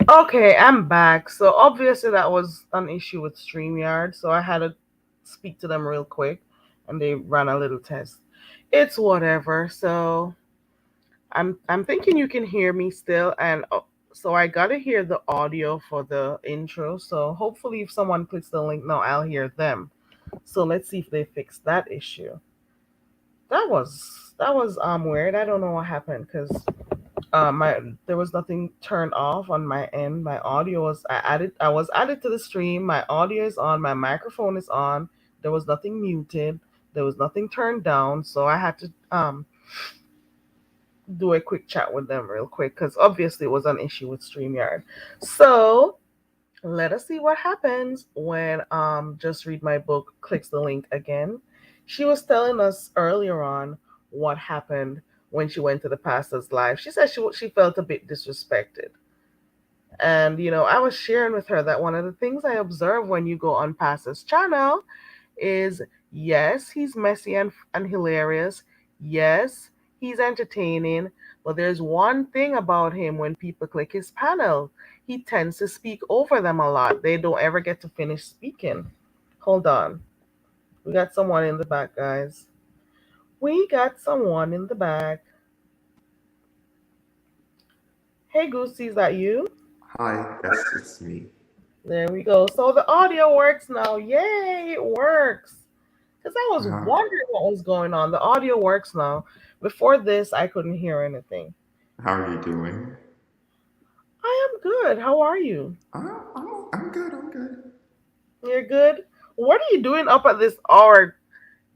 Okay, I'm back. So obviously that was an issue with StreamYard, so I had to speak to them real quick and they ran a little test. It's whatever. So I'm thinking you can hear me still and so I got to hear the audio for the intro. So hopefully if someone clicks the link now I'll hear them. So let's see if they fix that issue. That was weird. I don't know what happened cuz my there was nothing turned off on my end. My audio was I was added to the stream. My audio is on. My microphone is on. There was nothing muted. There was nothing turned down. So I had to do a quick chat with them real quick because obviously it was an issue with StreamYard. So let us see what happens when Just Read My Book clicks the link again. She was telling us earlier on what happened when she went to the pastor's live. She said she felt a bit disrespected. And I was sharing with her that one of the things I observe when you go on pastor's channel is yes, he's messy and hilarious. Yes, he's entertaining. But there's one thing about him when people click his panel. He tends to speak over them a lot. They don't ever get to finish speaking. Hold on. We got someone in the back, guys. We got someone in the back. Hey, Goosey, is that you? Hi, yes, it's me. There we go. So the audio works now. Yay, it works. Because I was How, wondering what was going on. The audio works now. Before this, I couldn't hear anything. how are you doing? I am good. How are you? I'm good, I'm good. You're good? What are you doing up at this hour,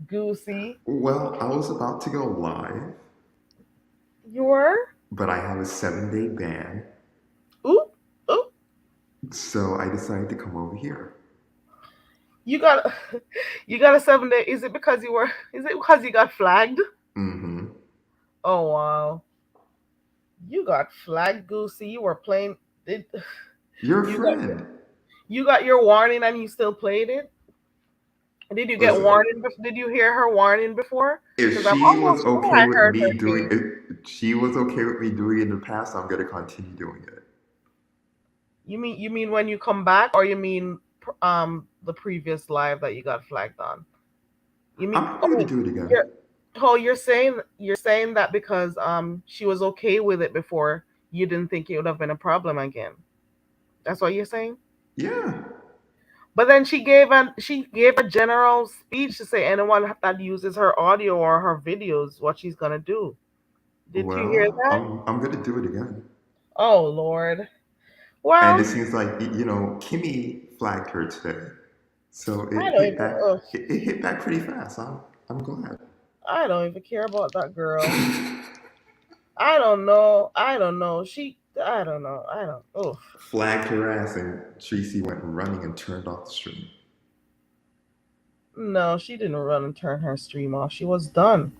Goosey? Well, I was about to go live, You were? but I have a 7-day ban, Oop, oop. so I decided to come over here. You got you got a 7 day. Is it because you got flagged? Mm-hmm. Oh wow. You got flagged, Goosey. You were playing did Your you got friend. you got your warning and you still played it? Did you get Listen, warning? Did you hear her warning before? if Because I'm she was almost sure okay I with heard me her doing say, it, she was okay with me doing it in the past, I'm gonna continue doing it. You mean when you come back, or you mean the previous live that you got flagged on? You mean I'm probably gonna do it again. you're you're saying that because she was okay with it before, you didn't think it would have been a problem again. That's what you're saying. Yeah. But then she gave a general speech to say anyone that uses her audio or her videos, what she's gonna do. Did you hear Well, that? I'm gonna do it again. Oh Lord. And it Well, seems like Kimmy flagged her today, so I don't even. Ugh, it hit back pretty fast. I'm glad. I don't even care about that girl. I don't know. I don't know. I don't know. I don't. Oh Flagged her ass, and Tracy went running and turned off the stream. no, she didn't run and turn her stream off. She was done.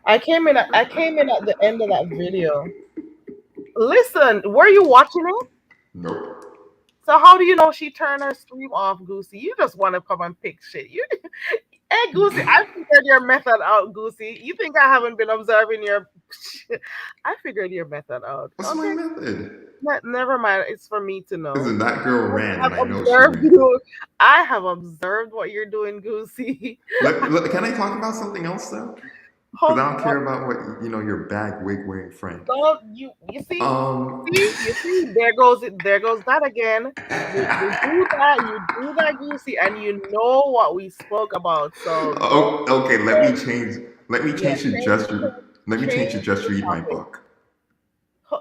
I came in at the end of that video. Listen, were you watching it? Nope. So how do you know she turned her stream off, Goosey? You just want to come and pick shit. Hey, Goosey, I figured your method out, Goosey. You think I haven't been observing your? I figured your method out. What's my Okay, method? never mind. It's for me to know. Listen, that girl ran, I've and I know she observed ran. you. I have observed what you're doing, Goosey. Can I talk about something else though? Because Hold I don't on. care about what your bag wig wearing friend. Don't you see? Um. You see, there goes it. There goes that again. You do that. You do that, Goosey, and you know what we spoke about. So don't. Oh, okay. Let me change. Let me Yeah, change to change, just. Let me change to change just the read my topic. book.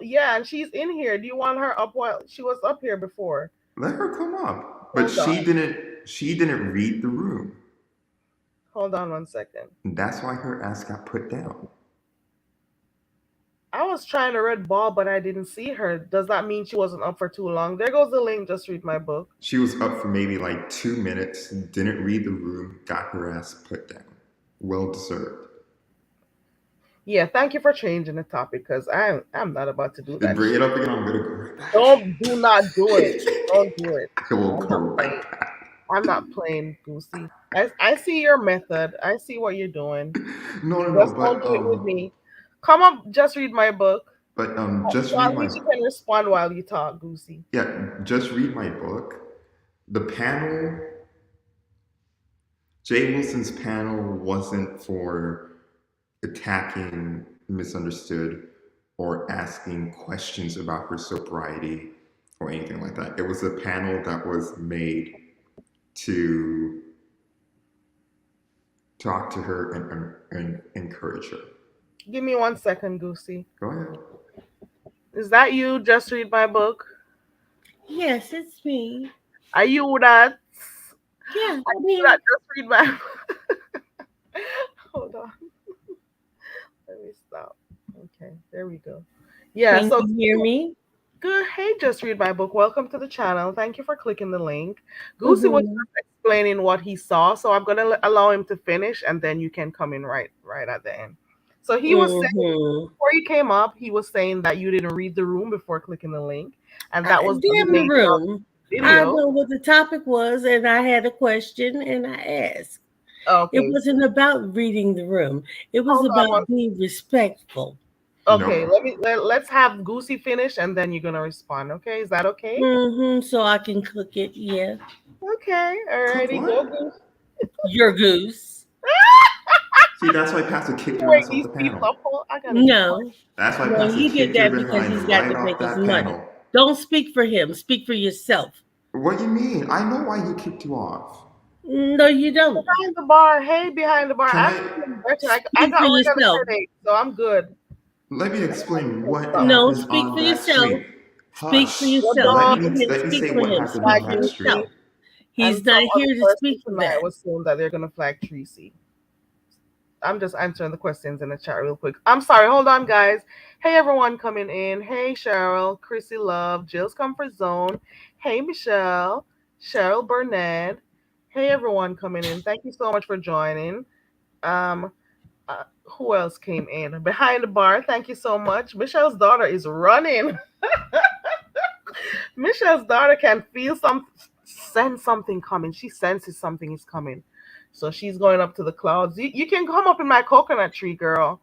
Yeah, and she's in here. Do you want her up while she was up here before? Let her come up. But Hold on. she didn't. She didn't read the room. Hold on 1 second. And that's why her ass got put down. I was trying to read ball, but I didn't see her. Does that mean she wasn't up for too long? There goes the link. Just read my book. She was up for maybe like 2 minutes. Didn't read the room. Got her ass put down. Well deserved. Yeah, thank you for changing the topic because I'm not about to do And that bring it shit. up again. I'm gonna go right back. Do not do it. Don't do it. I will I'm go not right playing. back. I'm not playing, Goosey. I see your method. I see what you're doing. No, no, no. Just don't do it with me. Come up, just read my book. Just So read at my least you can respond while you talk, Goosey. just read my book. The panel, Jay Wilson's panel wasn't for attacking misunderstood or asking questions about her sobriety or anything like that. It was a panel that was made to talk to her and encourage her. Give me 1 second, Goosey. Go ahead. Is that you? Just read my book. Yes, it's me. Are you that? Yeah, Are I'm you here. that? Just read my. Hold on. Let me stop. Okay, there we go. Yeah. Can So you hear me? good. Hey, just read my book. Welcome to the channel. Thank you for clicking the link. Goosey was Mm-hmm. just explaining what he saw, so I'm gonna allow him to finish, and then you can come in right at the end. So he was saying Mm-hmm. before you came up, he was saying that you didn't read the room before clicking the link, and I that was the damn the nature of room. the I video. know what the topic was, and I had a question, and I asked. It Okay, wasn't about reading the room. It was hold on one. about being respectful. Okay, Nope. let's have Goosey finish, and then you're gonna respond. Okay, is that okay? Mm-hmm. So I can cook it. Yeah. Okay, Cook alrighty, go what? Goose. Your goose. See, that's why Pastor kicked your Wait, ass off these the people panel. up. I gotta be quiet. No. That's why No, Pastor he did kicked your that because behind he's got right to off make us that money. panel. Don't speak for him. Speak for yourself. What do you mean? I know why he kicked you off. No, you don't. Behind the bar, hey, behind the bar. Can I'm I feeling better. I Speak got for rid of the yourself. headache, so I'm good. let me I explain can what stop. No, happened speak on for that yourself. stream? Speak for Hush. Your yourself. dog Let him Let me speak say for what him. happened Speak on flag for that Goosey, stream. yourself. and He's some not other here to person speak for tonight that. was saying that they're gonna flag Tracy. I'm just answering the questions in the chat real quick. I'm sorry, hold on, guys. Hey, everyone coming in. Hey, Cheryl, Chrissy Love, Jill's Comfort Zone. Hey, Michelle, Cheryl Burnett. Hey, everyone coming in. Thank you so much for joining. Um, who else came in? Behind the bar, thank you so much. Michelle's daughter is running. Michelle's daughter can feel sense something coming. She senses something is coming. So she's going up to the clouds. You can come up in my coconut tree, girl.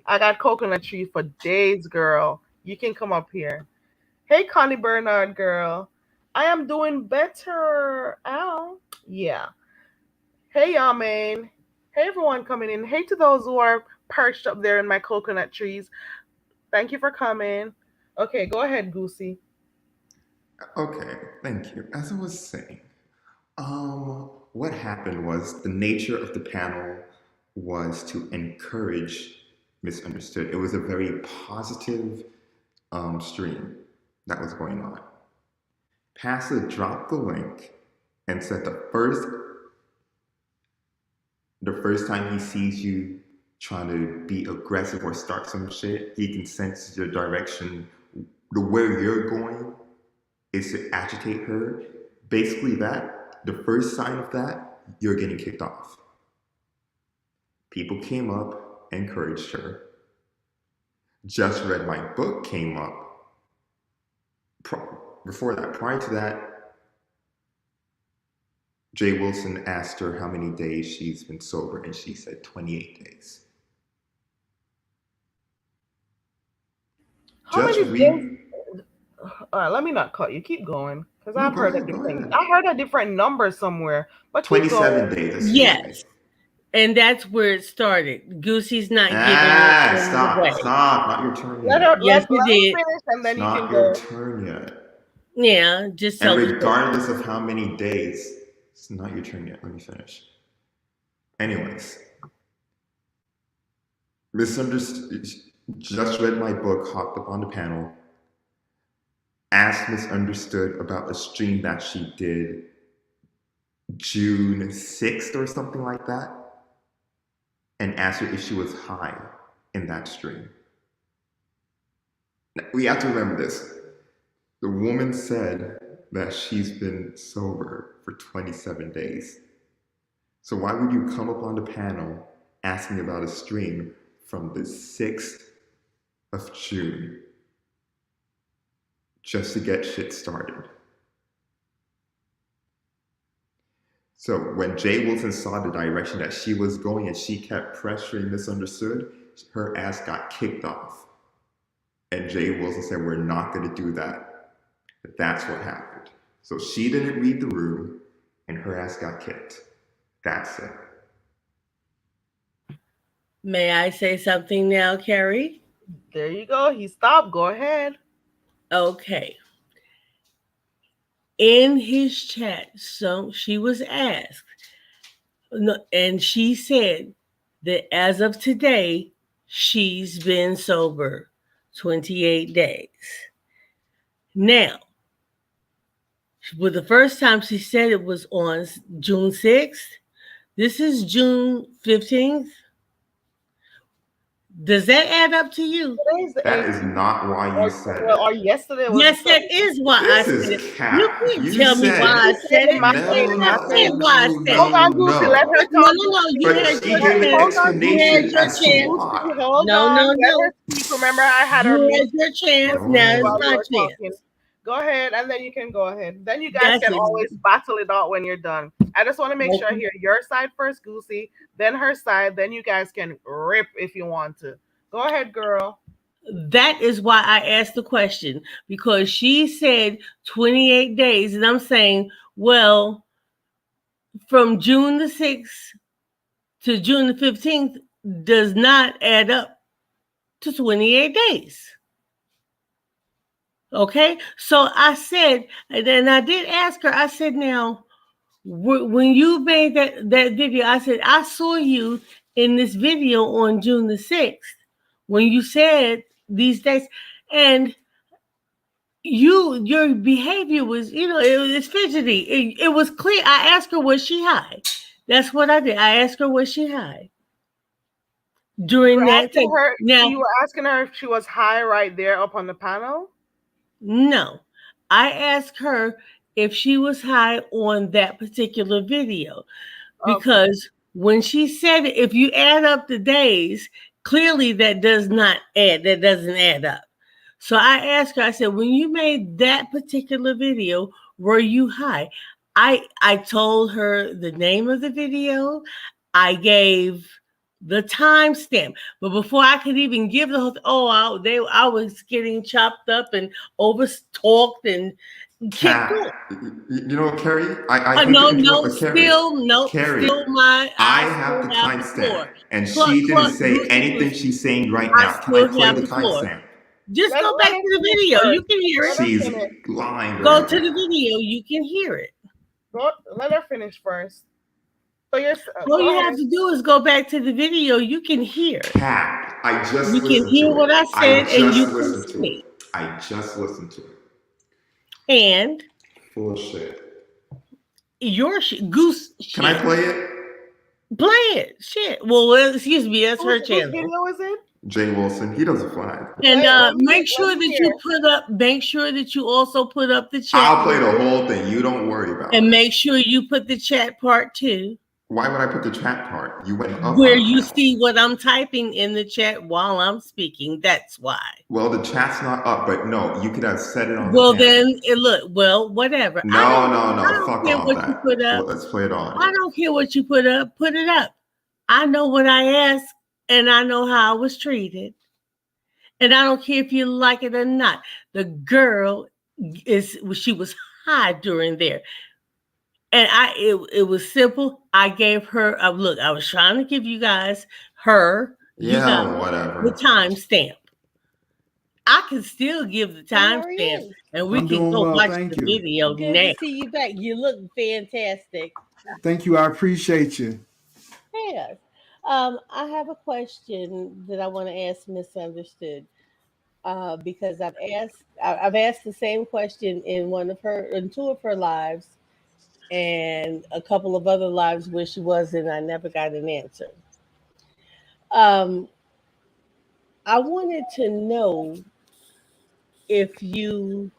I got coconut tree for days, girl. You can come up here. Hey, Connie Bernard, girl. I am doing better. Ow. Yeah. Hey, y'all, man. Hey, everyone coming in. Hey to those who are perched up there in my coconut trees. Thank you for coming. Okay, go ahead, Goosey. Okay, thank you. As I was saying, what happened was the nature of the panel was to encourage misunderstood. It was a very positive stream that was going on. Pastor dropped the link and said the first time he sees you trying to be aggressive or start some shit, he can sense your direction, the where you're going is to agitate her. Basically, the first sign of that, you're getting kicked off. People came up, encouraged her. Just read my book came up. Before that, prior to that, Jay Wilson asked her how many days she's been sober, and she said 28 days. How Just many days? read. All right, let me not cut you. Keep going, because No, I've go heard a ahead, go different. ahead. I heard a different number somewhere, but keep going. 27 days, excuse me. Yes. And that's where it started. Goosey's not giving it any Stop, away. stop. Not your turn Let her yet. Yes, let you her did. finish, and It's then you can not your go. turn yet. Yeah, just And tell the story. regardless of how many days, it's not your turn yet. Let me finish. Anyways, misunderstood. Just read my book, hopped up on the panel, asked misunderstood about a stream that she did June 6th or something like that, and asked her if she was high in that stream. We have to remember this. The woman said that she's been sober for 27 days. So why would you come up on the panel asking about a stream from the 6th of June just to get shit started? So when Jay Wilson saw the direction that she was going and she kept pressuring misunderstood, her ass got kicked off. And Jay Wilson said, we're not going to do that. That's what happened. So she didn't read the room and her ass got kicked. That's it. May I say something now, Carrie? There you go. He stopped. Go ahead. Okay. In his chat, so she was asked, and she said that as of today, she's been sober 28 days. Now, well, the first time she said it was on June 6th. This is June 15th. Does that add up to you? Today's the That is 18th. not why you said Well, it. or yesterday was the Yes, that 17th. is why I This said it. is You cap. can't You tell me why said I You said said it in it. my You face, no, cannot not say his. no, why I no, said Hold it. on, no, Goosey. Let no. her No, talk. no, no. You But had she your gave an Hold chance. on, You Goosey. had explanation your as to chance. Goosey, why. hold No, on. no, Let no. her speak. Remember, I had her You had mute your chance. Go Now it's while you my ahead. were talking. chance. Go ahead, and then you can go ahead. Then you guys That's can ex- always battle it out when you're done. I just want to make sure I okay. hear your side first, Goosey, then her side. Then you guys can rip if you want to. Go ahead, girl. That is why I asked the question, because she said 28 days, and I'm saying, well, from June the 6th to June the 15th does not add up to 28 days. Okay. So I said, and then I did ask her, I said, now, when you made that video, I said, I saw you in this video on June the 6th when you said these days. And your behavior was, it's fidgety. It was clear. I asked her, was she high? That's what I did. I asked her, was she high You were during that asking time? her. Now, You were asking her if she was high right there up on the panel. no, I asked her if she was high on that particular video, Okay. because when she said it, if you add up the days, clearly that doesn't add up. So I asked her, I said, when you made that particular video, were you high? I told her the name of the video. I gave the timestamp. But before I could even give the whole, I was getting chopped up and over talked and kicked off. Cat. You know, Carrie, I hate to No, interrupt, no, but Carrie, still Carrie, my, I I have still the have the timestamp, floor. and Clark, she didn't Clark say Goosey anything was, she's saying right I now. Can I still play have the the floor. timestamp? Just go back Let to her the finish video. You first. can hear it. Let her She's finish. lying Go right to the now. video. You can hear it. Go. Let her finish first. So you're. All Go you have ahead. to do is go back to the video. You can hear it. Cat. I just You can listened hear to what it. I I said and you just can listened to it. speak. I just listened to it. And Full of shit. goose Can I shit. play it? Play it. Shit. Well, excuse me. That's her Whose channel. video is it? Jay Wilson, he doesn't flag. And make Let sure me that hear. make sure that you also put up the chat I'll play the part, whole thing. You don't worry about and it. make sure you put the chat part too, Why would I put the chat part? You went up on where the you panel. see what I'm typing in the chat while I'm speaking. That's why. Well, the chat's not up, but no, you could have said it on the Well, panel. then whatever. No, I don't fuck care all what you that. put up. Let's play it I audio. don't care what you put up. Put it up. I know what I asked, and I know how I was treated, and I don't care if you like it or not. The girl she was high during there. And it was simple. I gave her look. I was trying to give you guys Yeah, the whatever. timestamp. I can still give the Well, how are timestamp, you? and we I'm can doing go well, watch thank the you. video Good now. to see you back. You look fantastic. Thank you. I appreciate you. Yes. I have a question that I want to ask Misunderstood. Because I've asked the same question in two of her lives, and a couple of other lives where she was, and I never got an answer. Um, I wanted to know if you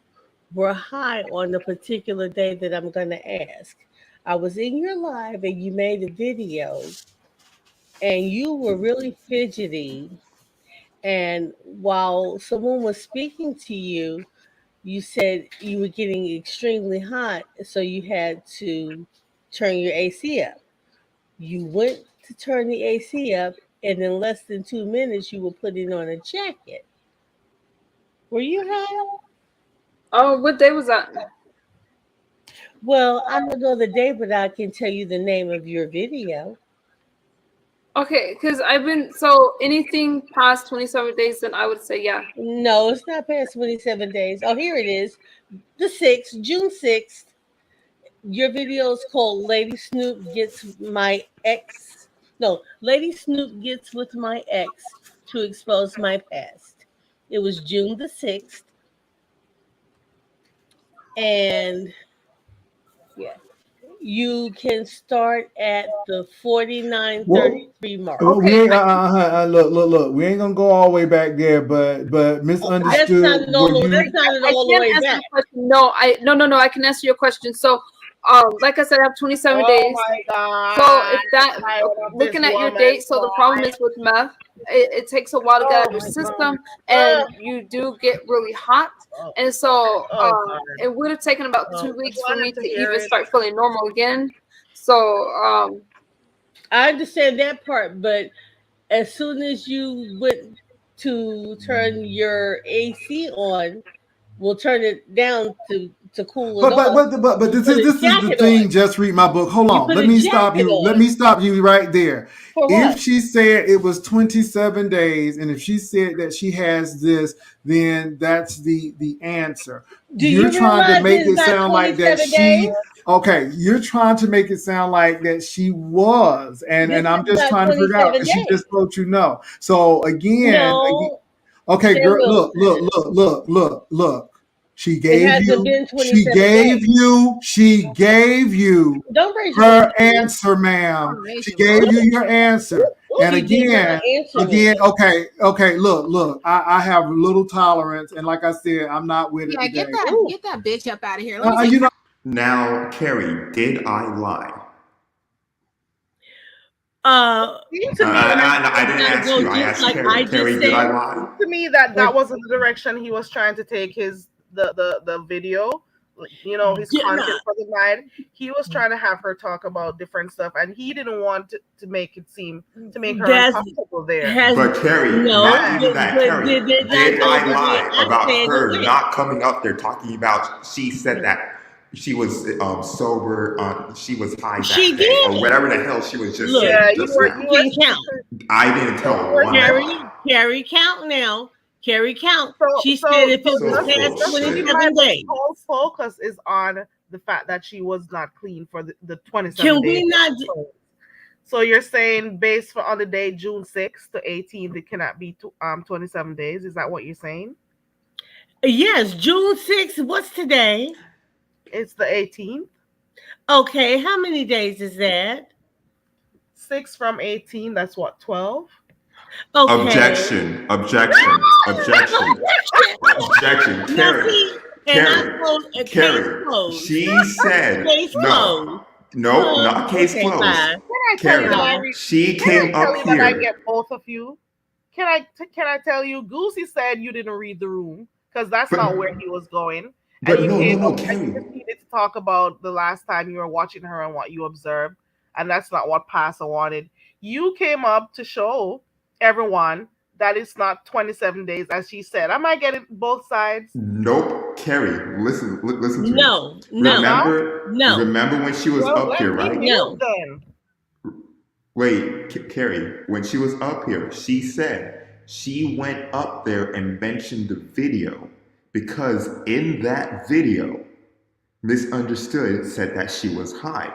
were high on the particular day that I'm going to ask. I was in your live and you made a video and you were really fidgety. And while someone was speaking to you, you said you were getting extremely hot, so you had to turn your AC up. You went to turn the AC up, and in less than 2 minutes, you were putting on a jacket. Were you high? Oh, what day was that? Well, I don't know the day, but I can tell you the name of your video. Okay, because I've been so anything past 27 days, then I would say yeah. No, it's not past 27 days. Oh, here it is. The 6th, June 6th. Your video is called Lady Snoop Gets My Ex. No, Lady Snoop Gets with My Ex to Expose My Past. It was June the 6th. And yeah, you can start at the Well, 49:33 mark. we Okay, ain't look. We ain't gonna go all the way back there, but That's not misunderstood. Were all. you? That's not I all the can't way answer back. your question. No, no. I can answer your question. So, like I said, I have 27 Oh days. my So God. if that Tired of this looking at your date, woman's so the problem life. is with meth, it takes a while to get out Oh of your my God. system, Ugh. and you do get really hot. Oh, And so oh God. it would have taken about Oh, 2 weeks for glad me to to hear even it. start feeling normal again. So I understand that part, but as soon as you went to turn your AC on, we'll turn it down to cool it off. But You this put is a this is the jacket on. thing. Just read my book. Hold You on. put a jacket Let on. me stop you right there. For If what? she said it was 27 days, and if she said that she has this, then that's the answer. Do you You're trying to realize make it's it not sound like that 27 days? she. Okay, you're trying to make it sound like that she was, This and I'm is just not trying to figure out 27 because she just days. told you no. So again, No, okay, Sam girl, Wilson. look. It hasn't been 27 days. She gave you Don't raise your voice her at me. answer, ma'am. She combination, gave bro. you your answer. And She did not answer again, me. okay, look, I have little tolerance, and like I said, I'm not with it Yeah, today. Ooh. get that bitch up out of here. Let me Uh, tell you. you know, Now, Carrie, did I lie? Seemed to me like I didn't Gotta ask go you. I just asked like I Carrie. just Carrie, did said. I lie? to me that For that wasn't the direction he was trying to take his the video, his no, content for the night. He was trying to have her talk about different stuff, and he didn't want to make it seem to make her that's uncomfortable there. has But Carrie, no, not even that, but Carrie, did it not did go I the way lie I about said it her went? not coming up there talking about she said that she was sober, she was high She that day, or did. whatever the hell she was just Look, saying Yeah, you just were now. you you were can count. I didn't no, tell you a were one saying lie. Carry count now. Carry count. so She said so if so it was So just full past of just shit. read my 27 book. days, Whole focus is on the fact that she was not clean for the 27 can days. we not? So you're saying based on the day June 6th to 18th, it cannot be 27 days. Is that what you're saying? Yes, June 6th. What's today? It's the 18th. Okay, how many days is that? 6 from 18, that's what, 12? Okay. Objection. Objection. Now see, and I Carrie, close a case Carrie. closed. She said Case no. closed. No, not case Okay, closed. fine. Can I tell you that Carrie, Fine. she can I came tell up you that I here. get both of you? Can I tell you? Goosey said you didn't read the room because that's not where But he was going, and but you no, came no, up no, and you Carrie. proceeded to talk about the last time you were watching her and what you observed, and that's not what Pastor wanted. You came up to show everyone that it's not 27 days as she said. Am I getting both sides? Nope. Carrie, listen to me. No, I'm no, not? no, Remember when she was Well, up let here, me right? hear no. it then. Wait, Carrie, when she was up here, she said she went up there and mentioned the video because in that video, Misunderstood said that she was high.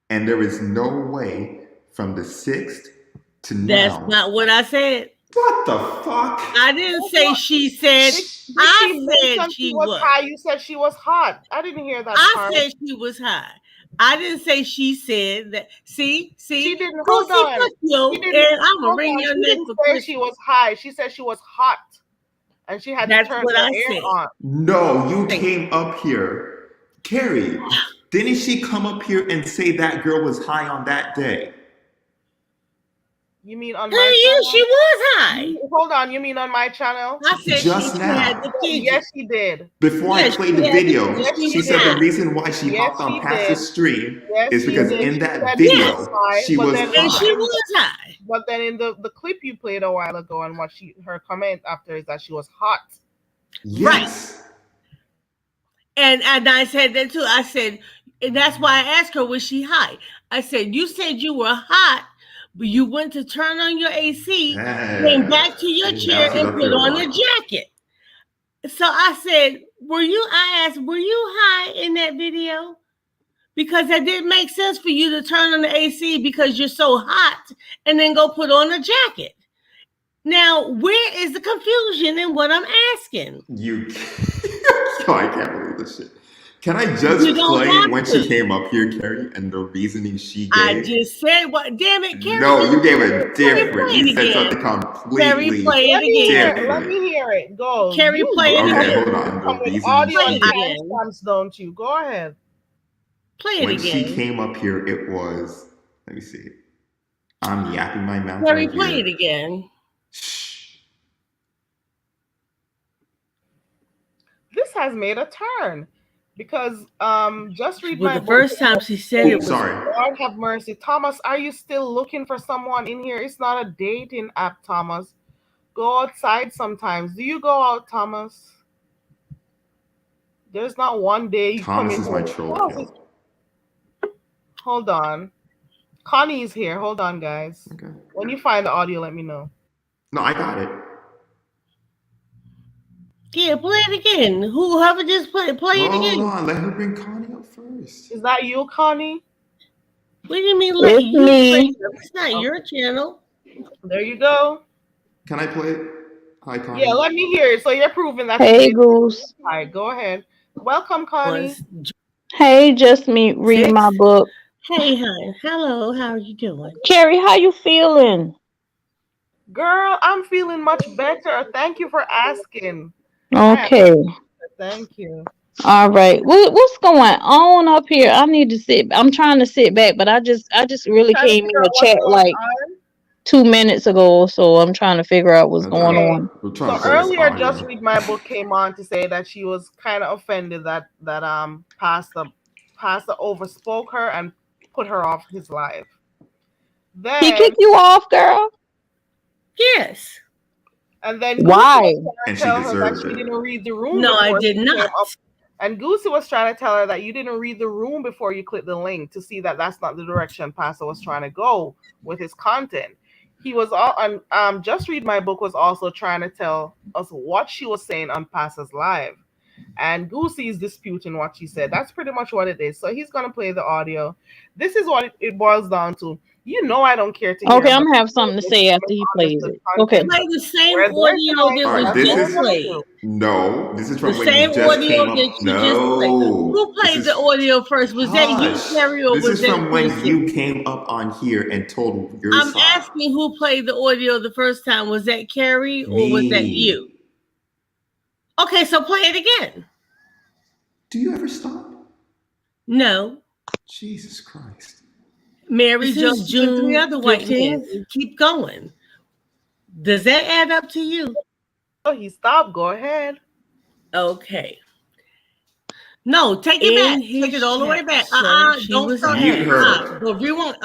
And there is no way from the 6th to That's now. not what I said. What the fuck? I didn't say she said. Did I she said mention she she was was. high? You said she was hot. I didn't hear that I part. said she was high. I didn't say she said that. See, She didn't. go Hold see on. Pussy, She didn't. and I'm gonna Hold ring on. your She neck didn't for say Christmas. she was high. She said she was hot, and she had to That's turn what the I air said. on. No, you came up here. Carrie, didn't she come up here and say that girl was high on that day? You mean on Hell my yeah, channel? she was high. Hold on. You mean on my channel? I said Just she now. had the fidget. Yes, she did. Before I Yes, played she the had the video, fidget. Yes, she she said did. the reason why she Yes, hopped she on past did. the stream Yes, is she because did. in She that said video, she was high, she but was then And she high. was high. But then in the clip you played a while ago, and what her comment after is that she was hot. Yes. And I said that too. I said, and that's why I asked her, was she high? I said, you said you were hot, but you went to turn on your AC, came back to your chair, Now she's and up put here on a lying. jacket. So I said, I asked, were you high in that video? Because that didn't make sense for you to turn on the AC because you're so hot and then go put on a jacket. Now, where is the confusion in what I'm asking? You, oh, I can't believe this shit. Can I just You don't play have when to. she came up here, Carrie, and the reasoning she I gave? just said, what? Damn it, Carrie. No, you gave Carrie, it different. play You it said again. something Carrie, completely play it again. Let different. me hear it. Go. Carrie, You play it Okay, again. hold on. come The with reasoning audio Play and it she again. timestamps, don't you? Go ahead. Play it when she again. came up here, it was. Let me see. I'm yapping my mouth Carrie, right play here. it again. Shh. This has made a turn because just read Well, my the book. first time she said it was. Sorry. Lord have mercy. Thomas, are you still looking for someone in here? It's not a dating app, Thomas. Go outside sometimes. Do you go out, Thomas? There's not one day you come Thomas in is my here. troll Thomas kill. is- Hold on. Connie's here. Hold on, guys. Okay. When you find the audio, let me know. No, I got it. Yeah, play it again. Whoever just play it again. Hold on. Let her bring Connie up first. Is that you, Connie? What do you mean let It's you play me. it? It's not your channel. There you go. Can I play it? Hi, Connie. Yeah, let me hear it. So you're proving that Hey, you did. Goose. Hi, go ahead. Welcome, Connie. Was Hey, just me reading my six. book. Hey, hon. Hello. How are you doing? Carrie, how you feeling? Girl, I'm feeling much better. Thank you for asking. Okay. Thank you. All right. What's going on up here? I need to sit. I'm trying to sit back, but I just really Trying to came in figure the out what's chat going like on. 2 minutes ago, so I'm trying to figure out what's going Okay. on. We're trying So to play this earlier, audio. Just Read My Book came on to say that she was kind of offended that Pastor overspoke her and put her off his live. He Then kicked you off, girl? Yes. and then Why? Goosey was trying And to she tell her that deserved she it. didn't read the room. No, I before did she came not. up. And Goosey was trying to tell her that you didn't read the room before you clicked the link to see that that's not the direction Pastor was trying to go with his content. He was all on Just Read My Book was also trying to tell us what she was saying on Pastor's live. And Goosey is disputing what she said. That's pretty much what it is. So he's gonna play the audio. This is what it boils down to. You know I don't care to hear. Okay, I'm gonna have something to say after he plays it. Okay. Play the same Where they're audio trying- that All right, was this just is played. no. This is The from when same you just audio came up. that you just played. No. Who played This the is- audio first? Was that you, Hush. Carrie, or This was is that from when Goosey? you came up on here and told your I'm side. asking who played the audio the first time. Was that Carrie or was that you? Okay, so play it again. Do you ever stop? No. Jesus Christ. Mary This Jo is and 3 other white 15th. men. Keep going. Does that add up to you? Oh, he stopped. Go ahead. Okay. No, take it back. Take it all the way back. Don't start. Mute her. Go rewind.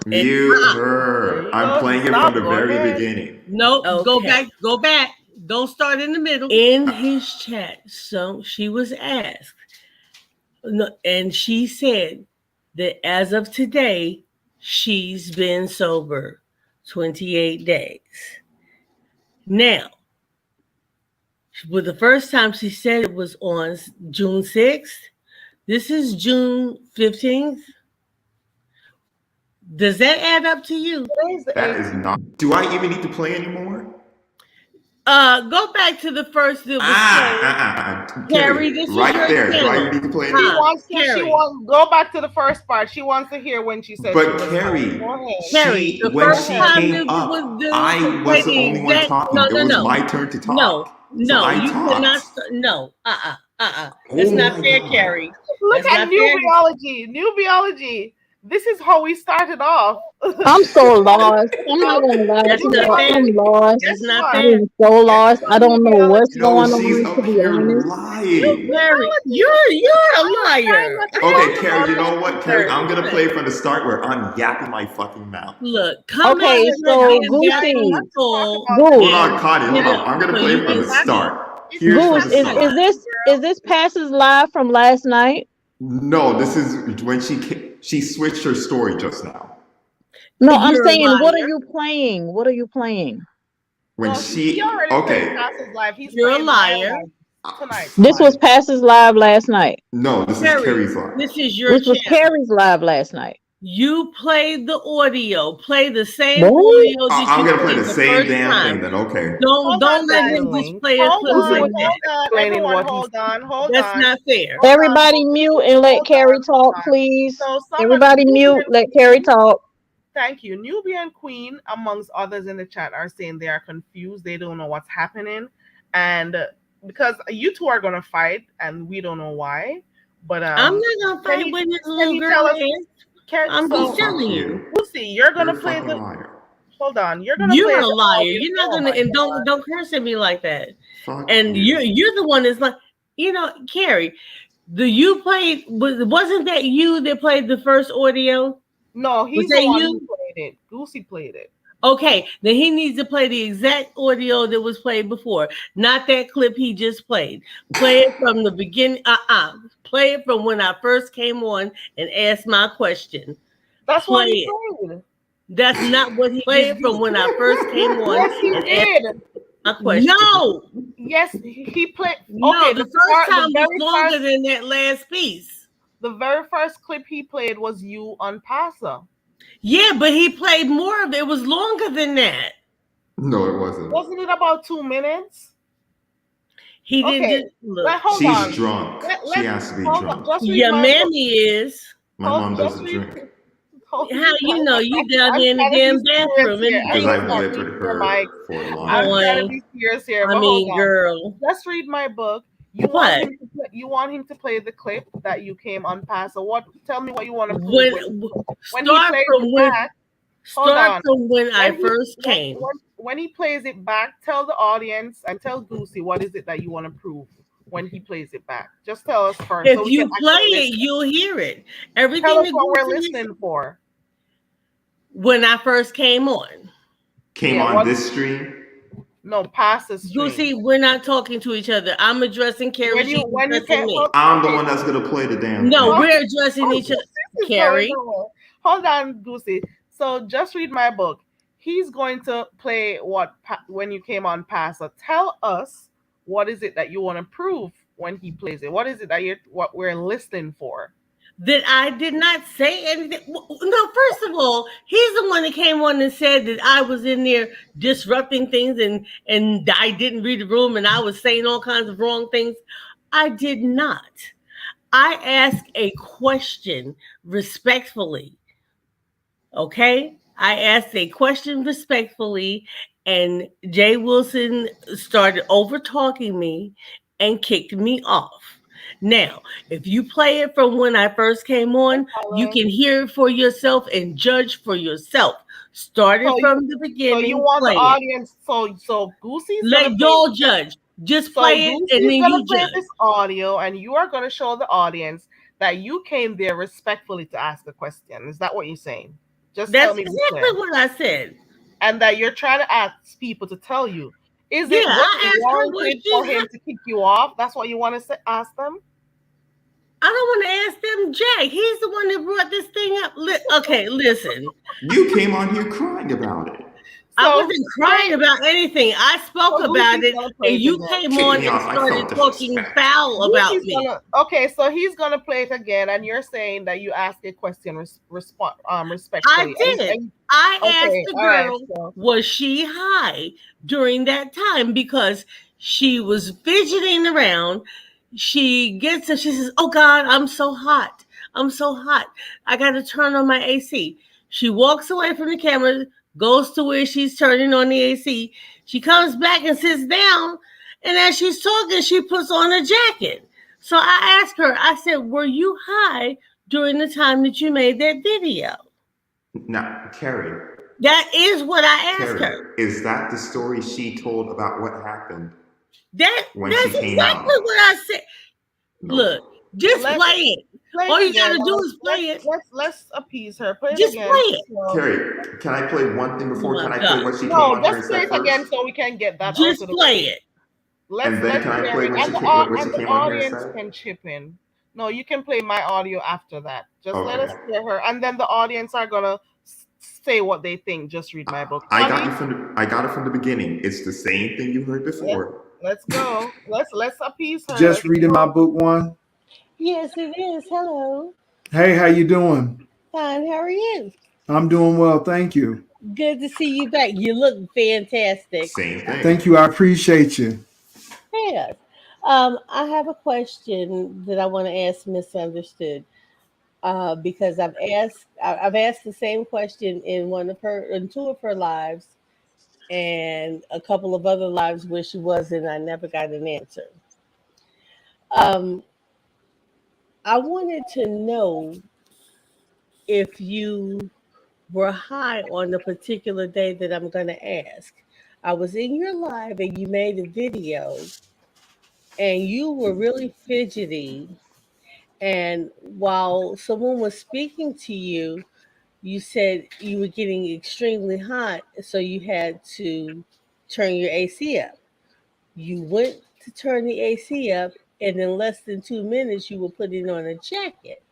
Mute her. I'm playing it from the very beginning. No, go back. Go back. Don't start in the middle. In his chat, so she was asked, and she said that as of today, she's been sober 28 days. Now, well, the first time she said it was on June 6th. This is June 15th. Does that add up to you? That is not. Do I even need to play anymore? Go back to the first. Carrie, this is right your there. channel. Do I even need to play She anymore? wants to go back to the first part. She wants to hear when she said. But Carrie, when she came up, I was the only one talking. It was my turn to talk. No, you cannot. No, It's not fair, Carrie. Look at new biology. This is how we started off. I'm so lost. I'm not gonna lie to you. I'm lost. That's not I fair. am so lost. I don't know what's going she's on. up here lying. Carrie, you're a liar. Okay, Carrie, you know what, Carrie? I'm gonna play from the start where I'm yapping my fucking mouth. Look, come okay, on. so Goosey, Hold on, Connie. Hold on. I'm gonna play from the start. Goose, is this passes live from last night? No, this is when she switched her story just now. No, I'm saying, what are you playing? What are you playing? When You're a liar. Tonight. This was passes live last night. No, this is Carrie's live. This is your This was Carrie's live last night. You played the audio. Play the same audio. I'm gonna play the same damn thing then. Okay. Don't let him just play a clip like that. Hold on. That's not fair. Everybody mute and let Carrie talk, please. Everybody mute. Let Carrie talk. Thank you. Nubian Queen, amongst others in the chat, are saying they are confused. They don't know what's happening, and because you two are gonna fight, and we don't know why. But I'm not gonna fight with this little girl. I'm just telling you. Goosey, you're gonna play the. Liar. Hold on, you're gonna. You're a liar. You're not gonna, and don't curse at me like that. And you're the one that's like, Carrie. You played? Wasn't that you that played the first audio? No, he's the one who played it. Goosey played it. Okay, then he needs to play the exact audio that was played before, not that clip he just played. Play it from the beginning. Play it from when I first came on and asked my question. That's what he played. That's not what he played from when I first came on. Yes, he did. My question. No. Yes, he played. No, okay, the first time was longer than that last piece. The very first clip he played was you on Pasa. Yeah, but he played more of it. It was longer than that. No, it wasn't. Wasn't it about 2 minutes? He didn't. She's drunk. She has to be drunk. Your mammy is. My mom doesn't drink. How you know you down there in the damn bathroom? Because I've lived with her for a long time. I'm trying to be serious here. I mean, girl. Let's read my book. You want him to play the clip that you came on past. So what? Tell me what you want to prove. Start from when I first came. When he plays it back, tell the audience and tell Goosey what is it that you want to prove when he plays it back. Just tell us first. If you play it, you'll hear it. Everything tell us what we're listening for. When I first came on. On this stream? No, past the stream. Goosey, we're not talking to each other. I'm addressing Carrie. I'm the one that's going to play the damn thing. We're addressing each other. Carrie. Hold on, Goosey. So just read my book. He's going to play when you came on past. So tell us what is it that you want to prove when he plays it. What is it that what we're listening for? That I did not say anything. No, first of all, he's the one that came on and said that I was in there disrupting things and I didn't read the room and I was saying all kinds of wrong things. I did not. I asked a question respectfully. Okay? I asked a question respectfully and Jay Wilson started over talking me and kicked me off. Now, if you play it from when I first came on, you can hear it for yourself and judge for yourself. Start it from the beginning. So you want the audience? So Goosey? Let y'all judge. Just So play it and Goosey's then gonna you play judge. this audio, and you are gonna show the audience that you came there respectfully to ask a question. Is that what you're saying? Just tell That's me, be clear. exactly what I said. And that you're trying to ask people to tell you. Yeah, Was I it asked her what warranted for she. him to kick you off? That's what you want to ask them. I don't want to ask them, Jack. He's the one that brought this thing up. Okay, listen. You came on here crying about it. I So wasn't crying about anything. I spoke about Goosey's it, gonna play and it you again. came Kick on me and off. I started felt talking disrespect. foul about Goosey's me. gonna okay, so he's gonna play it again, and you're saying that you asked a question I respectfully, did. and I asked okay, the all right, girl, so was she high during that time? Because she was fidgeting around. She gets up, she says, "Oh God, I'm so hot. I'm so hot. I got to turn on my AC." She walks away from the camera, goes to where she's turning on the AC. She comes back and sits down. And as she's talking, she puts on a jacket. So I asked her, I said, "Were you high during the time that you made that video?" Now, That is what I asked her. Is that the story she told about what happened when That's she came exactly out? what I said. No. Look, just let play it. play All it you again. gotta do is play it. Let's appease her. Play it Just again. play it. So, Carrie, can I play one thing Oh before? my Can I play God. what she came no, on here just and play said it again first? so we can get that out Just of the play way. it. And then Let's can I hear play it, what and what she the came on here and audience said? can chip in. No, you can play my audio after that. Just let us Okay. hear her, and then the audience are gonna say what they think. Just read my book, got honey. you from I got it from the beginning. It's the same thing you heard Let, before. let's go. Let's appease her. Just Let's reading my go. book one. Yes, it is. Hello. Hey, how you doing? Fine. How are you? I'm doing well, thank you. Good to see you back. You look fantastic. Same Thank thing. you. I appreciate you. Yes. I have a question that I want to ask Misunderstood. Because I've asked the same question in two of her lives and a couple of other lives where she was and I never got an answer. Um, I wanted to know if you were high on the particular day that I'm going to ask. I was in your live and you made a video and you were really fidgety. And while someone was speaking to you, you said you were getting extremely hot, so you had to turn your AC up. You went to turn the AC up, and in less than 2 minutes, you were putting on a jacket.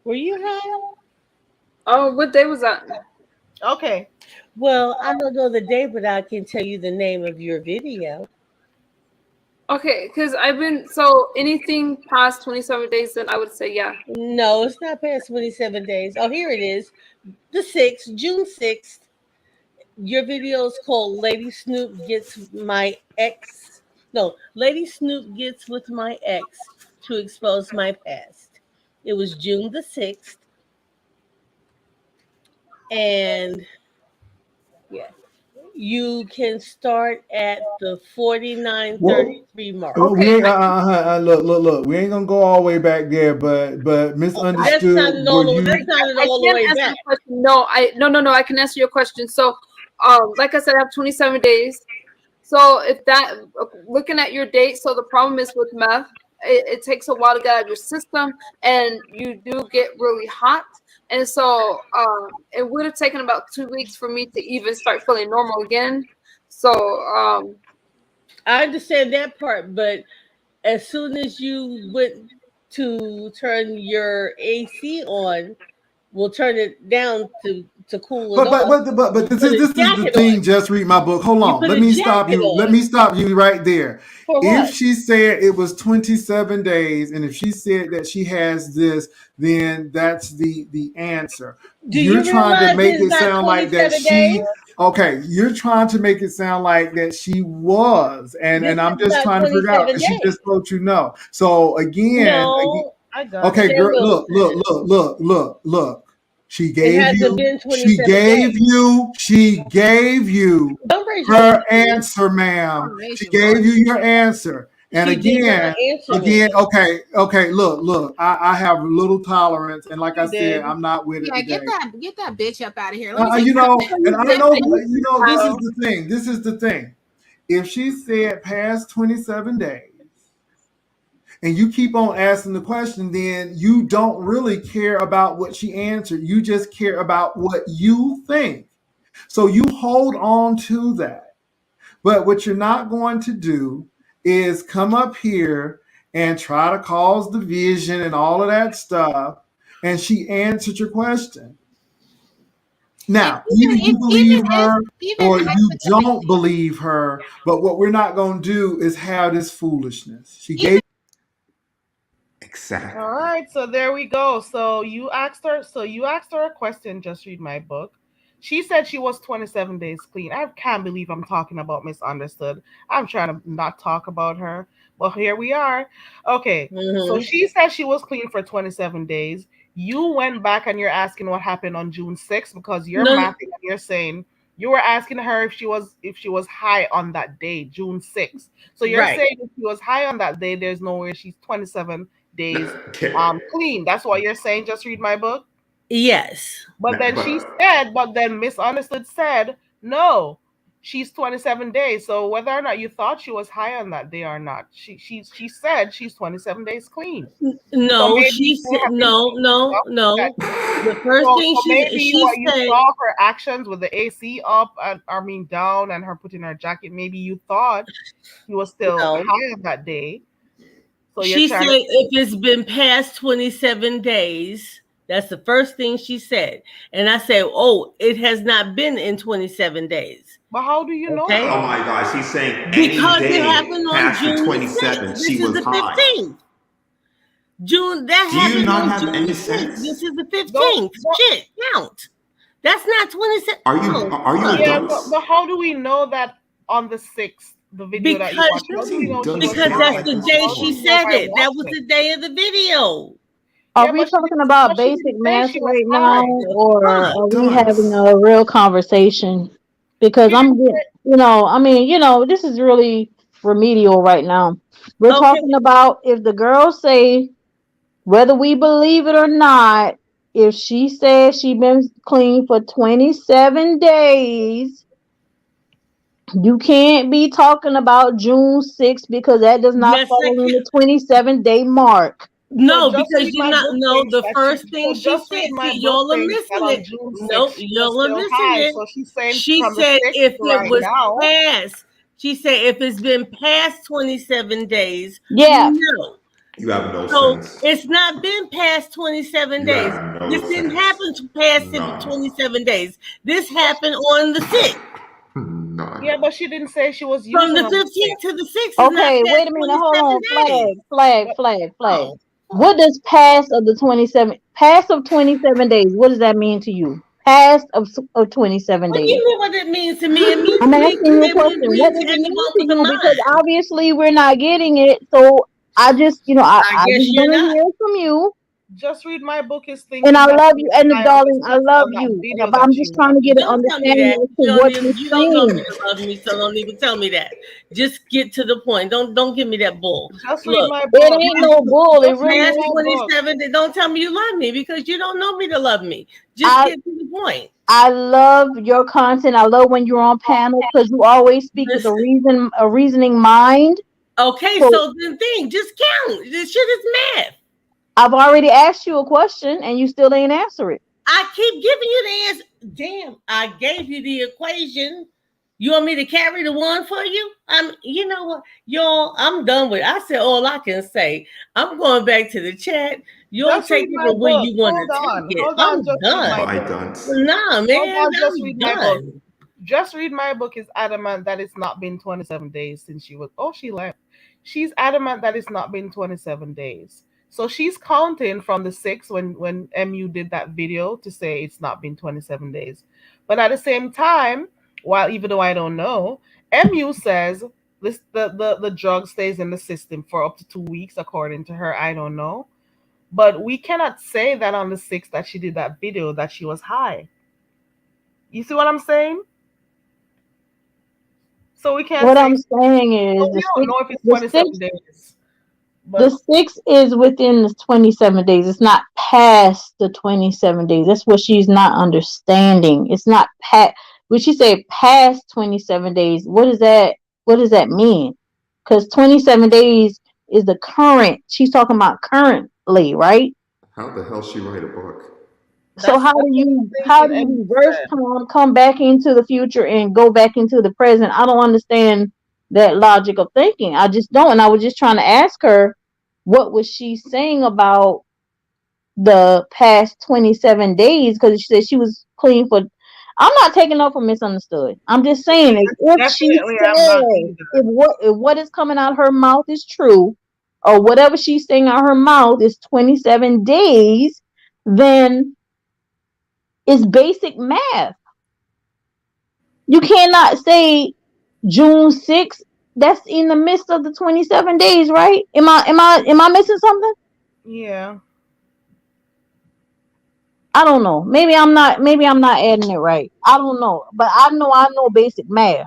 Were you high? Oh, what day was that? Okay. Well, I don't know the day, but I can tell you the name of your video. Okay, because I've been so anything past 27 days, then I would say yeah. No, it's not past 27 days. Oh, here it is. The 6th, June 6th. Your video is called Lady Snoop Gets My Ex. No, Lady Snoop Gets with My Ex to Expose My Past. It was June the 6th. And yeah, you can start at the Well, 49:33 mark. we Okay. ain't look. We ain't gonna go all the way back there, but That's misunderstood. not at Were all. you? That's not at I all the can't way answer back. the question. No, no. I can answer your question. So, like I said, I have 27 days. So if that looking at your date, so the problem is with meth, it takes a while to get out of your system, and you do get really hot. And so it would have taken about 2 weeks for me to even start feeling normal again. So I understand that part, but as soon as you went to turn your AC on, we'll turn it down to cool it off. But You put a this is the jacket thing. on. Just read my book. Hold You on. put Let a me stop jacket you. Let on. me stop you right there. For If what? she said it was 27 days, and if she said that she has this, then that's the answer. Do You're you trying to realize make it's it not sound like that 27 days? she. Okay, you're trying to make it sound like that she was, and This I'm is just not trying to figure out 27 because she days. just told you no. So again, No, I got okay, it. St. girl, Wilson. look. It hasn't been 27 days. She gave you Don't raise your voice, her please. answer, ma'am. Don't raise She your gave you voice. your answer. And She did not answer again, me. okay, look, I have little tolerance, and like I You said, did. I'm not with it Yeah, today. get that bitch up out of here. Let me tell you You know, something. so and you I did, know, and you you know, this is Well, the thing. This is the thing. if she said past 27 days, and you keep on asking the question, then you don't really care about what she answered. You just care about what you think. So you hold on to that. But what you're not going to do is come up here and try to cause division and all of that stuff. And she answered your question. Now, either you believe her or you don't believe her. But what we're not going to do is have this foolishness. She gave. Exactly. All right, so there we go. So you asked her. So you asked her a question. Just read my book. She said she was 27 days clean. I can't believe I'm talking about misunderstood. I'm trying to not talk about her, but here we are. Okay, so she said she was clean for 27 days. You went back and you're asking what happened on June 6th because you're No, mapping and you're saying you were asking her if she was high on that day, June 6th. So you're right. saying if she was high on that day, there's no way she's 27 days Okay. clean. That's what you're saying. Just read my book. Yes. But then misunderstood said, no, she's 27 days. So whether or not you thought she was high on that day or not, she said she's 27 days clean. So No, maybe she you may said have been no, thinking no, stuff that no. The first thing so maybe she what you said, saw her actions with the AC up and I mean down and her putting her jacket, maybe you thought she was still no. high on that day. So you're She trying said to if it's been past 27 days, that's the first thing she said. And I said, oh, it has not been in 27 days. but how do you know Okay. Oh that? my gosh, he's saying any Because it day happened on past the June the 6th. 27, This she is was the high. 15th. June, that Do you happened not on have June any the 6th. This sense? is the Don't, 15th. don't Shit, count. That's not 27. Oh, Are you fuck. Yeah, but adults? how do we know that on the 6th, the video that you Because watched, how do we See, know she does was because get that's high? at the this day How do she we point. know said by it. That was watching? the day of the video. Are Yeah, we talking about but she basic didn't say math she was right now, high. or Fuck. are we having Dunce. a real conversation? Because She I'm didn't getting, say, I mean, this is really remedial right now. We're Okay. talking about if the girls say, whether we believe it or not, if she says she been clean for 27 days, you can't be talking about June 6th because that does not Yes, I fall in can. the 27-day mark. so No, just because read you my not book know thinks the that she, first thing so she just said. read my See, book y'all are thinks that missing on it. June Nope, 6th she was y'all are still missing high. it. So she's saying She from the said 6th if to it right was now. past, she said if it's been past 27 days, Yeah, no. You have no So sense. it's not been past 27 You days. have no This didn't sense. happen to past None. 27 days. This happened on the 6th. None. Yeah, but she didn't say she was From using the on the 15th 6th. to the 6th is not okay, past wait a minute, hold 27 on. days. But Flag. Oh, fuck. What does pass of 27 days, what does that mean to you? Pass of 27 What do you days. mean what it means to me? It means I'm to me, asking you a it question. What means to does it mean anyone to with a you? Because mind. obviously we're not getting it. So I just, I I guess just you're want to not. hear from you. just read my book is And I thinking that love she you. was And high on the darling, I 6th love on that you. video But that I'm she just trying to watched. get an Don't tell me understanding that. as to what you're You don't know me saying. to love me, so don't even tell me that. Just get to the point. Don't give me that bull. Just read Look, my It book. ain't no bull. It Just read really past my ain't. book. 27, then don't tell me you love me because you don't know me to love me. Just I get to the point. I love your content. I love when you're on panel because you always speak with Listen. a reasoning mind. Okay, So so then just count. This shit is math. I've already asked you a question and you still ain't answer it. I keep giving you the answer. Damn, I gave you the equation. You want me to carry the one for you? You know what, y'all? I'm done with it. I said all I can say. I'm going back to the chat. You'll Just take read it my the way book. you want Hold to take on. it. Hold on. I'm Just read my done. Bye, book. dunce. Nah, Hold man, on. Just I'm read my book. done. Just read my book is adamant that it's not been 27 days since she was. Oh, she left. She's adamant that it's not been 27 days. So she's counting from the 6th when MU did that video to say it's not been 27 days. But at the same time, while even though I don't know, MU says the drug stays in the system for up to 2 weeks, according to her. I don't know. But we cannot say that on the 6th that she did that video that she was high. You see what I'm saying? So we can't What say, I'm saying is so we don't know if it's the 27 six days. the But 6 is within the 27 days. It's not past the 27 days. That's what she's not understanding. It's not past. When she say past 27 days, what is that? What does that mean? Because 27 days is the current. She's talking about currently, right? How the hell she write a book? So That's what I'm how thinking. do And you you reverse said, time, come back into the future and go back into the present? I don't understand that logic of thinking. I just don't. And I was just trying to ask her what was she saying about the past 27 days, because she said she was clean for. I'm not taking up for misunderstood. I'm just saying if she definitely I'm not says either. if what is coming out of her mouth is true, or whatever she's saying out of her mouth is 27 days, then it's basic math. You cannot say June 6th. That's in the midst of the 27 days, right? Am I missing something? Yeah. I don't know. Maybe I'm not adding it right. I don't know. But I know basic math.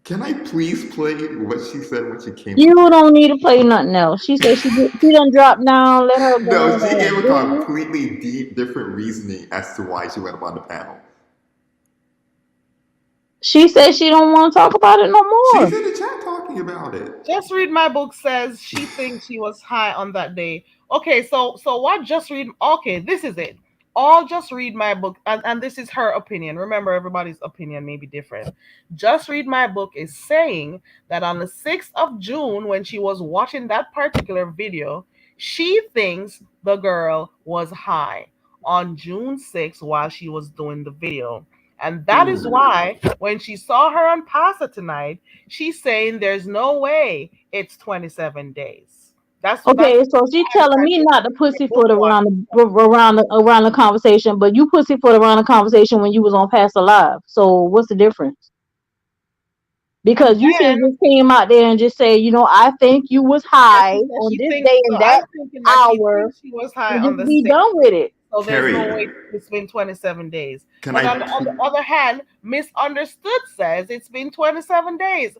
Can I please play what she said when she came You up here? don't need to play nothing else. She said she done dropped down, let her go No, on she that gave a business. completely deep, different reasoning as to why she went up on the panel. She said she don't want to talk about it no more. She's in the chat talking about it. Just Read My Book says she thinks she was high on that day. Okay, so what Just Read, okay, this is it. All Just Read My Book, and this is her opinion. Remember, everybody's opinion may be different. Just Read My Book is saying that on the 6th of June, when she was watching that particular video, she thinks the girl was high on June 6th while she was doing the video. And that is Ooh. why when she saw her on Pasta tonight, she's saying there's no way it's 27 days. That's Okay, so she telling I me just not to my book pussyfoot one. around the conversation, but you pussyfoot around the conversation when you was on Past Alive. So what's the difference? And Because you should then have just came out there and just say, I think you was yeah, high she said on she this thinks day so. and I'm that thinking that she hour, thinks she was high and on just the be 6th. done with it. So there's no way Carrie, it's been 27 days. can But I? on the other hand, Misunderstood says it's been 27 days.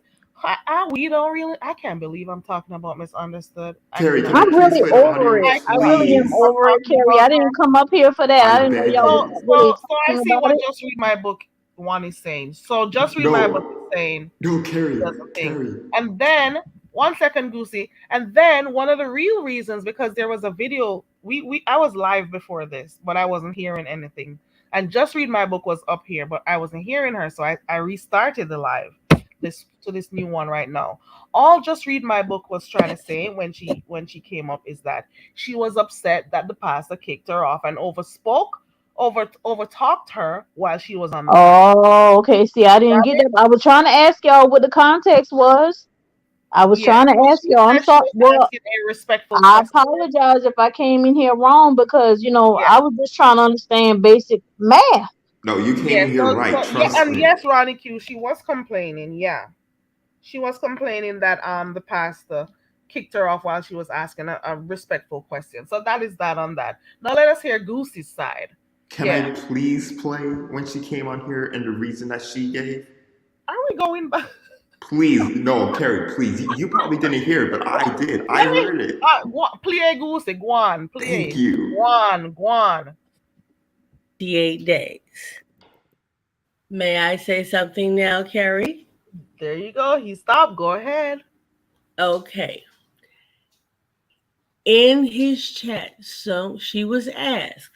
We don't really. I can't believe I'm talking about Misunderstood. I Carrie, can cannot. I I'm please really play the over audio, it. I I cannot really believe am please? we're over it, talking Carrie. about I her. didn't come up here for that. I I didn't know beg y'all was So, you. really so I talking see about what it. Just Read My Book one is saying. So Just Read My Book is No, saying no, Carrie, that's the thing. Carrie. And then 1 second, Goosey. And then one of the real reasons, because there was a video. We I was live before this, but I wasn't hearing anything. And Just Read My Book was up here, but I wasn't hearing her, so I restarted the live this new one right now. All Just Read My Book was trying to say when she came up is that she was upset that the pastor kicked her off and over talked her while she was on the panel. Oh, okay. See, I didn't get that. I was trying to ask y'all what the context was. I was Yeah, trying to so ask she y'all. I'm said she sorry. was Well, asking a respectful I question. apologize if I came in here wrong because Yeah, I was just trying to understand basic math. No, you came yeah. in here So right. yeah, Trust and me. yes, Ronnie Q, she was complaining. Yeah, she was complaining that the pastor kicked her off while she was asking a respectful question. So that is that on that. Now let us hear Goosey's side. Can I Yeah, please play when she came on here and the reason that she gave? are we going back? Please, no, Carrie, please. You probably didn't hear it, but I did. I Let me heard it. play Goosey. Go on, Thank play. Go you. on, go on. 58 days. May I say something now, Carrie? There you go. He stopped. Go ahead. Okay. In his chat, so she was asked,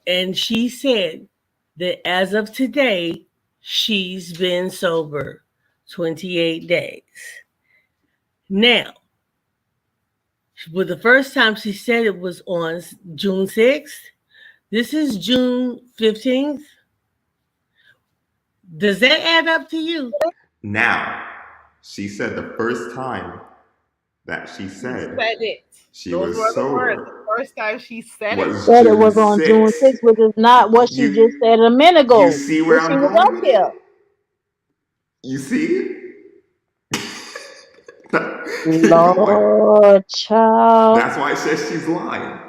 and she said that as of today, she's been sober 28 days. Now, well, the first time she said it was on June 6th. This is June 15th. Does that add up to you? Now, she said the first time that she She said said it. she Those was were the words. The sober first time she said it. was Said it June was on June 6th, 6th. which is not what she just You said a minute you ago see when where she I'm was going up with here. it? You see? Keep going. Lord, child. That's why I said she's lying.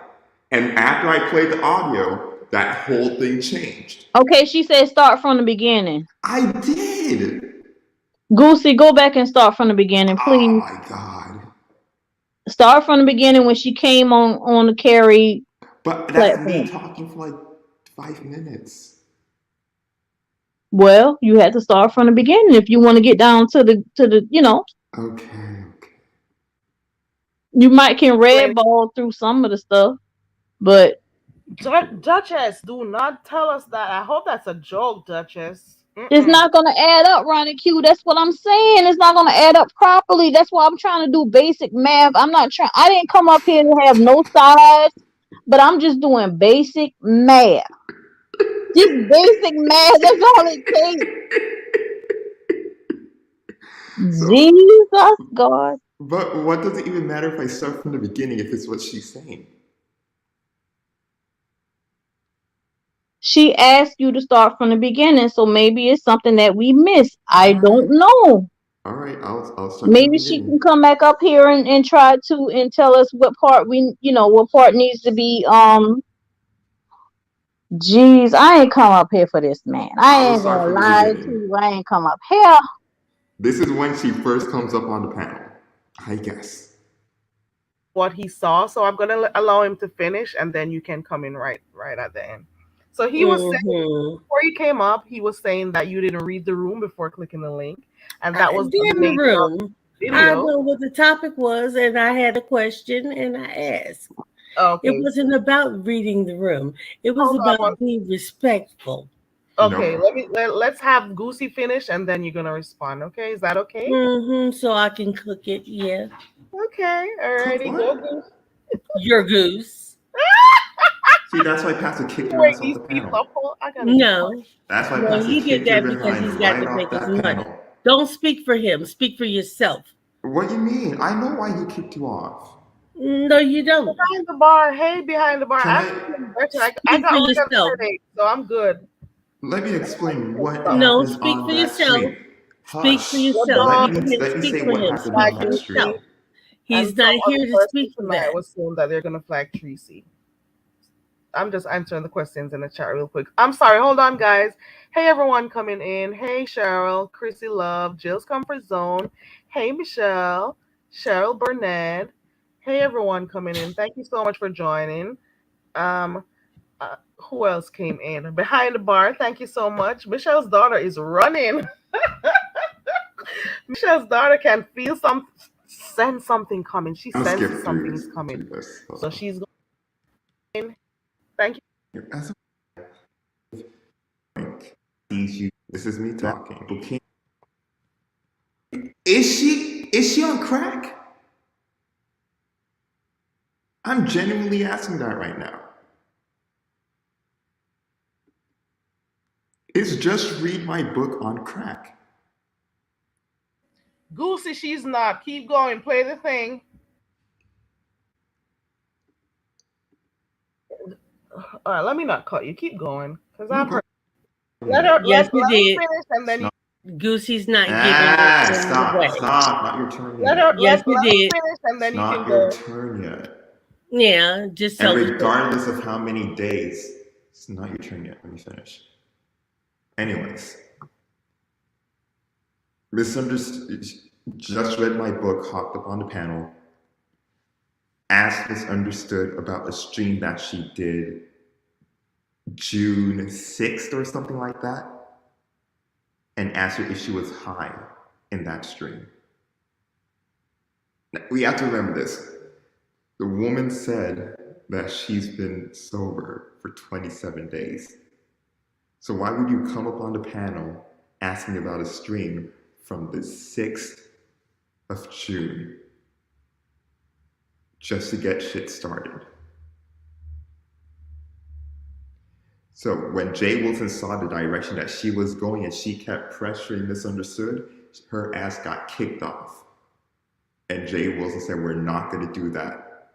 And after I played the audio, that whole thing changed. Okay, she said start from the beginning. I did. Goosey, go back and start from the beginning, Oh please. my god. Start from the beginning when she came on the Carrie But that's me platform. talking for like 5 minutes. Well, you had to start from the beginning if you want to get down to the Okay. you might can red ball through some of the stuff, but Duchess, do not tell us that. I hope that's a joke, Duchess. it's Mm-mm. not gonna add up, Ronnie Q. That's what I'm saying. It's not gonna add up properly. That's why I'm trying to do basic math. I'm not trying. I didn't come up here to have no sides, but I'm just doing basic math. Just basic math. That's all it takes. So, Jesus God. but what does it even matter if I start from the beginning if it's what she's saying? She asked you to start from the beginning, so maybe it's something that we missed. I All don't right. know. All right. I'll start from the Maybe she beginning. can come back up here and try to and tell us what part what part needs to be Jeez, I ain't come up here for this, man. I I will ain't start gonna from the lie to beginning. you. I ain't come up here. This is when she first comes up on the panel, I guess. What he saw, so I'm gonna allow him to finish, and then you can come in right at the end. So he was saying Mm-hmm. before you came up, he was saying that you didn't read the room before clicking the link, and I that was did the in the nature of room. the I video. know what the topic was, and I had a question, and I asked. It Okay, wasn't about reading the room. It was hold on about one. being respectful. Okay, No. let's have Goosey finish, and then you're gonna respond. Okay, is that okay? So I can cook it. Yeah, Okay, Cook alrighty, go what? Goose. your goose. See, that's why Pastor kicked your Wait, ass off these the people panel. up. I gotta be quiet. No, That's why no, Pastor he did kicked your that because behind he's got right to off make his that money. panel. Don't speak for him. Speak for yourself. What you mean? I know why he kicked you off. No, you don't. Behind the bar, hey, behind the bar. Can I'm I feeling better. I Speak got for rid of the yourself. headache, so I'm good. let me I explain can what stop. No, happened speak on for that yourself. stream? Speak for Hush. Your yourself. dog You Let me can't let me speak say for what him. happened on Speak flag for that stream. yourself. Tracy, He's and not some here other to person speak for tonight that. was saying that they're gonna flag Tracy. I'm just answering the questions in the chat real quick. I'm sorry, hold on, guys. Hey, everyone coming in. Hey, Cheryl, Chrissy Love, Jill's Comfort Zone. Hey, Michelle, Cheryl Burnett. Hey, everyone coming in. Thank you so much for joining. Um, who else came in? Behind the bar. Thank you so much. Michelle's daughter is running. Michelle's daughter can feel sense something coming. She I'm gonna senses skip something through is coming. this. Hold So on. she's going. Thank you. As a this is me talking. Okay. Is she on crack? I'm genuinely asking that right now. It's just read my book on crack. Goosey, she's not. Keep going. Play the thing. All right, let me not cut you. Keep going, cause No, I've go heard. Let her Yes, let you her did. finish, and then you Goosey's not giving it Ah, away. stop. Not your turn let her yet. Yes, let you her did. finish, and It's then you can not your go. turn yet. Yeah, just And tell the truth. regardless of how many days, it's not your turn yet. Let me finish. Anyways, misunderstood. Just read my book, hopped up on the panel, asked misunderstood about a stream that she did June 6th or something like that, and asked her if she was high in that stream. Now, we have to remember this. The woman said that she's been sober for 27 days. So why would you come up on the panel asking about a stream from the 6th of June just to get shit started? So when Jay Wilson saw the direction that she was going and she kept pressuring misunderstood, her ass got kicked off. And Jay Wilson said, we're not going to do that.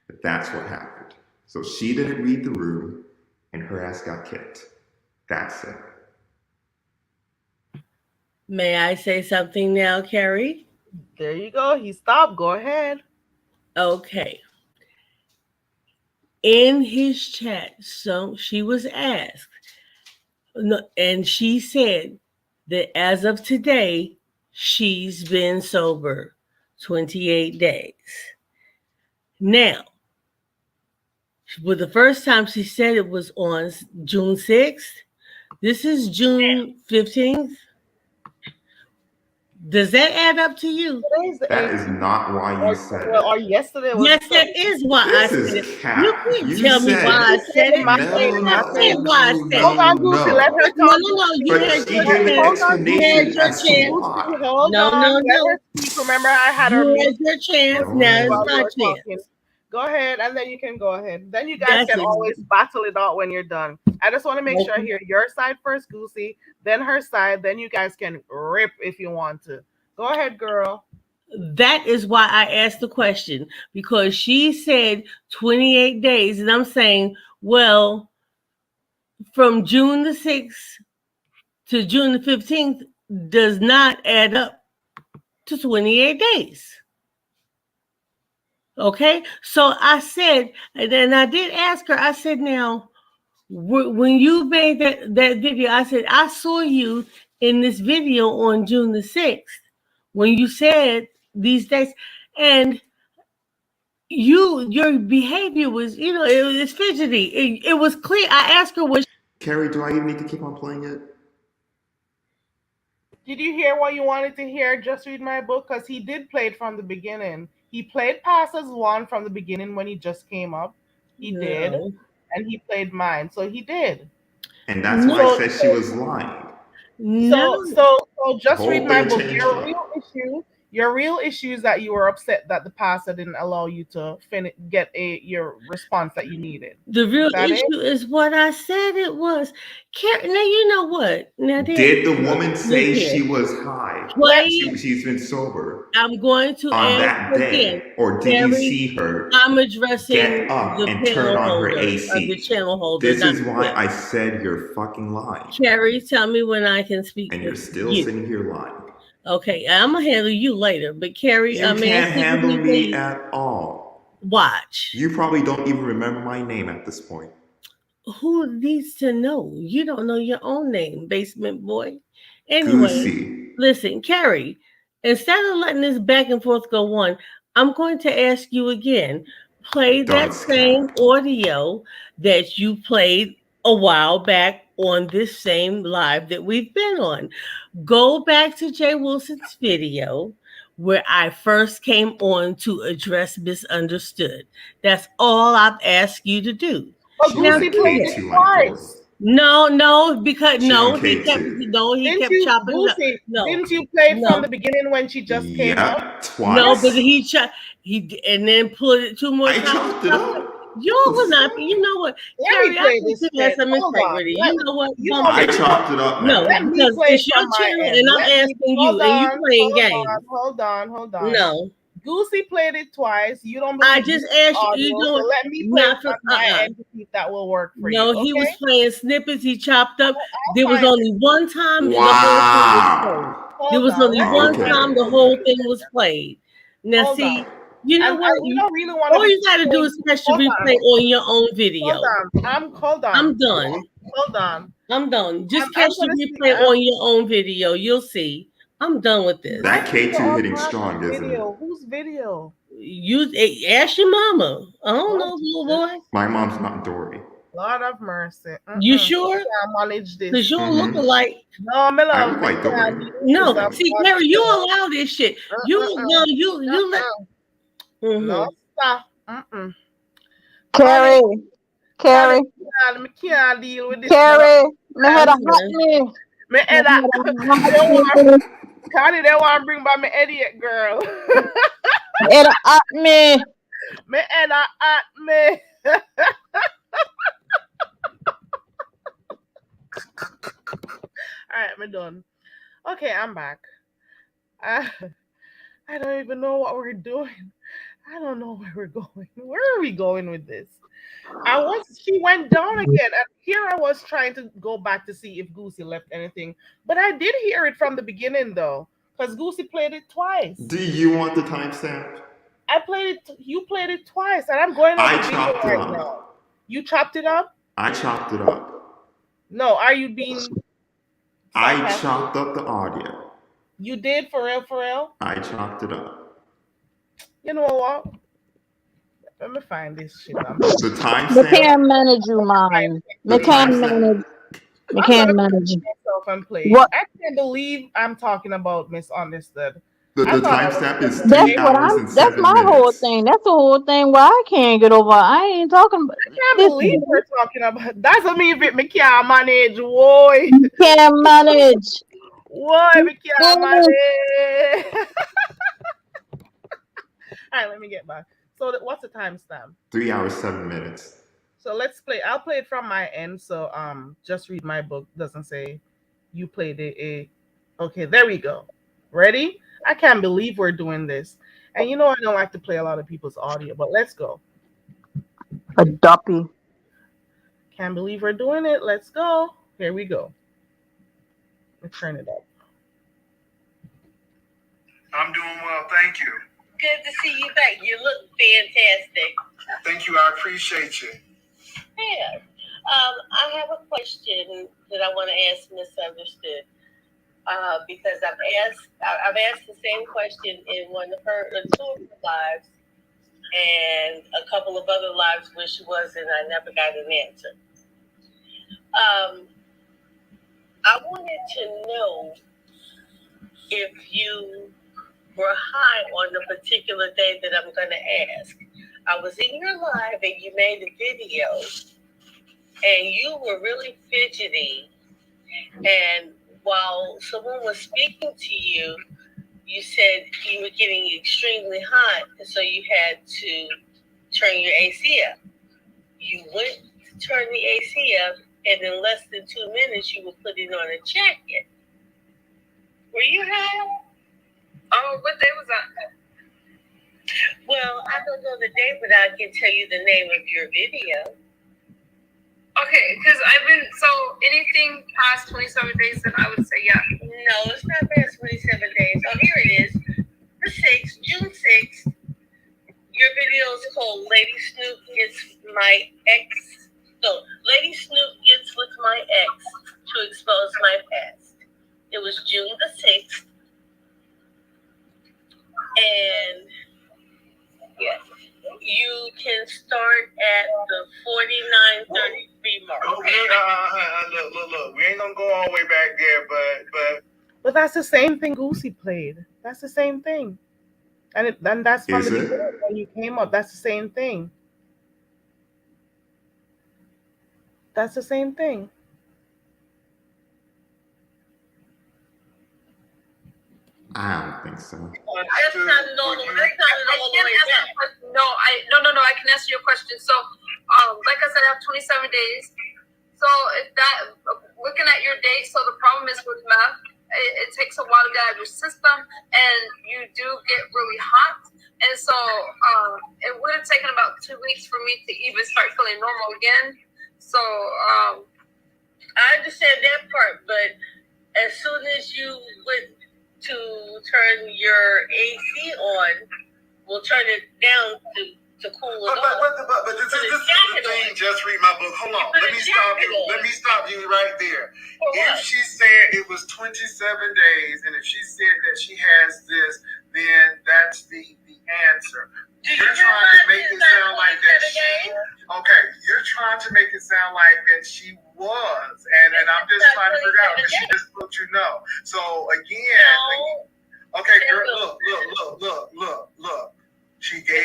But that's what happened. So she didn't read the room and her ass got kicked. That's it. May I say something now, Carrie? There you go. He stopped. Go ahead. Okay. In his chat, so she was asked, and she said that as of today, she's been sober 28 days. Now, well, the first time she said it was on June 6th. This is June 15th. Does that add up to you? Today's the That is 18th. not why you said it. Or yesterday was Yes, the that 17th. is why I This said is it. You cap. can't You tell me why said I said it. My You brain, no, my cannot no, say brain. why I no, said Hold it. on, no, Goosey, let no. her No, talk. no, no. You But had she your gave me an chance. Hold on, You explanation had Goosey. your as to chance. Goosey, why. hold No, on. no, Let no. her speak. Remember, I had her You mute had your chance. Go Now it's while ahead. you my were talking. chance. Go ahead, and then you can go ahead. Then you guys That's can it. always battle it out when you're done. I just want to make sure I hear your side first, Goosey, then her side. Then you guys can rip if you want to. Go ahead, girl. That is why I asked the question, because she said 28 days. And I'm saying, well, from June the 6th to June the 15th does not add up to 28 days. Okay. So I said, and then I did ask her, I said, now, when you made that video, I said, I saw you in this video on June the 6th when you said these days. And your behavior was, it was fidgety. It was clear. I asked her, was Carrie, do I even need to keep on playing it? Did you hear what you wanted to hear? Just read my book because he did play it from the beginning. He played Passes One from the beginning when he just came up. He did, no, and he played mine. So he did. And that's why I no, So said she was lying. no. so The just read whole my thing book. changed up. Your real issue is that you were upset that the pastor didn't allow you to get your response that you needed. The Is real that it? issue is what I said it was. Now you know what? Now there, Did the woman look say here. she was high? Let Play. She's been sober I'm going to on ask that again, day? Or did you Carrie. see her I'm addressing get up the and turn panel on her holder, the AC? channel holder, This not is why Cliff. I said you're fucking lying. Carrie, tell me when I can speak And you're with still you. sitting here lying. Okay, I'm gonna handle you later. But Carrie, You may I can't speak with handle you, me please? at all. Watch. You probably don't even remember my name at this point. Who needs to know? You don't know your own name, basement boy. Anyway, Goosey. listen, Carrie, instead of letting this back and forth go on, I'm going to ask you again. Play that Don't same scap. audio that you played a while back on this same live that we've been on. Go back to Jay Wilson's video where I first came on to address misunderstood. That's all I've asked you to do. but She was Now a Goosey do played that. it K2 on Dory. twice. No, because She on he K2. Didn't kept you, chopping it up. Goosey? No, Didn't you play it from no, the beginning when she just came up? Yep, no, but twice. and then pulled it two more I times. chopped it up. You What the will not be. You fuck? know what, Let me Carrie? I play think this you had shit. some Hold on. integrity. You know what? You Bump want me I it. to chopped it up No, let now. me because play it it's your from my channel end. and I'm Let me asking you, hold and you on, playing games. hold on. No, Goosey played it twice. You don't I believe just Goosey's asked you. You audio, know so what? let me play it Not for from my end to see if that will work for you. No, he was Okay? playing snippets. He chopped up. I'll There was find it. only one time the whole thing was played. Wow. There Hold was on. only Let me one find Okay, time it. the whole okay. thing was played. Now, Hold on. see, you know And what? you don't really want to All be you got to do playing. is press the Hold on. replay on your own Hold video. on. Hold I'm on. done. Hold on. I'm done. Just catch I'm the gonna see. replay on your own video. You'll see. I'm done with this. My That people K2 are hitting watching strong, isn't it? video. Whose video? You ask your mama. I don't Oh know, little Jesus. boy. My mom's not Dory. Lord of mercy. You Mm-mm. sure? Can't manage this. Because you don't look Mm-hmm. alike. No, my I love, look me like can't Dory. deal with this. No, I'm see, not Gary, you sure. allow this shit. Mm-mm. You let. Mm-mm. No, Mm-hmm. stop. Mm-mm. No, Carrie, Carrie, me can't deal with this now. Carrie, me had a I'm hot done. me. Me Me head had a I don't hot want me. Connie, they want to bring back me idiot girl. Me had a hot me. Me head at me. Alright, me done. Okay, I'm back. Uh, I don't even know what we're doing. I don't know where we're going. Where are we going with this? She went down again. And here I was trying to go back to see if Goosey left anything. But I did hear it from the beginning though. Because Goosey played it twice. Do you want the timestamp? You played it twice, and I'm going on I the video chopped it right now. up. You chopped it up? I chopped it up. No, are you being I sarcastic? chopped up the audio. You did for real, for real? I chopped it up. You know what? Let me find this shit. The Me timestamp. can't manage you, man. Me The can't timestamp. manage. I I'm gonna can't put manage. myself and play. What? I can't believe I'm talking about misunderstood. I The thought I was timestamp is talking That's three what hours I'm. and That's seven my whole minutes. thing. That's the whole thing. Why I can't get over. I ain't talking about. can't believe Listen, we're talking about. Doesn't mean if me can't manage. Why? can't manage. Why we can't Mm, manage? All right, let me get back. So what's the timestamp? 3 hours 7 minutes. So let's play. I'll play it from my end. So just read my book. Doesn't say you played it. Okay, there we go. Ready? I can't believe we're doing this. And you know I don't like to play a lot of people's audio, but let's go. a duppy. Can't believe we're doing it. Let's go. Here we go. Let's turn it up. I'm doing well, thank you. Good to see you back. You look fantastic. Thank you, I appreciate you. Yeah. I have a question that I want to ask Misunderstood. Because I've asked the same question in two of her lives, and a couple of other lives where she was, and I never got an answer. I wanted to know if you were high on the particular day that I'm going to ask. I was in your live and you made a video, and you were really fidgety. And while someone was speaking to you, you said you were getting extremely hot, so you had to turn your AC up. You went to turn the AC up, and in less than 2 minutes, you were putting on a jacket. Were you high? Oh, what day was that? Well, I don't know the day, but I can tell you the name of your video. Okay, because I've been, so anything past 27 days, then I would say yeah. No, it's not past 27 days. Oh, here it is. The 6th, June 6th. Your video is called Lady Snoop Gets My Ex. No, Lady Snoop Gets With My Ex to Expose My Past. It was June the 6th. And yes, you can start at the 49:33 mark. Look. We ain't gonna go all the way back there, But that's the same thing Goosey played. That's the same thing. And that's from Is the it? beginning when you came up. That's the same thing. That's the same thing. I don't think so. That's not normal. That's not an all the way back. No, I can answer your question. So, like I said, I have 27 days. So if that, looking at your date, so the problem is with meth, it takes a while to get out of your system, and you do get really hot. And so it would have taken about 2 weeks for me to even start feeling normal again. So I understand that part, but as soon as you went to turn your AC on, we'll turn it down to cool it off. but this is the thing. Just read my book. Hold on. Let me stop you right there. If she said it was 27 days, and if she said that she has this, then that's the answer. You're trying to make it sound like that you're trying to make it sound like that she was, and I'm just trying to figure out, because she just let you know. So again, okay, girl, look. She gave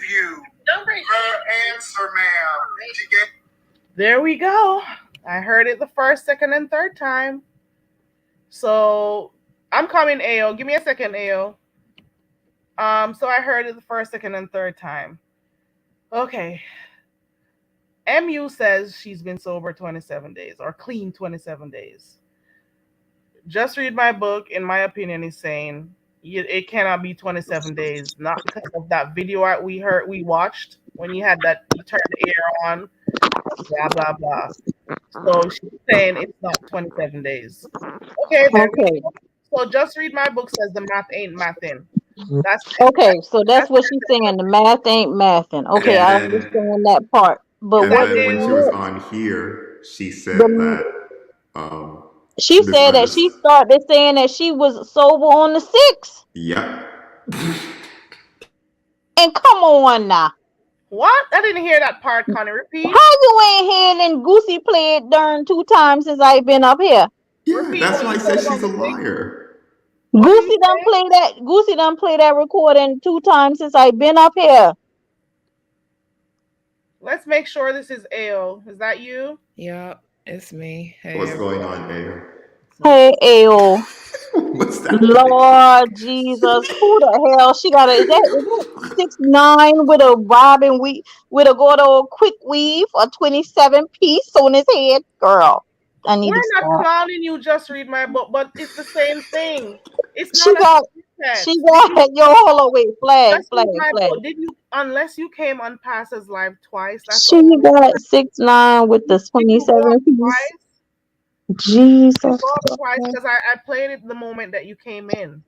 you her answer, ma'am. She gave. There we go. I heard it the first, second, and third time. So I'm coming, AO. Give me a second, AO. So I heard it the first, second, and third time. Okay. MU says she's been sober 27 days or clean 27 days. Just read my book, in my opinion, is saying it cannot be 27 days, not because of that video we watched when you had that, you turned the air on, blah blah blah. So she's saying it's not 27 days. Okay, there we Okay. go. So just read my book says the math ain't mathin'. That's Okay. So that's what she's saying. The math ain't mathing. Okay, And I then understand that part. But and what then when she was next? on here, she said The that um She said that she misunderstood. started saying that she was sober on the 6th. Yep. And come on now. What? I didn't hear that part, Connie. Repeat. How you ain't here and Goosey played darn 2 times since I been up here? Yeah, Repeat that's what why you I said said about she's a the thing. liar. What did you Goosey done say? play that. Goosey done play that recording 2 times since I been up here. Let's make sure this is AO. Is that you? Yep, it's me. Hey, What's going everybody. on, Ayo? Hey, Ayo. What's happening? Lord Jesus, who the hell? She got a is that 6'9" with a bobbing weave with a good old quick weave, a 27 piece on his head, girl. I need We're to not stop. clowning you. Just read my book, but it's the same thing. It's She not a got secret. she Did you got yo, hold on, wait, flag, just flag, read my flag. book? Did you? Unless you came on Pastor's Live twice, that's the She only. got 6'9" with the Did you go up 27 piece. twice? Did you Jesus go up twice? Christ. Because I played it the moment that you came in.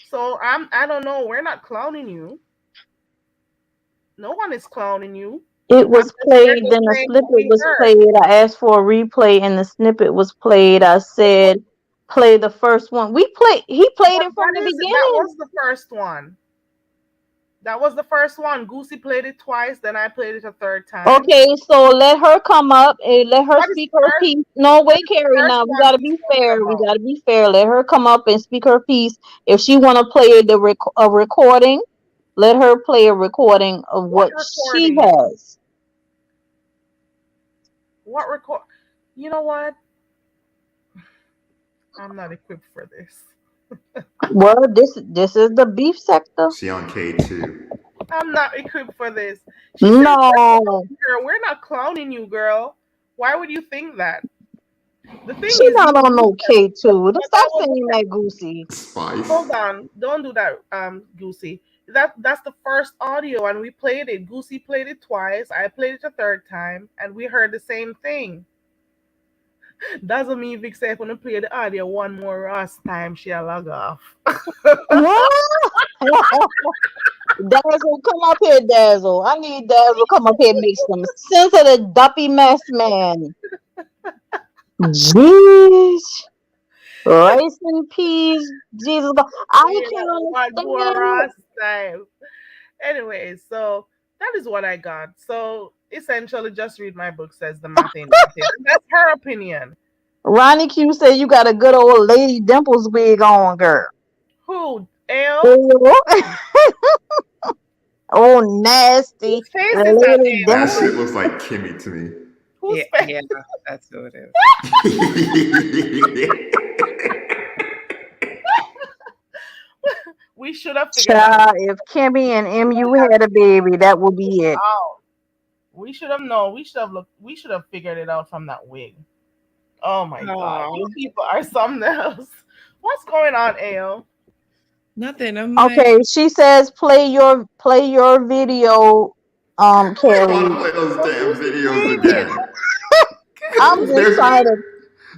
So I don't know. We're not clowning you. No one is clowning you. It I'm was just we're played, just then a saying what snippet we was heard. played. I asked for a replay and the snippet was played. I said, play the first one. He played But it from that the is that beginning. was the first one. That was the first one. Goosey played it twice, then I played it a third time. Okay, so let her come up and let her What is speak the her first piece. No, what wait, is the Carrie, first now we one gotta he's be talking fair. We about? gotta be fair. Let her come up and speak her piece. If she wanna play a recording, let her play a recording of What what she recording? has. What record? You know what? I'm not equipped for this. Well, this is the beef sector. She on K2. I'm not equipped for this. She said we're No, clowning her. We're not clowning you, girl. Why would you think that? The thing she is, not on no K but, two. but Stop that was the saying that, Goosey. Spice. hold on. Don't do that, Goosey. That's the first audio, and we played it. Goosey played it twice. I played it a third time, and we heard the same thing. Doesn't mean Vic said when to play the audio one more last time, she'll log off. What? Dazzle, come up here, Dazzle. I need Dazzle come up here and make some sense of the duppy mess, man. Jeez. Rice and peas. Jesus. I Yeah, can't one more understand. last time. Anyway, so that is what I got. So essentially, just read my book says the math ain't math. And that's her opinion. Ronnie Q said you got a good old Lady Dimples wig on, girl. Who? L? Oh, oh nasty. Whose face is that? Lady That L? shit Dimples. looks like Kimmy to me. Whose Yeah, face? yeah, that's who it is. We should have figured that Child, if Kimmy and MU had a baby, that would be it. out. We should have known. We should have looked. We should have figured it out from that wig. Oh my god, you Oh, people are something else. What's going on, Al? nothing. I'm like, Okay, she says play your video, We don't want to Carrie. play those Well, damn Goosey videos played it. again. I'm Goosey just there's trying played. to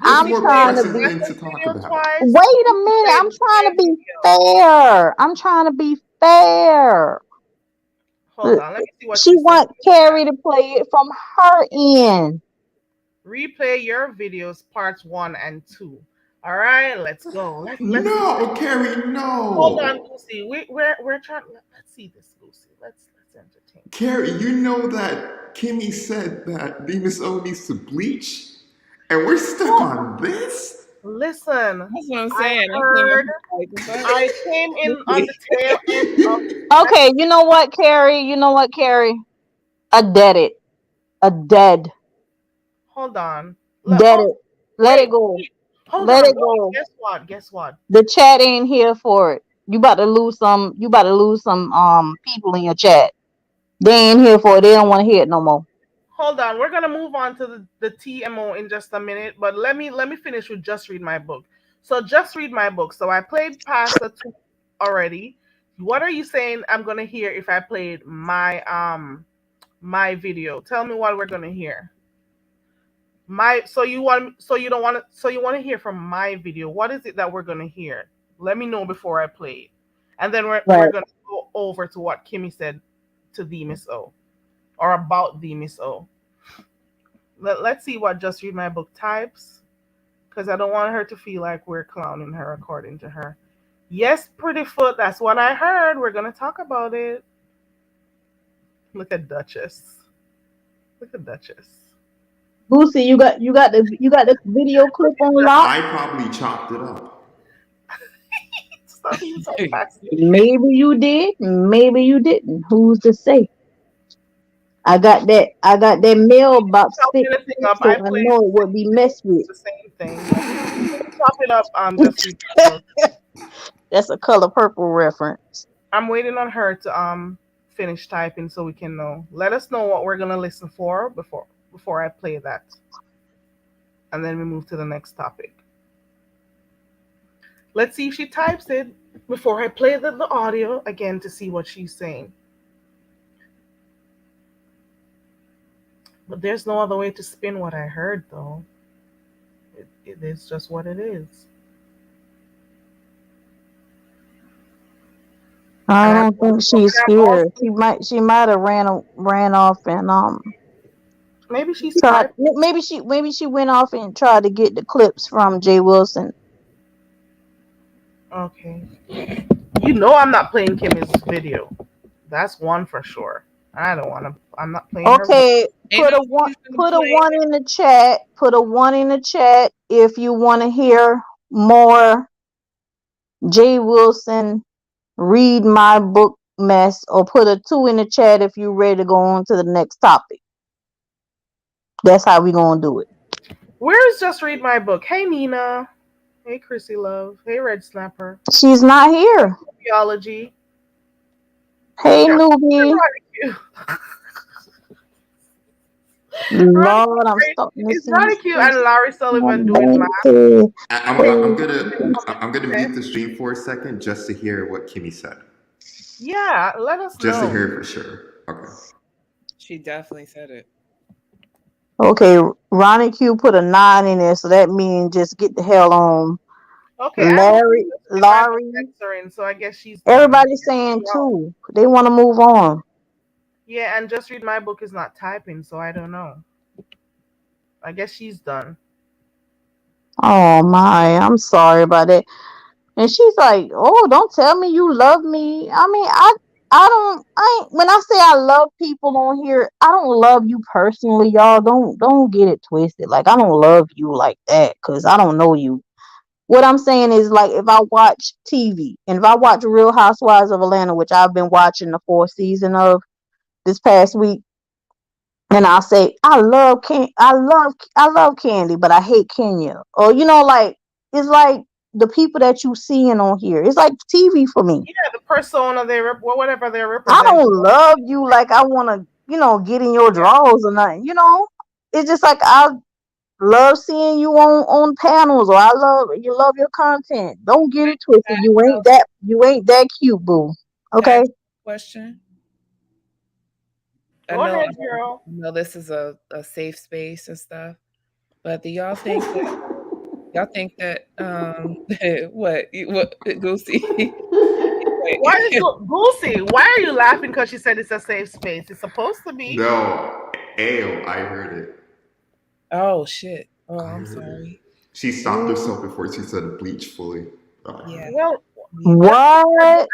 there's I'm Goosey more played trying the to be pressing things Pastor's to talk video about. twice. wait a Goosey minute, played I'm the trying to same be video. fair. I'm trying to be fair. Hold on, let me see what She she said. want Carrie to play it from her end. Replay your videos, parts 1 and 2. All right, let's go. Let's see. No, Carrie, Hold on, no. Goosey. We're trying. Let's see this, Goosey. Let's entertain. Carrie, you know that Kimmy said that Demus O needs to bleach, and we're stuck Oh, on this? listen. that's what I'm I saying. I came heard. in like the fuck. I came in on the tail end of. Okay, you know what, Carrie? You know what, Carrie? I dead it. A dead. Hold on. Dead it. Let it Wait. go. Hold Let on. it Wait. go. Guess what? Guess what? The chat ain't here for it. You about to lose some people in your chat. They ain't here for it. They don't want to hear it no more. Hold on. We're gonna move on to the TMO in just a minute, but let me finish with just read my book. So just read my book. So I played Pasta 2 already. What are you saying I'm gonna hear if I played my video? Tell me what we're gonna hear. My so you don't want to so you want to hear from my video. What is it that we're gonna hear? Let me know before I play it. And then we're Right. gonna go over to what Kimmy said to the Miss O or about the Miss O. Let's see what just read my book types because I don't want her to feel like we're clowning her according to her. Yes, pretty foot. That's what I heard. We're gonna talk about it. Look at Duchess. Look at Duchess. Goosey, you got the video clip on lock? I probably chopped it up. Stop being sarcastic. Maybe you did, maybe you didn't. Who's to say? I got that mailbox Chop fixed, anything up. so I I play know it would be messed with. the same thing. Chop it up. Just read the book. That's a Color Purple reference. I'm waiting on her to finish typing so we can know. Let us know what we're gonna listen for before I play that, and then we move to the next topic. Let's see if she types it before I play the audio again to see what she's saying. But there's no other way to spin what I heard, though. It is just what it is. I And don't think she's I'm here. also She might have ran off and maybe she's tried, typing. maybe she went off and tried to get the clips from Jay Wilson. Okay. You know I'm not playing Kimmy's video. That's one for sure. I don't want to. I'm not playing her video. Okay, Ain't put no a one reason to put a play one in the chat. Put a one in the chat if you want to hear more Jay Wilson read my book mess, or put a two in the chat if you're ready to go on to the next topic. That's how we gonna do it. Where's Just Read My Book? Hey, Nina. Hey, Chrissy Love. Hey, Red Snapper. She's not here. Theology. Hey, Yeah. newbie. Ronnie Lord, I'm Q. starting to Is see Ronnie Q and Larry Sullivan doing math? okay. I'm gonna mute the stream for a second just to hear what Kimmy said. Yeah, let us Just to know. hear it for sure. Okay. She definitely said it. Okay, Ronnie Q put a 9 in there, so that means just get the hell on. Okay, I don't see Larry, Just Read My Book Laurie, answering, so I guess she's done. everybody's saying 2. They want to move on. Yeah, and Just Read My Book is not typing, so I don't know. I guess she's done. Oh my, I'm sorry about that. And she's like, "Oh, don't tell me you love me." I mean, I ain't, when I say I love people on here, I don't love you personally, y'all. Don't get it twisted. Like, I don't love you like that because I don't know you. What I'm saying is, like, if I watch TV and if I watch Real Housewives of Atlanta, which I've been watching the 4th season of this past week, and I'll say I love Candy, but I hate Kenya. Or like, it's like the people that you seeing on here. It's like TV for me. Yeah, the persona whatever they're I representing. don't love you like I want to, get in your drawers or nothing. It's just like I love seeing you on panels, or you love your content. Don't get it twisted. You ain't that cute, boo. Can I Okay. ask a question? I Go know, ahead, girl. this is a safe space and stuff, but do y'all think that what Goosey? Why is Goosey? Why are you laughing? Because she said it's a safe space. It's supposed to be. No, Ayo, I heard it. Oh shit! Oh, I I'm heard sorry. it. She stopped herself before she said bleach fully. Yeah. Well, What?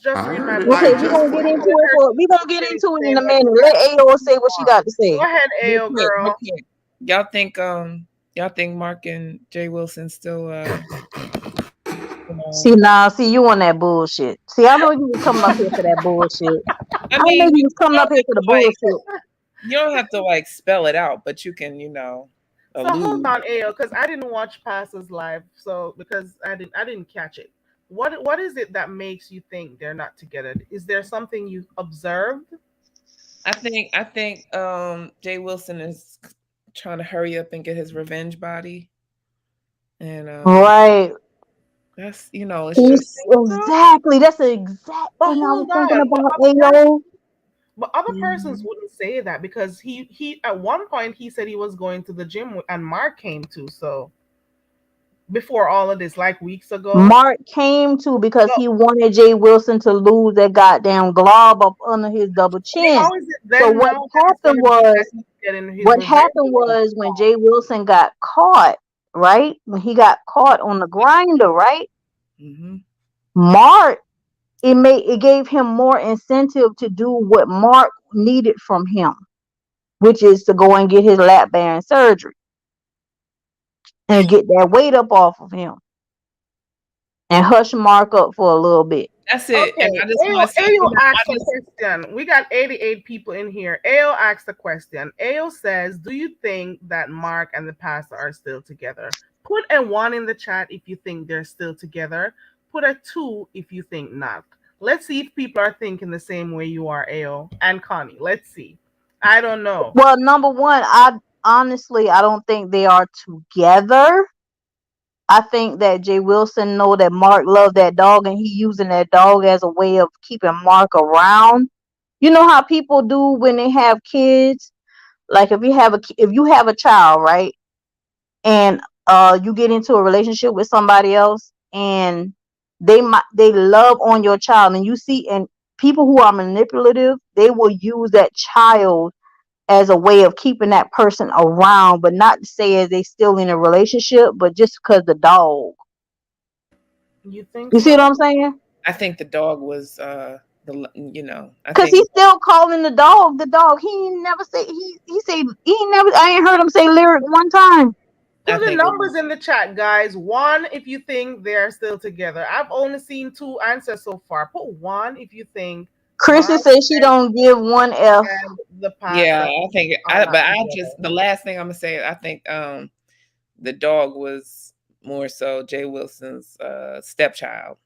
just I read my heard it. book. Okay, I we're just gonna get played into it. it. We're gonna get into it in a What minute. you Let got Ao say what she got to say. Go ahead, Real Ao quick, real girl. quick. Y'all think Mark and Jay Wilson still See, you on that bullshit. See, I know you was coming up here for that bullshit. I I know mean, you was coming up here for the bullshit. you don't have to like spell it out, but you can, So hold allude. on, Ao, because I didn't watch Passes live, so because I didn't catch it. What is it that makes you think they're not together? Is there something you observed? I think Jay Wilson is trying to hurry up and get his revenge body. And Right. that's it's just Exactly. That's the exact But thing I was hold thinking on. about, Ao. But other persons wouldn't say that because he at one point he said he was going to the gym and Mark came too. So before all of this, like weeks ago. Mark came to because he wanted Jay Wilson to lose that goddamn glob up under his double chin. How is it then So what now that it's happened gonna be was that he's getting his what revenge happened against was when Jay Wilson got caught, right? When he got caught on the grinder, right? Mm-hmm. Mark it gave him more incentive to do what Mark needed from him, which is to go and get his lap band surgery and get that weight up off of him and hush Mark up for a little bit. That's it. Okay, And I just want to say, Ayo asked a question. We got 88 people in here. Ayo asked a question. Ayo says, do you think that Mark and the pastor are still together? Put a 1 in the chat if you think they're still together. Put a 2 if you think not. Let's see if people are thinking the same way you are, Ayo and Connie. Let's see. I don't know. Well, number one, I don't think they are together. I think that Jay Wilson know that Mark loved that dog and he using that dog as a way of keeping Mark around. You know how people do when they have kids? Like if you have a child, right? And you get into a relationship with somebody else and they love on your child, and you see, and people who are manipulative, they will use that child as a way of keeping that person around, but not to say as they still in a relationship, but just because the dog. You think You see what so? I'm saying? I think the dog was I Because think he's still calling the dog the dog. He ain't never say he say he ain't never. I ain't heard him say lyric one time. I Put the think it numbers was, in the chat, guys. 1 if you think they're still together. I've only seen 2 answers so far. Put 1 if you think Chrissy Mark says she don't give one F. and the yeah, pastor I think are not but I together. just, the last thing I'm gonna say, I think the dog was more so Jay Wilson's stepchild.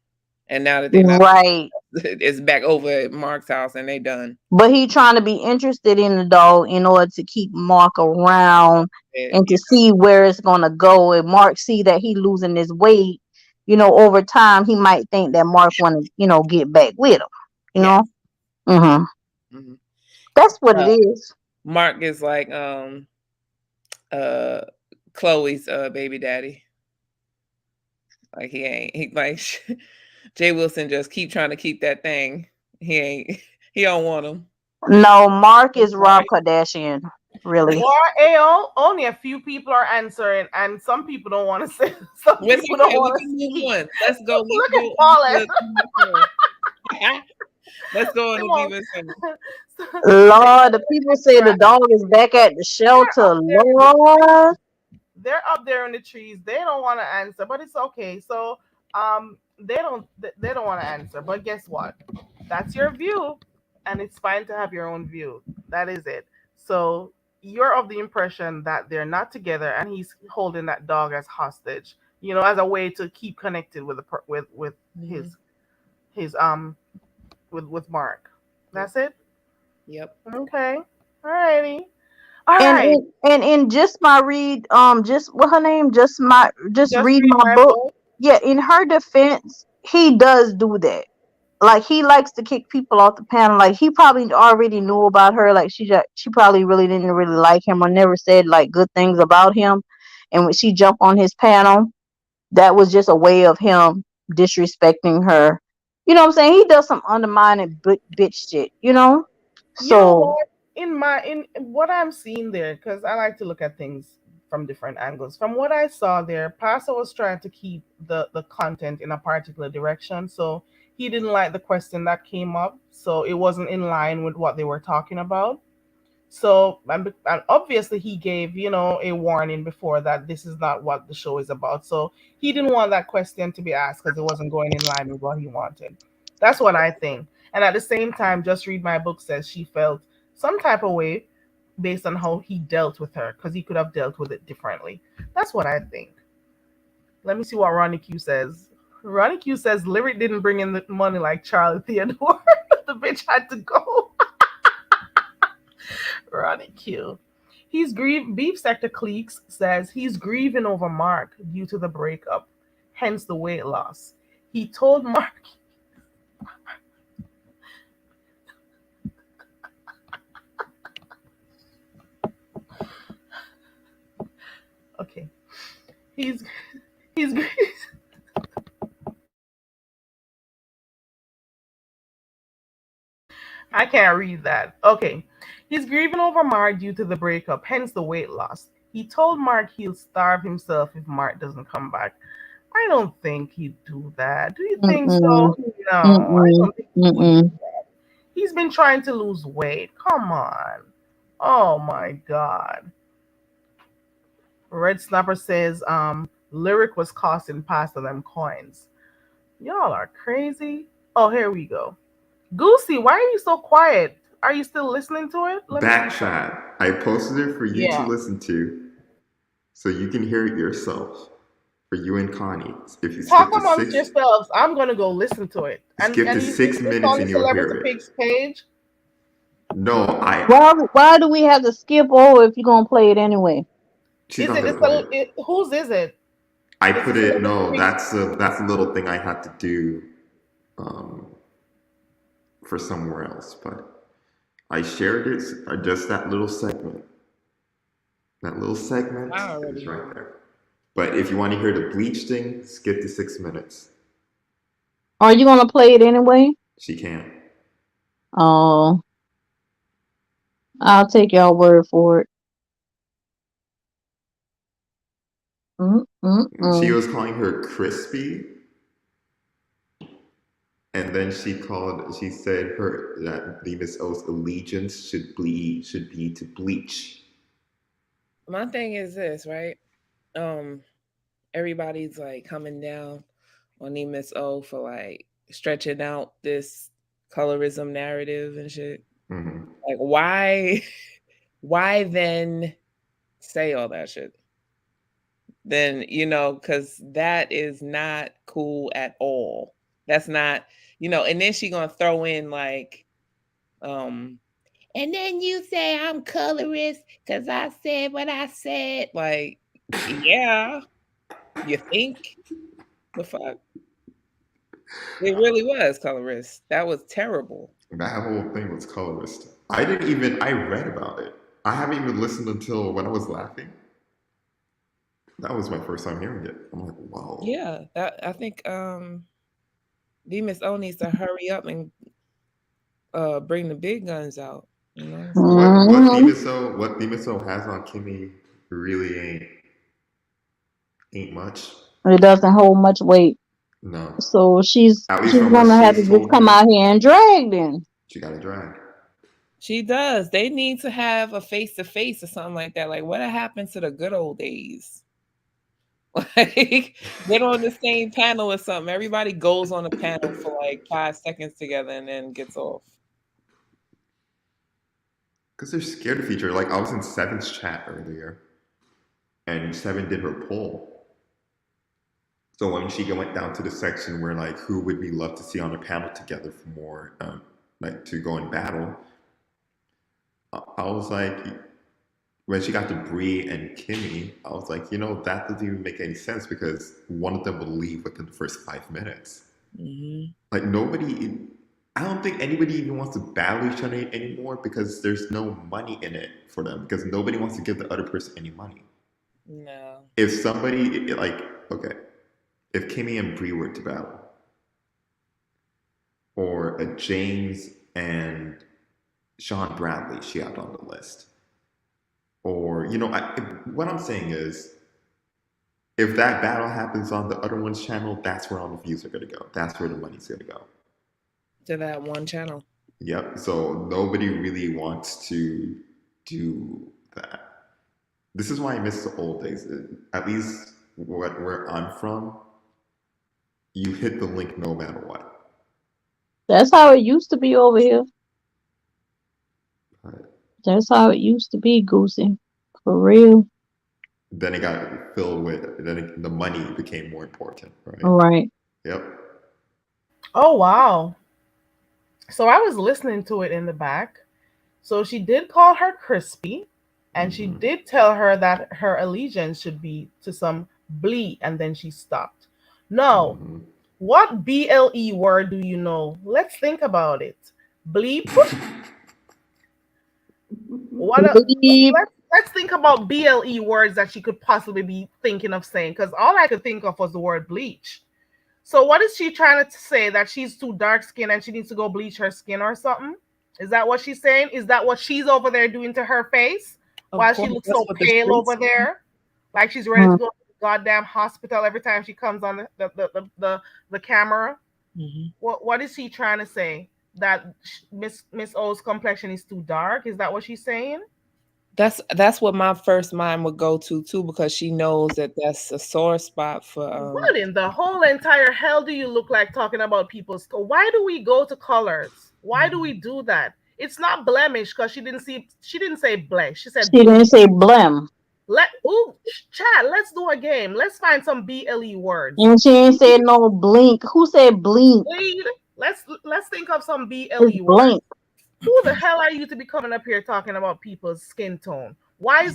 And now that they're not, Right. it's back over at Mark's house and they done. But he trying to be interested in the dog in order to keep Mark around and to see where it's gonna go. And Mark see that he losing his weight, over time he might think that Mark wanna, get back with him. You Yeah. know? Mhm. That's what it is. Mark is like Chloe's baby daddy. Like he like Jay Wilson just keep trying to keep that thing. He don't want him. No, Mark is Rob Kardashian, really. Or AO, only a few people are answering, and some people don't want to say. Some It's people okay. don't We want can to move speak. on. Let's go. Look at Paulette. Let's go on Come to on. Divas and Lord, the people say the dog is back at the shelter. Lord. They're up there in the trees. They don't want to answer, but it's okay. So they don't want to answer. But guess what? That's your view, and it's fine to have your own view. That is it. So you're of the impression that they're not together, and he's holding that dog as hostage. As a way to keep connected with with his with Mark. That's it. Yep. Okay. Alrighty. All And right. in just my read, just what her name, just Just read read my my book. book. Yeah, in her defense, he does do that. Like he likes to kick people off the panel. Like he probably already knew about her. Like she probably really didn't really like him or never said like good things about him. And when she jumped on his panel, that was just a way of him disrespecting her. You know what I'm saying? He does some undermining bitch shit. You know So what? In what I'm seeing there, because I like to look at things from different angles. From what I saw there, Pastor was trying to keep the content in a particular direction. So he didn't like the question that came up. So it wasn't in line with what they were talking about. So, and obviously, he gave, a warning before that this is not what the show is about. So, he didn't want that question to be asked because it wasn't going in line with what he wanted. That's what I think. And at the same time, Just Read My Book says she felt some type of way based on how he dealt with her because he could have dealt with it differently. That's what I think. Let me see what Ronnie Q says. Ronnie Q says Lyric didn't bring in the money like Charlie Theodore. The bitch had to go. Ronnie Q. Beef Sector Cleeks says he's grieving over Mark due to the breakup, hence the weight loss. He told Mark. Okay. He's I can't read that. Okay. He's grieving over Mark due to the breakup, hence the weight loss. He told Mark he'll starve himself if Mark doesn't come back. I don't think he'd do that. Do you think Mm-mm. so? No, I Mm-mm. don't think he would do Mm-mm. that. He's been trying to lose weight. Come on. Oh my God. Red Snapper says, Lyric was costing past of them coins. Y'all are crazy. Oh, here we go. Goosey, why are you so quiet? Are you still listening to it? Let me see Back something. chat. I posted it for you to Yeah. listen to so you can hear it yourself. For you and Connie. If you Talk amongst yourselves. I'm gonna go listen to it. skip And to you think six it's minutes on the and you'll Celebrity hear it. Pigs page? No, Why do we have to skip over if you're gonna play it anyway? she's Is not it? gonna play it. Whose is it? I Is the put it Celebrity no, Pigs? that's a little thing I had to do um, for somewhere else, but I shared it just that little segment. That little segment I already is right heard it. there. But if you want to hear the bleach thing, skip to 6 minutes. Are you gonna play it anyway? She can't. Oh, I'll take your word for it. She Mm-mm-mm. was calling her crispy, and then she said her that the Miss O's allegiance should be to bleach. My thing is this, right? Um, everybody's like coming down on Miss O for like stretching out this colorism narrative and shit. Mm-hmm. Like, why then say all that shit? Then, because that is not cool at all. That's not, and then she gonna throw in like, and then you say I'm colorist because I said what I said. Like, yeah, you think? The fuck? It really was colorist. That was terrible. That whole thing was colorist. I read about it. I haven't even listened until when I was laughing. That was my first time hearing it. I'm like, whoa. Yeah, that I think Miss O needs to hurry up and bring the big guns out. So Mm-hmm. What Demiso has on Kimmy really ain't much. It doesn't hold much weight, No. so At least she's from what gonna have to she's just told come me, out here and drag then. she got a drag. she does. They need to have a face to face or something like that. Like, what happened to the good old days? Like, get on the same panel or something. Everybody goes on a panel for like 5 seconds together and then gets off. Because they're scared to feature. Like I was in Seven's chat earlier, and Seven did her poll. So when she went down to the section where like who would we love to see on a panel together for more, like to go in battle, I was like, when she got to Bree and Kimmy, I was like, that doesn't even make any sense because one of them will leave within the first 5 minutes. Mm-hmm. Like nobody, I don't think anybody even wants to battle each other anymore because there's no money in it for them because nobody wants to give the other person any money. No. If somebody okay, if Kimmy and Bree were to battle, or a James and Sean Bradley, she got on the list, or what I'm saying is, if that battle happens on the other one's channel, that's where all the views are gonna go. That's where the money's gonna go. To that one channel. Yep. So nobody really wants to do that. This is why I miss the old days. At least where I'm from, you hit the link no matter what. That's how it used to be over here. Right. That's how it used to be, Goosey. For real. Then it got filled with. The money became more important, right? All right. Yep. Oh wow. So I was listening to it in the back. So she did call her crispy, and she Mm-hmm. did tell her that her allegiance should be to some blee, and then she stopped. No, Mm-hmm. what BLE word do you know? Let's think about it. Bleep. What? Bleep. Let's think about BLE words that she could possibly be thinking of saying, because all I could think of was the word bleach. So what is she trying to say? That she's too dark skinned and she needs to go bleach her skin or something? Is that what she's saying? Is that what she's over there doing to her face Of while she course, looks that's so what the pale streets. over there, like she's ready to Hmm. go to the goddamn hospital every time she comes on the camera. Mhm. What is she trying to say? That Miss O's complexion is too dark? Is that what she's saying? That's what my first mind would go to too, because she knows that that's a sore spot for What in the whole entire hell do you look like talking about people's? Why do we go to colors? Why do we do that? It's not blemish because she didn't say blemish. She said She didn't bleak. say blem. Chat. Let's do a game. Let's find some BLE words. And she ain't say no blink. Who said blink? Bleed. Let's think of some It's BLE words. blink. Who the hell are you to be coming up here talking about people's skin tone? Why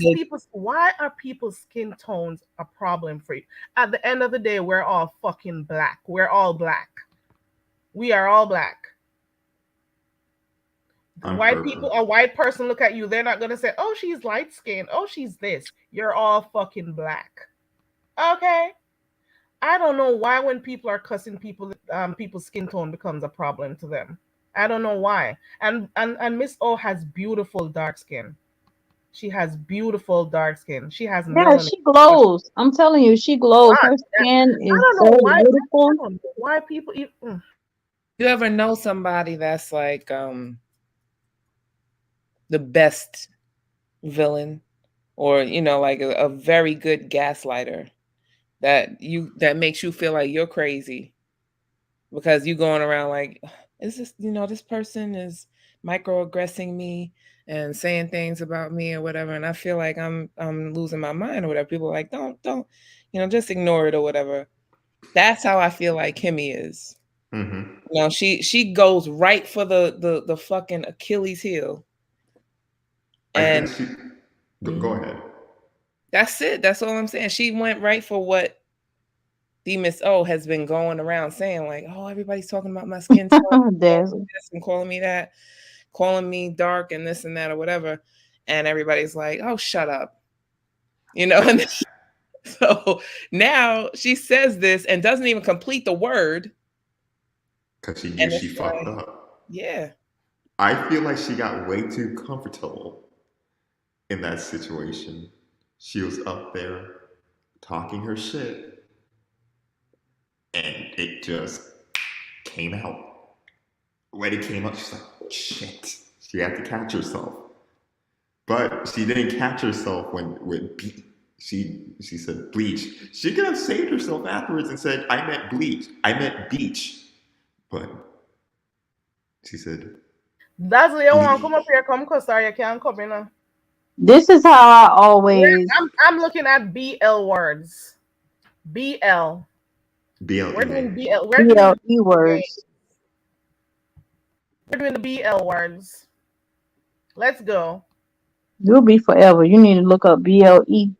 are people's skin tones a problem for you? At the end of the day, we're all fucking black. We're all black. We are all black. I'm White people, purple. a white person look at you, they're not gonna say, "Oh, she's light skinned. Oh, she's this." You're all fucking black. Okay. I don't know why when people are cussing people, people's skin tone becomes a problem to them. I don't know why. And Miss O has beautiful dark skin. She has beautiful dark skin. She has Yeah, melanin. she glows. I'm telling you, she glows. God, Her skin I is don't so know why. I beautiful. don't know why people. You ever know somebody that's like the best villain, or like a very good gaslighter that makes you feel like you're crazy because you going around like, is this, this person is microaggressing me and saying things about me or whatever, and I feel like I'm losing my mind or whatever. People are like, don't, just ignore it or whatever. That's how I feel like Kimmy is. Mm-hmm. She goes right for the fucking Achilles heel. I And guess she. Go ahead. that's it. That's all I'm saying. She went right for what the Miss O has been going around saying, like, oh, everybody's talking about my skin tone, calling me this and calling me that, calling me dark and this and that or whatever. And everybody's like, oh, shut up. And so now she says this and doesn't even complete the word. Because she knew And she it's fucked like, up. yeah. I feel like she got way too comfortable in that situation. She was up there talking her shit, and it just came out. When it came out, she's like, shit. She had to catch herself. But she didn't catch herself when she said bleach. She could have saved herself afterwards and said, I meant bleach. I meant beach. But she said That's the one. Come bleach. up here, come cause you can't come in. This is how I always. I'm looking at BL words. BL. We're doing BLE. BL. We're doing the BLE words. we're doing the BL words. Let's go. You'll be forever. You need to look up BLE.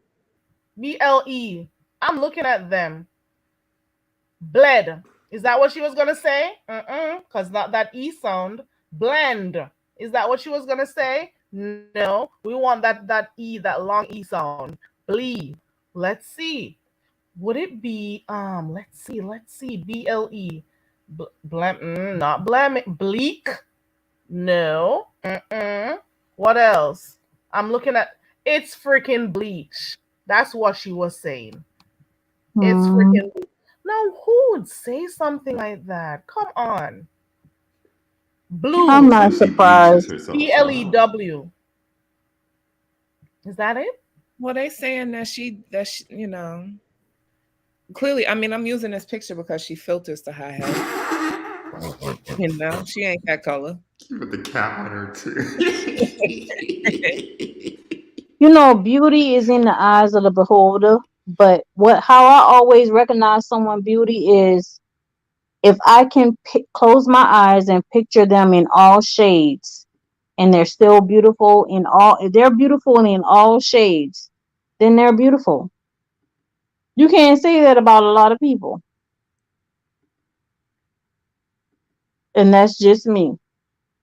BLE. I'm looking at them. Bled. Is that what she was gonna say? Cause not that E sound. Blend. Is that what she was gonna say? No. We want that E, that long E sound. Blee. Let's see. Would it be let's see BLE. Not blem bleak. No. What else? I'm looking at it's freaking bleach. That's what she was saying. It's Hmm. freaking bleach. Now who would say something like that? Come on. I'm Blue. So not she bleaches surprised. herself somehow. BLEW. Is that it? Well, they saying that clearly, I mean, I'm using this picture because she filters to high health. She ain't that color. With the cap on her too. Beauty is in the eyes of the beholder. But how I always recognize someone beauty is if I can close my eyes and picture them in all shades, and they're still beautiful in all. If they're beautiful in all shades, then they're beautiful. You can't say that about a lot of people, and that's just me.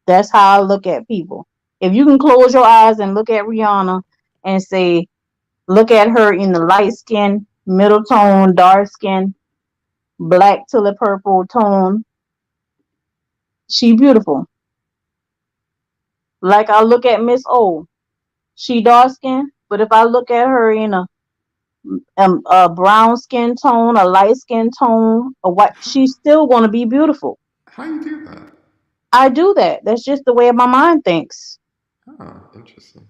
That's how I look at people. If you can close your eyes and look at Rihanna and say, look at her in the light skin, middle tone, dark skin, black to the purple tone, she beautiful. Like I look at Miss O, she dark skin, but if I look at her in a a brown skin tone, a light skin tone, a white, she's still going to be beautiful. How you do that? I do that. That's just the way my mind thinks. Oh, interesting.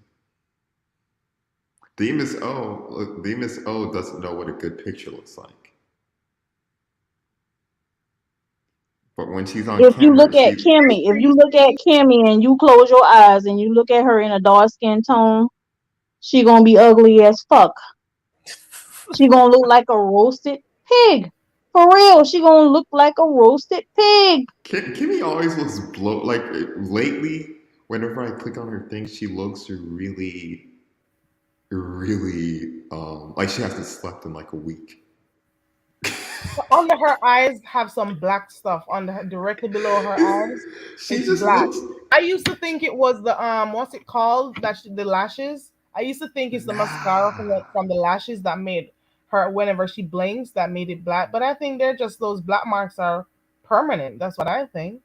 Demus O doesn't know what a good picture looks like. But when she's on If you camera, look at Kimmy, if you look at Kimmy and you close your eyes and you look at her in a dark skin tone, she gonna be ugly as fuck. She gonna look like a roasted pig. For real, she gonna look like a roasted pig. Kimmy always looks blow. Like lately, whenever I click on her thing, she looks really, really like she hasn't slept in like a week. Under her eyes have some black stuff directly below her eyes. She It's just black. looks. I used to think it was the what's it called, the lashes. I used to think it's the mascara Nah, from the lashes that made her, whenever she blinks, that made it black. But I think they're just, those black marks are permanent. That's what I think.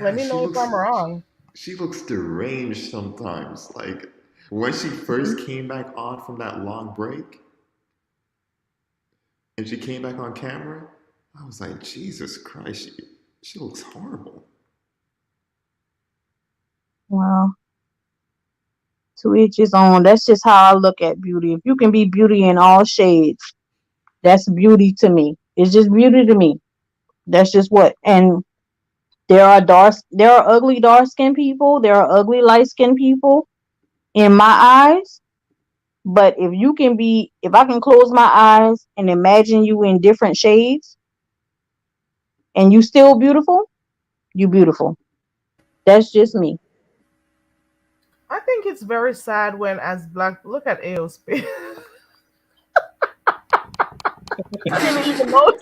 Let nah. me She know if looks. I'm wrong. She looks deranged sometimes. Like when she first came back on from that long break, and she came back on camera, I was like, Jesus Christ, she looks horrible. Well, to each his own. That's just how I look at beauty. If you can be beauty in all shades, that's beauty to me. It's just beauty to me. That's just what. And there are ugly dark skinned people. There are ugly light skinned people in my eyes. But if I can close my eyes and imagine you in different shades and you still beautiful, you beautiful. That's just me. I think it's very sad when, as black, look at AO's face. I didn't even notice.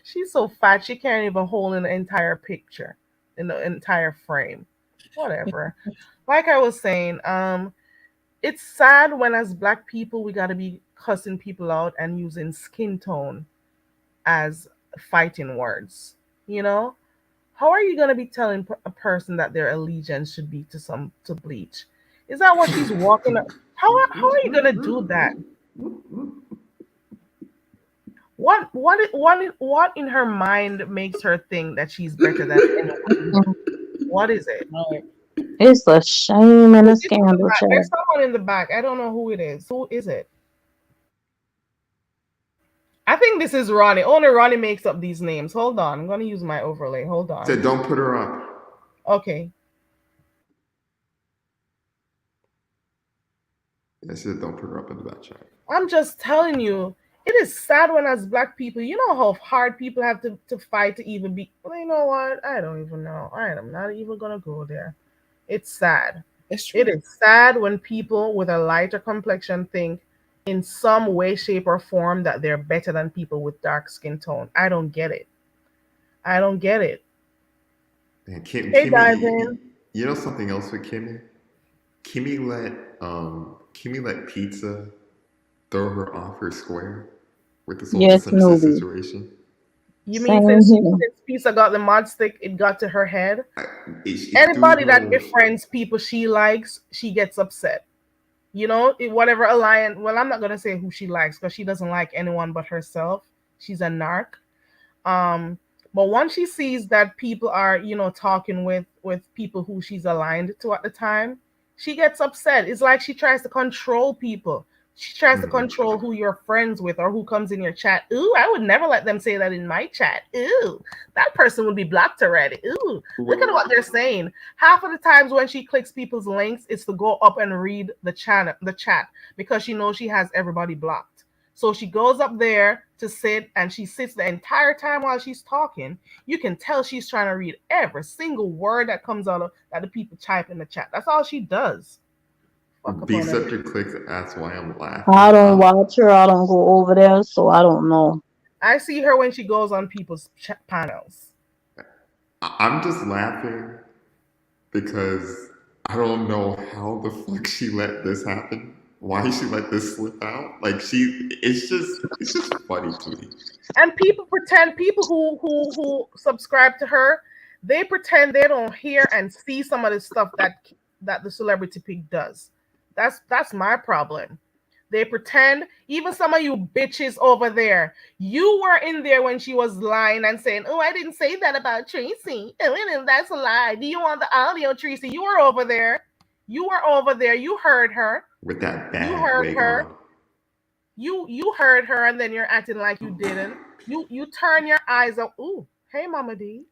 She's so fat she can't even hold in the entire picture, in the entire frame. Whatever. Like I was saying, it's sad when, as black people, we gotta be cussing people out and using skin tone as fighting words. You know, how are you gonna be telling a person that their allegiance should be to bleach? Is that what she's walking? How are you gonna do that? What in her mind makes her think that she's better than anyone? What is it? Right. It's a shame and Who a is in the scandal, back? There's child. someone in the back. I don't know who it is. Who is it? I think this is Ronnie. Only Ronnie makes up these names. Hold on. I'm going to use my overlay. Hold Said on. don't put her up. Okay. I said don't put her up in the back chat. I'm just telling you, it is sad when, as black people, you know how hard people have to fight to even be. Well, you know what? I don't even know. I am not even going to go there. It's sad. It's true. It is sad when people with a lighter complexion think in some way, shape, or form that they're better than people with dark skin tone. I don't get it. I don't get it. And Hey, Kimmy, Diven. you know something else with Kimmy? Kimmy let pizza throw her off her square with this whole Yes, misunderstood newbie. situation. You mean Same here. since Pizza got the mod stick, it got to her head? It threw Anybody that her. befriends people she likes, she gets upset. You know, whatever alliance. Well, I'm not gonna say who she likes because she doesn't like anyone but herself. She's a narc. Um, but once she sees that people are, talking with people who she's aligned to at the time, she gets upset. It's like she tries to control people. She tries to Mhm. control who you're friends with or who comes in your chat. Ooh, I would never let them say that in my chat. Ooh, that person would be blocked already. Ooh, look at what they're saying. Half of the times when she clicks people's links, it's to go up and read the chat, because she knows she has everybody blocked. So she goes up there to sit, and she sits the entire time while she's talking. You can tell she's trying to read every single word that comes out of that the people type in the chat. That's all she does. Fuck up on her. Bceptor clicks asks why I'm I laughing. don't watch her. I don't go over there, so I don't know. I see her when she goes on people's panels. I'm just laughing because I don't know how the fuck she let this happen. Why she let this slip out? Like it's just funny to me. And people pretend, people who subscribe to her, they pretend they don't hear and see some of the stuff that that the celebrity pig does. That's my problem. They pretend, even some of you bitches over there, you were in there when she was lying and saying, "Oh, I didn't say that about Tracy. Oh, that's a lie. Do you want the audio, Tracy?" You were over there. You were over there. You heard her. With that You bad heard wig her. on. You heard her, and then you're acting like you didn't. You turn your eyes up. Ooh, hey, Mama D.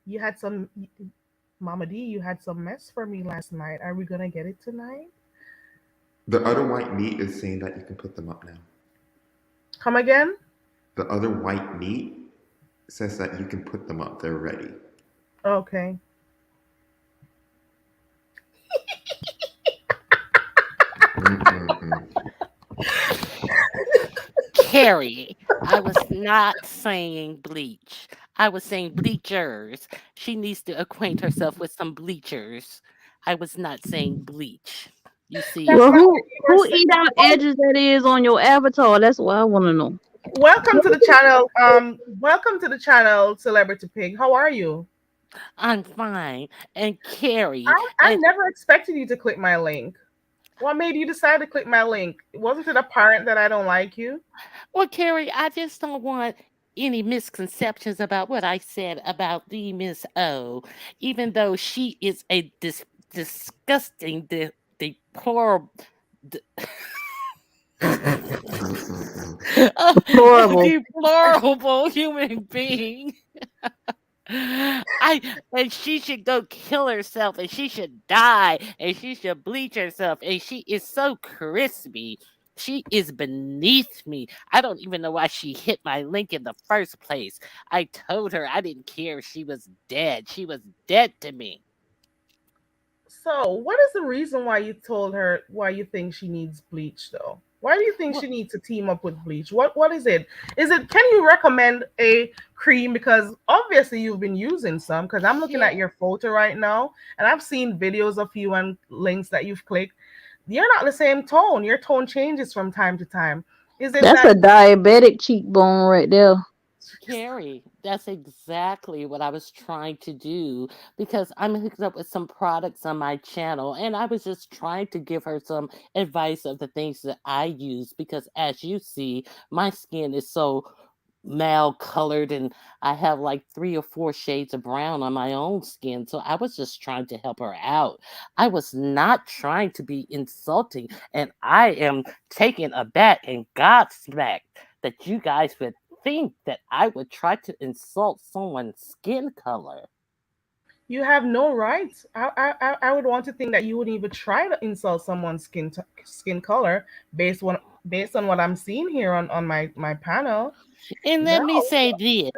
You had some, Mama D. You had some mess for me last night. Are we gonna get it tonight? The other white meat is saying that you can put them up now. Come again? The other white meat says that you can put them up. They're ready. Okay. Mm-mm-mm. Carrie, I was not saying bleach. I was saying bleachers. She needs to acquaint herself with some bleachers. I was not saying bleach. You see, That's Well, not what you were who saying. eat out Oh, edges that is on your avatar? That's what I want to know. welcome to the channel. Welcome to the channel, Celebrity Pig. How are you? I'm fine. And Carrie, I and never expected you to click my link. What made you decide to click my link? Wasn't it apparent that I don't like you? well, Carrie, I just don't want any misconceptions about what I said about the Miss O, even though she is a disgusting, deplorable, Mm-mm-mm. a Deplorable. deplorable human being. I and she should go kill herself and she should die and she should bleach herself and she is so crispy. She is beneath me. I don't even know why she hit my link in the first place. I told her I didn't care if she was dead. She was dead to me. So, what is the reason why you told her why you think she needs bleach though? Why do you think she Well, needs to team up with bleach? What is it? Is it, can you recommend a cream, because obviously you've been using some, because I'm looking at Car- your photo right now and I've seen videos of you and links that you've clicked. You're not the same tone. Your tone changes from time to time. Is it That's that a diabetic cheekbone right there. Carrie, that's exactly what I was trying to do because I'm hooked up with some products on my channel and I was just trying to give her some advice of the things that I use because as you see, my skin is so mal colored and I have like 3 or 4 shades of brown on my own skin. So I was just trying to help her out. I was not trying to be insulting and I am taken aback and gobsmacked that you guys would think that I would try to insult someone's skin color. you have no rights? I would want to think that you wouldn't even try to insult someone's skin color based on what I'm seeing here on my panel. And let No. me say this,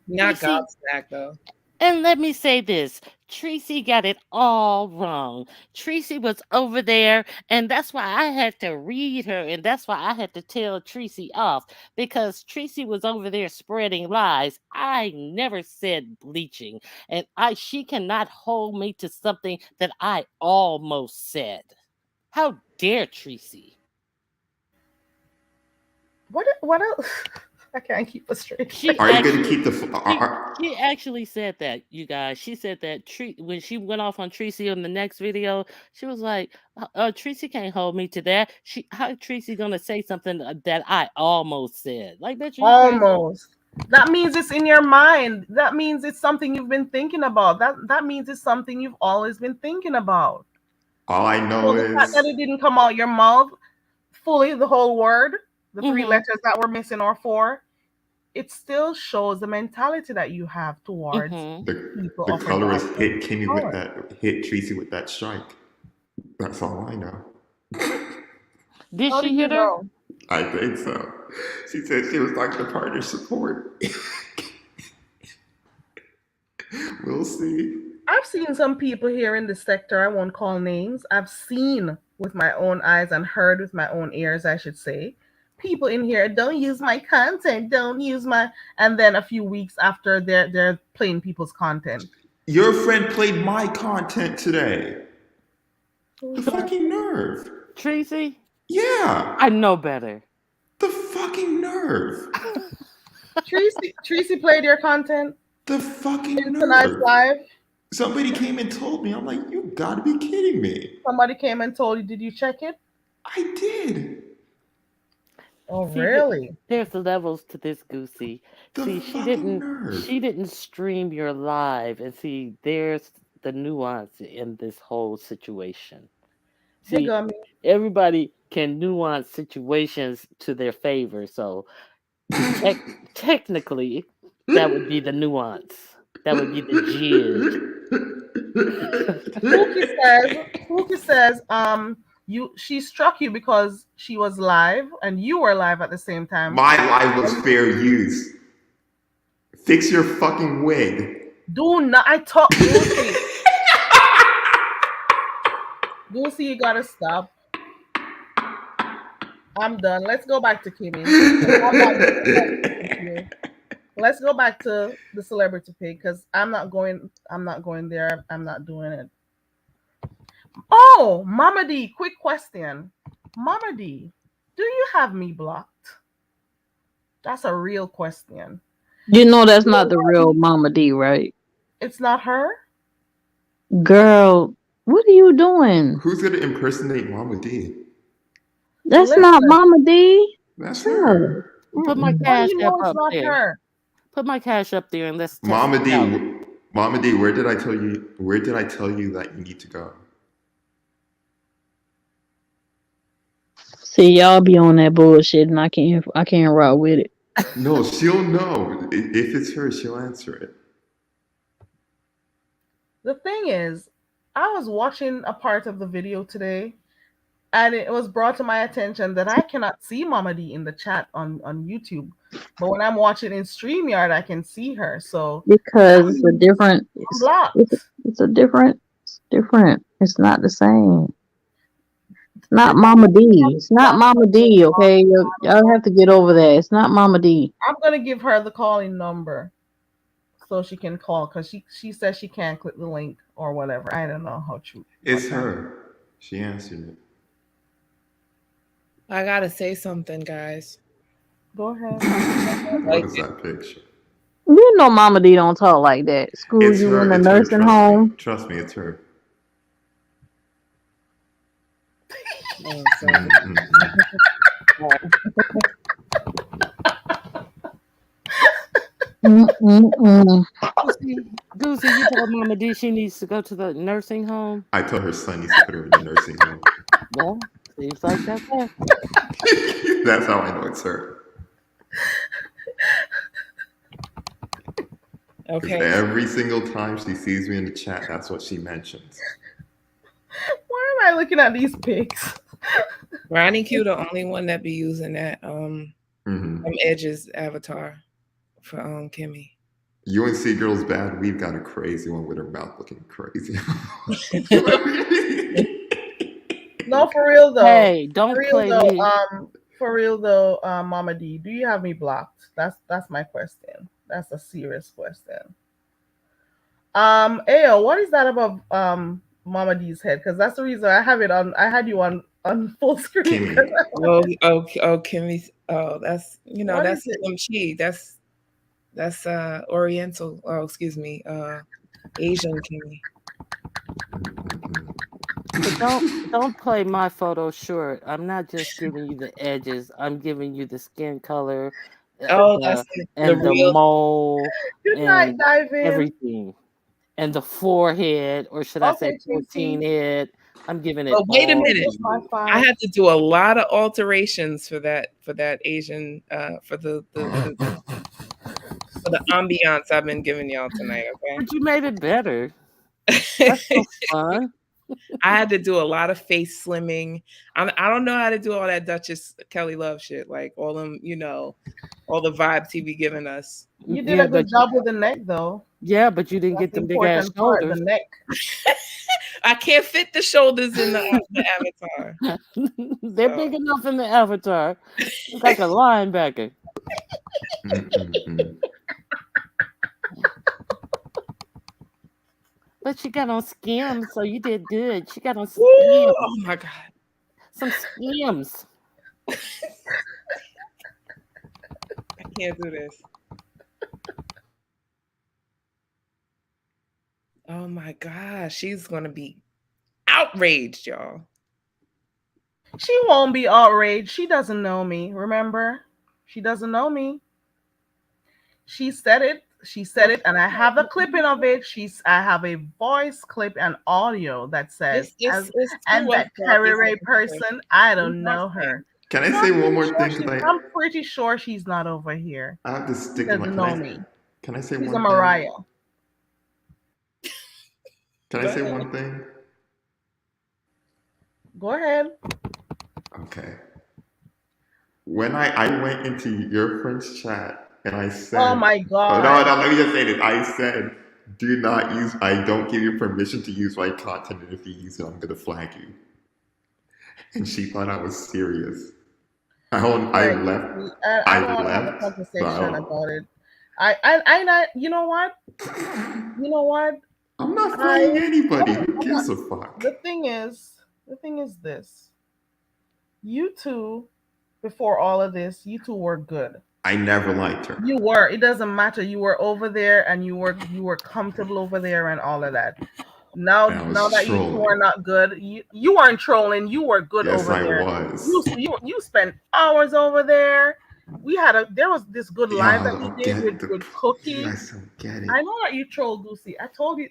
Not Tracy, gobsmacked though. and let me say this. Tracy got it all wrong. Tracy was over there, and that's why I had to read her, and that's why I had to tell Tracy off because Tracy was over there spreading lies. I never said bleaching, and I she cannot hold me to something that I almost said. How dare Tracy? What else? I can't keep a straight She Are you face. going to actually keep the? she actually said that, you guys. She said that when she went off on Tracy on the next video, she was like, Tracy can't hold me to that. How Tracy gonna say something that I almost said? Like, bitch, you crazy? Almost. That means it's in your mind. That means it's something you've been thinking about. That means it's something you've always been thinking about. All I So know the fact that is it didn't come out your mouth fully, the whole word, the three Mm-hmm. letters that were missing or four, it still shows the mentality that you have towards Mm-hmm. people the of a colorist darker hit Kimmy with color. that hit Tracy with that strike. That's all I know. Did How do she you hit her? know? I think so. She said she was like the partner support. We'll see. I've seen some people here in the sector, I won't call names. I've seen with my own eyes and heard with my own ears, I should say. People in here, don't use my content, don't use my, and then a few weeks after they're playing people's content. Your friend played my content today. The Who's that? fucking nerve. Tracy? Yeah. I know better. The fucking nerve. Tracy played your content The in fucking tonight's nerve. live. Somebody came and told me. I'm like, you gotta be kidding me. Somebody came and told you, did you check it? I did. Oh, See, really? there's levels to this, Goosey. The See, fucking nerve. she didn't stream your live, and see, there's the nuance in this whole situation. Hey, See, Gummy. everybody can nuance situations to their favor, so tech technically, that would be the nuance. That would be the jizz. Pookie says, she struck you because she was live and you were live at the same time. My life was fair use. Fix your fucking wig. Do not. I talk Goosey. Goosey, you gotta stop. I'm done. Let's go back to Kimmy. Let's go back to the celebrity pig because I'm not going there. I'm not doing it. Oh, Mama D, quick question. Mama D, do you have me blocked? That's a real question. You know that's not the real Mama D, right? It's not her? Girl, what are you doing? Who's gonna impersonate Mama D? That's Listen. not Mama D. That's her. Put my How do cash you know app it's up not there. her? Put my cash up there and let's test Mama it D, out. Mama D, where did I tell you? Where did I tell you that you need to go? See, y'all be on that bullshit, and I can't rock with it. No, she'll know. If it's her, she'll answer it. The thing is, I was watching a part of the video today, and it was brought to my attention that I cannot see Mama D in the chat on YouTube. But when I'm watching in StreamYard, I can see her. So Because it's a different. blocked. It's a different. It's different. It's not the same. It's not Mama D. It's not Mama D. Okay, y'all have to get over that. It's not Mama D. I'm gonna give her the calling number so she can call because she says she can't click the link or whatever. I don't know how true. It's her. She answered it. I gotta say something, guys. Go ahead. What is that picture? You know Mama D don't talk like that. School It's you her. in the It's her. nursing home. Trust me, it's her. Oh, sorry. Goosey, you told Mama D she needs to go to the nursing home? I told her son needs to put her in the nursing home. Well, seems like that's her. That's how I know it's her. Okay. Every single time she sees me in the chat, that's what she mentions. Why am I looking at these pics? Ronnie Q, the only one that be using that Edge's avatar for Kimmy. UNC Girls Bad, we've got a crazy one with her mouth looking crazy. No, for real though. Hey, don't play me. For real though, Mama D, do you have me blocked? That's my question. That's a serious question. Ayo, what is that about Mama D's head? Because that's the reason I have it on. I had you on full screen. Kimmy. Oh, that's What that's is it? Slim Chi. That's Oriental. Oh, excuse me, Asian Kimmy. But don't play my photo short. I'm not just giving you the edges. I'm giving you the skin color, That's and the real mole, Good night, and dive in. everything, and the forehead, or should I say 14 head? I'm giving it. Oh, wait a minute! all. I had to do a lot of alterations for that Asian for the ambiance I've been giving y'all tonight. Okay, but you made it better. That's so fun. I had to do a lot of face slimming. I don't know how to do all that Duchess Kelly Love shit, like all them, all the vibes he be giving us. You did a good job with the neck, though. Yeah, but you didn't get the big ass shoulders. The neck. I can't fit the shoulders in the avatar. They're big enough in the avatar. It's like a linebacker. But she got on Skims, so you did good. She got on Skims. Oh my god, some Skims. I can't do this. Oh my gosh, she's gonna be outraged, y'all. She won't be outraged. She doesn't know me. Remember, she doesn't know me. She said it. She said it, and I have a clipping of it. I have a voice clip and audio that says, as It's and through us that that Carrie this Ray happened. person, I We don't watched know him. her. Can I say one more thing? I'm pretty sure she's not over here. I have to She stick to my. doesn't know me. Can I say She's a one thing? Mariah. Can I Go say ahead. one thing? Go ahead. Okay. When I went into your friend's chat and I said, Oh my oh, God. no, let me just say this. I said, do not use, I don't give you permission to use my content, and if you use it, I'm going to flag you. And she thought I was serious. All I right, left. Goosey. I I don't want to have a left. So I conversation about it. Not. You know what? You know what? I'm not I, flagging anybody. Who I'm not. gives a fuck? The thing is this. You two, before all of this, you two were good. I never liked her. You were. It doesn't matter. You were over there, and you were comfortable over there, and all of that. And Now, I now was that you two trolling. are not good, you weren't trolling. You were good Yes, over I there. was. You spent hours over there. There was this good live Y'all that you don't did get with the. You Cookie. guys don't get it. I know that you troll Goosey. I told you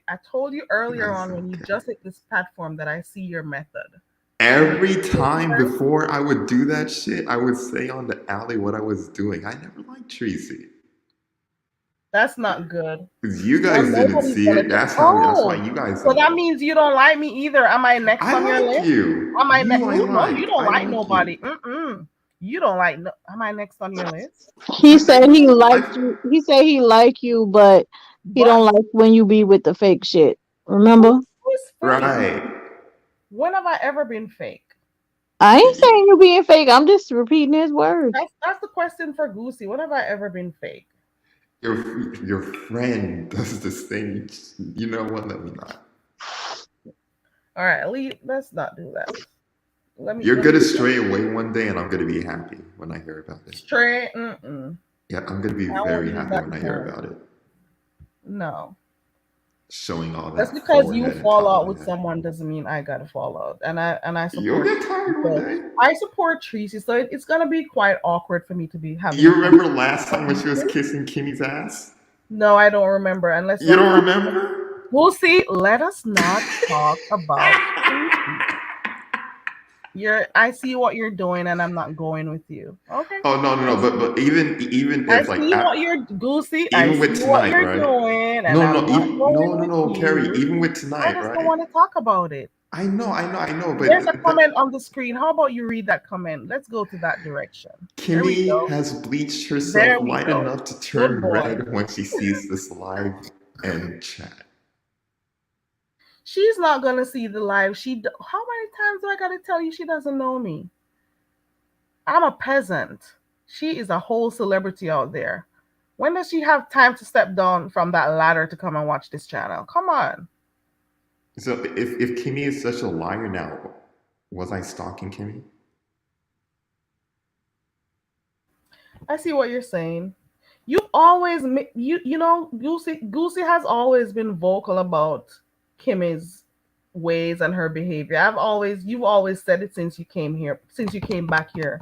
You earlier guys on when don't you get just it. hit this platform that I see your method. Every time before I would do that shit, I would say on the alley what I was doing. I never liked Tracy. That's not good. Because you Now guys didn't nobody's see gonna it. get. That's why Oh, you guys so don't that know. means you don't like me either. Am I next I on your like list? you. Am I next? You I No, you like. don't I like like you. nobody. Mm-mm. You don't like. No, am I next on your list? He I said he know. liked you. He said he like you, but he But don't like when you be with the fake shit. who, Remember? who's fake? Right. When have I ever been fake? I ain't saying you being fake. I'm just repeating his words. That's the question for Goosey. When have I ever been fake? Your friend does this thing. You know what? Let me not. All right, let's not do that. You're Let me gonna stray away one day, and I'm gonna be happy when I hear about it. stray. Mm-mm. Yeah, I'm gonna be I won't very use happy that when I hear term. about it. No. Showing all Just that because you forehead and fall top of out my with head. someone doesn't mean I gotta fall out. And I You'll support get Tracy. tired one So day. I support Tracy. So it's gonna be quite awkward for me to be having You a remember conversation last with time when she was Goosey. kissing Kimmy's ass? No, I don't remember. And let's You not don't talk. remember? We'll see. Let us not talk about Tracy. I see what you're doing, and I'm not going with you. Okay. Oh no, no, I no. see. But even I if like see what you're Goosey. I even with see what tonight, you're right? doing, and No, I'm no, not even no, going no, with no, Carrie. you. Even with I tonight, just don't right? want to talk about it. I know. But There's a comment on the screen. How about you read that comment? Let's go to that direction. There we Kimmy go. has bleached herself There we light go. enough to Good turn boy. red when she sees this live and chat. She's not gonna see the live. How many times do I gotta tell you she doesn't know me? I'm a peasant. She is a whole celebrity out there. When does she have time to step down from that ladder to come and watch this channel? Come on. So if Kimmy is such a liar now, was I stalking Kimmy? I see what you're saying. You always Goosey has always been vocal about Kimmy's ways and her behavior. You've always said it since you came back here.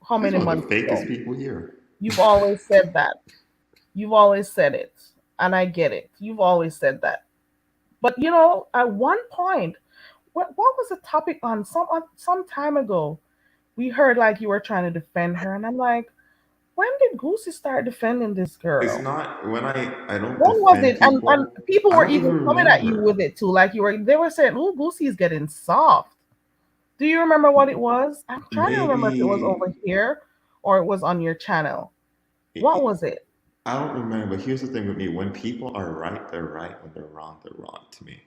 How That's many one of the months fakest ago? people here. You've always said that. You've always said it. And I get it. You've always said that. But at one point, what was the topic on some time ago? We heard like you were trying to defend her, and I'm like, when did Goosey start defending this It's girl? not when I don't When was defend it? And people. people I were don't even even coming at you with remember. it too. Like they were saying, "Oh, Goosey's getting soft." Do you remember what it was? I'm trying to remember if it was over Maybe here or it was on your channel. What was it? I don't remember. But here's the thing with me: when people are right, they're right. When they're wrong to me.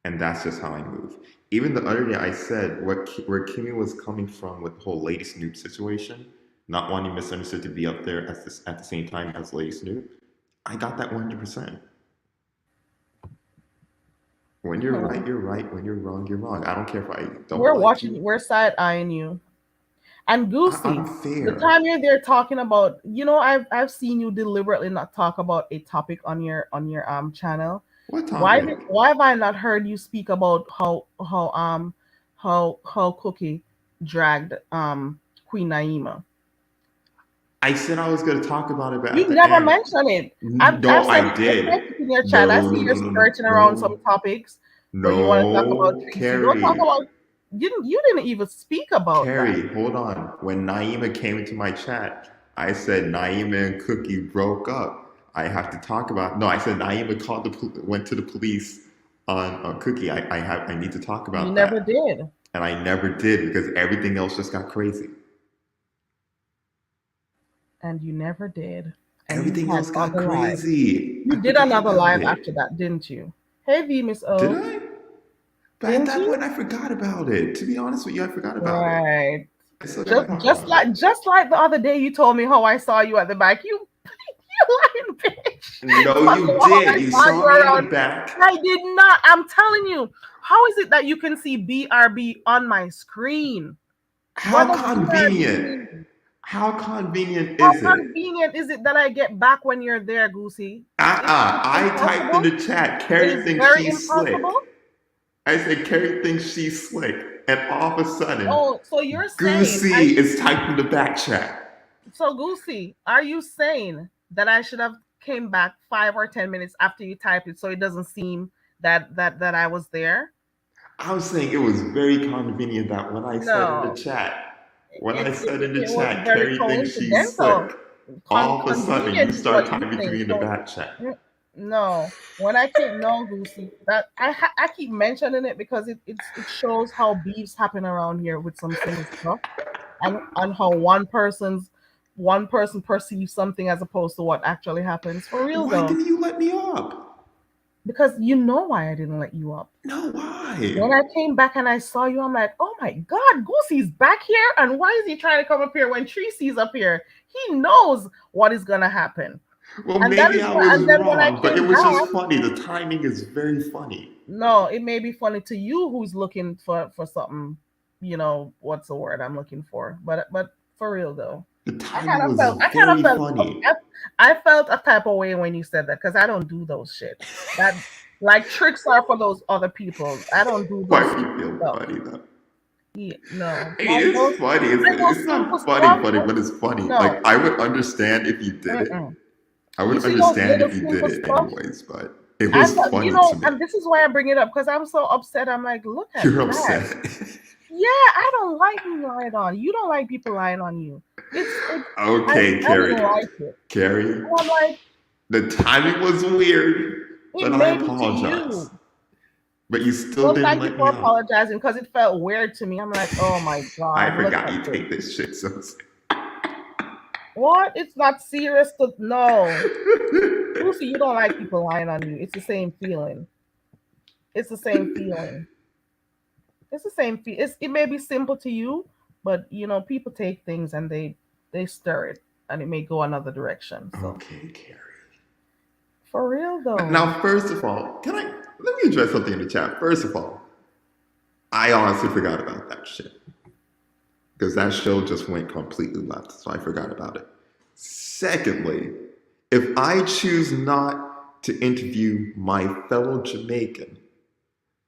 And that's just how I move. Even the other day, I said where Kimmy was coming from with the whole Lady Snoop situation, not wanting Misunderstood to be up there at the same time as Lady Snoop. I got that 100%. When you're right, Hmm. you're right. When you're wrong, you're wrong. I don't care if I don't We're like watching. you. We're side eyeing you. And Goosey, the unfair. time you're there talking about, I've seen you deliberately not talk about a topic on your channel. What Why topic? why have I not heard you speak about how Cookie dragged Queen Naima? I said I was going to talk about it, but at You the never end. mentioned it. No, I I did. sent it in your chat. I No, see no, you're no, no, no, skirting around some no. topics, but you want to talk about No, Tracy. Don't talk Carrie. about you didn't even speak about that. Carrie, hold on. When Naima came into my chat, I said Naima and Cookie broke up. I have to talk about. No, I said Naima went to the police on Cookie. I need to talk You about never that, did. and I never did because everything else just got crazy. And you never did. And you Everything had else got other lives. crazy. You I did forgot another about live it. after that, didn't you? Hey V Miss Did O. I? But at Didn't that you? point, I forgot about it. To be honest with you, I forgot about it. Right. I still gotta talk Just about it. like the other day you told me how I saw you at the back. You lying bitch. No, Talking you about how I did. You saw you saw me in the around. back. I did not. I'm telling you. How is it that you can see BRB on my screen? What How does BRB convenient. mean? How convenient How is it? convenient is it that I get back when you're there, Goosey? It's I typed in impossible. the chat, It Carrie is thinks very she's slick. impossible. I said, Carrie thinks she's slick. And all of a sudden, Oh, so you're saying Goosey is typing the back chat. so Goosey, are you saying that I should have came back 5 or 10 minutes after you typed it so it doesn't seem that I was there? I was saying it was very convenient that when I said in the No. chat, It was very Carrie thinks she's coincidental. slick, all of a sudden you Convenient is start what you typing to think. me in the So back chat. no, when I came, no, Lucy, that I keep mentioning it because it shows how beefs happen around here with some silly stuff, and how one person perceives something as opposed to what actually happens for real Why though. didn't you let me up? Because you know why I didn't let you up. No, When why? I came back and I saw you, I'm like, oh my God, Goosey's back here. And why is he trying to come up here when Tracy's up here? He knows what is going to happen. Well, And that maybe is I why, was and then when I wrong, but it came was just back, funny. The timing is very funny. no, it may be funny to you who's looking for something, what's the word I'm looking for? But for real though, The timing was I kind of very felt, funny. I felt a type of way when you said that because I don't do those shit. That like tricks are for those other people. I don't do Why those would you stupid feel stuff. funny though? Yeah, no, I mean, it's funny. like those It's simple not funny, stuff. funny, but it's funny. Like No, I would understand if you did it. mm-mm. I You would see those understand little if you did simple it stuff. anyways, but it was funny to me. And this is why I bring it up because I'm so upset. I'm like, look at You're that. upset. Yeah, I don't like being lied on. You don't like people lying on you. Okay, I didn't Carrie. like it. Carrie, And I'm like, the timing was weird, it but I may be to apologize. you. But you still Well, didn't thank you let for me up. apologizing because it felt weird to me. I'm like, oh my I God, look forgot at you this. take this shit so What? It's not serious to no. Lucy, you don't like people lying on you. It's the same feeling. It's the same feeling. It's the same feel. It may be simple to you, but people take things and they stir it, and it may go another direction. So Okay, Carrie. for real though, Now, first of all, let me address something in the chat. First of all, I honestly forgot about that shit. Because that show just went completely left, so I forgot about it. Secondly, if I choose not to interview my fellow Jamaican,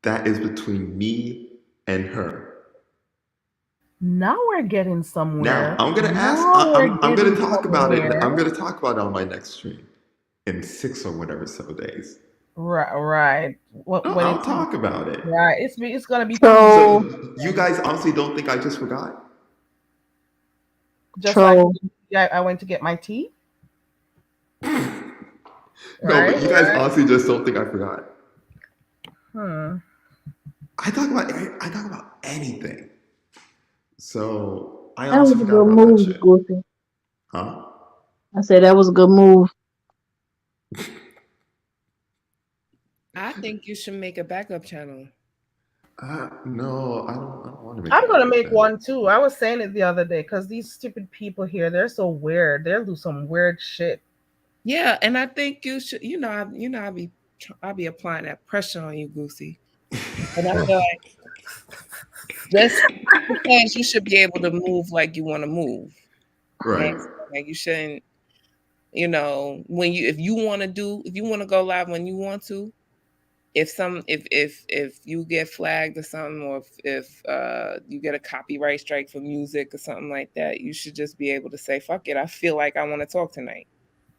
that is between me and her. now we're getting Now somewhere. I'm gonna ask. Now we're I'm gonna getting talk about it. somewhere. I'm gonna talk about it on my next stream in 6 or whatever so days. Right. No, When I'll it's talk about it. right, it's gonna be Troll, So you guys honestly don't think I just forgot? just like troll. I went to get my tea. No, but Right. you guys honestly just don't think I forgot. Hmm. I talk about anything. So I That was honestly a forgot good about that move, shit. Goosey. Huh? I said that was a good move. I think you should make a backup channel. No, I don't want to make. I'm gonna make one too. I was saying it the other day because these stupid people here, they're so weird. They'll do some weird shit. Yeah, and I think you should. I'll be applying that pressure on you, Goosey. And I feel like Just because you should be able to move like you want to move. Right. Like you shouldn't, if you want to go live when you want to, if you get flagged or something, or if you get a copyright strike for music or something like that, you should just be able to say, fuck it, I feel like I want to talk tonight.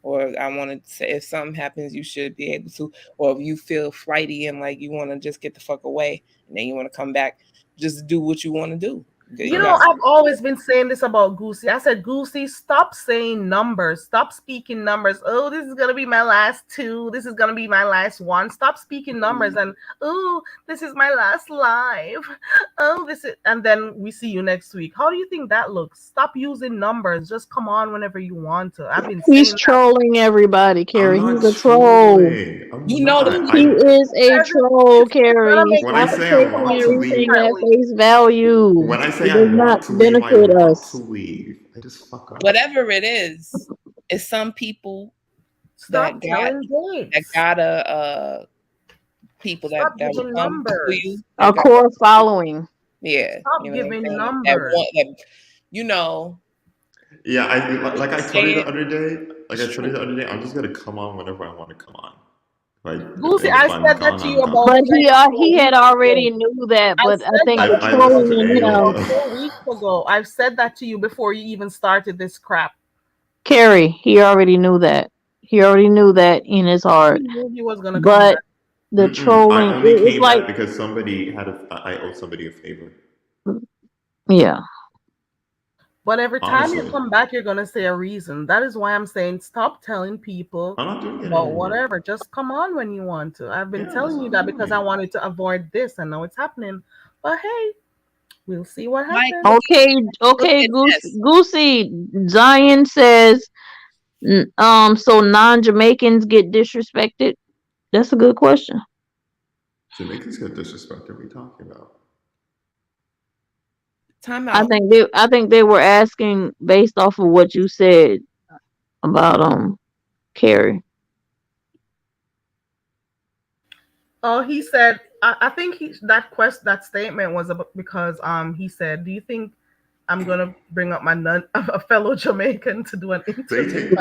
Or I want to say, if something happens, you should be able to. Or if you feel flighty and like you want to just get the fuck away and then you want to come back, just do what you want to do. I've always been saying this about Goosey. I said, Goosey, stop saying numbers. Stop speaking numbers. Oh, this is going to be my last 2. This is going to be my last 1. Stop speaking numbers. And, oh, this is my last live. Oh, this is, and then we see you next week. How do you think that looks? Stop using numbers. Just come on whenever you want to. I've been He's saying trolling everybody, Carrie. I'm He's not a troll. trolling. I'm not. He is a troll, Carrie. When I Stop say I taking want to leave, everything at face value. when I say It I does not want to leave, I benefit want us. to leave. I just fuck up. Whatever it is some people Stop telling dates. that got people Stop that giving will come to numbers. you. A core following. Yeah. Stop giving numbers. Yeah, I told you the other day, I'm just gonna come on whenever I want to come on. Goosey, I said that to you about. But he had already knew that. But I think the trolling in him. 4 weeks ago, I've said that to you before you even started this crap. Carrie, he already knew that. He already knew that in his heart. He knew he was gonna come but back. the trolling, I only it's came like back because I owe somebody a favor. Yeah. But every time Honestly. you come back, you're gonna say a reason. That is why I'm saying stop telling people I'm not doing it about anymore. whatever. Just come on when you want to. I've been telling you that because I wanted to avoid this, and now it's happening. But hey, we'll see what happens. Okay, Goosey. Zion says, so non-Jamaicans get disrespected. That's a good question. Jamaicans get disrespected. What are we talking about? Time out. I think they were asking based off of what you said about Carrie. Oh, he said. I think that statement was about because he said, "Do you think I'm gonna bring up a fellow Jamaican to do an interview?"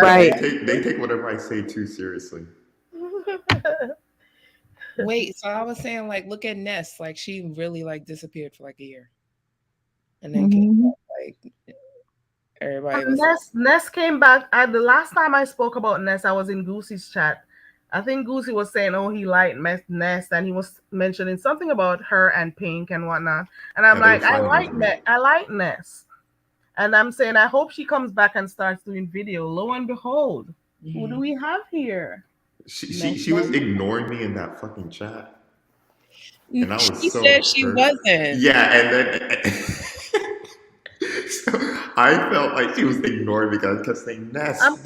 They take whatever I say too seriously. Wait, so I was saying, like, look at Ness. Like, she really disappeared for like a year, and then came back, everybody was. Ness came back. The last time I spoke about Ness, I was in Goosey's chat. I think Goosey was saying, "Oh, he liked Ness," and he was mentioning something about her and Pink and whatnot. And I'm like, I like Ness, and I'm saying, I hope she comes back and starts doing video. Lo and behold, who do we have here? She was ignoring me in that fucking chat, and I was she so said hurt. she wasn't. Yeah, and then so I felt like she was ignoring me because I kept saying Ness. I'm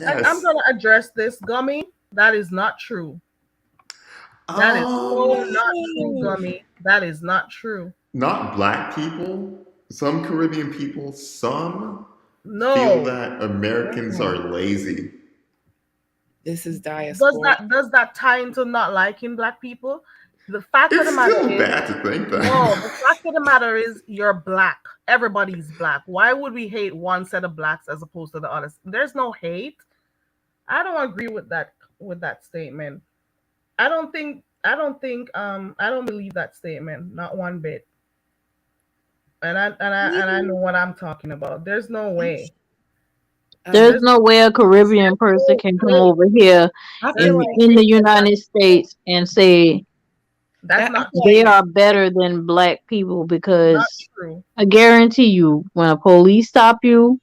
gonna address this, Gummy. That is not true. That is so not true, Gummy. That is not true. Not black people. Some Caribbean people. Some feel that Americans are lazy. This is diaspora. Does that tie into not liking black people? The fact of the matter still is, bad to think that. No, the fact of the matter is, you're black. Everybody's black. Why would we hate one set of blacks as opposed to the others? There's no hate. I don't agree with that statement. I don't believe that statement, not one bit. And I know what I'm talking about. There's no way. There's no way a Caribbean person can come over here in the United States and say they are better than black people, because I guarantee you, when a police stop you,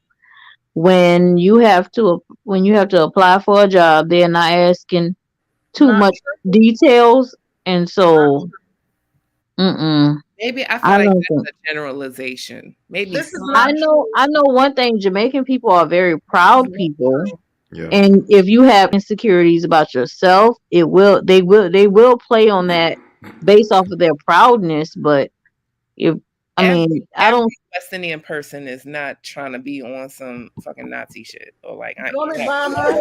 when you have to apply for a job, they're not asking too much details, and so maybe I feel like that's a generalization. Maybe I know one thing: Jamaican people are very proud people. Yeah. And if you have insecurities about yourself, they will play on that based off of their proudness. But every West Indian person is not trying to be on some fucking Nazi shit or like. I don't understand. I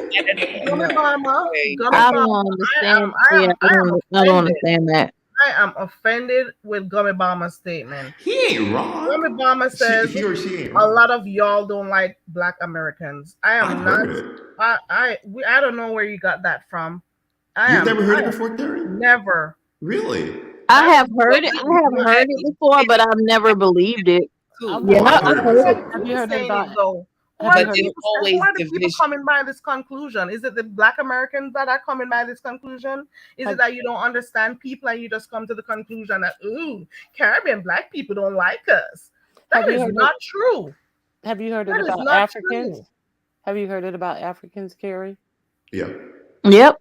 don't understand that. I am offended with Gummy Obama's statement. He ain't Gummy wrong. Obama says He or she ain't a wrong. lot of y'all don't like Black Americans. I I've am not. heard it. I don't know where you got that from. You've never heard I it am before, Carrie? never. Really? I That is have what heard it. we I have heard it before, but I've never believed it. too. Okay. Oh, I've Who heard it Yeah, are the myself. Have you people heard it saying it about? though? Who Have are you the But heard there's it? people? Who always are the people division. coming by this conclusion? Is it the Black Americans that are coming by this conclusion? Is it Have, that you don't understand people and you just come to the conclusion that ooh, Caribbean Black people don't like us? have That you is heard it? not true. Have you heard it That is about not true. Africans? Have you heard it about Africans, Carrie? Yeah. yep.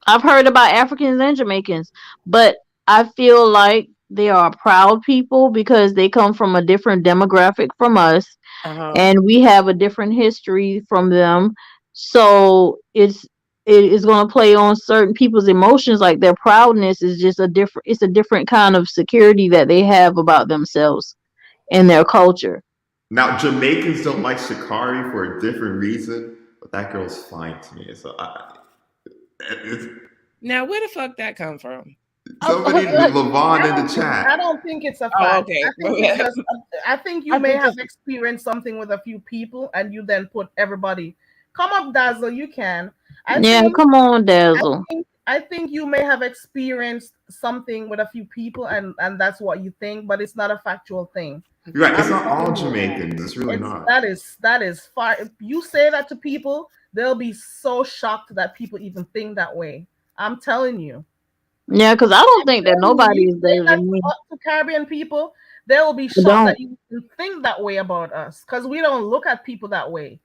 I've heard about Africans and Jamaicans, but I feel like they are proud people because they come from a different demographic from us, Uh huh. and we have a different history from them. So it is going to play on certain people's emotions. Like their proudness is just a different. It's a different kind of security that they have about themselves and their culture. Now, Jamaicans don't like Shikari for a different reason, but that girl's fine to me. So it's, Now, where the fuck that come from? somebody, Levon in the I chat. don't think it's a Oh, fact. okay. I think it's just. I think you I may think have it's experienced something with a few people, and you then put everybody. Come up, Dazzle. You can. I Yeah, think. come on, I Dazzle. think. I think you may have experienced something with a few people, and that's what you think, but it's not a factual thing. You're right. It's I'm not all telling you, Jamaicans. It's really it's not. that is far. If you say that to people, they'll be so shocked that people even think that way. I'm telling you. Yeah, because I don't think that Telling you, nobody you is say better that than me. to Caribbean people, they will be I shocked don't. that you even think that way about us because we don't look at people that way.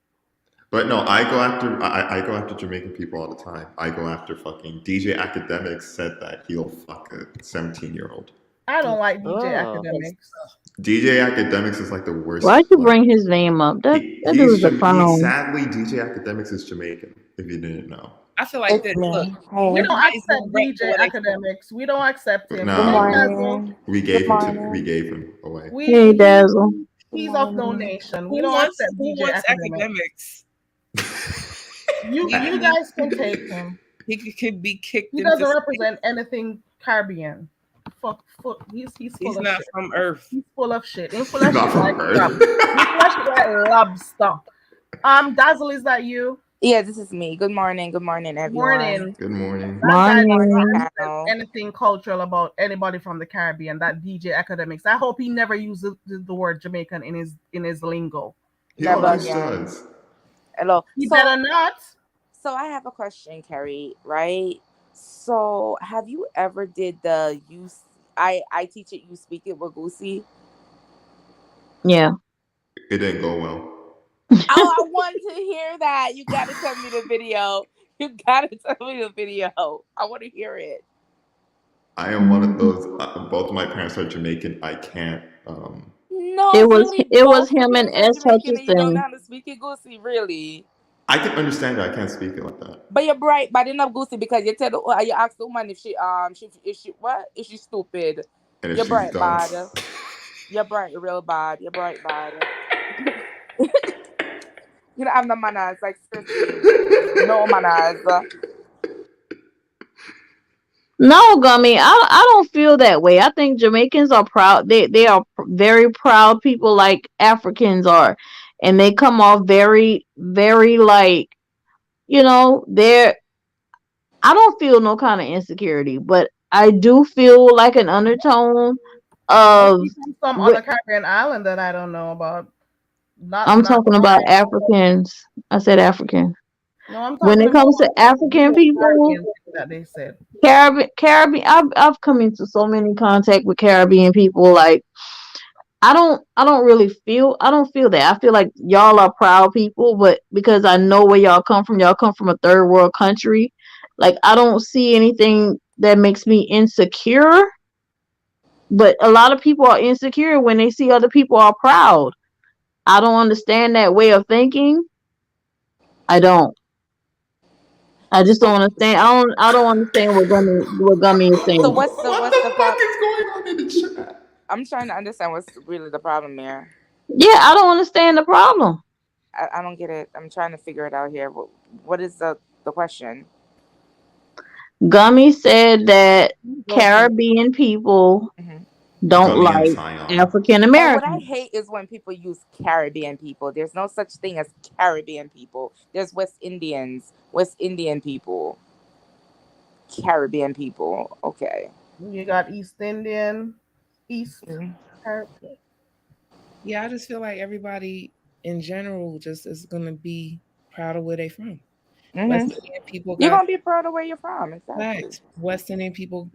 But no, I go after Jamaican people all the time. I go after fucking DJ Academics said that he'll fuck a 17-year-old. I don't like DJ oh. academics. DJ Academics is like the Why'd worst. you Like bring his name up? That dude he's is a clown. sadly DJ Academics is Jamaican. If you didn't know. I feel like It's this. Look, me. We Hey. don't everybody's gonna accept rep for DJ what they feel. academics. We don't accept him. Good Hey, Nah, Dazzle, morning. Good we morning. gave him away. Hey, we Dazzle. Good he's of no morning. nation. We don't accept Who DJ wants academics. academics? You Bad. guys can take him. He could be kicked He into doesn't space. represent anything Caribbean. Fuck. He's He's full of not shit. from Earth. He's full of shit. He's full He's of not shit like from crab. He's full of shit like Earth. lobster. Dazzle, is that you? Yeah, this is me. Good morning. Good morning, everyone. Morning. Good morning. That guy does not Morning, Morning. represent panel. anything cultural about anybody from the Caribbean. That DJ academics. I hope he never uses the word Jamaican in his lingo. He Full Never of always shit. again. does. Hello. He better not. So I have a question, Carrie. Right. So have you ever did the use? I teach it. You speak it with Goosey. Yeah. It didn't go well. Oh, I want to hear that. You gotta send me the video. You gotta tell me the video. I want to hear it. I am one of those. Both of my parents are Jamaican. I can't. No, It was really. it was Both your him and parents are S. Jamaican and you don't know Hutchinson. how to speak it, Goosey. Really. I can understand it. I can't speak it like that. But you're bright, but enough Goosey because you tell you ask the woman if she what if she's stupid. And if You're she's bright dumb, bad. You're bright real bad. You're bright bad. You don't have no manners, like seriously. No manners. No, Gummy, I don't feel that way. I think Jamaicans are proud. They are very proud people, like Africans are, and they come off very like they're. I don't feel no kind of insecurity, but I do feel like an undertone of. Maybe from some wi- other Caribbean island that I don't know about. I'm Not talking about Africans. I said African. no, I'm When talking it about comes to African people, Caribbean thing that they said. Caribbean. I've come into so many contact with Caribbean people. Like I don't really feel. I don't feel that. I feel like y'all are proud people, but because I know where y'all come from a third world country. Like I don't see anything that makes me insecure. But a lot of people are insecure when they see other people are proud. I don't understand that way of thinking. I don't. I just So don't understand. I don't understand what Gummy is so saying. what what's the the fuck problem? is going on in the chat? I'm trying to understand what's really the problem here. Yeah, I don't understand the problem. I don't get it. I'm trying to figure it out here. What is the question? Gummy said that Welfare. Caribbean people Mhm. don't Gummy and like Scion. African And what I Americans. hate is when people use Caribbean people. There's no such thing as Caribbean people. There's West Indians, West Indian people, Caribbean people. Okay. You got East Indian, East Mhm. Caribbean. Yeah, I just feel like everybody in general just is gonna be proud of where they from. West Mhm. Indian people You're got gonna be proud of where you're from. Exactly. flags. West Indian people,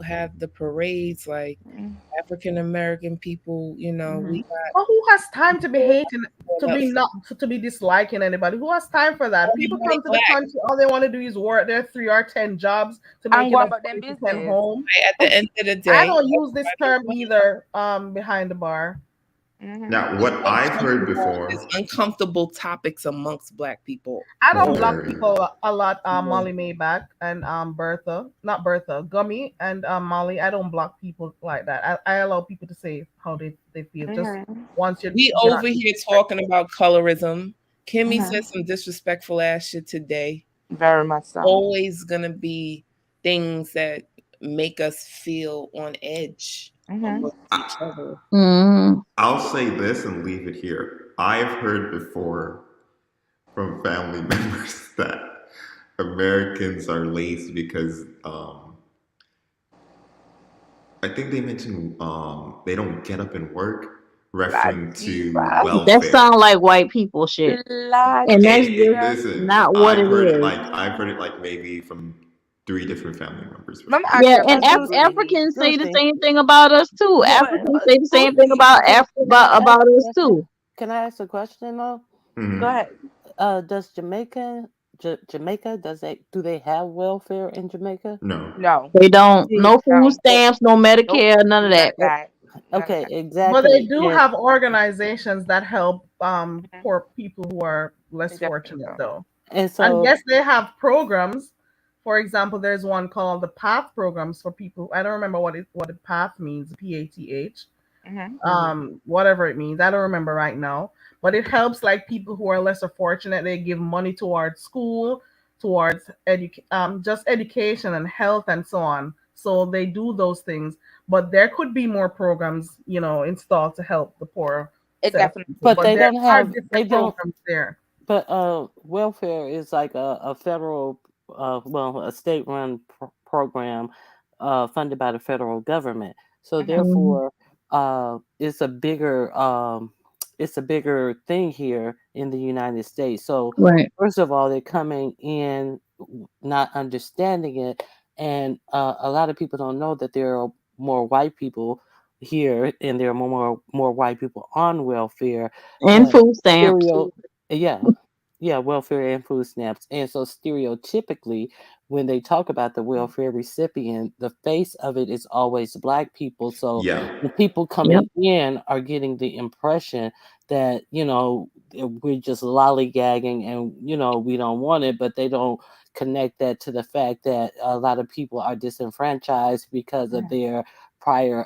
have the parades. Like Mhm. African American people, we Mhm. got But who has time to be hating, to going up be for not, to be disliking anybody? Who has time for that? People everybody come to the black. country, all they want to do is work their 3 or 10 jobs to make I'm going enough about them money to send business. home. At the end of the I day, don't use this everybody is term black. either. Behind the bar, Mhm. Now, what I've heard There's before, uncomfortable topics amongst black people. I don't Always. block very, people a lot. Yeah. Molly Maybach and Bertha, not Bertha, Gummy and Molly. I don't block people like that. I allow people to say how they feel. Just Mhm. once you We get on over here talking about colorism. Kimmy Mhm. said some disrespectful ass shit today. Very much so. Always gonna be things that make us feel on edge Mhm. amongst each other. Mm. I'll say this and leave it here. I've heard before from family members that Americans are lazy because I think they mentioned they don't get up and work, La referring to diva. That welfare. sound like white people shit. La And that's just diva. Listen, not what it is. I've heard it like maybe from 3 different family members Let me before. ask Yeah, you a and question, Goosey. Africans say the Goosey, same thing about us too. Yeah, but Africans say the same thing Goosey, about can I ask? about us too. Can I ask a question though? go Hmm. ahead. Does Jamaica, do they have welfare in Jamaica? No. No, They don't. See, No food no, stamps, no nope, Medicare, none of none that. of that, none of okay, that. but they exactly. do And have organizations that help Mhm. poor people who are They less definitely fortunate, do. though. and And so yes, they have programs. For example, there's one called the PATH programs for people. I don't remember what the PATH means. PATH. Mhm. Whatever it means. I don't remember right now. But it helps like people who are lesser fortunate. They give money towards school, towards just education and health and so on. So they do those things. But there could be more programs, installed to help the poor It set of definitely. people. but But they there don't are have they different don't programs there. but welfare is like a federal a state run program funded by the federal government. So Mhm. Mhm. therefore it's a bigger thing here in the United States. So Right. first of all, they're coming in not understanding it, and a lot of people don't know that there are more white people here, and there are more white people on welfare. And But food stamps. stereo, yeah, yeah, welfare and food stamps. And so stereotypically, when they talk about the welfare recipient, the face of it is always black people. So Yeah. the people Yep. coming in are getting the impression that, we're just lollygagging and, we don't want it, but they don't connect that to the fact that a lot of people are disenfranchised because of their prior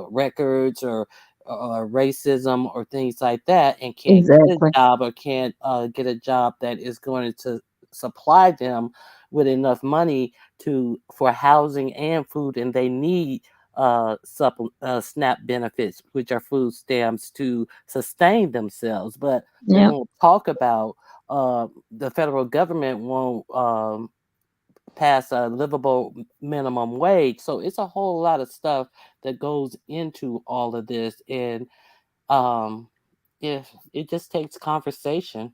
records or racism or things like that, and can't get a Exactly. job or can't get a job that is going to supply them with enough money to for housing and food, and they need SNAP benefits, which are food stamps, to sustain themselves. But they Yep. won't talk about the federal government won't pass a livable minimum wage. So it's a whole lot of stuff that goes into all of this, and um, if it just takes conversation.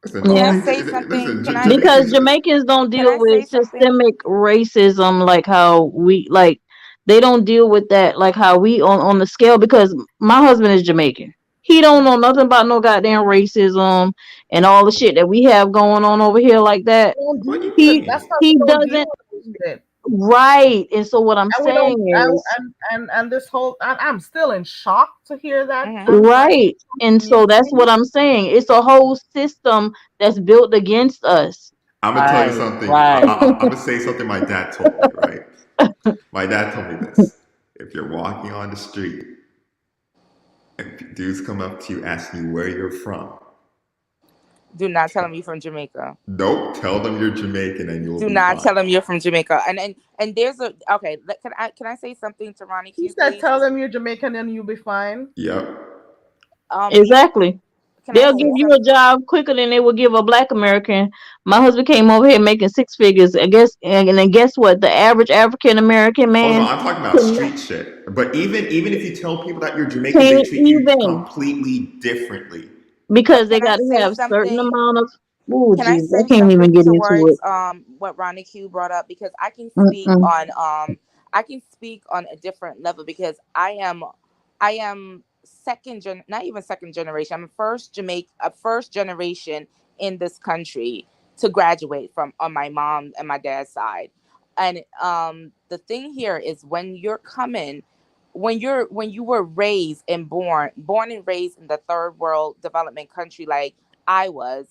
Listen, Can all Yeah. I they say did, something? listen, Can I? Because Jamaicans. Jamaicans don't Can deal I say with something? systemic racism like how we like they don't deal with that like how we on the scale because my husband is Jamaican. He don't know nothing about no goddamn racism and all the shit that we have going on over here like that. We don't What do deal you with it. He That's mean? why we he don't deal doesn't with it. right. And so what I'm And we don't saying is and this whole I'm still in shock to hear that Mhm. like right. And from you, so that's Queen. what I'm saying. It's a whole system that's built against us. I'm gonna tell you Right, something. right. I'm gonna say something my dad told me. Right? My dad told me this. If you're walking on the street and dudes come up to you asking you where you're from, Do not tell them you're from Jamaica. Nope. Tell them you're Jamaican and you'll Do be not fine. tell them you're from Jamaica. And there's a okay. Can I say something to Ronnie He Q, said, please? "Tell them you're Jamaican and you'll be fine." Yep. You Exactly. can I They'll say give you a something? job quicker than they will give a black American. My husband came over here making six figures. I guess, and then guess what? The average African American Oh no, man I'm talking about cannot, street shit. But even if you tell people that you're Jamaican, they can't treat you even, completely differently. But because they can I got to say have certain something? amount of. Oh, Can I Jesus, I say can't even something get into it. towards what Ronnie Q brought up, because Mm-mm. I can speak on a different level, because I am not even second generation. I'm first generation in this country to graduate from on my mom and my dad's side. And the thing here is, when you were raised and born and raised in the third world development country like I was,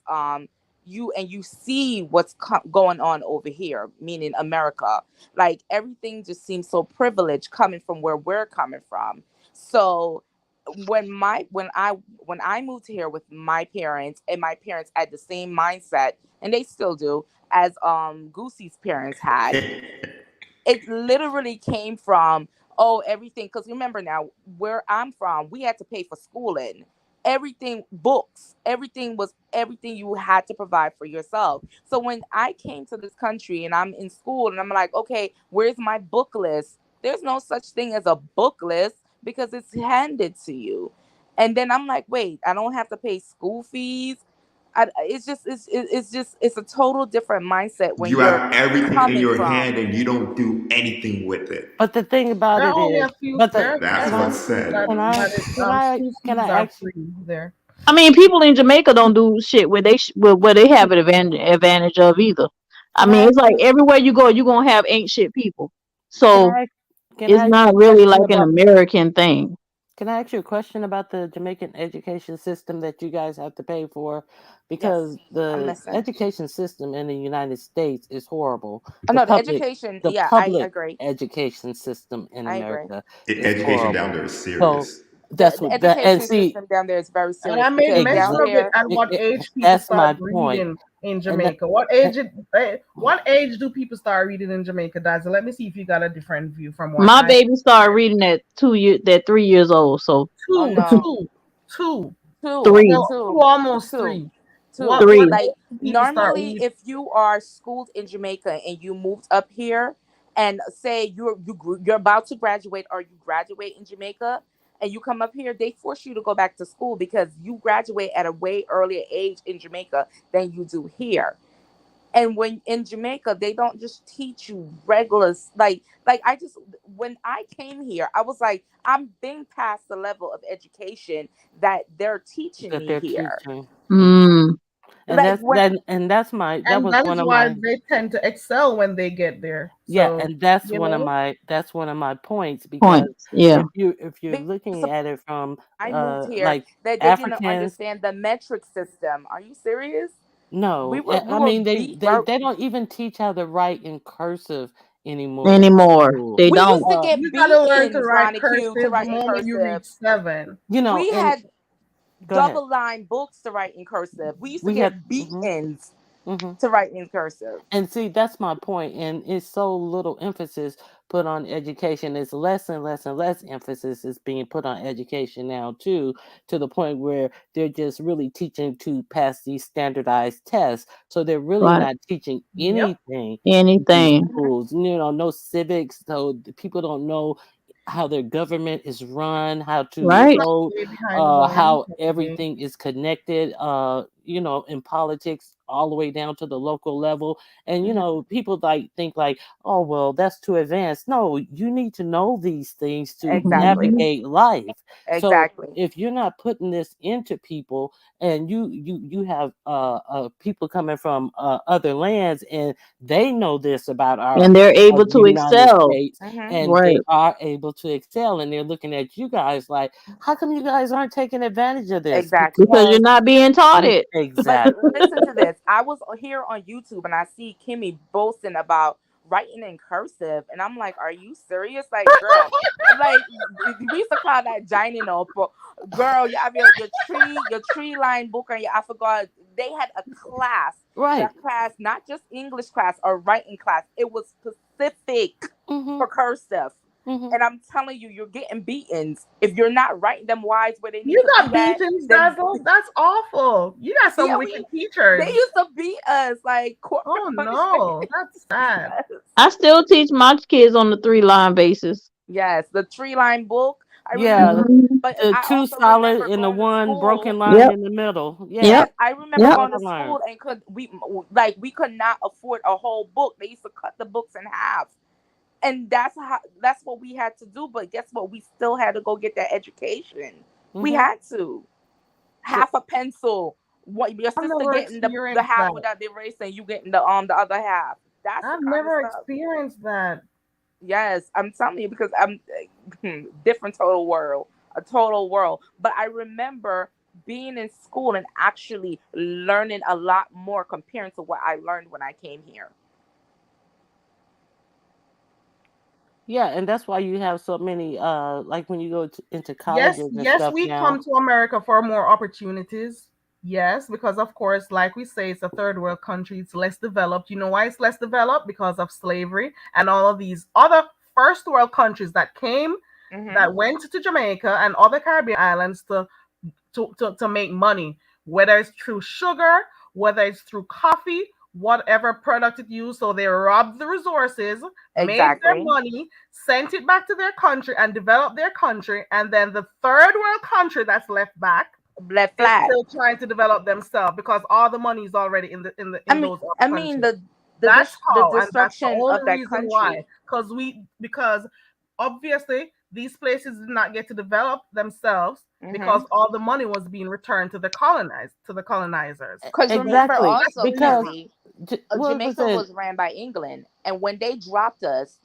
you see what's going on over here, meaning America. Like, everything just seems so privileged coming from where we're coming from. So when I moved here with my parents, and my parents had the same mindset, and they still do, as Goosey's parents had. It literally came from, oh, everything, because remember now, where I'm from, we had to pay for schooling. Everything, books, everything you had to provide for yourself. So when I came to this country and I'm in school and I'm like, okay, where's my book list? There's no such thing as a book list, because it's handed to you. And then I'm like, wait, I don't have to pay school fees. It's a total different mindset when You you're have everything in coming your from. hand and you don't do anything with it. But the thing about There are it only is, a few. but There the are That's very what's few schools said. can that I school can fees I are actually free there. I mean, people in Jamaica don't do shit where where they have an advantage of either. I can mean, I it's like everywhere you go, you're gonna have ain't shit people. can So I can it's I ask you not a really question like an about American thing. Can I ask you a question about the Jamaican education system that you guys have to pay for? Yes, Because I'm the listening. education system in the United States is horrible. Oh The no, the public education. the Yeah, I public agree. education system in I agree. America is Education down horrible. there is So serious. that's The what that and education see system down there is very And I serious, made because down mention of exactly it there, at what age people that's start my point. reading in And that, Jamaica. What age do people start reading in Jamaica, Dazzle? Let me see if you got a different view from what My I baby started reading at 2 year, that 3 years old. So oh two, no, two, two. two, three, Well, two, almost two, three. two. What three. Like, age do people start normally, reading? if you are schooled in Jamaica and you moved up here, and say you're about to graduate, or you graduate in Jamaica and you come up here, they force you to go back to school, because you graduate at a way earlier age in Jamaica than you do here. And when in Jamaica, they don't just teach you regular, like I just when I came here, I was like, I'm being past the level of education that they're teaching that me they're here. teaching. Mm. And Like, when that And was that one is of why my they tend to excel when they get there. Yeah, So, and that's you one of know, my points, because Points. Yeah. if you're because looking at it from I moved here, like that they didn't Africans. understand the metric system. Are you serious? We No, were we I were mean beat. they don't even teach how to write in cursive anymore in Anymore. school. They We used don't. to you get gotta learn to beatings, write Ronnie Q, to cursive the write in moment you cursive. reach 7. You know, We and had go ahead. double line books to write in cursive. We used to We had get beatings hmm to write in cursive. And see, that's my point. And it's so little emphasis put on education. It's less and less and less emphasis is being put on education now, too, to the point where they're just really teaching to pass these standardized tests. So they're really Right. not teaching Yep. anything in these Anything. Mhm. schools. No civics. So the people don't know how their government is run, how to Right. vote, Stay behind the lines. how everything is connected, in politics all the way down to the local level. And Mhm. people think like, oh well, that's too advanced. No, you need to know these things to Exactly. Mhm. navigate life. So Exactly. if you're not putting this into people, and you have people coming from other lands, and they know this about And they're our able to United excel. States, Mhm. and Right. they are able to excel, and they're looking at you guys like, how come you guys aren't taking advantage of this? Exactly. Because you're Because not being taught it. But exactly. listen to this. I was here on YouTube and I see Kimmy boasting about writing in cursive, and I'm like, are you serious? Like, girl, like we used to call that giant up. Girl, you have your tree line book, and I forgot they had a class. Right. That class, not just English class or writing class, it was specific for cursive. And I'm telling you, you're getting beatings if you're not writing them wise where they need You to got be at. beatings, Then Dazzle. That's awful. You got some yeah, wicked they teachers. used to beat us like corporal Oh punishment. no, that's sad. Yes. I still teach my kids on the 3-line basis. Yes, the tree line book. I Yeah, remember, Mhm. but the I two also solid remember and the going to one broken school. line Yep. in the middle. Yep. Yes, I remember That's Yep. what going I to learned. school and we could not afford a whole book. They used to cut the books in half, and that's what we had to do. But guess what? We still had to go get that education. We had to So, half a pencil. What your I've sister never getting the experienced half that. without the eraser, and you getting the other half. That's the I've kind of never stuff. experienced that. Yes, I'm telling you because I'm different total world, a total world. But I remember being in school and actually learning a lot more compared to what I learned when I came here. yeah, and that's why you have so many like when you go into Yes, colleges and yes, stuff we now. come to America for more opportunities. Yes, because of course, like we say, it's a third world country. It's less developed. You know why it's less developed? Because of slavery and all of these other first world countries that came, Hmm. that went to Jamaica and other Caribbean islands to make money, whether it's through sugar, whether it's through coffee, whatever product it used. So they robbed the resources, made their Exactly. money, sent it back to their country, and developed their country. And then the third world country that's left back Left is flat. still trying to develop themselves because all the money is already I in mean, those other I mean countries. the That's the how, and that's the destruction only of that reason why. country. Because obviously these places did not get to develop themselves because Hmm. all the money was being returned to the colonizers. Because remember Exactly. That's the also, Because reason. Kizzy, what was Jamaica it? was ran by England, and when they dropped us,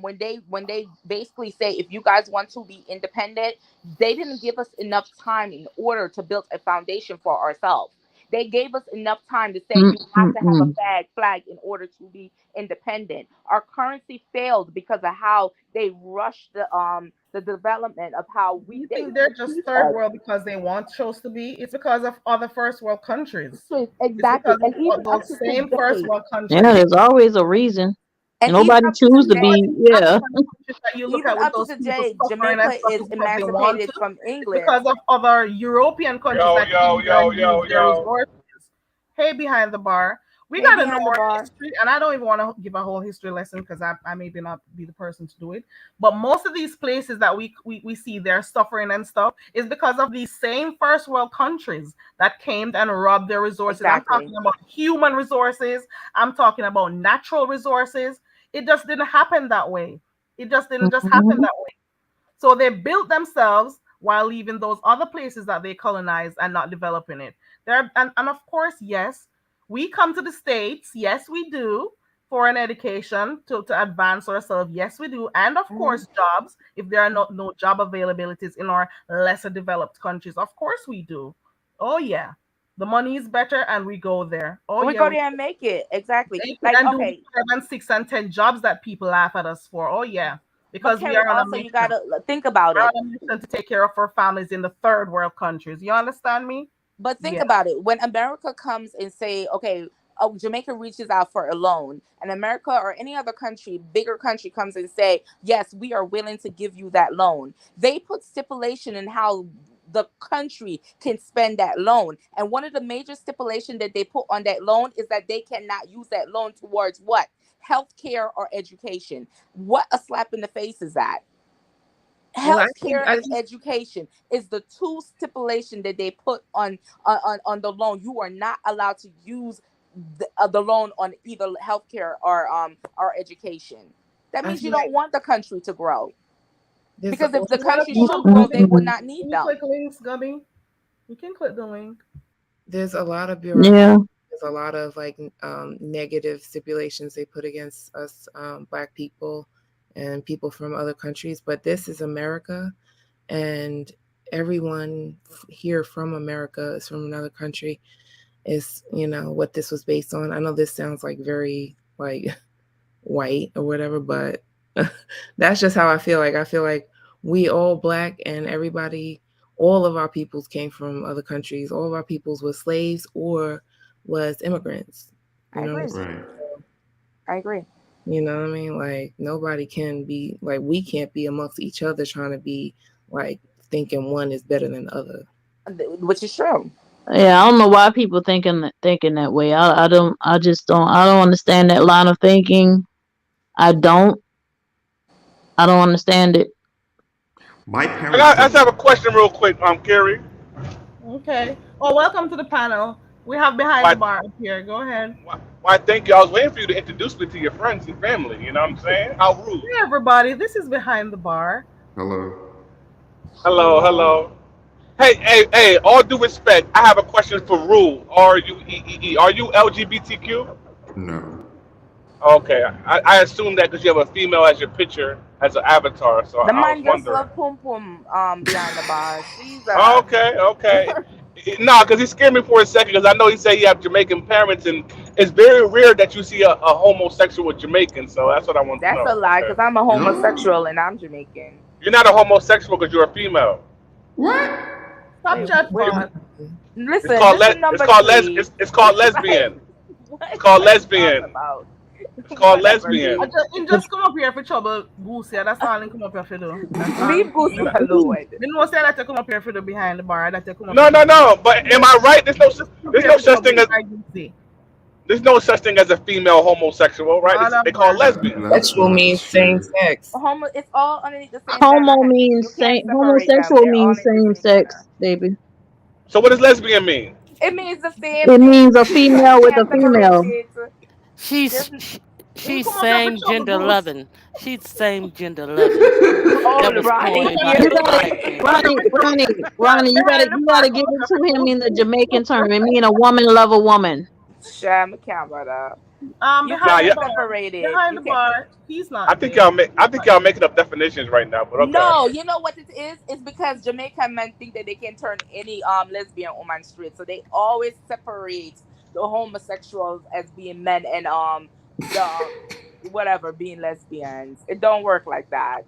when they basically say if you guys want to be independent, they didn't give us enough time in order to build a foundation for ourselves. They gave us enough time to say you have to have a Mm-mm-mm. flag in order to be independent. Our currency failed because of how they rushed the development of how Do you they think they're just teach third us. world because they want shows to be? It's because of other first world countries. It's Exactly, because and even of up those to same first today, world Yeah, countries. there's always a reason. and even Nobody up to choose to All today, be. these Yeah. African countries that you look even at with up to those people today, suffering and Jamaica stuff is is because they want to. emancipated from It's England. because of other European countries Yo, that yo, came there yo, and yo, used their yo. resources. Hey, behind the bar. We Hey, got to know behind the our bar. history, and I don't even want to give a whole history lesson because I maybe not be the person to do it. But most of these places that we see they're suffering and stuff is because of these same first world countries that came and robbed their resources. I'm Exactly. talking about human resources. I'm talking about natural resources. It just didn't happen that way. It just didn't just happen Mhm. that way. So they built themselves while leaving those other places that they colonized and not developing it. There and of course, yes, we come to the States. Yes, we do for an education to advance ourselves. Yes, we do. And of Hmm. course, jobs. If there are no job availabilities in our lesser developed countries, of course we do. Oh yeah. The money is better and we go there. Oh We yeah, go we there and make it. Exactly. take it Like, and do the okay, 7, 6, and 10 jobs that people laugh at us for. Oh yeah. but Because we Carol, are on a also you mission gotta think about on it. a mission to take care of our families in the third world countries. You understand me? But think Yeah. about it. When America comes and say, okay, oh, Jamaica reaches out for a loan, and America or any other country, bigger country, comes and say, yes, we are willing to give you that loan. They put stipulation in how the country can spend that loan. And one of the major stipulation that they put on that loan is that they cannot use that loan towards what? Healthcare or education. What a slap in the face is that? Well, Healthcare I and just education is the two stipulation that they put on the loan. You are not allowed to use the loan on either healthcare or education. That I means you feel don't want the country to grow, there's because if the You want country to come should up, grow, they Gubby? would Mm-mm. not need Can you them. click links, Gubby? You can click the link. there's a lot of bureaucracy. Yeah. There's a lot of like negative stipulations they put against us Black people and people from other countries. But this is America, and everyone here from America is from another country. Is what this was based on. I know this sounds like very like white or whatever, but that's just how I feel like. I feel like we all Black and everybody, all of our peoples came from other countries. All of our peoples were slaves or was immigrants. You know what I'm saying? Right. I agree. You know what I mean? Like nobody can be like, we can't be amongst each other trying to be like thinking one is better than the other. Which is true. Yeah, I don't know why people thinking that way. I just don't. I don't understand that line of thinking. I don't. I don't understand it. My I parents just have a don't. question real quick, Gary. Okay. Oh, welcome to the panel. We have behind Why, the bar up here. Go ahead. why, thank you. I was waiting for you to introduce me to your friends and family. You know what I'm saying? How rude. Hey, everybody. This is behind the bar. Hello. Hello, Hello. hello. Hey, all due respect, I have a question for Rue. R-U-E-E-E. Are you LGBTQ? No. Okay, I assume that because you have a female as your picture, as an avatar, so The I was man just wondering. love pum pum behind the bar. Jesus. Okay. No, because he scared me for a second because I know he said he have Jamaican parents, and it's very rare that you see a homosexual Jamaican, so that's what I want to That's a know. lie, Okay. because I'm a homosexual No. and I'm Jamaican. You're not a homosexual because you're a female. What? Stop Wait, chat wait. bot. Listen, It's number called three. it's called Right. lesbian. What It's called are you talking lesbian. about? It's called Whatever, I lesbian. B. just, he just come up here for trouble, Goosey. That's all he come up here for do. That's all. Leave Goosey No, alone. Me know say that you come up here for do behind the bar. That you come up no, here for no, do. no. But am I right? Just come up There's here no for such trouble. thing as Why Goosey? there's no such thing as a female homosexual, right? Lord They have call mercy. lesbians. That's Sexual not means same true. sex. It's all underneath the same banner Homo heading. You means can't same. separate them. Homosexual They're all means in the same same sex, banner. baby. So what does lesbian mean? It means the same It thing. means a You female with a can't separate female. it. She's There's sh- You she's come up here for same trouble, gender Goose. loving. She's same gender loving. oh That was You coined Ronnie. by You the gotta, Bible. Ronnie. behind the You bar. gotta Come give up it here to for him in the Jamaican trouble. term. It mean a woman love a woman. Sham camera. You Nah, Behind the yeah. can't bar. separate it. Behind You the can't. bar. He's I not think gay. y'all make I He's think not y'all gay. making up definitions right now, but okay. No, you know what it is? It's because Jamaican men think that they can turn any lesbian woman straight, so they always separate the homosexuals as being men and the whatever being lesbians. It don't work like that.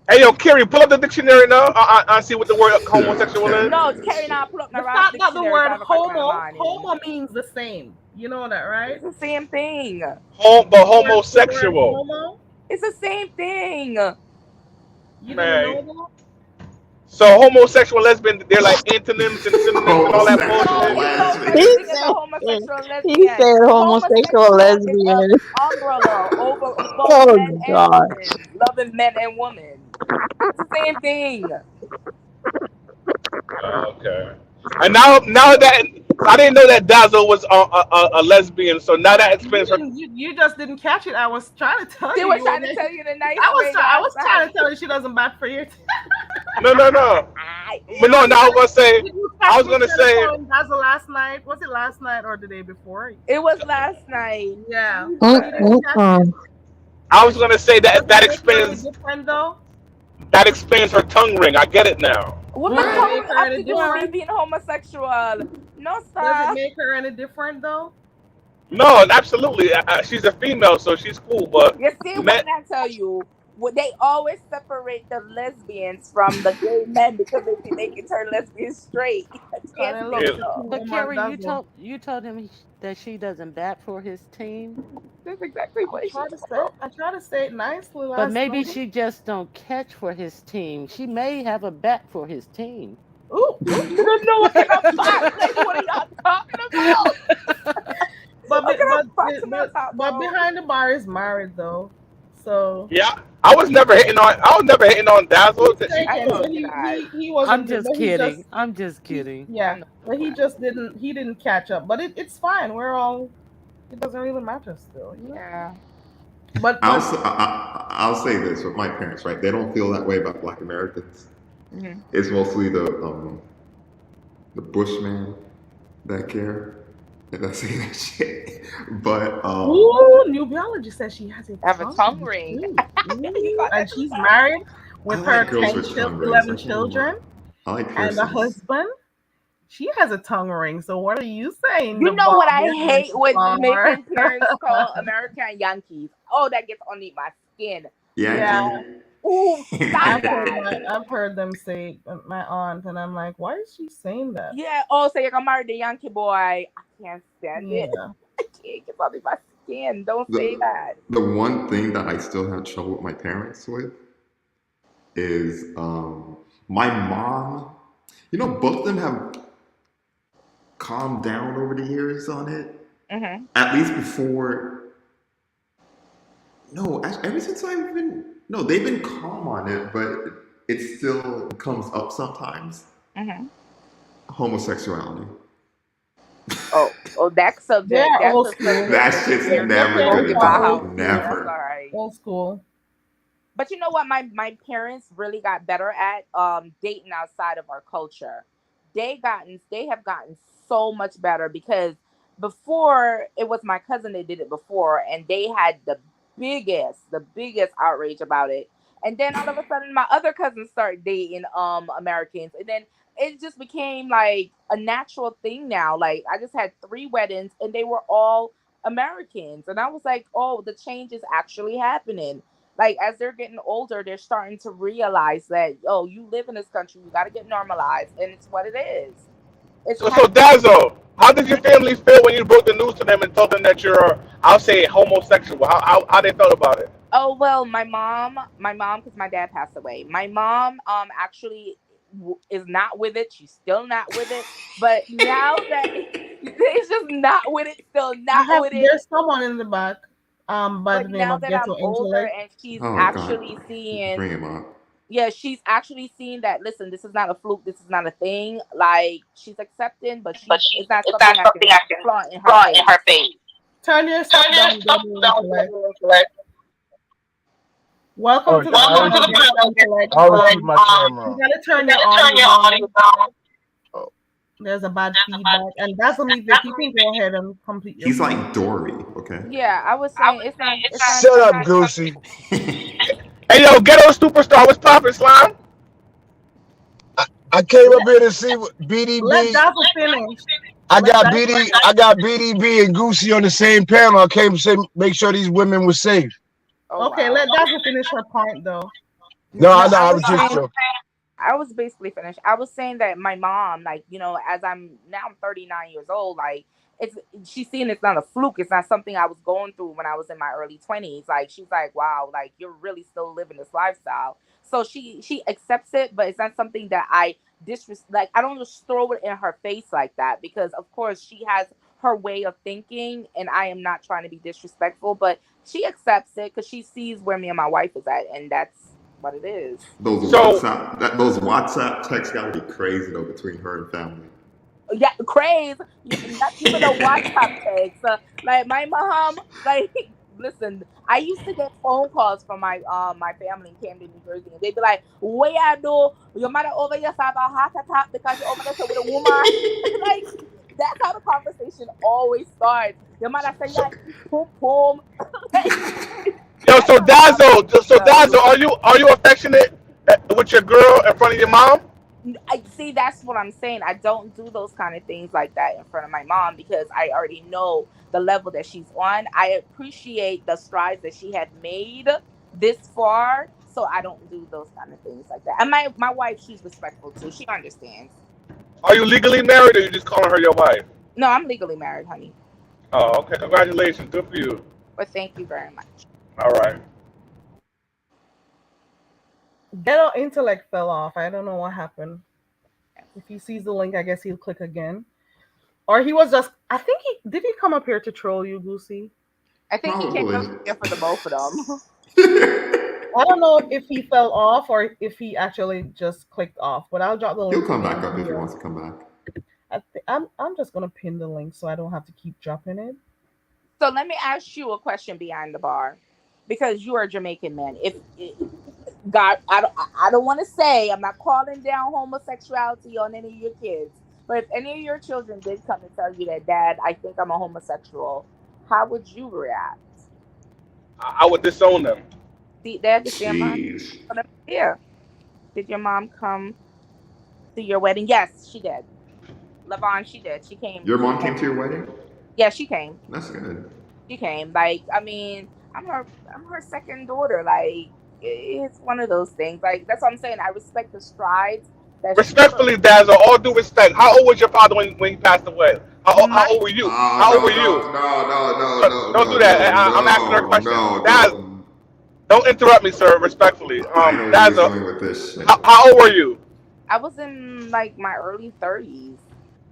Hey yo, Kerry, pull up the dictionary now. I see what the word homosexual is. No, Carrie now pull up the The Ross fact that the dictionary word 5 o'clock in the morning. homo means the same. You know that, right? It's the same thing. But The word homosexual. homo. It's the same thing. You didn't Man. know that? So homosexual and lesbian, they're like antonyms and synonyms and all that No, Homosexual bullshit. it's no He such lesbian. thing as a said, homosexual and he lesbian. said homosexual Homosexual is lesbian. a umbrella over both Oh men and God. women, loving men and women. It's the same thing. Okay. And now that I didn't know that Dazzle was a lesbian, so now that You explains her. didn't. You just didn't catch it. I was trying to tell They you. were You were trying to like, tell you in a nice way, I guys. was trying to tell you she doesn't bat for you. No. But no, now I was gonna say, Did you I catch was me gonna say, telling Dazzle last night? Was it last night or the day before? It was last night. Yeah, but you didn't catch it. Mm-mm-mm. I was gonna say Does that it make her any different though? that explains her tongue ring. I get it now. What Does does it What? tongue make her have any to do with me different? being homosexual? No, Does it sir. make her any different though? No, absolutely. She's a female, so she's cool. But You see what men, I tell you? They always separate the lesbians from the gay men because they think they can turn lesbians straight. I can't Trying to stop listen yeah. to two them. But woman Carrie, Dazzle. you told him that she doesn't bat for his team. That's exactly what she told I try to say it nicely But last maybe night. she just don't catch for his team. She may have a bat for his team. Ooh, them. ooh. You don't know what kind of facts. Like, what are y'all talking about? But What be- kind of but facts am I talking but about? behind the bar is married though, so Yeah, I was never hating on he's Dazzle. That she I taken. know So cool. you're not. he I'm wasn't. just But he kidding. just I'm just he kidding. I yeah. know But he you're just didn't. He didn't catch up. But it's fine. We're all. It doesn't really matter still, you not. know. Yeah. But I'll say this with my parents, right? They don't feel that way about Black Americans. Hmm. It's mostly the Bushman that care. And I say that shit. But ooh, new biology says she has a I have a tongue tongue ring ring. too. You Ooh, got that and too, she's sir? married I with her like girls with tongue rings. 11 I can't even lie. children I like and a piercings. husband. She has a tongue ring. So what are you saying? You The know bar what I is went hate too when far. Jamaican parents call American Yankees. Oh, that gets underneath my skin. Yeah, Yankee. Ooh, stop that. I've heard them say my aunt, and I'm like, why is she saying that? Yeah. Oh, so you're gonna marry the Yankee boy. I can't stand it. Yeah. I can't get underneath my skin. Don't say the that. the one thing that I still have trouble with my parents with is my mom. You know, both of them have calmed down over the years on it. Mm-hmm. At least before. No, actually, ever since I've been. No, they've been calm on it, but it still comes up sometimes. Mm-hmm. Homosexuality. Oh, that They're subject. That's old a school. subject That that's shit's very They're never dear very gonna to my old die. household. school. That's all Never. right. Old school. But you know what my parents really got better at dating outside of our culture. They have gotten so much better because before it was my cousin that did it before and they had the biggest outrage about it. And then all of a sudden my other cousins started dating Americans and then it just became like a natural thing now. Like I just had 3 weddings and they were all Americans and I was like, "Oh, the change is actually happening." Like as they're getting older, they're starting to realize that oh, you live in this country, you got to get normalized, and it's what it is. It's So happening. Dazzle, how did your family feel when you broke the news to them and told them that you're, I'll say, homosexual? How they felt about it? Oh well, my mom, because my dad passed away. My mom, actually is not with it. She's still not with it. But now that it's just not with it, still not with it. There's someone in the back, by But the name now of that I'm Ghetto older Intellect. and she's Oh actually God, seeing bring him up. yeah, she's actually seen that. Listen, this is not a fluke. This is not a thing. Like she's accepting, but she's it's not something I can flaunt in her face. Turn yourself down, Ghetto Intellect. Welcome Oh, to the panel, Ghetto Intellect. I always keep my camera You on. gotta turn your audio down. Oh, There's a bad feedback, and that's the music. You can go ahead and complete your He's point. like Dory, okay? Yeah, I was saying it's not shut up, something. Goosey. Hey yo, ghetto superstar, what's poppin', slime? I came up Let, here to see what let BDB. Dazzle finish. I Let got Dazzle BD. finish. I got BDB and Goosey on the same panel. I came to say, make sure these women were safe. Oh Okay, wow. let Dazzle finish her point, though. No, No, I know. I I was was just saying joking. I was basically finished. I was saying that my mom, like, as I'm 39 years old, like it's she's seeing it's not a fluke. It's not something I was going through when I was in my early 20s. Like she's like, wow, like you're really still living this lifestyle. So she accepts it, but it's not something that I like I don't just throw it in her face like that because of course she has her way of thinking and I am not trying to be disrespectful, but she accepts it because she sees where me and my wife is at and that's what it is. So Those WhatsApp texts gotta be crazy though between her and family. Yeah, crazy. Not even a WhatsApp text. Like my mom, like listen, I used to get phone calls from my family in Camden, New Jersey, and they'd be like, "What you do? Your mother over here have a heart attack because you're over there with a woman." Like that's how the conversation always starts. Your mother say, So, "Yeah, eat pum pum." Like yo, that's so how the Dazzle, conversation goes. are you affectionate with your girl in front of your mom? I see that's what I'm saying. I don't do those kind of things like that in front of my mom because I already know the level that she's on. I appreciate the strides that she had made this far, so I don't do those kind of things like that. And my wife, she's respectful too. She understands. Are you legally married or you just calling her your wife? No, I'm legally married, honey. Oh, okay. Congratulations. Good for you. But thank you very much. All right. Ghetto Intellect fell off. I don't know what happened. If he sees the link, I guess he'll click again. Or he was just. I think he did. He come up here to troll you, Goosey. I think he came up probably. here for the both of them. I don't know if he fell off or if he actually just clicked off. But I'll drop the He'll link come back again up if he here. wants to come back. I'm just gonna pin the link so I don't have to keep dropping it. So let me ask you a question behind the bar, because you are a Jamaican man. If God, I don't want to say I'm not calling down homosexuality on any of your kids, but if any of your children did come and tell you that, Dad, I think I'm a homosexual, how would you react? I would disown them. See, Dad, did your mom Jeez. here? Did your mom come to your wedding? Yes, she did. Lavon, she did. She came. Your She mom came came. to your wedding? Yeah, she came. That's good. She came. Like, I mean, I'm her second daughter. Like, it's one of those things. Like, that's what I'm saying. I respect the strides that she took. Respectfully, Dazzle, all due respect, how old was your father when he passed away? How My old were you? Oh How old no were no you? no no no Don't no do no that. no I'm asking her a no question. no Daz, no. don't interrupt me, sir. Respectfully, I know where he's Dazzle, going with this shit. how old were you? I was in like my early 30s.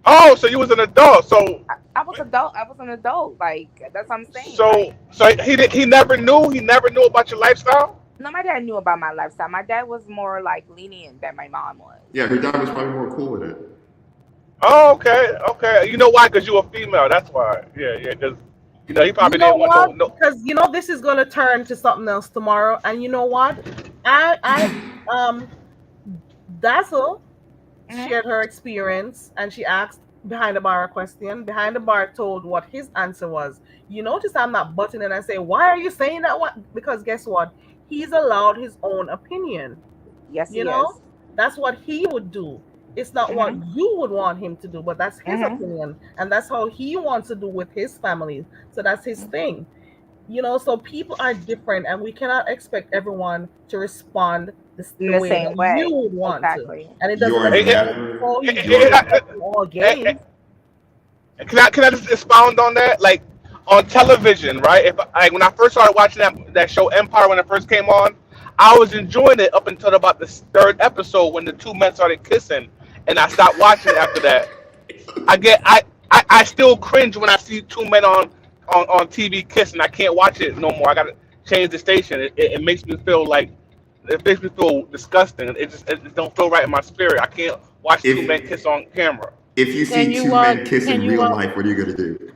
Oh, so you was an adult. So, I was adult. I was an adult. Like, that's what I'm saying. so, Like, so he never knew. He never knew about your lifestyle. no, my dad knew about my lifestyle. My dad was more like lenient than my mom was. Yeah, her dad was probably more cool with it. Oh, okay, okay. You know why? Because you a female. That's why. Yeah, yeah. Because he You probably know didn't want what? no. Because this is gonna turn to something else tomorrow. And you know what? I Dazzle Hmm. shared her experience and she asked behind the bar a question. Behind the bar told what his answer was. You notice I'm not butting in and say, why are you saying that? What? Because guess what? He's allowed his own opinion. Yes, You he know, is. that's what he would do. It's not what Hmm. you would want him to do, but that's his Hmm. opinion. And that's how he wants to do with his family. So that's his thing. So people are different and we cannot expect everyone to respond In the the way same that you way. would want to. Exactly. And it doesn't You're necessarily never call he's you're respecting all Eh, eh, games. can I just expound on that? Like on television, right? If like when I first started watching that show Empire when it first came on, I was enjoying it up until about the third episode when the two men started kissing, and I stopped watching after that. I get I still cringe when I see two men on TV kissing. I can't watch it no more. I gotta change the station. It makes me feel like it makes me feel disgusting. It don't feel right in my spirit. I can't watch two men if kiss on camera. if you Can see you two men kiss can in you real life, what are you gonna do?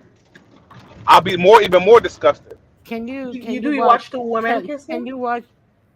I'll be even more disgusted. You can do you you watch watch two women can kissing? you watch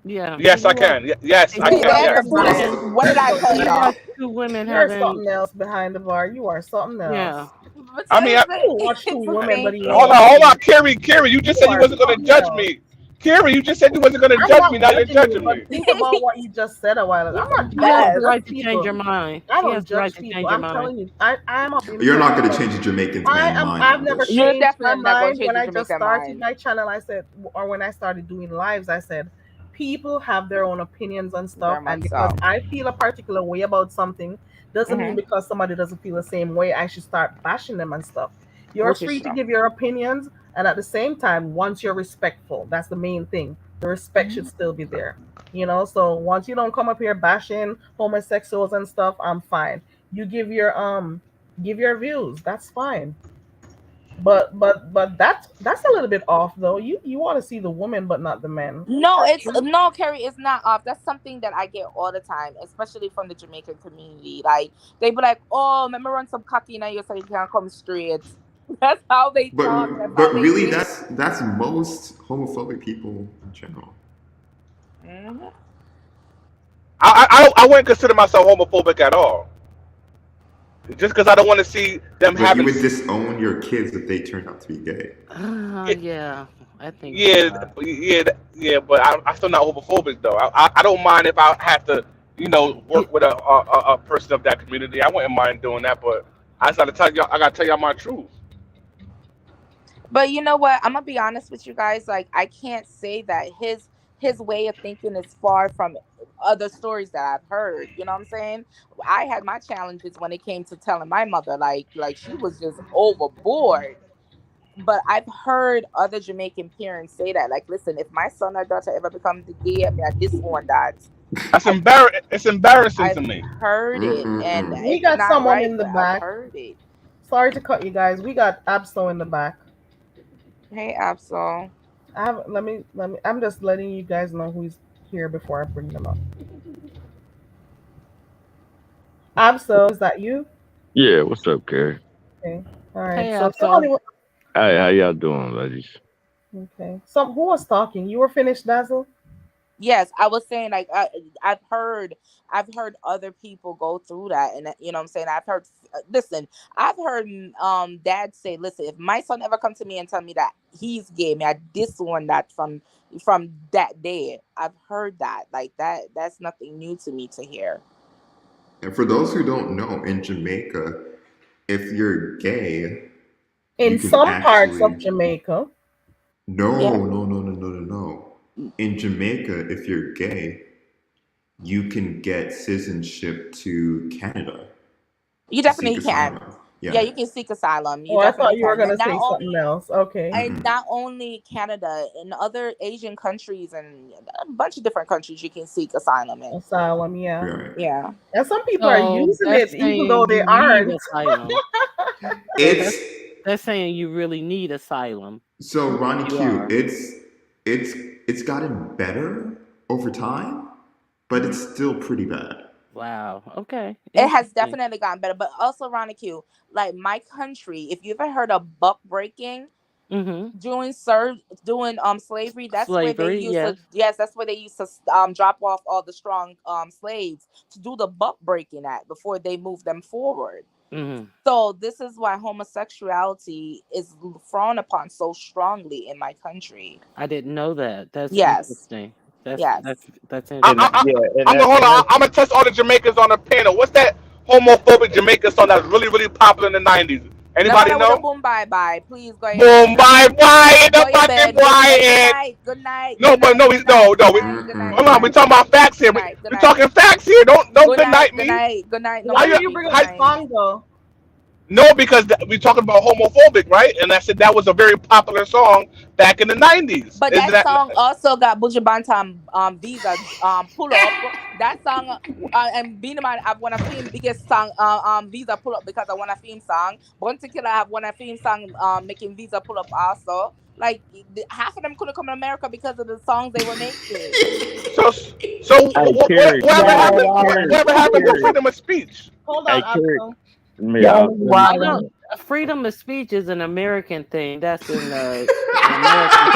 yeah, Yes, I can. Yes, can I you See can. watch there? Yes. two See there? women What did I tell can you watch y'all? two women You're having something else behind the bar. You are something yeah. else. But I mean, You watch two it's the women, same but you hold won't on, thing. watch hold on, them. Carrie. You just You said you are wasn't gonna something judge else. me. Carrie, you just said you wasn't gonna I'm judge me. not Now you're judging you, judging but me. think about what you just said a while ago. I'm You're not. the She I has don't the best. judge right to change people. her mind. I She don't has the right judge to people. change her I'm mind. telling you, I am a You're not person gonna that change a Jamaican I man am. mind I've on never this You're shit. changed my definitely not going mind to change when the I just Jamaican started mind. my channel. I said, or when I started doing lives, I said, people have their own opinions and stuff, Very and much because so. I feel a particular way about something, doesn't mean Hmm. because somebody doesn't feel the same way, I should start bashing them and stuff. You're Which is free to true. give your opinions, and at the same time, once you're respectful, that's the main thing. The respect should Hmm. still be there. So once you don't come up here bashing homosexuals and stuff, I'm fine. You give your views. That's fine. But that's a little bit off though. You want to see the woman but not the men. Ain't No, that it's true? no, Carrie. It's not off. That's something that I get all the time, especially from the Jamaican community. Like, they be like, "Oh, let me run some cocky in you so you can come straight." That's how they talk. That's how But they really, think. that's most homophobic people in general. Hmm. I wouldn't consider myself homophobic at all. Just because I don't want to see them But you having. would disown your kids if they turned out to be gay. Yeah, I think Yeah, so. yeah, but I'm still not homophobic though. I don't mind if I have to, You, work with a person of that community. I wouldn't mind doing that, but I gotta tell y'all my truth. But you know what? I'm gonna be honest with you guys. Like, I can't say that his way of thinking is far from other stories that I've heard. You know what I'm saying? I had my challenges when it came to telling my mother, like she was just overboard. But I've heard other Jamaican parents say that, like, listen, if my son or daughter ever become the gay, I mean, I disown that. I've It's embarrassing to I've me. heard it, and Mm-mm-mm. We it's got not someone right, in the but I've back. heard it. Sorry to cut you guys. We got Abso in the back. Hey, Absol. Let me. I'm just letting you guys know who's here before I bring them up. Abso, is that you? Yeah, what's up, Gary? Okay. All right. hey, So somebody. Absol. Hi, how y'all doing, ladies? Okay. Who was talking? You were finished, Dazzle. Yes, I was saying, like, I've heard other people go through that, and you know what I'm saying. Listen, I've heard dad say, listen, if my son ever come to me and tell me that he's gay, me I disown that from that day. I've heard that, like, that's nothing new to me to hear. And for those who don't know, in Jamaica, if you're gay, In you can some parts of actually Jamaica. Yeah, no. In Jamaica, if you're gay, you can get citizenship to Canada you to seek definitely can. asylum. Yeah, Yeah. you can seek asylum. You Oh, I thought definitely you were can. gonna And not say something only else. Okay. and not only Canada, in other Asian countries and a bunch of different countries you can seek asylum in. Asylum, yeah. Right. Yeah. And some people are So using it that's even though saying they you need aren't. asylum. So It's that's saying you really need asylum. so Ronnie You Q. are. It's gotten better over time, but it's still pretty bad. Wow. Okay. It has Interesting. definitely gotten better. But also, Ronnie Q, like my country, if you ever heard of buck breaking, Mm-hmm. doing slavery, that's where they Slavery. used to, Yes. yes, that's where they used to drop off all the strong slaves to do the buck breaking at before they move them forward. Mm-hmm. So this is why homosexuality is frowned upon so strongly in my country. I didn't know that. That's Yes. interesting. That's Yes. that's I, And interesting. I, yeah, I'm gonna hold and on. that's I'm gonna test all the Jamaicans on the panel. What's that homophobic Jamaican song that was really, really popular in the '90s? No Anybody matter with a know? boom bye bye. Please go ahead. Boom, bye, bye, in Go the your fucking bed. Go to bed. Good quiet. night. Good night. No, Good but night. no, Good night. no. Good night. Good night. Hold Good on. We night. talking about facts here. Good night. Good We night. talking facts here. Don't Good good night. night Good me. night. Good night. No Why How more did you? you bring up FaceTime. the How, song though? no, because we talking about homophobic, right? And I said that was a very popular song back in the '90s. But Isn't that that? song also got Buju Bantam visa pull up. That song and Beenie Man have one of him biggest song visa pull up because of one of him song. Bounty Killer have one of him song making visa pull up also. Like half of them couldn't come to America because of the songs they were making. So, so hey Carrie, whatever Y'all Carrie, happened? Carrie, wildin'. Whatever happened to Carrie, freedom of speech? Hold hey on, Carrie. Absol. Yeah, Y'all let me I know wildin'. freedom of speech is an American thing. That's in American.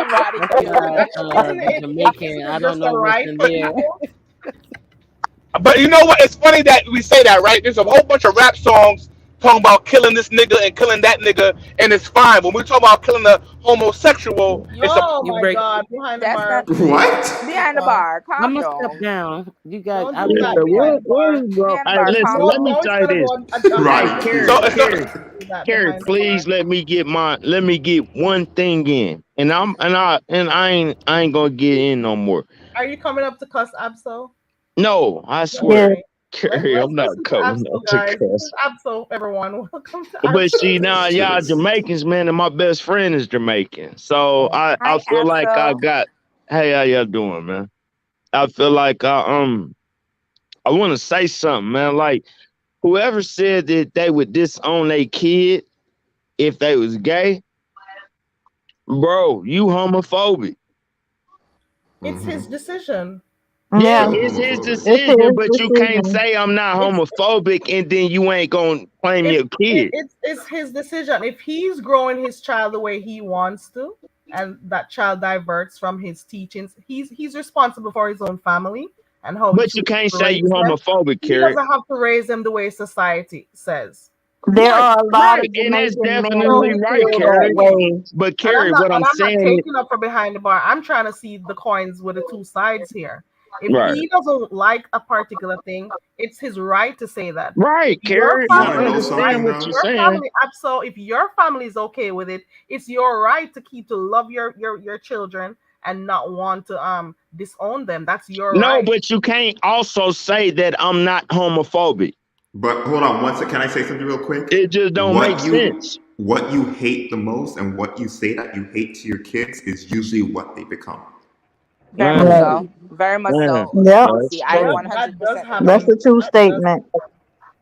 Roddy That's Q. not the Isn't Jamaican. I it don't just know a what's right in for there. people? But you know what? It's funny that we say that, right? There's a whole bunch of rap songs talking about killing this nigga and killing that nigga, and it's fine. When we talk about killing a homosexual, it's a Oh You my break. God, behind the That's bar, not please. What? behind the Uh, bar. I'm Calm gonna step down. down. You guys, don't I do really that what behind the what bar. is wrong? Behind the Hey, bar. listen, Calm let No, me down. it's say gonna this. go Hey, behind Right, the Q. Carrie, bar. so Carrie, Do that Carrie, behind the bar. please let me get one thing in. And I ain't gonna get in no more. Are you coming up to cuss Absol? No, I Yeah. swear. Okay. Carrie, Let's I'm not listen to coming Absol, up to guys. This is cuss. Absol, everyone. Welcome to But Absol. see now y'all Jamaicans, man, and my best friend is Jamaican. So I Hi, feel like I Axel. got hey, how y'all doing, man? I feel like I wanna say something, man. Like whoever said that they would disown their kid if they was gay, bro, you homophobic. It's his Mm-hmm. decision. Yeah, Yeah. Still it's his homophobic. It's decision, his but you can't decision. say I'm not It's homophobic and then you ain't gonna claim your kid. it's his decision. If he's growing his child the way he wants to, and that child diverts from his teachings, he's responsible for his own family and how he But you chooses can't to say you raise them. homophobic, He Carrie. doesn't have to raise them the way society says. There Right, are a lot right. of And that's Jamaican men So definitely who right, feel that Carrie. way. But and Carrie, what I'm I'm not saying is taking up for behind the bar. I'm trying to see the coins with the two sides here. If right. he doesn't like a particular thing, it's his right to say that. If Right, your Carrie. You I want to family know is right, understand something what you're though? your saying. family so if your family is okay with it, it's your right to keep to love your children and not want to disown them. That's your No, right. but you can't also say that I'm not homophobic. But hold on one second. Can I say something real quick? It just don't make sense. What you hate the most and what you say that you hate to your kids is usually what they become. Very much Man, Right. so. Very much man, so. Yep. Goosey, that's I Yep, true. that does 100% That's agree. a happen. true That does statement.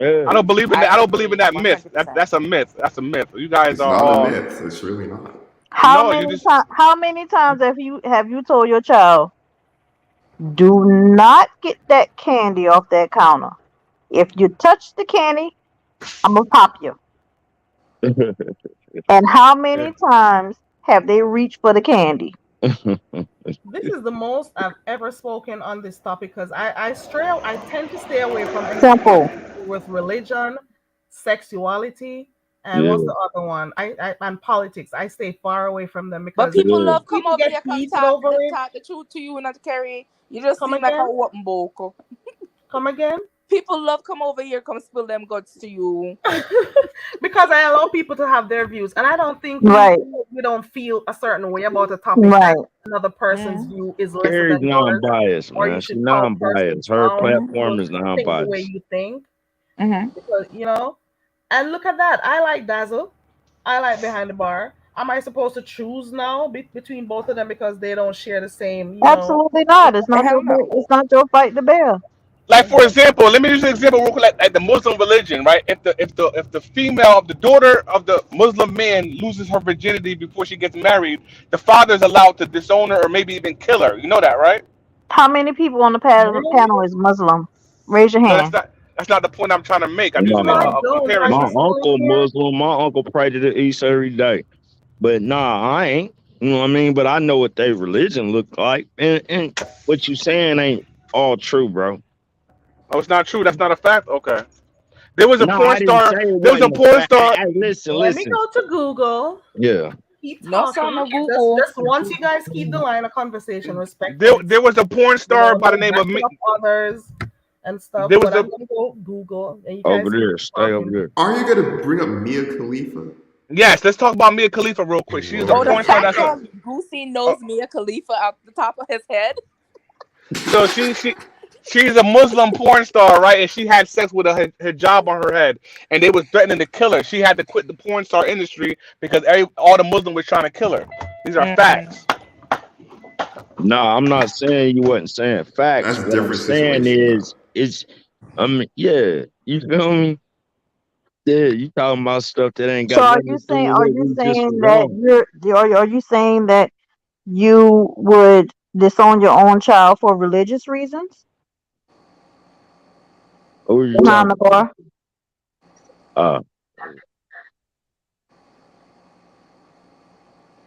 Yeah. I don't believe in I that. I don't believe in agree. that myth. 100%. That's a myth. That's a myth. You guys It's are not a all myth. It's really not. no. You just How many times have you told your child, do not get that candy off that counter? If you touch the candy, I'm gonna pop you. And how many times have they reached for the candy? This is the most I've ever spoken on this topic because I tend to stay away from anything Simple. with religion, sexuality, and what's Yeah, the other one? And politics. I stay far away from them But because people yeah. love come people over get here, come heated over it. talk the truth to you, not to carry. You just Come seem like a again? whooping book. Come again? People love come over here, come spill them guts to you. Because I allow people to have their views, and I don't think Right, we don't feel a certain way about a topic that right. another person's Mm-hmm. view is lesser Carrie's than yours, non-biased, or man. you She should call a person non-biased. Her down platform because is you think the way non-biased. you think. Mm-hmm. Because and look at that. I like Dazzle. I like Behind the Bar. Am I supposed to choose now between both of them because they don't share the same, Absolutely not. It's not Hell your no. it's not your fight to bear. Like for example, let me use an example real quick. Like the Muslim religion, right? If the female, the daughter of the Muslim man loses her virginity before she gets married, the father is allowed to disown her or maybe even kill her. You know that, right? How many people on the Really? panel is Muslim? Raise your No, hand. that's not the point I'm trying to make. I'm using No, I Nah, a don't. Are my you comparison. showing uncle here? Muslim. My uncle pray to the east every day. But nah, I ain't. You know what I mean? But I know what their religion look like, and what you saying ain't all true, bro. Oh, it's not true. That's not a fact. Okay. There was a No, porn I didn't say star. it There was a wasn't a porn fact. Hey, star. hey, listen, Let me listen. go to Google. Yeah. Keep No son talking. of Just Google. just once you guys keep the line of conversation There, respectfully, there was a porn star by the no name of backing me. up others and stuff. There But was I'm a gonna go Google and you Over guys keep there. Stay over talking. there. Are you gonna bring up Mia Khalifa? yes. Let's talk about Mia Khalifa real quick. She's a Oh, the porn star. Lord. fact That's a. that Goosey Uh, knows Mia Khalifa off the top of his head. so she's a Muslim porn star, right? And she had sex with a hijab on her head, and they was threatening to kill her. She had to quit the porn star industry because all the Muslims was trying to kill her. These are Mm. facts. No, I'm not saying you wasn't saying facts. That's a What I'm different saying situation, though. is, yeah, you feel me? Yeah, you talking about stuff that ain't So got nothing to do with are what you we just saying was that on. are you saying that you would disown your own child for religious reasons Who are you behind the talking bar? to?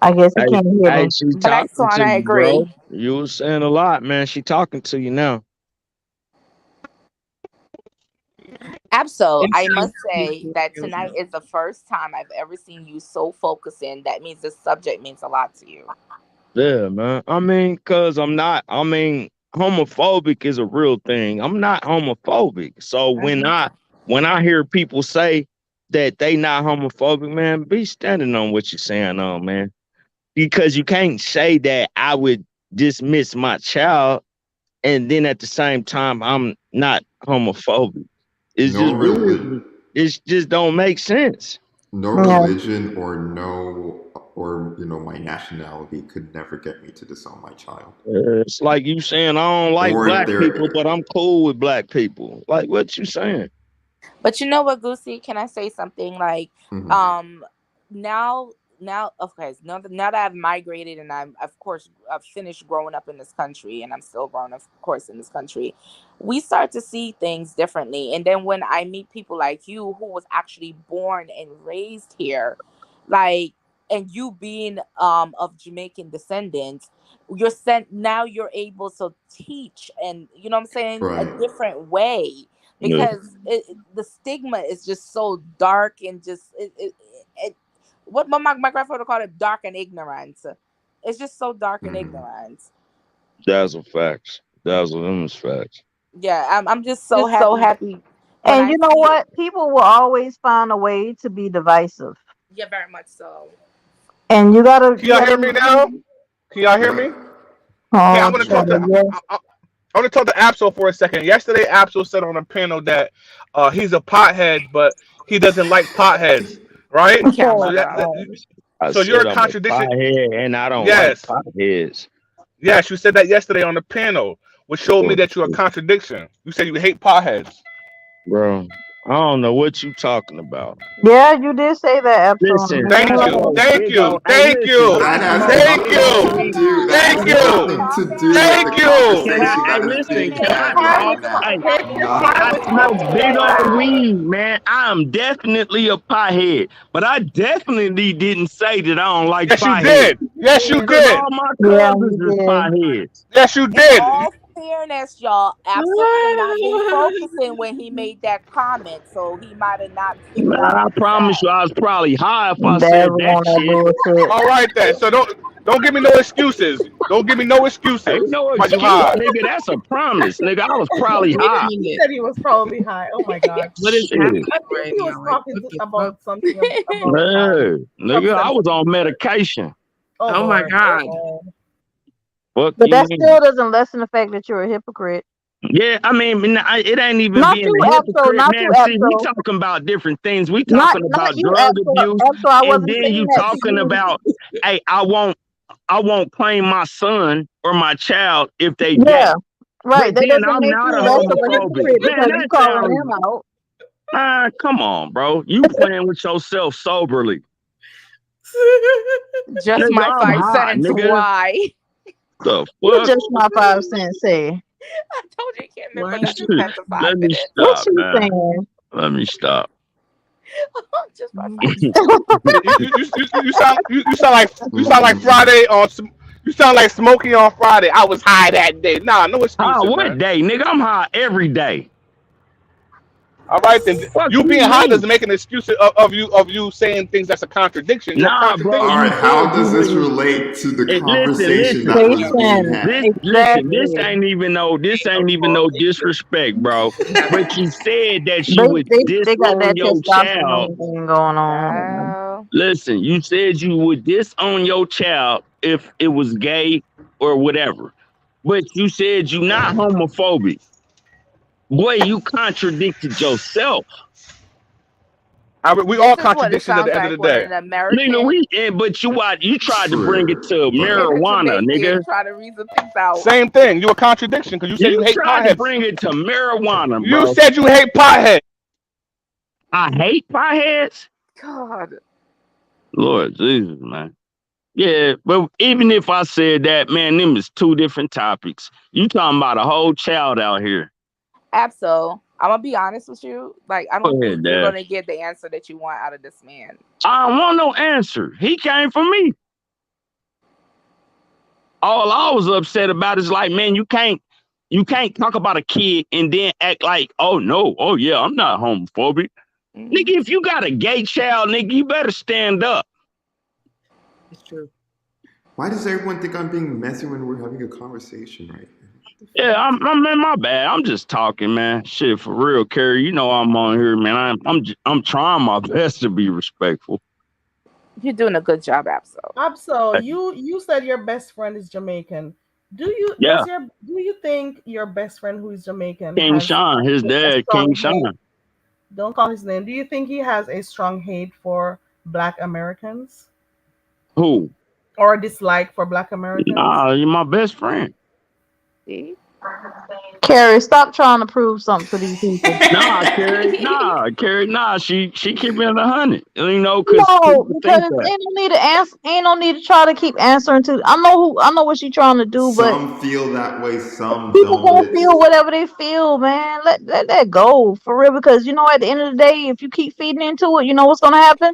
I guess he Hey, can't hear hey, me. she Black talking Swan, to I you, bro. agree. You was saying a lot, man. She talking to you now. Absol, In I terms must say that tonight is the first time I've ever seen you so focusing. That means this subject means a lot to you. Yeah, man. I mean, cause I'm not. I mean, homophobic is a real thing. I'm not homophobic. So Hmm. when I hear people say that they not homophobic, man, be standing on what you're saying on, man. Because you can't say that I would dismiss my child and then at the same time I'm not homophobic. It's No just religion, weird. It just don't make sense. no Yeah. religion, or no, or my nationality could never get me to disown my child. It's like you saying I don't like Or if black they're, people, but I'm cool with black people. Like what you saying? But you know what, Goosey? Can I say something? Like, mhm. um, now, okay, now that I've migrated and I'm, of course, I've finished growing up in this country, and I'm still growing, of course, in this country. We start to see things differently, and then when I meet people like you, who was actually born and raised here, like, and you being of Jamaican descendants, you're sent now. You're able to teach, and you know what I'm saying, a Right. different way Yeah, because the stigma is just so dark and just what my grandfather called it, dark and ignorant. It's just so dark and Mhm. ignorant. that's a fact. That's a them is facts. Yeah, I'm just so Just so happy happy. when And I you know see it. what? People will always find a way to be divisive. Yeah, very much so. And Can y'all hear me now? Can y'all hear Yep. me? Hey, I oh want to talk child, to. yes. I want to talk to Absol for a second. Yesterday, Absol said on a panel that he's a pothead, but he doesn't like potheads, right? So Camera that, girl. that Oh, I so you're said a I'm a contradiction. pothead and I don't like Yes, potheads. yes, you said that yesterday on the panel, which showed me Or that you're a contradiction. You said you hate potheads. bro, I don't know what you talking about. yeah, you did say that, Listen, absolutely. Thank you, Absol, thank big you, old, hey, thank listen, you, That has Cosmo, thank big nothing old to you, weed. do. That thank has you, nothing to do with thank the you. Can conversation I, hey, that is listen, being can I had talk? right Absol, Hey, now. Take your None. I time Absol, with smoke it. calm big Take old your down. weed, man. I'm definitely a pothead, but I definitely didn't say that I don't like Yes, you pothead did. Yes, you time. because did. all my Yeah, cousins you is did. potheads. Yes, you In did. all fairness, y'all, Absol might have not been focusing when he made that comment, so he might have not figured Man, out I what he promise you, said. I was probably high if I That's said that on that shit. bullshit. All right then. So don't. Don't give me no excuses. Don't give me no excuses. Ain't no Why you excuse, high? nigga. That's a promise, nigga. I was probably Wait a high. He minute. said he was probably high. Oh my God. What is Shit. I happening think right he was now? Like, talking what the fuck? about something about Yeah, nigga, I was substance on abuse. medication. Oh Oh my Lord. Oh God. Lord. Fuck But you that mean? still doesn't lessen the fact that you're a hypocrite. Yeah, I mean, it ain't even Not being you, a Absol. hypocrite Not now. you, See, we Absol. talking about different things. We Not talking not about you, drug Absol. abuse, Absol, I and wasn't then saying you that to talking you. about, hey, I won't claim my son or my child if they Yeah, gay. right. But That then doesn't I'm make not you a less of a homophobic. hypocrite Man, because you that calling sounds, them out. come on, bro. You playing with yourself soberly. Just Nigga, my I'm five hot, cents. nigga. Why? The You fuck? just my 5 cents say. I told you you can't Why remember. did You just you spent have the to do five Let me minutes. What stop, you man. saying? Let me stop. Just my that? 5 cents. You sound like Friday on you sound like Smokey on Friday. I was high that day. Nah, no High excuses, what man. day, nigga? I'm high every day. All right, then Fuck you you being high mean? doesn't make an excuse of you saying things that's a contradiction. You're a Nah, bro, All contradiction. you right, said how you does this wouldn't. relate to the Listen, conversation listen. that was being Patient. had? Listen. This Exactly. ain't even no. This Ain't no ain't even no correlation. disrespect, bro. But you said that They she would they got disown that your child. testosterone thing going on. Child. Listen, you said you would disown your child if it was gay or whatever. But you said you not homophobic. Boy, you contradicted yourself. We This all is what it contradictions at sounds the end of like the when day. an Nigga, American but you tried to bring it True, to but and a marijuana, nigga. Jamaican try to reason things out. Same thing. You a contradiction because you said you You hate tried to potheads. bring it to marijuana, You bro. said you hate potheads. I hate potheads. God. Lord Jesus, man. Yeah, but even if I said that, man, them is two different topics. You talking about a whole child out here. Absol, I'm gonna be honest with you. Like, I Go don't ahead, think you're Dad. gonna get the answer that you want out of this man. I don't want no answer. He came for me. All I was upset about is like, man, you can't talk about a kid and then act like, oh no, oh yeah, I'm not homophobic. Mhm. Nigga, if you got a gay child, nigga, you better stand up. It's true. why does everyone think I'm being messy when we're having a conversation right here? Yeah, I'm in my bad. I'm just talking, man. Shit, for real, Carrie. You know I'm on here, man. I'm trying my best to be respectful. You're doing a good job, Absol. So you said your best friend is Jamaican. Yeah, Do you think your best friend who is Jamaican King has Sean, his a dad, King strong hate? Sean. Don't call his name. Do you think he has a strong hate for Black Americans Who? or a dislike for Black Americans? Nah, you my best friend. See? Carrie, stop trying to prove something to these people. Carrie, nah. She keep it 100. You know, cause No, people because think that. ain't no need to answer. Ain't no need to try to keep answering to. I know what she's trying to do, but Some feel that way, some people don't. gonna feel It's whatever they feel, man. Let that go for real. Because you know, at the end of the day, if you keep feeding into it, you know what's gonna happen.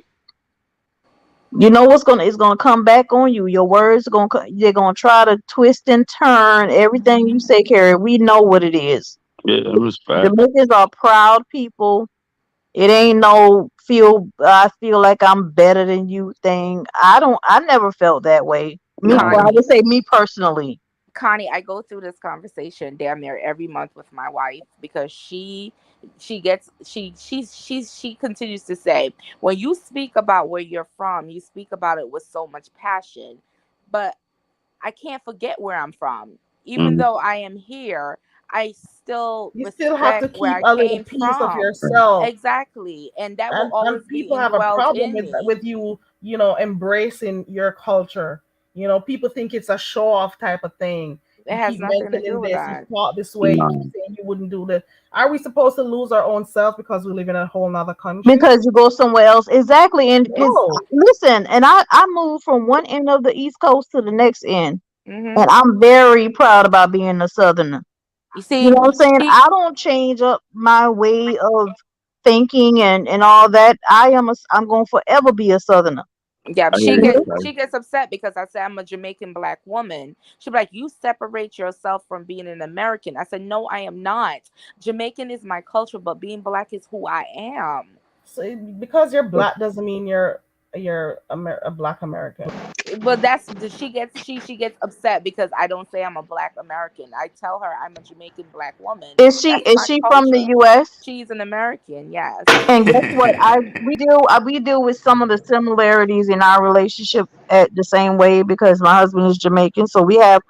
You know what's gonna it's gonna come back on you. Your words are they're gonna try to twist and turn everything you say, Carrie. We know what it is. Yeah, it was fact. Jamaicans are proud people. It ain't no I feel like I'm better than you thing. I never felt that way. I Nah. Connie, would say me personally. Connie, I go through this conversation damn near every month with my wife because she continues to say, when you speak about where you're from, you speak about it with so much passion. But I can't forget where I'm from. Even Mhm. though I am here, I still You still have to respect where keep I a little came piece of from. yourself. Exactly. And that will And always be people have a indwelled problem in me. with you, embracing your culture. People think it's a show off type of thing. It You has keep nothing to do mentioning with this, you that. thought this way, you Nah. keep saying you wouldn't do this. Are we supposed to lose our own self because we live in a whole nother country? Because you go somewhere else. Exactly. And it's No. listen, and I moved from one end of the East Coast to the next end. Hmm. And I'm very proud about being a southerner. You You see, know what I'm saying? she I don't change up my way of thinking and all that. I'm going to forever be a southerner. Yeah, I hear you, Carrie. she gets upset because I say I'm a Jamaican black woman. She'll be like, "You separate yourself from being an American." I said, "No, I am not. Jamaican is my culture, but being black is who I am." So because you're black doesn't mean you're a Black American. But she gets upset because I don't say I'm a Black American. I tell her I'm a Jamaican Black woman. Is she That's is my she from the culture. U.S.? She's an American, yes. And guess what? I we deal with some of the similarities in our relationship at the same way because my husband is Jamaican, so we have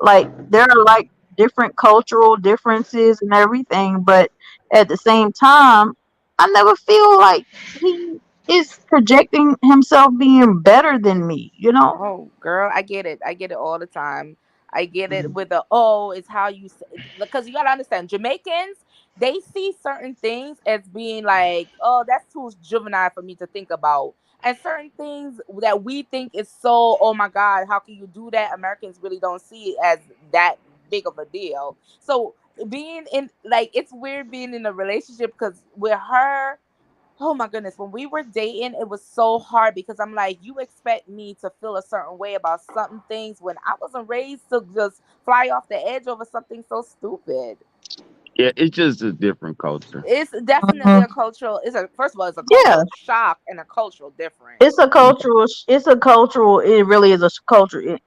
like there are like different cultural differences and everything, but at the same time, I never feel like he is projecting himself being better than me, you know? Oh, girl, I get it. I get it all the time. I get it with the oh, it's how you say, because you gotta understand Jamaicans. They see certain things as being like, oh, that's too juvenile for me to think about, and certain things that we think is so, oh my God, how can you do that? Americans really don't see it as that big of a deal. So being in like it's weird being in a relationship because with her. Oh my goodness, when we were dating, it was so hard because I'm like, you expect me to feel a certain way about certain things when I wasn't raised to just fly off the edge over something so stupid. Yeah, it's just a different culture. It's definitely a cultural. It's a first of all, it's a Yeah, cultural shock and a cultural it's difference. a cultural. It's a cultural. It really is a culture.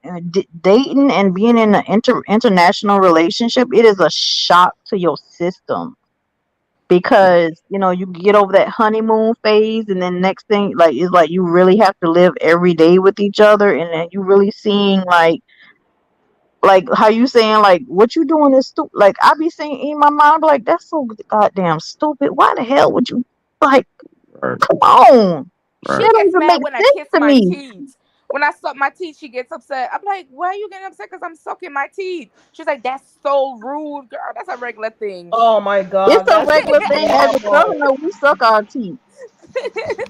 Dating and being in an international relationship, it is a shock to your system because you get over that honeymoon phase, and then next thing, like, it's like you really have to live every day with each other, and then you really seeing like how you saying like what you doing is stupid. Like I be saying in my mind, like that's so goddamn stupid. Why the hell would you like? Right, Come on, She that right. don't gets even mad make when I sense kiss to my me. teeth. When I suck my teeth, she gets upset. I'm like, why are you getting upset? Because I'm sucking my teeth. She's like, that's so rude, girl. That's a regular thing. Oh my It's God, a that's regular thing. As a horrible. southerner, we suck our teeth.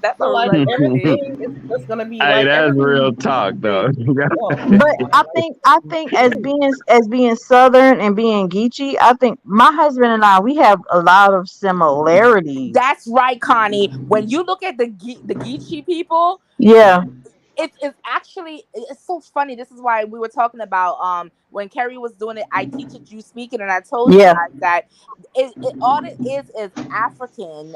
That's So a like regular everything thing. is just gonna be Hey, like that's everything real needs to be talk, though. fixed. Oh But God. I think as being southern and being geechee, I think my husband and I we have a lot of similarities. That's right, Connie. When you look at the Geechee people, Yeah, it's actually it's so funny. This is why we were talking about when Kerry was doing it. I teach it, you speak it, and I told you yeah, guys that it all it is African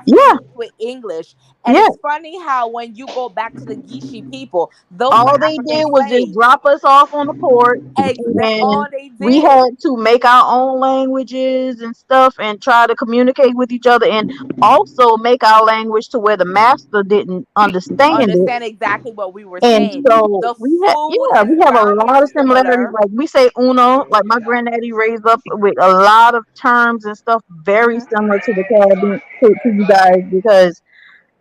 yeah, mixed with English, and yeah. it's funny how when you go back to the Geechee people, those were All they African did was just slaves. drop us off on the port, That's and all they we did. had to make our own languages and stuff and try to communicate with each other, and also make our language to where the master didn't understand it. Understand exactly what we were And saying. so The we had, food yeah, and we have a surrounding lot is of similarities. similar. Like we say uno, like my granddaddy raised up with a lot of terms and stuff very Hmm. similar to the Caribbean, to you guys, because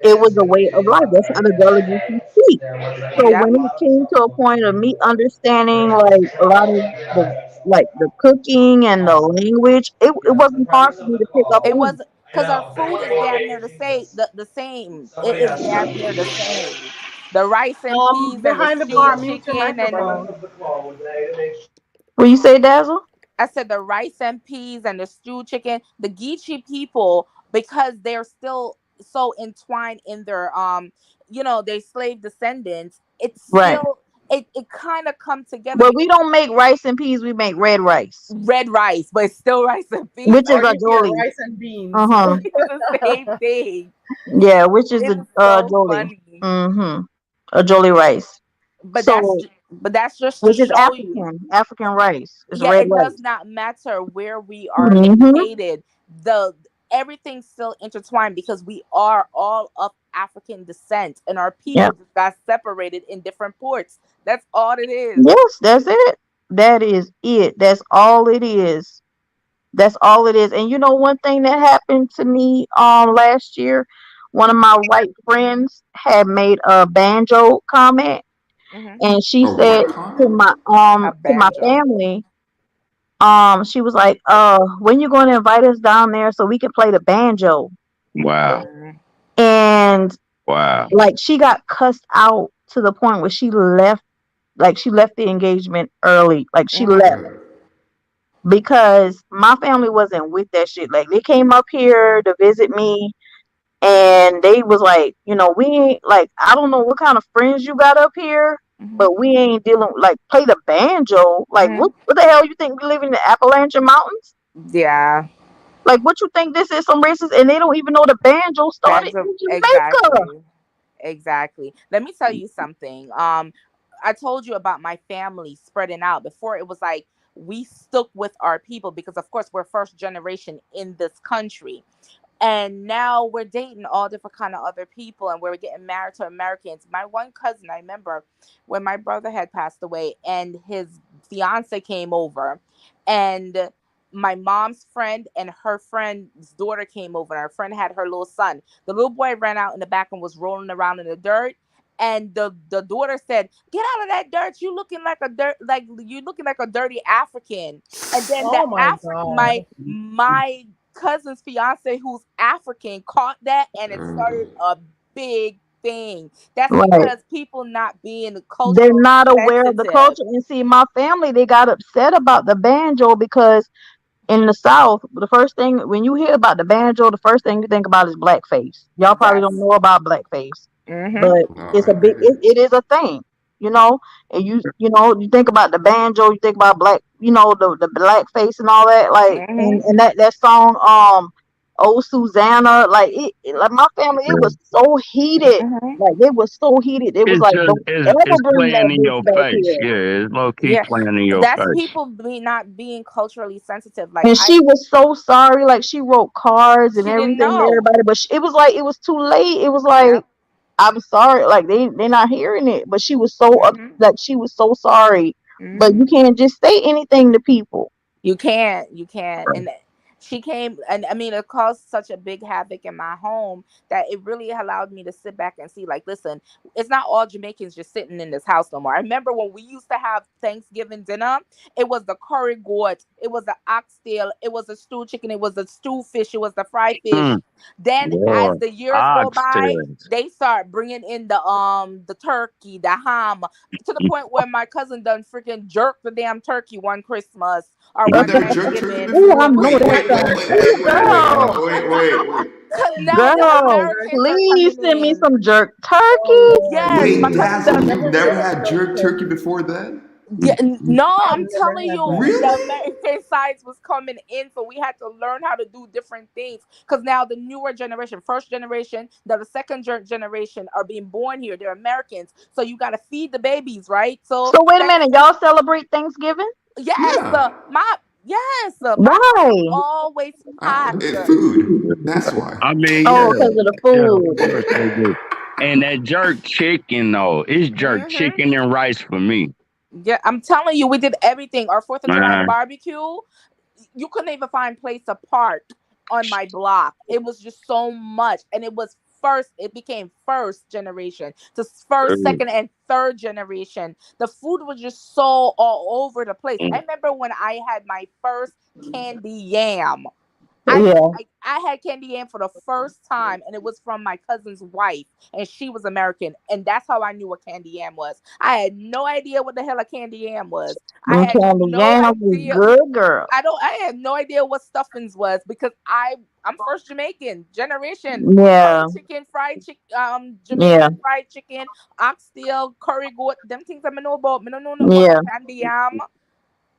it was a way of life. That's how the Gullah Geechee speak. So Yep. when it came to a point of me understanding like a lot of the the cooking and the language, it wasn't hard for me to pick up It on. was because our food is damn near the same. It is damn near the same. The rice and peas and the Behind the stewed bar, mute your chicken and microphone. What you say, Dazzle? I said the rice and peas and the stewed chicken. The Geechee people, because they're still so entwined in their their slave descendants, it's Right. still it kind of come together But we because don't make rice and peas. We make red rice, red rice, but it's still rice and peas. which is Or a you get jolly. rice and beans. Uh-huh. It's the same thing. Yeah, which is It the is so jolly. funny. Mm-hmm. A jolly rice. So, But that's just to which is show you. African rice. It's Yeah, red it does rice. not matter where we are Mm-hmm. located. The Everything's still intertwined because we are all of African descent and our Yeah. people just got separated in different ports. That's all it is. Yes, that's it. That is it. That's all it is. That's all it is. And you know one thing that happened to me last year, one of my white friends had made a banjo comment, Hmm. and she A said what comment? A to my banjo. family, she was like, when you going to invite us down there so we can play the banjo? Wow. Mm. And Wow. like she got cussed out to the point where she left, like she left the engagement early, like she Hmm. left because my family wasn't with that shit. Like they came up here to visit me, and they was like, we ain't like, I don't know what kind of friends you got up here, Hmm. but we ain't dealing like play the banjo. Like Hmm. what the hell you think we live in the Appalachian Mountains? Yeah. Like what you think this is some racist, and they don't even know the banjo started Banjo. in Jamaica. Exactly. Exactly. Let me tell you something. I told you about my family spreading out. Before it was like we stuck with our people because of course we're first generation in this country, and now we're dating all different kind of other people, and we're getting married to Americans. My one cousin, I remember when my brother had passed away and his fiance came over, and my mom's friend and her friend's daughter came over, and her friend had her little son. The little boy ran out in the back and was rolling around in the dirt, and the daughter said, "Get out of that dirt, you looking like a dirt, like you looking like a dirty African." And then the Oh my my god. my cousin's fiance, who's African, caught that, and it started Oh. a big thing. That's Right. because people not being They're culturally not aware of the sensitive. culture. And see, my family, they got upset about the banjo because in the South, the first thing when you hear about the banjo, the first thing you think about is blackface. Y'all probably don't Yes. know about blackface, Mm-hmm. but No, it's a big. I It is a thing, you know. And you think about the banjo, you think about black, the blackface and all that. Like Mm-hmm. and that song, "Oh Susanna," like my family, it was so heated. Mm-hmm. Like it was so heated. It was It's like, just don't ever it's bring that playing in bitch your back face. here. Yeah, it's low key Yeah, playing in your that's face. people not being culturally sensitive. Like And she was so sorry. Like she wrote cards and she didn't everything to know. everybody, but it was like it was too late. It was like, Yep. I'm sorry. Like they're not hearing it, but she was so Mm-hmm. like she was so sorry. But Mm-hmm. you can't just say anything to people. You can't. And she came, and I mean, it caused such a big havoc in my home that it really allowed me to sit back and see, like, listen, it's not all Jamaicans just sitting in this house no more. I remember when we used to have Thanksgiving dinner, it was the curry goat, it was the oxtail, it was the stewed chicken, it was the stew fish, it was the fried fish. Mm, Then as Lord, the years go by, oxtails. they start bringing in the turkey, the ham, to the point where my cousin done freaking jerk the damn turkey one Christmas or You one never jerked turkey Thanksgiving. Oh, I before? We know Wait, that wait, never wait, song. wait, Oh, wait, wait, wait. girl, Wait. cause now the girl, Americans are please coming send me in. some jerk Oh turkey. Lord. Yes, my Wait, cousin Dazzle, done. you've Never never heard of had jerk jerk turkey turkey. before then? Yeah, no, I've I'm never telling had you, that. the Really? American sides was coming in, so we had to learn how to do different things. Because now the newer generation, first generation, the second generation are being born here. They're Americans, so you got to feed the babies, right? So So wait a thanks, minute, y'all celebrate Thanksgiving? yes, Yeah. my house Why? always packed. Food. That's why. I mean, Oh, yeah, because of the yeah, of food. course they do. And that jerk chicken though, it's jerk Hmm. chicken and rice for me, Yeah, I'm telling you, we did everything. Our Fourth of July man. barbecue, you couldn't even find place to park on my block. It was just so much, and it was first. It became first generation to first, second, and third generation. The food was just so all over the place. I remember when I had my first candy yam. Yeah. I had candy yam for the first time, and it was from my cousin's wife, and she was American, and that's how I knew what candy yam was. I had no idea what the hell a candy yam was. I And had candy no yams is idea. good, girl. I had no idea what stuffings was because I'm first Jamaican generation. Curry Yeah. chicken, fried chicken, Yeah. Jamaican fried chicken, oxtail, curry goat, them things I know about. Me don't know nothing about no Yeah. candy yam.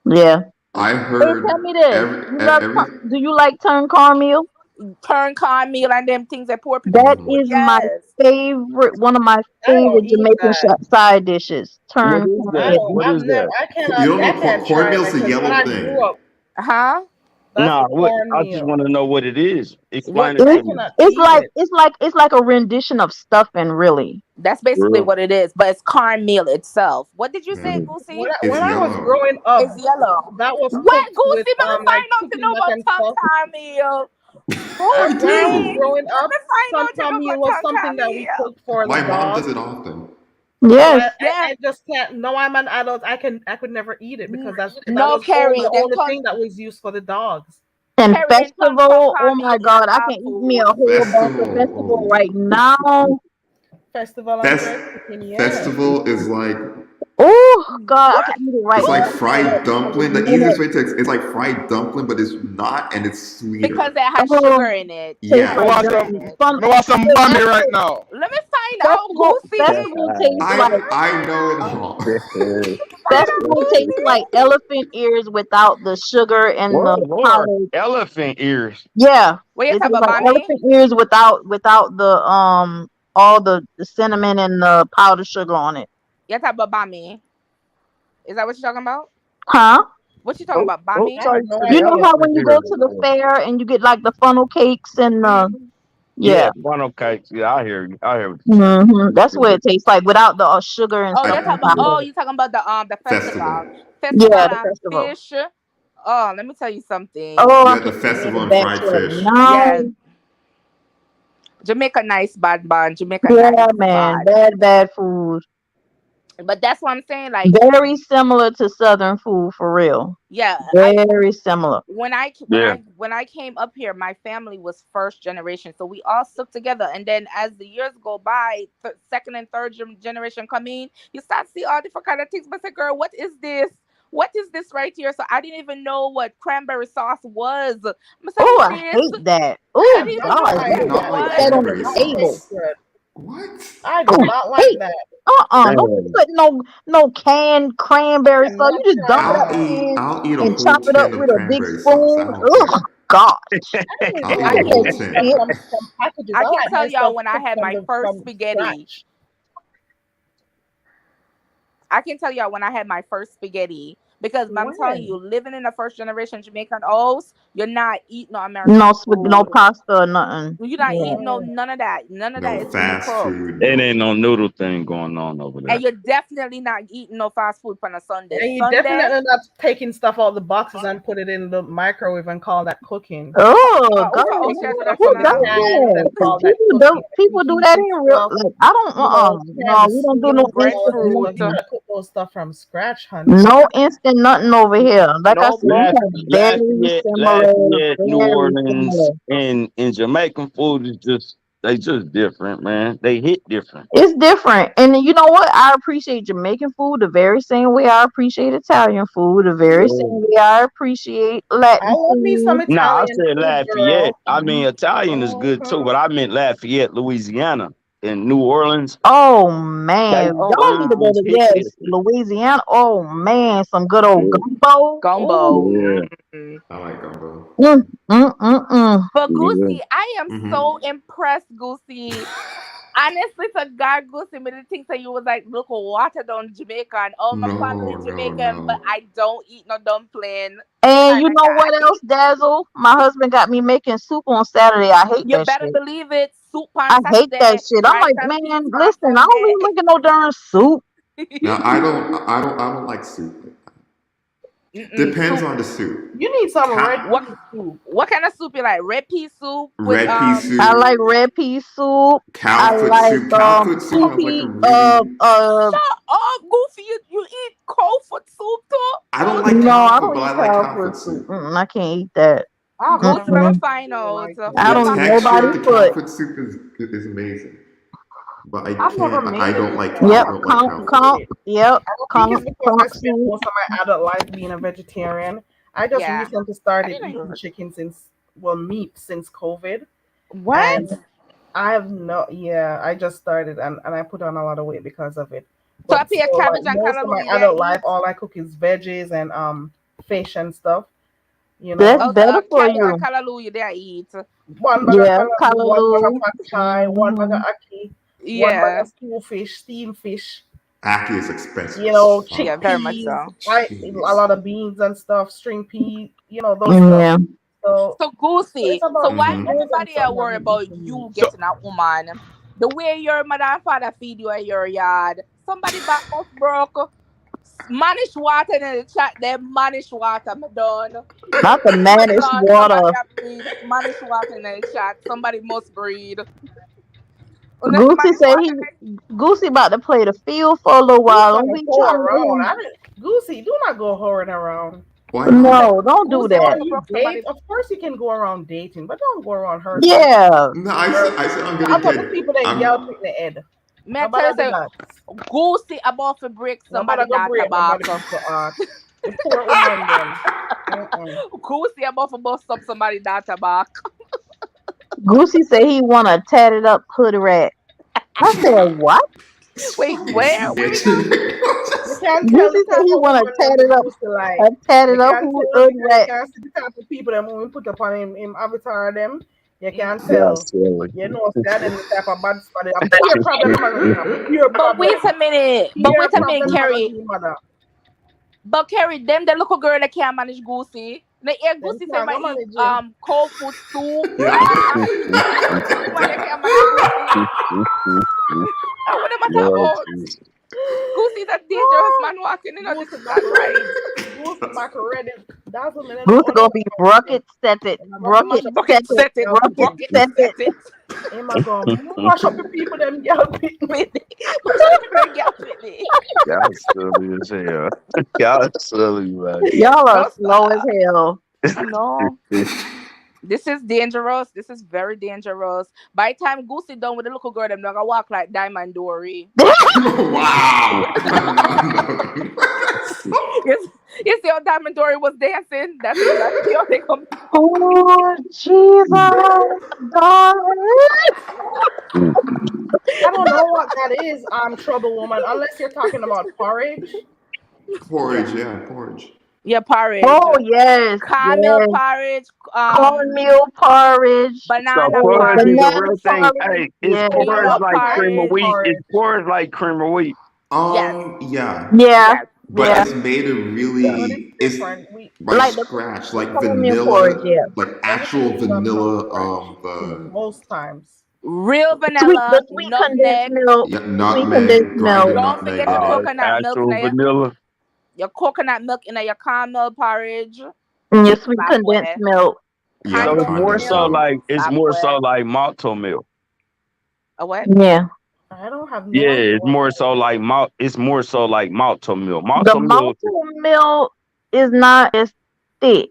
Yeah. I Hey, tell heard me this. Do you like turned cornmeal? Turn cornmeal and them things that poor people That used to put. is my Yes. favorite, one of my I don't favorite eat Jamaican that. side dishes. What Turned is I that? don't. cornmeal. What I've is never. that? You don't I know can't try cornmeal's that a because when yellow I thing. grew up, Huh? that's Nah, the what? I just cornmeal. want to know what it is. What? Explain it I to It's me. cannot it's eat like it. it's like a rendition of stuffing, really. That's basically Real. what it is, but it's cornmeal itself. What did you say, Mm. Goosey? It's When I was yellow. growing up, It's yellow. that was What, cooked with Goosey? Let me like find out to chicken know neck about and tongue stuff. cornmeal. I When I was Goosey, do. growing let up, me find out to know santon meal about was tongue something that we cornmeal. cooked for the My mom does dogs. it often. So Yes. Yeah. I just can't. No, I'm an adult. I could never eat it because that No, was all Carrie, the them only tongue, thing that was used for the dogs. And Carrie, them tongue festival, oh cornmeal my is God, I dog can eat me food. a whole bunch of Festival. festival Oh. right now. Festival and Fest- jerk chicken, yes. Festival is like Oh God, I can What? eat it right it's like now. fried Like this dumpling. The easiest minute. way to it's like fried dumpling, but it's not, and it's Because sweeter. it has Oh, sugar in it. It tastes I has like Yeah. want sugar some. in dumpling. it. Some I want some wait, mommy right actually, now. Let me find out, festival Goosey. tastes like I know it all. Let me find out, festival tastes like Goosey. elephant ears without the sugar and What, the Lord? powder. Elephant ears. Yeah, What you it talking tastes about, like mommy? elephant ears without the all the cinnamon and the powdered sugar on it. You talking about Bami? Is that what you're talking about? Huh? What you talking about, Oh, Bami? I have no You know idea. how when you go to the fair and you get like the funnel cakes and yeah, yeah. funnel cakes. Yeah, I hear you. I hear what you're saying. That's what it tastes like without the sugar and Oh, stuff you're on talking I about. top of Oh, it. you talking about the festival, festival. festival Yeah, the and festival. fish. Oh, let me tell you something. Oh, I'm Yeah, the just eating festival the and back fried right fish. Yeah, now. Jamaica nice bad bun. Jamaica Yeah, nice man. bad. Bad food. But that's what I'm saying. Like, Very similar to Southern food for real. yeah, Very similar. Yeah. when I came up here, my family was first generation, so we all stuck together. And then as the years go by, second and third generation come in, you start to see all different kind of things. But I say, girl, what is this? What is this right here? So I didn't even know what cranberry sauce was. I said, Oh, what I this? hate that. I I Oh didn't do even know gosh, not what I like do this you not that. like put That was. that does on the cranberry not table. taste sauce. good. What? I do Oh, not like hate. that. Don't be Man. putting no canned I cranberry sauce. cannot You just dump it try up that. in I'll eat a and whole chop it up tin of with a big cranberry sauce. I spoon. don't Oh care. God, I don't I'll even eat like a I whole can't buying tin. stuff see it. from packages. I I can like tell my y'all stuff when I cooked had my first from spaghetti. scratch. I can tell y'all when I had my first spaghetti because I'm telling you, When? living in a first generation Jamaican house, you're not eating no American No food. pasta or nothing. You're not Yeah. eating no Mm. none of that. None of No that is being fast cooked. food. It No. ain't no noodle thing going on over And there. you're definitely not eating no fast food on a Sunday. And you Sunday, definitely not taking stuff out the boxes and put it in the microwave and call that cooking. Oh who God, told Take you it to out that who from the does Shannon? cans that? and call that People do. cooking. People do that Reheated in real. stuff, Like I don't. No, we don't do no steamed instant sauces. Breadfruit, You nothing. gotta cook those stuff from scratch, honey. No instant nothing over here. Like I no said, we bread. have Lafayette, New very Orleans, similar. and Jamaican food is just different, man. They hit different. It's different. And you know what? I appreciate Jamaican food the very same way I appreciate Italian food, the very same Yeah. way I appreciate I Latin love me some food. Nah, I Italian said food, Lafayette. girl. I mean Italian is good too, Mhm. but I meant Lafayette, Louisiana, and New Orleans. Oh They man, Oh y'all need to food go wow, just to hit yes, different. Louisiana. Oh man, some good old Yeah, gumbo. gumbo. Oh, yeah, Mm. I like gumbo. mm, mm, mm, mm. But yeah. Goosey, I am Mm-hmm. so impressed, Goosey. Honestly, to God, Goosey, me the things that you was like, look, water down Jamaican. All my family No, no, Jamaican, but no. I don't eat no dumpling And kind you of know what guy. else, Dazzle? My husband got me making soup on Saturday. I hate You that better shit. believe it. Soup on I hate that Saturday, shit. I'm rice like, and man, peas on listen, I don't Sunday. be making no darn soup. Now I don't like soup. Depends Soup. on the soup. You need some red Cow, What pea soup. what kind of soup you like? Red pea soup with red pea I soup, like red pea soup. I cow foot like soup. Cow foot soup two has like a pea really. Shut up, Goofy. You eat cold foot soup too? I don't Oh like no, cow I foot, don't but eat I like cow cow foot foot soup. soup. I can't eat that. I've Goofy, never let me Mm-mm. find really out. liked it. I The Find don't eat out for texture of nobody's the me. cow foot. foot soup is amazing, but I I've never can't. made I it don't like. before. I I've Yep, don't never like conch, cow foot. made conch. it. Yep, I don't think conch, it's because I conch spent soup. most of my adult life being a vegetarian. I just Yeah. recently I started didn't know you eating were. chicken since, well, meat since COVID. What? And I have no, yeah, I just started and I put on a lot of weight because of it. So I But pay a so like cabbage and most of my callaloo there adult life, eat. all I cook is veggies and fish and stuff, you That's know. Oh, better for cabbage and you. callaloo you there eat. One bag of Yeah, callaloo, one bag of callaloo. pad thai, one bag of Hmm. ackee, one bag Yeah. of stew fish, steamed fish, Aki is expensive you as know, Yeah, fuck. very much chickpeas, so. a Jeez. lot of beans and stuff, string pea, those stuff. Yeah. So So it's Goosey, so about why 2 years Mm-hmm. and everybody are something I've worried been about eating meat. you So getting a woman? The way your mother and father feed you in your yard. Somebody back us broke. Manish water in the chat there. Manish water, me done. Not the Me maddest done. Somebody water. a breed. Manish water in the chat. Somebody must breed. Unless Goosey Manish said water. Goosey about to play the field for a little He's while. Don't gonna be whore trying to around. do Goosey, do not go whoring around. Why Goosey not? said, no, don't do Goosey Or that. about to you broke date, somebody. of course you can go around dating, but don't go around hurting. Yeah. No, Girl, I said I'm I gonna thought the get. people that yell I'm. pick the head. May I tell Nobody you, do say, that. Goosey about to break Nobody somebody go data break back. nobody people heart. The poor woman them. Mm-mm. Goosey about to bust up somebody data back. Goosey said he want a tatted up hood rat. I said, what? Wait, Fucking where we snitch. go? You can't tell Goosey the said type he of want woman a them the tatted up, goose to like. a tatted You up can't tell hood because you rat. can't see the type of people them when we put up on him avatar them. You can't Yeah, tell. silly. You know, standing in the type of bad spot. A pure problem, I'm gonna a pure But wait problem. a minute. But Pure wait a minute, problem, I'm gonna Carrie. be mother. But Carrie, them the little girl that can't manage Goosey. The air Them Goosey say can't might go eat manage him. cold food soup. Yeah. Why they can't manage Goosey? What am I talking Lord about? Jesus. Goosey's a dangerous man walking. You know this Goosey is back not right. ready. Goosey back ready. That's what I know. Goose gonna be bucket set it, And I'm going to bucket mash up set Bucket it, set it. bucket Bucket set it. set it. him. I go mash up the people them girl pick me. What's the people that get with me? Y'all silly as hell. Y'all silly, man. Y'all are No slow as stop. hell. No. This is dangerous. This is very dangerous. By the time Goosey done with the little girl, them not gonna walk like Diamond Dory. Wow. No. You see how Diamond Dory was dancing? That's exactly how they come. Oh Jesus, darling. I don't know what that is. Trouble woman. Unless you're talking about porridge. Porridge, yeah, porridge. Yeah, porridge. Oh yes, Caramel yes. porridge. Cornmeal porridge. So Banana Oh, porridge is a banana porridge. real thing. porridge. Hey, is Yes. porridge Peanut What's like cream of porridge. wheat? Is porridge? porridge like cream of wheat? Yes. Yeah. Yeah, Yes. But yeah. Yes. it's made a Yeah. But it's really it's different. We by Like scratch, the like cornmeal porridge, vanilla, yeah. like everything actual is done from vanilla. scratch The most times. Real The vanilla, sweet condensed nutmeg. milk. yeah, Sweet condensed nutmeg, milk. grinded Don't nutmeg. forget your Yeah. It's coconut milk in actual there. vanilla. Your coconut milk in your caramel porridge. And your sweet Stop condensed way. milk. Yep, So it's Condensed more condensed so milk. milk. like Stop way. malto milk. A what? Yeah. I don't have no Yeah, idea it's what more that so is. like malt. It's more so like malto milk. The Malto milk. malto milk is not as thick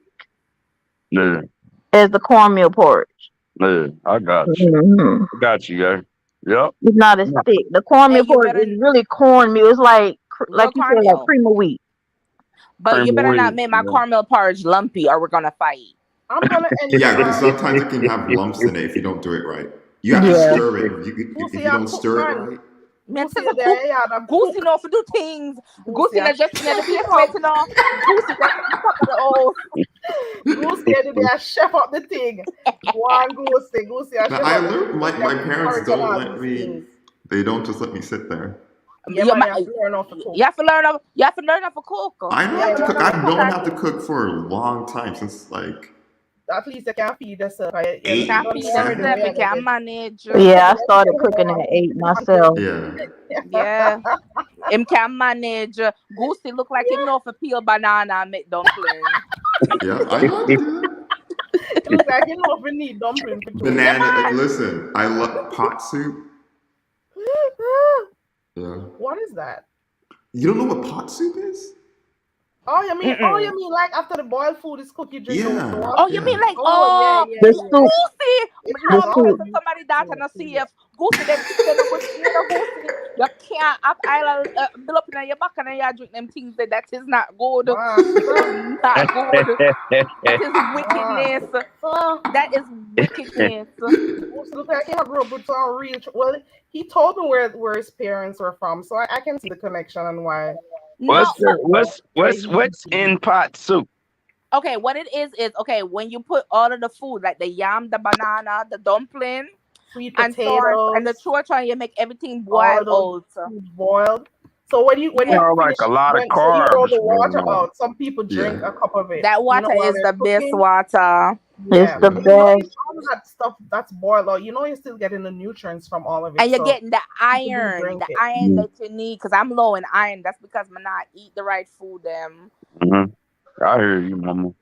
Yeah, as the cornmeal porridge. yeah, I got you. Hmm. I got you, yeah. Yep. It's not as thick. The cornmeal And you porridge better is really cornmeal. It's like real you said, like cornmeal. cream of wheat. But Cream you of better not wheat. make my Yeah. caramel porridge lumpy or we're gonna fight. I'm gonna end Yeah, because the sometimes it can have lumps in it if you don't do it right. You have to Yeah. stir it. If Goosey you a don't cook stir it man. right, Man, Goosey says a cook. there, yeah, a Goosey cook. know to do things. Goosey Goosey a not just in the chef it basement, up. you know. Goosey just in the top of the house. Goosey a chef up the thing. One Goosey. Goosey a now chef I up the thing. learned Goosey a my cook parents porridge and don't all let these me. things. They don't just let me sit there. Yeah, man, you have to learn how to cook. You have to learn how. You have to learn how to cook. I know Yeah, how you to learn cook. how to I've cook known and how to cook for a long time since like at least you can feed yourself. You You can't don't eight, feed know already seven. yourself. where You you can't get. manage. Yeah, I You started get cooking home at and feed 8 the content. myself. Yeah, Yeah. Him can manage. Goosey look like him know for peel banana and make dumpling. yeah. I know how to do that. It looks like you know if you need dumpling for two. Yeah, Banana. man. Listen, I love pot soup. Yeah. What is that? You don't know what pot soup is? Oh, Mm-mm. you mean like after the boiled food is cooked, you drink the Yeah, water? Oh, you yeah. mean like Oh yeah, yeah, The yeah. soup. Goosey? It You The has know, all because soup. the if somebody that and nutrients see in if it. Goosey them people they not go see you know Goosey. You can't have island build up in your back and you drink them things that is not good. That Master, is not good. That is wickedness. master. So, That is wickedness. also look like he have grew up with some real. Well, he told me where his parents were from, so I can see the connection and why. No, What's but Very easy what's to do. in pot soup? okay, what it is okay when you put all of the food like the yam, the banana, the dumpling, Sweet and so on, and the potatoes, chorcha, you make everything all boil those out. foods boiled. So when you Yeah, Sound like finish, a lot of so you throw carbs the going water on. out. Some people drink Yeah. a cup of it, that water while is they're the best cooking. water. It's Yeah, the but Yeah. best. all of that stuff that's boiled out, you're still getting the nutrients from all of it. And you're So getting the people do iron, drink the it. iron Mm-hmm. that you need. Because I'm low in iron. That's because I'm not eat the right food. Them. I hear you, mama.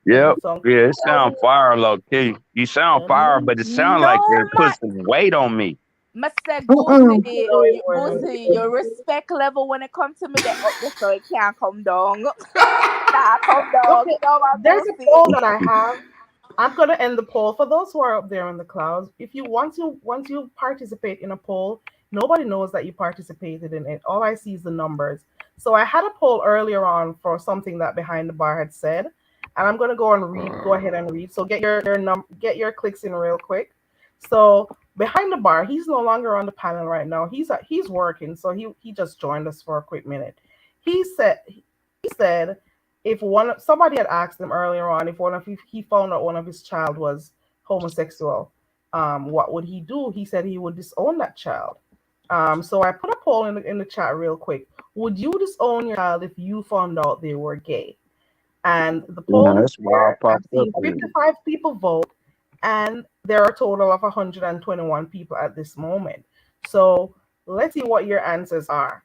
Yeah, Yep. so Yeah, it all sound fire low key. You sound fire, the but it sound like No, it put some weight on me. Mr. Mm-mm. Goosey, word. Goosey, your respect level when it comes to me, they up there so it can't come down. Nah, come down. Okay, Get down, my there's a Goosey. poll that I have. I'm gonna end the poll for those who are up there in the clouds. If you once you participate in a poll, nobody knows that you participated in it. All I see is the numbers. So I had a poll earlier on for something that Behind the Bar had said, and I'm gonna go ahead and read. So get your clicks in real quick. So Behind the Bar, he's no longer on the panel right now. He's working, so he just joined us for a quick minute. He said if somebody had asked him earlier on if one of he found out one of his child was homosexual, what would he do? He said he would disown that child. So I put a poll in the chat real quick. Would you disown your child if you found out they were gay? And the poll is That's wild there. I've seen possibility. 55 people vote, and there are a total of 121 people at this moment. So let's see what your answers are.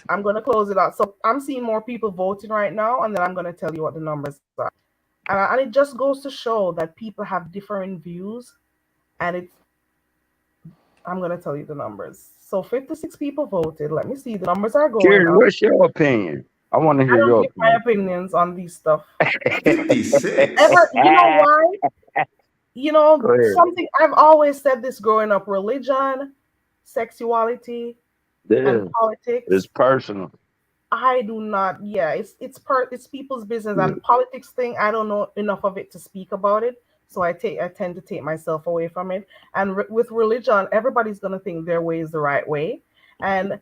I'm going to close it out. So I'm seeing more people voting right now, and then I'm going to tell you what the numbers are. And it just goes to show that people have differing views, and I'm going to tell you the numbers. So 56 people voted. Let me see. The numbers are going Karen, up. what's your opinion? I want to I hear don't your give my opinion. opinions on these stuff. 56. You know why? Go ahead. Something I've always said this growing up: religion, sexuality, Yeah, and politics. it's personal. I do not. Yeah, it's people's business, Yeah. and politics thing. I don't know enough of it to speak about it, so I tend to take myself away from it. And with religion, everybody's gonna think their way is the right way, and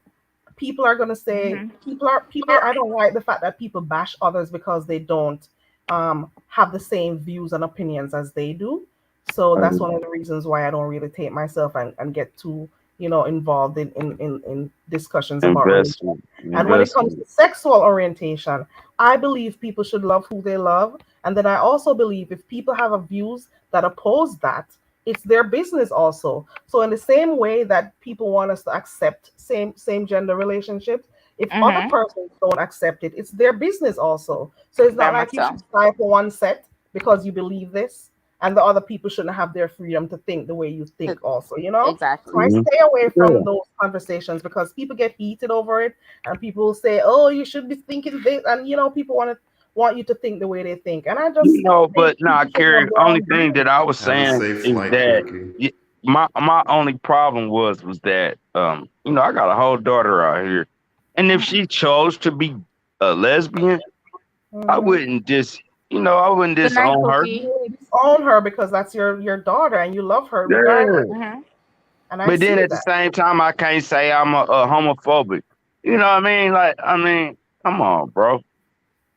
people are gonna say people. I don't like the fact that people bash others because they don't have the same views and opinions as they do. So that's one of the reasons why I don't really take myself and get too involved in discussions about religion. Investment. And when it comes Investment. to sexual orientation, I believe people should love who they love. And then I also believe if people have a views that oppose that, it's their business also. So in the same way that people want us to accept same gender relationships, if other persons don't accept it, it's their business also. So it's not Very like much you so. should side for one set because you believe this, and the other people shouldn't have their freedom to think the way you think also, So Exactly. I Hmm. stay away Yeah. from those conversations because people get heated over it, and people will say, "Oh, you should be thinking this," and people want you to think the way they think, and I just think But nah, people should have Carrie. their Only own thing views. that I was Have a saying safe is flight, that Pookie. my only problem was that I got a whole daughter out here, and if she chose to be a lesbian, I Hmm. wouldn't I wouldn't Good night, disown her. Pookie. You disown her because that's your daughter, and you love her regardless, Yeah. and I But then see at the that. same time, I can't say I'm a homophobic. You know what I mean? Like, come on, bro.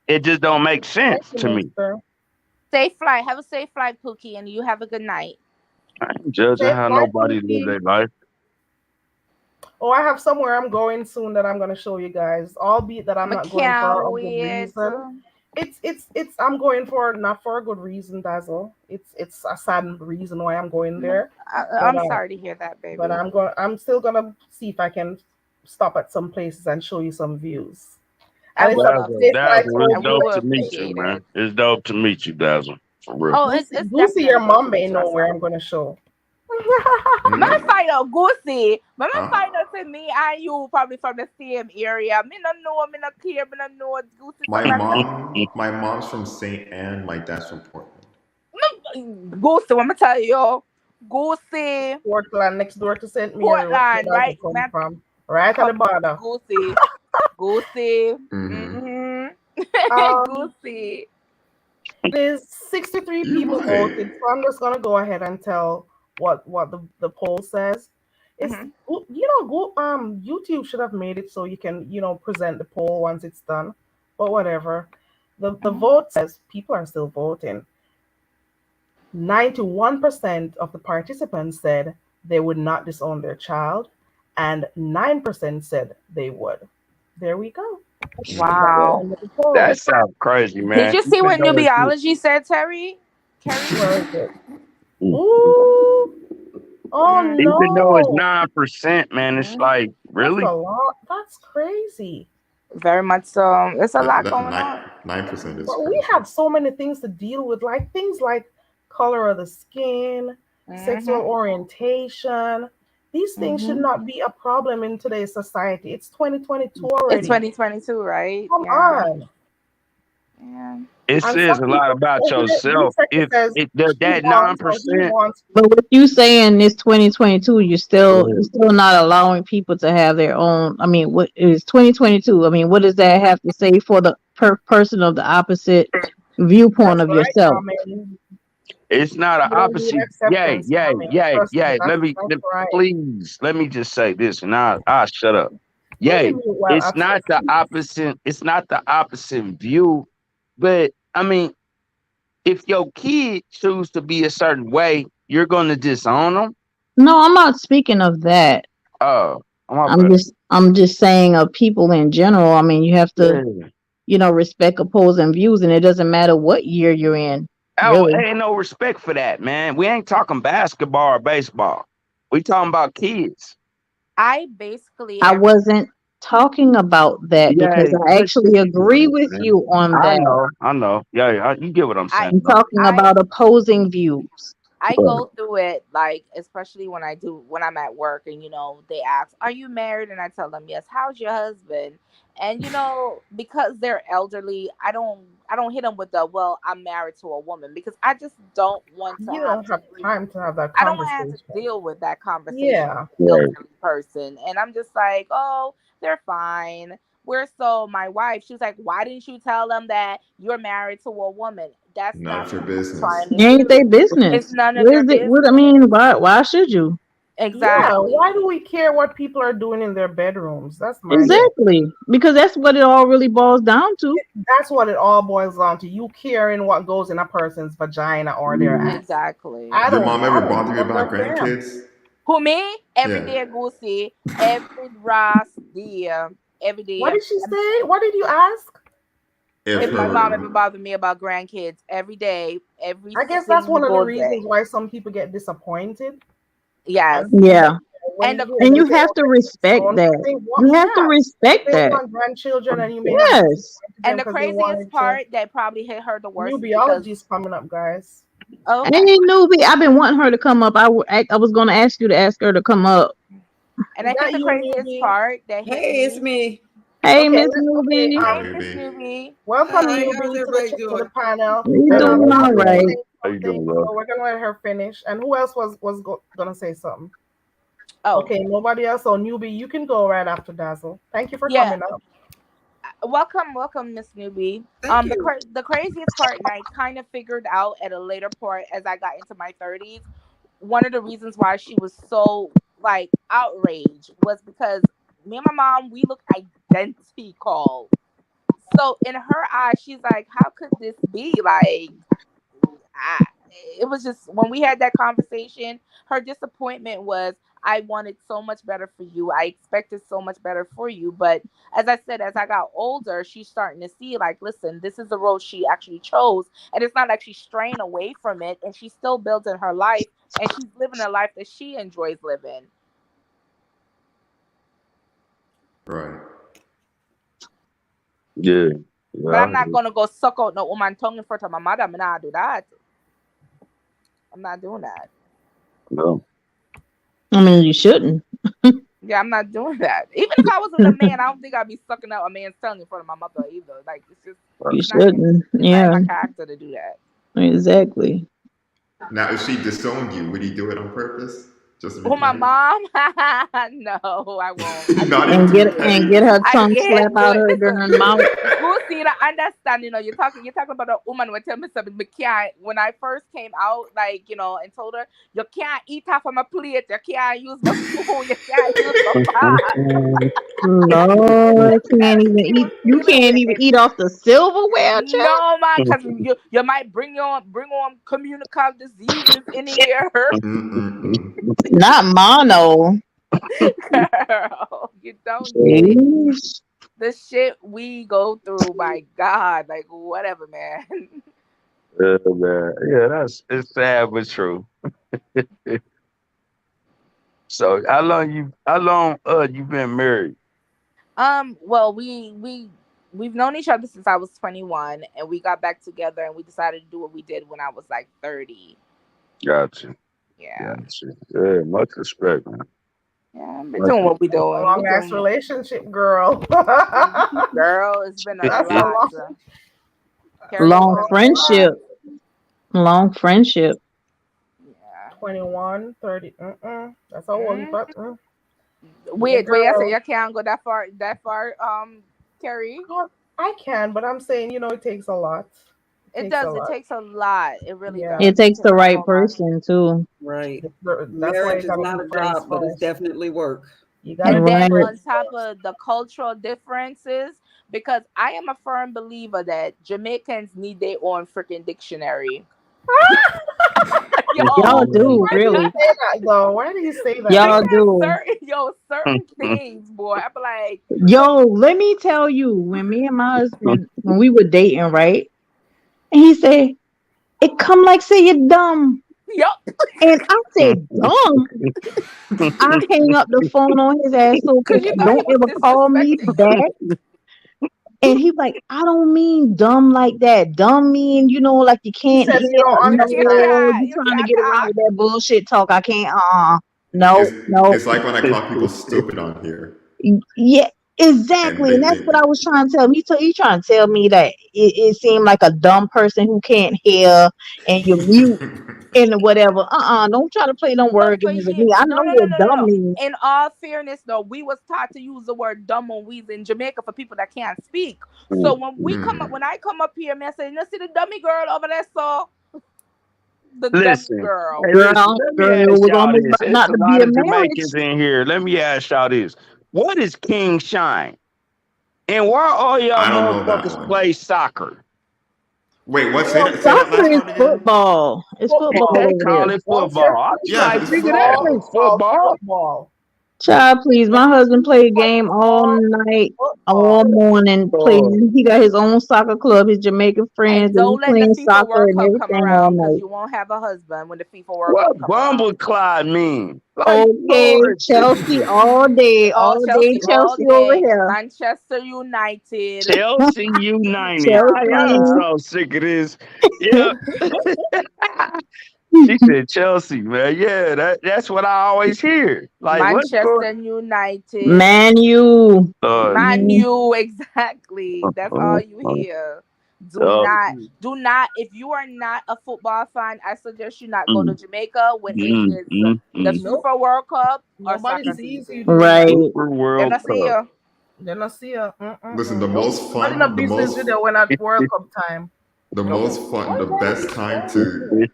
It just don't make Thank sense you, to me. Mister. Safe flight. Have a safe flight, Pookie, and you have a good night. I ain't judging Safe how flight, nobody live Pookie. their life. Oh, I have somewhere I'm going soon that I'm going to show you guys. Albeit that I'm I not going can't for a good wait. reason. It's I'm going for not for a good reason, Dazzle. It's a sad reason why I'm going there. But I'm sorry to hear that, but baby. I'm still gonna see if I can stop at some places and show you some views. I And it's would a love safe to. flight Dazzle, it's And we dope will to meet you, appreciate man. it. It's dope to meet you, Dazzle. For real. Oh, Goosey, it's Goosey, your definitely dope mom to may meet you know as where well. I'm gonna show. Mama Hmm? find out Goosey. Mama Huh? find out say me and you probably from the same area. Me no know, me no care, me no know Goosey My from that. mom's from St. Anne. My dad's from Portland. Goosey, what me tell you? Goosey, Portland, next door to St. Mary, where Portland, I right? come Man, from, right at the come border. Goosey. Goosey. Mm-hmm. Mm-hmm. Um, Goosey. there's 63 people Right. voted, so I'm just gonna go ahead and tell what the poll says. It's Mm-hmm. YouTube should have made it so you can present the poll once it's done, but whatever. The Mm-hmm. vote says people are still voting. 91% of the participants said they would not disown their child, and 9% said they would. There we go. That's the Wow. end of the poll. That sounds crazy, Did man. you see Even what though new it's biology said, Terry? Kerry? Where is it? Mm. Ooh. Oh Even though it's no. 9%, man, it's Mm-hmm. like That's a really. lot. That's crazy. Very much so. There's a lot That going on. 9% is But we crazy. have so many things to deal with, like things like color of the skin, sexual Mm-hmm. orientation. These things should Mm-hmm. not be a problem in today's society. It's 2022 It's already. 2022, right? Come Yeah. on. Yeah. It And says some a lot people, about Blue yourself. Sector If says it she that wants or he 9%. wants. But what you saying is 2022, you're still not allowing people to have their own. I mean, what is 2022? I mean, what does that have to say for the person of the opposite viewpoint That's of right, yourself? Carmen. It's not an You don't need opposite. Yay, acceptance, yay, Carmen. yay, Trust me, yay. that's right. Please let me just say this, and I'll shut up. Let me Yay. mute while It's upset. not the opposite. It's not the opposite view, but I mean, if your kid choose to be a certain way, you're going to disown them? No, I'm not speaking of that. Oh, my I'm bad. just saying of people in general. I mean, you have to, Yeah. respect opposing views, and it doesn't matter what year you're in, Oh, really. ain't no respect for that, man. We ain't talking basketball or baseball. We talking about kids. I basically I wasn't talking about that Yeah, because I but actually agree with you on I that. know, I know. Yeah, you get what I'm I saying. I'm talking I about opposing views. I go through it like, especially when I'm at work and they ask, "Are you married?" and I tell them, "Yes." "How's your husband?" And because they're elderly, I don't hit them with the, "Well, I'm married to a woman," because I just don't want to You have don't to have time to have that I don't want to have to conversation. deal with that conversation Yeah. with an Right. elderly person. And I'm just like, "Oh, they're fine." My wife, she was like, "Why didn't you tell them that you're married to a woman?" That's None not of your what I'm business. trying to It ain't their do. It's business. none of What their is it? What I business. mean, why should you? Yeah. Why do Exactly. we care what people are doing in their bedrooms? That's my thing. Exactly. Because that's what it all really boils down to. That's what it all boils down to. You caring what goes in a person's vagina or their ass. Exactly. I Your don't mom I ever don't bother you give about a damn. grandkids? Who, me? Every Yeah. day, Goosey. Every last day. Every day. What did she say? What did you ask? If If Wait, my wait. mom ever her, bothered me about grandkids, every day, every I guess that's one of the single reasons day. why some people get disappointed. Yes. And Yeah. when And you the hear And them you say, have "Oh, to they respect disown," that. they want, You have to yeah, respect they that. want grandchildren, and you may have Yes. disappointed them And the because they craziest wanted to. part that probably hit her the worst New is because, biology is coming up, guys. oh, Hey, okay. newbie, I've been wanting her to come up. I was going to ask you to ask her to come up. And Is I think that the you, craziest newbie? part that hit Hey, it's me. me. Hey, Okay, Miss okay. Newbie. hey, Hey, Miss newbie. Newbie. Welcome, Hi, how's newbie, to the everybody to the doing? panel. You And Hello, doing Dazzle all was hello. right? saying How you something, doing, bro? so we're gonna let her finish. And who else was gonna say something? Oh, Okay, nobody else. So newbie, you can go right after Dazzle. Thank you for yeah. coming up. Welcome, Miss Newbie. Thank The you. the craziest part, and I kind of figured out at a later point as I got into my 30s, one of the reasons why she was so like outraged was because me and my mom, we look identical. So in her eyes, she's like, "How could this be?" Like, I, it was just when we had that conversation, her disappointment was, "I wanted so much better for you. I expected so much better for you." But as I said, as I got older, she's starting to see, like, listen, this is the road she actually chose. And it's not like she's straying away from it. And she's still building her life. And she's living a life that she enjoys living. Right. Yeah, But I'm yeah, not going to go suck out no woman tongue in front of my mother. I'm not do that. I'm not doing that. no. I mean, you shouldn't. Yeah, I'm not doing that. Even if I was with a man, I don't think I'd be sucking out a man's tongue in front of my mother either. Like, You it's not in shouldn't. it's not in Yeah, my character to do that. exactly. Now, if she disowned you, would he do it on purpose? Just to be Who, my funny? mom? No, I won't. I Not can't even And to do get be it. and petty? get her I tongue slap can't do out it. her Listen, darn mouth. go see the understand. You're talking about a woman will tell me something. But can't. When I first came out, like and told her you can't eat off of my plate. You can't use my spoon. You can't use my pot. Lord, can't even She eat. was You can't even livid. eat off the silverware, child. No, man, because you might bring on communicable diseases in here. Mm-mm-mm. Not mono. Girl, you don't get it. Jeez. The shit we go through, my God, like whatever, man. Yeah, man. Yeah, it's sad but true. So how long you been married? Well, we've known each other since I was 21, and we got back together, and we decided to do what we did when I was like 30. Gotcha. Yeah, Gotcha. Yeah, much respect, man. yeah, we're Much doing what we respect. That's a doing. We long ass doing, relationship, girl. girl. It's been a That's a lot. long. That's Carrie, a it's Long been long a lot. friendship. relationship. Long friendship. Yeah. 21, 30. That's old, Mm. but yeah, Wait, I say girl. you can't go that far. That far, Carrie. God, I can, but I'm saying, it takes a lot. It It takes a does. It lot. takes a lot. It really Yeah. It does. It takes the takes a right whole lot. person too. Right. That's why Marriage you is gotta not be a friends job, but it's first. definitely work. You gotta And be then Right. on friends top first. of the cultural differences, because I am a firm believer that Jamaicans need their own freaking dictionary. Y'all Yo, do, Why did he really. say that though? Why did he say that? Y'all because do. certain things, boy. I be like, Yo, let me tell you, when me and my husband, when we were dating, right? And he said, it come like say you're dumb. yup. And I said, dumb? I hang up the phone on his ass, so Because you thought he don't was ever call me disrespecting you. back. And he like, I don't mean dumb like that. Dumb mean, like you He can't says hear. you don't No, understand. you You trying to can't get around talk. with that bullshit talk. I can't. It's No, no. it's like when I call people stupid on here, Yeah, and exactly. And that's they what I was trying to tell him. He trying to tell me that it seemed like a dumb person who can't hear and you're mute and whatever. Don't try to play no But word for games with you, me. I no, know no, no, what no, no, dumb no. means. In all fairness, though, we was taught to use the word dumb when we was in Jamaica for people that can't speak. So when I come up here, man, I say, you see the dummy girl over there, so the dummy Listen, girl. hey, listen. Girl, Let me girl, it ask was y'all almost this. about It's not a to be lot a of marriage. Jamaicans in here. Let me ask y'all this. What is King Shine? And why all y'all I don't know that motherfuckers one. play soccer? Wait, what? Well, Say that Soccer last is part again. football. It's football football. They over there. call it Once you're football. I be Yeah, like, it's nigga, that football, football. ain't it's called football. football. Child, please. My husband played game all Football, night, all football. morning. Oh, Playing. He got his own soccer club. His Jamaican friends. And They be don't let the playing FIFA soccer World and Cup come everything all around because night. you won't have a husband when the FIFA World Cup what come around. Bumbleclad mean? Like, Okay, Lord Chelsea Jesus. Oh, all day Chelsea all Chelsea over day. here. Manchester United. Chelsea United. I am Chelsea. so sick of this. Yeah. She said Chelsea, man. Yeah, that's what I always hear. Like, what's going Manchester United. Man, you. Man, Mm, you exactly. That's all you hear. Do uh, not, do not. If you are not a football fan, I suggest you not go to mm, Jamaica when it is the Nope. FIFA World Cup or Nobody soccer sees you season. doing that. right. Super They're World not see Cup. you. They not see you. Listen, the Nope. most Nobody no fun, business with you when at World Cup time. the Nope. most fun, Why you gotta be so?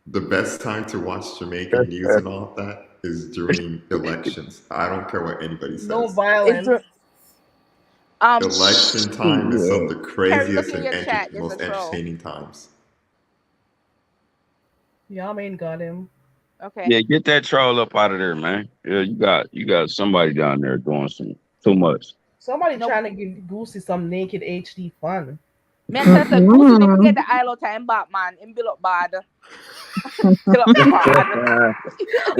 the best time to watch Jamaican news and all of that is during elections. I don't care what anybody No says. It's violence. um. Election time is some Yeah. of the Terry, look craziest in and your chat. There's a most troll. entertaining times. Yeah, I mean, got him. Okay. Yeah, get that troll up out of there, man. Yeah, you got somebody down there doing some too much. Somebody No, trying to give Goosey some naked HD fun. me I tell you, Goosey need to Mm-mm. get the ILO time back, man. Him build up bad. Build up bad.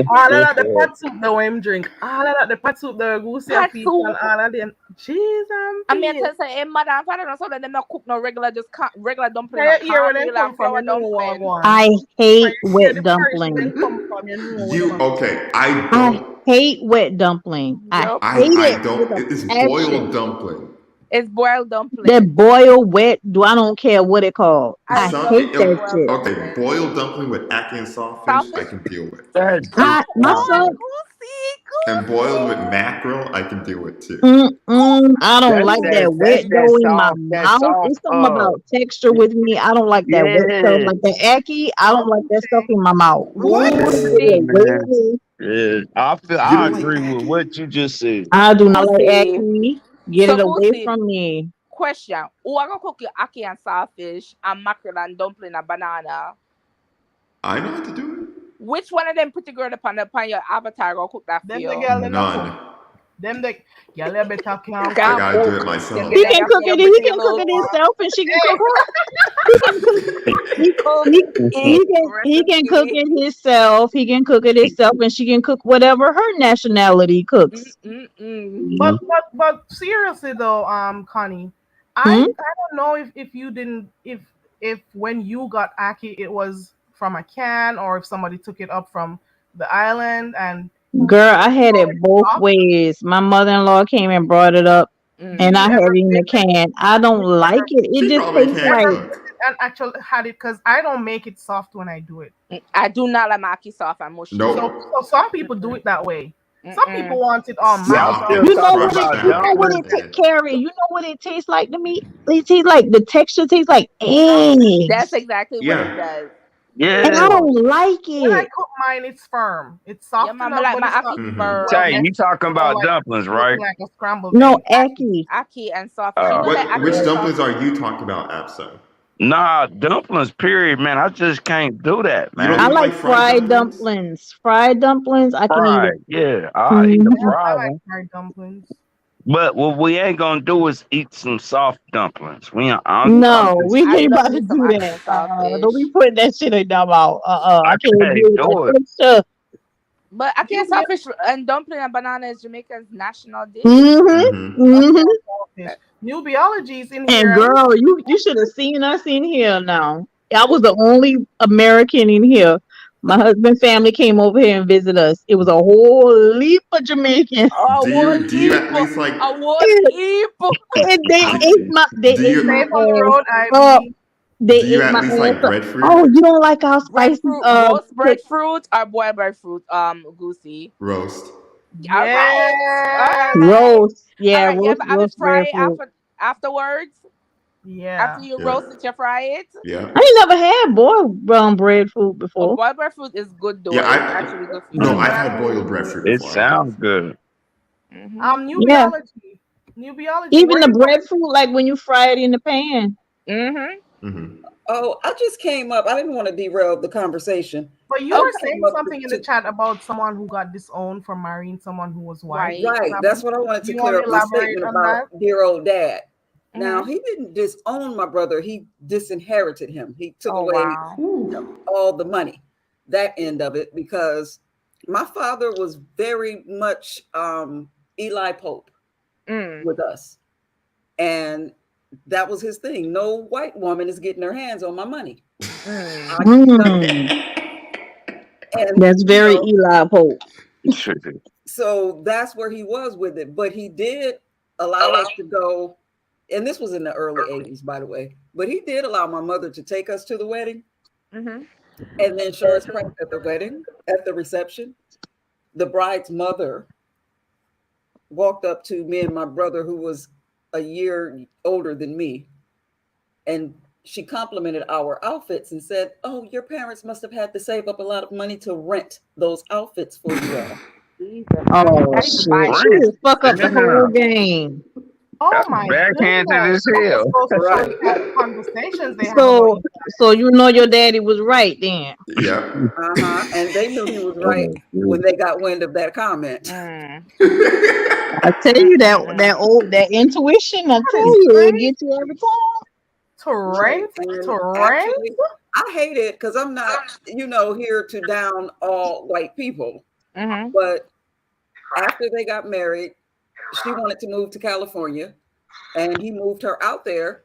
All of that, the pot soup the way him drink. All of that, the pot soup the Goosey a Hot feast and soup. all of them. Cheese and I mean, I peas. tell you, hey, mother and father, no, so that them not cook no regular, just regular dumpling, Can no you hear where them cornmeal and come from? flour You know what dumpling. one. I Can hate you hear wet the parish where dumpling. them come from? You know where them You are. okay? I I don't. hate wet dumpling. I Yup. hate I it with don't. a It's boiled passion. dumpling. It's boiled That dumpling. boil wet, I don't care what it called. I I Some love hate that boiled shit. okay. dumpling. Boiled dumpling with ackee and sawfish, I Saltfish. can deal with. That Come My on, son, Goosey, And boiled with Goosey, mackerel, I can deal with too. I don't that's like that that Goosey. that's wet that dough in my soft mouth. It's something uh about texture with me. I don't like that wet stuff. yeah, Like the ackee, I don't like that stuff in my mouth. Ooh, What? yeah, stay away man. from me. Yeah. You I don't like agree with ackee? what you just said. I do not like Goosey. ackee. Get So it away Goosey, from me. question: who are gonna cook your ackee and saltfish and mackerel and dumpling and banana? I know how to do Which one of them pretty girl upon your avatar gonna cook that for Them the it. you? girl they not cook. None. Them the girl they better can I Can't cook. gotta do cook. it Them myself. get He them can have cook your it. He pretty can cook little it one. himself, and she can Hey, cook her. He can cook. He, Cook he, it he can cook recipe. it himself. He can cook it himself, and she can cook whatever her nationality cooks. Mm-mm-mm. but seriously though, Connie, I Hmm? don't know if you didn't if when you got Aki it was from a can or if somebody took it up from the island and Girl, I had it both ways. My mother-in-law came and brought it up, and Mm. I you had ever it in the can. I don't you like ever it. It She just probably tastes can't like cook. and actually had it because I don't make it soft when I do it. I do not like maki soft and mushy. So Nope. so some people do it that way. Some people Mm-mm. want it all Y'all mashed Soft up. still and you know talking what it. crushed about You know out what dumplings? it and Carrie. You know what it tastes like to me. It tastes like the texture tastes like That's eggs, exactly what it yeah. does. and Yeah. I don't like When I it. cook mine, it's firm. It's Yeah, soft mama enough, like but my it's not aki Mm-hmm. well Tay, firm. you messed talking or about like dumplings, looking right? like a scrambled No egg. Aki, Aki. aki and sawfish. You Oh, know that What? aki Which and okay. dumplings are sawfish. you talking about, Abso? Nah, dumplings, period, man. I just can't do that, You don't man. I even like like fried fried dumplings? dumplings. Fried dumplings, I can eat Fried, it. yeah. I'll eat a Mhm. I fried like one. fried dumplings. But what we ain't gonna do is eat some soft dumplings. I'm No, just we I ain't love about to me some do Irish that. Don't be saltfish. putting that shit in your mouth. I I can't can't deal with do that it. extra. But I You can't be saltfish and dumpling and banana is Jamaica's national dish. Mhm. Mm-hmm. Mhm. fish. New biology's in And here. girl, you should have seen us in here now. I was the only American in here. My husband's family came over here and visited us. It was a whole heap of Jamaicans. A whole Do you heap. at least like A whole And, heap. and do, they do ate you my Safe on the ass road, up. Ivy. They do you ate at my least ass like up. Oh, breadfruit you don't like our spicy Breadfruit or boiled breadfruit, Goosey. roast? All right. All Yes. right. roast. All Yeah, right. You roast ever have it roast fried breadfruit. afterwards? After Yeah. you Yeah, roast it, you fry it? yeah, I ain't never had boiled breadfruit Oh, before. boiled breadfruit is good though. yeah. It's actually good for Boiled No, you. I've had breadfruit boiled is good. breadfruit It before. I have. sounds good. Mhm. New Yeah, biology. New biology. even Where the you at? breadfruit, like when you fry it in the pan. Mhm. Mm-hmm. Oh, I just came up. I didn't want to derail the conversation. But you I were just Okay. came saying up something in the to chat about someone who got disowned for marrying someone who was white. Right. right. That's what I wanted to You want clear to up my elaborate statement on that? about dear old dad. Now Mhm. he didn't disown my brother. He disinherited him. He took Oh away wow. all the money, that end of it, because my father was very much Eli Pope Mm. with us, and that was his thing. No white woman is getting her hands on my money. Mm. I keep telling him, Mm, and that's very Eli Pope. so that's where he was with it. But he did allow us to go, and this was in the early 80s, by the way. But he did allow my mother to take us to the wedding Mhm. and then show us pranks at the wedding, at the reception. The bride's mother walked up to me and my brother, who was a year older than me, and she complimented our outfits and said, "Oh, your parents must have had to save up a lot of money to rent those outfits for you all." Jesus Christ. Oh That is shit, she biased. just fuck up the whole Damn. game. Oh That's my backhanded goodness. as That hell. just goes to show Right. the type of conversations they have about So you. so you know your daddy was right then. Yeah. Uh-huh. And they knew he was right Oh, when dude. they got wind of that comment. Mm. I tell Mm. you Mm. Mm. that intuition. I That tell is you, it crazy. get you every time. Right. Torrent, And torrent. actually, I hate it because I'm not, here to down all white people. Mhm. But after they got married, she wanted to move to California, and he moved her out there,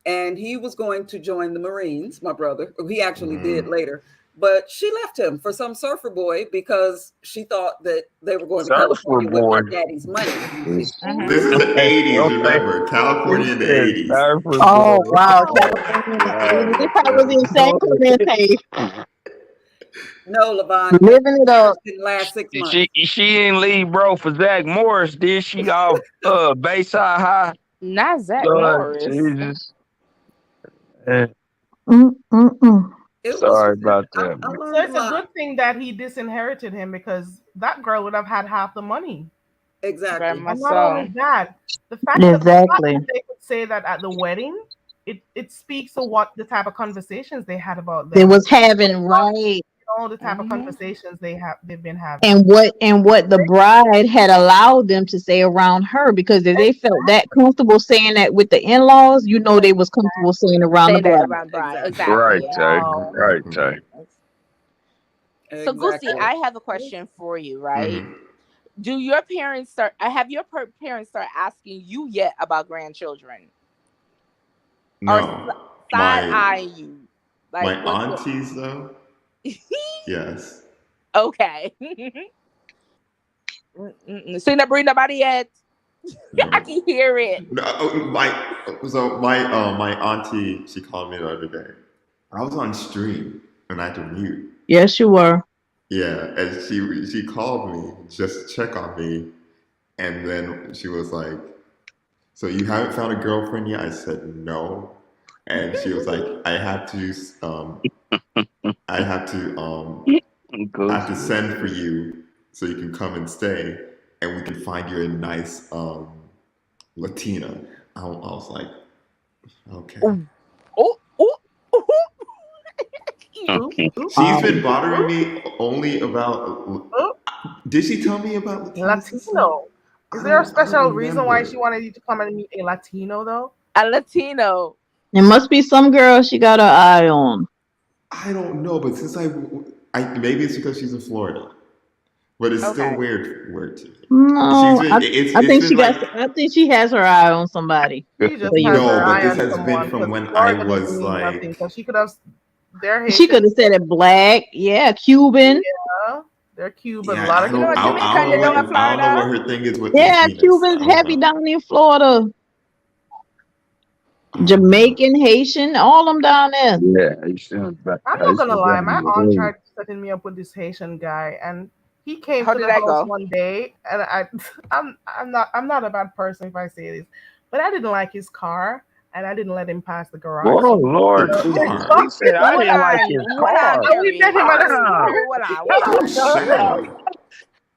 and he was going to join the Marines, my brother. He actually did Mm. later, but she left him for some surfer boy because she thought that they were going to Surfer California with boy. my daddy's money. You see? This Mhm. This is the okay, 80s. okay. Remember, He California in the said 80s. surfer Oh boy. wow, Oh, California in the God, 80s. They that's probably was in San Clemente, No, Levon, that living it marriage up. didn't last 6 months. she didn't leave bro for Zach Morris, did she? Off Bayside High. Not Zach Lord Morris. Jesus. Eh, Mm. It was. sorry about that, I man. so learned a it's a lot. good thing that he disinherited him because that girl would have had half the money. Very Exactly. much And not only so. that, the fact Exactly. that they could say that at the wedding, it speaks to what the type of conversations they had about They them. was having right. All the type of Mhm. conversations they've been having. And what the bride had allowed them to say around her, because if they felt that comfortable saying that with the in-laws, you know they was comfortable saying around the Say that bride. around Bry. Exactly. Right, Exactly. Tay. Wow. Right, Mm-hmm. Tay. So Goosey, Exactly. I have a question for you, right? Mm-hmm. Do your parents start? Have your parents start asking you yet about grandchildren, or No, side my eyeing you? my Like, what's your aunties though. Yes. okay? So you not bring nobody yet. I No. can hear it. No, my auntie, she called me the other day. I was on stream and I had to mute. Yes, you were. Yeah, and she called me just to check on me, and then she was like, "So you haven't found a girlfriend yet?" I said no, and she was like, um I have to Goosey. send for you so you can come and stay, and we can find you a nice Latina." I was like, okay. Oh, oh, oh! Oop, oop, She's been oop, bothering oop, me only about. oop. Did she tell me about Latina's sister? Latino. Is there a I don't special reason why she remember. wanted you to come and meet a Latino, though? A Latino. It must be some girl she got her eye on. I don't know, but since I maybe it's because she's in Florida, but it's still Okay. weird to me. She's No, been I it's think been she like got. I think she has her eye on somebody. She just For has you, her no, but eye this on has been someone from because when I Florida doesn't was mean nothing. like Because she could have, they're she could Haitian. have said it black. Yeah, Cuban. Yeah, they're Cuban. A yeah, lot of You know what, Cubans I don't Jamaican? know They don't here. have I don't know Florida. what her thing is with Yeah, Latinas. I Cubans don't heavy know. down in Florida. Uh, Jamaican, Haitian, all them down there. Yeah, Haitians, I'm not gonna Haitians lie, down my the aunt road. tried setting me up with this Haitian guy, and he came How to did the that house go? one day, and I'm not a bad person if I say this, but I didn't like his car, and I didn't let him pass the garage. Oh So the Lord so, Jesus! car. He said I Hold didn't like on, his hold on, car. and we met Carrie. him at a Ah, Hold on. Oh shit.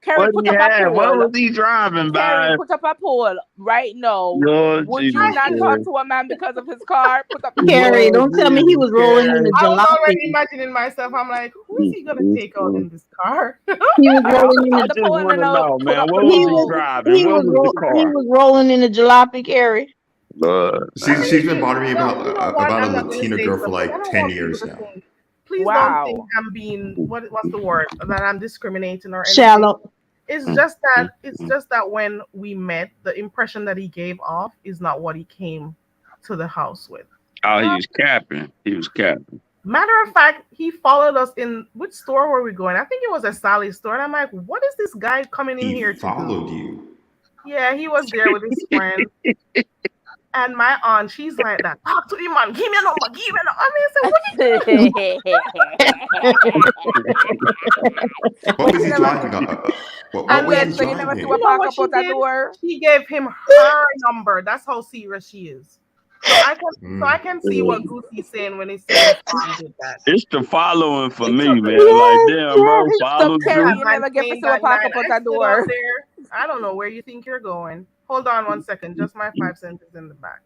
Carrie, what put he up a had? What poll. was he driving Carrie, by? put up a poll right now. Lord Would you Jesus not talk Christ! to a man because of his car? Put up the poll. Carrie, Lord don't tell me he Jesus was rolling in the Christ! I was already jalopy. imagining myself. I'm like, who is he gonna take out in this car? He was All right, rolling put in up I the. the just poll want and to I'll know, put man. up the What was He he was. poll. driving? What was the He car? was rolling in the jalopy, Carrie. Lord, I man. mean, She's been bothering me no, you know what? about a I'm not gonna Latina say girl for stuff because I like don't 10 want people years to now. think. Please don't think Wow. I'm being what's the word that I'm discriminating or anything. Shallow. It's Mm, just that mm, it's mm. just that when we met, the impression that he gave off is not what he came to the house with. Oh, he So, was capping. He was capping. matter of fact, he followed us in which store were we going? I think it was a Sally's store, and I'm like, what is this guy coming in He here to do? followed you. Yeah, he was there with his friend. And my aunt, she's like that. Talk to him, man. Give me a number. Give me a number. I mean, I said, what are you doing? What was You he never, driving? What And was then he so you never see you what driving? know park what up she out that did? door? She gave him her number. That's how serious she is. So I can see what Mm. Goosey's saying when he's saying his mom did that. It's the following for It me, took a man. Like, Yes, damn, bro, yes. So follows Carrie, that you. you man never get to playing see what that park night. up out I that stood out door. there. I don't know where you think you're going. Hold on 1 second. Just my 5 cents is in the back.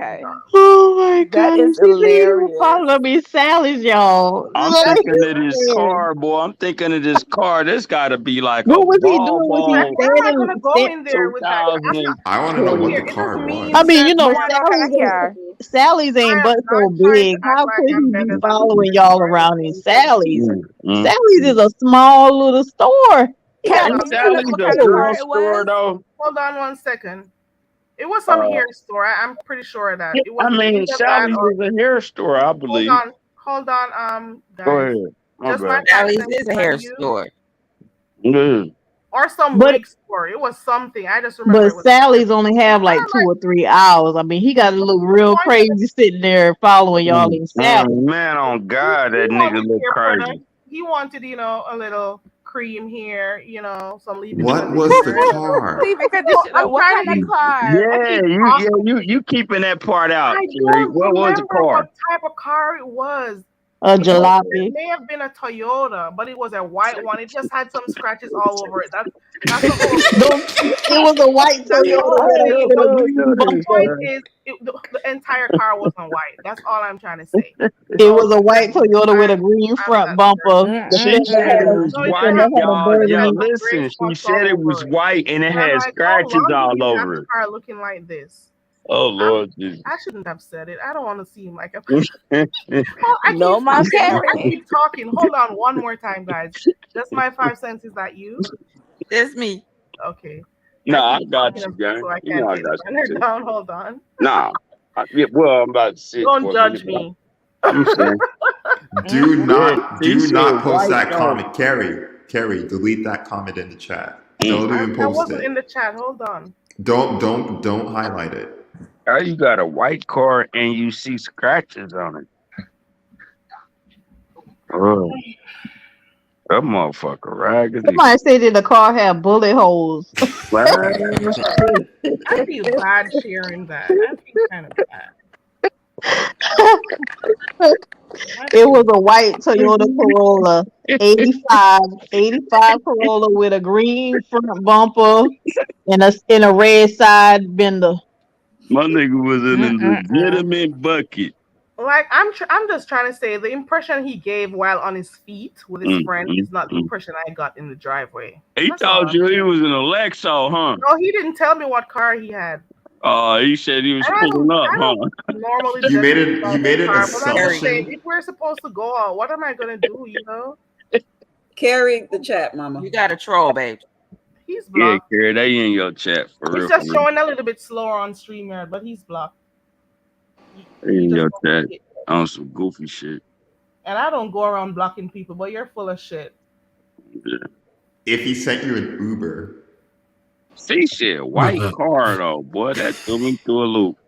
Hold Okay. on. Oh my That God. is She said he was hilarious. following me, Sally's, y'all. I'm That's thinking of hilarious. this car, boy. I'm thinking of this car. This got to be like a What was he doing? Was he Like, Volvo why am I standing? gonna go in there with that? I want to know Look what here. the 2020. It car doesn't I mean was. mean, that you You know, want to know what kind of car? Sally's ain't I am but not so trying big. to act How like could I'm he be better than you following and y'all trying to around in think that you Sally's? Mm, mm, Sally's is mm. a small little store. He got hold Carrie, to on. you Ain't know Hold what, Sally's what a kind of go. car girl it store, was? though? on 1 second. It was some Uh, hair store. I'm pretty sure that it I was mean, either that Sally's or is a hair store, I hold believe. on, hold on, Go guys. ahead. My Just my bad. 5 cents Sally's is a that hair you store. Yeah. or some But wig store. It was something. I just remember but it was. Sally's only have And like I'm 2 or 3 hours. I mean, he got to like, look he real wanted crazy sitting there following y'all in Sally's. Man, on God, he that nigga wanted look hair crazy. product. He wanted, a little cream here, some leave-in What was the conditioner. car? Leave-in So conditioner. I'm What trying kind to of be. car? I Yeah, keep talking. you keeping that part out, I Terry. don't What was the remember what car? type of car it was. A It jalopy. may have been a Toyota, but it was a white one. It just had some scratches all over it. That's the whole thing. Don't, it was a white That's the Toyota whole thing. with a But green the point bumper. is, the entire car wasn't white. That's all I'm trying to say. It So was a white Toyota with a green I'm front not sure. bumper. The She fender said it had a was Mm-mm-mm. No, it didn't white, have a y'all. it Y'all had burgundy. some gray listen. She spots all said it was over it. white and it And I'm had like, how scratches long did all you have over the it. car looking like this? Oh I'm, Lord Jesus. I shouldn't have said it. I don't want to seem like a. Oh, I keep No, Mom stopping you. I Carrie. keep talking. Hold on one more time, guys. Just my 5 cents. Is that you? It's me. Okay. I Nah, I keep got talking you, and stuff, gang. so I You know can't I say the got you banner too. down. Hold on. Nah. Well, I'm about to sit Don't for a minute, judge but me. I'm saying. Yeah, she Do said not post white that though. comment. Carrie, delete that comment in the chat. Mm. Don't even I post wasn't it. in the chat. Hold on. Don't highlight it. How you got a white car and you see scratches on it? Oh, that motherfucker raggedy. Somebody said that the car had bullet holes. Man, I feel bad sharing that. I feel kind of bad. I It feel was a white Toyota Corolla, 85, 85 Corolla with a green front bumper and a red side bender. my nigga was in a Mm-mm-mm. legitimate bucket. Like I'm just trying to say the impression he gave while on his feet with his friend is not the impression I got in the driveway. He That's all told I'm you he saying. was in a Lexo, huh? No, he didn't tell me what car he had. He said he was And pulling up, I don't huh? normally You judge made people it. by You their made an car, but I'm just saying assumption. if we're supposed to go out, what am I gonna do? You know? Carry the chat, mama. You got a troll, babe. He's Yeah, blocked. Carrie, they in your chat for It's real, for just real. showing a little bit slower on StreamYard, but he's blocked. They You in just your don't chat see it. on some goofy shit. And I don't go around blocking people, but you're full of shit. Yeah. If he sent you an Uber, See shit, white car though, boy, that threw me through a loop.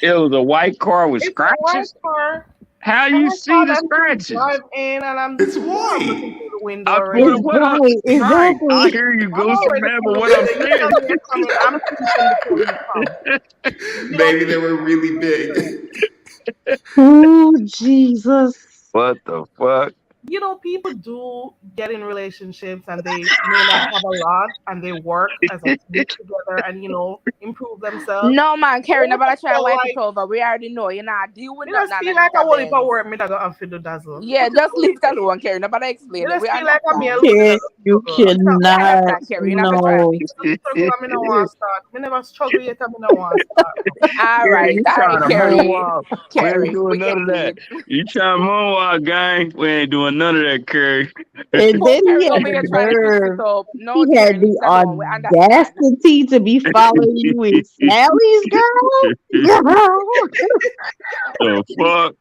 It was a white car with It's a white scratches. car. How And you I saw see the that he scratches? drive in, and it's I'm looking white. through the window I already. put It's what up? right, Right, I exactly. hear you, I'm Goosey, already man. through But the what I'm window. You saying, tell me you're coming. I'm peeping before you come. You know, Maybe they people were really do. big. Oh, Jesus. what the fuck? You know, people do get in relationships and they may not have a lot and they work as a team together and, improve themselves. No, man, Carrie, But I nobody just try to feel wipe it like, over. We already know you're not deal with me nothing just on feel the like I meter will if I bends. work, me that go have to do dazzle. Yeah, Put it just the way leave it it is. alone, Carrie. Nobody Me explain it. just We feel like I'm here a understand. little bit of Can't, the you struggle. I'm not, We cannot. understand, Carrie. You're not gonna try to No. fix the it. struggle I don't want to start. Me never struggle yet and me don't want to start. Yeah, you All trying right, to Carrie. moonwalk. We ain't Carrie, doing we none get of that. it. You trying to moonwalk, gang. We ain't doing none of that, Curry. And Poor then he Carrie had over the here trying to fix it nerve. up. No, He Carrie, had leave the it alone. We understand. audacity to be following you with Sally's girl. Girl. The fuck?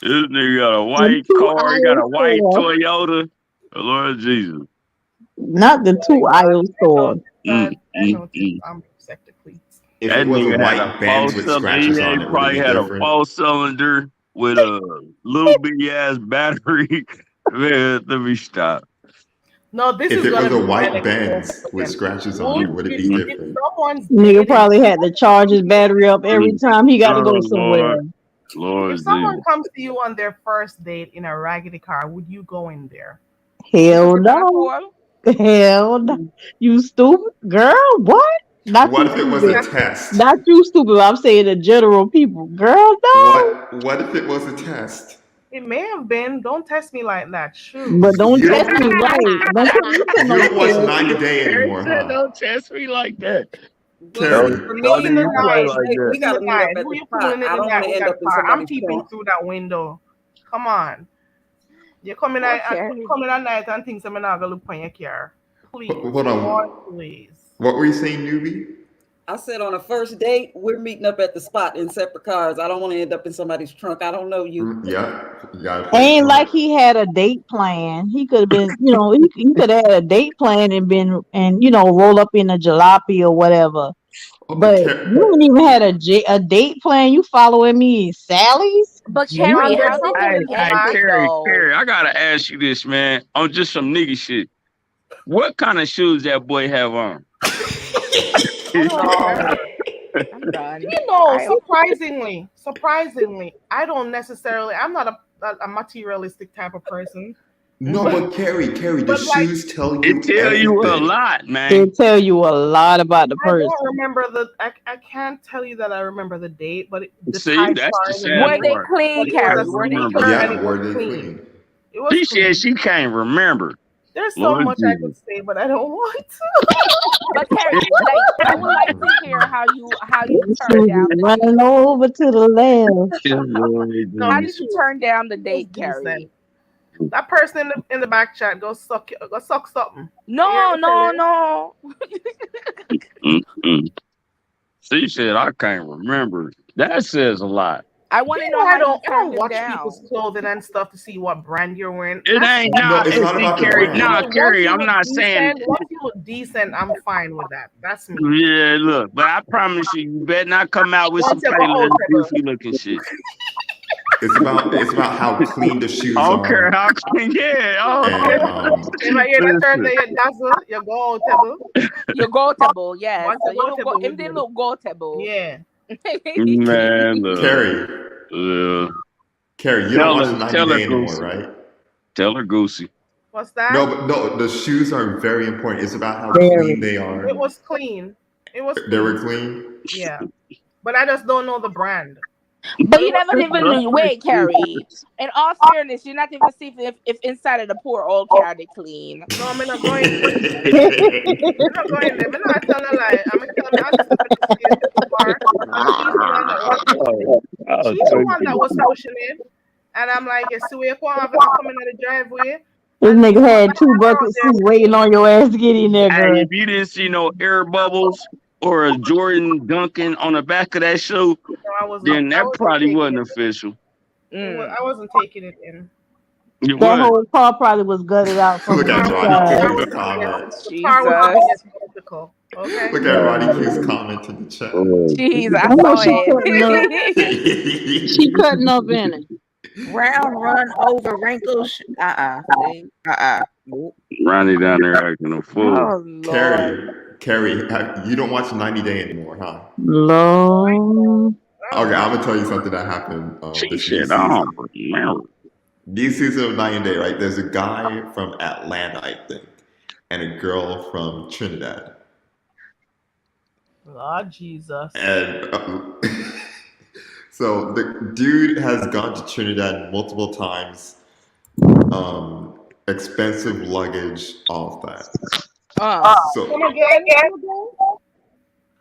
This nigga got a The white two car. He got aisle a white store. Toyota. The Lord Jesus. Not the My two God, aisle store. Mm, I mm, noticed mm. I'm sector cleats. If it That was a nigga had a white Benz with 4 cylinder. He scratches on it, would it probably be had a different? 4 cylinder with a little bitty ass battery. Man, let me stop. No, this If is it gonna was a be my white next Benz with question. scratches on Would it, would it if, be Mm, if different? someone's Nigga dating, probably had to charge his battery up every mm. time he got to go Oh somewhere. Lord, if Lord someone Jesus. comes to you on their first date in a raggedy car, would you go in there? Would you Hell sit on a no. tour? Hell no. You stupid girl. What? Not What you if it was a stupid. test? Not you stupid. I'm saying the general people. Girl, no. What if it was a test? It may have been. Don't test me like that. Shoot. But don't You test me don't right. Don't put me to you no don't watch test. 90 Day Carrie anymore, said, huh? "Don't test me like that." Listen, Carrie. for Don't me, In the even our play night, first like date, that. we got to meet up at who the you spot. fooling in I the don't night want to with end that up in car? I'm somebody's peeping trunk. through that window. Come on. You Poor Carrie. coming at night and things I'm not gonna look on your car. Please. Hold Lord, on. please. What were you saying, newbie? I said on a first date, we're meeting up at the spot in separate cars. I don't want to end up in somebody's trunk. I don't know you. Yep. You gotta play it Ain't like smart. he had a date plan. He could have been, he could have had a date plan and roll up in a jalopy or whatever. Oh, but But you ain't even had a date plan. You following me, Sally's? But No, Carrie, there's how no did Hey, you red get hey, flag. it though? Carrie, I gotta ask you this, man. On just some nigga shit. What kind of shoes that boy have on? I don't remember. No, I'm done. I Surprisingly, I don't necessarily. I'm not a materialistic type of person, no, but Mm-hmm. but Carrie, the but like shoes tell It you tell you a everything. lot, man. It tell you a lot about the I don't person. remember I can't tell you that I remember the date, but the See, tie that's the started with sad Were me. they part. clean, But it was Can't a Carrie? Were they remember. sneaker and Yeah, it clean? was were they clean. clean? It was She said clean. she can't remember. There's so Lord much I could Jesus. say, but I don't want to. But Carrie, like I would like to hear how you You turned should be down the date. running over to the left. Lord No, How his did Jesus. you shoes, turn down the he was date, Carrie? decent. That person in the back chat go suck something. You hear No, me tell no, you? no. Mm-mm. She said I can't remember. That says a lot. I Do want to you know know how you I don't turned him watch people's down. clothing and stuff to see what brand you're wearing. It That's ain't No, nah. it's It's not see, about the Carrie. brand. Nah, once Carrie. you I'm look not saying. decent, I'm fine with that. That's me. Yeah, look, but I promise you, you better not come out with some Once you go Payless out, Table. goofy looking shit. It's about how clean the I shoes don't care are, how clean. Yeah, oh, and If I hear that term, listen, they dazzle, you go out, Table. You're goatable, yes. Once So you you go look Table, we him they good. look goatable. Yeah. man, look, Carrie, uh, Carrie, you don't watch 90 tell her, Day anymore, Goosey, right? tell her, Goosey. What's that? No, but no, the shoes are very important. It's about how clean Very. they It are. was clean. It was They were clean. clean. Yeah. But I just don't know the brand. But you What never even wait, Carrie. In all fairness, you're not even see if inside of the poor old car they clean. No, I'm not going there. I'm not going there. I'm not telling a lie. I'm gonna tell my sister to stay in the car, and she's the one that was pushing it. She's the one that was pushing it, and I'm like, "Yes, we can't have it coming in the driveway." This And nigga people had like 2 her out bucket there seats with waiting me. on your ass to get in there, Hey, girl. if you didn't see no air bubbles or a Jordan Duncan on the back of that shoe, No, then I that wasn't probably taking wasn't it. official. I wasn't taking it in. It That was. whole car probably was gutted out from Look the at Car was Ronnie the car inside. Q's was against comment. the car was Jesus. against vertical. Okay. Look at Ronnie Q's comment in the chat. Jeez, I I know saw she cutting up. it. She cutting up in it. Round run over wrinkles. Nope. Ronnie down there acting a fool. Oh Lord. Carrie, you don't watch 90 Day anymore, huh? Lord. Okay, I'm gonna tell you something that happened She this new said, "Oh, season. remember." New season of 90 Day, right? There's a guy from Atlanta, I think, and a girl from Trinidad. Lord Jesus. And so the dude has gone to Trinidad multiple times. Expensive luggage, all of that. So Come again.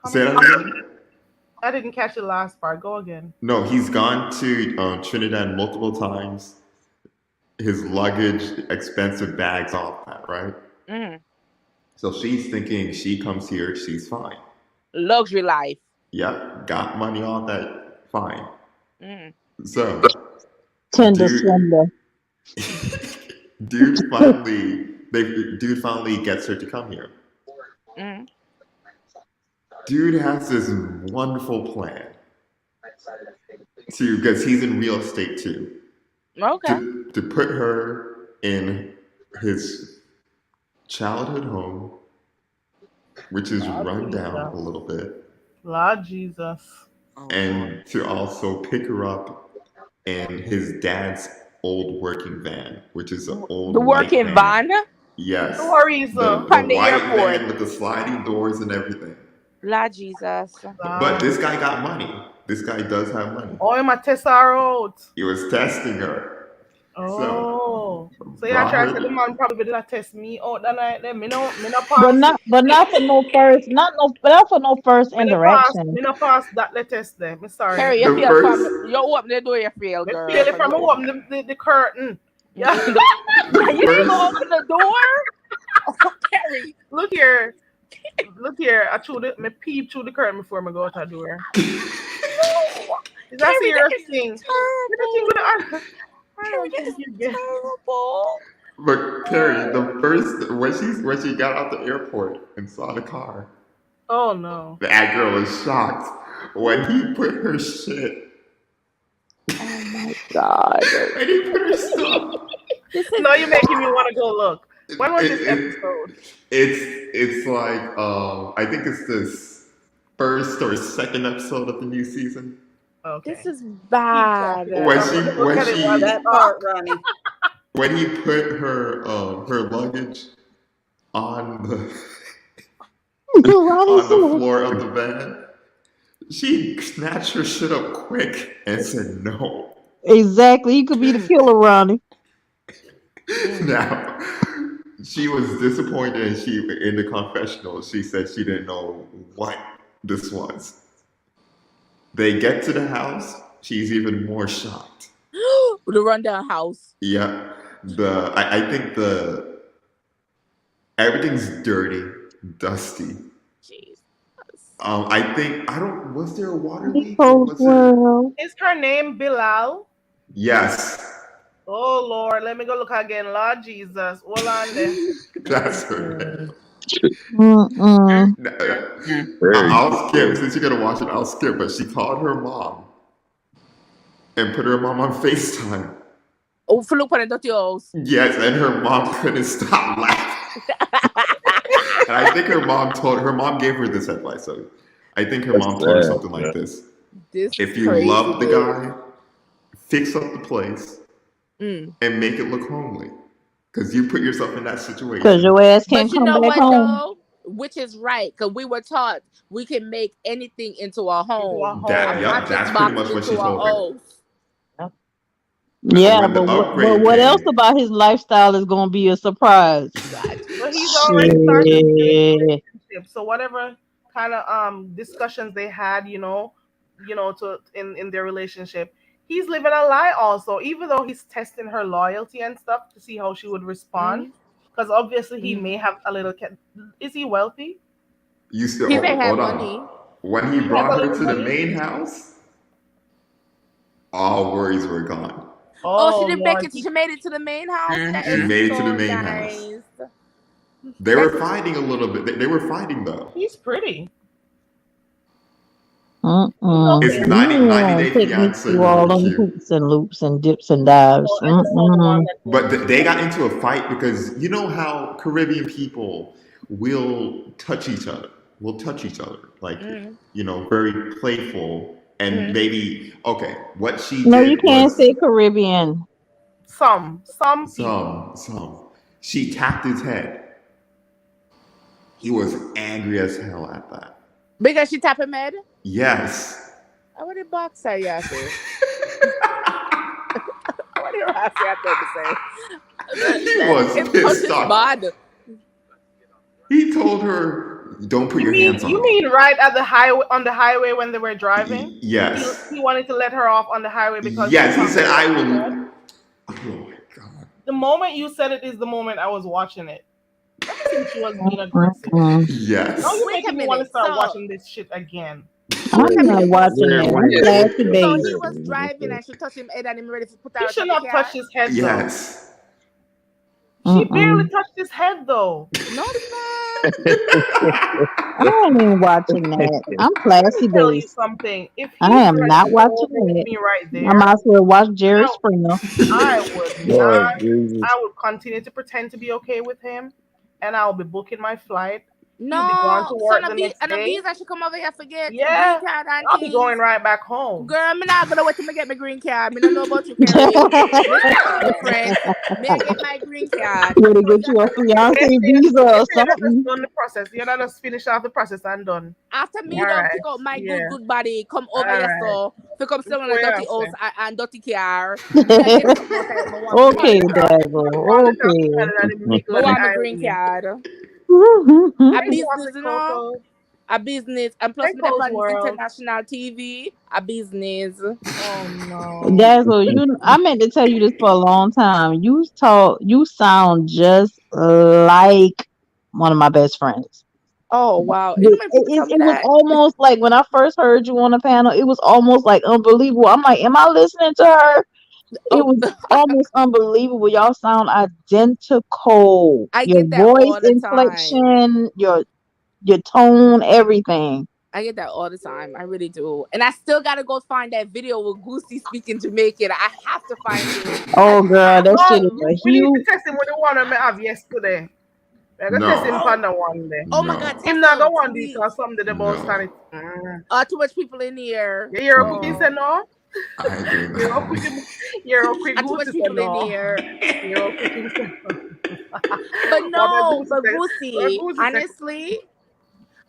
say that again. I didn't catch the last part. Go again. No, he's gone to Trinidad multiple times. His luggage, expensive bags, all of that, right? Mm. So she's thinking she comes here, she's fine. Luxury life. Yeah, got money, all that, fine. Mm. So, Tender dude, slender. dude finally gets her to come here. Mm. Dude has this wonderful plan because he's in real estate too. Okay. To put her in his childhood home, which is run down a little bit, Lord Jesus. and to also pick her up in his dad's old working van, which is an old The white working van? Yes. No worries, The From the white airport. van with the sliding doors and everything. Lord Jesus. But this guy got money. This guy does have money. Oh, I'm a test her out. He was testing her. Oh. So you brought try her- to say the man probably did not test me out that night. Then me no But pass. not for no first, not for no first interaction. Me no pass that the test there. Me sorry. Carrie, you feel from you open the door, you feel, Me girl. feel it from open the curtain. Yeah. You didn't even open the door? Oh, Carrie. Look here. Me peep through the curtain before me go out the door. Is that Carrie, serious that is thing? Carrie, that is terrible. But Carrie, the first when she got out the airport and saw the car, Oh no. that girl was shocked when he put her shit. Oh my God. When he put her stuff. No, you're making me want to go look. When was this episode? It's like I think it's this first or second episode of the new season. Okay. This is bad. When that part, Ronnie. when he put her luggage on the on the floor of the van, she snatched her shit up quick and said no. Exactly. You could be the killer, Ronnie. Now she was disappointed, and she in the confessional she said she didn't know what this was. They get to the house, she's even more shocked. The rundown house. Yeah, I think everything's dirty, dusty. Jesus. Was there a water leak? Is her name Bilal? Yes. Oh Lord, let me go look again. Lord Jesus. Hold on there. That's her name. Mm-mm. I'll skip, since you're gonna watch it, I'll skip, but she called her mom and put her mom on FaceTime. Oh, for look at the house. Yes, and her mom couldn't stop laughing. And I think her mom gave her this advice. So I think her mom told her something like this. If you love the guy, fix up the place and make it look homely. Because you put yourself in that situation. Because your ass can't come back home. Though? which is right, because we were taught we can make anything into a home, a That's mattress pretty box much what into she a told her. house. Yeah, When the but upgrade what else came, about his lifestyle is gonna be a surprise? But he's already started being in a Shit. relationship. So whatever kind of discussions they had, to in their relationship, he's living a lie also. Even though he's testing her loyalty and stuff to see how she would respond, Mm-hmm. because obviously he Mm-hmm. may have a little. Is he wealthy? you still He may have hold on. money. When he He has a brought her little to the money. main house, all worries were gone. Oh, she Oh didn't make Lord, it. She made it to the main house. That She is made it to the so main house. nice. They were That's fighting a little bit. They were fighting though. he's pretty. He's Mm-mm. It's okay. 90 You Day take me Fiance through all really them cute. hoops and loops and dips and dives. Oh, I just saw the one Mm-mm. that But goes. they got into a fight because you know how Caribbean people will touch each other. Will touch each other. Like, mm, very playful. And mm. maybe, okay, what she No, you did can't was say Caribbean. Some people. some. She tapped his head. He was angry as hell at that. Because she tap him head. Yes. I want to box her, yeah, say. I want to hear her say. I told to say. He Him was touch pissed is off. bad. He told her, don't put You your mean hands you on me. mean right at the highway on the highway when they were driving? Yes. He wanted to let her off on the highway because she Yes, he tapped said, her I on the head. will. Oh my God. The moment you said it is the moment I was watching it. Ever since she was being aggressive. Mm-mm. Now Yes. you're Wait a making me want to minute. start So watching this shit again. wait I'm a not minute, watching Goosey. that. Everyone I'm get this classy, So stuff he baby. was driving and she touched him head and him ready to put He her on should top of the not touch car. his head though. Yes. She barely Mm-mm. touched his head though. No, sir. I ain't even watching that. I'm Let me classy tell you based. something. If I he am not threatened to watching remove that. me right I might there, as well watch Jerry I, Springer. I would Lord not. Jesus. I would continue to pretend to be okay with him, and I'll be booking my flight. He'll be going No, to son work the of next and a day. visa should come over here forget green Yeah, card and I'll be things. going right back home. Girl, me not gonna wait till me get my green card. Me don't know about you, Perry. Me something different. Me I get my green card. Better So get you you a They fiance say, visa they or say you're not just something. done the process. You're not just finish off the process and done. after All me don't right. pick up my Yeah. good body, come over All here right. so pick up That's someone a what dirty I house say. and dirty car. Me I get something else I want for Okay, me. On the top Dazzle. of Canada, the middle Me of the want my green island. card. A Hey, business, Chocolate you know? Coco. A business. And plus Hey, me dep Cole's on World. international TV. A business. Oh no. Dazzle, I meant to tell you this for a long time. You sound just like one of my best friends. Oh wow. You know It, many people it, tell me it was that. almost like when I first heard you on the panel, it was almost like unbelievable. I'm like, am I listening to her? It Oh, was almost unbelievable. Y'all sound identical. I Your get that voice all the time. inflection, your tone, everything. I get that all the time. I really do. And I still gotta go find that video with Goosey speaking Jamaican. I have to find it. I Oh girl, have that shit is No, to. a we need to huge. test him with the one I have yesterday. We're gonna test him No. for Oh, the one day. oh my God, No. Him test not him, gonna want this please. or something that about No. started. Too much people in here. Yeah, you're a quick Oh, say no. I do You're a quick. not. You're a quick too goose much to say people in no. here. You're a quick say no. But What a no, goose but say. What a Goosey, goose say. honestly,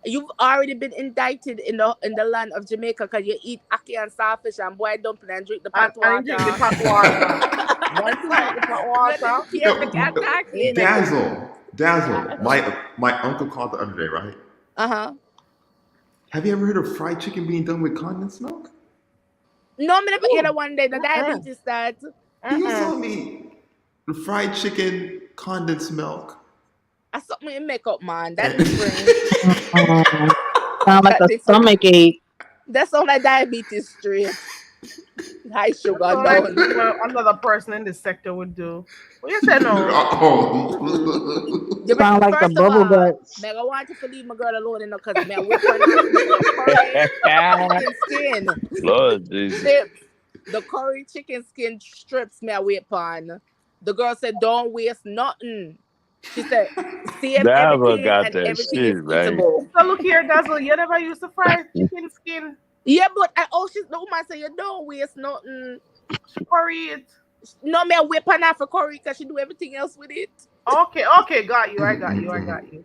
you've already been indicted in the land of Jamaica because you eat ackee and saltfish and boiled dumpling and drink the pot And he drink the water. pot water. Once he drink So the pot you water, didn't care if the cat No, he talking. make it. Dazzle. My uncle called the other day, right? Uh-huh. Have you ever heard of fried chicken being done with condensed milk? No, I'm never eat Ooh. it one day. The Mm-mm. diabetes that. He was Mm-mm. telling me the fried chicken condensed milk. That's something you make up, man. That And different. Mm, sound like That a different. stomach ache. That's all like diabetes straight. High That's sugar all like down. something another person in this sector would do. What you say no? oh. Sound like the First of bubble all, guts. me I want you to leave my girl alone, because me I whip on her with the curry chicken skin Lord Jesus. strips. The curry chicken skin strips me I whip on. The girl said, "Don't waste nothing." She said, "Save Never everything, got and that everything is shit right. eatable." So look here, Dazzle. You never used to fry chicken skin. Yeah, but she's the woman say you don't waste nothing. Curry it. No, me I whip on her for curry because she do everything else with it. Okay, okay, got you. I got you. I got you.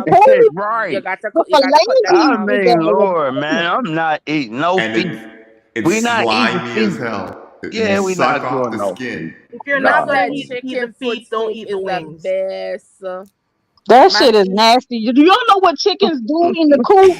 poorly, Right. the you got to cut that fillets I out. is mean, a Lord, man, requirement. I'm not eating no And feet. it's We not eating slimy as feet. hell. You Yeah, we suck not off doing the no skin. feet. If you're Miss, not No. gonna that eat the chicken foot feet, don't soup eat the is the wings. best. That My shit is niece, nasty. Do y'all know what chickens do in the coop?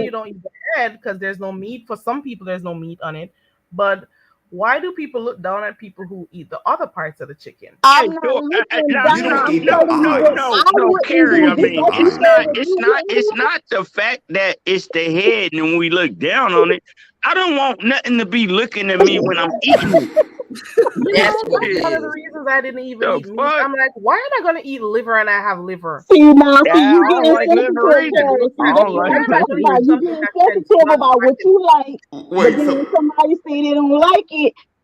you don't eat the head because there's no meat. For some people, there's no meat on it. But why do people look down at people who eat the other parts of the chicken? I'm not looking No, down. You don't I'm eat the telling you what eyes. I wouldn't Carrie. do. I Just mean, like you said, if you it's wouldn't not the fact that it's the head and we look down on it. I don't want nothing to be looking at me when I'm eating it. You That's know, what that's it one of the is. reasons I didn't even The eat meat. fuck? I'm like, why am I gonna eat liver and I have liver? see now, see Yeah, you I don't getting like liver sensitive, either. Carrie. See, I that's don't what Why like I'm am I liver. talking gonna about. eat You something getting that tends sensitive not about like what it? you like, but Wait, then so when somebody say they don't like it,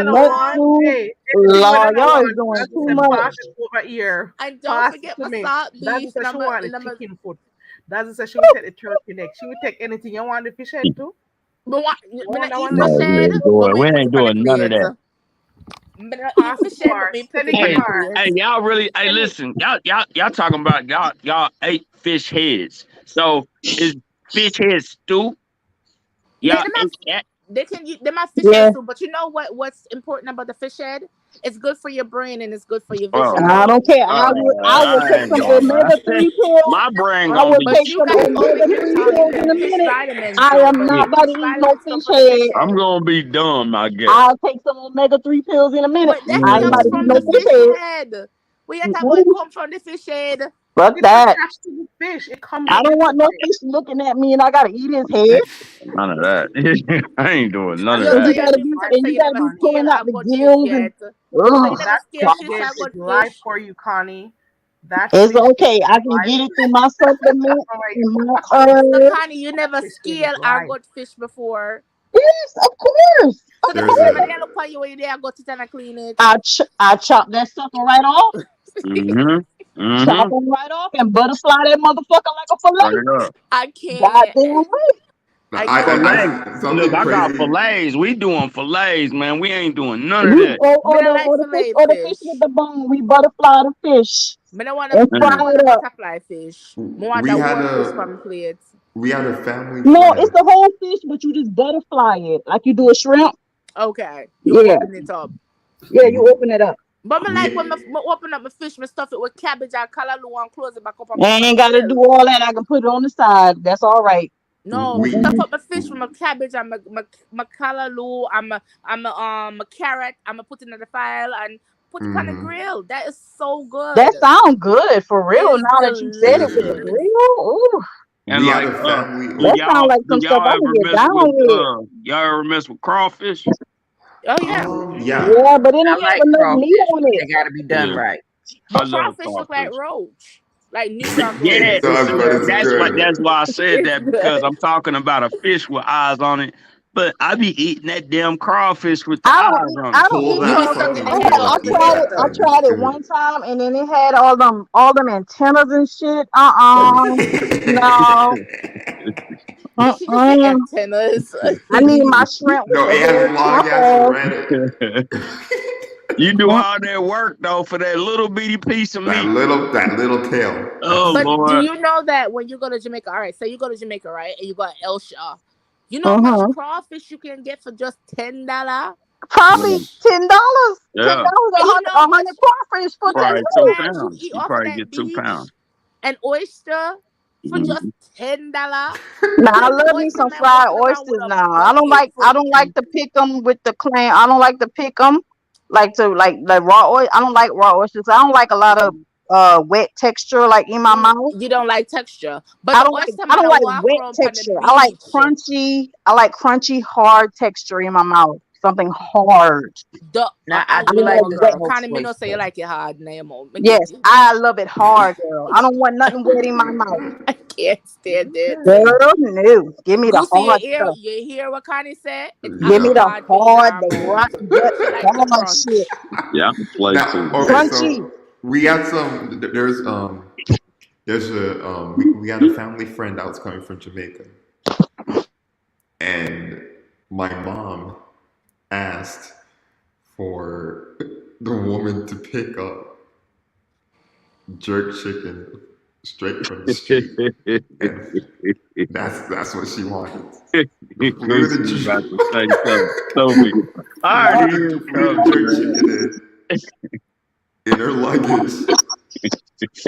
said I Let's want. do. Hey, anything with Lord, an I y'all is want. doing That's too said much. pass it over here. And don't Pass it forget to my me. salt That's beef said and she I'm a, wanted and I'm a chicken foot. Doesn't say she would take the turkey neck. She would take anything you want the fish head too. But what? You Me want not that eat one No, neck? fish we head, ain't but doing. me We put ain't it on the doing none of plate. that. Me not eat fish head, but Passport. me put Send it it on Hey, the card. hey, plate. y'all really? Hey, Send it. listen, y'all talking about y'all ate fish heads. So is fish head stew? Yeah, Y'all ate that? they can use them have fish Yeah, heads too. But you know what's important about the fish head? It's good for your brain and it's good for your Oh, vision. I don't care. I will I take ain't some doing that. omega-3 pills. My brain I gonna will be. But take you some guys only get omega-3 pills in a fish minute. vitamins I though. am But Yeah, not the about fish to eat no vitamins come fish from the fish head. I'm head. gonna be dumb, I guess. I'll take some omega-3 pills in a minute. But that I ain't about comes to eat from no the fish fish head. head. We have to Mm-mm. come from the fish head. Fuck It's that. attached to the fish. It comes I with don't the want no fish. fish looking at me and I gotta eat his head. None of that. I ain't doing none of Look, And so you that. you gotta do be fish, and so you you gotta never be Connie. scale pulling a out the good fish gills and yet. So you ugh. never That scale fish fish head a is good life fish. for you, Connie. That It's fish head okay. is I can life get it for through you. my That's supplement all right. and my So herbs. Connie, you That never fish head is scale a life. good fish before. Yes, of course. So Of the There's first time when a they look for you when you there, I go to and I clean it. I chop that sucker right off, Mm-hmm. chop Mm-hmm. them right off, and butterfly that motherfucker like a fillet. Straight up. I can't. Goddamn right. I I can't. Filet. Look, something I got crazy. fillets. We doing fillets, man. We ain't doing none of We that. Me not like fillet or the fish with fish. the bone. We butterfly the fish Me don't want to. and Me fry don't Mm. want to it up. butterfly fish. Me want We the had whole fish a from plate. we had a family No, it's friend. the whole fish, but you just butterfly it like you do a shrimp. Okay, you Yeah, open it up. yeah, you open it up. But me like when We me open up my fish, me stuff it with cabbage and callaloo and close it back up and put I it on ain't the got to do grill. all that. I can put it on the side. That's all right. No, we stuff Mm-mm. up my fish with my cabbage and my callaloo and my carrot. I'm put it in the file and put it on the mhm. grill. That is so That good. sounds good for It real. is Now that you said It it is with the good. delicious. grill, ooh, And We had like, a family do that over. sounds y'all like do some stuff y'all I ever can get mess down with with. y'all ever mess with crawfish? Oh yeah. Yeah. Yeah, but it I don't have like enough meat crawfish, on but it. they got to be done Yeah, right. I But love crawfish look like crawfish. roach. Like New York Yeah, It roach. it's does, but it's that's good. why I said It's that because good. I'm talking about a fish with eyes on it. But I be eating that damn crawfish with the I don't eyes eat. on I it. don't Pull eat You be that sticking crawfish. fucking the I head had. tail I off the and tried that it. head. I thing is tried it good. one time, and then it had all them antennas and shit. No. She just say Mm-mm. antennas. I need my shrimp with No, the it has head long chopped ass off. red. You do Mm. all that work though for that little bitty piece of That meat. little tail. That's Oh it. But do boy. you know that when you go to Jamaica, all right, so you go to Jamaica, right, and you go to Elsha, you know how much Mm-hmm. crawfish you can get for just $10? Probably Mm, $10. $10 yeah, a And you hundred. know A how much hundred crawfish for you ten know probably how two dollars. much you pounds. eat You off of probably that get 2 pounds. beach and oyster for just Mhm. $10? Now I Plenty love me oyster some man fried walking around with oysters. a Now bucket I full. don't like to pick them with the clam. I don't like to pick them like raw oysters. I don't like raw oysters. I don't like a lot of wet texture like in my mouth. You don't like texture. But the oyster I man don't a like walk wet around on the texture. beach. I like crunchy hard texture in my mouth. Something hard. Now I I do don't You like like know, the wet. girl, smoked kind of me no say you oyster. like it hard, Nemo. Me get Yes, you. I love it hard, girl. I don't want nothing wet in my mouth. I can't stand it. Girl, no. Give me the Goosey, hard stuff. you hear what Connie said? It's Give me after Yeah. the hard for eat hard, her the mouth. rock, gut, She like the hard shit. crunch. Yeah, I can play Now, too, okay, man. Crunchy. so we had some. There's a we had a family friend that was coming from Jamaica, and my mom asked for the woman to pick up jerk chicken straight from the street, and that's what she wanted. Flew the Goosey about to say something stupid. I flew already hear the it flew the coming, jerk man. chicken in her luggage.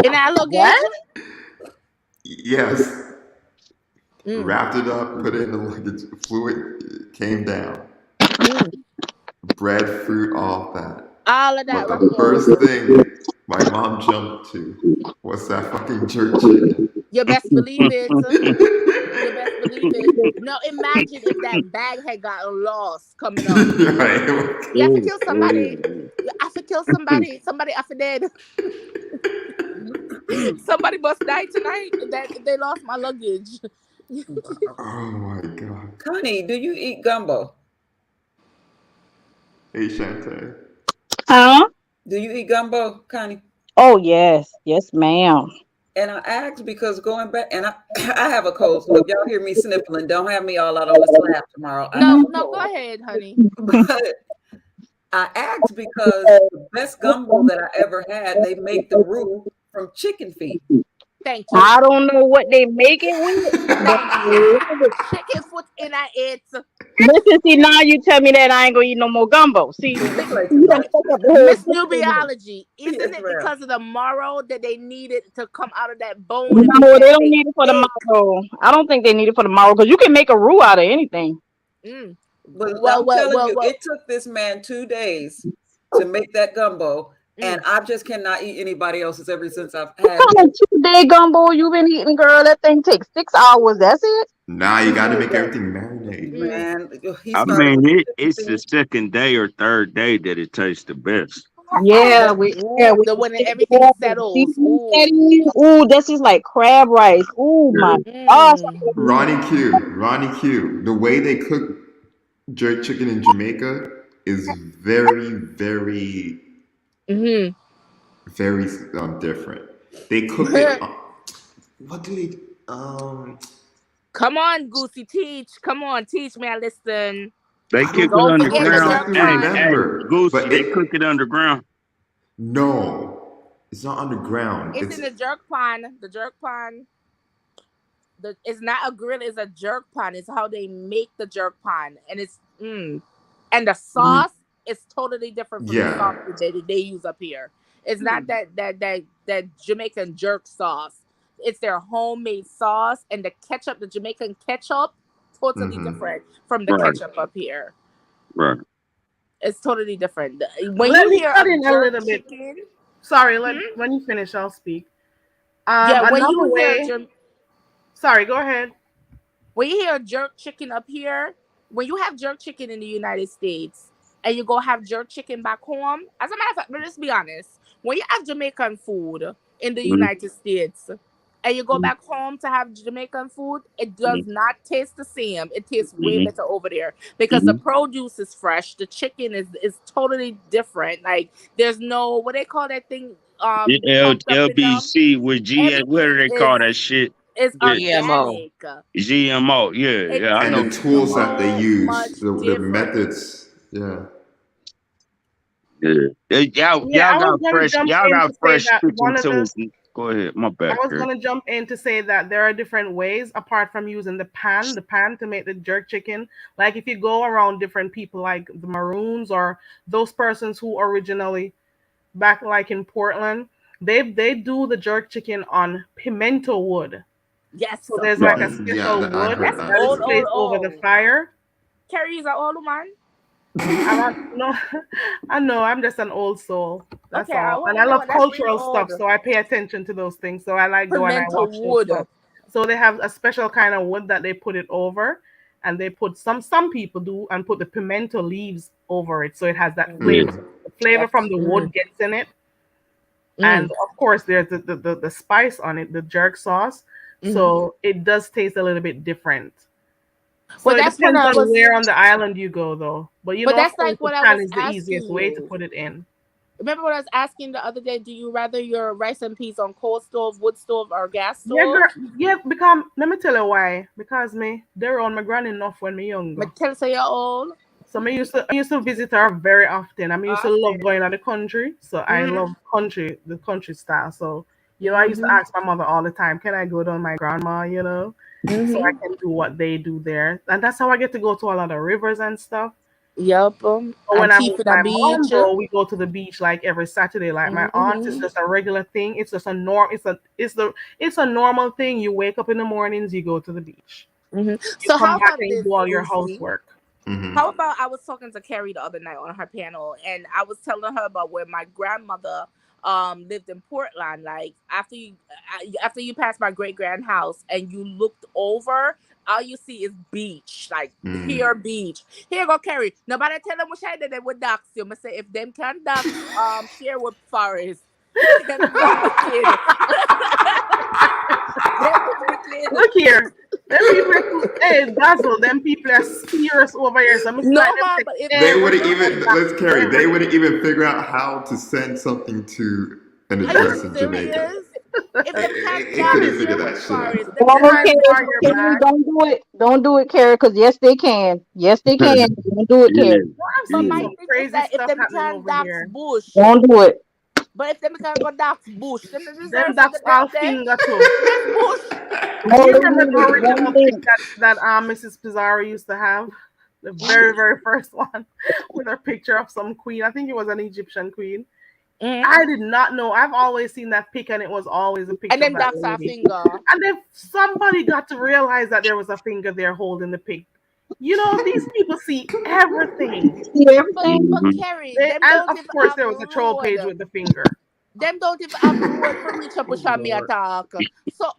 In our luggage? What? Yes, Mm, wrapped it up, put it in the luggage, flew it, came down, mm. breadfruit, all that. All of But that wrap the up. first thing my mom jumped to was that fucking jerk chicken. You best believe it. You best believe it. Now imagine if that bag had gotten lost coming up. Right? You have to kill somebody. You have to kill somebody. Somebody after dead. Somebody must die tonight. That they lost my luggage. Oh my god. Connie, do you eat gumbo? Hey Shantae. Huh? Do you eat gumbo, Connie? Oh yes. Yes, ma'am. And I asked because going back, and I have a cold, so if y'all hear me sniffling, don't have me all out on the slab tomorrow. I have No, a no, go cold. ahead, honey. But I asked because the best gumbo that I ever had, they make the roux from chicken feet. Thank you. I don't know what they make it with, but Thank you. Chicken foot in it. listen, see, now you tell me that I ain't gonna eat no more gumbo. See, Yeah, you play too you done much. fuck up the whole Miss system. Nubiology, isn't Yes, it ma'am. because of the marrow that they needed to come out of that bone and make No, they that don't thing need it for the thick? marrow. I don't think they need it for the marrow because you can make a roux out of anything. Mm. But Well, I'm well, telling well, you, well. it took this man 2 days to make that gumbo, and I just cannot eat anybody else's ever since I've What had kind his. of 2-day gumbo you been eating, girl? That thing takes 6 hours. That's it. Nah, you got to make everything marinate. Man, he I started mean, with the chicken it's the feet. second day or third day that it tastes the best. Yeah, Ooh, with the the when thick everything oil, the settles. seasoning set Ooh. in. Ooh, this is like crab rice. Ooh my gosh. Ronnie Q. The way they cook jerk chicken in Jamaica is very, very, Mm-hmm. very different. They cook it. What do they? Come on, Goosey, teach. Come on, teach me. I listen. They I cook don't it Don't forget the underground. jerk exactly pan. Hey, remember, Goosey, but they cook it underground. no, it's not underground. It's in the jerk pan. The jerk pan. It's not a grill. It's a jerk pan. It's how they make the jerk pan, and and the sauce is totally different from the Yeah. sauce that they use up here. It's not that Jamaican jerk sauce. It's their homemade sauce, and the ketchup, the Jamaican ketchup, totally different from the Right, ketchup up here. right. It's totally different. When Let you me hear cut of in a jerk little bit. chicken, Sorry, hmm? when you finish, I'll speak. Yeah, Another way. Sorry, go ahead. when you hear jerk chicken up here, when you have jerk chicken in the United States and you go have jerk chicken back home, as a matter of fact, but let's be honest, when you have Jamaican food in the Mhm, United States and you go back home to have Jamaican food, it does mhm, not taste the same. It tastes way mhm, better over there because the mhm. produce is fresh. The chicken is totally different. Like there's no what they call that thing pumped up in them. LBC with GS. What do Everything they call that shit? is Yeah, GMO. organic. GMO. Yeah, It yeah, I And know the what tastes you're talking tools about. that they so use, much the different. methods. Yeah. Yeah. Yeah, I was gonna jump Y'all in got to say fresh that kitchen tools. Go ahead, my I bad, was Kurt. gonna jump in to say that there are different ways apart from using the pan to make the jerk chicken. Like if you go around different people like the Maroons or those persons who originally back like in Portland, they do the jerk chicken on pimento wood. Yes. So there's like Right. a Yeah, special I wood heard That's that that is old, too. old, placed over the old. fire. Carrie is an old man. I'm not, no, I know I'm just an old soul. That's Okay, I all. want And to I know. love That's really cultural stuff, old. so I pay attention to those things. So I like go and I Pimento watch those wood. stuff. So they have a special kind of wood that they put it over, and they put some people do and put the pimento leaves over it, so it has that Yeah. flavor. So the flavor from That's the wood gets in it, and mm, of course there's the spice on it, the jerk sauce. mm. So it does taste a little bit different. So Well, it that's what depends I on was. where on the island you go, though. But But of that's course, like the what I pan was is the asking easiest way to you. put it in. Remember what I was asking the other day? Do you rather your rice and peas on coal stove, wood stove, or gas Yeah, stove? girl. Yeah, because let me tell you why. Because me, they were on my granny enough when me Me younger. tell say you're old. So I used to visit her very often. I mean, used to love Often. going to the country. So I Mm-hmm. love the country style. So I used to Mm-hmm. ask my mother all the time, can I go to my grandma? So I Mm-hmm. can do what they do there, and that's how I get to go to a lot of rivers and stuff. Yup. But when And I'm tea with for the my mom, beach. though, we go to the beach like every Saturday. Like my aunt, it's Mm-hmm. just a regular thing. It's just a norm. It's a normal thing. You wake up in the mornings, you go to the beach. Mm-hmm. You So come how back about and you this, do all your Goosey? housework. How about I was talking to Carrie the other night on her panel, and I was telling her about where my grandmother lived in Portland. Like after you pass my great grand house and you looked over, all you see is beach, like pure beach. Here go Carrie. Nobody tell them which I did they would dox you. I say if them can dox Sherwood Forest, them do wicked. Them do wicked. Look here. Them people are hey Basil, them people are serious over here. So I'm like No them man, say, but if hey, They we're wouldn't not even gonna dox let's you. carry. They wouldn't even figure out how to send something to an are you address in Jamaica. serious? If them can't It couldn't dance figure here that with shit out. Forest, them Oh, can't Behind dance bar Carrie, with your Carrie, back. me. don't do it. Don't do it, Carrie, because yes, they can. Yes, they can. Don't do it, Yeah. Carrie. Well, I've But seen Yeah. my some thing is crazy that if stuff them happening can over dance here. bush, Don't do it. but if them can go dance bush, them don't Them deserve for that's the all dead there. finger too. Left bush. Do No, you they remember need the it one original pic link. that Mrs. Pizarro used to have? The Mm-hmm. very first one with her picture of some queen. I think it was an Egyptian queen. Mm-hmm. I did not know. I've always seen that pic, and it was always a And picture of them that that's our lady. finger. And then somebody got to realize that there was a finger there holding the pic. You know, these people see everything. See But Mhm. everything? Carrie, them And don't of even course, have there was a troll road. page with the finger. Them don't even have road for reach up Oh push on me Lord. attack. So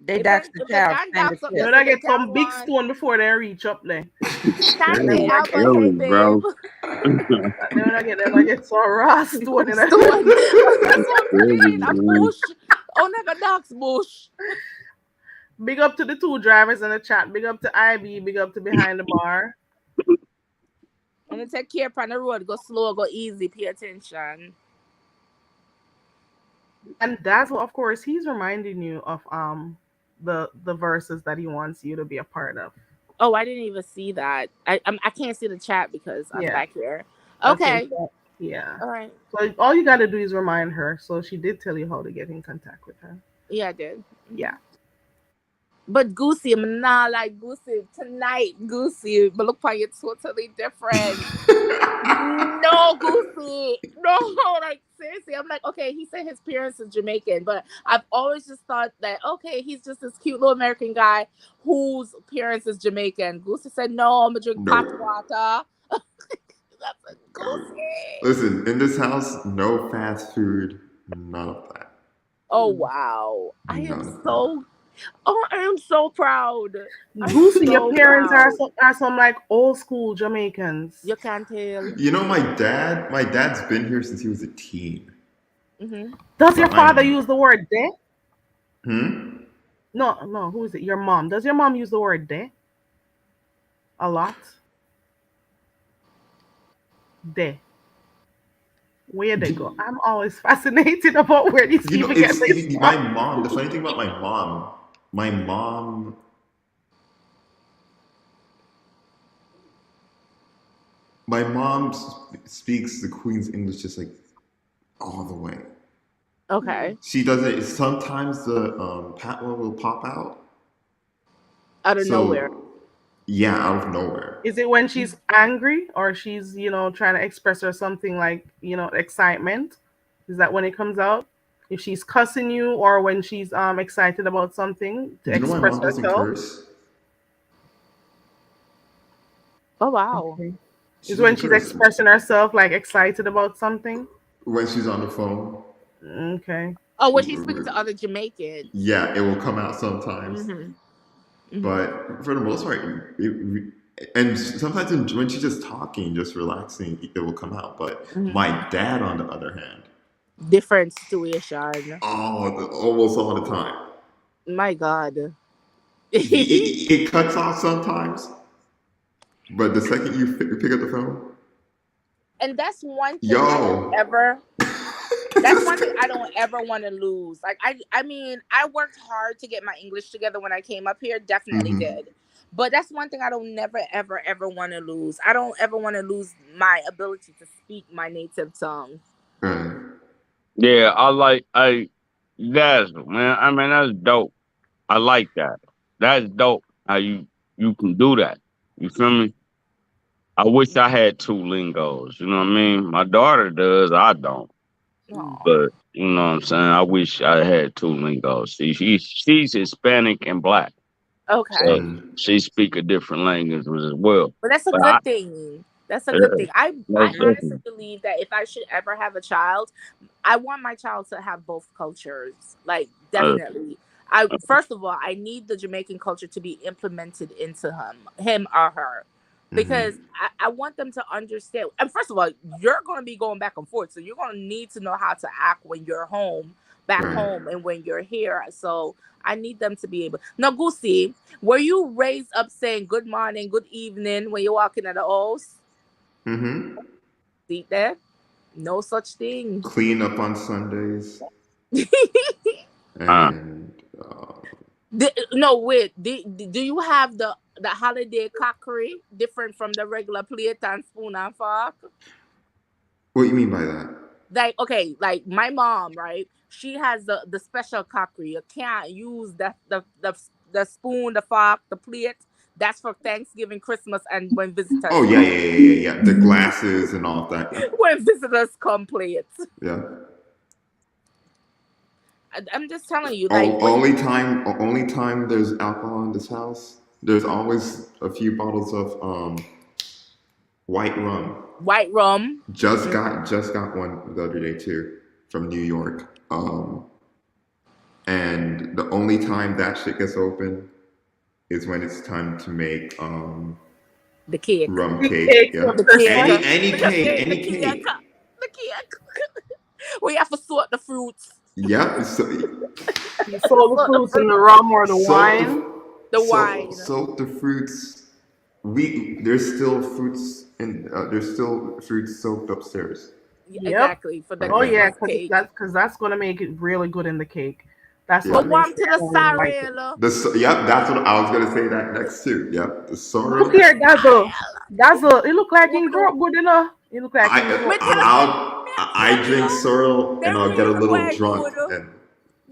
They dax the if they child, can't stand the dance up You there, know, test. so they they get can some big one. stone before they reach up there. Stand And the then I'm I get, Albert, hey telling you, babe. bro. then I get some raw stone in it. Stone. That's what I'm saying. A Man. bush. Oh, nigga, dance bush. Big up to the two drivers in the chat. Big up to IB. Big up to behind the bar. I'm gonna take care on the road. Go slow, go easy. Pay attention. And that's what, of course, he's reminding you of the verses that he wants you to be a part of. Oh, I didn't even see that. I can't see the chat because I'm Yeah. back here. Okay. Okay. So, yeah. All right. So all you got to do is remind her. So she did tell you how to get in contact with her. Yeah, I did. Yeah. But Goosey, I'm not like Goosey tonight. Goosey, but look how you're totally different. No, Goosey. No, like seriously. I'm like, okay, he said his parents are Jamaican, but I've always just thought that okay, he's just this cute little American guy whose parents is Jamaican. Goosey said, no, I'm gonna drink pot Nope. water. That's a Goosey. Listen, in this house, no fast food, none of that. Oh wow. I am None of that. so I am so proud. I'm Goosey, your so parents proud. are some like old school Jamaicans. You can't tell. You know, my dad's been here since he was a teen. Mm-hmm. Does So your father I'm, use the word de? hmm? No, no. Who is it? Your mom. Does your mom use the word de a lot? De. Where they go? I'm always fascinated about where these You know, people get this my from. mom. The funny thing about my mom, my mom speaks the Queen's English just like all the way. Okay. She does it. Sometimes the patois will pop out. Out of nowhere. So yeah, out of nowhere. Is it when she's angry or she's, trying to express her something like, excitement? Is that when it comes out? If she's cussing you or when she's excited about something to You know, my express mom doesn't herself? curse. Oh wow. Okay. She Is when doesn't she's curse expressing herself like excited about something? when she's on the phone. Okay. Oh, when she's speaking to other Jamaicans. Yeah, it will come out sometimes, Mm-hmm. Mm-hmm. but for the most part, and sometimes when she's just talking, just relaxing, it will come out. But Mm-hmm. my dad, on the other hand, Different situation. almost all the time, My God. it cuts off sometimes. But the second you pick up the phone, And that's one thing I don't yo, ever that's one thing I don't ever want to lose. Like I mean, I worked hard to get my English together when I came up here, definitely hmm did. But that's one thing I don't never ever ever want to lose. I don't ever want to lose my ability to speak my native tongue. right. Yeah, that's man. I mean, that's dope. I like that. That's dope. How you can do that. You feel me? I wish I had two lingos. You know what I mean? My daughter does. I don't. Oh, But you know what I'm saying? I wish I had two lingos. See, she's Hispanic and black, so okay. Mm. she speak a different language as well. But that's a But I, good thing. That's a yeah, good thing. I most honestly definitely. believe that if I should ever have a child, I want my child to have both cultures. Like Uh, definitely. I First of all, I need the Jamaican culture to be implemented into him or her. Because hmm I want them to understand. And first of all, you're going to be going back and forth. So you're going to need to know how to act when you're back Right. home, and when you're here. So I need them to be able. Now, Goosey, were you raised up saying good morning, good evening when you're walking at the house? hmm See there? No such thing. Clean up on Sundays. And No, wait. Do you have the holiday cookery different from the regular plate and spoon and fork? what do you mean by that? Like, okay, like my mom, right? She has the special cookery. You can't use the spoon, the fork, the plate. That's for Thanksgiving, Christmas, and when visitors Oh come. yeah. The glasses and all that. When visitors come, plate. Yeah. I'm just telling you, like Only time there's alcohol in this house. There's always a few bottles of white rum. White rum. Just got one the other day too from New York. And the only time that shit gets open is when it's time to make the cake. rum The cake. cake Yeah. for Christmas. Any cake. The cake. We have to sort the fruits. Yep. You sold the fruits in the rum or the wine. The wine. Soak the fruits. There's still fruits soaked upstairs. Exactly for the Oh yeah, cake. because that's gonna make it really good in the cake. That's Yeah. what Go on makes to the sorrel. sorrel. Yep, that's what I was gonna say that next too. Yep, the sorrel. Look here, Dazzle. It look like he grew up good enough. It look like he grew up. I drink sorrel and I'll get a little drunk and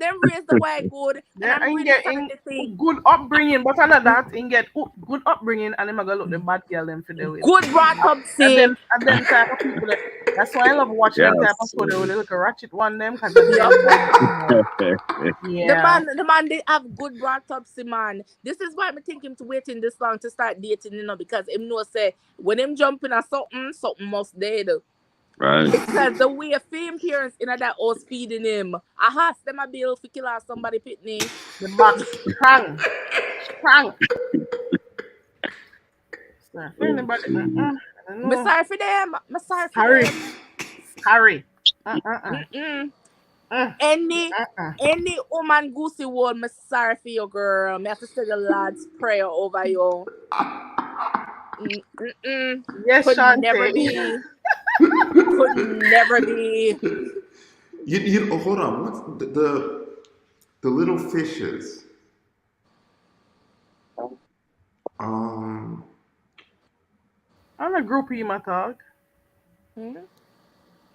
Then raise the white good. And I'm really starting to think good upbringing, but another that he get good upbringing, and him gonna look the bad girl them for the way. Good brought up and then type of people that's why I love watching them type of photo with a little ratchet one them because yeah. The man they have good brought up man. This is why I think him to waiting this long to start dating, because him know say when him jumping at something must dead. Right. Because the way fame parents in that house feeding him, I asked them a bill for kill somebody pitney. The box sprang. I'm sorry for them. I'm sorry for them. Harry. Any woman Goosey word, I'm sorry for you, girl. I have to say the Lord's prayer over you. Yes, could Shantae. never be. Could never be. You hold on. What's the little fishes? I'm a groupie, my dog.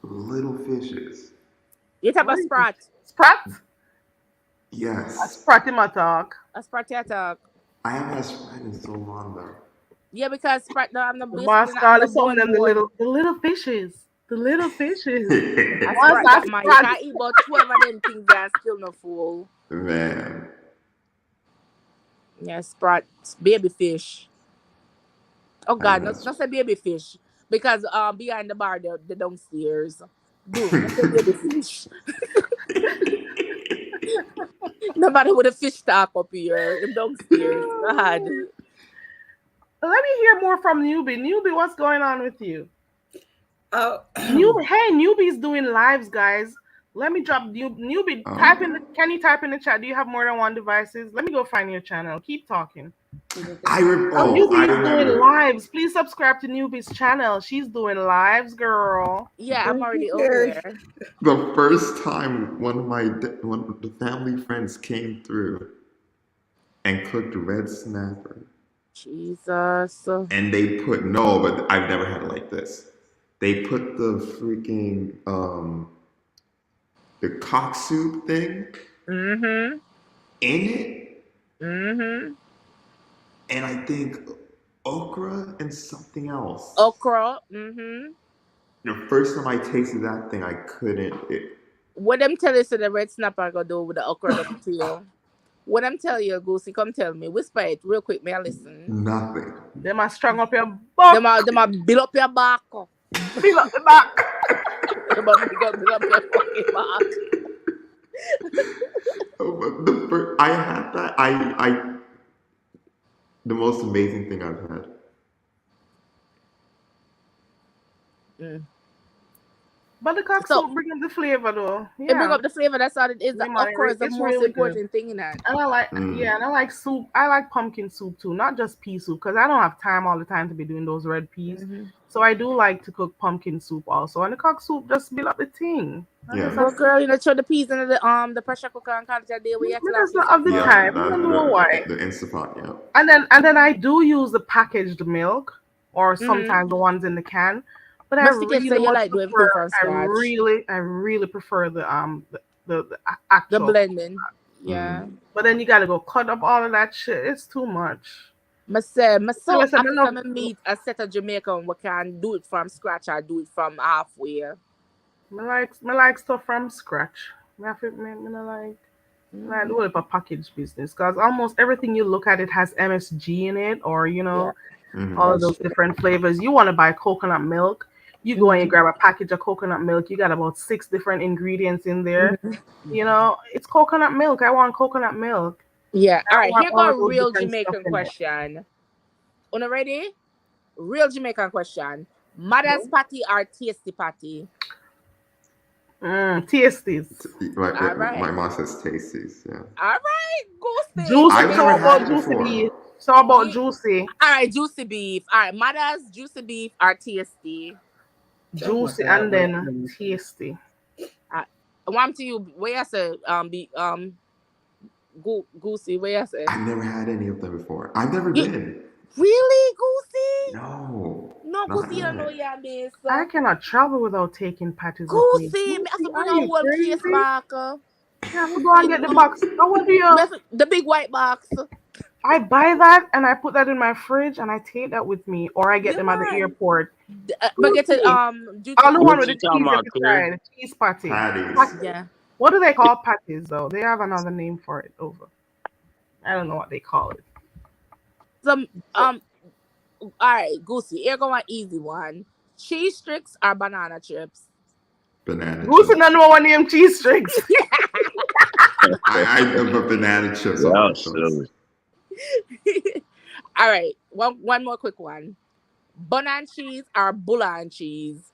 Little fishes. You have a sprat. Sprat? Yes. A sprat in my dog. A sprat in my dog. I haven't had sprat in so long though. Yeah, because sprat now I'm the little fishes. The little fishes. You can't eat about 12 of them things and still no full. Man. Yeah, sprat, baby fish. Oh God, not say baby fish. Because behind the bar the downstairs. Dude, not say baby fish. Nobody with a fish talk up here. Them downstairs. God. Let me hear more from Newbie. Newbie, what's going on with you? Newbie's doing lives, guys. Let me drop Newbie. Can you type in the chat? Do you have more than one devices? Let me go find your channel. Keep talking. Newbie's doing lives. Please subscribe to Newbie's channel. She's doing lives, girl. Yeah, I'm already over there. The first time one of the family friends came through and cooked red snapper. Jesus. And they put but I've never had it like this. They put the freaking the cock soup thing in it. And I think okra and something else. Okra. The first time I tasted that thing, I couldn't. What them tell you so the red snapper go do with the okra to you? What I'm telling you, Goosey, come tell me. Whisper it real quick, may I listen? Nothing. They must strung up your back. They must build up your back. Build up the back. They must build up your fucking back. I had that. The most amazing thing I've had. But the cock So soup bring up the flavor though. it bring Yeah. up the flavor. That's all it is. Yeah, man, Of course, the it's most really good. important thing in that. And I like, yeah, and I like soup. I like pumpkin soup too, not just pea soup, because I don't have time all the time to be doing those red peas. Mm-hmm. So I do like to cook pumpkin soup also, and the cock soup just build up the thing. I just Yeah. have But girl, you know, throw the peas into the pressure cooker and call it a day with your I just classic not have the soup. Yeah, time. I don't know why. the Instapot, yeah. And then I do use the packaged milk, or Mm-hmm. sometimes the ones in the can. But I Mystic really say you much like do prefer. everything from scratch. I really prefer the The actual. blending. Yeah. But then you gotta go cut up all of that shit. It's too much. Me So so listen, happy for me meet a set of Jamaican we can do it from scratch or do it from halfway. me like stuff from scratch. Me have to, me no like do Mm-hmm. it for package business, because almost everything you look at it has MSG in it, or Yeah. all of That's those different flavors. You want to buy coconut milk, you go and you Mm-hmm. grab a package of coconut milk. You got about six different ingredients in there. Mm-hmm. It's coconut milk. I want coconut milk. Yeah. I All don't right. want Here all go of a those real different stuff Jamaican in it. question. Una ready? Real Jamaican question. Mother's patty or tasty patty? Tasties. All right. My mom says tasties, yeah. All right. Goosey. Juicy. I've Okay. never So had about it juicy before. beef. So about Yeah. juicy. All right. Juicy beef. All right. Mother's juicy beef or tasty? Oh my Juicy God, and wait a then minute. tasty. I want to you. Where I say be Goosey. Where I say I've never had any of them before. I've never you been. really Goosey? No, No not Goosey. You don't know yet. your miss. I cannot travel without taking patties with me. Goosey. Me have to Juicy, bring are a you whole case crazy? back. You have to go and get the box. How would you? The big white box. I buy that and I put that in my fridge and I take that with me, or I get Yeah, them at the man. airport. But get it Juicy. duty All the one what with free. the you talking cheese about, every Claire? side, the cheese patty. Patties. Pat- Yeah. What do they call patties though? They have another name for it over. I don't know what they call it. Some So, all right, Goosey. Here go an easy one. Cheese sticks or banana chips? Banana Goose and chips. know one name cheese tricks. I but banana chips are Yeah, my choice. silly. All right. One more quick one. Bun and cheese or bulla and cheese?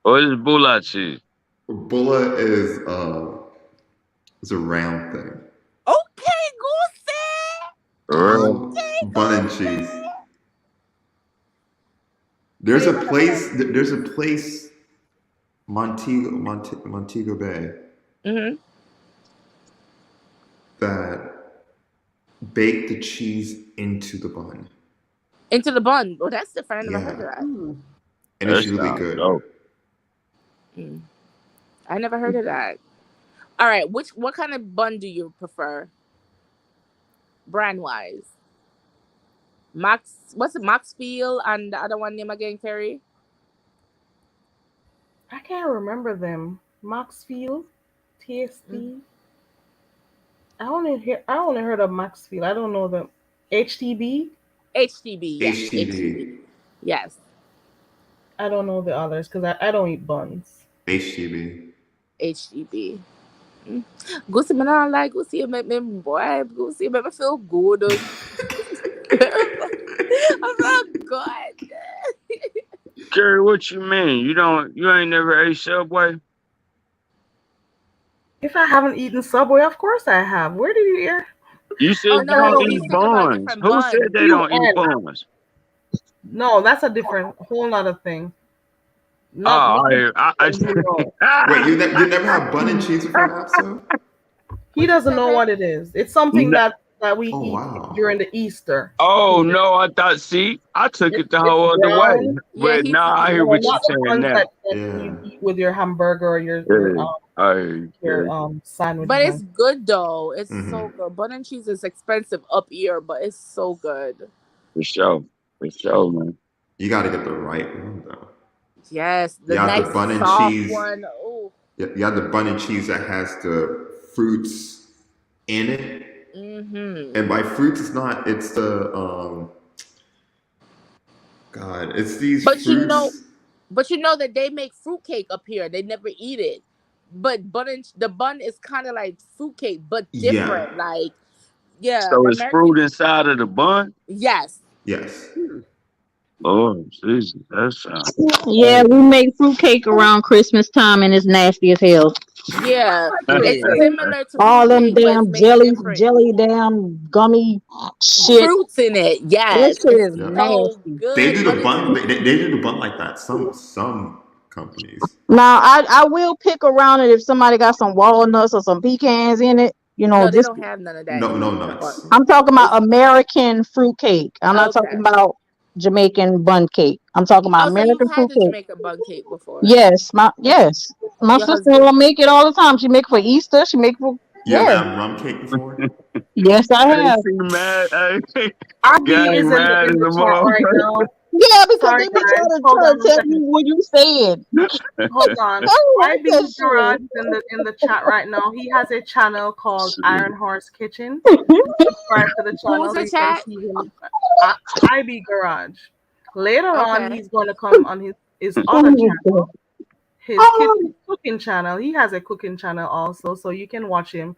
What is bulachi? Bulla is a round thing. Okay, Goosey. Okay, Bun and cheese. Goosey. There's Say a bun and place. cheese. There's a place, Montego Bay, Mm-hmm. that bake the cheese into the bun. Into the bun. Oh, that's different. I never heard of Yeah, that. Hmm. and That it's really sounds good. dope. Mm. I never heard of that. All right. What kind of bun do you prefer? Brand wise. What's it, Maxfield and the other one name again, Carrie? I can't remember them. Maxfield, Mm. TST. I only heard of Maxfield. I don't know them. HTB. HTB, yes. HTB. HTV. Yes. I don't know the others because I don't eat buns. HTV. HTB. Mm. Goosey, me not like Goosey. You make me boy. Goosey, you make me feel good. I feel good. Gary, what you mean? You ain't never ate Subway? If I haven't eaten Subway, of course I have. Where did you hear? You said Oh you no, I no, don't no. don't He's eat eat. thinking about buns. different Who said buns. they don't eat UN. buns? No, that's a different whole other thing. Not Oh, not the I buns, you know. Wait, you never have bun and cheese before, Abso? He What you doesn't say, know Ray? what it is. It's something No. that we Oh eat wow. during the Easter Oh period. no, I thought. See, I took it the It's whole other way. brown. Yeah, But nah, I hear No, what not you're the saying ones now. that Yeah. you eat with your hamburger or Yeah, I your yeah, sandwiches But it's and good though. It's so Mm-hmm. good. Bun and cheese is expensive up here, but it's so good. for sure, man. You got to get the right one though. Yes, the You have the nice bun and soft cheese. one. Oh. You have the bun and cheese that has the fruits in it, Mm-hmm. and by fruits, it's not. It's the God. It's these But fruits. you know that they make fruitcake up here. They never eat it. But the bun is kind of like fruitcake, but Yeah. different. Like, yeah, So it's fruit Americans. inside of the bun. Yes. Yes. Hmm. Oh, Jesus, that sounds Yeah, we make fruitcake around Christmas time and it's nasty as hell. Yeah, it's crazy. similar to All them fruitcake, but it's damn made different. jelly damn gummy shit. Fruits in it. That Yes, shit it's is Yeah. so nasty. They good, do but the it's bun. They do the bun like that. Some companies. Now I will pick around it if somebody got some walnuts or some pecans in it. You know, no, they just don't have none of that No, no in the nuts. bun. I'm talking It's about American fruit cake. I'm not talking okay. about Jamaican bun cake. I'm talking about Oh, so you've American had fruit the cake. Jamaican bun cake before? Yes, Okay. my Your sister husband. will make it all the time. She make it for Easter. She make it for You ever yeah. have rum cake before? Yes, I Hey, have. see, mad. Hey, Abby gang is mad in in the the chat right motherfucker. now. Yeah, because Sorry they be guys, hold trying on to one tell second. you what you said. Hold on. I don't like IB that Garage shit. is in the chat right now. He has a channel called Iron Horse Kitchen. Subscribe to the Who's channel so the you can chat? see him. I- IB Garage. Later on, Okay. he's going to come on his other Oh my channel, his kitchen cooking channel. He has a cooking channel also, so you can watch him.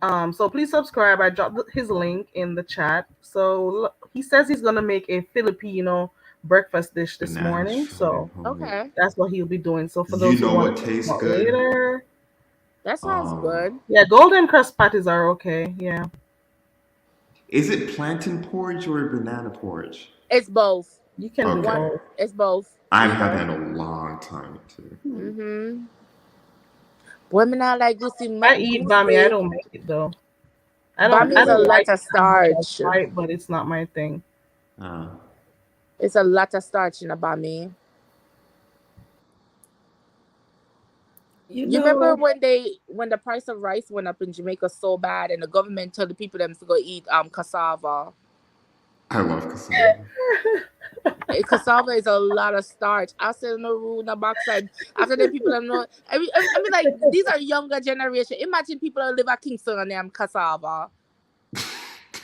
So please subscribe. I dropped his link in the chat. So he says he's gonna make a Filipino breakfast dish this Banana morning. shredded So homemade. Okay. that's what he'll be doing. So for You those who know want what to check him tastes out good? later, That sounds Um, good. yeah, golden crust patties are okay. Yeah, is it plantain porridge or banana porridge? It's both. you can do Okay, One. both. It's both. I haven't had Either. that in a long time too. Mm-hmm. Women are like Goosey. I eat bami. I Goosey. don't make it though. Bami I is a don't lot like of it as much as starch. tripe, but it's not my thing. Uh, It's a lot of starch in a bami. You You remember know, when the price of rice went up in Jamaica so bad, and the government told the people them to go eat cassava. I love cassava. Cassava is a lot of starch. I said no rule in the backside. After the people don't know. I mean, like these are younger generation. Imagine people that live at Kingston and they have cassava.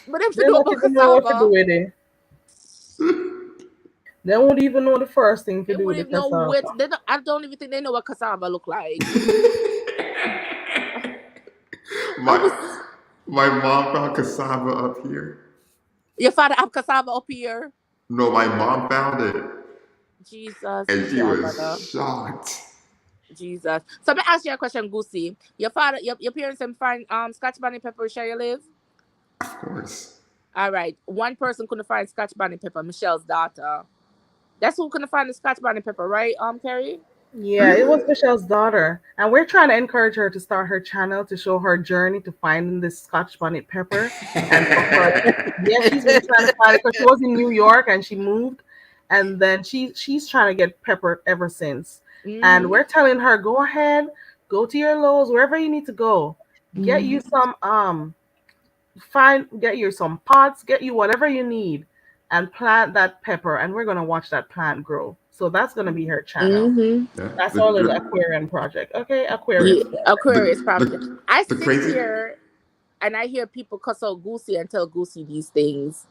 But them to they know don't about even know what to do cassava. with it. They won't even know the first thing to They do with wouldn't the even know what cassava. I don't even think they know what cassava look like. I my was my mom found cassava up here. your father have cassava up here. No, my mom found it, Jesus, and you she try, was brother. shocked. Jesus. So let me ask you a question, Goosey. Your father, your parents them find Scotch bonnet pepper where you live? Of course. All right. One person couldn't find Scotch bonnet pepper, Michelle's daughter. That's who couldn't find the Scotch bonnet pepper, right? Carrie? Yeah, it was Michelle's daughter, and we're trying to encourage her to start her channel to show her journey to finding this Scotch bonnet pepper, and for her, yeah, she's been trying to find it because she was in New York and she moved, and then she's trying to get pepper ever since, and Mm-hmm. we're telling her go ahead, go to your Lowe's, wherever you need to go, get you Mm-hmm. some get you some pots, get you whatever you need, and plant that pepper, and we're gonna watch that plant grow. So that's gonna be her channel. Mm-hmm. Yeah. That's our little aquarium project. Okay, Yeah, Aquarius project. Aquarius The property. the I the sit crazy. here and I hear people cuss out Goosey and tell Goosey these things.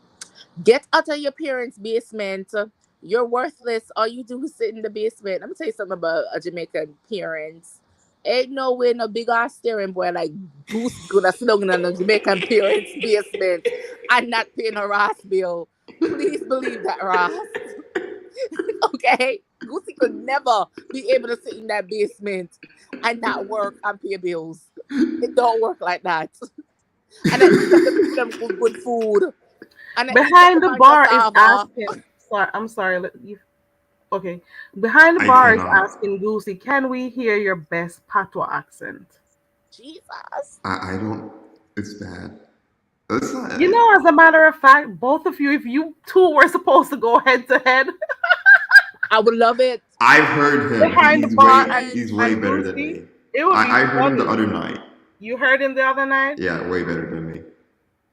Get out of your parents' basement. You're worthless. All you do is sit in the basement. Let me tell you something about a Jamaican parents. Ain't no way no big ass staring boy like Goose gonna sit down in a Jamaican parents' basement and not paying a Ross bill. Please believe that, Ross. Okay? Goosey could never be able to sit in that basement and not work and pay bills. It don't work like that. And I eat up the people them good food. And I eat up the Behind the man bar is cassava. asking. Sorry, I'm sorry. Okay. Behind the I bar is cannot. asking Goosey, can we hear your best patois accent? Jesus. I don't. It's bad. That's not. You know, as a matter of fact, both of you, if you two were supposed to go head to head I would love it. I've heard him. behind the He's bar way and he's way and better than Goosey, me. it would be I heard him the funny. other night. You heard him the other night. Yeah, way better than me.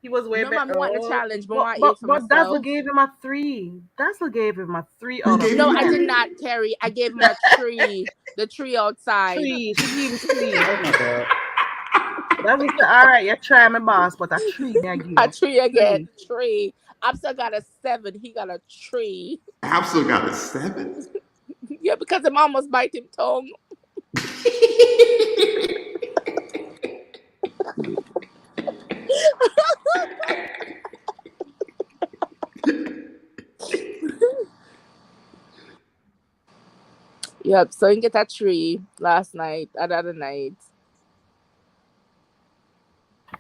He was way No, better. man, I want the Oh, challenge, but I want to eat for but Dazzle myself. gave him a 3. Dazzle gave him a 3 Who out of gave No, you I did 10. not, three? Carrie. I gave him a tree. The tree outside. 3. She gave him 3. Oh my God. Dazzle said, "All right, you try my boss, but a 3 me I give A you. tree again. 3." Tree. Absa got a 7. He got a tree. Absol got a 7. Yeah, because him almost bite him tongue. Yep. So you get that tree last night, that other night.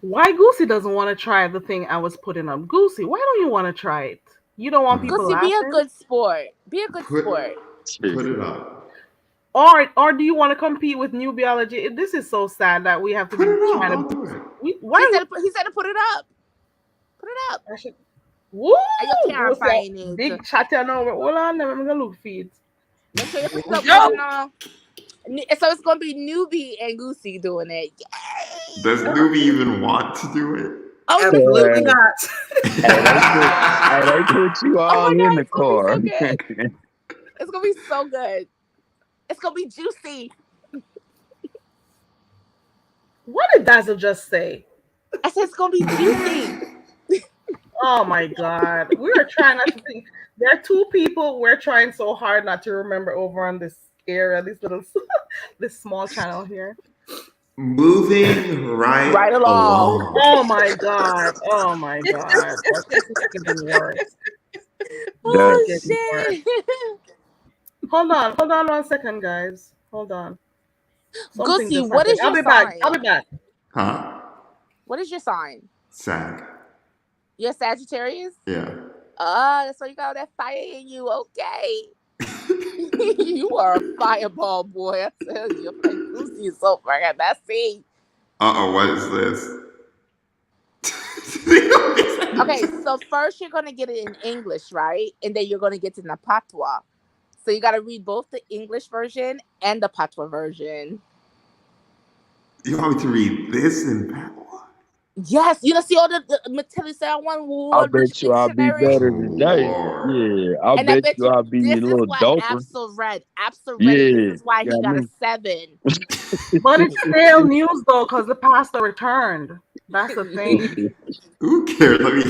Why Goosey doesn't want to try the thing I was putting up? Goosey, why don't you want to try it? You don't want people Goosey, be a laughing? good sport. Be a good Put sport. put it up. Or do you want to compete with new biology? This is so sad that we have to Put be it up. trying I'll to. do it. Why He said to put it up. Put it up. I should. Woo! And you can't Goosey, find it. big chat now. Hold on, I'm gonna look for it. Make sure you put it up. Yo! So it's gonna be Newbie and Goosey doing it. Yay! Does Newbie even want to do it? Oh, Absolutely Yeah. not. They put you all my God, in the it's gonna car. be so good. It's gonna be so good. It's gonna be juicy. What did Dazzle just say? I said it's gonna be juicy. Oh my God, we are trying not to think. There are two people we're trying so hard not to remember over on this area, this little, this small channel here. Moving right along. Oh my God! Oh my God! This is getting worse. Oh This is getting worse. shit. Hold on 1 second, guys. Hold on. Something Goosey, just what happened. is I'll your be back. sign? I'll be back. Huh? What is your sign? Sag. You're Sagittarius? Yeah. That's why you got all that fire in you. Okay. You are a fireball, boy. I tell you, your friend Goosey is so fucking messy. What is this? Okay, so first you're gonna get it in English, right? And then you're gonna get it in the patois. So you gotta read both the English version and the patois version. You want me to read this in patois? Yes, you know, see all the Matilda said I want I word rich bet you I'll be dictionary. better today. Lord. Yeah, I And I bet bet you you I'll be a this is little why doper. Absol read. Absol read it. Yeah, This is why he got got a me. 7. But it's stale news though, because the pastor returned. That's the thing. Who cares? Let me.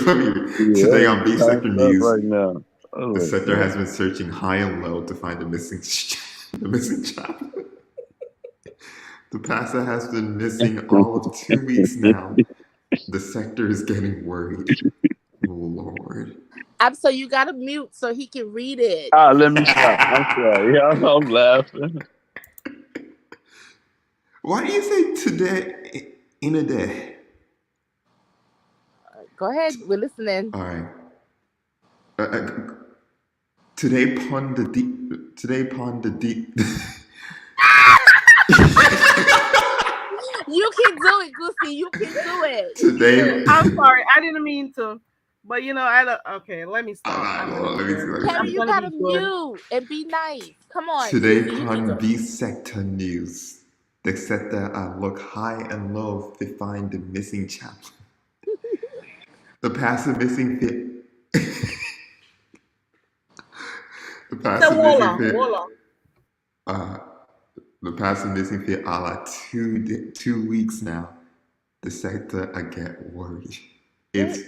Today on B Time Sector stuff News, right now. the Oh, sector man. has been searching high and low to find the missing child. The pastor has been missing all of 2 weeks now. The sector is getting worried. Lord. Absol, you gotta mute so he can read it. Let me stop. I'm sorry. Yeah, I'm laughing. Why do you say today in a day? Go ahead, we're listening. All right. Today pon the deep. Today pon the deep. You can do it, Goosey. You can do it. Today. I'm sorry, I didn't mean to. But you know, I don't. Okay, let me stop. Alright, I'm hold on, gonna let be me see, good. let me Carrie, see. you I'm gonna gotta be good. mute and be nice. Come on, Today Goosey, you can do pon it. B sector news. The sector look high and low to find the missing chaplain. The passive missing fit. The So passive missing fit. Walla. The passive missing fit a la 2 weeks now. The sector I get worried. It's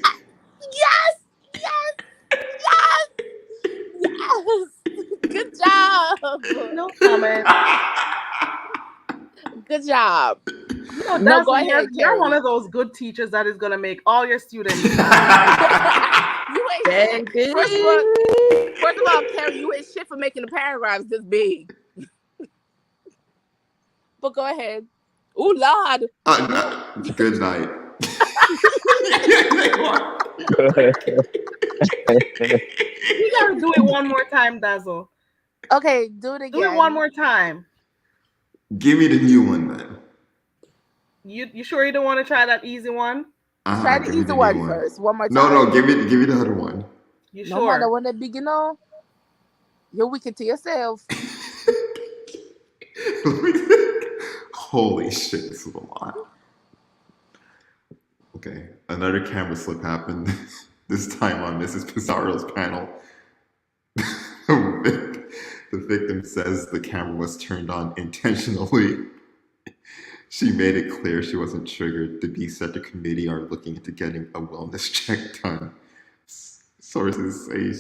Yes, yes, yes, yes. Good job. No comment. Good job. You know, No, that's go ahead, you're one Carrie. of those good teachers that is gonna make all your students. You ain't shit. First of all, Carrie, you ain't shit for making the paragraphs this big. But go ahead. Oh Lord. good night. You gotta do it one more time, Dazzle. Okay, do it again. Do it one more time. Give me the new one then. You sure you don't want to try that easy one? Try the easy one first. One more time. No, give me the other one. You No sure? matter when they begin on, you're wicked to yourself. Holy shit, this is a lot. Okay, another camera slip happened. This time on Mrs. Pizarro's panel. The victim says the camera was turned on intentionally. She made it clear she wasn't triggered. The B-Sector committee are looking into getting a wellness check done. Sources say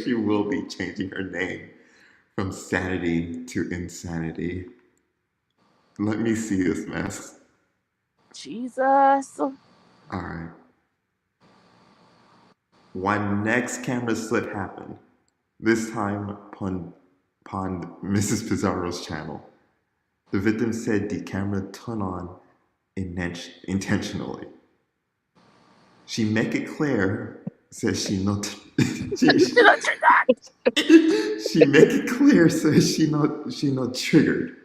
she will be changing her name from Sanity to Insanity. Let me see this mess. Jesus. Alright. When next camera slip happened, this time upon upon Mrs. Pizarro's channel. The victim said the camera turned on intentionally. She make it clear, says she not. she make it clear, says she not triggered.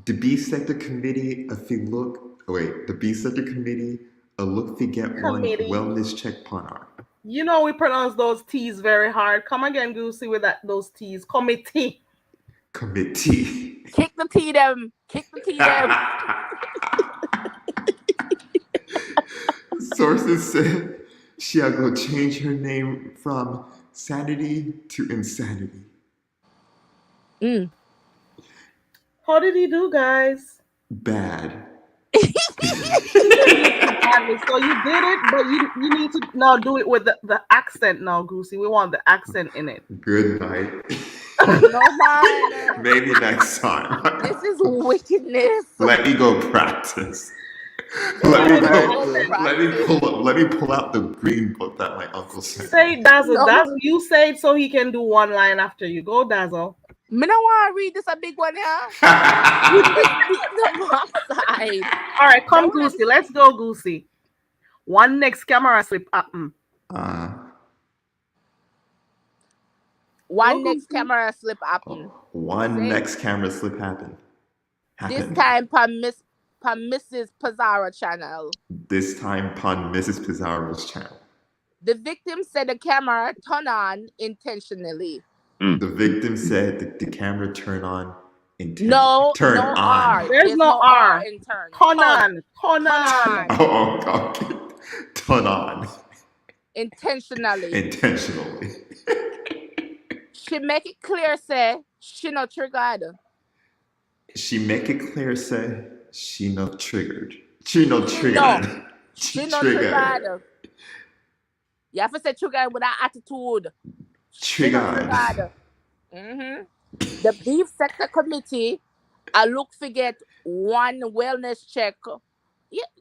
The B sector committee, the B sector committee, a look forget one wellness check panar. You know we pronounce those T's very hard. Come again, Goosey, with those T's. Committee. Committee. Kick the T them. Kick the T them. Sources said she had to change her name from sanity to insanity. How did he do, guys? Bad. So you did it, but you need to now do it with the accent now, Goosey. We want the accent in it. Good night. No man. Maybe next time. This is wickedness. Let me go practice. Let me pull out the green book that my uncle sent. Say Dazzle. No. Dazzle, you say it so he can do one line after you. Go, Dazzle. Me no want to read this a big one, yeah. All right, come, Goosey. Let's go, Goosey. One next camera slip happen. One next camera slip happen. Next camera slip happen. This time on Mrs. Pizarro channel. This time on Mrs. Pizarro's channel. The victim said the camera turned on intentionally. The victim said that the camera turned on intentionally. No on. R. There's no R. In turn. Turn on. Oh, okay. Turn on. Intentionally. She make it clear, say she not triggered. She make it clear, say she not triggered. She not triggered. No, she not triggered. You have to say triggered with that attitude. Triggered. The beef sector committee, I look forget one wellness check.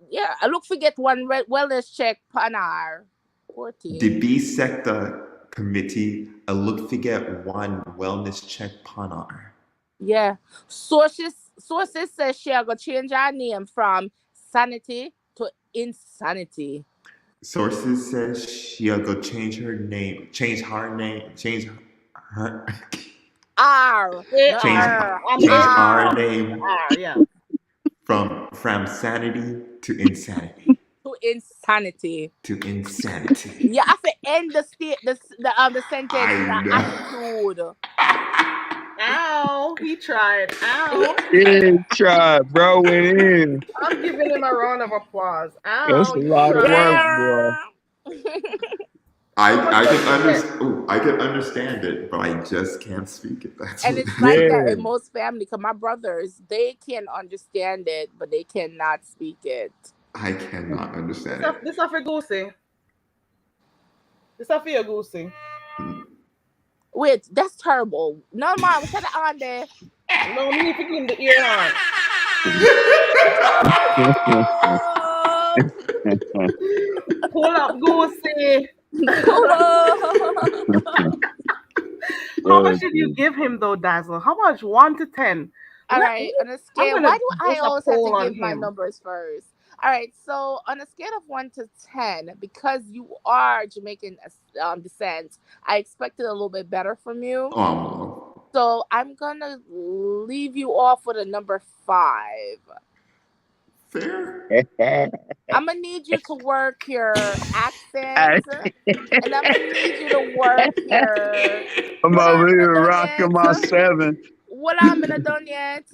Yeah, I look forget one wellness check panar. 14. The B sector committee, I look forget one wellness check panar. Yeah. Sources say she are gonna change her name from sanity to insanity. Sources says she are gonna change her name. R. Our name. Yeah. From sanity to insanity. To insanity. You have to end the sentence with that attitude. Ow, he tried. Ow. He tried, bro. Went in. I'm giving him a round of applause. Ow. That's a lot of work, bro. I can understand it, but I just can't speak it. It's like that in most family, because my brothers, they can understand it, but they cannot speak it. I cannot understand it. This is for Goosey. This is for your Goosey. Wait, that's terrible. No, Mom, set it on there. No, me picking the ear on. Pull up, Goosey. How much did you give him though, Dazzle? How much? 1 to 10? All right, on a scale. Why do I always have to give my numbers first? All right, so on a scale of 1 to 10, because you are Jamaican descent, I expected a little bit better from you. Oh. So I'm gonna leave you off with a number 5. Fair. I'm gonna need you to work your accent, and I'm gonna need you to work your. I'm over here rocking my 7. What I'm gonna do yet?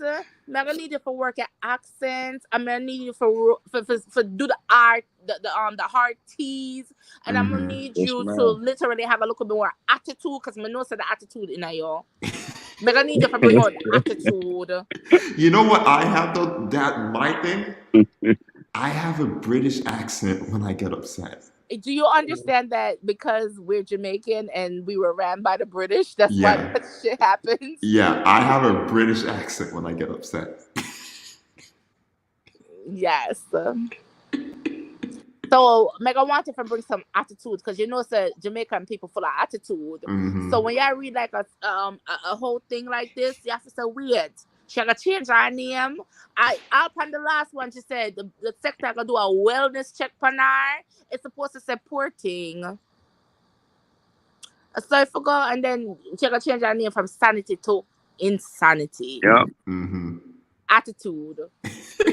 I'm gonna need you for work your accent. I'm gonna need you for do the art, the hard T's, and I'm gonna need you to literally have a little bit more attitude, because I know the attitude in y'all. I'm gonna need you for bring out the attitude. You know what I have though? That my thing. I have a British accent when I get upset. Do you understand that because we're Jamaican and we were ran by the British, that's why that shit happens? Yeah, I have a British accent when I get upset. Yes. So Meg, I want to bring some attitude because you know it's a Jamaican people full of attitude. So when y'all read like a whole thing like this, you have to say wait. She gotta change her name. I up on the last one she said the sector gonna do a wellness check on her. It's supposed to say poor thing. So I forgot and then she gotta change her name from sanity to insanity. Yep. Attitude.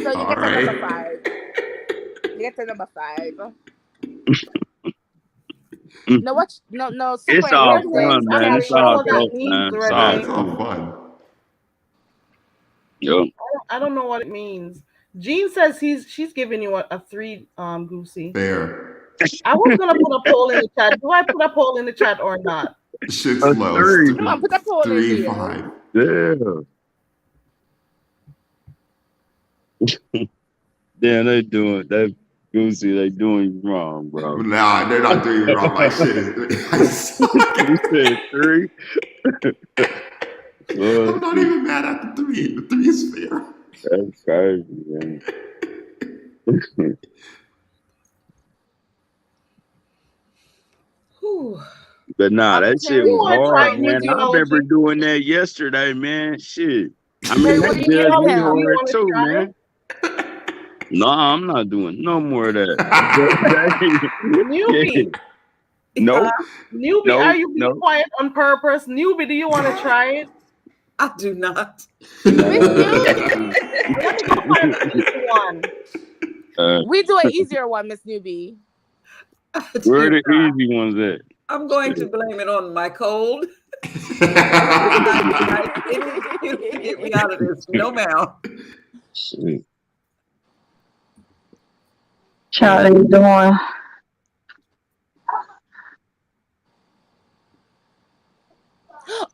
So you get to right. number 5. You get to number 5. No, what? No. Super It's all Red Renee, fun, Wings. I'm man. not It's sure all what that dope, means, man. It's Yeah, all it's Renee. all cool. fun. Yep. I don't know what it means. Jean says she's giving you a 3, Goosey. Fair. I was gonna put a poll in the chat. Do I put a poll in the chat or not? Shit's A low. 3. Come on, put a poll in 3, there. 5. Yeah. Damn, they doing that. Goosey, they doing you wrong, bro. Nah, they're not doing me wrong. My shit is. You said 3. I'm not even mad at the 3. The 3 is fair. That's crazy, man. But nah, I'm that shit telling You was you, want to try hard, man. I nubiology? remember doing that yesterday, man. Shit. I mean, Terry, they what do you need judged help me Nubiology, do now? you hard want to too, try man. it? No, I'm not doing no more of that. Newbie, Shit. Nope. newbie, are Nope. you being Nope. quiet on purpose? Newbie, do you want to try it? I do not. Miss Newbie, Let me go find the easy one. we do an easier one, Miss Newbie. I Where do the not. easy ones at? I'm going to blame it on my cold. I any excuse to get me out of this. No, ma'am. Shit. Child, how you doing?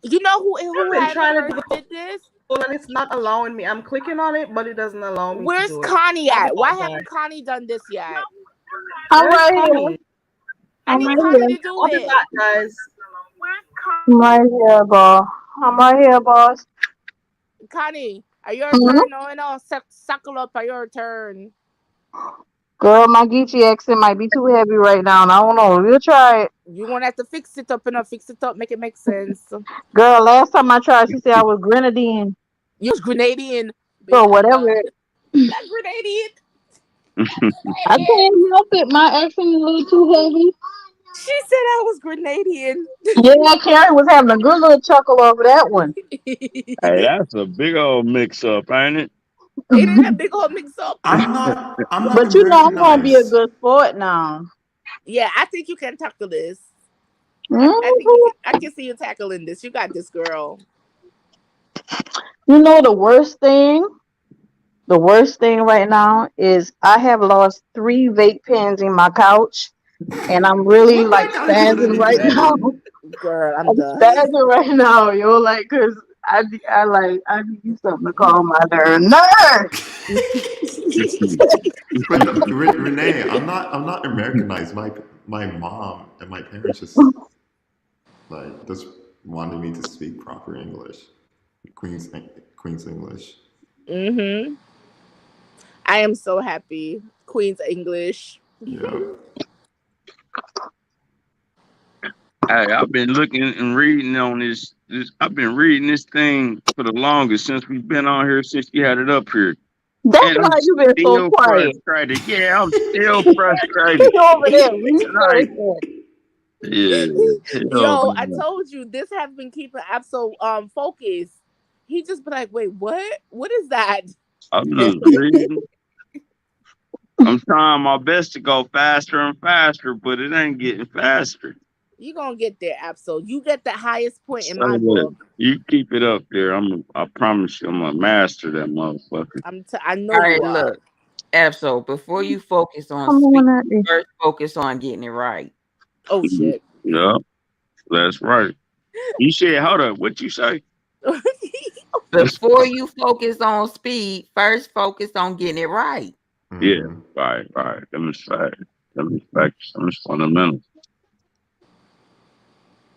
You know who I've been had trying to do first the did this? poll and it's not allowing me. I'm clicking on it, but it doesn't allow me to Where's do it. Connie How at? Why about that? haven't Connie done this yet? I'm Where's right here. Connie? I I'm need right Connie here. to do I'll be it. back, guys. I'm right here, boss. I'm right here, boss. Connie, are your Mhm. turn? No, suckle up, are your turn. Girl, my Geechee accent might be too heavy right now. And I don't know. We'll try it. You gonna have to fix it up and fix it up, make it make sense. Girl, last time I tried, she said I was grenadine Use Grenadian. or I'm whatever. done. Not Grenadian. I can't help it. My accent is a little too heavy. She said I was Grenadian. Yeah, Karen was having a good little chuckle over that one. Hey, that's a big old mix up, ain't it? Ain't it a big old mix up? I'm not But you know, I'm gonna be a Americanized. good sport now. Yeah, I think you can tackle this. I think Mhm. I can see you tackling this. You got this, girl. You know the worst thing? The worst thing right now is I have lost 3 vape pens in my couch, and I'm really What like that got to do with spazzing right now. anything? Girl, I'm I'm done. spazzing right now, yo, like, cause I need something to calm my nerves. But no, Renee, I'm not Americanized. My mom and my parents just wanted me to speak proper English, Queen's Queen's English. Mm-hmm. I am so happy. Queen's English. Yeah. Hey, I've been looking and reading on this. I've been reading this thing for the longest since we've been on here, since you had it up here. That's And I'm why you been so still quiet. frustrated. Yeah, I'm still frustrated. You over there Like, researching. yeah, hell Yo, I no. told you this has been keeping Absol focused. He just be like, wait, what? What is that? I'm just reading. I'm trying my best to go faster and faster, but it ain't getting faster. You gonna get there, Absol. You get the highest point in So my that book. you keep it up there. I promise you, I'm gonna master that motherfucker. I know All you right, are. look. Absol, before you focus on Come speaking, on at me. first focus on getting it right. Oh shit. Yeah, that's right. You said, hold up, what you say? Before you focus on speed, first focus on getting it right. Yeah, right. Them is facts. Them is fundamentals.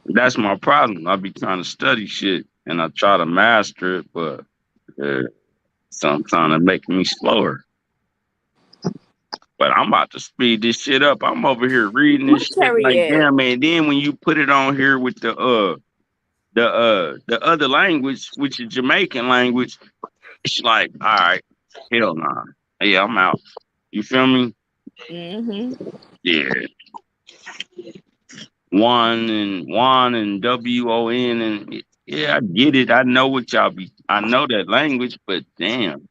That's my problem. I be trying to study shit and I try to master it, but sometimes it make me slower. But I'm about to speed this shit up. I'm over here reading this shit like Period. damn, man. Then when you put it on here with the other language, which is Jamaican language, it's like, all right, hell nah. Yeah, I'm out. You feel me? Hmm. Yeah. One and WON and yeah, I get it. I know what y'all be. I know that language, but damn.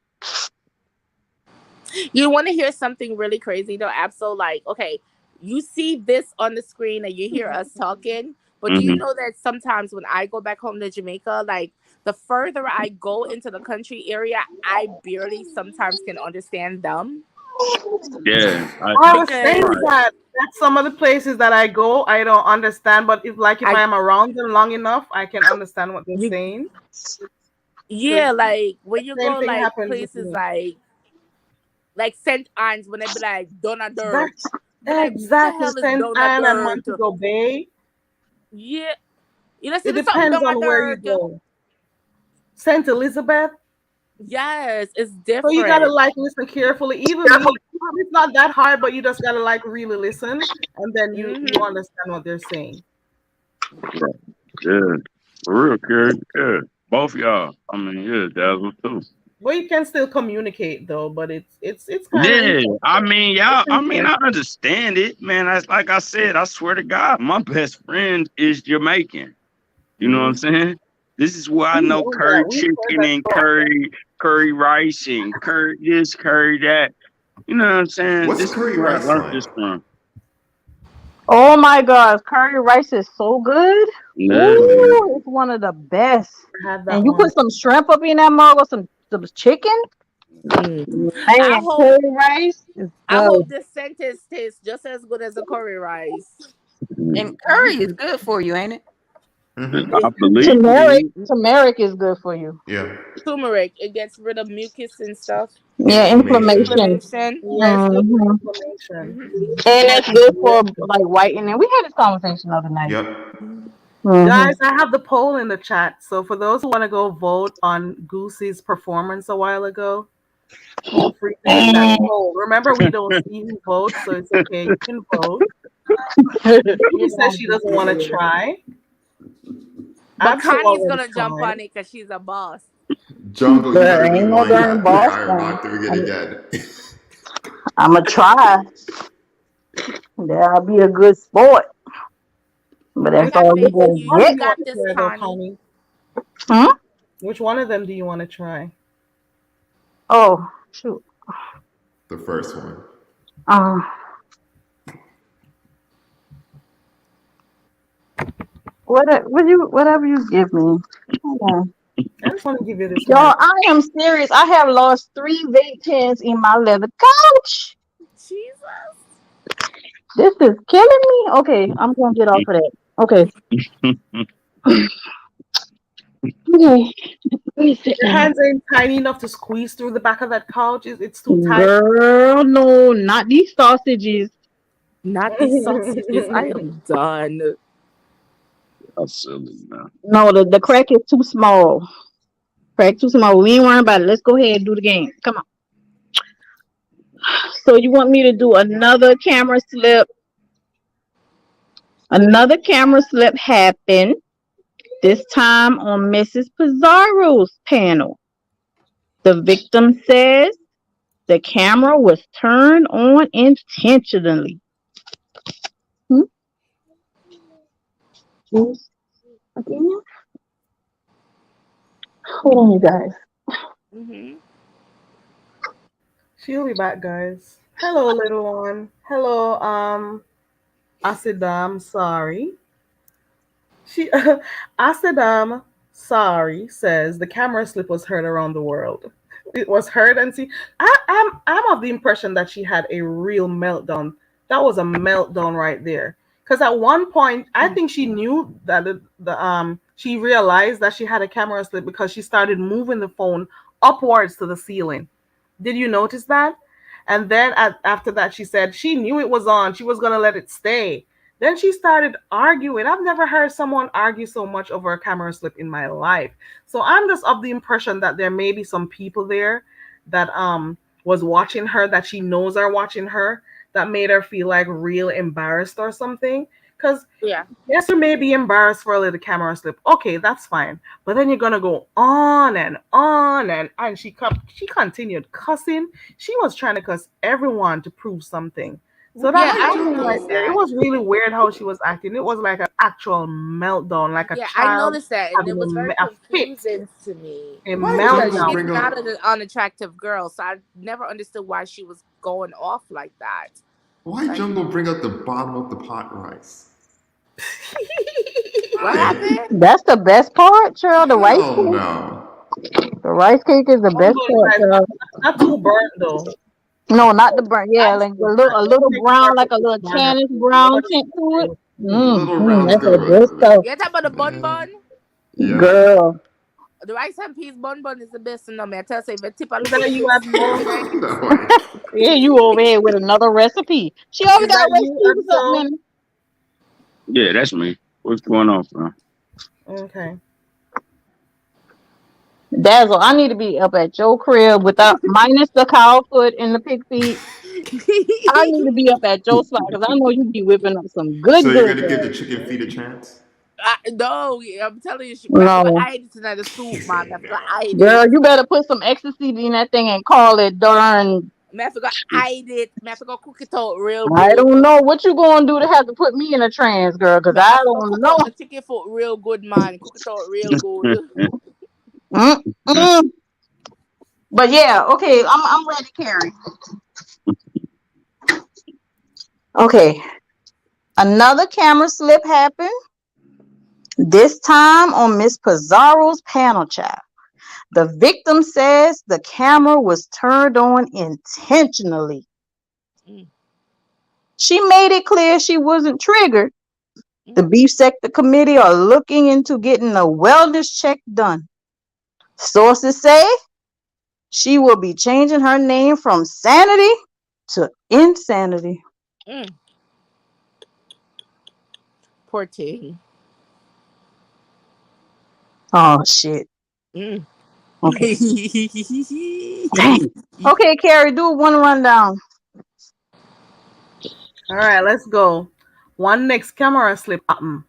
You want to hear something really crazy though, Absol? Like, okay, you see this on the screen and you hear us talking, but do you Hmm. know that sometimes when I go back home to Jamaica, like the further I go into the country area, I barely sometimes can understand them Yeah, I was saying because right. that some of the places that I go, I don't understand. But if I I am around them long enough, I can understand what they're you saying. yeah, Because like when the you same go thing like happened with places me. like St. Anne's when they be like Donadert, That's be like, what the exactly hell is Saint Anne and Donadert? Montego Bay. Yeah, you know, see It the something depends on where you Donadert. go. Saint Elizabeth. Yes, it's So you gotta different. like listen carefully. Even me, it's not that hard, but you just gotta like really listen, and then you Hmm. understand what they're saying. Yeah, yeah. For real, Kerry. Yeah. Both y'all. I mean, yeah, Dazzle too. But you can still communicate though. But it's kind of Yeah, interesting. I mean, It's y'all. I mean, I interesting. understand it, man. That's like I said. I swear to God, my best friend is Jamaican. You know what I'm Hmm. saying? This is where I We know know that. curry We've heard chicken that and story. curry rice and curry this, curry that. You know what I'm saying? What's This is curry where I rice learned like? this from. Oh my gosh, curry rice is so good. Yeah. Ooh, it's one of the best. I had that And you one. put some shrimp up in that mug or some chicken. Mm. I Man, hope curry rice is I good. hope this sentence tastes just as good as the curry rice. And curry is good for you, ain't it? Mm-hmm. I It, believe it Turmeric, is. turmeric is good for you. Yeah. turmeric, it gets rid of mucus and stuff, Yeah, Inflammation. inflammation. inflammation. Yeah, it's good for Hmm. inflammation. Hmm. And Like it's good for blood. like whitening. We had this conversation the other night. Yep. Hmm. Guys, I have the poll in the chat. So for those who want to go vote on Goosey's performance a while ago, feel free to hit that poll. Remember, we don't see who votes, so it's okay. You can vote. Goosey says she doesn't want to try. But Absol Connie's already gonna jump tried. on it because she's a boss. Jungle, you But better ain't no rewind darn that. Play boss Iron thing. through it again. I'm gonna try. That'll be a good sport. But I that's got all you're faith in Which gonna you. one do You get. you got want to this, try though, Connie. Connie? Hmm? Which one of them do you want to try? Oh shoot. The first one. Uh, whatever you give me. Hold on. I just want to give you this one. Y'all, I am serious. I have lost 3 vape pens in my leather couch. Jesus. This is killing me. Okay, I'm gonna get off of that. Okay. Okay. Wait a Your second. hands ain't tiny enough to squeeze through the back of that couch. It's too tight. Girl, no, not these sausages. Not these sausages. I am done. That's silly, man. No, the crack is too small. Crack too small. We ain't worrying about it. Let's go ahead and do the game. Come on. So you want me to do another camera slip? Another camera slip happened. This time on Mrs. Pizarro's panel. The victim says the camera was turned on intentionally. Hmm? Yes. Again? Hold on, you guys. Hmm. She'll be back, guys. Hello, little one. Hello, Asidam. Sorry. She Asadam sorry says the camera slip was heard around the world. It was heard and see. I'm of the impression that she had a real meltdown. That was a meltdown right there. Because at one point, I think she knew that she realized that she had a camera slip because she started moving the phone upwards to the ceiling. Did you notice that? And then after that, she said she knew it was on. She was gonna let it stay. Then she started arguing. I've never heard someone argue so much over a camera slip in my life. So I'm just of the impression that there may be some people there that was watching her, that she knows are watching her, that made her feel like real embarrassed or something. Because Yeah. yes, you may be embarrassed for a little camera slip. Okay, that's fine. But then you're gonna go on and on, and she continued cussing. She was trying to cuss everyone to prove something. So that Yeah, Why I scene right jungle? noticed there, it that. was really weird how she was acting. It was like an actual meltdown, like a Yeah, I child noticed that, and having it was very a fit, confusing to me a Why because jungle meltdown. she's bring not up? an unattractive girl, so I never understood why she was going off like that. Why Like, jungle bring up the bottom of the pot rice? what Why? happened? That's the best part, child. The rice Hell cake. no. The rice cake is the best Humble part, fries, child. not too burnt though. No, not the brown. Yeah, That's like the burnt. a Don't little make sure brown, like to a little burn her tannish food. brown Nobody's tint to it. Little brown's That's a good good. stuff, You talking about the bun Yeah. bun? Yeah. girl. The rice and peas bun is the best. No, man, I tell you, if you tip a Is little that bit you at smoke Mo? in it. No way. Yeah, you over here with another recipe. She always Is got that a you recipe at for something so? in it. Yeah, that's me. What's going on, bro? Okay. Dazzle, I need to be up at your crib without minus the cow foot and the pig feet. I need to be up at your spot because I know you be whipping up some So good, you're good gonna give the rice. chicken feet a chance? No, I'm telling you, I forgot No, I ate it tonight. The soup, man. I forgot I ate it. girl, you better put some ecstasy in that thing and call it darn. Man, I forgot I ate it. Man, I forgot cook it out real I good. don't know what you gonna do to have to put me in a trance, girl, because Man, I I forgot don't cook know. out the chicken foot real good, man. Cook it out real good. Mm-mm. But yeah, okay, I'm ready, Carrie. Okay, another camera slip happened. This time on Miss Pizarro's panel chat. The victim says the camera was turned on intentionally. Mm, She made it clear she wasn't triggered. The mm, beef sector committee are looking into getting a wellness check done. Sources say she will be changing her name from Sanity to Insanity. mm. Poor thing. Oh shit. Mm. Okay. Dang. Okay, Carrie, do one rundown. All right, let's go. One next camera slip happen.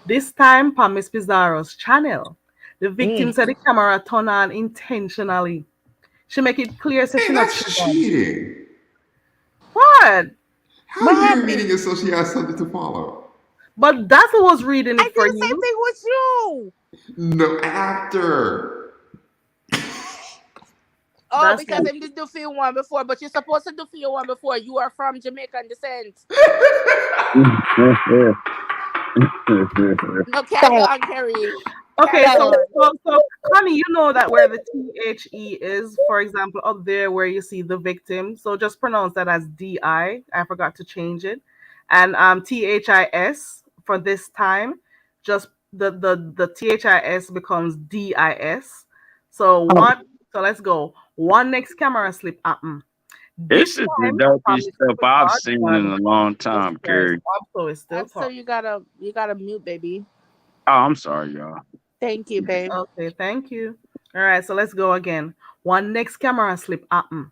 This time on Miss Pizarro's channel. The victim Mm. said the camera turned on intentionally. She make it clear so she Hey, not that's triggered. cheating. What? How What you happened? reading it so she has something to follow? But that's who was reading I it did for the same you. thing with you. No, after. Oh, That's because not I did do feel one before, but you're supposed to do feel one before. You are from Jamaican descent. No, carry Thanks. on, Carrie. okay. Carry So, on. Connie, you know that where the THE is, for example, up there where you see the victim. So just pronounce that as DI. I forgot to change it, and THIS for this time. Just the THIS becomes DIS. So Oh, one. So let's go. One next camera slip happen. This This is the time, dopest Mr. stuff I've Picard seen in done. a long Jesus time, Christ, Carrie. also is still So talking. you gotta mute, baby. Oh, I'm sorry, y'all. Thank you, babe. Okay, thank you. All right, so let's go again. One next camera slip happen.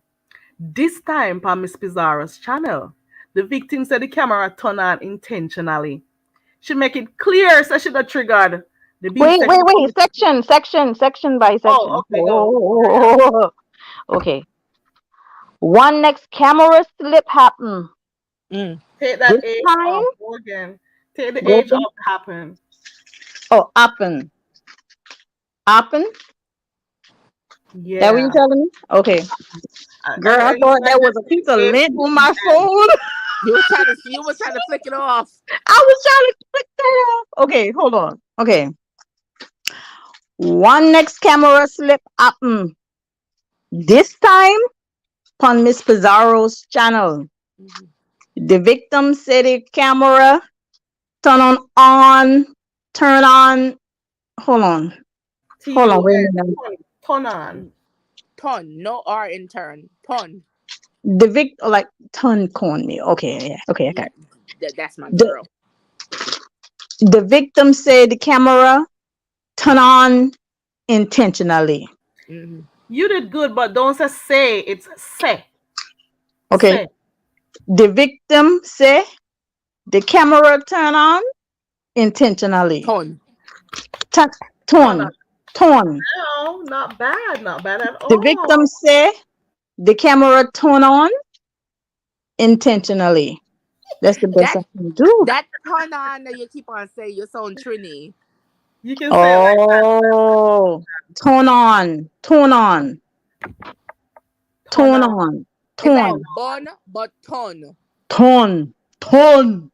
This time on Miss Pizarro's channel. The victim said the camera turned on intentionally. She make it clear so she not triggered. The beef wait, wait, section. wait. Section by Oh, section. okay, go. Okay. One next camera slip happen. Mm. Take This that H time, off. Go again. Take the go H again. off. Happen. Oh, happen. Happen? That what you Yeah. telling me? Okay. Girl, I You thought like that that was a piece of H lint to on the my end. phone. You was trying to flick it off. I was trying to click that off. Okay, hold on. Okay. One next camera slip happen. This time on Miss Pizarro's channel. Mhm. The victim said the camera on, turn on. Hold on. Hold on, wait a minute. Turn on. Ton, no R in turn. Ton. The victim, like, turn corn me. Okay, yeah. Okay, I got Yeah, it. that's my The, girl. the victim said the camera turn on intentionally. Hmm. You did good, but don't say. It's say. Okay. Say. The victim say the camera turn on intentionally. Tone. Turn, Turn on. turn. No, not bad. Not bad at The victim all. say the camera turn on intentionally. That's the best I That can do. that turn on that you keep on saying you sound Trini. You can say it like that. Oh, turn on, Turn on. It's like turn, bun but tone. turn. Tone.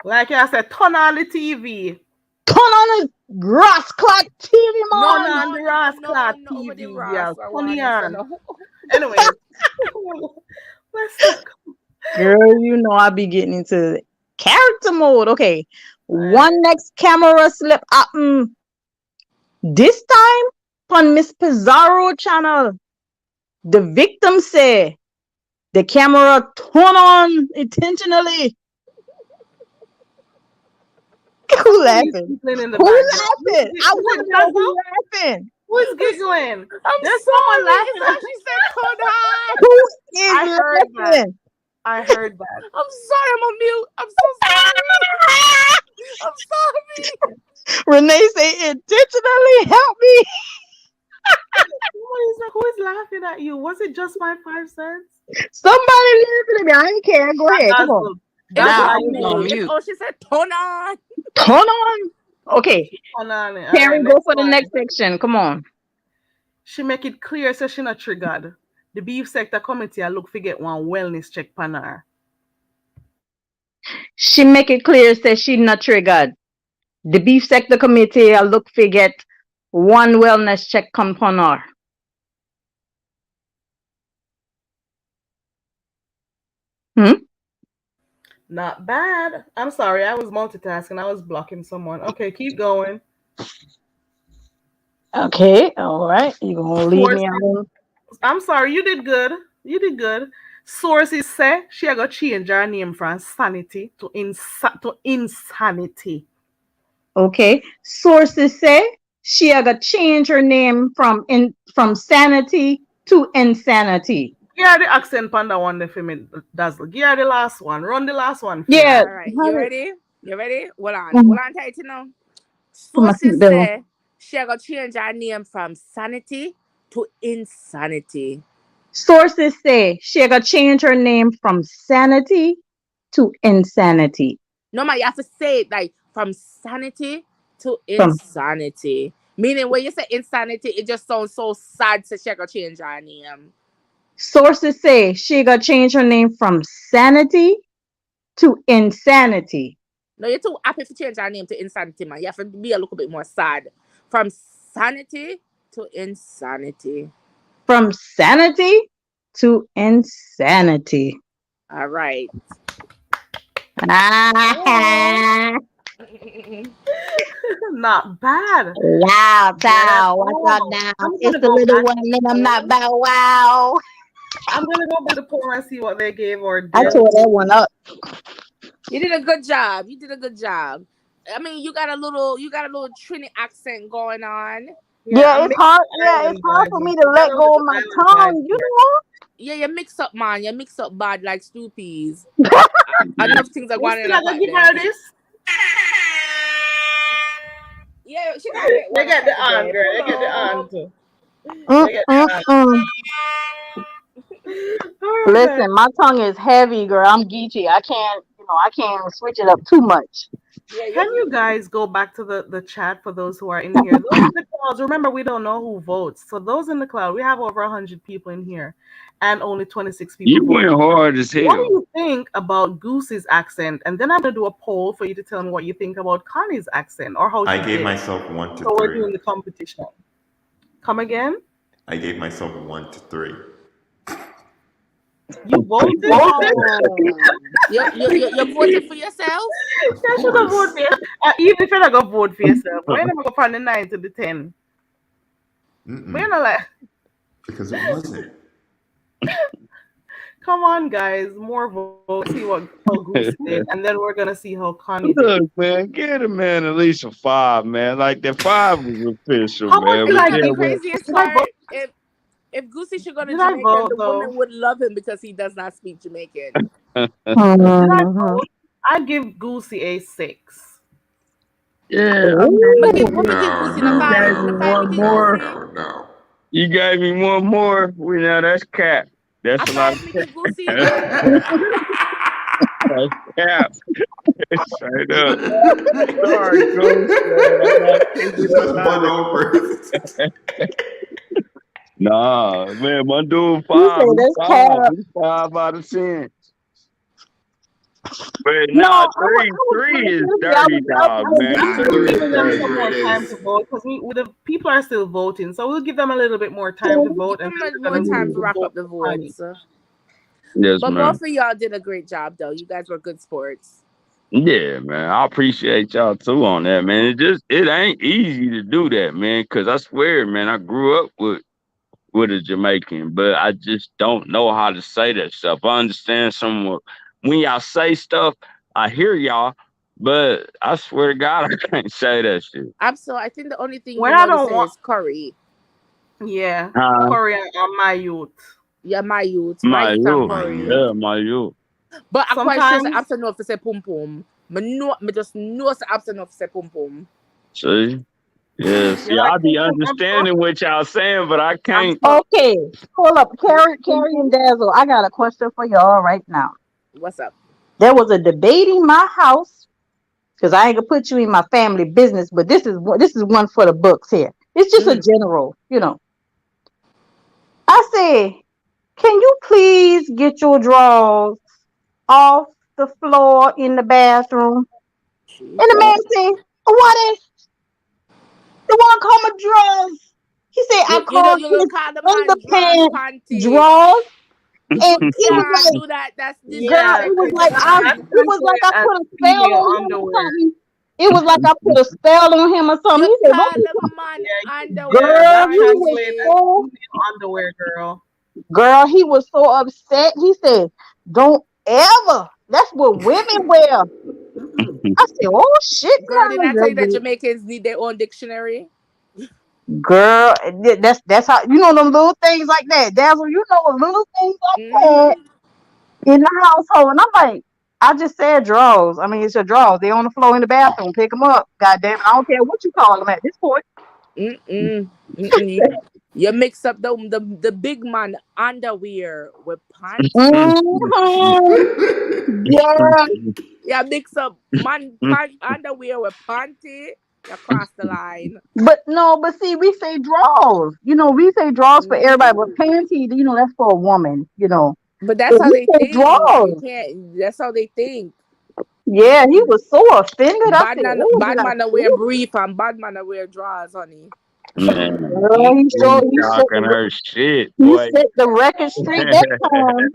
Like I said, turn on the TV. Turn on the grass clock TV, No, Turn man. on no, the no, Ross no, Clark no, over the TV, Ross. girl. I Turn it want to say on. no. Anyways, let's talk. Girl, you know I be getting into character mode. Okay. Alright. One next camera slip happen. This time on Miss Pizarro channel. The victim say the camera turn on intentionally. Who Somebody's laughing? giggling in the Who background. laughing? I Is want it to know Dazzle? who laughing. Who is giggling? I'm There's someone sorry. It's how laughing. she said tone on. Who I is heard that. laughing? I heard that. I'm sorry. I'm on mute. I'm so sorry. I'm sorry. Renee say intentionally help me. Somebody's like, who is laughing at you? Was it just my 5 cents? Somebody laughing at me. I ain't care. Go ahead. Come on. Dazzle. It's Nah, I Dazzle, was you on know. me. It's mute. oh, she said tone on. Turn on. Okay. Hold on. All Carrie, right, go next for the one. next section. Come on. She make it clear so she not triggered. The beef sector committee I look for get one wellness check pan her. She make it clear say she not triggered. The beef sector committee I look for get one wellness check come upon her. Not bad. I'm sorry, I was multitasking. I was blocking someone. Okay, keep going. Okay, all right. You gonna leave me Sources. alone? I'm sorry, you did good. You did good. Sources say she a go change her name from sanity to insanity. Okay. Sources say she a got change her name from sanity to insanity. Give her the accent on that one there for me, Dazzle. Give her the last one. Run the last one for me. Yeah. All right, you ready? You ready? Hold on. Mhm. Hold on tight, you know. Put my Sources seatbelt say she gonna change her name from sanity to insanity. Sources say she got change her name from sanity to insanity. No man, you have to say it like from sanity to From insanity. Meaning when you say insanity, it just sounds so sad to she gonna change her name. sources say she got change her name from sanity to insanity. No, you're too happy to change her name to insanity, man. You have to be a little bit more sad. From sanity to insanity. From sanity to insanity. All right. Ah, Not bad. wow, Not at wow, what's up all. now? I'm It's gonna the go little back one, to the and I'm not poll. bow wow. I'm gonna go back to the poll and see what they gave or I did. tore that one up. You did a good job. You did a good job. I mean, you got a little Trini accent going on. Yeah, Yeah, I'm it's mixed hard. Yeah, it's island hard for vibes. me We to got let a go of little my island vibes tongue. You here. Yeah, you mix up, man. You mix up bad like stew peas. Enough things are We going in still a are gonna pot give there. her this. Yeah, she gotta get They one get after the the on, day. girl. They Pull get the on up. too. Mm, They get mm, the on. mm. All right then. Listen, my tongue is heavy, girl. I'm geeky. I can't switch it up too much. Yeah, Can you guys go back to the chat for those who are in here? Those in the clouds, remember we don't know who votes. So those in the cloud, we have over 100 people in here and only 26 people You went voting. hard as What do hell. you think about Goosey's accent? And then I'm gonna do a poll for you to tell me what you think about Connie's accent or how I she gave did. myself 1 to So we're 3. doing the competition. Come again? I gave myself 1 to 3. You voted? Whoa. You voted for yourself? You Of should have voted course. for yourself. Even if you're not gonna vote for yourself, why not go from the 9 to the 10? We're Mm-mm. not like Because it wasn't. Come on, guys, more votes. See how Goose did, and then we're gonna see how Connie did. Look, man, get a man at least a 5, man. Like that 5 was official, How much man. did And But you I know the then give? when craziest Did I part? vote? If Goosey should go to Did I Jamaica, vote the though? woman would love him because he does not speak Jamaican. Did I Mhm. vote? I give Goosey a 6. yeah, I Ooh. What me give No, Goosey in a you no, five? gave no, In a me five, me no, one give no, more. Goosey. no, no. You gave me one more. We now that's cap. A That's a lot of five, me give Goosey. cap. That's cap. Straight up. Sorry, Ghost, man. I gotta keep it Just one 100. over. Nah, man, my dude You say 5. He that's 5. cap. He 5 out of 10. But No, nah, I was three is seriously, dirty dog, I was man. Nah, actually 3 three, is giving them three, some dirty. three more time to is. vote because the people are still voting, so we'll give them a little bit more time to Give vote, and then him we're more gonna see time to who rack up votes the for Connie. votes. Yes, But man. both of y'all did a great job, though. You guys were good sports. Yeah, man. I appreciate y'all too on that, man. It ain't easy to do that, man. Cause I swear, man, I grew up with a Jamaican, but I just don't know how to say that stuff. I understand some when y'all say stuff, I hear y'all, but I swear to God, I can't say that shit. I think the only thing When you I know to don't say want, is curry. yeah, Huh? Korea on my youth. Yeah, my My youth and you, My curry. youth. yeah, my you. But I quite sure Sometimes, I'm to know if to say pum pum. Me just know I'm to know if to say pum pum. See, yeah, you see, like I be I'm sure. understanding what y'all saying, but I I'm can't. sure. Okay, hold up, You like Carrie and Dazzle. I got a question for y'all right now. What's up? There was a debate in my house because I ain't gonna put you in my family business, but this is one for the books here. It's just a Mm. general. I said, can you please get your drawers off the floor in the bathroom? And the man Jesus. said, what is the one called my drawers? He said I called You his look at the man drawers underpants panty. drawers, and You it was can't like, do that. That's girl, yeah, it was because like disgusting. that's it was like I considered as put a spell female on him or underwear. something. It was like I put a spell on him or something. You He said, "Don't call be a man Yeah, yeah, underwear girl." that's He was translated as panty. so female underwear, girl. He was so upset. He said, "Don't ever. That's what women wear." I said, "Oh shit, Girl, did I tell you that now, Jamaicans need their own dictionary? girl." That's how you know them little things like that. Dazzle, you know little things like that Mm-hmm. in the household. And I'm like, I just said drawers. I mean, it's your drawers. They on the floor in the bathroom. Pick them up. God damn it. I don't care what you call them at this point. Mm-mm. Mm-mm. You mix up the big man underwear with panty. Mm-hmm. Yeah. You mix up man pant underwear with panty. You cross the line. But no, but see, we say drawers. We say drawers for everybody, but Mm-hmm. panty, that's for a woman. But that's But how we they say think. You drawers. can't. That's how they think. Yeah, he was so offended. I said, "Oh, did Bad I man are wear say?" brief and bad man are wear drawers, honey. Man, Girl, she he really showed he set talking her shit, he boy. set the record straight that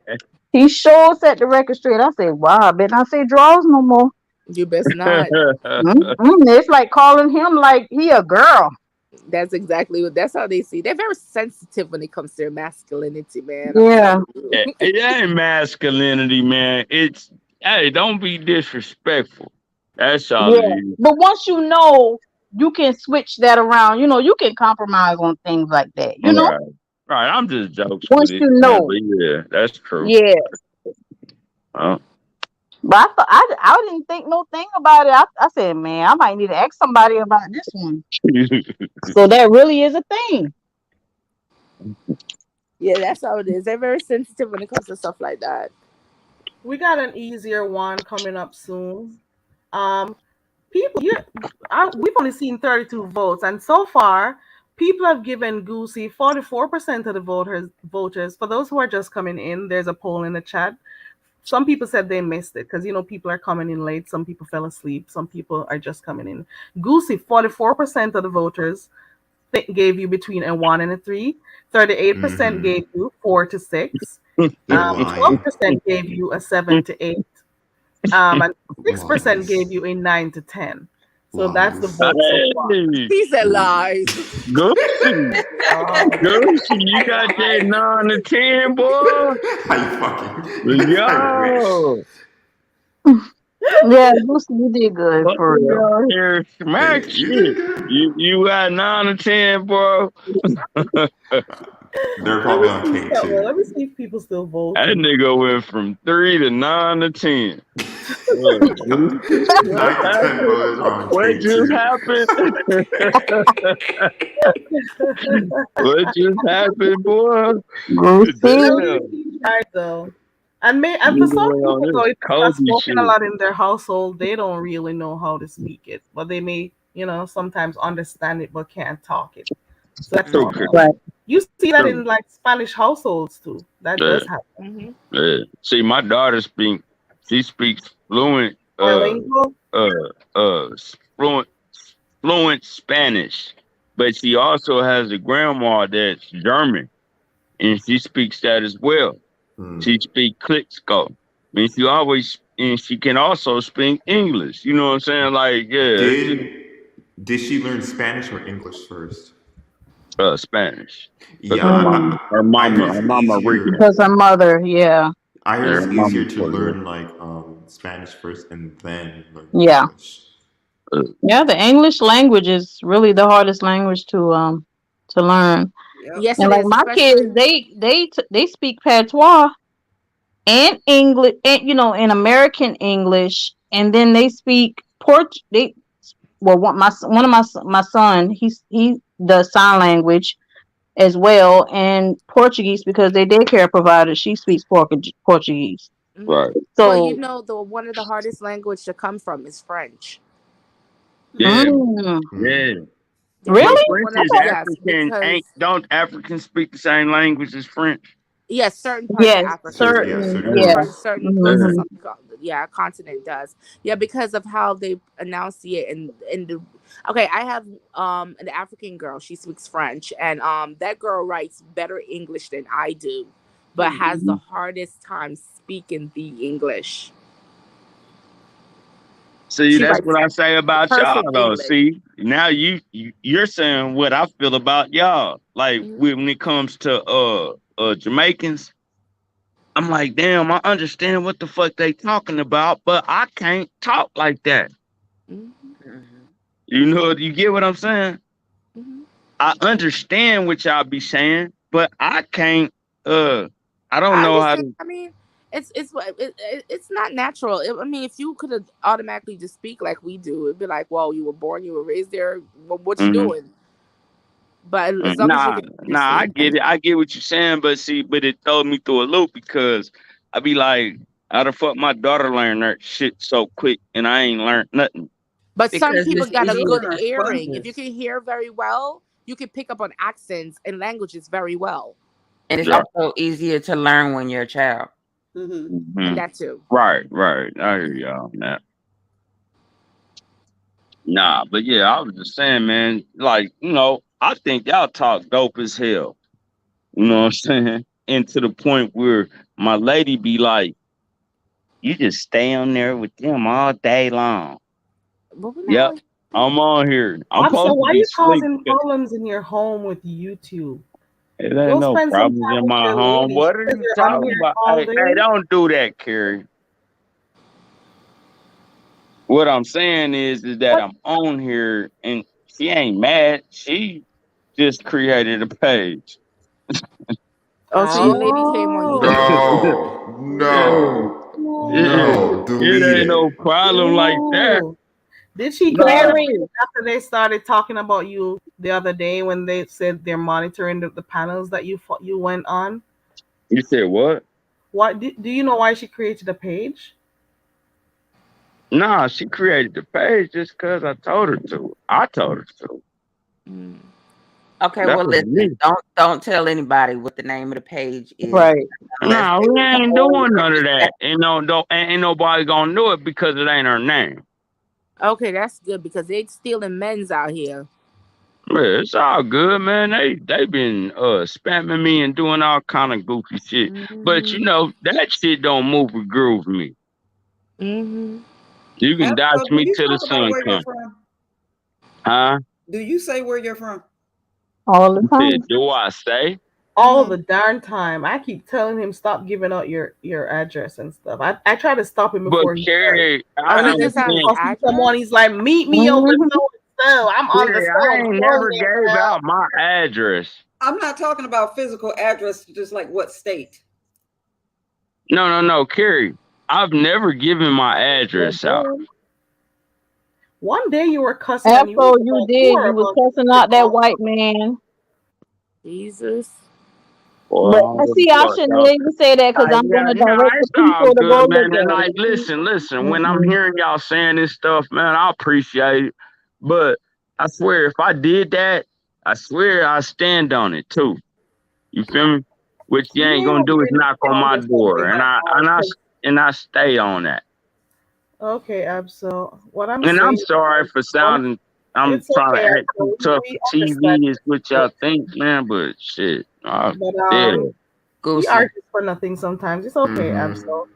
time. He sure set the record straight. I said, "Wow, I better not say drawers no more." You best not. It's like calling him like he a girl. That's exactly what. That's how they see. They're very sensitive when it comes to their masculinity, man. I'm Yeah, telling you. It ain't masculinity, man. It's hey, don't be disrespectful. That's all it yeah. is. But once you can switch that around. You can compromise on things like that. Right. Right. I'm just jokes with Once it, you man. know, But yeah, that's true. yeah. Uh, But I thought I didn't think no thing about it. I said, man, I might need to ask somebody about this one. So that really is a thing. Yeah, that's how it is. They're very sensitive when it comes to stuff like that. We got an easier one coming up soon. Um, people, we've only seen 32 votes, and so far, people have given Goosey 44% of the voters. For those who are just coming in, there's a poll in the chat. Some people said they missed it because people are coming in late. Some people fell asleep. Some people are just coming in. Goosey, 44% of the voters gave you between a 1 and a 3. 38% Mm-hmm. gave you 4 to 6. They're lying. 12% gave you a 7 to 8. And 6% gave Lies. you a 9 to 10. So that's the Lies. vote so far. Hey, He said lies. Goosey. Oh, Goosey, you got that 9 to 10, boy? I fucking I wish. Yo, Yeah, you did good for fucking real. down here, Hey, smack you did shit. good. You got 9 to 10, bro. They're let probably me on see K something. two. Let me see if people still That voting. nigga went from 3 to 9 to 10. What 9 to 10 happened? voters are on What K just two. happened? What just happened, boy? Goosey. No, Damn. he tried though. And for Nigga some went people on though, this if it's not Kobe spoken a shit. lot in their household, they don't really know how to speak it. But they may, sometimes understand it but can't talk it. So that's Okay. normal. Right. You see that True. in like Spanish households too. That Yeah. does happen. Mm-hmm. Yeah. See, my daughter she speaks fluent, Bilingual. uh, uh, fluent, fluent Spanish, but she also has a grandma that's German, and she speaks that as well. Hmm. She speaks Klitschko. And she can also speak English. You know what I'm saying? Like, yeah, it's just Did she learn Spanish or English first? Spanish. Cause Yeah, her mama, Mm, I heard her it's mama easier. Rican. because her mother, yeah. I heard Yeah, it's her easier mama's to Puerto Rican. learn like Spanish first and then learn Yeah. English. Uh, Yeah, the English language is really the hardest language to learn. Yep. Yes, And it like is, my kids, especially. they speak patois and English, and in American English, and then they speak Port. They well, one of my son, he does sign language as well, and Portuguese because their daycare provider, she speaks Portuguese. Hmm. right. But you So, know, the one of the hardest language to come from is French. Yeah, mm, Hmm. yeah. Yeah, But really? that's French one of is Okay. yes, African. because Don't Africans speak the same language as French? yes, certain parts of Yes, Africa Yeah, do. certain. certain Yeah, Yeah. Certain parts. certain yeah. places Hmm. on yeah, continent does. Yeah, because of how they enunciate and the okay, I have an African girl. She speaks French, and that girl writes better English than I do, but has the hardest time speaking the English. See, She that's writes what I say about y'all, perfect though. English. See, now you're saying what I feel about y'all. Like Hmm. when it comes to Jamaicans, I'm like, damn, I understand what the fuck they talking about, but I can't talk like that. Hmm. You get what I'm saying? Hmm. I understand what y'all be saying, but I can't. I don't I know how understand. to. I mean, it's not natural. I mean, if you could have automatically just speak like we do, it'd be like, "Well, you were born, you were raised there. What you Mhm. doing?" But as long as you Nah, can nah, I understand, get it. I get what you're saying, but see, but it throw me through a loop because I be like, how the fuck my daughter learn that shit so quick and I ain't learned nothing. but some Because people it's got a good Children are hearing. If you sponges. can hear very well, you can pick up on accents and languages very well, and it's Yeah. also easier to learn when you're a child. Hmm. and Mhm. that too. Right, right. I hear y'all on that. Nah, but yeah, I was just saying, man, like, I think y'all talk dope as hell. You know what I'm saying? And to the point where my lady be like, you just stay on there with them all day long. But we're not Yep. on here. I'm on here. I'm So supposed to why are be you asleep. causing problems in your home with YouTube? It ain't Go no spend some problems time in with my your home. lady. She What are says you you're on talking here about? all Hey, day. don't do that, Carrie. What I'm saying is that I'm on here and she ain't mad. She just created a page. Oh, so your lady came on YouTube. Oh. No, Yeah. no, It, no, it delete ain't no it. problem like that. Ooh. Did she create a Nah. page after they started talking about you the other day when they said they're monitoring the panels that you went on? You said what? What do you know why she created a page? Nah, she created the page just because I told her to. I told her to. Mm. Okay, That well, was listen, me. don't tell anybody what the name of the page is Right. unless Nah, they we ain't hold doing your none of that. consent. Ain't nobody gonna know it because it ain't her name. Okay, that's good because they stealing men's out here. Yeah, it's all good, man. They been spamming me and doing all kind of goofy shit. But Hmm. that shit don't move or groove me. Hmm. You can dodge Can me you till the talk about sun where you're comes. from? Huh? Do you say where you're from? All the time. Do I say? All the darn time. I keep telling him stop giving out your address and stuff. I try to stop him But before he does. Carrie, Oh, And I he then gives if out he his understand. crosses someone, address? he's like, "Meet me over Mhm. so and so. I'm on the Carrie, I so and ain't so never here gave now." out my address. I'm not talking about physical address, just like what state. No, Carrie. I've never given my address out. One day you were cussing and you After was you about did, four you was about to cussing flip out that off. white man. Jesus. Well, But I I don't see, give I a fuck, shouldn't though. even say that because I'm Yeah, gonna no, direct the it's all people to go good, look man. And at like, it. listen, when I'm Mm-mm. hearing y'all saying this stuff, man, I appreciate it. But I swear, if I did that, I swear I stand on it too. You feel me? What you ain't Yeah, gonna do is really, knock on my just want to be door, and like, I stay on that. okay, Absol. What I'm And I'm saying sorry is, for one, sounding. I'm it's trying okay, to act too Absol. tough We for understand. TV, is what y'all think, man. But shit, But yeah. we Goosey. argue for nothing sometimes. It's okay, Mm-hmm. Absol.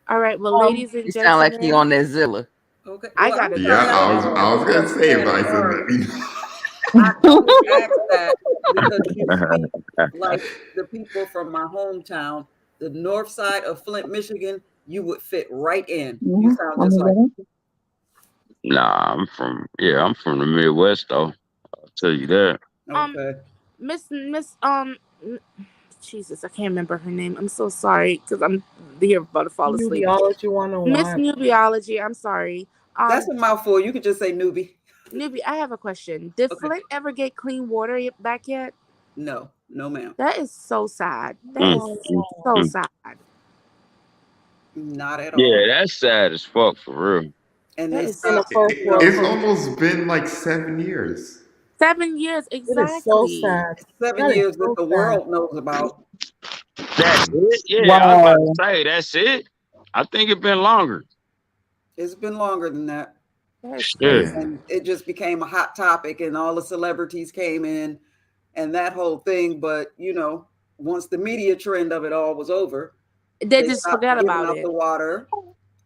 All right, well, Um, ladies and You sound like you gentlemen, on that Zilla. Okay. I Well, got I'm a sorry. Yeah, I question. didn't I was gonna say, understand. Bison. Sorry. I only asked that because you speak like the people from my hometown, the north side of Flint, Michigan. You would fit right in. You Mhm. sound I'm just like. gonna Nah, I'm from the Midwest though. I'll tell you that. Okay. Miss Jesus, I can't remember her name. I'm so sorry because I'm here about to fall asleep. Nubiology Miss 101. Nubiology, I'm sorry. That's a mouthful. You could just say newbie. Newbie, I have a question. Did Okay. Flint ever get clean water back yet? No, no, ma'am. That is so sad. That Mm, is mm, so mm. sad. Not at Yeah, all. that's sad as fuck for real. And That they is In a stopped, first you world know, It's country. almost been like 7 years. 7 years It is so exactly. sad. 7 years That is that so the sad. world knows about. That's it. Yeah, I was about to Wow. say that's it. I think it's been longer. It's been longer than that. That is Shit. crazy. Yeah. And it just became a hot topic, and all the celebrities came in and that whole thing. But, once the media trend of it all was over, They they just stopped forgot giving about out it. the water.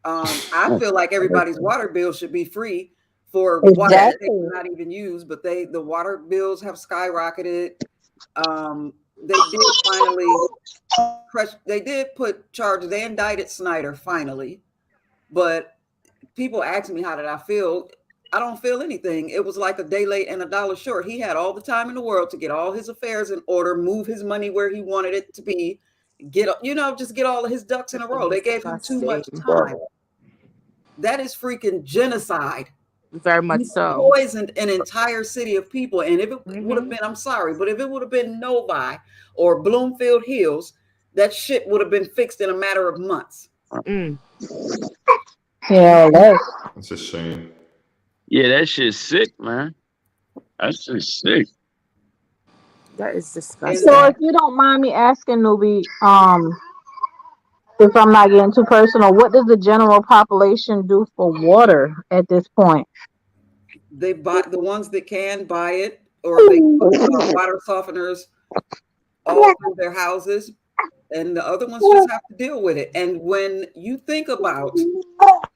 I feel like everybody's water bill should be free for water that they Exactly. cannot even use, but the water bills have skyrocketed. They did finally they did put charges. They indicted Snyder finally, but people ask me how did I feel. I don't feel anything. It was like a day late and a dollar short. He had all the time in the world to get all his affairs in order, move his money where he wanted it to be, just get all of his ducks in a row. They gave him too much Disgusting. time. That is freaking genocide. Very much You so. poisoned an entire city of people. And if it would have been, I'm sorry, but if it would have been Novi or Bloomfield Hills, that shit would have been fixed in a matter of months. Mm. Yeah, That's a shame. Yeah, that shit's sick, man. That's just sick. That is And disgusting. so if you don't mind me asking, Nubi, if I'm not getting too personal, what does the general population do for water at this point? they buy the ones that can buy it, or they put water softeners all through their houses, and the other ones just have to deal with it. And when you think about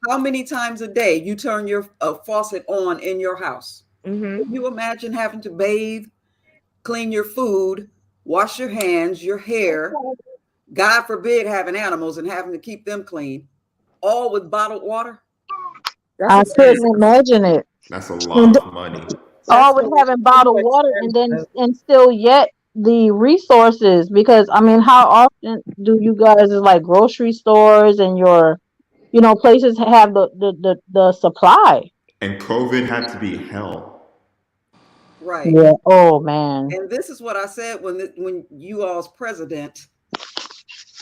how many times a day you turn your faucet on in your house, can you imagine having to bathe, clean your food, wash your hands, your hair, God forbid having animals and having to keep them clean, all with bottled water? That's I expensive. couldn't imagine it. That's a And lot of money. all That's with so, having so bottled water expensive. and still yet the resources, because I mean, how often do you guys like grocery stores and your places have the supply? And COVID had to be hell. Right. Yeah. Oh man. And this is what I said when you all's president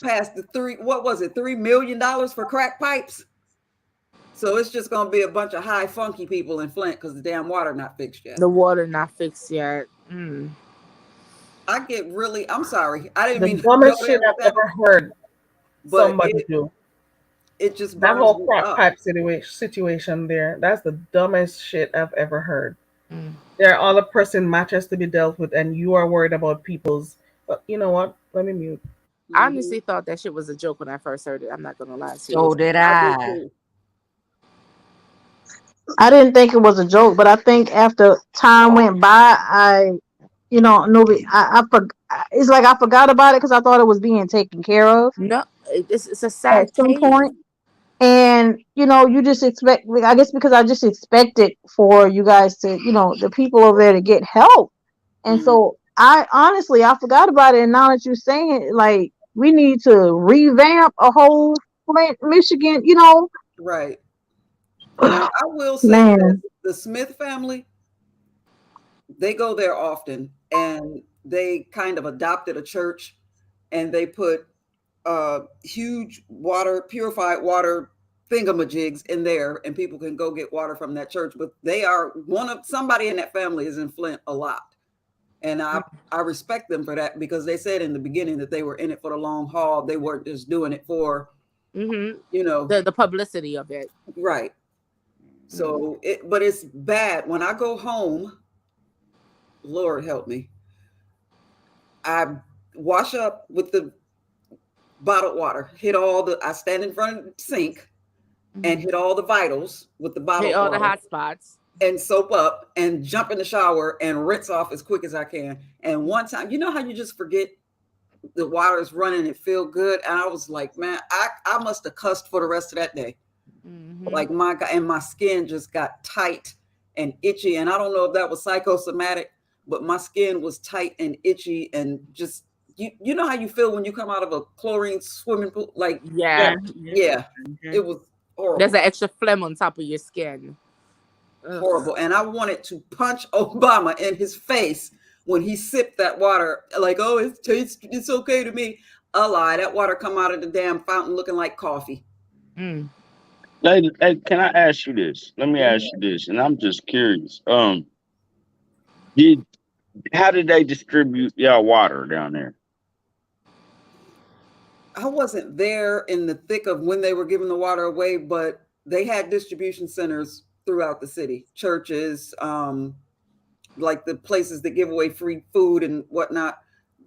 passed the $3 million for crack pipes. So it's just gonna be a bunch of high funky people in Flint because the damn water not fixed yet. The water not fixed yet. Mm. I'm sorry, I didn't The mean to go dumbest there shit with I've that, ever heard but somebody do. it just That burns whole me crack up. pipe situation there, that's the dumbest shit I've ever heard. Mm. There are other person matters to be dealt with, and you are worried about people's. But you know what? Let me mute. I Mhm. honestly thought that shit was a joke when I first heard it. I'm not gonna lie to you. So did I did I. too. I didn't think it was a joke, but I think after time went by, nobody, it's like I forgot about it because I thought it was being taken care of No, it's a at sad some case. point. And you just expect, like, I guess because I just expected for you guys to, the people over there to get help. And so I honestly, I forgot about it. And now that you're saying it, like, we need to revamp a whole Flint, Michigan, Right. Now, I will say this: man. the Smith family, they go there often, and they kind of adopted a church, and they put huge purified water thingamajigs in there, and people can go get water from that church. But they are somebody in that family is in Flint a lot, and I respect them for that, because they said in the beginning that they were in it for the long haul. They weren't just doing it for the publicity of it. right. So but it's bad when I go home. Lord help me. I wash up with the bottled water, I stand in front of the sink and hit all the vitals with the bottled Hit all the water hot spots. and soap up and jump in the shower and rinse off as quick as I can. And one time, you know how you just forget the water is running and feel good? And I was like, man, I must have cussed for the rest of that day. Like my God, and my skin just got tight and itchy. And I don't know if that was psychosomatic, but my skin was tight and itchy, and just you know how you feel when you come out of a chlorine swimming pool? Like Yeah. yeah. It was horrible. There's an extra phlegm on top of your skin. Horrible. And I wanted to punch Obama in his face when he sipped that water. Like, oh, it's okay to me. A lie. That water come out of the damn fountain looking like coffee. Hey, can I ask you this? Let me ask you this, and I'm just curious. How did they distribute y'all water down there? I wasn't there in the thick of when they were giving the water away, but they had distribution centers throughout the city, churches, like the places that give away free food and whatnot,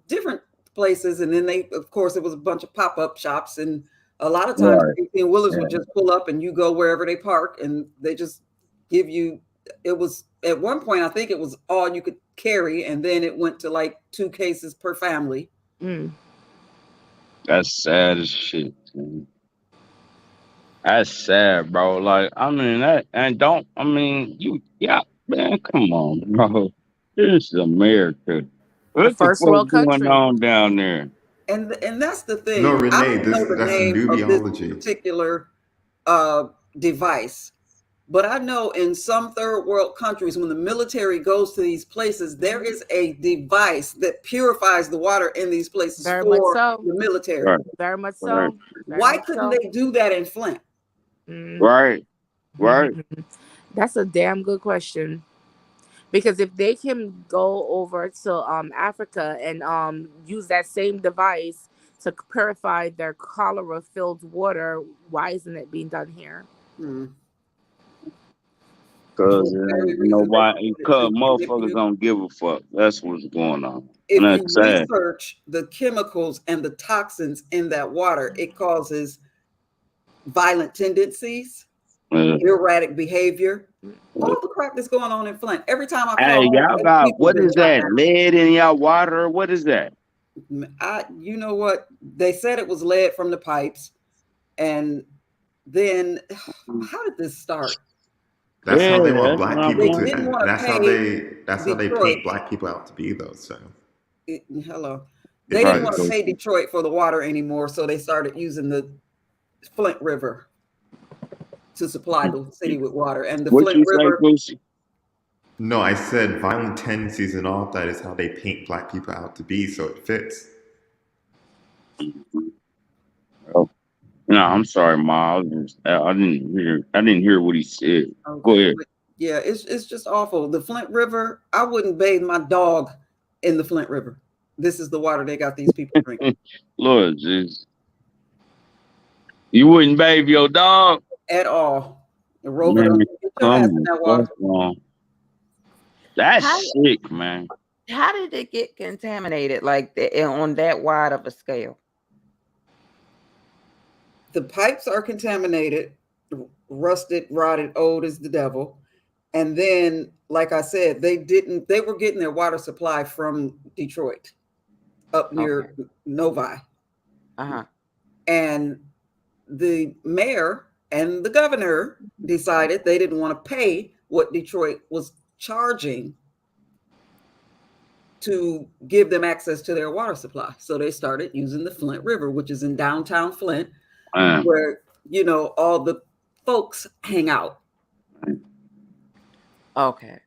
different places. And then of course, it was a bunch of pop-up shops. And a lot of times, 18 wheelers would just pull up and you go wherever they park, and they just give you. It was at one point, I think it was all you could carry, and then it went to like 2 cases per family. That's sad as shit, man. That's sad, bro. Like, I mean, man, come on, bro. This is America. What the First fuck world going country. on down there? And that's the thing. No, I Renee, don't know the that's name of this nubiology. particular device, but I know in some third world countries, when the military goes to these places, there is a device that purifies the water in these places Very for much so. the military. Right. Very much so. Right. Very Why much couldn't so. they do that in Flint? Right. That's a damn good question. Because if they can go over to Africa and use that same device to purify their cholera-filled water, why isn't it being done here? Cause Very reason they nobody, don't cause want it to. motherfuckers don't give a fuck. That's what's going on. If And you that's sad. research the chemicals and the toxins in that water, it causes violent tendencies, erratic behavior, all the crap that's going on in Flint. Every time I Hey, call, y'all got, people what been is shot that? at. Lead in y'all water? What is that? You know what? They said it was lead from the pipes. And then how did this start? That's how they want black people They to. didn't want to That's how pay they Detroit. paint black people out to be, though. So Hello. They didn't want to pay Detroit for the water anymore, so they started using the Flint River to supply the city with water. And the Flint River. No, I said violent tendencies and all that is how they paint black people out to be, so it fits. Oh. No, I'm sorry, Ma. I didn't hear what he said. Okay. Go ahead. Yeah, it's just awful. The Flint River, I wouldn't bathe my dog in the Flint River. This is the water they got these people drinking. Lord Jesus. You wouldn't bathe your dog? At all. Get your ass in that water. That's sick, man. How did it get contaminated like on that wide of a scale? The pipes are contaminated. rusted, rotted, old as the devil. And then, like I said, they were getting their water supply from Detroit up near Novi. And the mayor and the governor decided they didn't want to pay what Detroit was charging to give them access to their water supply. So they started using the Flint River, which is in downtown Flint, where, you know, all the folks hang out. Okay.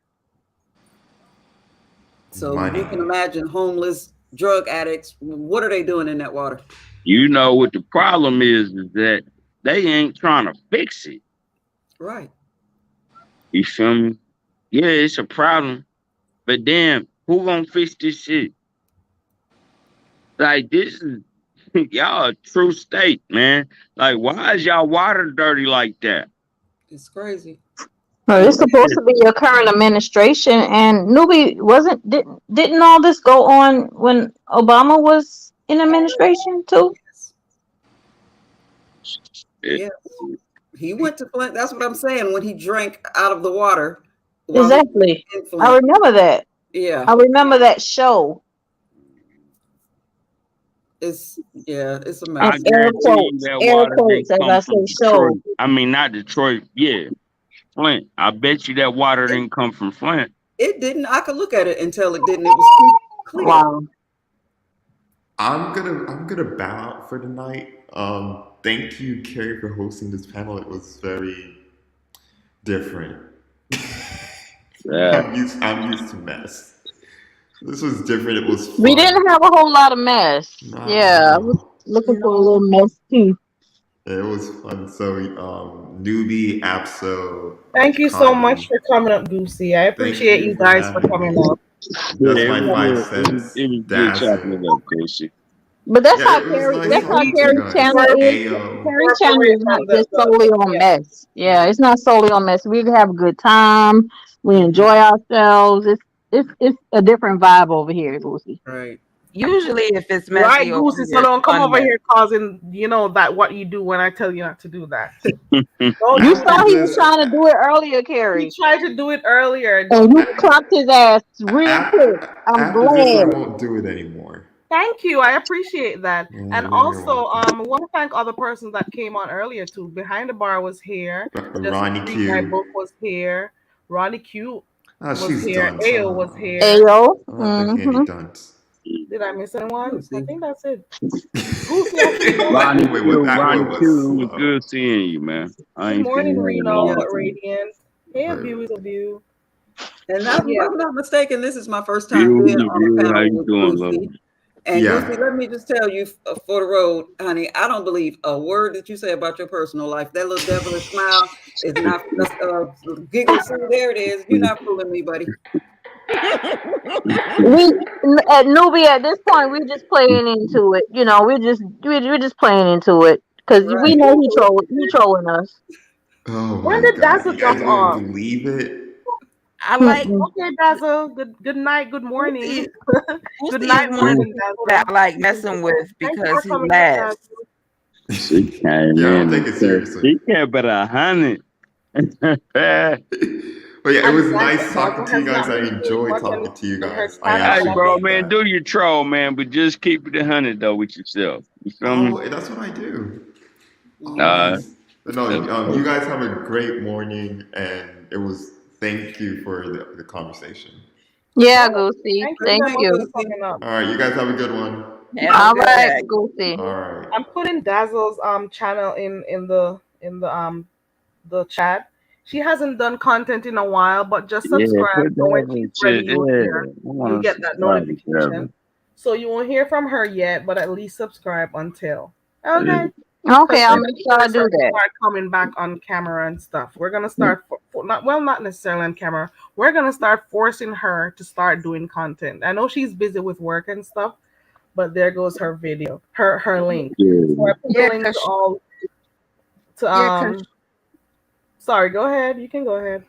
So you can imagine homeless, drug addicts. What are they doing in that water? You know what the problem is that they ain't trying to fix it. Right. You feel me? Yeah, it's a problem. But damn, who gonna fix this shit? Like, this is y'all a true state, man. Like, why is y'all water dirty like that? It's crazy. Well, it's supposed to be your current administration, and Nubi didn't all this go on when Obama was in administration too? Yes. He went to Flint. That's what I'm saying. When he drank out of the water. Exactly. I remember that. Yeah. I remember that show. It's a mess. I guarantee you that water didn't come from Detroit. I mean, not Detroit. Yeah, Flint. I bet you that water didn't come from Flint. It didn't. I could look at it and tell it didn't. It was clear. Wow. I'm gonna bow out for tonight. Thank you, Carrie, for hosting this panel. It was very different. Yeah. I'm used to mess. This was different. It was fun. We didn't have a whole lot of mess. I was looking for a little mess too. It was fun. So, Newbie, Abso. Thank you so much for coming up, Goosey. I appreciate you guys for coming up. That's my 5 cents. It was good chopping it up, Goosey. But that's how Carrie's channel is. Carrie's channel is not just solely on mess. Yeah, it's not solely on mess. We have a good time. We enjoy ourselves. It's a different vibe over here, Goosey. Right. Usually, if it's messy, right, Goosey, so don't come over here causing, that what you do when I tell you not to do that. You saw he was trying to do it earlier, Carrie. He tried to do it earlier. And you clocked his ass real quick. I'm glad. This, I won't do it anymore. Thank you. I appreciate that. And also, we want to thank other persons that came on earlier too. Behind the Bar was here. Ronnie Q. My book was here. Ronnie Q was she's here. done. Ayo was here. Ayo. Did I miss anyone? I think that's it. Ronnie Q, was good seeing you, man. Good morning, Reno, Radiant. Hey, viewers of you. And if I'm not mistaken, this is my first time being on the panel with Goosey. And Goosey, let me just tell you for the road, honey, I don't believe a word that you say about your personal life. That little devilish smile is not giggle. See, there it is. You're not fooling me, buddy. We at Nubia at this point we're just playing into it. We're just playing into it because we know he trolling us. Oh, when did Dazzle jump on? Believe it. I like. Okay, Dazzle. Good night. Good morning. Good night, morning, Dazzle. That I like messing with because he laughs. She came in. He kept it 100. But yeah, it was nice talking to you guys. I enjoyed talking to you guys. Hey, bro, man, do your troll, man, but just keep it 100 though with yourself. You feel me? That's what I do. You guys have a great morning, and it was. Thank you for the conversation. Yeah, Goosey. Thank you. All right, you guys have a good one. All right, Goosey. All right. I'm putting Dazzle's channel in the chat. She hasn't done content in a while, but just subscribe. So when she's ready, you'll get that notification. So you won't hear from her yet, but at least subscribe until. Okay. Okay, I'll make sure I do that. Start coming back on camera and stuff. We're gonna start not necessarily on camera. We're gonna start forcing her to start doing content. I know she's busy with work and stuff, but there goes her video, her link. So I put the links all to Sorry, go ahead. You can go ahead.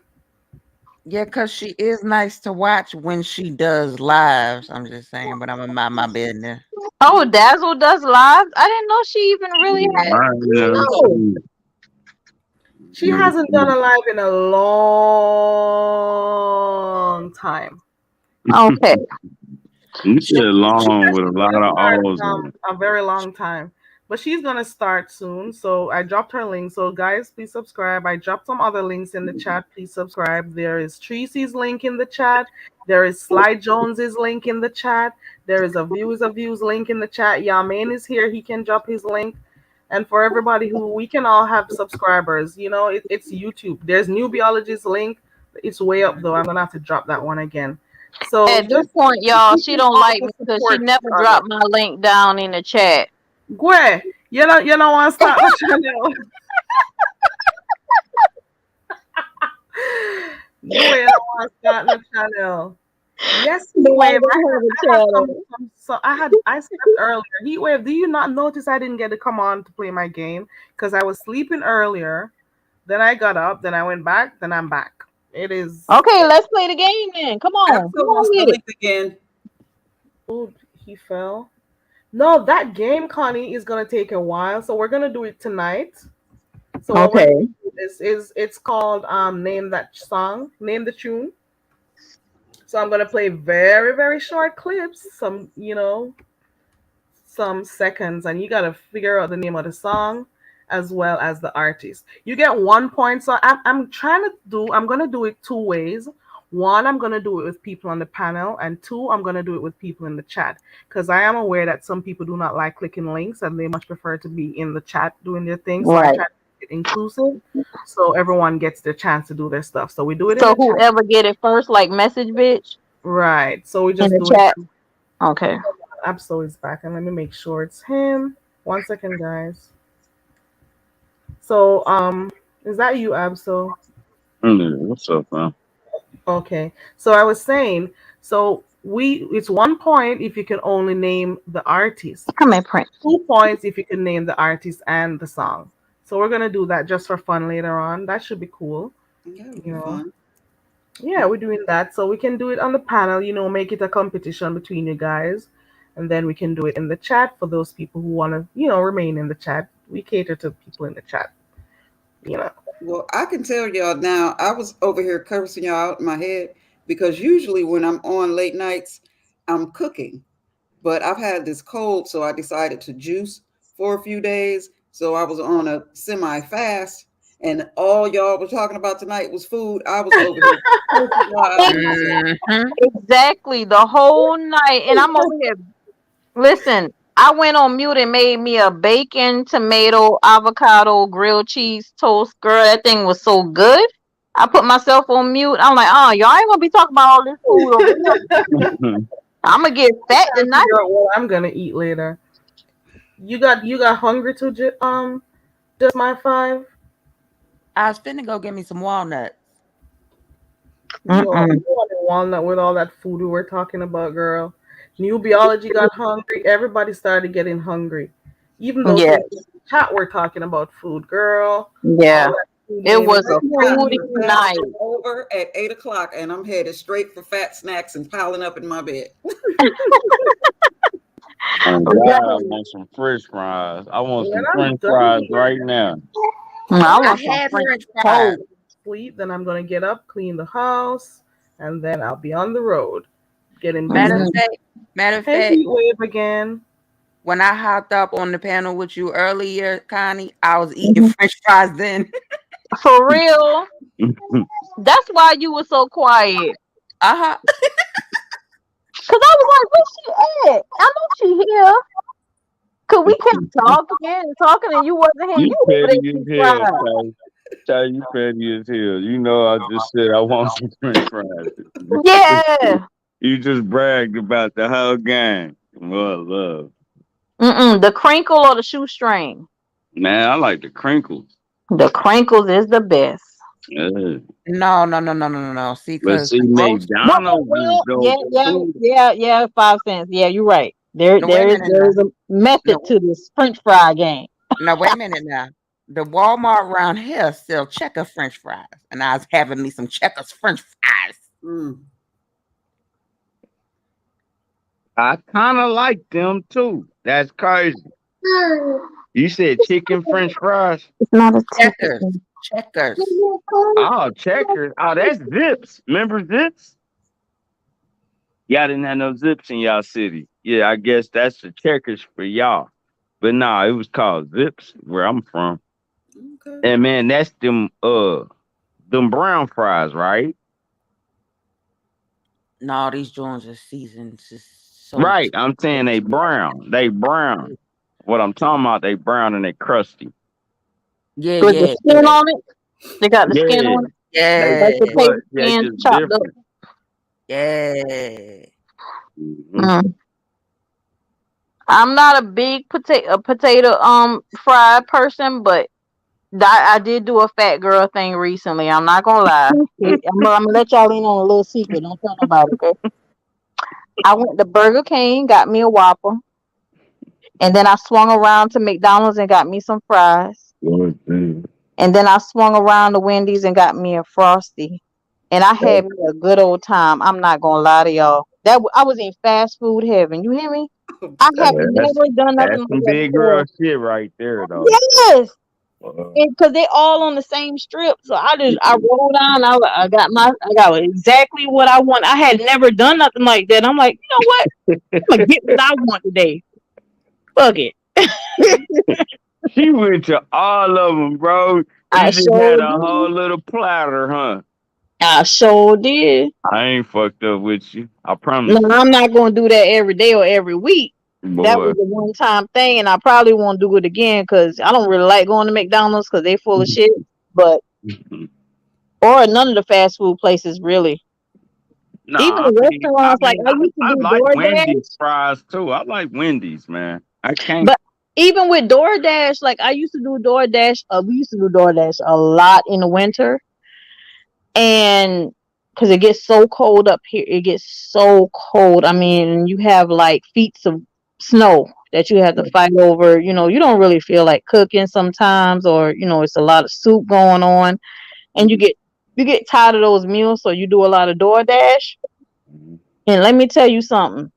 Yeah, because she is nice to watch when she does lives. I'm just saying, but I'm gonna mind my business. Oh, Dazzle does live? I didn't know she even really had. She hasn't done a live in a long time. Okay. You said long with a She's lot gonna of start O's in it. a very long time. But she's gonna start soon. So I dropped her link. So guys, please subscribe. I dropped some other links in the chat. Please subscribe. There is Tracy's link in the chat. There is Sly Jones's link in the chat. There is a Views link in the chat. Yamin is here. He can drop his link. And for everybody who we can all have subscribers, it's YouTube. There's New Biology's link. It's way up though. I'm gonna have to drop that one again. So At this just point, y'all, we she can don't all like me because she support never each other. dropped my link down in the chat. Gwe, you don't want to start the channel. Gwe, you don't want to start the channel. Yes, Nobody Heatwave. don't have a channel. I slept earlier. Heatwave, do you not notice I didn't get to come on to play my game because I was sleeping earlier? Then I got up, then I went back, then I'm back. It is Okay, let's play the game then. Come on. Come Axel on wants the with it. link again. Oh, he fell. No, that game, Connie, is gonna take a while, so we're gonna do it tonight. So what we're Okay. gonna do is it's called name that song, name the tune. So I'm gonna play very, very short clips, some seconds, and you gotta figure out the name of the song as well as the artist. You get 1 point. So I'm gonna do it two ways. One, I'm gonna do it with people on the panel, and two, I'm gonna do it with people in the chat. Because I am aware that some people do not like clicking links and they much prefer to be in the chat doing their thing. So I Right. try to make it inclusive so everyone gets their chance to do their stuff. So we do it in So the chat. whoever get it first, like message bitch Right. So we in just the do it. chat. Okay. Absol is back, and let me make sure it's him. 1 second, guys. So, is that you, Absol? What's up, man? Okay. So I was saying, so it's 1 point if you can only name the artist. Come here, Prince. 2 points if you can name the artist and the song. So we're gonna do that just for fun later on. That should be cool. Yeah, it'll You be know. fun. Yeah, we're doing that. So we can do it on the panel, make it a competition between you guys. And then we can do it in the chat for those people who want to, remain in the chat. We cater to people in the chat, you know. Well, I can tell y'all now, I was over here cursing y'all out in my head because usually when I'm on late nights, I'm cooking. But I've had this cold, so I decided to juice for a few days. So I was on a semi fast, and all y'all were talking about tonight was food. I was over here cursing y'all out in my head. Exactly. The whole night. And I'm over here. Listen, I went on mute and made me a bacon, tomato, avocado, grilled cheese toast. Girl, that thing was so good. I put myself on mute. I'm like, oh, y'all ain't gonna be talking about all this food over here. I'm gonna get fat Trying to tonight. figure out what I'm gonna eat later. You got hungry too, just my five. I was finna go get me some walnuts. You want a walnut with all that food we were talking about, girl. New biology got hungry. Everybody started getting hungry. Even those Yeah. in the chat were talking about food, girl. Yeah. All that food It name was a Right now, foodie the night. fast is over at 8 o'clock, and I'm headed straight for fat snacks and piling up in my bed. Oh, God, I want some French fries. I want When some I'm French done fries here, right now. I I want some had French French fries. toast. sleep, then I'm gonna get up, clean the house, and then I'll be on the road, getting Matter busy. of fact, matter of Hey, fact, heat wave again. when I hopped up on the panel with you earlier, Connie, I was eating French fries then. For real. That's why you were so quiet. Uh-huh. Cause I was like, where's she at? I know she here. Cause we kept talking and talking, and you wasn't here. You You over petty there as eating hell, fries. Ty. You petty as hell. You know I just said I want some French fries. Yeah. You just bragged about the whole game. Well, love. The crinkle or the shoestring? Man, I like the crinkles. The crinkles is the best. Yeah. No. See, But because see, Well, McDonald's is yeah, dope yeah, too. yeah. 5 cents. Yeah, you're right. There, no, wait a there is, minute there now. is a method to this French fry game. No, wait a minute now. The Walmart around here sell checker French fries, and I was having me some checkers French fries. Mm. I kind of like them too. That's crazy. You said chicken French fries? It's not a ticket. Checkers. Checkers. Oh, Checkers. Oh, that's Zips. Remember Zips? Y'all didn't have no Zips in y'all city. Yeah, I guess that's the Checkers for y'all. But nah, it was called Zips where I'm from. Okay. And man, that's them brown fries, right? No, these joints are seasoned. Just so Right. I'm saying they brown. They brown. What I'm talking about, they brown and they crusty. yeah, With the yeah, skin yeah, on it. They got the skin Yeah. on it. They Like yeah, potato what? They skin just chopped up. different. yeah. Mhm. Mm. I'm not a big potato fry person, but I did do a fat girl thing recently. I'm not gonna lie. I'm gonna let y'all in on a little secret. Don't tell nobody, okay? I went to Burger King, got me a Whopper, and then I swung around to McDonald's and got me some fries. Mhm. And then I swung around to Wendy's and got me a Frosty. And I had me a good old time. I'm not gonna lie to y'all. I was in fast food heaven. You hear me? I have That's never done nothing that's like some that big girl before. shit right there, though. Yes, Uh, because they all on the same strip. So I rolled down. I got exactly what I want. I had never done nothing like that. I'm like, you know what? I'm gonna get what I want today. Fuck it. she went to all of them, bro. I You just sure had a did. whole little platter, huh? I sure did. I ain't fucked up with you. I No, promise you, I'm not gonna do that every day or every week. That boy. was a one time thing, and I probably won't do it again because I don't really like going to McDonald's because they full of shit. But or none of the fast food places really. Even Nah, the restaurants, like I used to I do like Wendy's DoorDash, fries too. I like Wendy's, man. I can't. but even with DoorDash, like I used to do DoorDash. We used to do DoorDash a lot in the winter, and because it gets so cold up here, it gets so cold. I mean, you have like feet of snow that you have to fight over. You don't really feel like cooking sometimes, or it's a lot of soup going on, and you get tired of those meals, so you do a lot of DoorDash. And let me tell you something.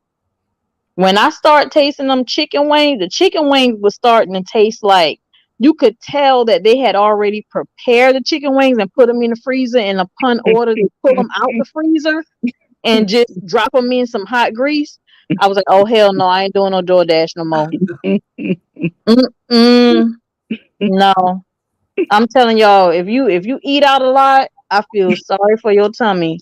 When I start tasting them chicken wings, the chicken wings was starting to taste like you could tell that they had already prepared the chicken wings and put them in the freezer, and upon order they pull them out the freezer and just drop them in some hot grease. I was like, oh hell no, I ain't doing no DoorDash no more. Mm-mm, no, I'm telling y'all, if you eat out a lot, I feel sorry for your tummy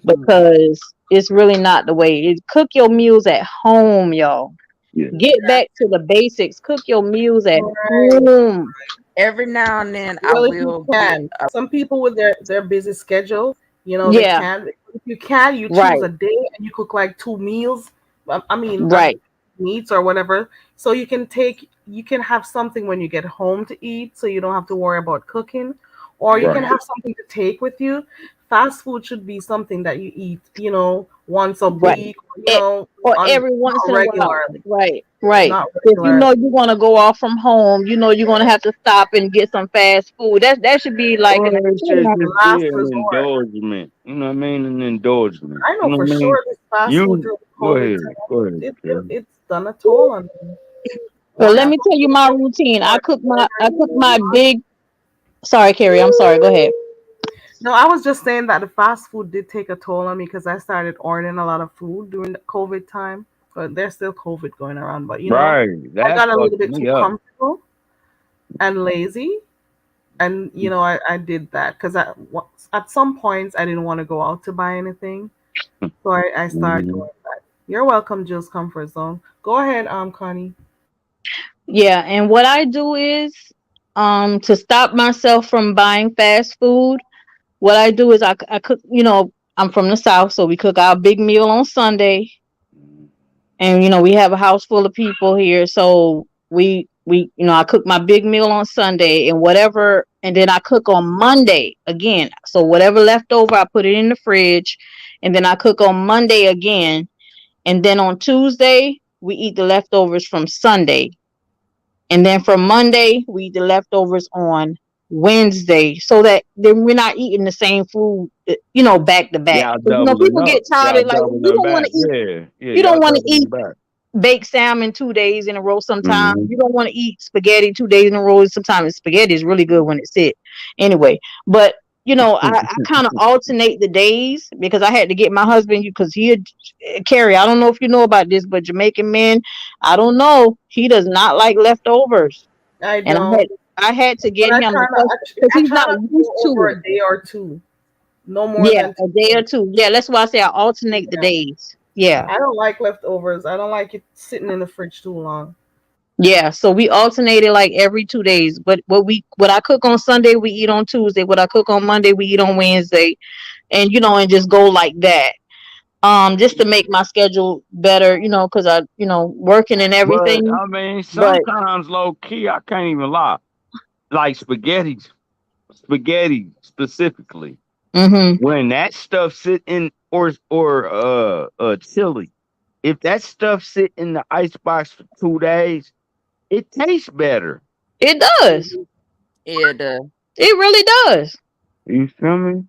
because it's really not the way. Cook your meals at home, y'all. Yeah. Get back to the basics. Cook your meals at Right. home. Every now and then, I Well, if you will get can. Some people with their busy schedule, they Yeah, can. If you can, you choose right, a day and you cook like two meals. I mean, right, meats or whatever. So you can have something when you get home to eat, so you don't have to worry about cooking, or you can Right. have something to take with you. Fast food should be something that you eat, once a right. week, or, It, or on every once not in a while. regularly, Right, right. not If you regularly. know you're gonna go off from home, you're gonna have to stop and get some fast food. That should be like Or an it should just be Last an resort. endorsement. You know what I mean? An endorsement. I You know know for what I mean? sure this fast food You during go COVID ahead. time, Go ahead, Karen. it's done a toll on me. Well, Once let you me go tell you to the my grocery routine. store, I cook my sorry, Carrie, I'm sorry, go ahead. no, I was just saying that the fast food did take a toll on me because I started ordering a lot of food during the COVID time. But there's still COVID going around. But Right. I That got a little fucked bit too me up. comfortable and lazy, and I did that because at some points I didn't want to go out to buy anything, so I started Mhm. doing that. You're welcome, Jill's comfort zone. Go ahead, Connie. Yeah, and what I do is to stop myself from buying fast food, what I do is I cook, I'm from the South, so we cook our big meal on Sunday. And we have a house full of people here, so I cook my big meal on Sunday and whatever, and then I cook on Monday again. So whatever left over, I put it in the fridge, and then I cook on Monday again, and then on Tuesday we eat the leftovers from Sunday, and then from Monday we eat the leftovers on Wednesday, so that then we're not eating the same food, back to back. Y'all 'Cause, doubling people up. get tired Y'all of, like, doubling back. Yeah. Yeah, you y'all don't want to eat doubling back. bake salmon 2 days in a row sometimes. Mm-hmm. You don't want to eat spaghetti 2 days in a row. Sometimes spaghetti is really good when it's sit. Anyway, but I kind of alternate the days because I had to get my husband because Carrie, I don't know if you know about this, but Jamaican men, I don't know. He does not like leftovers. I And don't. I had to But get him because I he's try not not to used go to over it. a day or two. No more Yeah, than a day 2 days. or two. Yeah, that's why I say I alternate the Yeah. days. Yeah. I don't like leftovers. I don't like it sitting in the fridge too long. Yeah, so we alternated like every 2 days. But what I cook on Sunday, we eat on Tuesday. What I cook on Monday, we eat on Wednesday, and and just go like that. Just to make my schedule better, because I, working and But everything. I mean, But sometimes low key, I can't even lie. Like spaghetti specifically. hmm When that stuff sit in or chili, if that stuff sit in the ice box for 2 days, it tastes better. it does. Yeah, it does. It really does. You feel me?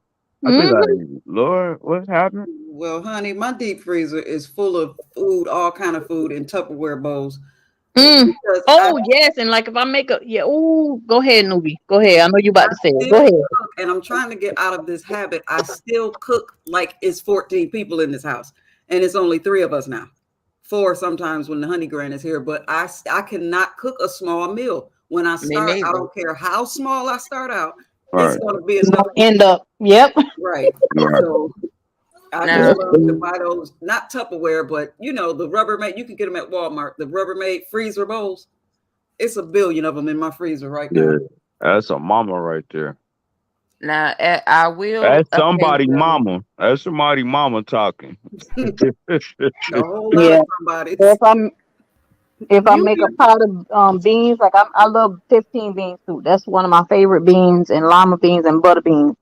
I'd be like, hmm Lord, what's happening? Well, honey, my deep freezer is full of food, all kind of food in Tupperware bowls. Mm. Because Oh yes, and like if I make a yeah. Oh, go ahead, newbie. Go ahead. I know you I about to say it. Go still ahead. cook, and I'm trying to get out of this habit. I still cook like it's 14 people in this house, and it's only 3 of us now. 4 sometimes when the honey grand is here, but I cannot cook a small meal. When I Me start, I neither. don't care how small I start out, it's Right, going to be It's enough gonna to end up. Yep. right. right. So I just Now, love to buy those, not Tupperware, but the Rubbermaid. You can get them at Walmart. The Rubbermaid freezer bowls. It's a billion of them in my freezer right now. Yeah, that's a mama right there. I will That's somebody occasionally. mama. That's somebody mama talking. A whole lot of Yeah. So somebody's. if I You make a can pot of beans, like I love 15 bean soup. That's one of my favorite beans, and lima beans and butter beans.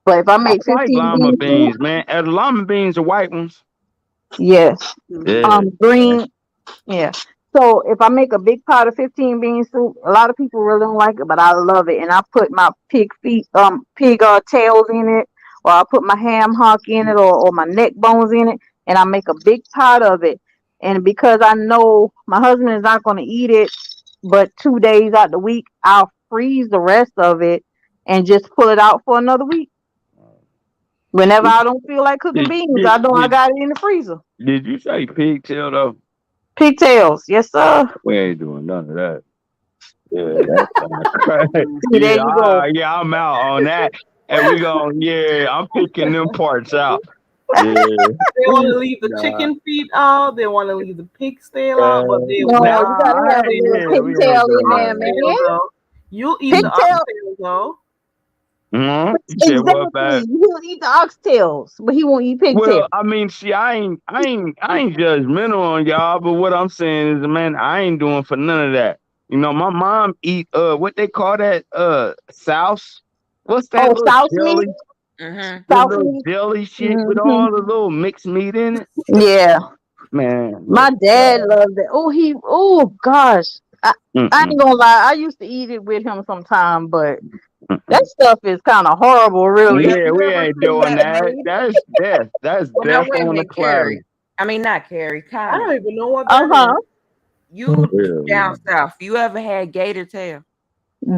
But if I I make like 15 lima bean soup, beans, man. And lima beans are white ones. yes. Mhm. Yeah. Green, yeah. So if I make a big pot of 15 bean soup, a lot of people really don't like it, but I love it. And I put my pig tails in it, or I put my ham hock in it, or my neck bones in it, and I make a big pot of it. And because I know my husband is not going to eat it, but 2 days out the week, I'll freeze the rest of it and just pull it out for another week. Whenever I don't feel like cooking Did, beans, did, I know I did, got it in the freezer. did you say pigtail though? Pigtails, yes sir. We ain't doing none of that. Yeah, that's not crazy. See, there Yeah, you go. yeah, I'm out on that. And we going, yeah, I'm picking them parts out. Yeah. They want to leave the Nah, chicken feet out. They want to leave the pig's tail out, but they No, will you gotta nah, not have a eat little yeah, we the ain't pigtail in doing there, none oxtail man. though. You'll eat the Pigtail, oxtail though. of that. You said what exactly. back? He'll eat the oxtails, but he won't eat pigtails. Well, I mean, see, I ain't judgmental on y'all, but what I'm saying is, man, I ain't doing for none of that. My mom eat what they call that sauce. What's that Oh, little sauce meat, jelly? Hmm. The sauce little meat. jelly shit with hmm all the little mixed meat in it. Yeah, Man, my look, dad loved it. Oh gosh, I mm-mm, ain't gonna lie. I used to eat it with him sometime, but that mm-mm. stuff is kind of horrible, really. Have Yeah, you we ever ain't seen doing that that. made? That's death. That's Well, now death wait a on the minute, platter. Carrie. I mean, not Carrie. I Connie. don't even know what Uh that huh. is. You Yeah, down man. south. You ever had gator tail?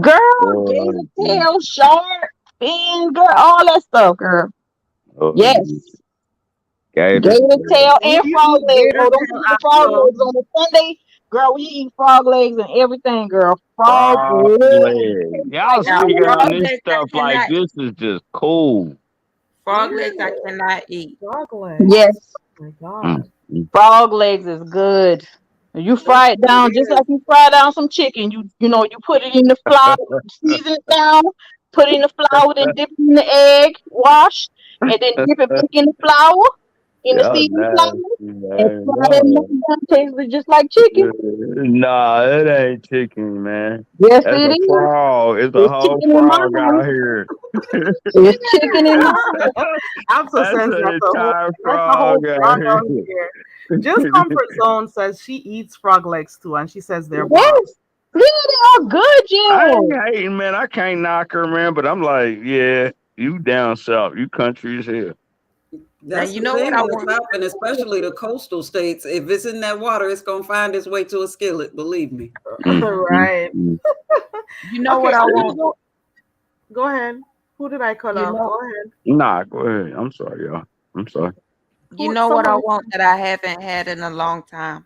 Girl, Oh, gator geez. tail, shark, fin, girl, all that stuff, girl. Oh, geez. Yes. Gator Gator tail. tail When and you frog eat legs. gator Oh, don't tail forget the out frog of legs on a Sunday. Girl, we eat frog legs and everything, girl. Frog Frog legs leg. taste Y'all like Now, speaking on frog this cinnamon. legs I stuff like cannot this eat. is just cool. Frog legs I Ew, cannot eat. frog Yes, legs. Oh my Mm, God. mm. frog legs is good. You that's fry it what down it just is. like you fry down some chicken. You put it in the flour, season it down, put it in the flour, then dip it in the egg, wash, and then dip it back in the flour, in the Y'all seasoned flour, nasty, and man. fry that mess down. Tastes just like chicken. Nah, it ain't chicken, man. Yes, That's it a is. frog. It's a It's whole chicken in my frog house. out here. It's chicken in my house. I'm so That's sensitive. an entire That's a whole frog out frog here. on here. Just Comfort Zone says she eats frog legs too, and she says they're bomb. Yes. Yeah, they are good, I ain't Jill. hating, man. I can't knock her, man. But I'm like, yeah, you down south. You country as hell. Now That's you the know what thing I in the want. South, and especially the coastal states. If it's in that water, it's gonna find its way to a skillet. Believe me. Right. You know Okay, what I I'm gonna want. go ahead. Who did I cut You off? know. Go ahead. Nah, go ahead. I'm sorry, y'all. I'm sorry. You Who? know what I Somebody. want that I haven't had in a long time.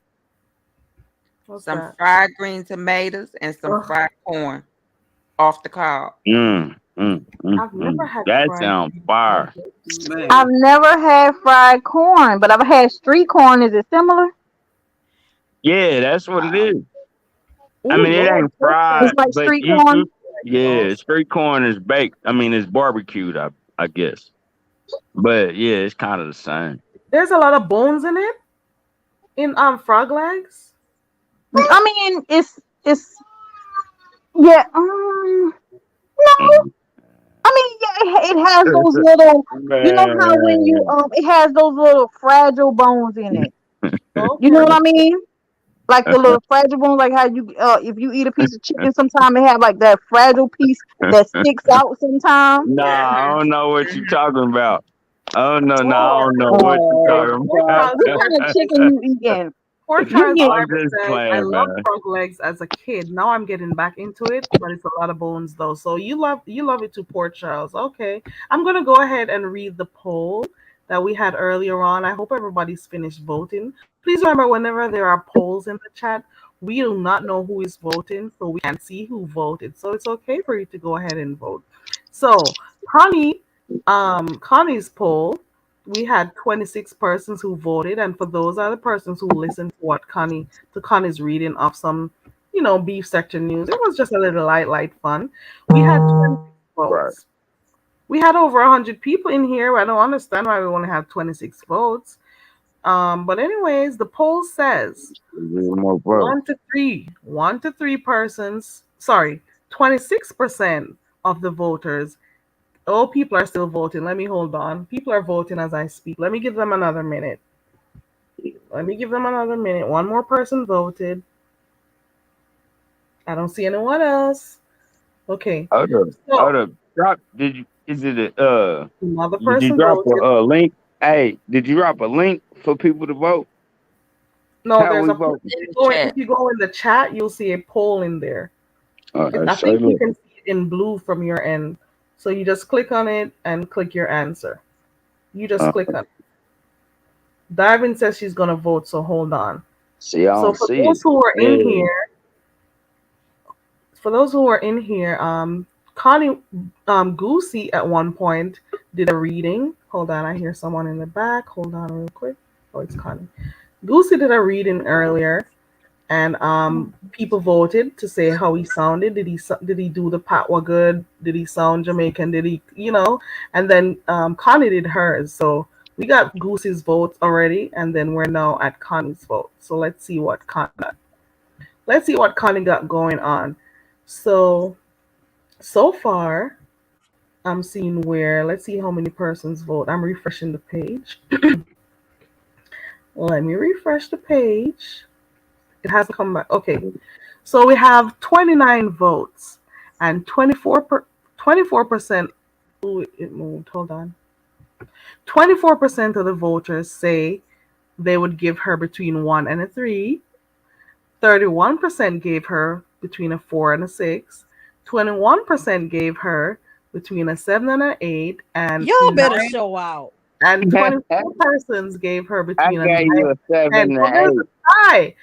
What's Some that? fried green tomatoes and some Ugh, fried corn off the cob. I've never had That fried sounds green fire. tomatoes. I've Man. never had fried corn, but I've had street corn. Is it similar? Yeah, that's what it is. I Oh mean, it Lord, ain't pork It's fried, like but street you corn. yeah, also. street corn is baked. I mean, it's barbecued, I guess. But yeah, it's kind of the same. There's a lot of bones in it. In frog legs. I mean, it's yeah. No, Mm. I mean, yeah, it has those little. You know how when you Man. it has those little fragile bones in it. You know what Okay. I mean? Like the little fragile bones, like how you if you eat a piece of chicken, sometimes it have like that fragile piece that sticks out sometimes. Nah, I don't know what you talking about. Oh no, no, I Pork. don't know what you Oh talking Pork God, Charles what about. Barber kind of says. chicken you eating? Pork You Charles get I'm Barber just says, "I playing, love man. frog legs as a kid. Now I'm getting back into it, but it's a lot of bones though. So you love it too, Pork Charles. Okay, I'm gonna go ahead and read the poll that we had earlier on. I hope everybody's finished voting. Please remember, whenever there are polls in the chat, we do not know who is voting, so we can't see who voted. So it's okay for you to go ahead and vote. So Connie, Connie's poll, we had 26 persons who voted, and for those are the persons who listened to Connie's reading of some, beef section news. It was just a little light fun. We had 26 Right. votes. We had over 100 people in here. I don't understand why we only have 26 votes. But anyways, the poll says More votes. 1 to 3 persons. Sorry, 26% of the voters. Oh, people are still voting. Let me hold on. People are voting as I speak. Let me give them another minute. Let me give them another minute. One more person voted. I don't see anyone else. Okay. Hold So up. Drop. Did you? Is it a? another Did you person drop voted. a link? Hey, did you drop a link for people to vote? No, How there's we a vote? In the if chat. you go in the chat, you'll see a poll in there. I Say think you look. can see it in blue from your end. So you just click on it and click your answer. You just Uh, click on it. Divin says she's gonna vote, so hold on. see, I So don't for see it. those who are in Yeah. here, Connie Goosey at one point did a reading. Hold on, I hear someone in the back. Hold on real quick. Oh, it's Connie. Goosey did a reading earlier, and people voted to say how he sounded. Did he do the patwa good? Did he sound Jamaican? Did he, And then Connie did hers. So we got Goosey's vote already, and then we're now at Connie's vote. So let's see what Connie got going on. So far, I'm seeing where, let's see how many persons vote. I'm refreshing the page. Let me refresh the page. It hasn't come back. Okay. So we have 29 votes and 24%. Oh, it moved. Hold on. 24% of the voters say they would give her between 1 and a 3. 31% gave her between a 4 and a 6. 21% gave her between a 7 and an 8, and Y'all better 9 show out. and 24 persons gave her I between a 9 gave you a and 10. 7 So and there's 8. a tie.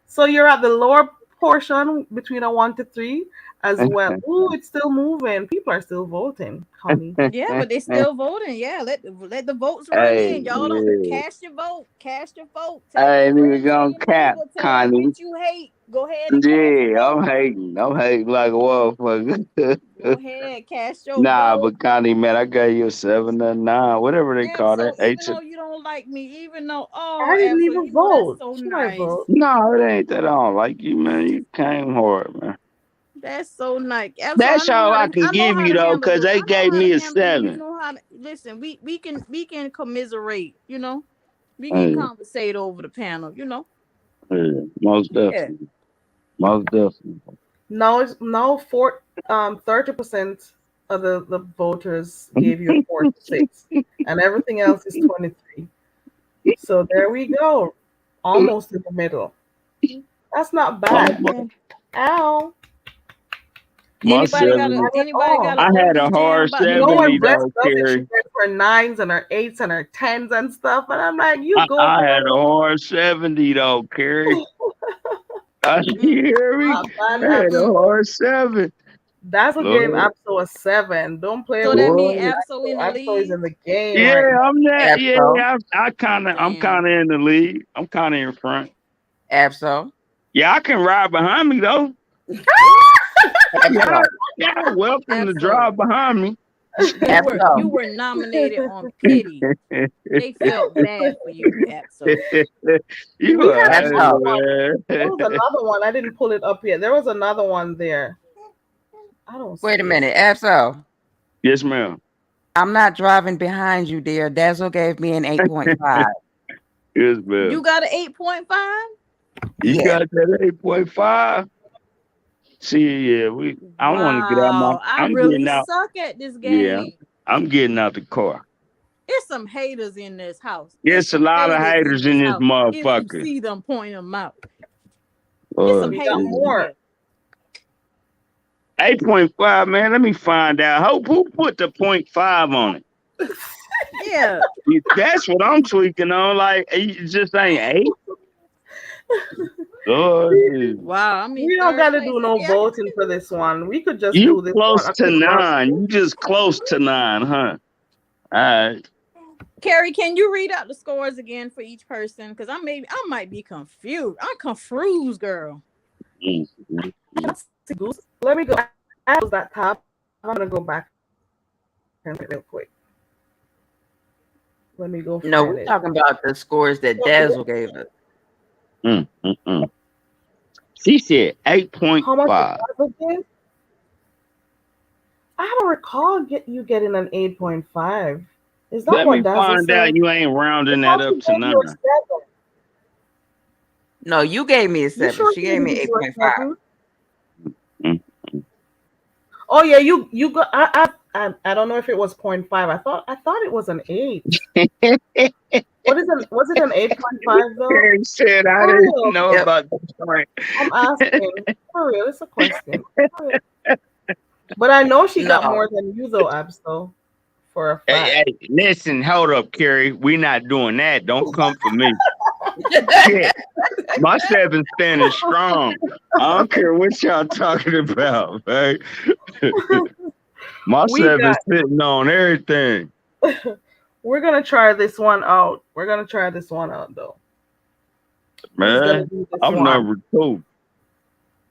So you're at the lower portion between a 1 to 3 as well. Ooh, it's still moving. People are still voting, honey. Yeah, but they still voting. Yeah, let the votes run Hey, in. Y'all don't yeah. cast your vote. Cast your vote. Tell I your ain't even friends, tell gonna your cap, neighbor, tell that Connie. bitch you hate. Go ahead and cast your Yeah, vote. I'm hating. I'm hating like a motherfucker. Go ahead, cast your Nah, vote. but Connie, man, I gave you a 7 or 9, whatever they And call that. so even 8. though you don't like me, even though I didn't Afro, even that's vote. so Should I nice. vote? No, it ain't that I don't like you, man. You came hard, man. That's so nice. Afro, That's all I can I know give how you to though, handle cause you. they I know gave how me to a handle you. You 7. know how to listen. We can commiserate. We can Hey, conversate over the panel. hey, most Yeah. definitely, most definitely. Now it's now 30%. the voters gave you 46, and everything else is 23. So there we go, almost in the middle. That's not My, bad. Ow. my Had seven. it all. I had a hard You know when 70 Bless though, does it, she Carrie. gets her nines and her eights and her tens and stuff, and I'm like, you go, I had a girl. hard 70 though, Carrie. You hear me? Not bad, I had a Absol. hard 7. Dazzle gave Lord. Absol a 7. Don't play So with that me. means Boy. Absol is in the game right Yeah, now. I'm that. Abso. Yeah, I'm kind of in the lead. I'm kind of in front. Abso. Yeah, I can ride behind me though. Yeah, Abso. yeah, welcome to Absol. drive behind me. You were nominated on pity. They felt bad for you, Absol. You We are had right, another Abso. one. There man. was another one. I didn't pull it up yet. There was another one there. I don't Wait a see it. minute, Abso. Yes, ma'am. I'm not driving behind you, dear. Dazzle gave me an 8.5. Yes, ma'am. You got an 8.5? You Yeah. got that 8.5? See, yeah, I want to get out Wow. I I'm really getting out. suck at this Yeah, game. I'm getting out the car. It's some haters in this house. There's a lot of haters in this If you motherfucker. see them, point them out. There's some We got haters in more. here. 8.5, man. Let me find out. Who put the 0.5 on it? Yeah. That's what I'm tweaking on. Like, it just ain't 8. Lord, Wow. I mean, We don't got to do no voting for this one. We could just you do this close one. A to quick run. 9. You just close to 9, huh? All right. Carrie, can you read out the scores again for each person? Because I might be confused. I'm confused, girl. Goose. Let me go. I close that tab. I'm gonna go back and real quick. Let me go. No, find we're it. talking about the scores that Dazzle gave us. She said How much 8.5. was it again? I don't recall you getting an 8.5. Is that Let what me Dazzle find out said? you ain't rounding I that thought she up to gave you a 9. 7. No, you gave me a You 7. sure She she gave didn't me give you a 8.5. 7? Oh yeah, you got. I don't know if it was 0.5. I thought it was an 8. What is an was it an 8.5 though? Karen said I For didn't real, know Yep. about the point. I'm asking. For real, it's a question. For real. But I know she got No. more than you though, Abso, for a fact. Hey, listen, hold up, Carrie. We not doing that. Don't come for me. Shit. My 7 standing strong. I don't care what y'all talking about, right? My We 7 got. sitting on everything. We're gonna try this one out. We're gonna try this one out though. Who's gonna Man, do this I'm one? number 2.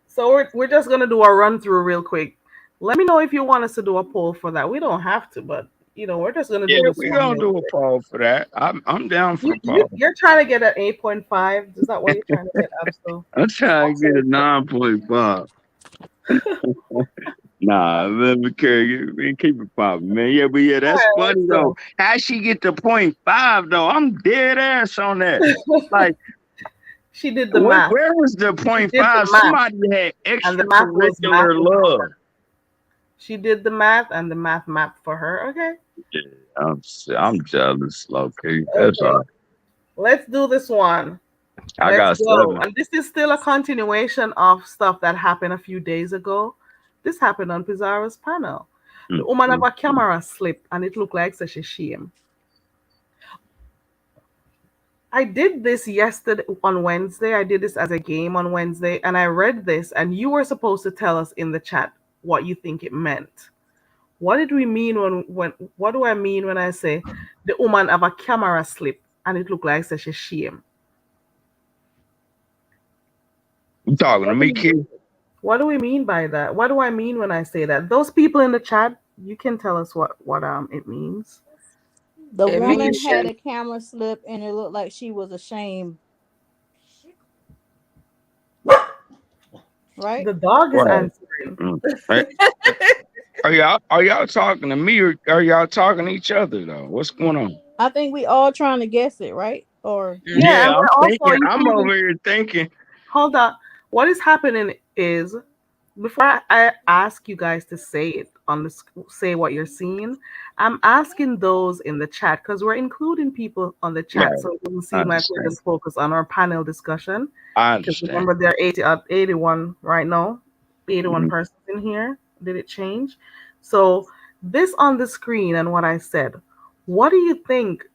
So we're just gonna do a run through real quick. Let me know if you want us to do a poll for that. We don't have to, but we're just gonna do Yeah, this we one gonna real do a quick. poll for that. I'm down for You, the you poll. you're trying to get an 8.5. Is that what you're trying to get, Abso? I'm trying to get a 9.5. Nah, let me keep it popping, man. Yeah, but yeah, All that's right, let's funny though. go. How she get to 0.5 though? I'm dead ass on that. Like, She did the math. where was the She did 0.5? the math, Somebody had and the math was extracurricular love. She did the math, and the math mapped for her. Okay. Yeah, I'm jealous, okay. That's Okay. all right. Let's do this one. I Let's got go. 7. And this is still a continuation of stuff that happened a few days ago. This happened on Pizarro's panel. The woman have a camera slip, and it looked like such a shame. I did this yesterday on Wednesday. I did this as a game on Wednesday, and I read this, and you were supposed to tell us in the chat what you think it meant. What did we mean when what do I mean when I say the woman have a camera slip and it looked like such a shame? You talking to me, kid? What do we mean by that? What do I mean when I say that? Those people in the chat, you can tell us what it means. The It woman means had a camera slip and it looked like she was ashamed. Right? The dog is Right. answering. Right. Are y'all talking to me or are y'all talking to each other though? What's going on? I think we all trying to guess it, right? Or Yeah, and I'm we're also thinking. you I'm can even over here thinking. hold on. What is happening is before I ask you guys to say it on the say what you're seeing, I'm asking those in the chat because we're including people on the chat, Right. so it doesn't I seem like we're understand. just focused on our panel discussion. I Because understand. remember, there are 81 right now, 81 Mhm. persons in here. Did it change? So this on the screen and what I said. What do you think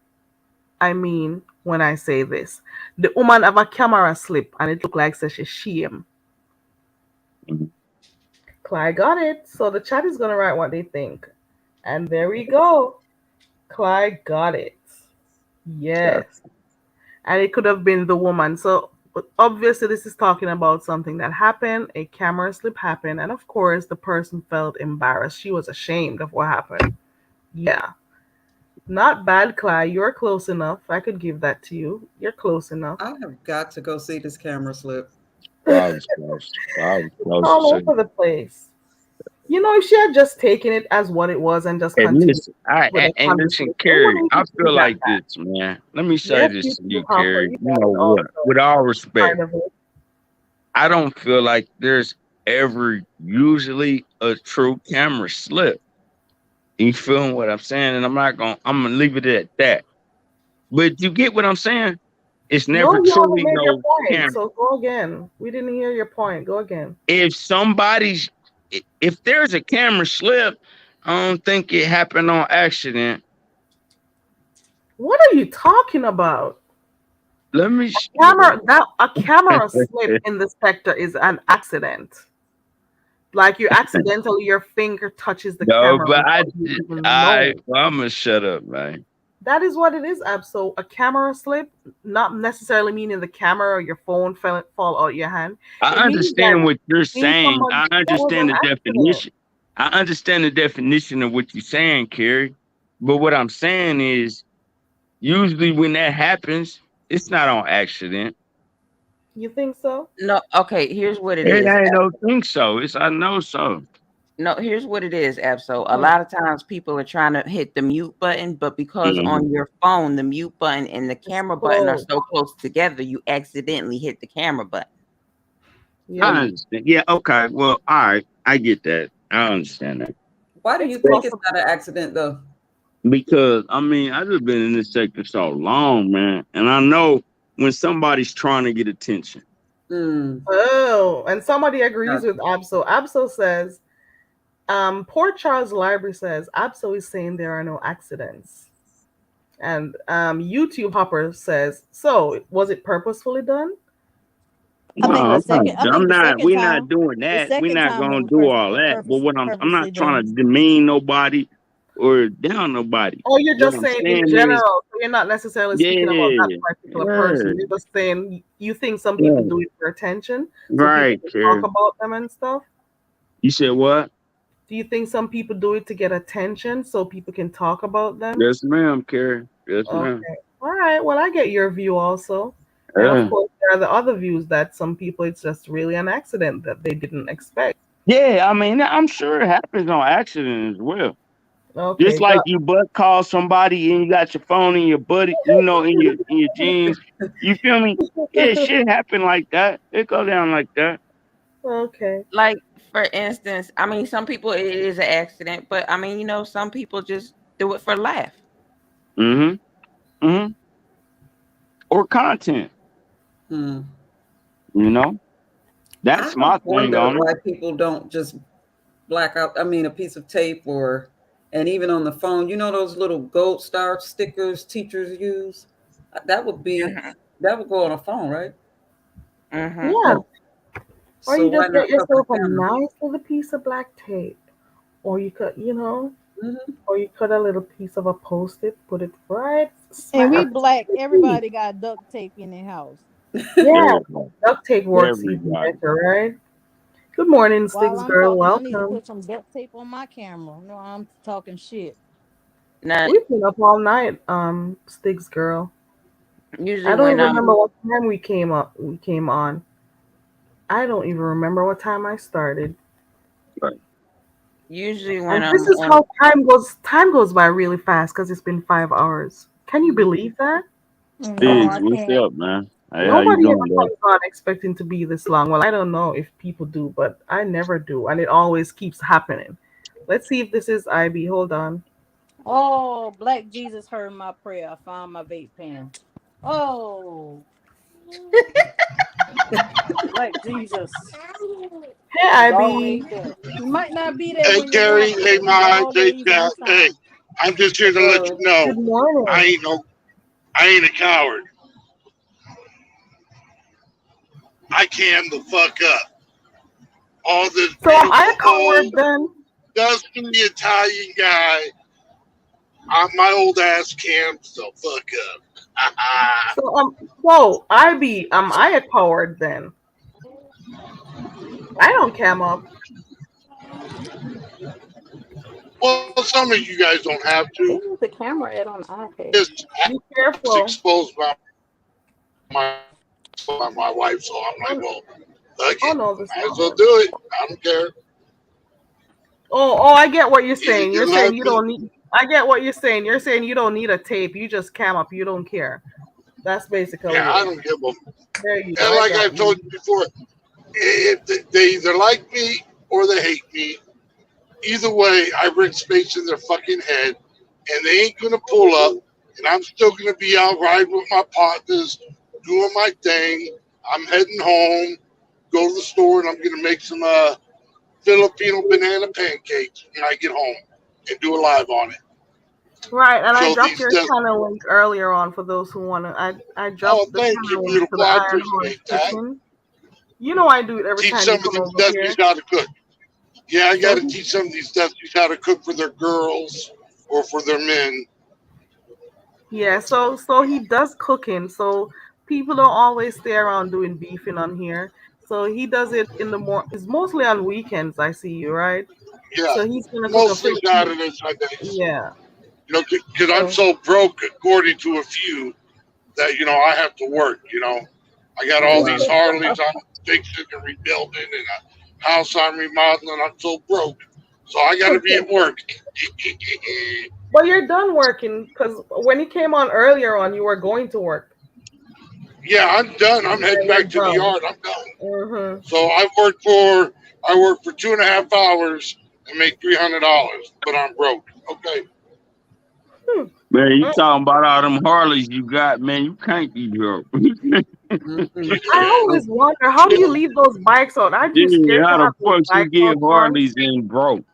I mean when I say this? The woman have a camera slip and it looked like such a shame. Mhm. Clyde got it. So the chat is gonna write what they think. And there we go. Clyde got it. Got Yes. And it could have been the woman. So obviously this is talking about something that happened, a camera slip happened, and of course the person felt embarrassed. She was ashamed of what happened. Yeah. Not bad, Clyde. You're close enough. I could give that to you. You're close enough. I have got to go see this camera slip. I was close. I was close to All say. over the place. You know, if she had just taken it as what it was and just And continued listen, I with the and listen, conversation, it Carrie. wouldn't I even be feel that like bad. this, man. Let me say Yes, this you to do, you, Hopper. Carrie. You You got know it what? also. With all respect, Kind of it. I don't feel like there's ever usually a true camera slip. You feeling what I'm saying? And I'm gonna leave it at that. But you get what I'm saying? It's No, never you haven't truly made your no point. camera. So go again. We didn't hear your point. Go again. If somebody's if there's a camera slip, I don't think it happened on accident. What are you talking about? Let me Camera that a camera slip in the sector is an accident. Like you accidentally your finger touches the no, camera but without you even I knowing. I'm gonna shut up, man. That is what it is, Ab. So a camera slip, not necessarily meaning the camera or your phone fall out your hand. I It means that understand what you're it means saying. someone I that was understand an the accident. definition. I understand the definition of what you're saying, Carrie. But what I'm saying is, usually when that happens, it's not on accident. You think so? No, okay, here's what it It is. ain't no think so. It's I know so. No, here's what it is, Abso. A Hmm. lot of times people are trying to hit the mute button, but because Mhm. on your phone, the mute button and the It's camera button are close. so close together, you accidentally hit the camera button. Yep. I understand. Yeah, okay. Well, all right. I get that. I understand that. Why do It's you think it's possible. not an accident though? Because I mean, I just been in this sector so long, man. And I know when somebody's trying to get attention. Mm, Oh, and somebody agrees gotcha. with Abso. Abso says, Port Charles Library says Abso is saying there are no accidents. And YouTube Hopper says, so was it purposefully done? No, I I'm think the not. second We're not time, doing the that. We're second not time it gonna was do all that. But what I'm purposely not trying done. to demean nobody or down nobody. Or you're What just I'm saying in saying is, general, so you're not necessarily speaking about that yeah, particular person. yeah, You're just saying you think some people yeah. do it for attention, so people Right, can talk Carrie. about them and stuff. You said what? Do you think some people do it to get attention so people can talk about them? Yes, ma'am, Carrie. Yes, ma'am. Okay. All right. Well, I get your view also. And of Yeah. course, there are the other views that some people it's just really an accident that they didn't expect. Yeah, I mean, I'm sure it happens on accident as well. Just Okay, like got you butt call somebody and you got your phone in your buddy, you know, in your jeans. You feel me? Yeah, shit happen like that. It go down like that. okay. Like, for instance, I mean, some people it is an accident, but I mean, some people just do it for laugh. Mm-hmm. Mm-hmm. Or content. Hmm. You know, I that's have my thing wondered on it. why people don't just black out. I mean, a piece of tape and even on the phone, those little gold star stickers teachers use. That would be Mhm. that would go on a phone, right? Mhm. Yeah. Oh, Or so you why just get not cover the yourself a camera? nice little piece of black tape. Or you could, Hmm. or you cut a little piece of a post-it, put it right And smack we up black, to the teeth. everybody got duct tape in their house. Yeah, Everybody. duct tape works even Everybody. better, right? Good morning, While Sticks I'm Girl. talking, I need to Welcome. put some duct tape on my camera. No, I'm talking shit. Now, We've been up all night, Sticks Girl. usually I don't when even remember what time we came up. We came on. I don't even remember what time I started. Right. usually when And I'm this is on how time goes by really fast because it's been 5 hours. Can you believe that? No, Biggs, I what's can't. up, man? Hey, how you Nobody ever doing, bro? comes on expecting to be this long. Well, I don't know if people do, but I never do, and it always keeps happening. Let's see if this is IB. Hold on. Oh, Black Jesus heard my prayer. I found my vape pen. Oh, Black Jesus. Hey, He's IB. always there. He might not be there Hey when you Gary, want him, hey but he's Ma, hey always Chat. on Hey, time. I'm just here to let you know Good morning. I ain't a coward. I can the fuck up. All this So am I beautiful a coward old then? dusty Italian guy. My old ass can the fuck up. So IB, am I a coward then? I don't cam up. Well, some of you guys don't have to. Where's the camera at on the iPad? Just Be I was careful. exposed by my wife, so I'm like, Oh, well, fuck oh it. no, this Might as well one. do it. I don't care. Oh, I get what you're Either saying. You're you saying love you me. don't need. I get what you're saying. You're saying you don't need a tape. You just cam up. You don't care. That's basically Yeah, I it. don't give a. There you go. And I like got I've told you. you before, if they either like me or they hate me. Either way, I rent space in their fucking head, and they ain't gonna pull up, and I'm still gonna be out riding with my partners, doing my thing. I'm heading home, go to the store, and I'm gonna make some Filipino banana pancakes when I get home and do a live on it. Right, and I So dropped these your just channel link earlier on for those who want to. I oh, dropped the thank you, channel link to beautiful. the I Iron Horse appreciate that. Kitchen. You know I do it every Teach time you some of come these over Dusties here. how to cook. Yeah, I got So to teach some of these Dusties how to cook for their girls or for their men. yeah, so he does cooking. So people don't always stay around doing beefing on here. So he does it in the It's mostly on weekends. I see you right. Yeah, So he's gonna cook a mostly Filipino. Saturdays, Sundays. Yeah. You know, because I'm So so broke, according to a few, that I have to work. I got all these wow. Harleys I'm fixing and rebuilding, and a house I'm remodeling. I'm so broke, so I got to be at work. But you're done working because when you came on earlier on, you were going to work. Yeah, I'm done. I'm Yeah, heading you're back to the done. yard. I'm done. Mm-hmm. So I work for 2.5 hours and make $300, but I'm broke. Okay. Man, you talking about all them Harleys you got, man? You can't be broke. I always wonder how do you leave those bikes out? Aren't you Yeah, scared to how the have those fuck you bikes get out front? Harleys and broke?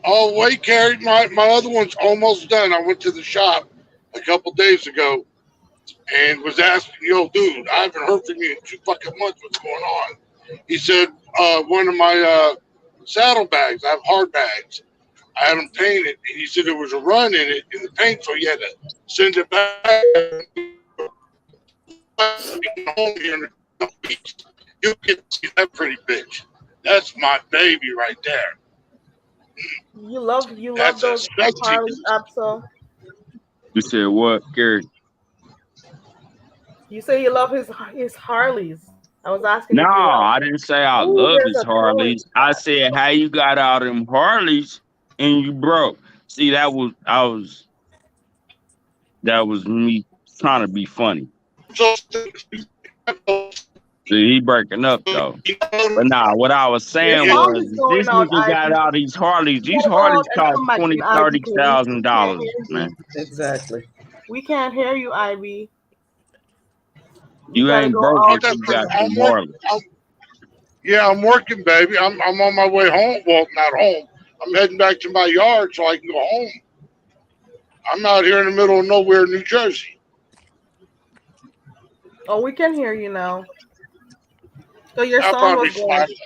Oh, wait, Carrie, my other one's almost done. I went to the shop a couple days ago and was asking, yo, dude, I haven't heard from you in 2 fucking months. What's going on? He said, one of my saddlebags, I have hard bags. I had them painted, and he said there was a run in it in the paint, so he had to send it back home here in a couple weeks. You get to see that pretty bitch. That's my baby right there. You love That's a those sexy Harley bitch. Absol. You said what, Gary? You say you love his Harleys. I was asking No, if you love. I didn't say I Oh, love there's his a color in Harleys. I said how you got all them Harleys and you broke. See, that was me trying to be funny. So, See, he breaking up though. But nah, what I was Your saying yeah, sound was is going this out, nigga got Ivy. all these Harleys. These Go out Harleys and cost come back in, twenty, Ivy, thirty because we thousand can't dollars, hear you. man. Exactly. We can't hear you, Ivy. You You gotta ain't go broke oh, out if that's you right. got them Harleys. I'm working, baby. I'm on my way home. Well, not home. I'm heading back to my yard so I can go home. I'm out here in the middle of nowhere, New Jersey. Oh, we can hear you now. So your I'll sound probably was going. spotty.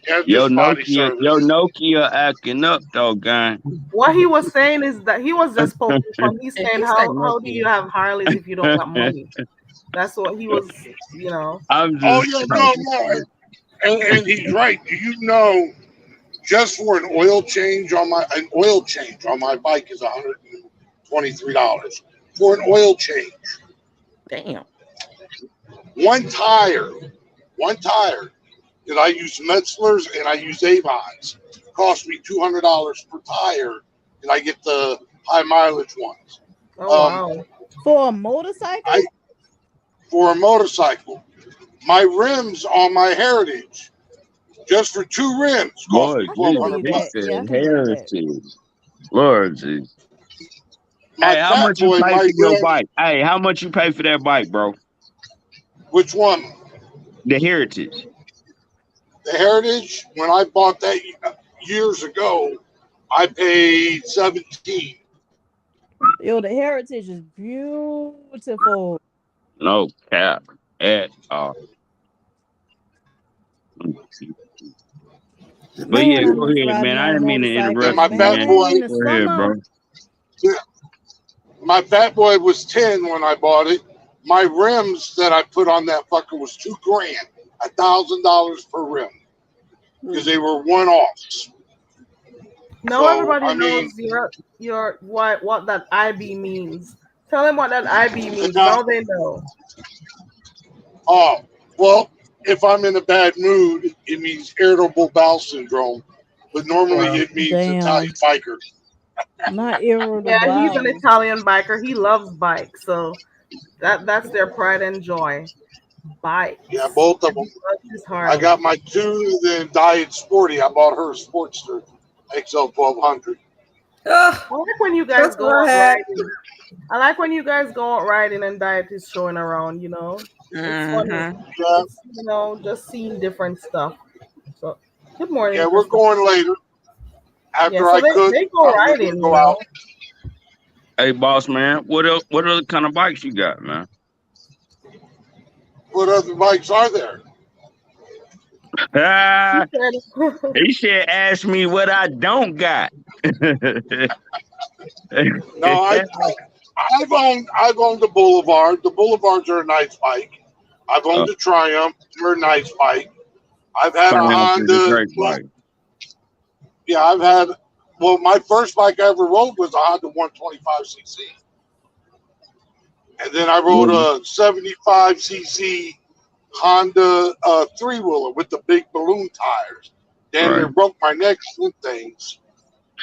Yeah, just spotty Your service. Nokia acting up though, gang. What he was saying is that he was just poking fun. He's And saying he said how do you Nokia. have Harleys if you don't got money? That's what he was. I'm Oh, just yeah, no, talking no. shit. And he's right. Do you know just for an oil change on my bike is $123 for an oil change. Damn. One tire, one tire. That I use Metzlers and I use Avons. Cost me $200 per tire, and I get the high mileage ones. Oh Um, wow. For a motorcycle? For a motorcycle. My rims on my Heritage, just for 2 rims, cost Lord me I can Jesus, believe he that. $1,200. Yeah, I said can believe that. heritage. Lord Jesus. My Hey, how Fat much you Boy, pay my for your rim, bike? Hey, how much you pay for that bike, bro? which one? The heritage. The Heritage, when I bought that years ago, I paid 17. Yo, the Heritage is beautiful. No cap at all. But yeah, Man, I go miss ahead, riding man. I on didn't mean to And motorcycles, interrupt my you, Fat man. man. Boy, In the Go ahead, summer. bro. yeah, my Fat Boy was 10 when I bought it. My rims that I put on that fucker was $2 grand, $1,000 per rim, because they were one-offs. Now So everybody I mean, knows your what that IB means. Tell them what that IB and means. now, Now they know. oh well, if I'm in a bad mood, it means irritable bowel syndrome, but normally Wow. it means Italian Damn. biker. Not Yeah, irritable he's an bowels. Italian biker. He loves bikes, so that's their pride and joy. Yeah, Bikes. both of He them. loves his I Harley. got my 2 then Diet Sporty. I bought her a Sportster XL 1200. I like when you guys That's go what I out had. riding. I like when you guys go out riding and Diet is showing around, you know. It's funny. Mm-hmm. Yeah, It's, just seeing different stuff. So good morning, yeah, we're Christopher. going later. Yeah, After so I cook, they go I'm looking to riding, go out. Hey, boss man, what other kind of bikes you got, man? What other bikes are there? Ah, He said he should ask me what I don't got. No, I've owned the Boulevard. The Boulevards are a nice bike. I've Oh, owned the Triumph. They're a nice bike. I've had a Triumph is a Honda. great bike. Yeah, I've had. Well, my first bike I ever rode was a Honda 125cc, and then I rode Really? a 75cc Honda 3-wheeler with the big balloon tires. Damn Right. near broke my neck with things.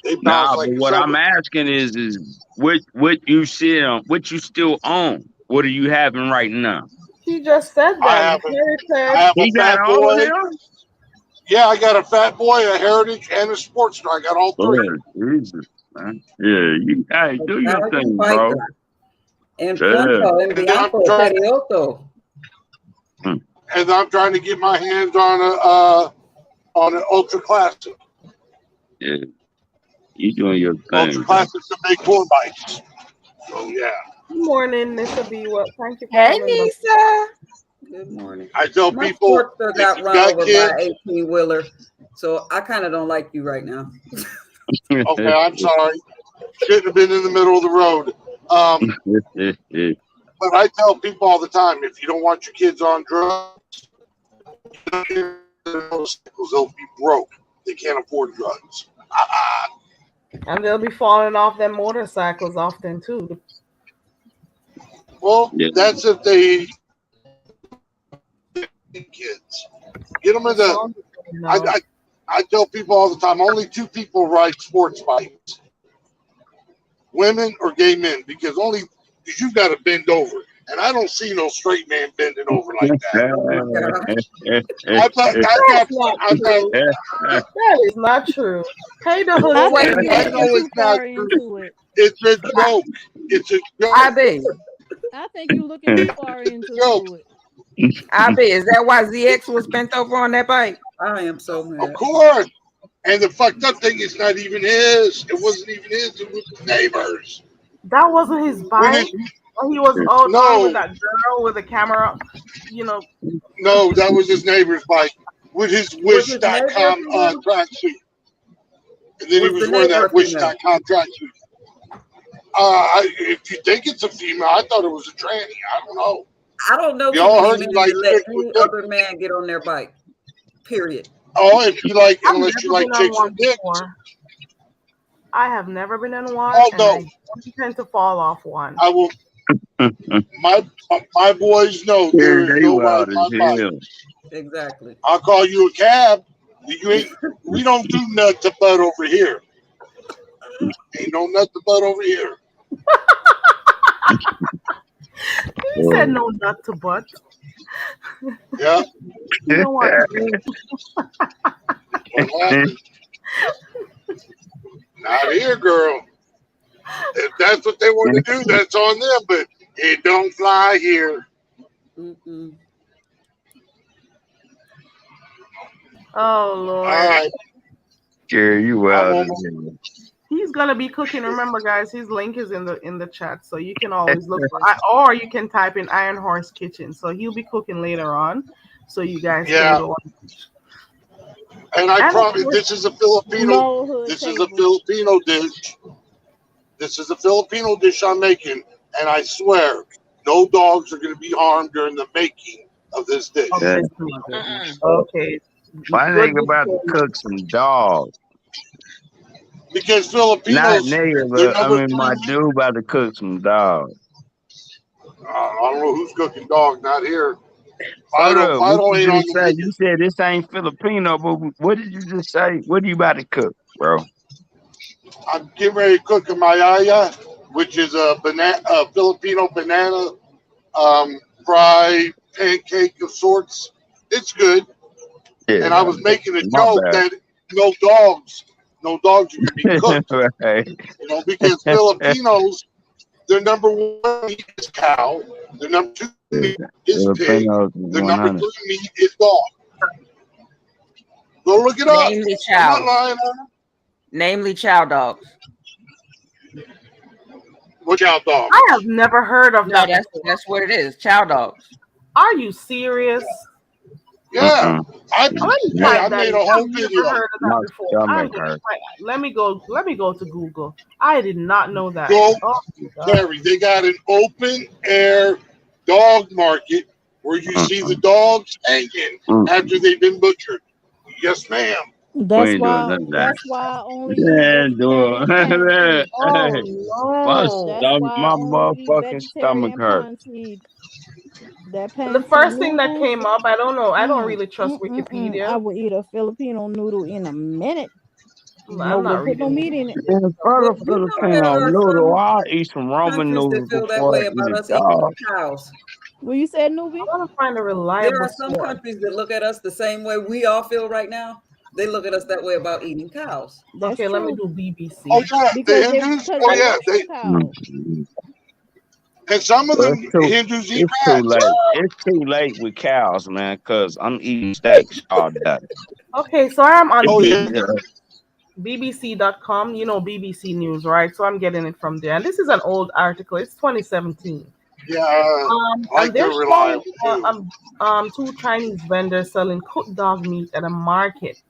They bounce Nah, but like a what I'm feather. asking is what you sit on, what you still own. What are you having right now? he just said I them. have a I Heritage. have a He got Fat all of Boy. them? Yeah, I got a Fat Boy, a Heritage, and a Sportster. I got all 3. Lord Jesus, man. Yeah, you hey, do your Italian thing, bro. biker. And Yeah. Punto and And then I'm Bianco trying, Periotto. Mm, and I'm trying to get my hands on an Ultra Classic. yeah. You doing your Ultra thing, bro. Classics are big tour bikes. So yeah, Good morning, Mr. B. Well, thank you for Hey, coming back. Nisa. Good morning. I tell My people Sportster if got you run got over by kids, an 18-wheeler, so I kind of don't like you right now. okay, I'm sorry, shouldn't have been in the middle of the road. But I tell people all the time, if you don't want your kids on drugs, they'll be broke. They can't afford drugs. And they'll be falling off their motorcycles often too. Well, Yeah. that's if they kids get them in That's the. all you I, know. I I tell people all the time, only 2 people ride sports bikes: women or gay men, because you've got to bend over, and I don't see no straight man bending over like that. Oh my gosh. That's not true. That is not true. Hey, the Well, I wait hood. a think you're I minute. looking know it's too not far true. into it. It's a joke. It's a joke. IB. I think you're looking too far into Joke. it. IB. Is that why ZX was bent over on that bike? I am so Of mad. course. And the fucked up thing is not even his. It wasn't even his. It was the neighbors. That wasn't his When it bike. He was out on with no, that girl with the camera. You know, no, that was his neighbor's bike with his Was his neighbor a Wish.com female? tracksuit. And then he Was was the wearing neighbor that a female? Wish.com tracksuit. If you think it's a female, I thought it was a tranny. I don't know. I don't know too Y'all many heard men he like that let chicks with any dicks. other man get on their bike. Period. Oh, if you like, I've unless you never like been on chicks one with dicks. before. I have never been on one, Oh and I no, don't tend to fall off one. I will. My boys know Yeah, there is they no wild riding as my bike. hell. Exactly. I'll call you a cab. You ain't. We don't do nut to butt over here. Ain't no nut to butt over here. He said no nut to butt. Yeah. You know what? What happened? Not here, girl. If that's what they want to do, that's on them. But it don't fly here. Mm-mm. Oh All Lord. right. Gary, you I'm wild. almost. He's gonna be cooking. Remember, guys, his link is in the chat, so you can always look for. Or you can type in Iron Horse Kitchen. So he'll be cooking later on, so you guys can Yeah. go. And I And promise this is a Filipino. Small hood This is a table. Filipino dish. This is a Filipino dish I'm making, and I swear, no dogs are going to be harmed during the making of this dish. of Yeah. this dish. Okay. My Good nigga about to disclaimer. cook some dog. Because Not Filipinos, nigga, they're but I number mean my 3. dude about to cook some dog. I don't know who's cooking dog. Not here. Hold up, what Fido you ain't on just the say? menu. You said this ain't Filipino, but what did you just say? What are you about to cook, bro? I'm getting ready to cook a mayaya, which is a Filipino banana fried pancake of sorts. It's good. Yeah, And I was making a my joke that no dogs are going to be cooked. bad. Right. Because Filipinos, their number 1 meat is cow. Their number 2 meat is pig. Filipinos Their number 100. 3 meat is dog. Go look it up. Namely I'm not chows. lying on it. Namely chow dogs. What cow dog? I have never heard of No, that. that's what it is. Chow dogs. Are you serious? Yeah. Let me Hey, type I that made in. a I've whole never video. heard of that My before. stomach hurts. Let me go to Google. I did not know that. Go, Oh my God. Terry. They got an open air dog market where you see the dogs hanging after they've been butchered. Yes, ma'am. We That's ain't doing why. none of that. That's why I only eat Yeah, vegetarian pond doing. seed. Oh My no. That's stomach, why I my only eat motherfucking stomach vegetarian hurt. pond seed. That The pan seed first thing that noodles. came up, I don't know. I don't really trust I Wikipedia. would eat a Filipino noodle in a minute. I'm No, not don't put no reading meat in it. And for Well, the you know there Filipino are noodle, some I'll eat some ramen countries that noodles feel that before I way eat about a us eating dog. cows. Well, you said I newbie. want to find a There reliable are some source. countries that look at us the same way we all feel right now. They look at us that way about eating cows. That's Okay, let me true. do BBC. Oh yeah, the Because Hindus. Oh they yeah, worship cows. and some of Well, them Hindus eat it's too rats. late. It's too late with cows, man, because I'm eating steaks all day. Okay, so I am on Oh yeah. BBC.com. You know BBC News, right? So I'm getting it from there. And this is an old article. It's 2017. Yeah, I like And they're they're showing reliable too. 2 Chinese vendors selling cooked dog meat at a market.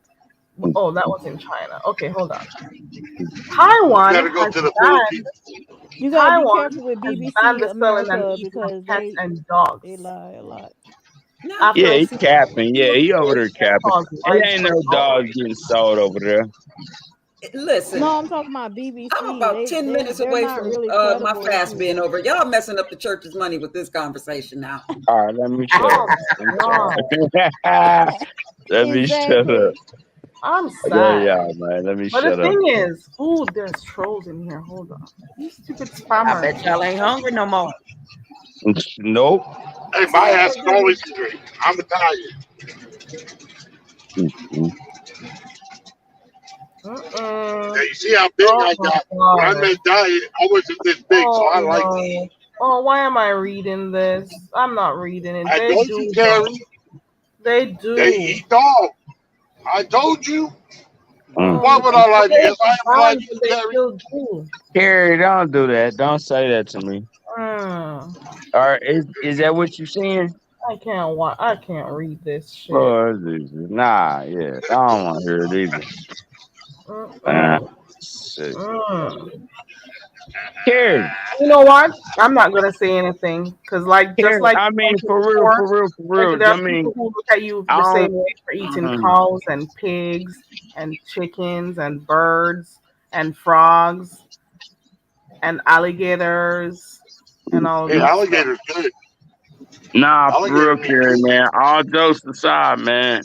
Oh, that was in China. Okay, hold on. You got Taiwan to go has to the banned Philippines. You gotta be Taiwan careful with has BBC banned the selling and America eating of because cats they and dogs lie a lot. No, after Yeah, a he series capping. Yeah, he over there that capping. caused It ain't widespread no dog outrage. getting sold over there. listen, No, I'm talking about I'm BBC. about 10 minutes They're away not from really my credible fast being to. over. Y'all messing up the church's money with this conversation now. All right, let me shut up. Oh I'm God, sorry. Let me shut up. Exactly. I'm I love sad. y'all, man. Let me But the shut up. thing is, ooh, there's trolls in here. Hold on. You stupid I spammers. bet y'all ain't hungry no more. Nope. Hey, See my what ass they is do? always straight. I'm Italian. Yeah, you see how big Oh I my got. When I God. made diet, I wasn't this big, so Oh I like to no. eat. Oh, why am I reading this? I'm not reading it. I They told you, do though. Terry, They they do. eat dog. I told you. Oh, Why would I lie to you? they Yes, I ever lied banned, to but you, they Terry? still do. Carrie, don't do that. Don't say that to me. Mm. All right, is that what you saying? I can't read this shit. Oh, nah, yeah. I don't want to hear it either. Mm-mm. Shit. Mm. Carrie, You know what? I'm not gonna say anything because, just Carrie, like I you mean, mentioned for real, before, for real, for real. there I are people mean, who look at you I the same don't. way for eating Mm, cows and pigs and chickens and birds and frogs and alligators and all Hey, this stuff. alligator's good. nah, for Alligator real, meat Carrie, good. man. All jokes aside, man.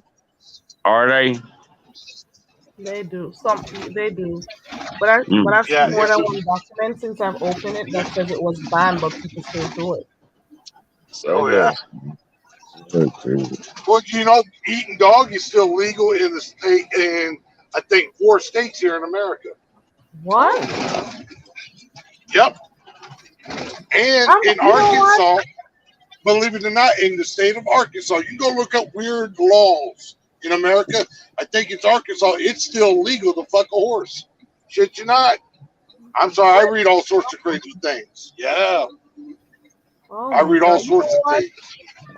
Are they? They do. They do. But Mm. I've seen Yeah, more than one document since I've opened it that says it was banned, but people still do it. Oh yeah. Well, eating dog is still legal in the state, in I think 4 states here in America. What? Oh. Yep. And in Arkansas, believe it or not, in the state of Arkansas, you go look up weird laws in America. I think it's Arkansas. It's still legal to fuck a horse. Shit, you not. I'm sorry. I read all sorts of crazy things. Yeah. Oh I my read all God. You know sorts of what? things.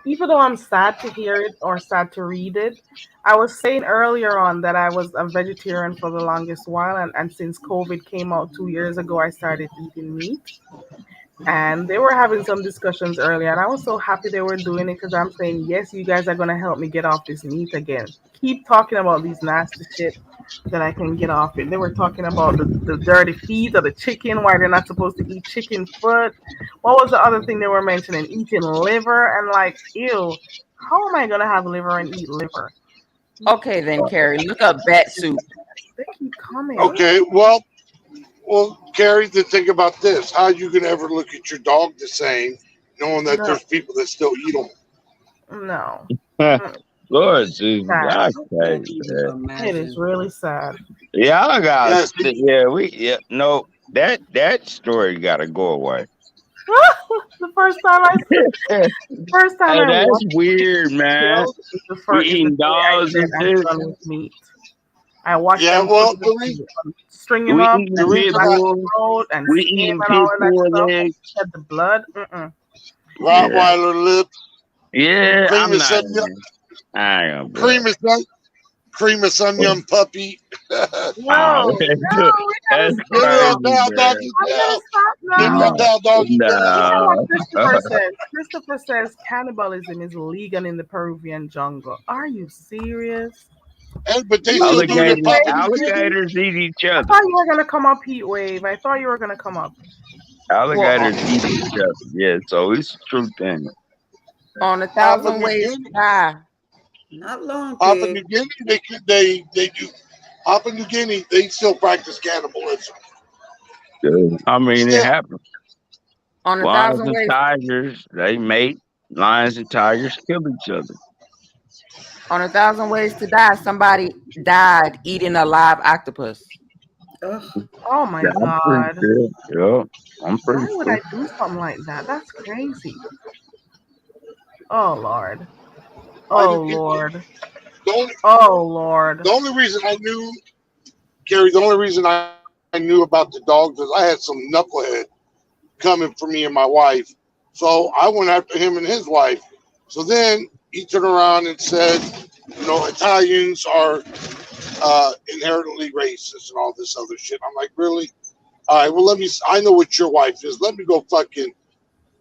Even though I'm sad to hear it or sad to read it, I was saying earlier on that I was a vegetarian for the longest while, and since COVID came out 2 years ago, I started eating meat. And they were having some discussions earlier, and I was so happy they were doing it because I'm saying, yes, you guys are going to help me get off this meat again. Keep talking about these nasty shit that I can get off it. They were talking about the dirty feet of the chicken, why they're not supposed to eat chicken foot. What was the other thing they were mentioning? Eating liver, and like, ew, how am I going to have liver and eat liver? Okay, then, Carrie, look up bat soup. They keep coming. Okay, well, Carrie, the thing about this, how you can ever look at your dog the same, knowing that No. there's people that still eat them? No. Lord Jesus, Sad. crazy, It is really sad. y'all got Yes. no, that story gotta go away. The first time I Hey, that's watched weird, chicken man. killed is the We first is the eating day I dogs said and I'm shit. done with meat. I watched Yeah, them well, string him We up eating and reason slash I, the throat and We skin eating and pit all of that bull stuff and legs. shed the blood. Yeah, Rottweiler lip, yeah. cream I'm of not. sun, I ain't gonna be cream of sun, cream of sun, young puppy. No, we gotta That's Give me stop. a crazy, towel, man. doggy I'm gonna tail. stop Give me a now. No, towel, doggy tail. You know what no. Christopher says? Christopher says cannibalism is legal in the Peruvian jungle. Are you serious? But they You still do it in Alligators, Papua New Guinea. alligators eat each I other. thought you were gonna come up, Heat Wave. I thought you were gonna come up. Well, Alligators eat each other. Yeah, so it's a true thing. on a Papua thousand New ways Guinea, to die. Not long, Papua pig. New Guinea, they do. Papua New Guinea, they still practice cannibalism. I mean, it Still, happens. On a Lions thousand and ways. tigers, they mate. Lions and tigers kill each other. On a thousand ways to die, somebody died eating a live octopus. Ugh. Oh my Yeah, I'm pretty God. sure. Yeah, I'm Why pretty would sure. I do something like that? That's crazy. Oh Lord. why Oh you get Lord. the only, Oh Lord. the only reason I knew, Gary, the only reason I knew about the dogs is I had some knucklehead coming for me and my wife. So I went after him and his wife. So then he turned around and said, Italians are inherently racist and all this other shit. I'm like, really? All right, well, I know what your wife is. Let me go fucking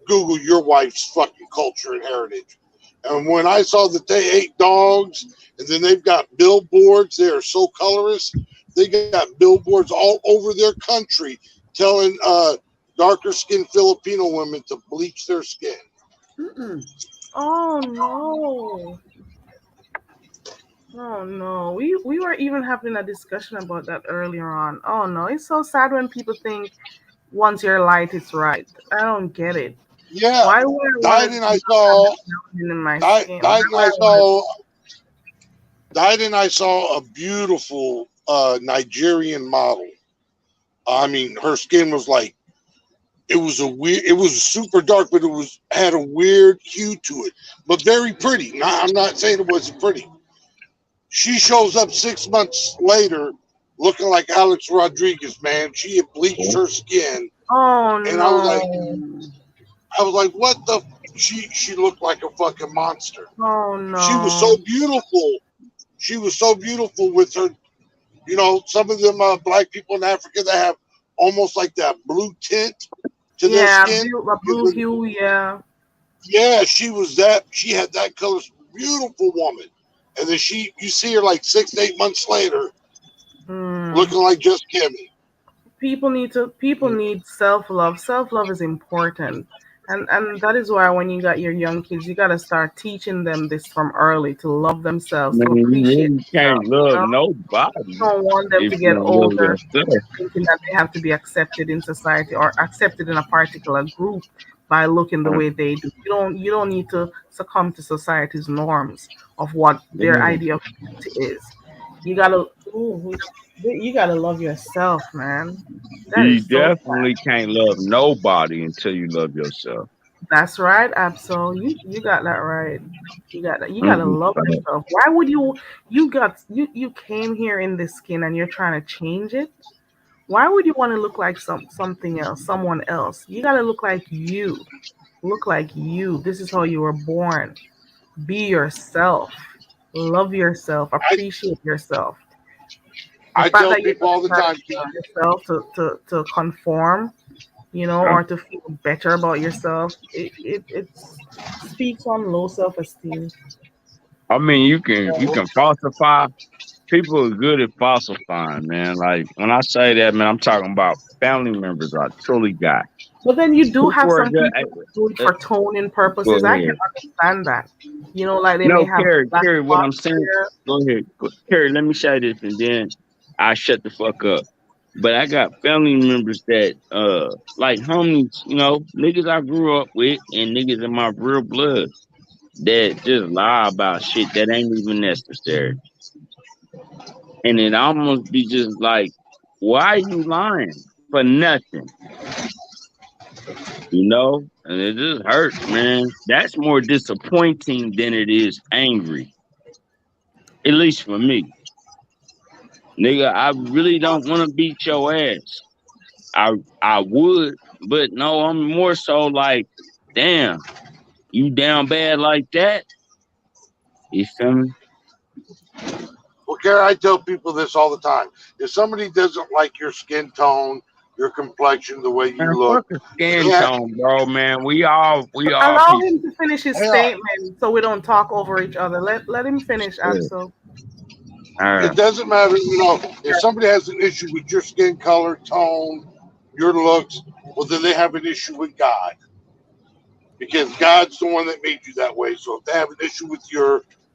Google your wife's fucking culture and heritage. And when I saw that they ate dogs, and then they've got billboards, they are so colorist. They got billboards all over their country telling darker skinned Filipino women to bleach their skin. Mm-mm. Oh no. Oh no. We were even having a discussion about that earlier on. Oh no, it's so sad when people think once you're light it's right. I don't get it. Yeah, Why would I want died to and I have saw, melanin in my died, skin? Why died and would I I want saw, died and I saw a beautiful Nigerian model. I mean, her skin was like, it was super dark, but had a weird hue to it, but very pretty. I'm not saying it wasn't pretty. She shows up 6 months later looking like Alex Rodriguez, man. She had bleached her skin, Oh and no. I was like, what the? She looked like a fucking monster. Oh She was no. so beautiful. She was so beautiful with her. Some of them black people in Africa that have almost like that blue tint to their Yeah, skin. a blue hue, yeah. Yeah, she was that. She had that color. Beautiful woman. And then you see her like 6 to 8 months later, Mm. looking like just Kimmy. People need self-love. Self-love is important. And that is why when you got your young kids, you gotta start teaching them this from early to love I themselves, to mean, you appreciate really can't themselves, love you know? nobody Don't want them if to you get don't love older yourself. thinking that they have to be accepted in society or accepted in a particular group by looking the Uh, way they do. You don't need to succumb to society's norms of what their yeah. idea of beauty is. You gotta ooh, you gotta love yourself, man. That You is so definitely can't love nobody until you love yourself. That's right, Absol. You got that right. You got that. You gotta Mm-mm. love yourself. Why would you came here in this skin and you're trying to change it? Why would you want to look like something else, someone else? You gotta look like you. Look like you. This is how you were born. Be yourself. Love yourself. I, Appreciate yourself. The I fact tell that you're people all the trying to time, change yourself to conform, Uh, or to feel better about yourself, it speaks on low self esteem. I mean, you can falsify. People are good at falsifying, man. Like when I say that, man, I'm talking about family members. I truly got But then you do have people are some good. people who do it Uh, for toning Go purposes. I can ahead. understand that. Like they may No, have Carrie, black Carrie, what I'm spots saying, there. go ahead. Carrie, let me say this and then I shut the fuck up. But I got family members that like homies, niggas I grew up with and niggas in my real blood that just lie about shit that ain't even necessary. And it almost be just like, why are you lying? For nothing. And it just hurts, man. That's more disappointing than it is angry, at least for me. Nigga, I really don't want to beat your ass. I would, but no, I'm more so like, damn, you down bad like that? You feel me? well, Gary, I tell people this all the time. If somebody doesn't like your skin tone, your complexion, the way Man, you look, fuck a they skin have, tone, bro, man. We all Allow people. him to finish his yeah, statement so we don't talk over each other. Let him finish, Yeah. Absol. it Uh, doesn't matter. If somebody has an issue with your skin color, tone, your looks, well, then they have an issue with God because God's the one that made you that way. So if they have an issue with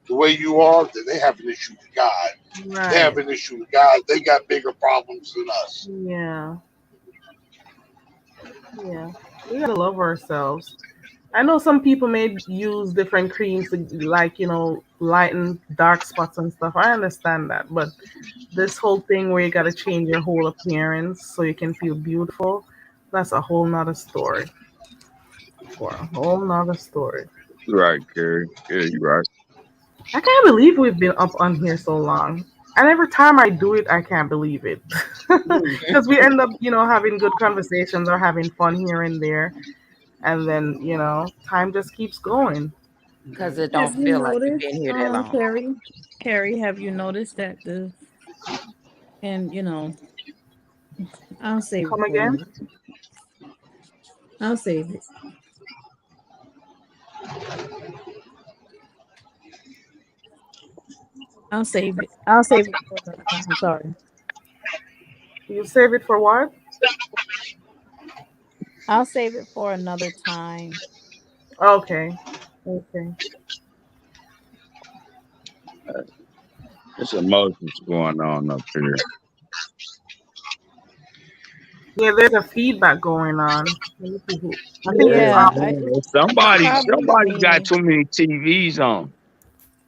the way you are, then they have an issue with God. They have Right. an issue with God. They got bigger problems than us. Yeah. Yeah. We gotta love ourselves. I know some people may use different creams to lighten dark spots and stuff. I understand that, but this whole thing where you gotta change your whole appearance so you can feel beautiful, that's a whole nother story. For a whole nother story. you're right, Carrie. Yeah, you're right. I can't believe we've been up on here so long. And every time I do it, I can't believe it. Because we end up, having good conversations or having fun here and there. And then, time just keeps going. Because it don't Have you feel like you've noticed, been here that long. Carrie, have you noticed that and I'll save it Come for again? another. I'll save it. I'll save it. I'll save it for another time. Sorry. You save it for what? I'll save it for another time. Okay. Okay. There's emotions going on up here. Yeah, there's a feedback going on. Let me see who. I think it's Yeah, Yeah, man. it's Somebody, probably somebody got me. too many TVs on.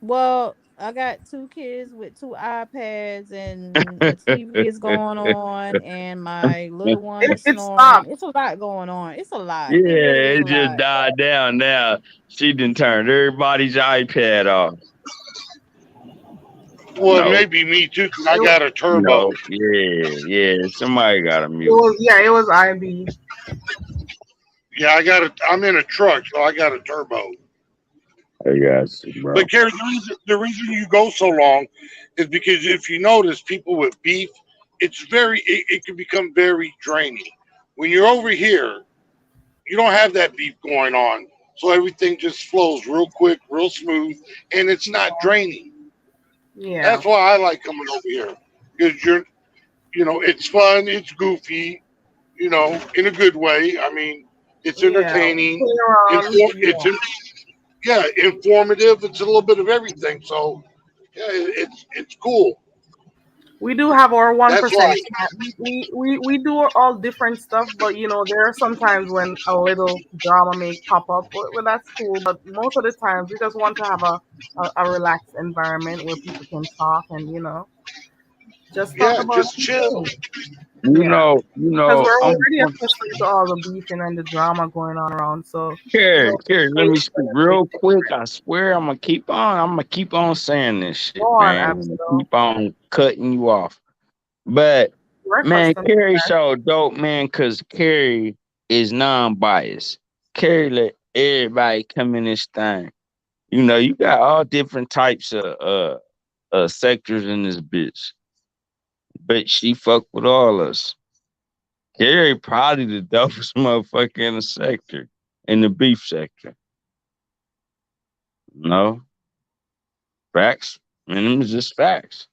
Well, I got two kids with two iPads, and the TV is going on, and my little one it, is it snoring. It's stopped. a lot going on. It's a lot. It really Yeah, is a it just lot. died down now. She done turned everybody's iPad off. Well, it No, may be me too because I It, got a turbo. no, yeah. Somebody got a it mute. was yeah, it was IB. Yeah, I'm in a truck, so I got a turbo. I got you, bro. But Carrie, the reason you go so long is because if you notice, people with beef, it can become very draining. When you're over here, you don't have that beef going on, so everything just flows real quick, real smooth, and it's not draining. Yeah. That's why I like coming over here because it's fun, it's goofy, in a good way. I mean, it's Yeah. entertaining, Play around. it's yeah, informative. It's a little bit of everything. So yeah, it's cool. We do have our That's 1%. why. We do all different stuff, but there are some times when a little drama may pop up. Well, that's cool, but most of the times we just want to have a relaxed environment where people can talk and just talk Yeah, about just chill. things. You Yeah, know, because we're I'm, already accustomed to all the beefing and the drama going on around. So Carrie, Carrie, let me it's speak real quick. I swear I'm gonna keep on saying this go shit, on, man. I'm gonna Absto. keep on cutting you off. But We're man, accustomed to Carrie that. so dope, man, cause Carrie is non-biased. Carrie let everybody come in this thing. You know, you got all different types of sectors in this bitch. But she fuck with all us. Carrie probably the dopest motherfucker in the sector, in the beef sector. No facts, and them is just facts.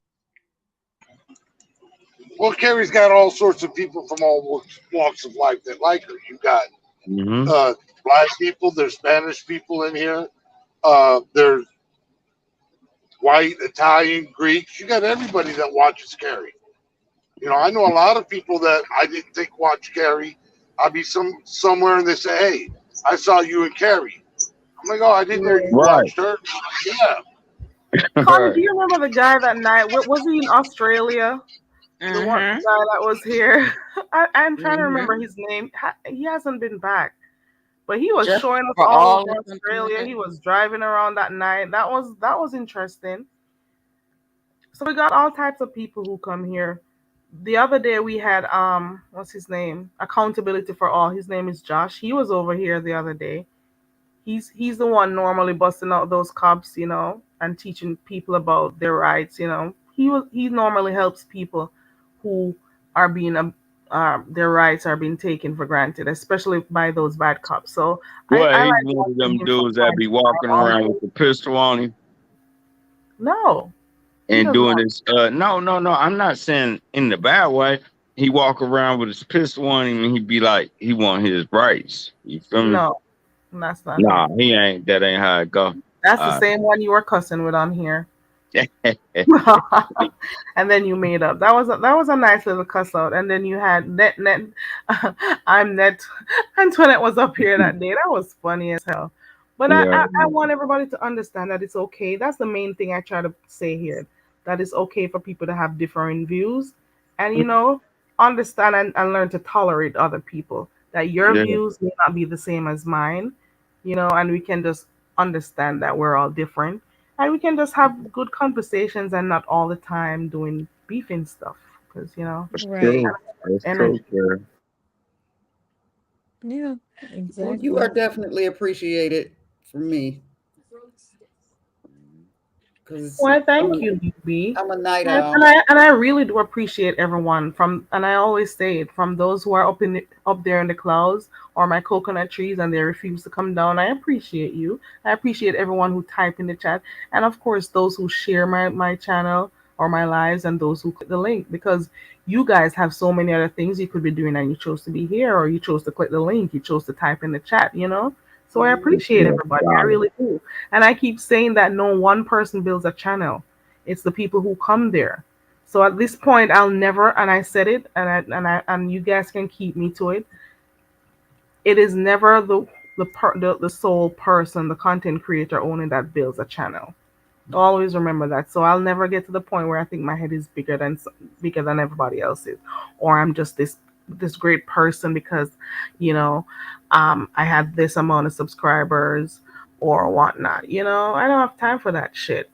Well, Carrie's got all sorts of people from all walks of life that like her. You got Mm-hmm. black people, there's Spanish people in here, there's white, Italian, Greeks. You got everybody that watches Carrie. I know a lot of people that I didn't think watch Carrie. I'll be somewhere and they say, "Hey, I saw you and Carrie." I'm like, "Oh, I didn't know you Right, watched her." Yeah, Connie, do right. you remember the guy that night? Was he in Australia? The one Mm-hmm. guy that was here. I'm trying to remember Mm-hmm. his name. He hasn't been back, but he was Just showing us for all all over of them Australia. tonight. He was driving around that night. That was interesting. So we got all types of people who come here. The other day we had what's his name? Accountability for All. His name is Josh. He was over here the other day. He's the one normally busting out those cops, and teaching people about their rights. He normally helps people who are being their rights are being taken for granted, especially by those bad cops. So Well, I he's like one of watching them him from dudes that time be to walking time. around with the pistol on him No, he and does doing not. this. No, no, no. I'm not saying in the bad way. He walk around with his pistol on him and he be like, he want his rights. You feel me? No, that's not Nah, him. he ain't. That ain't how it go. That's the Uh, same one you were cussing with on here. And then you made up. That was a nice little cuss out. And then you had net. I'm net. Antoinette was up here that day. That was funny as hell. But I, yeah. I I want everybody to understand that it's okay. That's the main thing I try to say here. That it's okay for people to have differing views, and understand and learn to tolerate other people. That your Yeah. views may not be the same as mine, and we can just understand that we're all different and we can just have good conversations and not all the time doing beefing stuff because That's Right. true. That's true, energy. sir. Yeah, Well, you are exactly. definitely appreciated from me because Well, I'm thank a you, UB. I'm a night And, owl. and I really do appreciate everyone and I always say it from those who are up there in the clouds or my coconut trees and they refuse to come down. I appreciate you. I appreciate everyone who type in the chat and of course those who share my channel or my lives and those who click the link because you guys have so many other things you could be doing and you chose to be here or you chose to click the link, you chose to type in the chat. So I Mhm. appreciate Yeah, everybody. I solid. really do. And I keep saying that no one person builds a channel. It's the people who come there. So at this point, I'll never, and I said it, and you guys can keep me to it. It is never the sole person, the content creator only that builds a channel. Always remember that. So I'll never get to the point where I think my head is bigger than everybody else's, or I'm just this great person because, you know, I had this amount of subscribers or whatnot. I don't have time for that shit.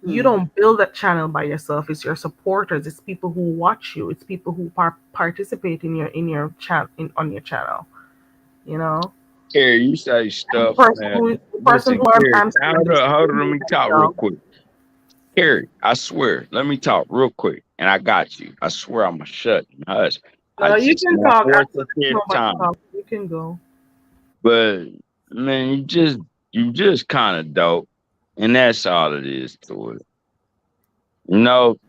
You Hmm. don't build that channel by yourself. It's your supporters. It's people who watch you. It's people who participate in your chat on your channel. You know, Carrie, you say and the stuff, person man. who the person Listen, who I'm, Carrie, I'm saying hold this up, hold up. Let to, me talk real quick. Carrie, I swear, let me talk real quick, and I got you. I swear I'm gonna shut and hush. I no, you just can my talk fourth after or this fifth moment. time, Talk. You can go. but man, you just kind of dope, and that's all it is to it.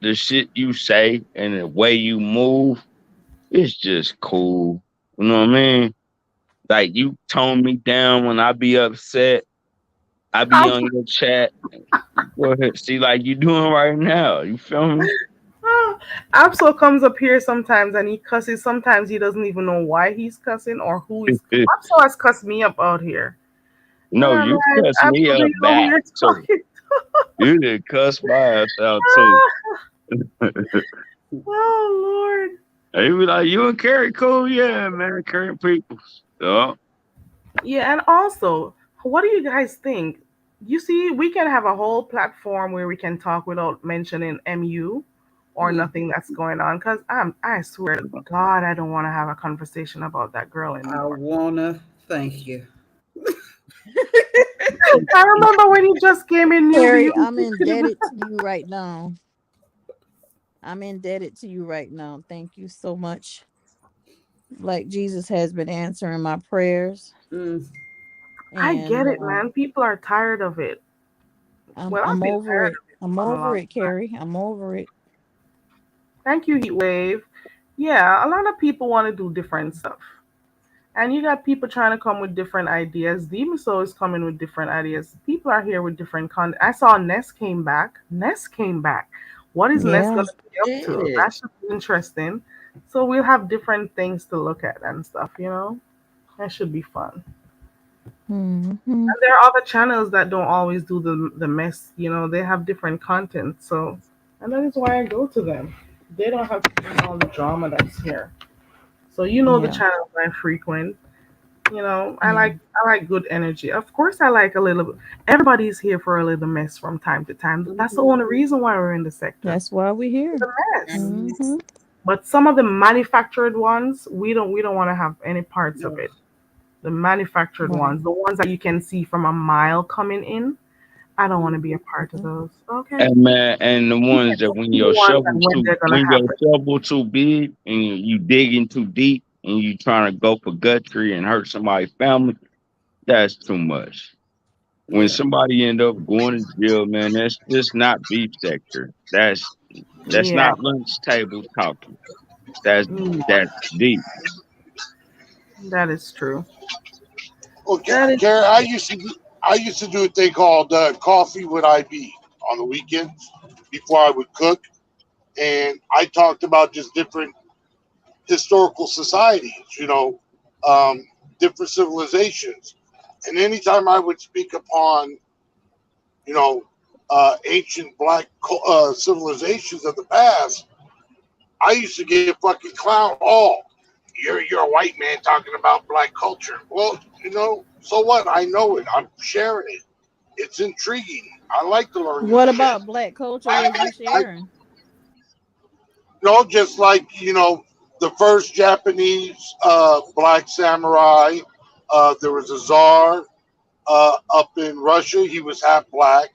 The shit you say and the way you move, it's just cool. You know what I mean? Like you tone me down when I be upset. I be on your chat. Go ahead. See, like you doing right now. You feel me? Absol comes up here sometimes and he cusses. Sometimes he doesn't even know why he's cussing or who is. Absol has cussed me up out here. And No, I'm you like, cussed me Absol, do up you know who back you're too. talking You did cuss my ass out too. to? Oh, Lord. He was like, "You and Carrie cool, yeah, man, Carrie people." Yeah. Yeah, and also, what do you guys think? You see, we can have a whole platform where we can talk without mentioning MU or Hmm. nothing that's going on. Cause I swear to God, I don't want to have a conversation about that girl I anymore. wanna thank you. I remember when you just came in newbie, Carrie, you I'm indebted to you right now. I'm indebted to you right now. Thank you so much. Like Jesus has been answering my prayers, Mm. I and get it, man. People are tired of it. I'm Well, I've I'm been over tired it. of it I'm for a over long it, Carrie. I'm over it. Thank you, Heatwave. Yeah, a lot of people want to do different stuff. And you got people trying to come with different ideas. Demon Soul is coming with different ideas. People are here with different content. I saw Ness came back. Ness came back. What is Ness Yeah. going to be up to? Yeah. That should be interesting. So we'll have different things to look at and stuff, you know? That should be fun. Hmm. And there are other channels that don't always do the mess, you know, they have different content. So, and that is why I go to them. They don't have to bring all the drama that's here. So you know the Yeah. channels I frequent. You know, Yeah. I like good energy. Of course, I like a little. Everybody's here for a little mess from time to time. That's the Mhm. only reason why we're in the sector. That's why we're It's here. a mess. Hmm. But some of the manufactured ones, we don't want to have any parts of No. it. The manufactured Right. ones, the ones that you can see from a mile coming in, I don't want to be a part of Mhm. those. Okay, And man, and the you ones can that see the ones and when they're gonna when your happen. shovel too big and you digging too deep and you trying to go for guttery and hurt somebody's family, that's too much. When Yeah. somebody end up going to jail, man, that's just not beef sector. That's Yeah, not lunch table talking. That's yeah, that's deep. that is true. Okay, That is Gary, true. I used to do a thing called coffee with IB on the weekends before I would cook, and I talked about just different historical societies, um, different civilizations, and anytime I would speak upon, you know, ancient black civilizations of the past, I used to get fucking clown. Oh, you're a white man talking about black culture. Well, so what? I know it. I'm sharing it. It's intriguing. I like to learn new What shit. about black culture I, was you I sharing? just like the first Japanese black samurai. There was a czar up in Russia. He was half black.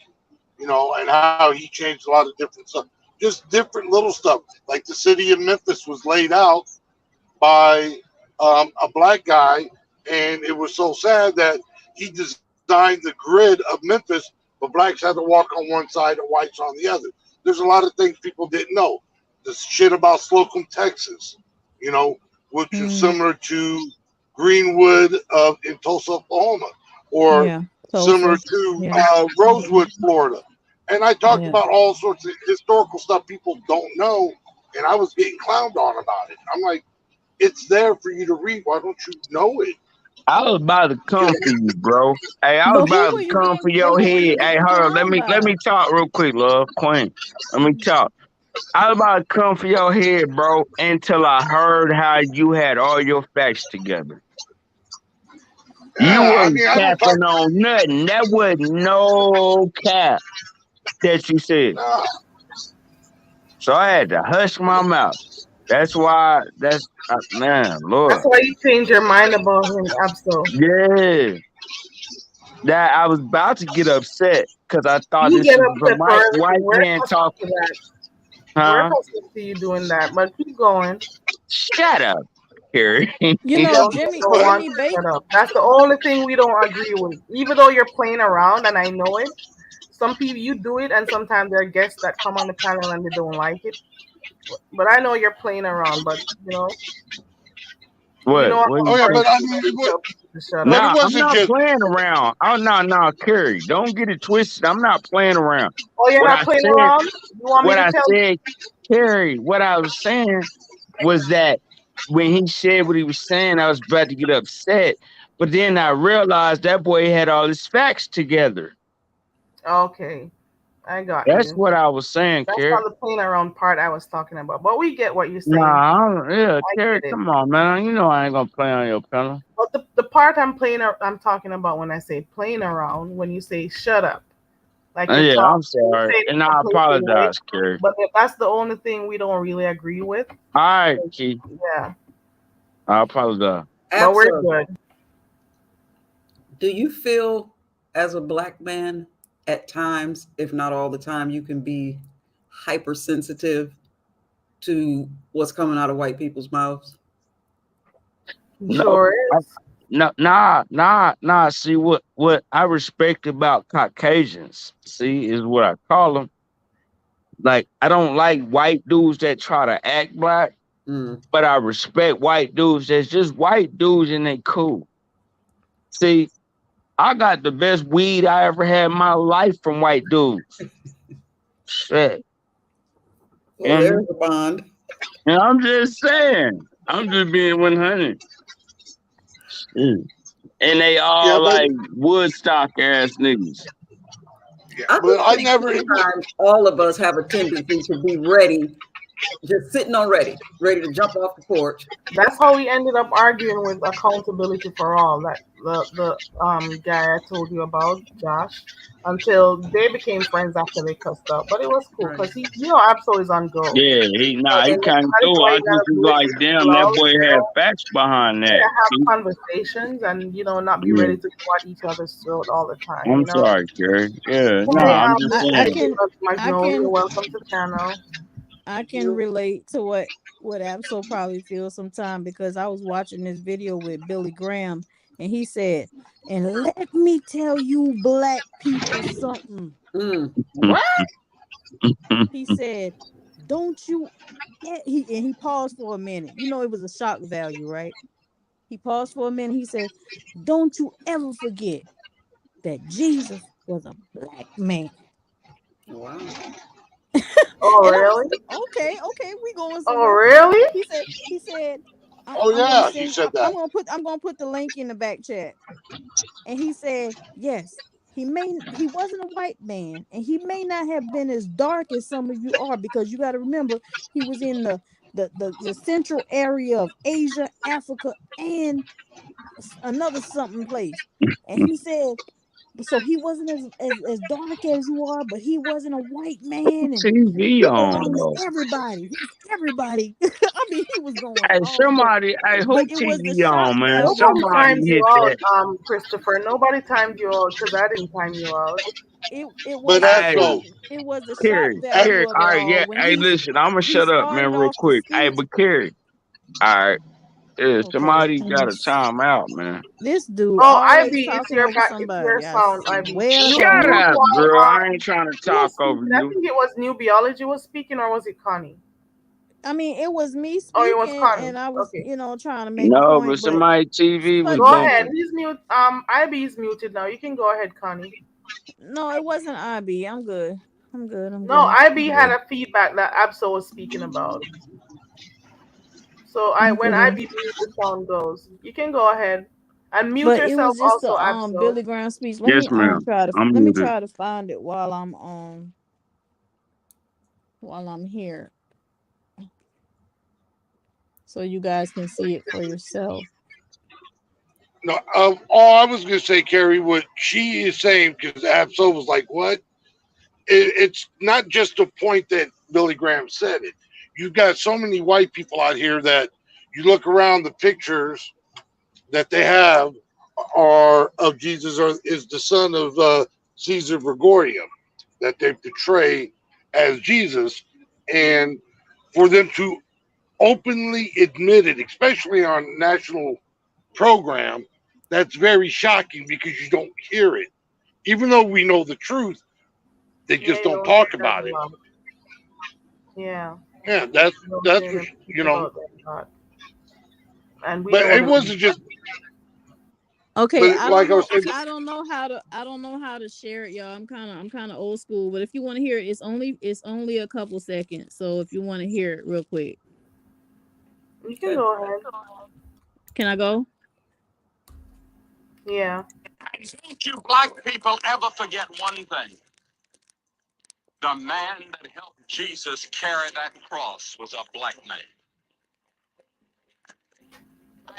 And how he changed a lot of different stuff. Just different little stuff. Like the city of Memphis was laid out by a black guy, and it was so sad that he designed the grid of Memphis, but blacks had to walk on one side and whites on the other. There's a lot of things people didn't know. The shit about Slocum, Texas, you know, which was Mm, similar to Greenwood in Tulsa, Oklahoma, or yeah. similar Tulsa. to Yeah. Rosewood, Florida. And I talked Yeah. about all sorts of historical stuff people don't know, and I was getting clowned on about it. I'm like, it's there for you to read. Why don't you know it? I was about to You come know, for you, bro. Hey, I was But about to come for your who were head. you Hey, getting hold on. Let clowned me let by? me talk real quick, love, Queen. Let me talk. I was about to come for your head, bro, until I heard how you had all your facts together. You yeah, I wasn't mean, I don't talk. capping on nothing. That was no cap that you said. Nah, So I had to hush my mouth. That's why. Man, That's Lord, why you change your mind about him, Absol. yeah. That I was about to get upset because I thought You this get was the upset for everything. white We're man accustomed to talking, that. We're huh? accustomed to you doing that. But keep going. Shut up, Carrie. You You know, don't get Jimmy no but one Jimmy to Baker. shut up. That's the only thing we don't agree with. Even though you're playing around, and I know it. Some people you do it, and sometimes there are guests that come on the panel and they don't like it. But I know you're playing around. But You know What? I'm What Oh you yeah, trying say? but I to mean, tell people to shut but up. it Nah, I'm wasn't not just. playing around. Oh no, no, Carrie, don't get it twisted. I'm not playing around. Oh, you're What not I playing said, around? You want me what to I tell you? said, Carrie, what I was saying was that when he said what he was saying, I was about to get upset. But then I realized that boy had all his facts together. Okay, I got That's you. what I was saying, That's Carrie. not the playing around part I was talking about. But we get what you're saying. Nah, yeah, I Carrie, get it. come on, man. You know I ain't gonna play on your pillow. But the part I'm talking about when I say playing around, when you say shut up, like you're Yeah, talking, I'm you sorry. say it And in a I playful way. apologize, Carrie. But if that's the only thing we don't really agree with, All right, Key. yeah. I apologize. But we're Abso, good. do you feel as a black man at times, if not all the time, you can be hypersensitive to what's coming out of white people's mouths? He No, sure I, is. no, nah. See what I respect about Caucasians. See, is what I call them. Like I don't like white dudes that try to act black, Mm. but I respect white dudes that's just white dudes and they cool. See, I got the best weed I ever had in my life from white dudes. Shit, Well, and there's a bond. I'm just saying, I'm just being 100. Shit. And they Yeah, all but like Woodstock ass niggas. yeah, I but just I think never. sometimes all of us have a tendency to be ready, just sitting on ready to jump off the porch. That's how we ended up arguing with accountability for all. That the guy I told you about, Josh, until they became friends after they cussed up. But it was cool Right. because he Absol is on go. Yeah, So he then came that's through. why I you just gotta was do it like, with damn, that love, boy had facts behind yeah, that. have conversations and not be Yeah, ready to go at each other's throat all the time. I'm sorry, Kerry. Yeah, no, Hey, But I'm just I saying. can I Magnolia, can welcome to the channel. I can You relate to what Absol probably feels sometime because I was watching this video with Billy Graham and he said, "And let me tell you, black people, something." Mm. what? He said, "Don't you?" He paused for a minute. You know, it was a shock value, right? He paused for a minute. He said, "Don't you ever forget that Jesus was a black man." Wow. Oh And I was really? okay, we going Oh somewhere. really? He said, Oh I'm gonna yeah, he send said that. I'm gonna put the link in the back chat. And he said, yes, he wasn't a white man, and he may not have been as dark as some of you are, because you got to remember he was in the central area of Asia, Africa, and another something place. And he said, so he wasn't as dark as you are, but he wasn't a white man, and TV he belonged on though. to everybody. He was everybody. I mean, he was going Hey, all the way. somebody, hey, But who it was the TV shock on, man? value. Nobody Somebody timed you hit out, that. Christopher. Nobody timed you out because I didn't time you out. It But was the Hey, shock. also, It was the shock Kerry, a- value Kerry. of All it right, all yeah. when Hey, listen, I'm gonna he shut up, man, started real off the quick. Hey, speech. but Kerry, all right, yeah, Okay, somebody got a time out, man. this dude Oh, always Ivy, talking over it's your somebody. I sound, Ivy. swear to Shut God. Mute up, while girl. I ain't trying to who was talk over speaking? I you. think it was New Biology was speaking, or was it Connie? I mean, it was me Oh, it was speaking, Connie. and I was, Okay, trying to make a No, but point, but somebody TV was but go ahead. bumping. He's mute. Ivy is muted now. You can go ahead, Connie. no, it wasn't IB. I'm good. I'm good. I'm No, good. Ivy I'm had good. a feedback that Absol was speaking about. So I'm when good. Ivy mute, the sound goes. You can go ahead and mute But it yourself was just also, the Absol. Billy Graham speech. Yes, ma'am. I'm Let me muted. try to find it while I'm here, so you guys can see it for yourself. no, all I was going to say, Carrie, what she is saying, because Absol was like, what? It's not just the point that Billy Graham said it. You've got so many white people out here that you look around the pictures that they have are of Jesus, or is the son of Caesar Gregorium that they portray as Jesus. And for them to openly admit it, especially on national program, that's very shocking because you don't hear it. Even though we know the truth, they Yeah, just you don't don't hear talk that about a it. lot. Yeah, Yeah, you don't that's hear what them speak you know. about that a lot. And we But know it that. wasn't just. Okay, But like I was saying, I don't know how to share it, y'all. I'm kind of old school, but if you want to hear it, it's only a couple seconds. So if you want to hear it real quick, You can go ahead. can I go? Yeah. Don't you black people ever forget one thing. The man that helped Jesus carry that cross was a black man.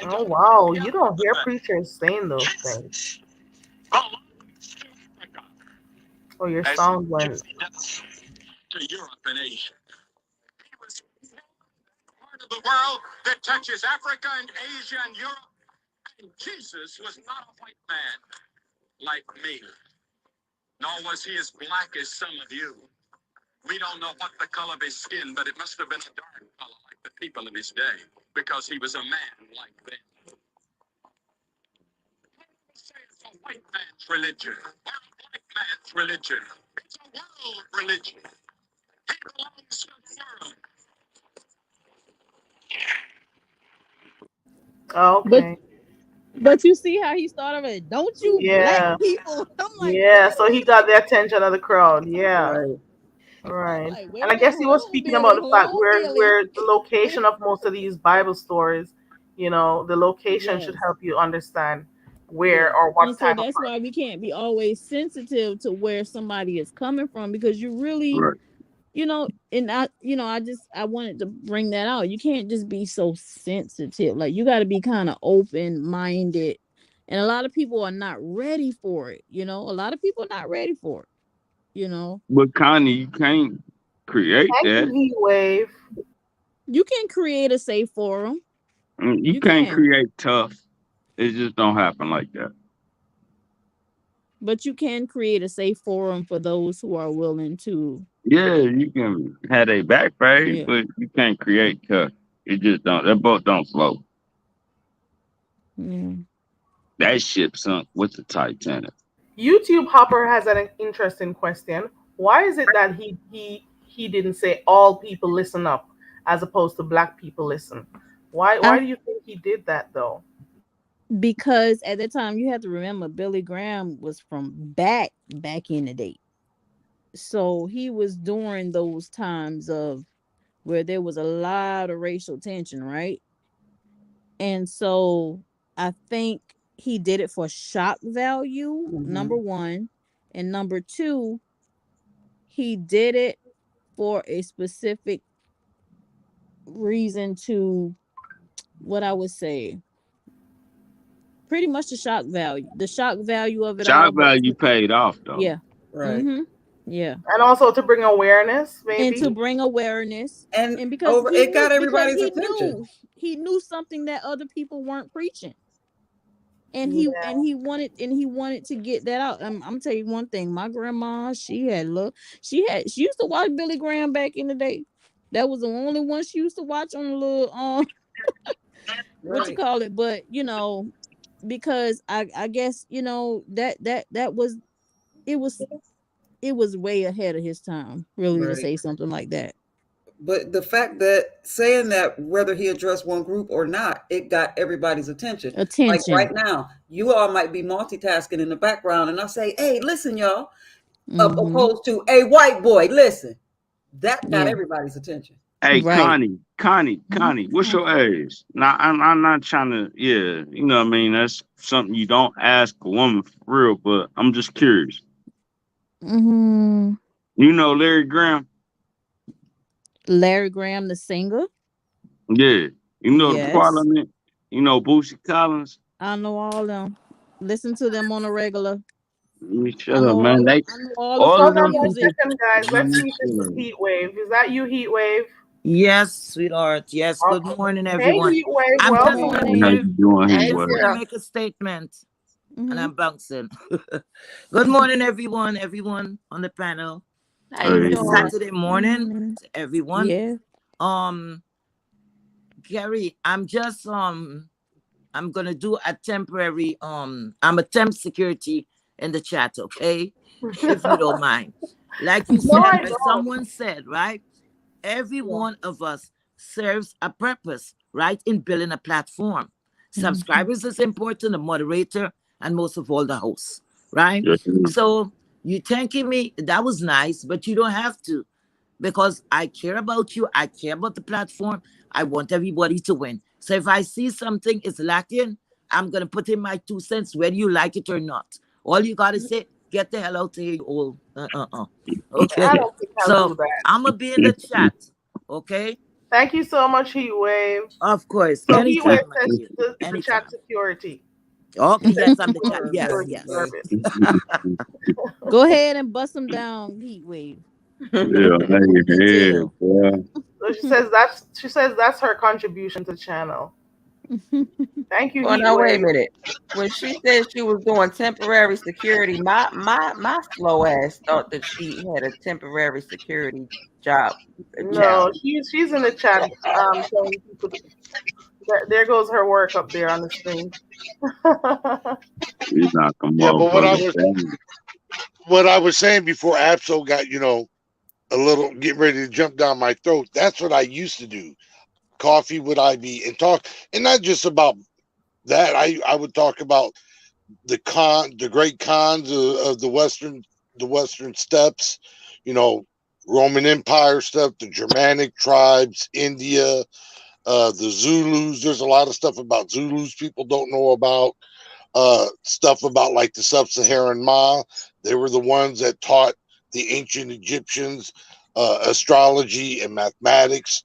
Oh wow, you don't hear preachers saying those things. Oh, your As sound went. to Europe and Asia. He was part of the world that touches Africa and Asia and Europe. And Jesus was not a white man like me, nor was he as black as some of you. We don't know what the color of his skin, but it must have been a dark color like the people of his day, because he was a man like them. Say it's a white man's religion or a black man's religion. It's a world religion. He belongs to the world. But Okay. you see how he started with, "Don't you black Yeah. people?" I'm like, Yeah. wait a So he got the attention of the crowd. Yeah. Right. I'm Right. like, wait And a I minute, guess he hold was on, speaking about Billy, the hold fact on, Billy. where the location of most of these Bible stories, the location should Yes, help you understand where yeah. or And what so type of that's why we can't be always sensitive to where somebody is coming from, because you really, Right. and I wanted to bring that out. You can't just be so sensitive. Like, you got to be kind of open minded, and a lot of people are not ready for it. A lot of people are not ready for it. You know, But Connie, you can't create thank you, that. Heat Wave. you can create a safe forum. You You can't can, create tough. It just don't happen like that. but you can create a safe forum for those who are willing to. Yeah, you can have a back page, Yeah, but you can't create tough. It just don't. That boat don't float. yeah. That ship sunk with the Titanic. YouTube Hopper has an interesting question. Why is it that he didn't say all people listen up as opposed to black people listen? Why I do you think he did that though? Because at that time, you have to remember, Billy Graham was from back in the day. So he was during those times of where there was a lot of racial tension, right? And so I think he did it for shock value, number Mm-hmm. one. And number two, he did it for a specific reason, to what I would say, pretty much the shock value of it all. Shock But value paid off though. yeah. Right. Mm-hmm. Yeah. And also to bring awareness, And to maybe. bring awareness, And and because over it got everybody's attention. he knew something that other people weren't preaching, and he Yeah. and he wanted to get that out. I'm tell you one thing, my grandma, she used to watch Billy Graham back in the day. That was the only one she used to watch on the little what you Right. call it. But because I guess that was, it was it was way ahead of his time, really, to Right. say something like that. But the fact that saying that whether he addressed one group or not, it got everybody's attention. Like Attention. right now, you all might be multitasking in the background, and I say, "Hey, listen, y'all," Mm-hmm. opposed to a white boy. Listen, that got Yeah. everybody's attention. Hey, Right. Connie, what's your age? Now, I'm not trying to, yeah, you know what I mean? That's something you don't ask a woman for real, but I'm just curious. Mm-hmm. You know Larry Graham? Larry Graham, the singer. Yeah. You know the Yes, Parliament? You know Boosie Collins? I know all them. Listen to them on a regular. I Shut up, know man. I know all the All of Hold folk on them one music. people. second, guys. Let's Man, see if this is shut up. Heat Wave. Is that you, Heat Wave? Yes, sweetheart. Yes. Good Okay. morning, Hey, everyone. Heat Wave. I'm Good just Welcome. gonna How morning. give. you doing I'm here, Hey, just well? gonna Sarah. make a statement, and Mm-hmm. I'm bouncing. Good morning, everyone on the panel. How you Hey, Happy well. doing? Saturday Good morning morning. to everyone. Yeah. Um, Gary, I'm gonna do a temporary. I'm a temp security in the chat, okay? If you don't mind. Like you No, said, I as don't. someone said, right? Every Yeah. one of us serves a purpose, right, in building a platform. Subscribers is important, the moderator, and most of all, the host, right? Yes, So you thanking me, that was nice, but you don't have to, because I care about you. I care about the platform. I want everybody to win. So if I see something is lacking, I'm going to put in my 2 cents, whether you like it or not. All you got to say, get the hell out of here, you old. Okay. I don't think I'll do So that. I'm going to be in the chat. Okay. Thank you so much, Heatwave. Of course. So Heatwave Anytime, my says dear. she's the chat Anytime. security. Okay. She said Yes, she's I'm the the chat. Yes, security yes. service. Go ahead and bust them down, Heat Wave. yeah, hey, Detail. boy. So she says that's her contribution to the channel. Thank you, Well, now wait a Heatwave. minute. When she said she was doing temporary security, my slow ass thought that she had a temporary security job No, channel. she's in the chat. Telling people there goes her work up there on the screen. You knock a Yeah, but motherfucker down. what I was saying before Absol got, a little getting ready to jump down my throat. That's what I used to do. Coffee with IB and talk, and not just about that. I would talk about the great cons of the Western steppes, Roman Empire stuff, the Germanic tribes, India, the Zulus. There's a lot of stuff about Zulus people don't know about. Stuff about like the Sub-Saharan Ma. They were the ones that taught the ancient Egyptians astrology and mathematics.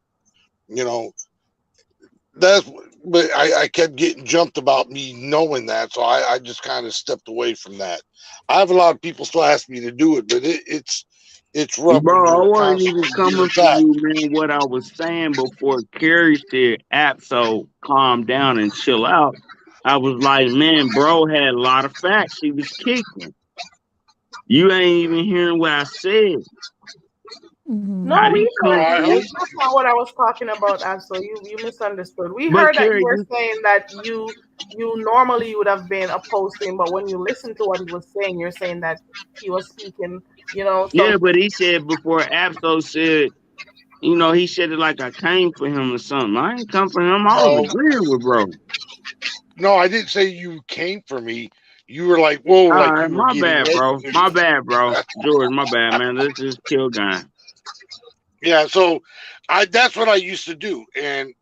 You know, that's but I kept getting jumped about me knowing that, so I just kind of stepped away from that. I have a lot of people still ask me to do it, but it's rough when Bro, I you're wasn't even constantly getting coming for attacked. you, man. What I was saying before Carrie said, "Apso, calm down and chill out." I was like, man, bro had a lot of facts. He was kicking. You ain't even hearing what I said. No, I we didn't come heard for you. you. That's not what I was talking about, Axel. You misunderstood. We But heard that you Carrie, were you saying that you normally would have been opposed to him, but when you listen to what he was saying, you're saying that he was speaking, yeah, some but he said before Apso said, he said it like I came for him or something. I ain't come for him. I was Oh agreeing with bro. no, I didn't say you came for me. You were like, whoa, All like right, you were my getting bad, bro. ready. My bad, bro. George, my bad, man. Let's just kill guy. Yeah, so that's what I used to do, and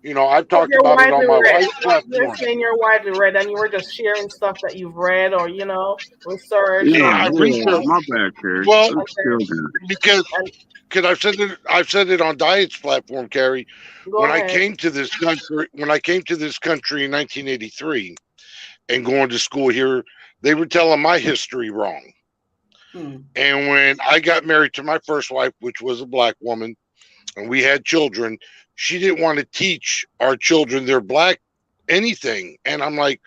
I've because talked you're about it on widely my read. wife's You're platform. saying you're widely read, and you were just sharing stuff that you've read or researched Yeah, or Yeah, I yeah, researched. my bad, Carrie. Well, Let's kill guy. because and I've said it on Diet's platform, Carrie. go ahead. When I came to this country in 1983 and going to school here, they were telling my history wrong. And when I got married to my first wife, which was a black woman, and we had children, she didn't want to teach our children their black anything. And I'm like,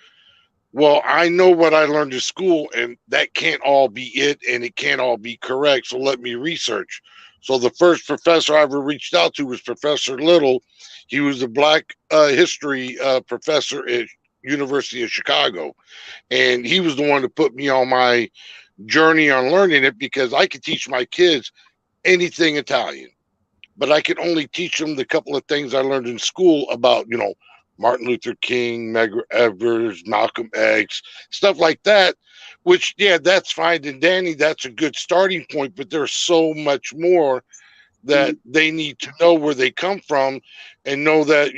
well, I know what I learned in school, and that can't all be it, and it can't all be correct. So let me research. So the first professor I ever reached out to was Professor Little. He was a black history professor at University of Chicago, and he was the one that put me on my journey on learning it because I could teach my kids anything Italian, but I could only teach them the couple of things I learned in school about, Martin Luther King, Medgar Evers, Malcolm X, stuff like that, which, yeah, that's fine. And Danny, that's a good starting point, but there's so much more that they need to know where they come from and know that,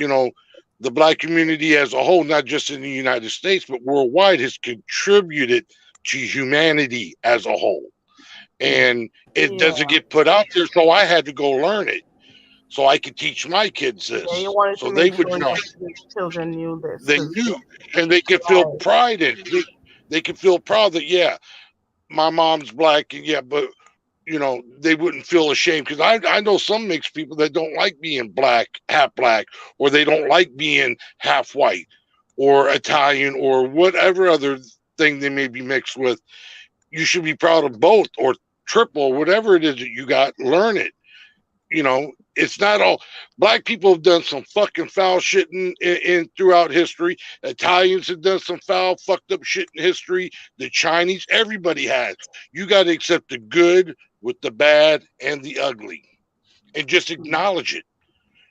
the black community as a whole, not just in the United States, but worldwide, has contributed to humanity as a whole. And it Yeah, doesn't get put out there. So I had to go learn it so I could teach my kids yeah. You this, wanted to so they make would sure know. that the children knew this They because knew, and they could feel pride in it. They could feel proud that, yeah, my mom's black, and yeah, but they wouldn't feel ashamed because I know some mixed people that don't like being black, or they don't like being half white, or Italian, or whatever other thing they may be mixed with. You should be proud of both, or triple, whatever it is that you got. Learn it. It's not all black people have done some fucking foul shit in throughout history. Italians have done some foul, fucked up shit in history. The Chinese, everybody has. You got to accept the good with the bad and the ugly, and just acknowledge it.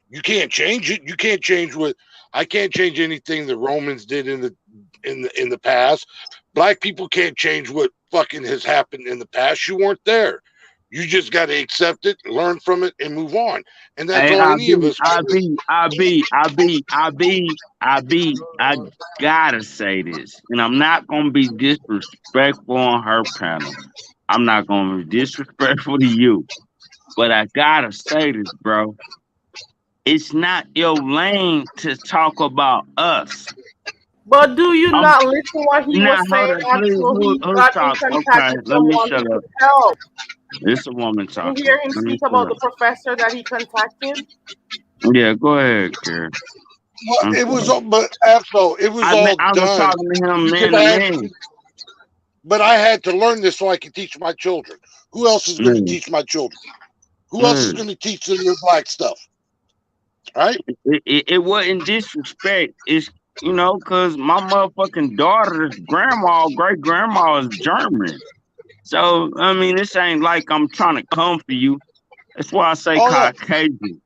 You can't change it. You can't change what I can't change anything the Romans did in the past. Black people can't change what fucking has happened in the past. You weren't there. You just got to accept it, learn from it, and move on. And that's Hey, all any of us can do. I gotta say this, and I'm not gonna be disrespectful on her panel. I'm not gonna be disrespectful to you, but I gotta say this, bro. It's not your lane to talk about us. But do you I'm not listen what he now was hold saying? on, please. After he Who got in talk? contact Okay, with let me someone shut who up. could help. It's a woman Did you talking. hear him Let me speak shut about up. the professor that he contacted? Yeah, go ahead, Karen. Well, I'm it was, sorry. but also it was all I was done talking to him because man to man. but I had to learn this so I could teach my children. Who else is going to Mm, teach my children? Who else is mm. going to teach them the black stuff? Right? It wasn't disrespect. It's cause my motherfucking daughter's grandma, great grandma is German. So I mean, this ain't like I'm trying to come for you. That's why I say Oh yeah. Caucasian.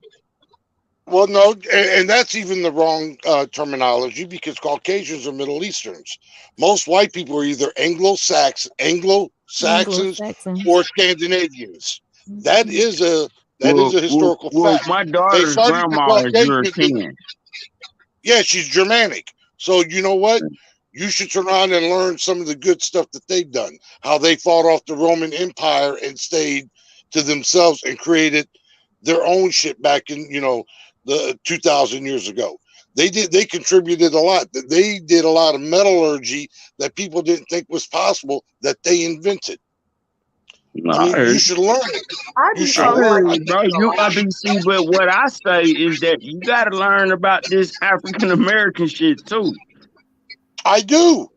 Well, no, and that's even the wrong terminology because Caucasians are Middle Easterns. Most white people are either Anglo-Saxons Anglo-Saxons. or Scandinavians. That is a historical Well, fact. my They daughter's started the grandma is Caucasians. European. Yeah, she's Germanic. So you know what? You should turn around and learn some of the good stuff that they've done. How they fought off the Roman Empire and stayed to themselves and created their own shit back in, the 2,000 years ago. They contributed a lot. They did a lot of metallurgy that people didn't think was possible that they invented. No, I I mean, heard you you. should learn it. You IB should I sounds learn. like heard I you, think bro. I be see, but what I say is that you gotta learn about this African American shit too. I do.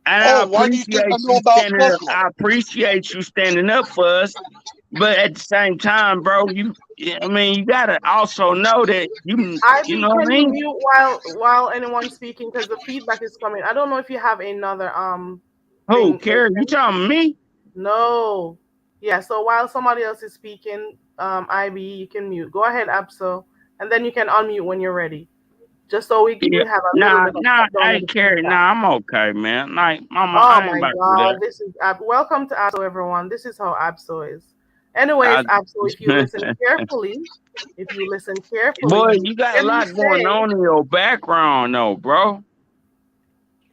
And I Oh, why do you think I appreciate know you about standing up. Buffalo? I appreciate you standing up for us. But at the same time, bro, you gotta also know that you IB, know what can I you mean? mute while anyone's speaking because the feedback is coming? I don't know if you have another Who, thing Carrie? You open. talking to me? No. Yeah, so while somebody else is speaking, IB, you can mute. Go ahead, Abso, and then you can unmute when you're ready. Just so we Yeah. have a little Nah, bit of nah, background hey of the Carrie, feedback. nah, I'm okay, man. Like, mama, Oh I ain't my about to do God, that. this is welcome to Abso, everyone. This is how Abso is. Anyways, I, Abso, if you listen carefully, boy, you you got hear a me lot going say on in your background, though, bro.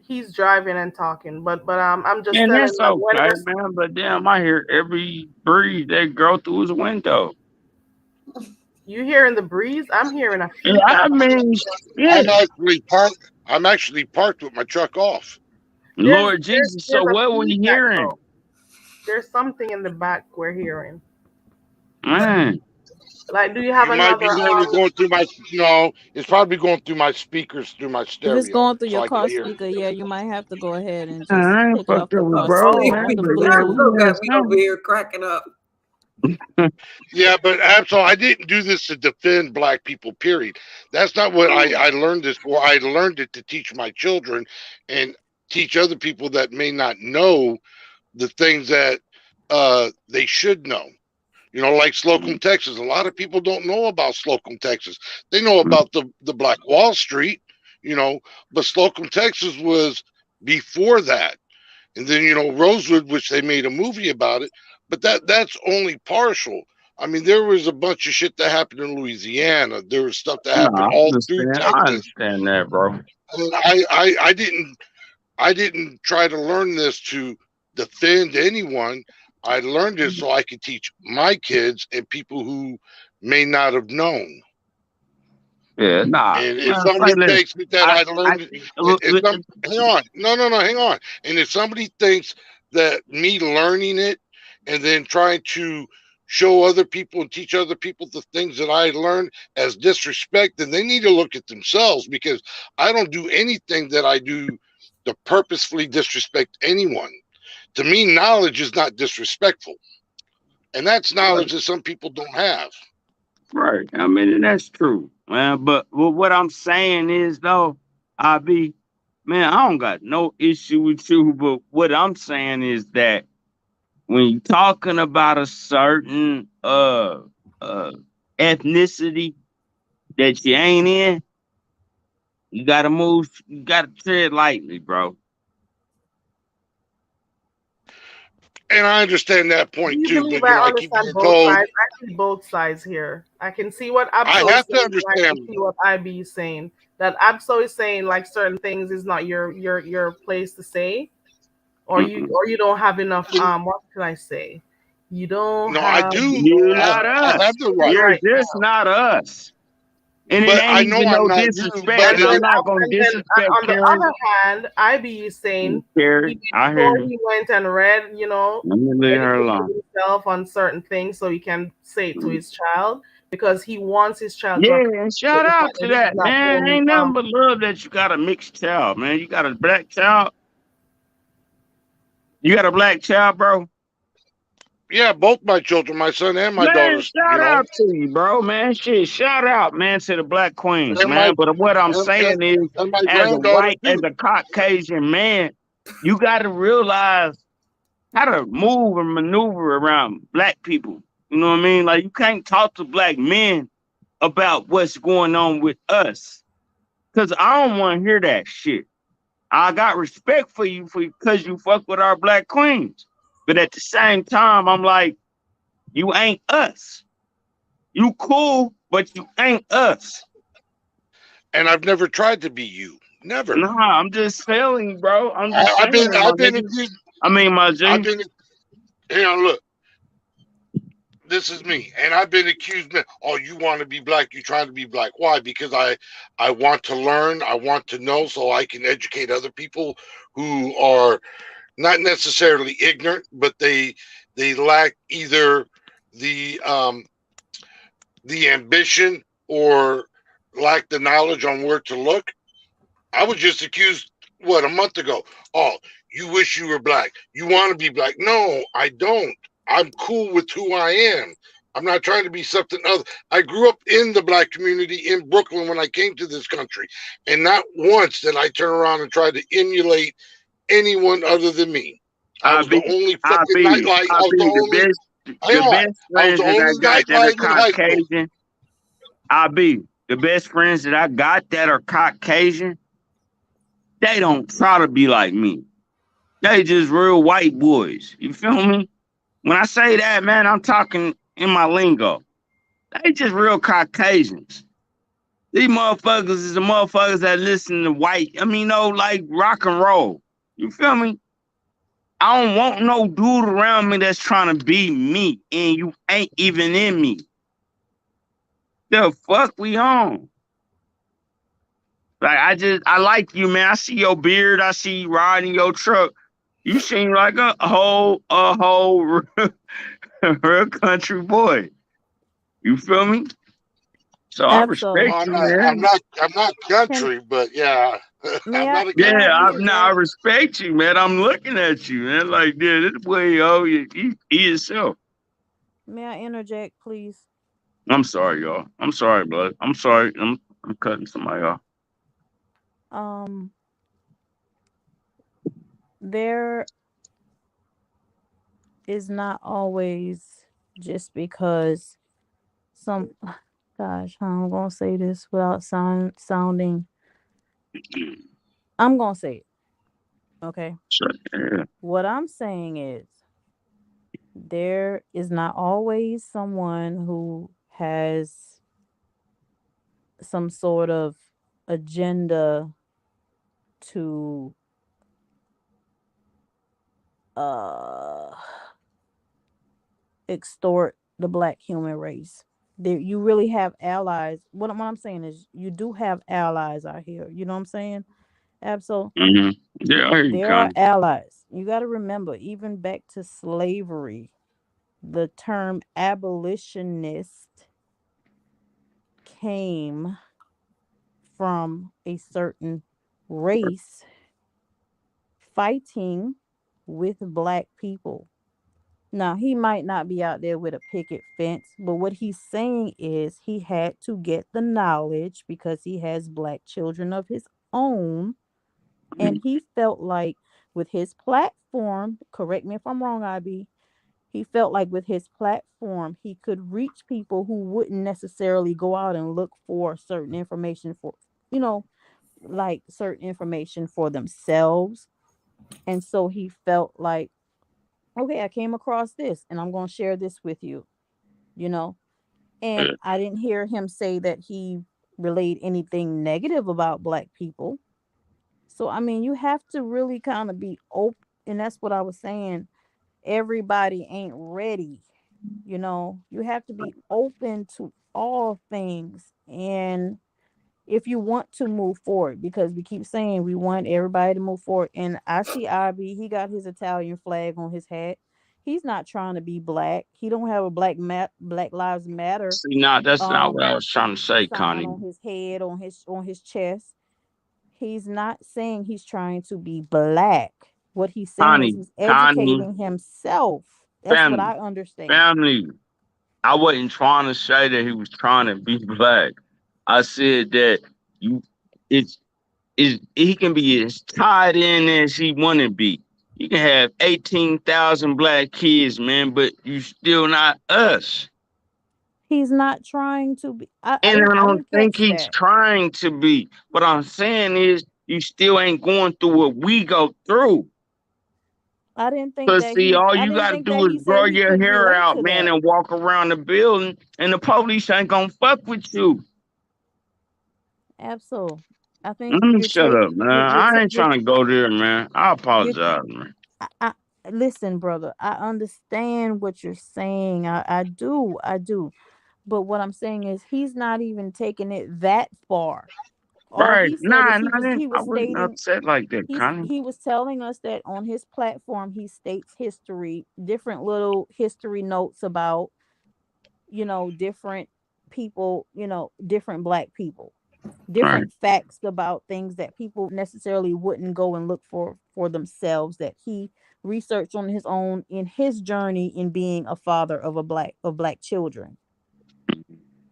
he's driving and talking, but I'm just Man, telling that's like okay, man. But damn, I hear every breeze that go through his window. you hearing the breeze, I'm hearing a Yeah, feedback. I mean, I'm shit. actually parked. I'm actually parked with my truck off. Lord Jesus, so There's a what we feedback hearing? though. There's something in the back we're hearing. Man. Like, do you have You might be another hearing it going through my. No, it's probably going through my speakers through my If it's stereo, going through so your I can car hear it. speaker, yeah, you might have to go ahead and just I ain't take it off fucked the up with car bro, speaker, man, off the but yeah, Bluetooth. we hearing Got me over something. here cracking up. Yeah, but absolutely, I didn't do this to defend black people. Period. That's not what I learned this for. I learned it to teach my children and teach other people that may not know the things that they should know. Like Slocum, Texas. A lot of people don't know about Slocum, Texas. They know about the Black Wall Street, but Slocum, Texas was before that. And then Rosewood, which they made a movie about it, but that's only partial. I mean, there was a bunch of shit that happened in Louisiana. There was stuff that No, happened all through I Texas. understand that, bro. And I didn't try to learn this to defend anyone. I learned it so I could teach my kids and people who may not have known. Yeah, nah. And if somebody thinks that I learned it, hang on, no, hang on. And if somebody thinks that me learning it and then trying to show other people and teach other people the things that I learned as disrespect, then they need to look at themselves, because I don't do anything that I do to purposefully disrespect anyone. To me, knowledge is not disrespectful. And that's knowledge that some people don't have. Right. I mean, that's true, man. But what I'm saying is, though, man, I don't got no issue with you. But what I'm saying is that when you're talking about a certain ethnicity that you ain't in, You gotta move. You gotta tread lightly, bro. And I understand that Do point you too, believe but I I keep understand getting both told sides? I see both sides here. I can see what I Absol is have to saying, and I can understand. see what IB is saying. That Absol is saying like certain things is not your place to say, Mm-mm. or you don't have enough. What can I say? You don't No, I have do. You're enough not I have us. the right, You're right just now. not us. And it but ain't I know even I'm no not you. disrespect. But And And it then, I'm is, not gonna disrespect on the Karen. other hand, IB is saying he Karen, made I hear sure you. he went and read, Let me leave her educated alone. himself on certain things so he can say it to his child because he wants his child to Yeah, appreciate and the shout fact out to that he's that, not man. only Ain't nothing but love that you got a mixed child, man. You got a black child. You got a black child, bro. yeah, both my children, my son and my Man, daughters, shout out to you, bro, man. Shit, shout out, man, to the black queens, and my man. But what I'm saying is, and my as a granddaughter white, as too. a Caucasian man, you got to realize how to move and maneuver around black people. You know what I mean? Like, you can't talk to black men about what's going on with us. Because I don't want to hear that shit. I got respect for you because you fuck with our black queens. But at the same time, I'm like, you ain't us. You cool, but you ain't us. And I've never tried to be you. Never. Nah, I'm just telling you, bro. I'm just saying, my I've been nigga. accused. I mean, my I've G. been. Hang on, look. This is me, and I've been accused. Oh, you want to be black? You trying to be black? Why? Because I want to learn. I want to know, so I can educate other people who are not necessarily ignorant, but they lack either the the ambition or lack the knowledge on where to look. I was just accused what a month ago. Oh, you wish you were black. You want to be black. No, I don't. I'm cool with who I am. I'm not trying to be something other. I grew up in the black community in Brooklyn when I came to this country. And not once did I turn around and try to emulate anyone other than me. I I was the be, only I fucking be, nightlight. I I was the be only hang the on. best I was friends the that I only got that are nightlight in high school. Caucasian. I be the best friends that I got that are Caucasian. They don't try to be like me. They just real white boys. You feel me? When I say that, man, I'm talking in my lingo. They just real Caucasians. These motherfuckers is the motherfuckers that listen to white. I mean, no, like rock and roll. You feel me? I don't want no dude around me that's trying to be me, and you ain't even in me. The fuck we on? Like I like you, man. I see your beard. I see you riding your truck. You seem like a whole real country boy. You feel me? So I Absol. respect Well, you, man. I'm not Can country, but yeah, may I'm I not a may I Yeah, country boy. I interject? respect you, man. I'm looking at you, man. Like, yeah, this boy, yo, he himself. May I interject, please? I'm sorry, y'all. I'm sorry, blood. I'm sorry. I'm cutting somebody off. Um, there is not always just because some gosh, I'm gonna say this without sounding I'm gonna say it. Okay. So, yeah. What I'm saying is there is not always someone who has some sort of agenda to uh extort the black human race. There you really have allies. What I'm saying is you do have allies out here. You know what I'm saying? Absolutely. Mm-hmm. Yeah, I hear you, There are Connie. allies. You got to remember, even back to slavery, the term abolitionist came from a certain race fighting with black people. Now, he might not be out there with a picket fence, but what he's saying is he had to get the knowledge because he has black children of his own. And he felt like with his platform, correct me if I'm wrong, IB, he felt like with his platform, he could reach people who wouldn't necessarily go out and look for certain information for, you know, like certain information for themselves. And so he felt like, okay, I came across this and I'm going to share this with you, you know. And I didn't hear him say that he relayed anything negative about black people. So I mean, you have to really kind of be open, and that's what I was saying. Everybody ain't ready, you know. You have to be open to all things, and if you want to move forward, because we keep saying we want everybody to move forward. And I see Ib, he got his Italian flag on his hat. He's not trying to be black. He don't have a Black Lives Matter See, now that's not what um I was trying to say, sign Connie. on his head, on his chest. He's not saying he's trying to be black. What he's saying is he's Connie, educating himself. That's what family, I understand. family. I wasn't trying to say that he was trying to be black. I said that you, it's is he can be as tied in as he want to be. You can have 18,000 black kids, man, but you still not us. He's not trying to be. And I I don't didn't think catch he's that. trying to be. What I'm saying is, you still ain't going through what we go through. Cause see, all I you didn't gotta think that do is he said grow he your could hair relate out, to man, that. and walk around the building, and the police ain't gonna fuck with you. Absolutely. I think Let me shut up, man. I ain't trying to go there, man. I you're apologize, man. I, listen, brother. I understand what you're saying. I do. But what I'm saying is he's not even taking it that far. All Right. he said Nah, is nah, he I was wasn't stating upset like that, Connie. he was telling us that on his platform he states history, different little history notes about, different people, different black people, Right. different facts about things that people necessarily wouldn't go and look for themselves, that he researched on his own in his journey in being a father of black children.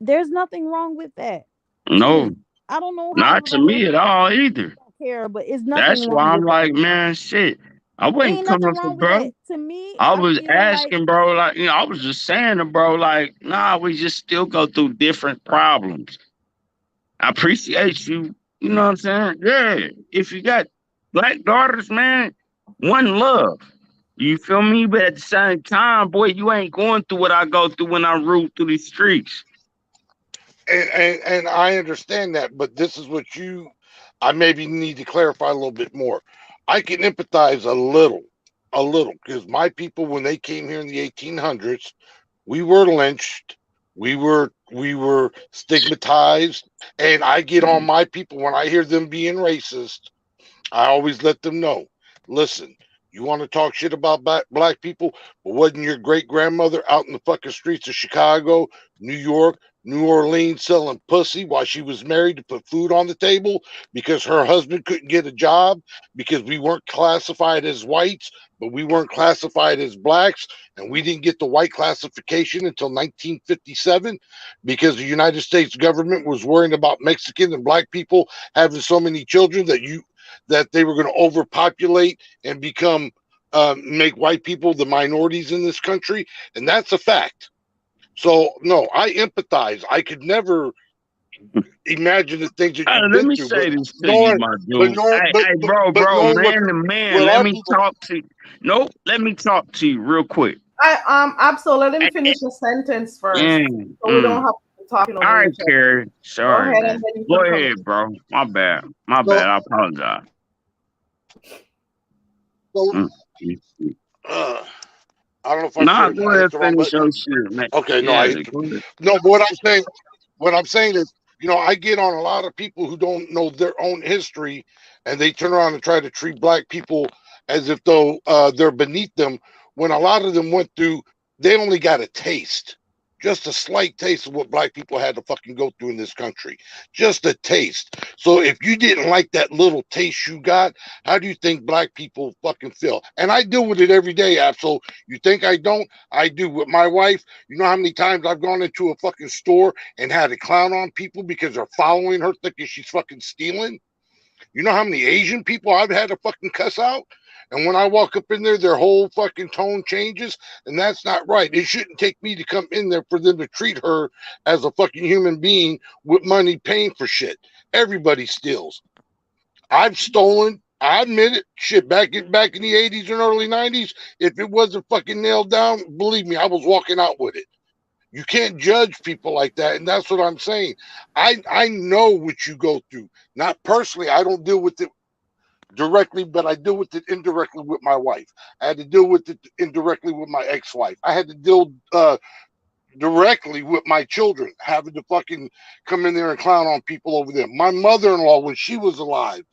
There's nothing wrong with that to No, me. I don't know how not to everybody else me at all either. don't care, but it's nothing That's why wrong I'm with that. like, man, shit. I wasn't Ain't nothing coming for wrong with bro. that. To me, I I was feel like asking, bro, like, I was just saying to bro, like, nah, we just still go through different problems. I appreciate you. You know what I'm saying? Yeah. If you got black daughters, man, one love. You feel me? But at the same time, boy, you ain't going through what I go through when I root through these streets. And I understand that, but this is what I maybe need to clarify a little bit more. I can empathize a little, because my people, when they came here in the 1800s, we were lynched, we were stigmatized, and I get on my people when I hear them being racist. I always let them know, listen, you want to talk shit about black people, but wasn't your great grandmother out in the fucking streets of Chicago, New York, New Orleans selling pussy while she was married to put food on the table because her husband couldn't get a job because we weren't classified as whites, but we weren't classified as blacks, and we didn't get the white classification until 1957 because the United States government was worrying about Mexican and black people having so many children that they were going to overpopulate and become make white people the minorities in this country, and that's a fact. So no, I empathize. I could never imagine the things that Hey, you've let been me through, but say this to you, knowing, my but dude. knowing, Hey, bro, knowing man to man. what Let our me people. talk to you. Nope, let me talk to you real quick. Absol, let him Hey, finish the sentence first, mm, so we don't mm. have to be talking All over right, each other. Carrie. Go Sorry, ahead, and man. then you Go can come. ahead, bro. My bad. My So bad. I apologize. so Mm, mm, mm. uh, I don't know if Nah, I go hit ahead, the wrong finish button. your shit, man. Okay, no, I Yeah, hit the, go ahead. no. But what I'm saying is, I get on a lot of people who don't know their own history, and they turn around and try to treat black people as if though they're beneath them. When a lot of them went through, they only got a taste, just a slight taste of what black people had to fucking go through in this country, just a taste. So if you didn't like that little taste you got, how do you think black people fucking feel? And I deal with it every day, Absol. You think I don't? I do. With my wife, you know how many times I've gone into a fucking store and had to clown on people because they're following her thinking she's fucking stealing? You know how many Asian people I've had to fucking cuss out? And when I walk up in there, their whole fucking tone changes, and that's not right. It shouldn't take me to come in there for them to treat her as a fucking human being with money paying for shit. Everybody steals. I've stolen. I admit it. Shit, back in the 80s and early 90s, if it wasn't fucking nailed down, believe me, I was walking out with it. You can't judge people like that, and that's what I'm saying. I know what you go through. Not personally, I don't deal with it directly, but I deal with it indirectly with my wife. I had to deal with it indirectly with my ex-wife. I had to deal directly with my children, having to fucking come in there and clown on people over there. My mother-in-law, when she was alive,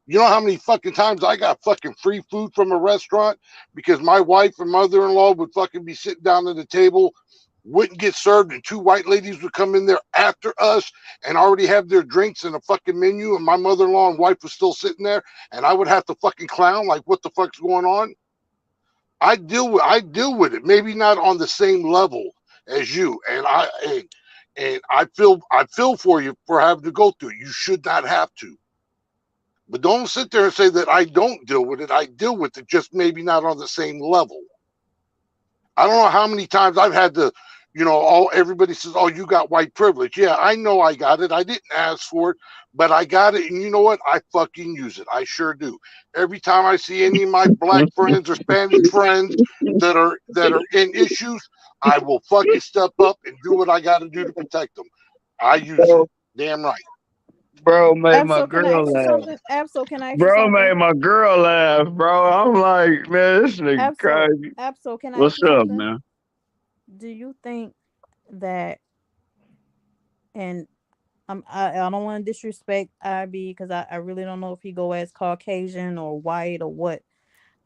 you know how many fucking times I got fucking free food from a restaurant because my wife and mother-in-law would fucking be sitting down at the table, wouldn't get served, and two white ladies would come in there after us and already have their drinks and a fucking menu, and my mother-in-law and wife was still sitting there, and I would have to fucking clown like, what the fuck's going on? I deal with it, maybe not on the same level as you, and I feel for you for having to go through it. You should not have to. But don't sit there and say that I don't deal with it. I deal with it, just maybe not on the same level. I don't know how many times I've had to, everybody says, oh, you got white privilege. Yeah, I know I got it. I didn't ask for it, but I got it. And you know what? I fucking use it. I sure do. Every time I see any of my black friends or Spanish friends that are in issues, I will fucking step up and do what I got to do to protect them. I use it. Damn right. Bro made my Absol, can I girl ask you laugh. something? Absol, can I ask you Bro made something? my girl laugh, bro. I'm like, man, this nigga Absol, crazy. Absol, can I ask What's you up, something? man? Do you think that, and I don't want to disrespect IB because I really don't know if he go as Caucasian or white or what.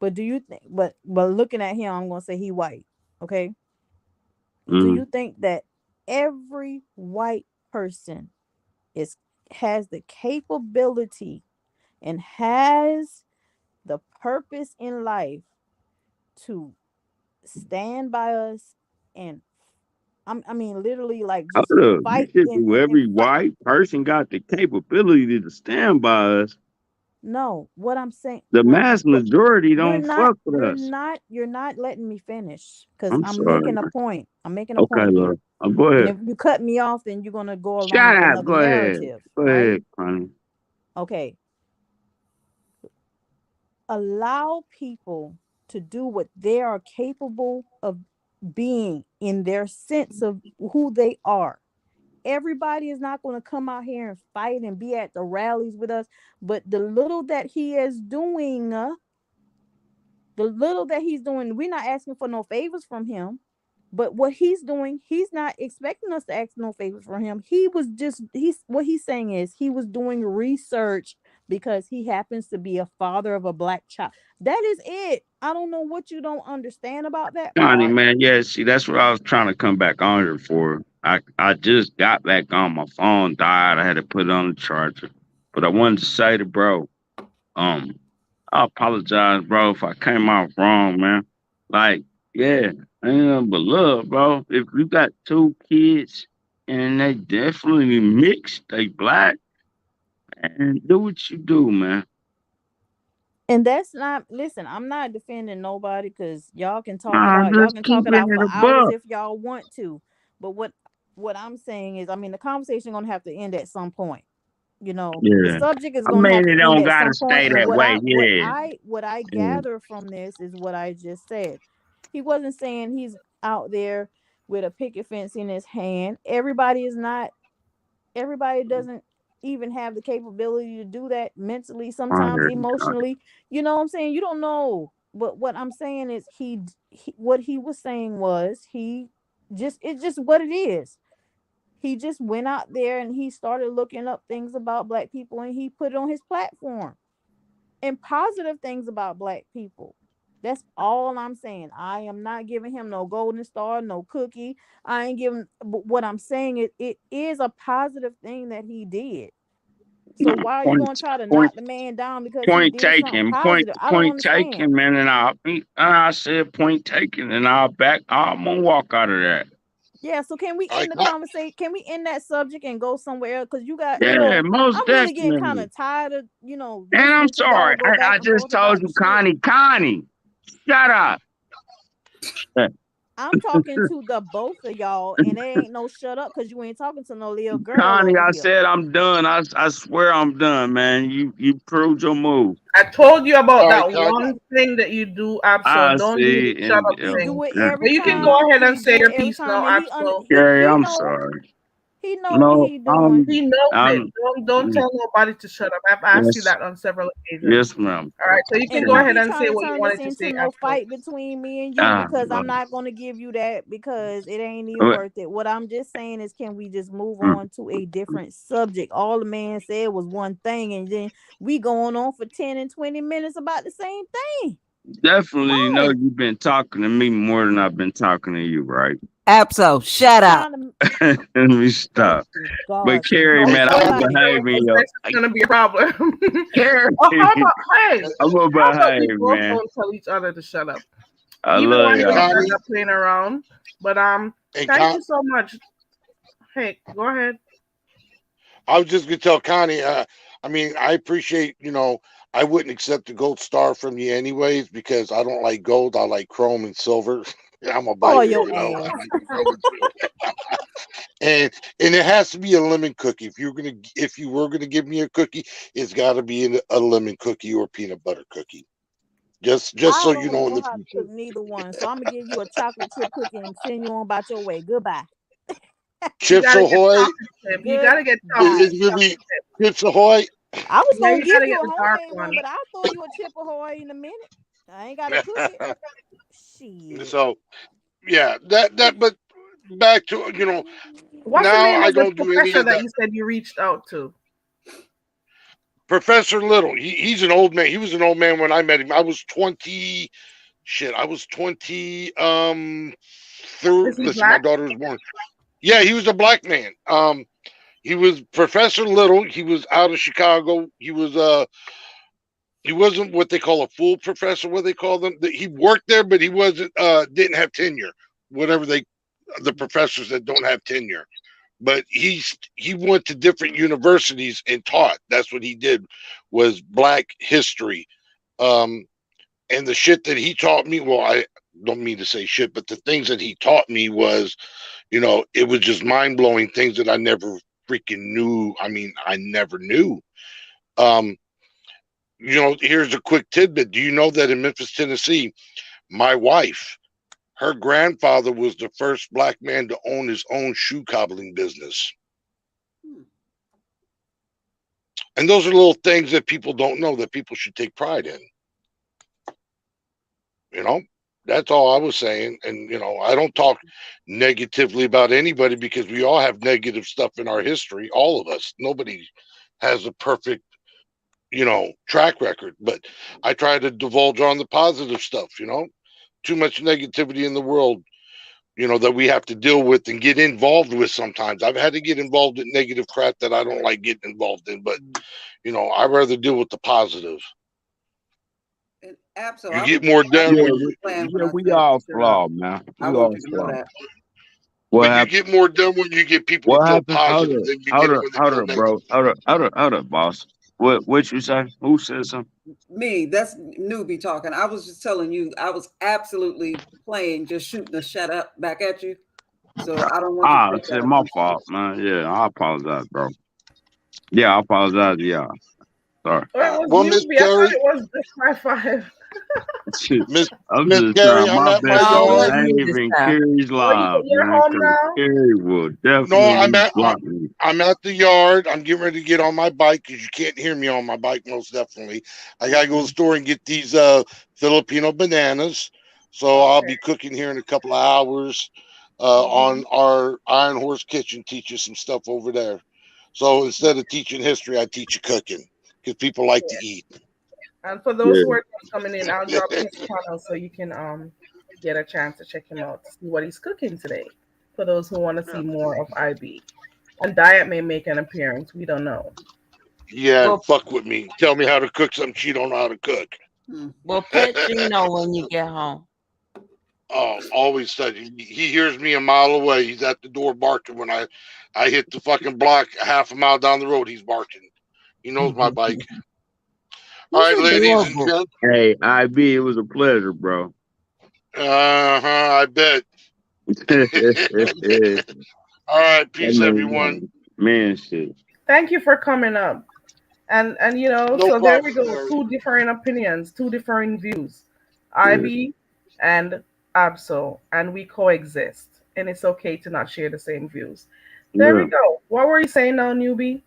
But do you think? But looking at him, I'm gonna say he white. Okay. Do Mm. you think that every white person has the capability and has the purpose in life to stand by us and I mean literally like just Hold up. You fight said and, do and, and every fight? white person got the capability to stand by us. No, what I'm saying, The what mass what majority you're don't not fuck with us. you're not letting me finish because I'm I'm sorry, making a man. point. I'm making a Okay, point here. Lord. Go And ahead. if you cut me off, then you're gonna go along Shut with up. another Go ahead. narrative, Go right? ahead, honey. Okay. Allow people to do what they are capable of being in their sense of who they are. Everybody is not going to come out here and fight and be at the rallies with us, but the little that he is doing, we're not asking for no favors from him. But what he's doing, he's not expecting us to ask no favors from him. What he's saying is he was doing research because he happens to be a father of a black child. That is it. I don't know what you don't understand about that Connie, part. man, yeah, see, that's what I was trying to come back on here for. I just got back on. My phone died. I had to put it on the charger. But I wanted to say to bro, um, I apologize, bro, if I came out wrong, man. Like, yeah, ain't nothing but love, bro. If you got two kids and they definitely mixed, they black, and do what you do, man. And that's not, listen, I'm not defending nobody because Nah, y'all just can talk it keeping out it for a hours buck. if y'all want to. But what I'm saying is, I mean, the conversation gonna have to end at some point. The Yeah. subject is I going to mean, have it to end don't at gotta some point. stay And that way. Yeah. what I Yeah. gather from this is what I just said. He wasn't saying he's out there with a picket fence in his hand. Everybody doesn't even have the capability to do that mentally, I sometimes heard you. emotionally. You know what I'm saying? You don't know. But what I'm saying is what he was saying was it's just what it is. He just went out there and he started looking up things about black people and he put it on his platform and positive things about black people. That's all I'm saying. I am not giving him no golden star, no cookie. I ain't giving, but what I'm saying is it is a positive thing that he did. So No, why are you point, going to try to point, knock the man down because he point did something taken. positive? I don't Point understand. taken, man. And I said point taken, and I'll back. I'm gonna walk out of that. Yeah, so can we I end the conversation? Can we end that subject and go somewhere else? Because you got, Yeah, most I'm really getting kind definitely. of tired of, And I'm listening to y'all sorry. go back I and just forth told about you, the shit. Connie, shut up. I'm talking to the both of y'all, and there ain't no shut up because you ain't talking to no little girl Connie, over I here. said I'm done. I swear I'm done, man. You proved your move. I told you about All right, that one thing that you do, Absol. I Don't do see. the shut up He thing. do it Yeah. every But you can go time. ahead and He say do it your every piece now, time, and Absol. Gary, he I'm know sorry. he know what No, he doing. He knows it. I'm Don't tell nobody to shut up. I've asked you yes, that on several occasions. yes, ma'am. All right, so you can And go don't ahead be and trying say to what you turn this wanted to into say, no Absol. fight between me and you, because I'm Lord. not going to give you that, because it ain't even What? worth it. What I'm just saying is, can we just move Mm. on to a different subject? All the man said was one thing, and then we going on for 10 and 20 minutes about the same thing. Definitely know No. you've been talking to me more than I've been talking to you, right? Abso, shut up. Trying to Let me thank stop. you, But God. Carrie, Don't Hey, man, tell I'm each gonna Connie. other behave because in your next it's gonna be a problem. Carrie. Or hey, I'm gonna how about we behave, both man. don't tell each other to shut up? I Even though love I Hey, know you y'all. guys Connie. are playing around, but Hey, thank you so much. Hey, go ahead. I was just gonna tell Connie. I mean, I appreciate. I wouldn't accept a gold star from you anyways because I don't like gold. I like chrome and silver. I'm a Oh, biker, your you know. ass. I like the gold too. and it has to be a lemon cookie. If you were gonna give me a cookie, it's got to be a lemon cookie or peanut butter cookie. Just I so you don't know in know the how to future. cook neither one, so I'm gonna give you a chocolate chip cookie and send you on about your way. Goodbye. You Chips gotta get Ahoy. chocolate chip. You gotta get Goodbye. It's gonna be Chips Ahoy. I was Yeah, gonna you give gotta you get a the dark homemade one, one. but I'll throw you a chip ahoy in a minute. I ain't gotta cook it. Shit. So yeah, that. But back to What's the now name I of the don't do any professor of that that. you said you reached out to? Professor Little, he's an old man. He was an old man when I met him. I was 20. Shit, I was 20. Is he Listen, my black? daughter was born. Yeah, he was a black man. He was Professor Little. He was out of Chicago. He wasn't what they call a full professor. What they call them. He worked there, but he wasn't. Didn't have tenure. Whatever the professors that don't have tenure. But he went to different universities and taught. That's what he did, was Black history. Um, and the shit that he taught me, well, I don't mean to say shit, but the things that he taught me was, it was just mind blowing things that I never freaking knew. I mean, I never knew. Um, here's a quick tidbit. Do you know that in Memphis, Tennessee, my wife, her grandfather was the first black man to own his own shoe cobbling business? And those are little things that people don't know that people should take pride in. You know, that's all I was saying. And, I don't talk negatively about anybody because we all have negative stuff in our history. All of us. Nobody has a perfect, track record. But I try to divulge on the positive stuff. Too much negativity in the world, that we have to deal with and get involved with sometimes. I've had to get involved in negative crap that I don't like getting involved in. But, I'd rather deal with the positive. Abso, You I get was more done Yeah, when you when I we said all shut up. flawed, man. I We want all you to know flawed. that. What but you happened? get more done when you get people to What feel happened? positive than you get when they Hold feel up, negative. bro. Hold up, boss. What you say? Who said something? Me, that's newbie talking. I was just telling you, I was absolutely playing, just shooting a shut up back at you. So I don't want you to take that Shit, up my on fault, man. Yeah, I apologize, bro. Yeah, I apologize. Yeah, sorry. Or it was Well, Miss newbie. I thought Carrie, it was just my five. Shit, Miss I'm Miss just Carrie, trying I'm my at my best to No, it yard. wasn't you behave this in time. Carrie's Oh, lives, you're man, home because now? Carrie will No, definitely block me. I'm at the yard. I'm getting ready to get on my bike because you can't hear me on my bike, most definitely. I gotta go to the store and get these Filipino bananas. So I'll Okay. be cooking here in a couple of hours on our Iron Horse Kitchen. Teach you some stuff over there. So instead of teaching history, I teach you cooking because people like to eat. And for those Yeah, who are just coming in, I'll drop his channel so you can get a chance to check him out to see what he's cooking today. For those who want to see more of IB. And Diet may make an appearance. We don't know. Yeah, Well, fuck with me. Tell me how to cook something she don't know how to cook. well, pet Gino when you get home. Oh, always said he hears me a mile away. He's at the door barking when I hit the fucking block half a mile down the road. He's barking. He knows my bike. All He's right, ladies and adorable. gents. hey, IB, it was a pleasure, bro. I bet. All right, That peace, everyone. man, man, shit. Thank you for coming up. And No so there we problem, go. Mary. Two different opinions, two different views. Yeah, IB and Absol, and we coexist. And it's okay to not share the same views. There yeah. we go. What were you saying now, newbie?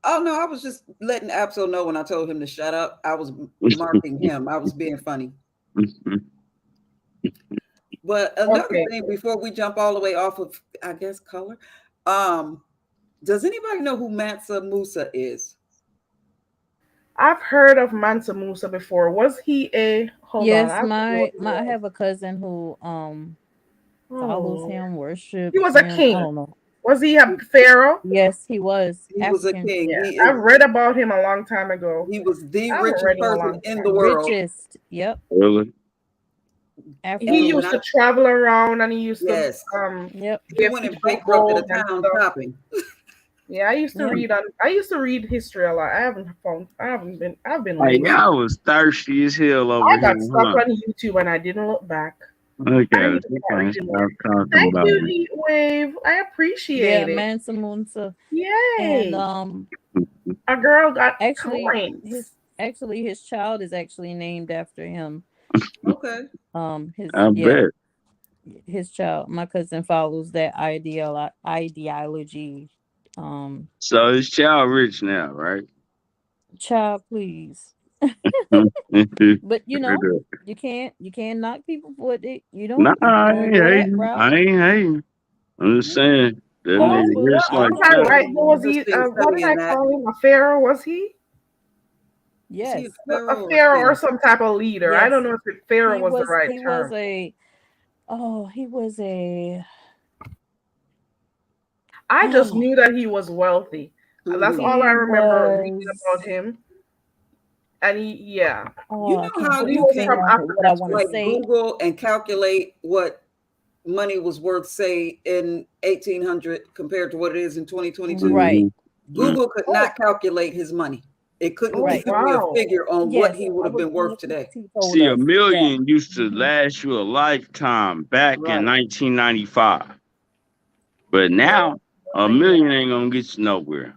Oh no, I was just letting Absol know when I told him to shut up. I was marking him. I was being funny. But another Okay. thing before we jump all the way off of, I guess, color, um, does anybody know who Mansa Musa is? I've heard of Mansa Musa before. Was he a hold on, Yes, I don't know what he I was. have a cousin who Oh follows Lord. him, He worships was a him. I king. don't know. Was he a pharaoh? Yes, he was He was a African. king. Yeah. I've read about him a long time ago. He was the I haven't richest read in a person long in the time. world. Richest. Yep. Really? He And African. when used I to travel around and he used to yes, Yep. he give went and people bankrupted a gold and town stuff. shopping. Yeah, Yep. I used to read history a lot. I've been Like lazy. y'all was thirsty as hell over I here, got stuck huh? on YouTube and I didn't look back. Look I at need us. to We start can't reading more. stop talking Thank about you, it. Heat Wave. I Yeah, appreciate it. Mansa Musa. And Yay. A girl got actually coins. his child is actually named after him. Okay. His I yeah, bet. his child. My cousin follows that ideology. So it's child rich now, right? Child, please. But you can't knock people for what they you Nah, know, if you I want to ain't go that hating. route. I ain't hating. I'm just saying that Well, Well, nigga rich I like was was I doing that. a right? little Was he? interesting What did studying I that. call him? A pharaoh? Was he Is he a Yes. a pharaoh or a pharaoh or king? some type of leader? I don't Yes. know if pharaoh He was the was right he was term. a he was a I just oh knew that he was wealthy. That's Mm-hmm. all I he remember reading about was him. And yeah, You I know can't how he you think was can think from of what Africa I want to too. like say. Google and calculate what money was worth, say, in 1800 compared to what it is in 2022? Right. Mm-hmm. Google could Oh, not calculate his money. It couldn't oh Right. give me a wow. figure on what Yes. he would I have was been gonna worth see today. what he told See, a us. Yeah. million used to Hmm. last you a lifetime back in Right. 1995. But Yeah, now, a yeah. million ain't gonna get you nowhere.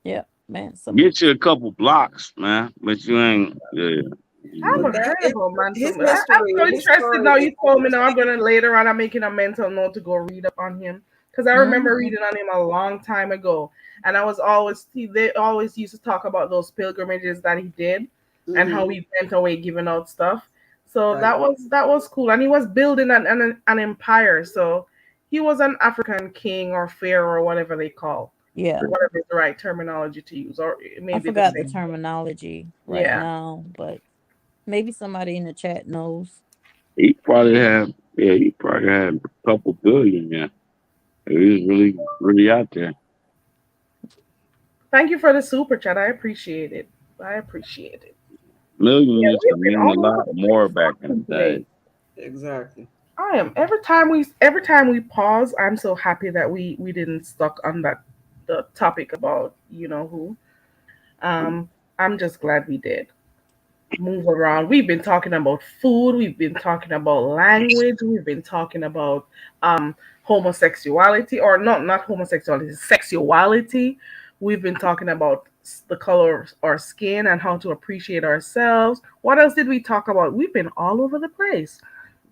Yeah. Man, Get you Samuels. a couple blocks, man. But you ain't, yeah. I But haven't that heard is about his Manson. I'm history. so His interested story now. is You told me now. I'm interesting. gonna later on. I'm making a mental note to go read up on him because I remember Hmm. reading on him a long time ago, and I was always they always used to talk about those pilgrimages that he did, and how Mm-hmm. he went away giving out stuff. So Right. that was cool, and he was building an empire. So he was an African king or pharaoh or whatever they call, Yeah. whatever is the right terminology to use, or it may I be the forgot the same. terminology right Yeah. now, but maybe somebody in the chat knows. He probably had, yeah, he probably had a couple billion, yeah. He was really, really out there. Thank you for the super chat. I appreciate it. I appreciate it. Million Yeah, used to we've been mean a all over lot the more place back in talking the day. today. Exactly. I am every time we pause, I'm so happy that we didn't stuck on that the topic about who. Um, I'm just glad we did move around. We've been talking about food. We've been talking about language. We've been talking about homosexuality, or not homosexuality, sexuality. We've been talking about the color of our skin and how to appreciate ourselves. What else did we talk about? We've been all over the place.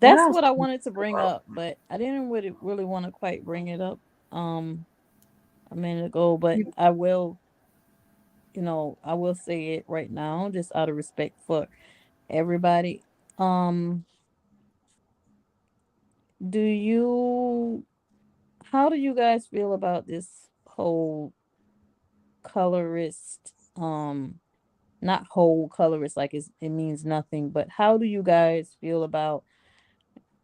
What That's else what I did we wanted to talk bring about? up, but I didn't really want to quite bring it up um a minute ago, but I will, I will say it right now just out of respect for everybody. Um do you how do you guys feel about this whole colorist not whole colorist like it means nothing, but how do you guys feel about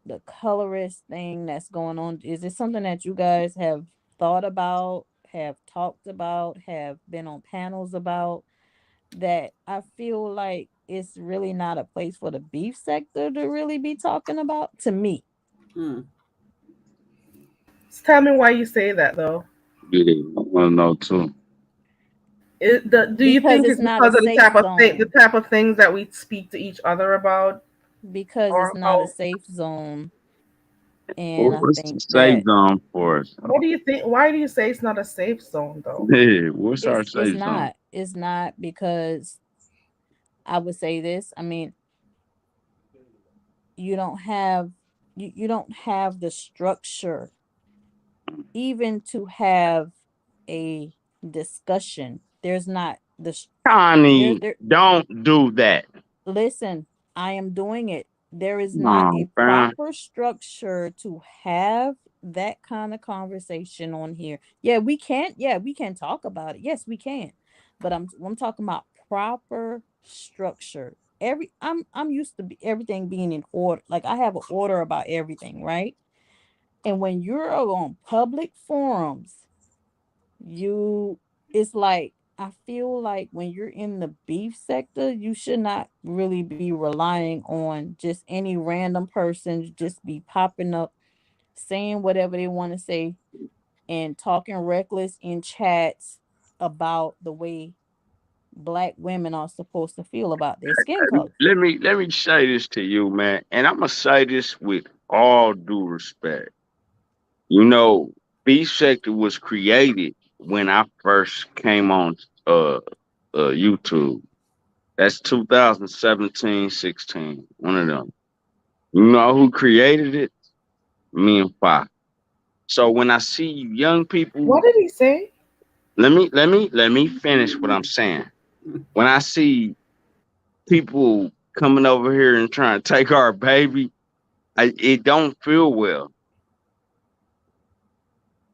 the colorist thing that's going on? Is it something that you guys have thought about, have talked about, have been on panels about? That I feel like it's really not a place for the beef sector to really be talking about, to me. Hmm. Tell me why you say that though. Yeah, I want to know too. Do you Because think it's it's not a because of the safe zone. type of things that we speak to each other about, Because it's or not a how? safe zone. And I What's the think safe that zone for us? What do you think? Why do you say it's not a safe zone, though? Hey, what's our it's safe zone? not. It's not because I would say this. I mean, you don't have you don't have the structure even to have a discussion. There's not Connie, there. don't do that. Listen, I am doing it. There is not No, a fam. proper structure to have that kind of conversation on here. Yeah, we can. Yeah, we can talk about it. Yes, we can. But I'm talking about proper structure. I'm used to everything being in order. Like I have an order about everything, right? And when you're on public forums, you it's like I feel like when you're in the beef sector, you should not really be relying on just any random person just be popping up saying whatever they want to say and talking reckless in chats about the way black women are supposed to feel about their skin color. Let me say this to you, man, and I'm gonna say this with all due respect. You know, B sector was created when I first came on YouTube. That's 2017, 16. One of them. You know who created it? Me and Fa. So when I see young people, What did he say? let me finish what I'm saying. When I see people coming over here and trying to take our baby, it don't feel well.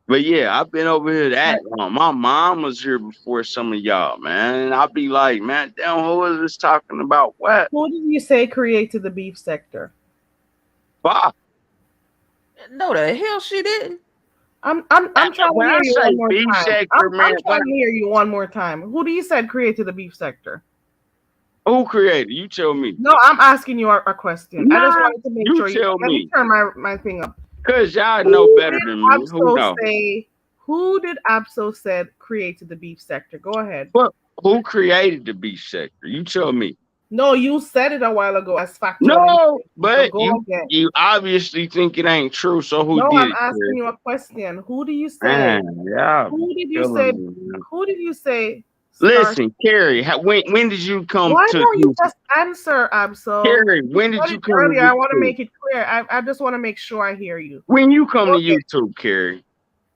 But yeah, I've been over here that long. My mom was here before some of y'all, man. And I'll be like, man, damn, who is this talking about what? Who did you say created the beef sector? Fa. No, the hell she didn't. I'm trying to When hear I you say one more B time. sector, man, I'm trying to hear you one more time. Who do you said created the beef sector? who created? You tell me. No, I'm asking you a question. I just Nah, wanted to make you sure you tell let me me. turn my thing up. Cause y'all know Who better did than me. Who Abso know? say who did Abso said created the beef sector? Go ahead. But who created the B sector? You tell me. No, you said it a while ago as factual No, information. So but go you again. you obviously think it ain't true. So who No, did I'm it, asking Chris? you a question. Who do you say? Man, y'all Who did you say? killing me, man. Who did you say start? Listen, Carrie, when did you come Why to don't you Houston? just answer, Abso? Carrie, You when did said you it come to earlier. I want to YouTube? make it clear. I just want to make sure I hear you. When you come Go to ahead. YouTube, Carrie?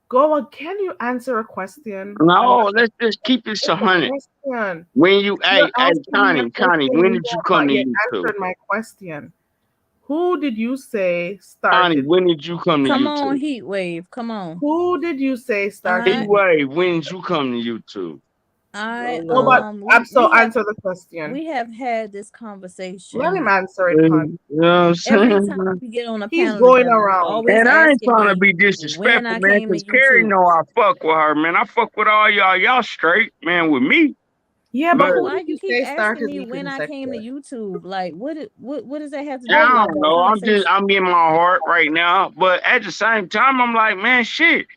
Go on. Can you answer a question? No, let's just keep this It's a 100. question. When you, You're hey, asking me a Connie, question when and you did you have come not to yet YouTube? answered my question. Who did you say Connie, started? when did you come to Come on, YouTube? heat wave. Come on. Who did you say started? I Anyway, when did you come to YouTube? I No, but Abso, we have answer the question. had this Let him conversation answer it, Con. You know what I'm every saying? time we get on a He's panel going together. You around. always And I ain't asking trying to me be when disrespectful, I man, came to because Carrie YouTube. know I fuck with her, man. I fuck with all y'all. Y'all straight, man, with me. Yeah, but But who Why did you you keep say asking started me the when beef I came to sector? YouTube? Like what does that have to do I with Hold on. don't the know. conversation? I'm in my heart right now. But at the same time, I'm like, man, shit.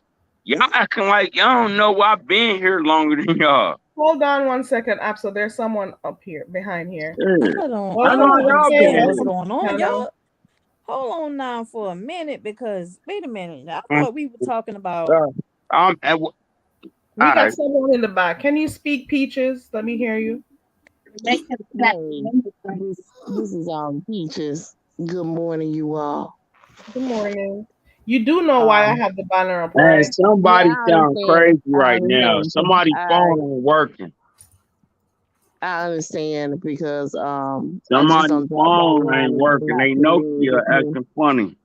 Y'all acting like y'all don't know I've been here longer than y'all. Hold on one second, Abso. There's someone up here, behind here. Yeah. How Welcome long to the y'all stage. been Understand what's Welcome here? to going the on, channel. y'all. Hold on now for a minute because wait a minute. I Mm. thought we were talking about All We got right. someone in the back. Can you speak, Peaches? Let me hear you. Hey, this is Peaches. Good morning, you all. Good morning. You do know why I Um, have the banner up, Man, right? yeah, somebody I sound understand. crazy I right now. understand. Somebody phone ain't working. I understand because I just Somebody don't drive phone ain't online and I'm working. not They familiar Nokia with you. acting funny.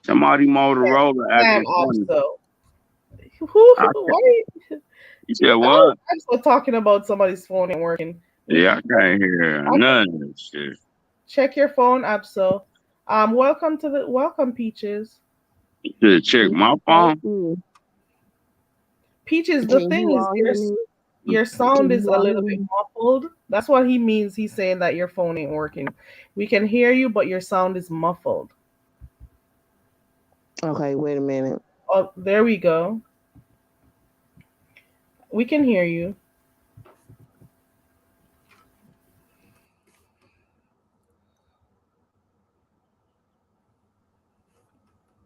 Somebody Motorola Damn, acting funny. Abso. I can't, Why? you said Oh, what? I'm still talking about somebody's phone ain't working. Yeah, I can't hear I can none of this shit. check your phone, Abso. Welcome, Peaches. You should check my Thank phone. you. Peaches, the Can thing you is, all hear me? your sound Can is you a all little hear bit me? muffled. That's what he means. He's saying that your phone ain't working. We can hear you, but your sound is muffled. Okay, wait a minute. Oh, there we go. We can hear you.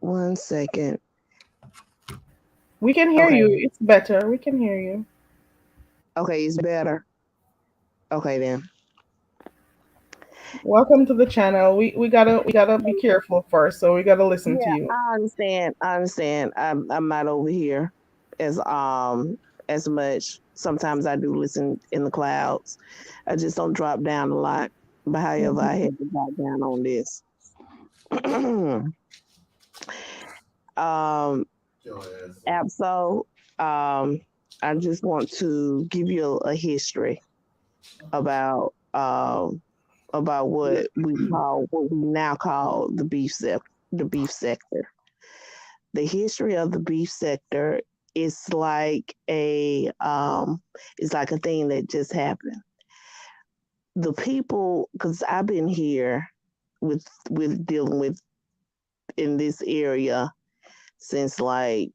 One second. We can hear Okay. you. It's better. We can hear you. Okay, it's better. Okay then. Welcome to the channel. We gotta be careful first, so we gotta listen to Yeah, you. I understand. I understand. I'm not over here as as much. Sometimes I do listen in the clouds. I just don't drop down a lot. But however, I had to drop down on this. um, Abso, I just want to give you a history about what we now call the beef sector. The history of the beef sector is like a thing that just happened. The people, because I've been here with dealing with in this area since like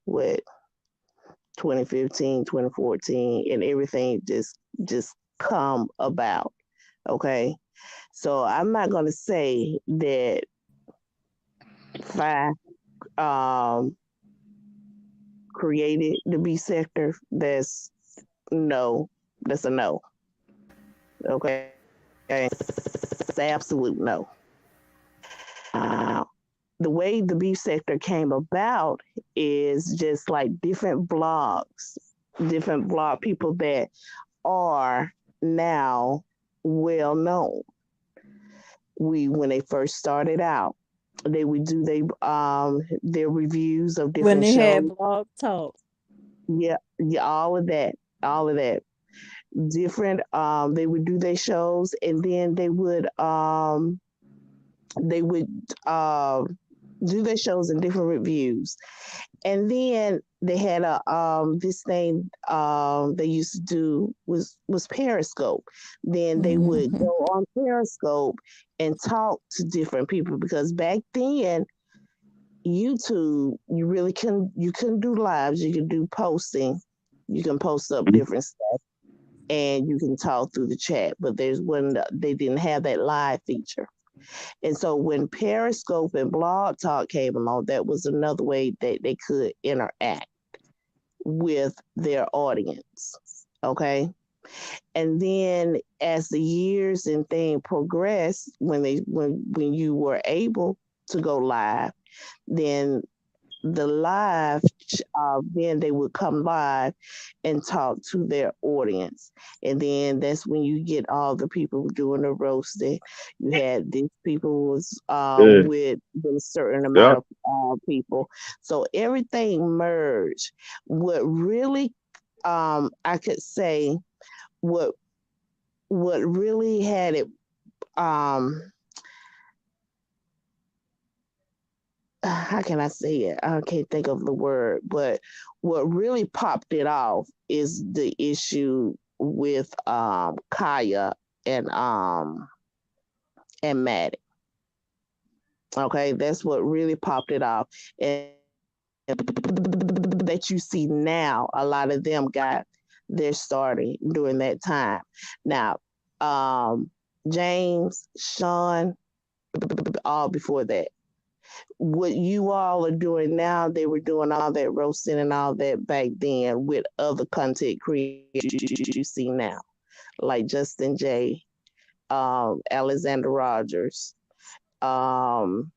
what 2015, 2014, and everything just come about. Okay. So I'm not gonna say that five created the B sector. No, that's a no. Okay. It's absolute no. Uh, the way the beef sector came about is just like different blog people that are now well known. When they first started out, they would do their reviews of When different they had shows. blog talk. Yeah, yeah, all of that. Different they would do their shows, and then they would do their shows and different reviews. And then they had a this thing they used to do was Periscope. Then they would go on Periscope and talk to different people, because back then YouTube, you couldn't do lives. You could do posting. You can post up different stuff, and you can talk through the chat. But they didn't have that live feature. And so when Periscope and Blog Talk came along, that was another way that they could interact with their audience. Okay. And then as the years and things progressed, when you were able to go live, then the live, then they would come live and talk to their audience. And then that's when you get all the people doing the roasting. You had these people was Yeah. with a certain Yeah. amount of people. So everything merged. What really, I could say, what what really had it, um, how can I say it? I can't think of the word, but what really popped it off is the issue with Kaya and Maddie. Okay, that's what really popped it off. And that you see now, a lot of them got their starting during that time. Now, James, Sean, all before that. What you all are doing now, they were doing all that roasting and all that back then with other content creators you see now, like Justin J, Alexander Rogers. Um,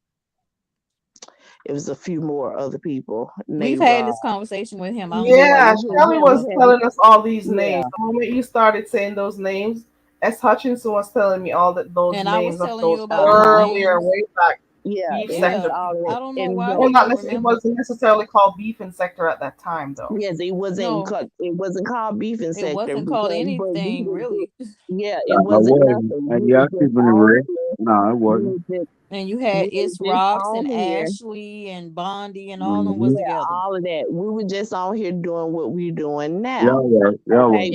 it was a few more other people. We've Nate had Rob. this conversation with him. I don't know Yeah, why Yeah, you we Shelly had, was we had, telling us all these names. yeah, The moment you started saying those names, S. Hutchinson was telling me all that those and I was names of telling you those about other earlier, names. way back yeah. beef It was sector Yeah. all of people. it, I don't know and why Well, we not don't necessarily, it remember. wasn't necessarily called beefing sector at that time, though. yes, No, it wasn't called beefing it sector wasn't called because but we anything didn't do, really. yeah, it I wasn't wasn't. nothing. And y'all keeping it real. No, it We wasn't. were just And you had we It's were just Rocks and on here. Ashley and Bondi and all of them was Mm-hmm. Yeah, together. all of that. We were just on here doing what we're doing now. Y'all were. Y'all were. Okay,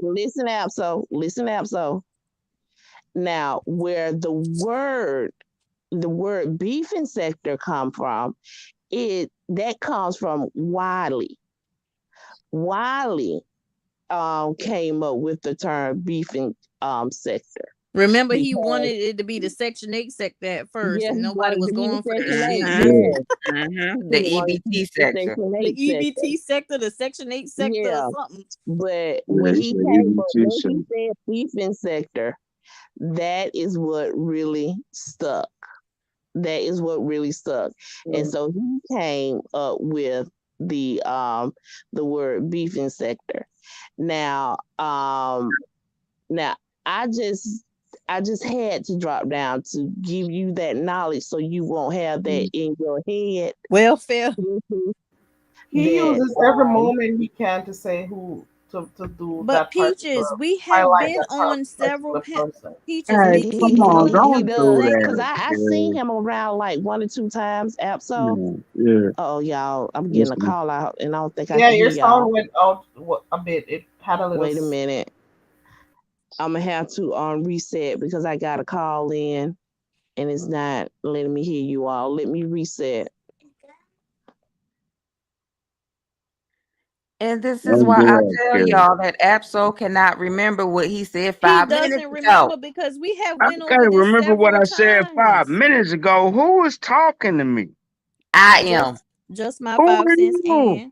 but listen up. So now, where the word beefing sector come from, it that comes from Wiley. Wiley came up with the term beefing sector. Remember, he because wanted it to be the Section 8 sector at first, yeah, and he nobody wanted was to be going for that Section 8. shit. Mm-hmm. Yes, Mm-hmm. he The wanted to EBT be the sector. Section The 8 sector. EBT sector, the Section 8 sector, or Yeah, something. but Yeah, when it's he the came up, EBT when shit. he said beefing sector, that is what really stuck. That is what really stuck. And so he came up with the word beefing sector. Now now I just had to drop down to give you that knowledge so you won't have that in your head. Welfare. He That uses every moment he can to say who to do But that particular Peaches, we have highlight been that on several particular person. Peaches, Hey, we he come keep on, telling he don't people the do does same. because that. I seen him around like 1 or 2 times. So Yeah. oh y'all, I'm getting a Listen, call out and I don't think I Yeah, can your hear y'all. sound went out a bit. It had a little. Wait a minute. I'm gonna have to reset because I got a call in and it's not letting me hear you all. Let me reset. And this is don't why do I that, tell Karen. y'all that Absol cannot remember what he said He 5 minutes doesn't ago. remember because we have I went over can't this remember what several I said times. 5 minutes ago. Who was talking to me? I am. Just my Who 5 cents, are you? and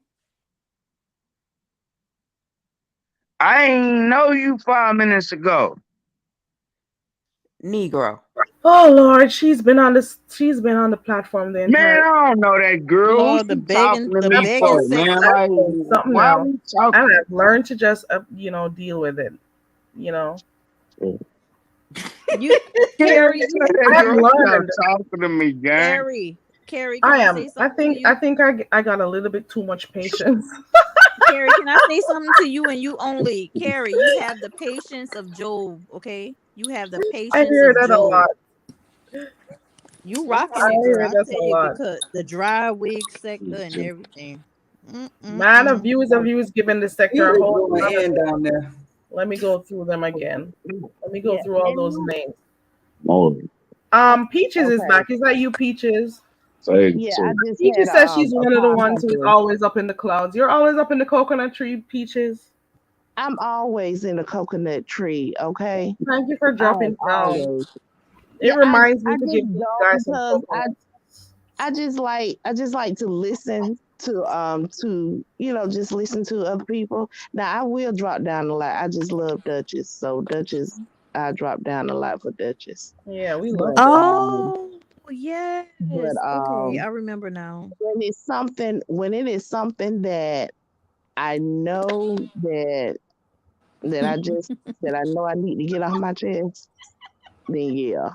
I ain't know you 5 minutes ago. Negro. Oh Lord, she's been on this. She's been on the platform the Man, entire. I don't know that girl. Who's Lord, she talking to the me begging for, man? sector. Like, Something why now, we and talking? I've learned to just deal with it. You know, You, Yeah, Carrie, you, that I've girl stop learned. talking to me, gang. Carrie, can I I am. say something to I you? think I got a little bit too much patience. Carrie, can I say something to you and you only? Carrie, you have the patience of Job, okay? You have the I patience hear of that a Job. lot. You rocking I it, girl. hear I that tell a you, lot. because the dry wig sector and everything. Man of Mm-mm-mm. views giving the You sector a is whole going lot of in things. down there. Let me go through them again. Let me go Yeah, through all and those you names. More. Peaches is okay. back. Is that you, Peaches? Say, Yeah, say. I just had Peaches says she's a one of the call ones come who's through. always up in the clouds. You're always up in the coconut tree, Peaches. I'm always in a coconut tree, okay? Thank you for I am dropping down. always. It Yeah, reminds me I to just give you don't guys some because coconuts. I just like to listen to just listen to other people. Now I will drop down a lot. I just love Duchess, so Duchess I drop down a lot for Duchess. Yeah, we love But that. Oh, yes. but Okay, I remember now. when it is something that I know that I know I need to get off my chest, then yeah,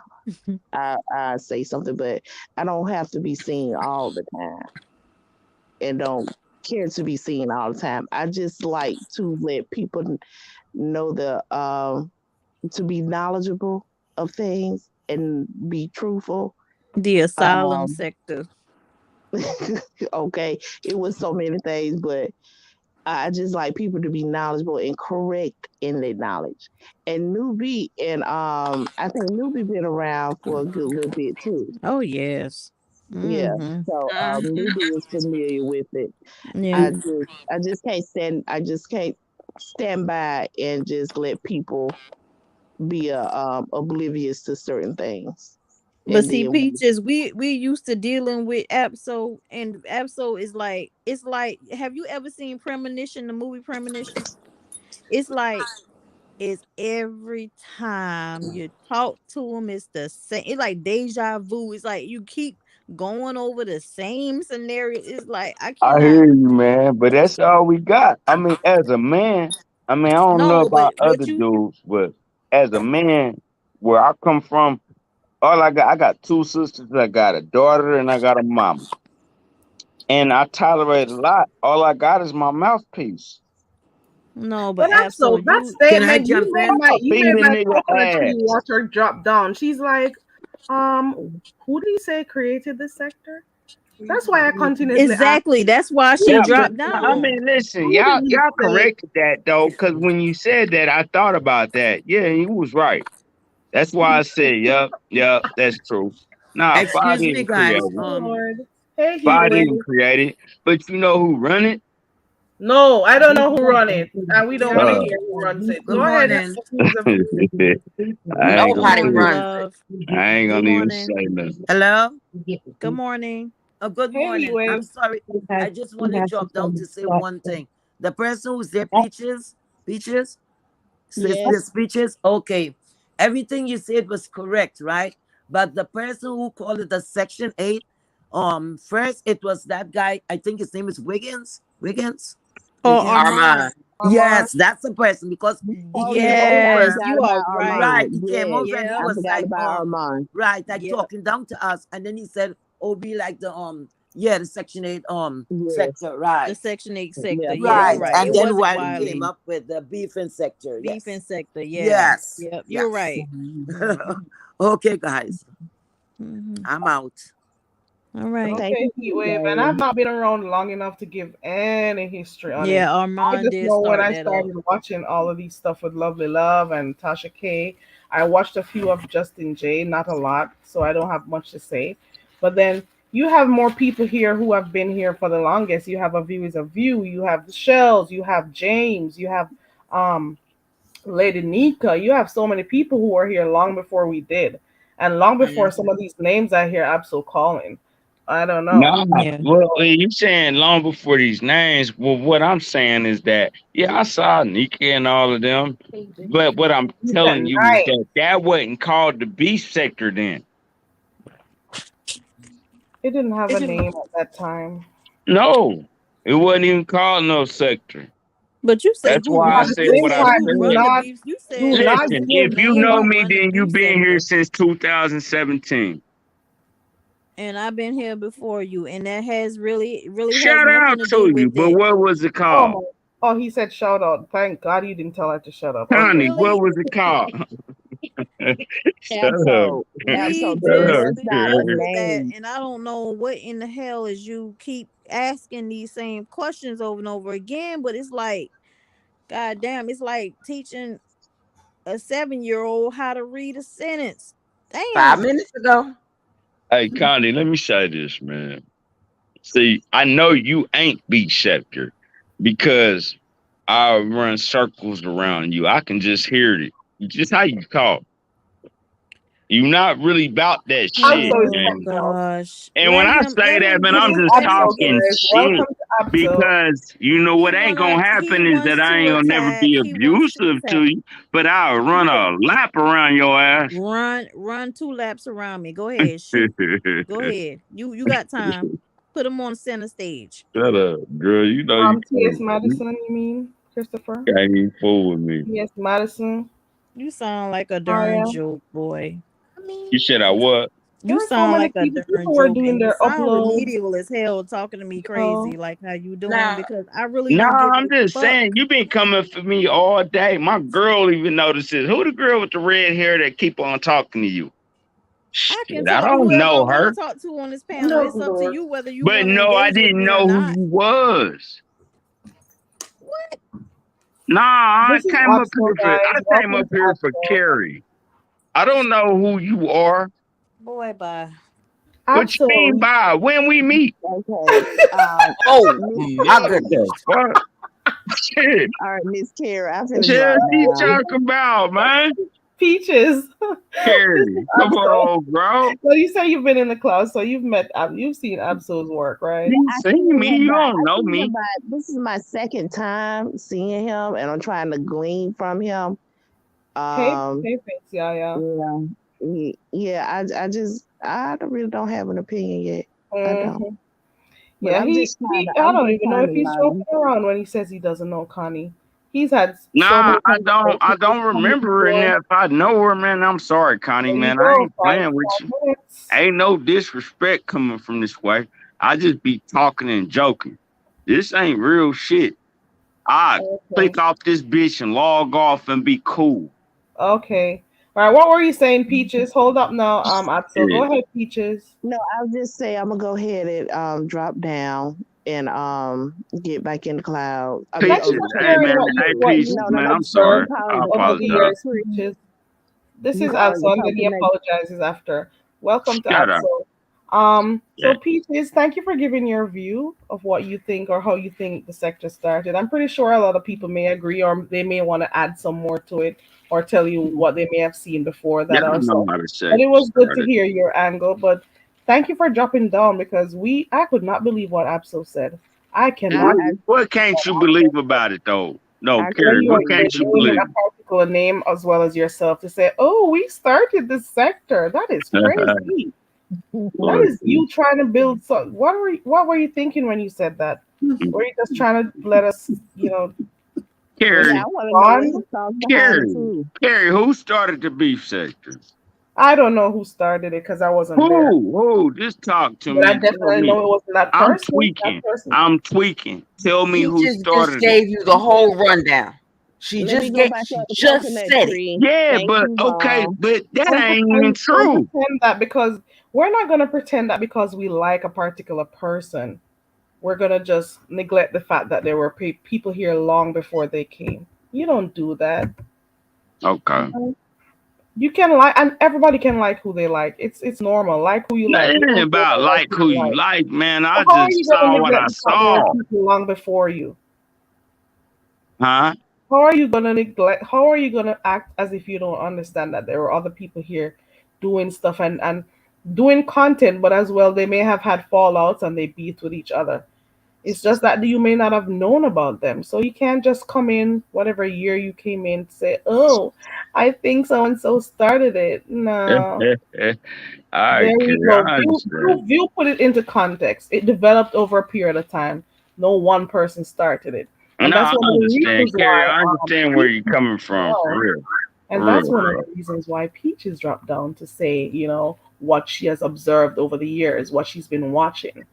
I say something, but I don't have to be seen all the time and don't care to be seen all the time. I just like to let people know to be knowledgeable of things and be truthful. The asylum Um, sector. okay, it was so many things, but I just like people to be knowledgeable and correct in their knowledge. And I think Newbie been around for a good little bit too. Oh, yes. Yeah. Mm-hmm. So Newbie is familiar with it. Yeah. I just can't stand by and just let people be oblivious to certain things. But And see, then Peaches, we used to dealing with Abso, and Abso is like, it's like, have you ever seen Premonition, the movie Premonition? It's like, it's every time you talk to him, it's the same. It's like deja vu. It's like you keep going over the same scenario. It's like I I cannot. hear you, man. But that's all we got. I mean, as a man, I mean, I don't know No, about but other you dudes, but as a man, where I come from, I got two sisters. I got a daughter and I got a mama. And I tolerate a lot. All I got is my mouthpiece. no, but But Abso, also that you Can I statement jump in? you Beat made a my nigga coconut tree ass. water drop down. She's like, who did he say created this sector? That's why I continuously ask exactly. you, That's why who she Yeah, did but he dropped I say? down. mean, listen, Who did he y'all say? corrected that though, because when you said that, I thought about that. Yeah, he was right. That's why I said, yup, that's true. Nah, Fire Excuse me, didn't create guys. it. Oh Lord. Hey Fire Heat didn't Wave. create it. But you know who run it? No, I don't know who run it, and we don't want to Carrie, hear who runs it. good Go ahead and morning. accuse everything. I ain't gonna Nobody morning, even, runs it. love. I ain't Good gonna even morning. say nothing. Hello? Good morning. Oh, good Hey, morning. I'm Wave. sorry. I just want to jump down to say one thing. The person who said Peaches, says Yes. the speeches. Okay. Everything you said was correct, right? But the person who called it a section 8, first it was that guy, I think his name is Wiggins. Oh, Armand. Armand. Yes, that's the person because he Oh came yes, I Yes, over. forgot you are about right. Right, Armand. he came Yes, over and he Yep. I was forgot like, about Armand. right, like Yep. talking down to us, and then he said, "Oh, be like the yeah, the Section 8 Yes, sector, The right, Section 8 yeah, sector. Yeah, forgot you're right." about right. And It that. then wasn't Wiley came Wiley. up with the beefing sector. Beefing Yes, sector. Yeah. yes, Yep. You're yes. right. Okay, guys, Hmm. I'm out. All right. Thank Okay, you, Heat Wave, and TJ. I've not been around long enough to give any history on it. Yeah, I Armand just did know when start I that up. started watching all of these stuff with Lovely Love and Tasha K, I watched a few of Justin J, not a lot, so I don't have much to say. But then you have more people here who have been here for the longest. You have A View is a View, you have the Shells, you have James, you have um Lady Nika. You have so many people who were here long before we did, and long before some of these names I hear Absol calling. I don't know. Nah, Yeah. well, you saying long before these names. Well, what I'm saying is that, yeah, I saw Nika and all of them, but what I'm Nika telling you is Knight. that wasn't called the beef sector then. It didn't have a name at that time. No, it wasn't even called no sector. But you say That's who why I At run? the said You same what I said time, who do said. run the not beef? You do said not Listen, give if you me know who me, run the then you've beef been here sector? since 2017. And I've been here before you, and that has really has Shout nothing out to do to you, with but it. what was it oh called? my oh he said shout out. Thank God you didn't tell her to shut up. Honey, Okay. what Really? was it called? Shut up. Absol, We Absol, Shut just up. not a discovered that, name. and I don't know what in the hell is you keep asking these same questions over and over again, but it's like, god damn, it's like teaching a 7-year-old how to read a sentence. 5 Damn. minutes ago. Hey, Connie, let me say this, man. See, I know you ain't beat Schefter because I run circles around you. I can just hear it. Just how you talk. You not really about that shit, Absol is Oh man. something else. gosh. And when I say Let that, him man, get I'm his just let him Absol get talking his guys, welcome shit to Absol. because you know what ain't gonna He happen is that wants I to ain't gonna never attack. be He wants to abusive attack. to you, but I'll run Yeah. a lap around your ass. Run 2 laps around me. Go ahead. Shoot. Go ahead. You got time. Put him on the center stage. Shut up, girl. You know you T.S. you Madison, you mean, Christopher? can't even fool with me. T.S. Madison. You sound like a darn Maria. joke, boy. You said I what? There You were so sound many like a people. darn People were joke, doing and you their sound uploads, remedial as hell talking to me you know. crazy like how you doing Now, because I really Nah, don't give I'm a just fuck. saying you been coming for me all day. My girl even notices. Who the girl with the red hair that keep on talking to you? I can Shit, I talk to don't whoever I know want to her. talk to on this panel. No, It's up to Lord. you whether you But want to no, I engage with didn't me or know who not. you was. What? Nah, I This is came up Absol, here for guys. I came Welcome up to here for Absol. Carrie. I don't know who you are. Boy, bye. What you mean Absol. by when we meet? Okay. oh Miss my Carrie. goodness. The fuck? Shit. All right, Miss Carrie, I'm finna Shit, drop you down. talking about, man? Peaches. This is Carrie, come Absol. on, bro. So you say you've been in the class, so you've met, you've seen Absol's work, right? You I seen seen me? him You by don't I know seen him me. by this is my second time seeing him and I'm trying to glean from him. Hey, Um hey, thanks, yeah, yeah. yeah. Yeah, I really don't have an opinion yet. I don't. Hmm. But Yeah, I I'm don't just even know trying if to he's learn. joking around when he says he doesn't know Connie. He's had so Nah, many I don't. I conversations with don't Connie remember it. before. Now, if I know her, man, I'm sorry, Connie, There you man. I go, ain't playing with you. 5 minutes. Ain't no disrespect coming from this way. I just be talking and joking. This ain't real shit. I Okay. click off this bitch and log off and be cool. Okay. All right. What were you saying, Peaches? Hold up now. Absol, go Yeah. ahead, Peaches. No, I'll just say I'm gonna go ahead and drop down and get back in the cloud. I mean, Thank Peaches. you for Hey, sharing man. what Hey, you Peaches, no, man. I'm you sorry. observed call I it over the the apologize. years, Peaches. This you is call it the Absol, and then he confirmation. apologizes after. Welcome to Shut up. Absol. So Peaches, thank you for giving your view of what you think or how you think the sector started. I'm pretty sure a lot of people may agree or they may want to add some more to it or tell you what they may have seen before that Y'all know also. how to But say it was good to started. hear your angle. But thank you for dropping down because I could not believe what Abso said. I cannot believe What can't you believe about it though? No, when Carrie, you are what can't you naming believe? a particular name as well as yourself to say, "Oh, we started this sector." That is crazy. That is you trying to build. So, what were you thinking when you said that? Were you just trying to let us, Carrie, Yeah, I want to know what respond? his thoughts behind it too. Carrie, who started the beef sector? I don't know who started it because I wasn't there, Who? Just talk to but I me. Tell definitely know me. it wasn't that I'm person. That tweaking. person. I'm tweaking. Tell me who Peaches just started it. gave you the whole rundown. She Let me just go get back she up the just coconut said it. tree. Yeah, Thank but you, okay, Mom. but that Don't ain't even pretend, don't true. pretend that because we're not gonna pretend that because we like a particular person, we're gonna just neglect the fact that there were people here long before they came. You don't do that. Okay. You can like, and everybody can like who they like. It's normal. Like who you like. It We ain't don't care about about like like who who you you like. like, man. So I how are you just gonna saw what I neglect the fact there were saw. people long before you? Huh? How are you gonna neglect? How are you gonna act as if you don't understand that there were other people here doing stuff and doing content, but as well they may have had fallouts and they beat with each other. It's just that you may not have known about them. So you can't just come in whatever year you came in say, "Oh, I think so and so started it." No. All right, There we Carrie, go. I understand. You put it into context. It developed over a period of time. No one person started it. And No, that's I one of the understand, reasons Carrie. why I understand where you're Peaches coming from, for fell. real. And For that's real, one of bro. the reasons why Peaches dropped down to say, what she has observed over the years, what she's been watching,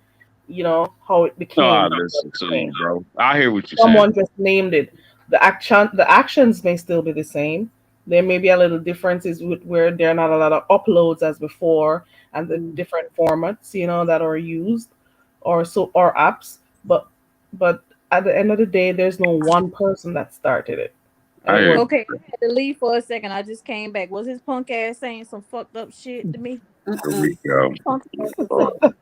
how it No, became I what listen it to became. you, bro. I hear what you're saying. Someone just named it. The actions may still be the same. There may be a little differences where there are not a lot of uploads as before, and the different formats that are used, or apps. But at the end of the day, there's no one person that started it, and I it hear was. you. Okay, I had to leave for a second. I just came back. Was his punk ass saying some fucked up shit to me? Here we go. Punk ass was saying.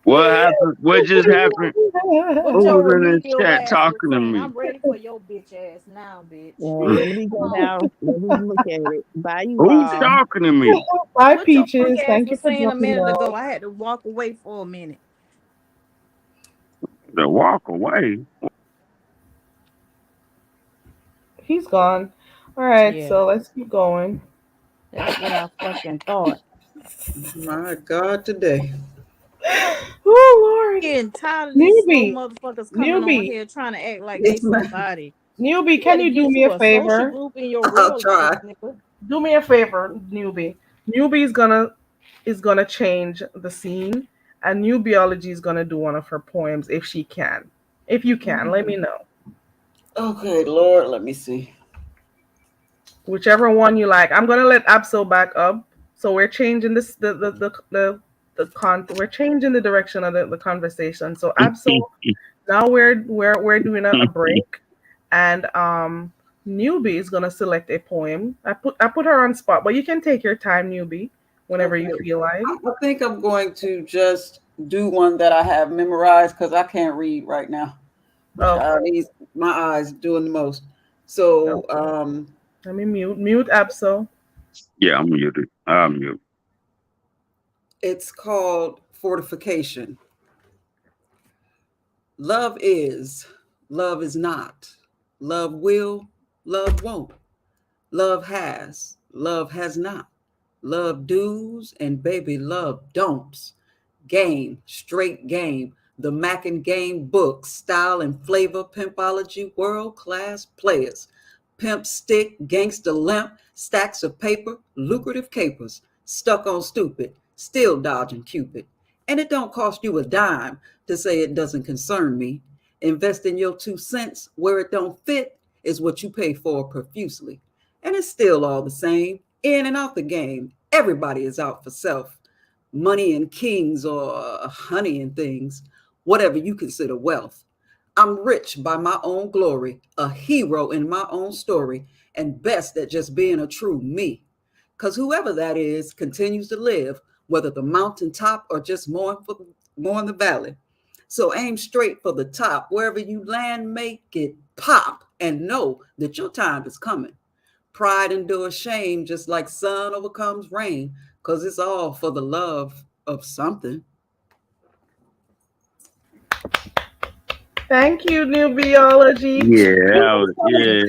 What happened? What just happened? What Who your was in the remedial chat ass was talking to saying. me? I'm ready for your bitch ass now, bitch. Let me go down. Let me look at it. Bye, you Who's all. talking to me? Bye, What your punk Peaches. ass Thank you was for saying a dropping minute down. ago. I had to walk away for a minute. The walk away. He's gone. All right, Yeah, so let's keep going. that's what I fucking thought. My God, today. Oh Lord, Getting tired of these slow newbie, motherfuckers coming on newbie, here trying to act like they Yes, ma'am. somebody. newbie. You Can better you do get me you a a social favor? group in your I'll real life, try. nigga. Do me a favor, newbie. Newbie is gonna change the scene, and newbiology is gonna do one of her poems if she can. If you can, let me know. Okay, Lord, let me see. Whichever one you like. I'm gonna let Absol back up. So we're changing this we're changing the direction of the conversation. So Absol, now we're doing a break, and newbie is gonna select a poem. I put her on spot, but you can take your time, newbie, whenever you Okay. feel like. I think I'm going to just do one that I have memorized because I can't read right now. Okay. My eyes doing the most. So Okay. Let me mute Absol. Yeah, I'm muted. I'm muted. it's called Fortification. Love is, love is not. Love will, love won't. Love has not. Love do's, and baby love don'ts. Game, straight game. The Mac and Game book, style and flavor, pimpology, world class players. Pimp stick, gangster limp, stacks of paper, lucrative capers, stuck on stupid, still dodging Cupid. And it don't cost you a dime to say it doesn't concern me. Investing your 2 cents where it don't fit is what you pay for profusely. And it's still all the same. In and out the game, everybody is out for self. Money and kings or honey and things, whatever you consider wealth. I'm rich by my own glory, a hero in my own story, and best at just being a true me. Because whoever that is continues to live whether the mountaintop or just more in the valley. So aim straight for the top. Wherever you land, make it pop and know that your time is coming. Pride endures shame just like sun overcomes rain, because it's all for the love of something. Thank you, New Biology. That was Thank you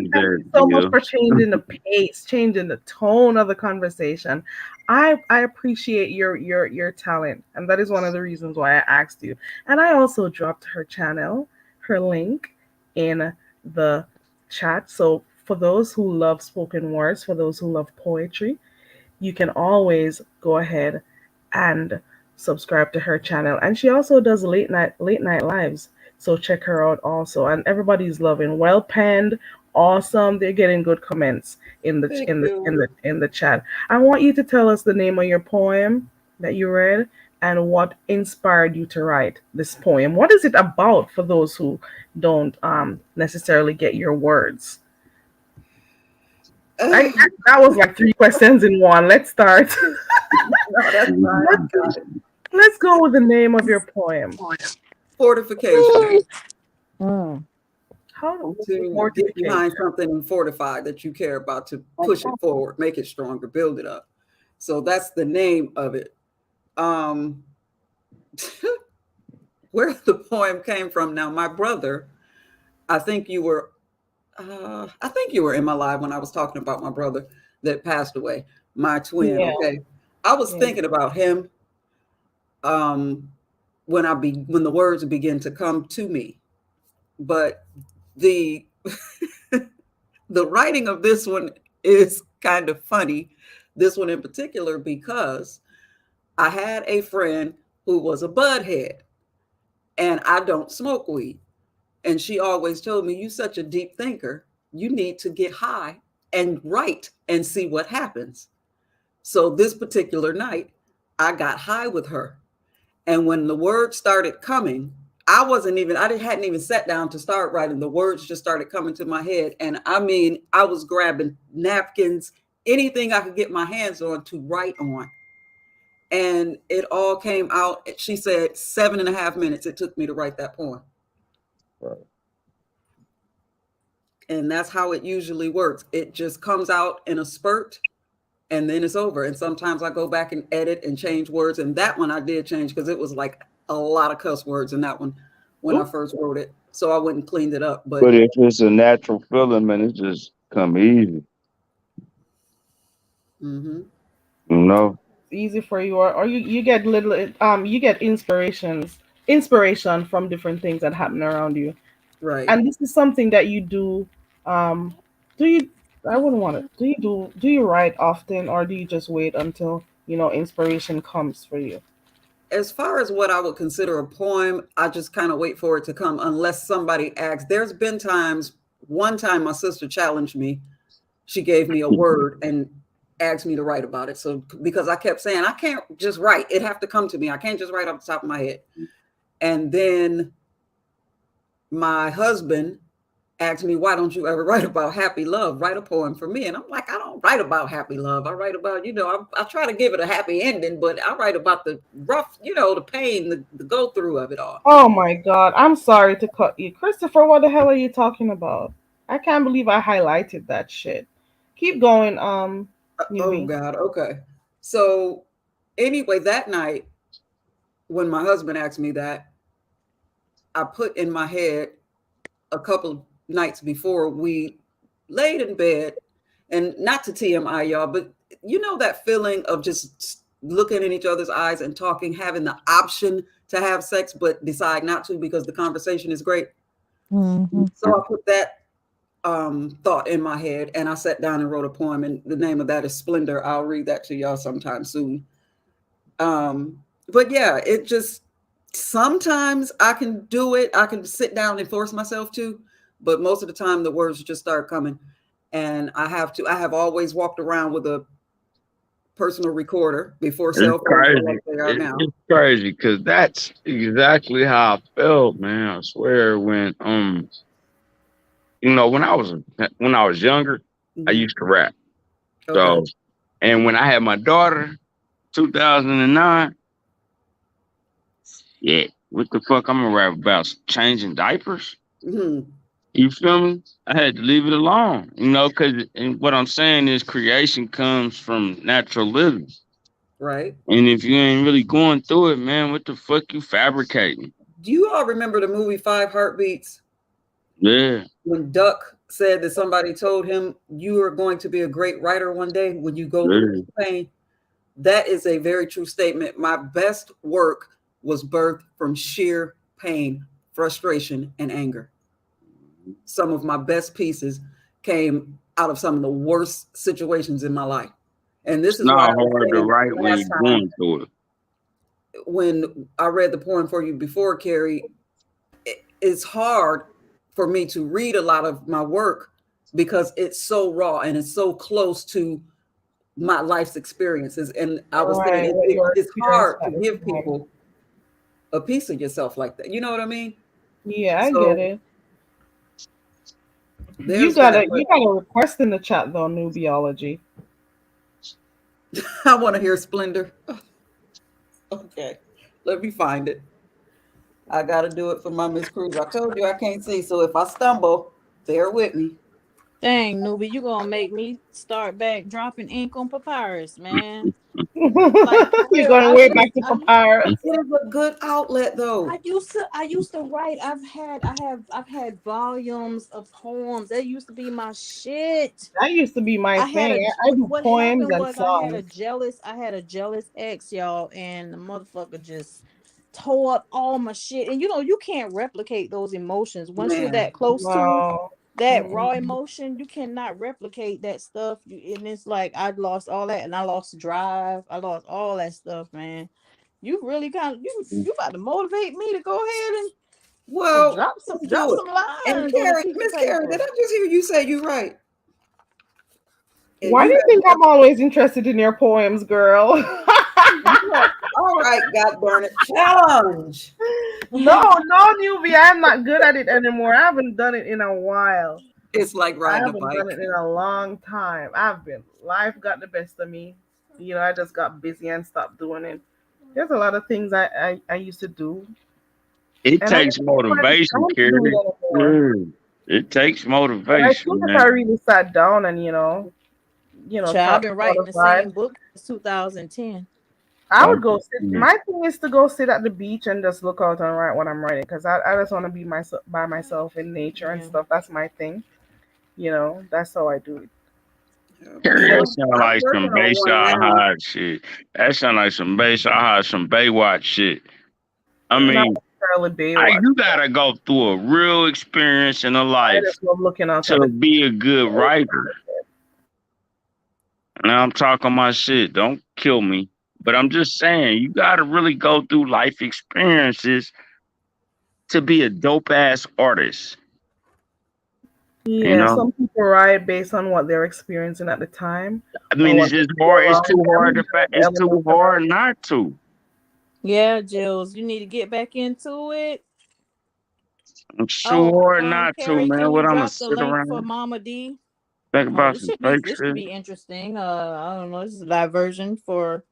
good. so much for changing the pace, changing the tone of the conversation. I appreciate your talent, and that is one of the reasons why I asked you. And I also dropped her channel, her link in the chat. So for those who love spoken words, for those who love poetry, you can always go ahead and subscribe to her channel. And she also does late night lives. So check her out also. And everybody's loving well penned, awesome. They're getting good comments in the Thank in the in you. the in the chat. I want you to tell us the name of your poem that you read and what inspired you to write this poem. What is it about for those who don't necessarily get your words? That was like three questions in one. Let's start. No, that's fine. I got it. Let's go with the name of your poem. Fortification. How To get behind something and fortify that you care about, to push it forward, make it stronger, build it up. So that's the name of it. Where the poem came from. Now, my brother, I think you were in my live when I was talking about my brother that passed away, my twin. Yeah. Okay. I was thinking about him when the words begin to come to me. But the the writing of this one is kind of funny, this one in particular, because I had a friend who was a budhead, and I don't smoke weed. And she always told me, "You such a deep thinker. You need to get high and write and see what happens." So this particular night, I got high with her. And when the words started coming, I hadn't even sat down to start writing. The words just started coming to my head. And I mean, I was grabbing napkins, anything I could get my hands on to write on. And it all came out. She said 7.5 minutes it took me to write that poem. Right. And that's how it usually works. It just comes out in a spurt and then it's over. And sometimes I go back and edit and change words. And that one I did change because it was like a lot of cuss words in that one when I first wrote it. So I went and cleaned it up. But if it's a natural feeling, man, it just come easy. You know? Easy for you, or you get you get inspiration from different things that happen around you. Right. And this is something that you do. Do you I wouldn't want it. Do you write often, or do you just wait until inspiration comes for you? As far as what I would consider a poem, I just kind of wait for it to come unless somebody asks. There's been times, one time my sister challenged me. She gave me a word and asked me to write about it. So because I kept saying, I can't just write, it have to come to me. I can't just write off the top of my head. And then my husband asked me, why don't you ever write about happy love? Write a poem for me. And I'm like, I don't write about happy love. I write about, I try to give it a happy ending, but I write about the rough, the pain, the go through of it all. Oh my God. I'm sorry to cut you. Christopher, what the hell are you talking about? I can't believe I highlighted that shit. Keep going, Oh newbie. God. Okay. So anyway, that night when my husband asked me that, I put in my head a couple of nights before we laid in bed, and not to TMI y'all, but that feeling of just looking in each other's eyes and talking, having the option to have sex, but decide not to because the conversation is great. Mm-hmm. So I put that thought in my head and I sat down and wrote a poem, and the name of that is Splendor. I'll read that to y'all sometime soon. But yeah, it just, sometimes I can do it. I can sit down and force myself to, but most of the time the words just start coming. And I have always walked around with a personal recorder before cell phones were like they are now. It's crazy because that's exactly how I felt, man. I swear when when I was younger, I used to rap. Okay. So, and when I had my daughter, 2009. Yeah, what the fuck? I'm gonna rap about changing diapers. Mhm. You feel me? I had to leave it alone, because what I'm saying is creation comes from natural living. Right. And if you ain't really going through it, man, what the fuck you fabricating? Do you all remember the movie Five Heartbeats? Yeah. When Duck said that somebody told him, you are going to be a great writer one day when you go through Yeah. this pain. That is a very true statement. My best work was birthed from sheer pain, frustration, and anger. Some of my best pieces came out of some of the worst situations in my life. And this It's is why I not was hard to saying write when last you're time going through it. when I read the poem for you before, Carrie, it's hard for me to read a lot of my work because it's so raw and it's so close to my life's experiences. And I was saying Right, what your it's experience hard to at the give time. people a piece of yourself like that. You know what I mean? Yeah, I get So it. there's that. You got a request in the chat though, Nubiology. I want to hear Splendor. Okay, let me find it. I got to do it for my Miss Cruz. I told you I can't see, so if I stumble, bear with me. Dang, newbie, you gonna make me start back dropping ink on papyrus, man. Like for You're real, going way back to papyrus. It is a good outlet, though. I used to write. I've had volumes of poems. That used to be my shit. That used to be my I had a thing. I do what poems happened and was songs. I had a jealous ex, y'all, and the motherfucker just tore up all my shit. And you can't replicate those emotions once you're Man, that close to Wow. that raw emotion. You cannot replicate that stuff. And it's like I lost all that, and I lost drive. I lost all that stuff, man. You really kind of you about to motivate me to go ahead and well, let's drop do it. some And lines on a Carrie, piece of Miss Carrie, did paper. I just hear you say you right? And Why you do you have think I'm always interested in your poems, girl? all right, God darn it, challenge. No, no, newbie. I'm not good at it anymore. I haven't done it in a while. It's like I riding a haven't done bike. it in a long time. Life got the best of me. I just got busy and stopped doing it. There's a lot of things I used to do, It and I takes just don't find motivation, time to do Carrie. it anymore. Yeah. It takes But I think motivation, if I man. really sat down and Child, I've talk been about writing the the vibe, same book since 2010. I would go sit. Okay. My thing is to go sit at the beach and just look out and write what I'm writing because I just want to be by myself in nature and Yeah. stuff. That's my thing. That's how I do it. Carrie, So that sound I'm like working some on one Bayside now. High shit. That sound like some Bayside High, some Baywatch shit. I not mean, necessarily Baywatch. you gotta go through a real experience in a I life just love looking out at to the. be a good writer. Now I'm talking my shit. Don't kill me. But I'm just saying, you gotta really go through life experiences to be a dope ass artist. You Yeah, know? some people write based on what they're experiencing at the time I or mean, what it's they just see hard. It's around too hard them, to the it's too elements around. hard not to. Yeah, Jills, you need to get back into it. It's too Oh, hard not to, Carrie, man. can you What I'ma drop the sit link for around Mama D? think Oh, about this some should be fake this should shit? be interesting. I don't know. This is a diversion for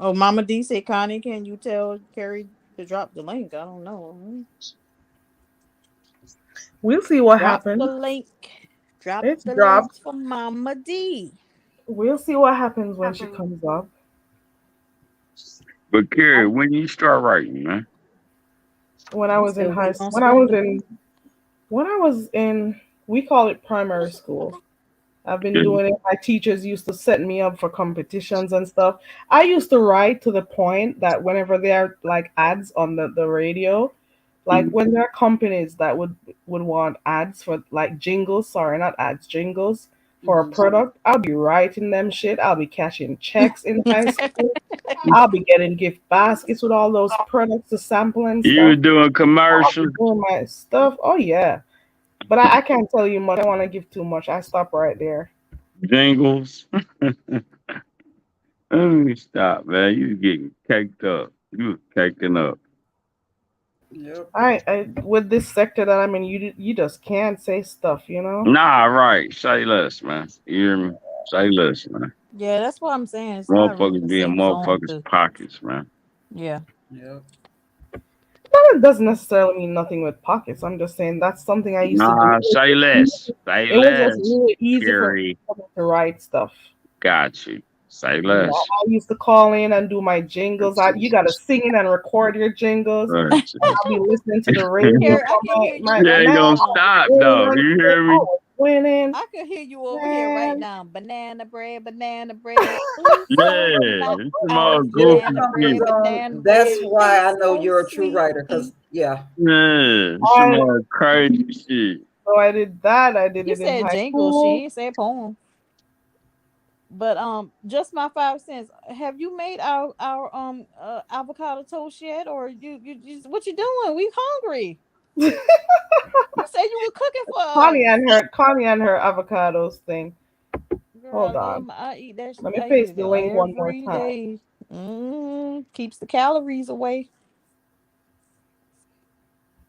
Mama D say, Connie, can you tell Carrie to drop the link? I don't know. We'll see what Drop the happens. link. Drop It's the link dropped. for Mama D. We'll see what happens when she comes up. But Carrie, when you start writing, man. When I I'm was in still high waiting school, on Splendor. when I was in, we call it primary school. I've been Yeah. doing it. My teachers used to set me up for competitions and stuff. I used to write to the point that whenever there are like ads on the radio, like Mhm. when there are companies that would want ads for like jingles, sorry, not ads, jingles for a product, I'll be writing them shit. I'll be cashing checks in high school. I'll be getting gift baskets with all those products to sample and You were stuff. doing I'll be commercials, doing my stuff. Oh yeah. But I can't tell you much. I don't want to give too much. I stop right there. jingles. Let me stop, man. You getting caked up. You was caking up. Yep. I with this sector that I'm in, you just can't say stuff. Nah, right. Say less, man. You hear me? Say less, man. Yeah, that's what I'm saying. It's not really Motherfuckers the be in same song. motherfuckers' pockets, man. Yeah. Yeah. Well, it doesn't necessarily mean nothing with pockets. I'm just saying that's something I used to do. Nah, say less. Say It was just less. really easy for Carrie, me to write stuff. got you. Say You know, less. I used to call in and do my jingles. You got to sing it and record your jingles. Right. I'll be listening to the radio Harry, I for can hear you You my right ain't gonna man. now. stop though. Winning, You I hear me? was winning, I can hear you over here right man. now. Banana bread, banana bread. Ooh, so Yeah, it's some nice. old Yeah, goofy Banana comfort bread, shit. zone. banana That's bread. why I Tastes know so you're a true sweet. writer, because yeah. Yeah, it's some I old crazy shit. so I did that. I did You it in said high jingle. She school. ain't said poem. But just my 5 cents. Have you made our avocado toast yet, or you what you doing? We hungry. You said you were cooking for us. Connie and her avocados thing. Girl, I Hold love on. I eat that. Let me I eat paste it the link one more every time. day. Keeps the calories away.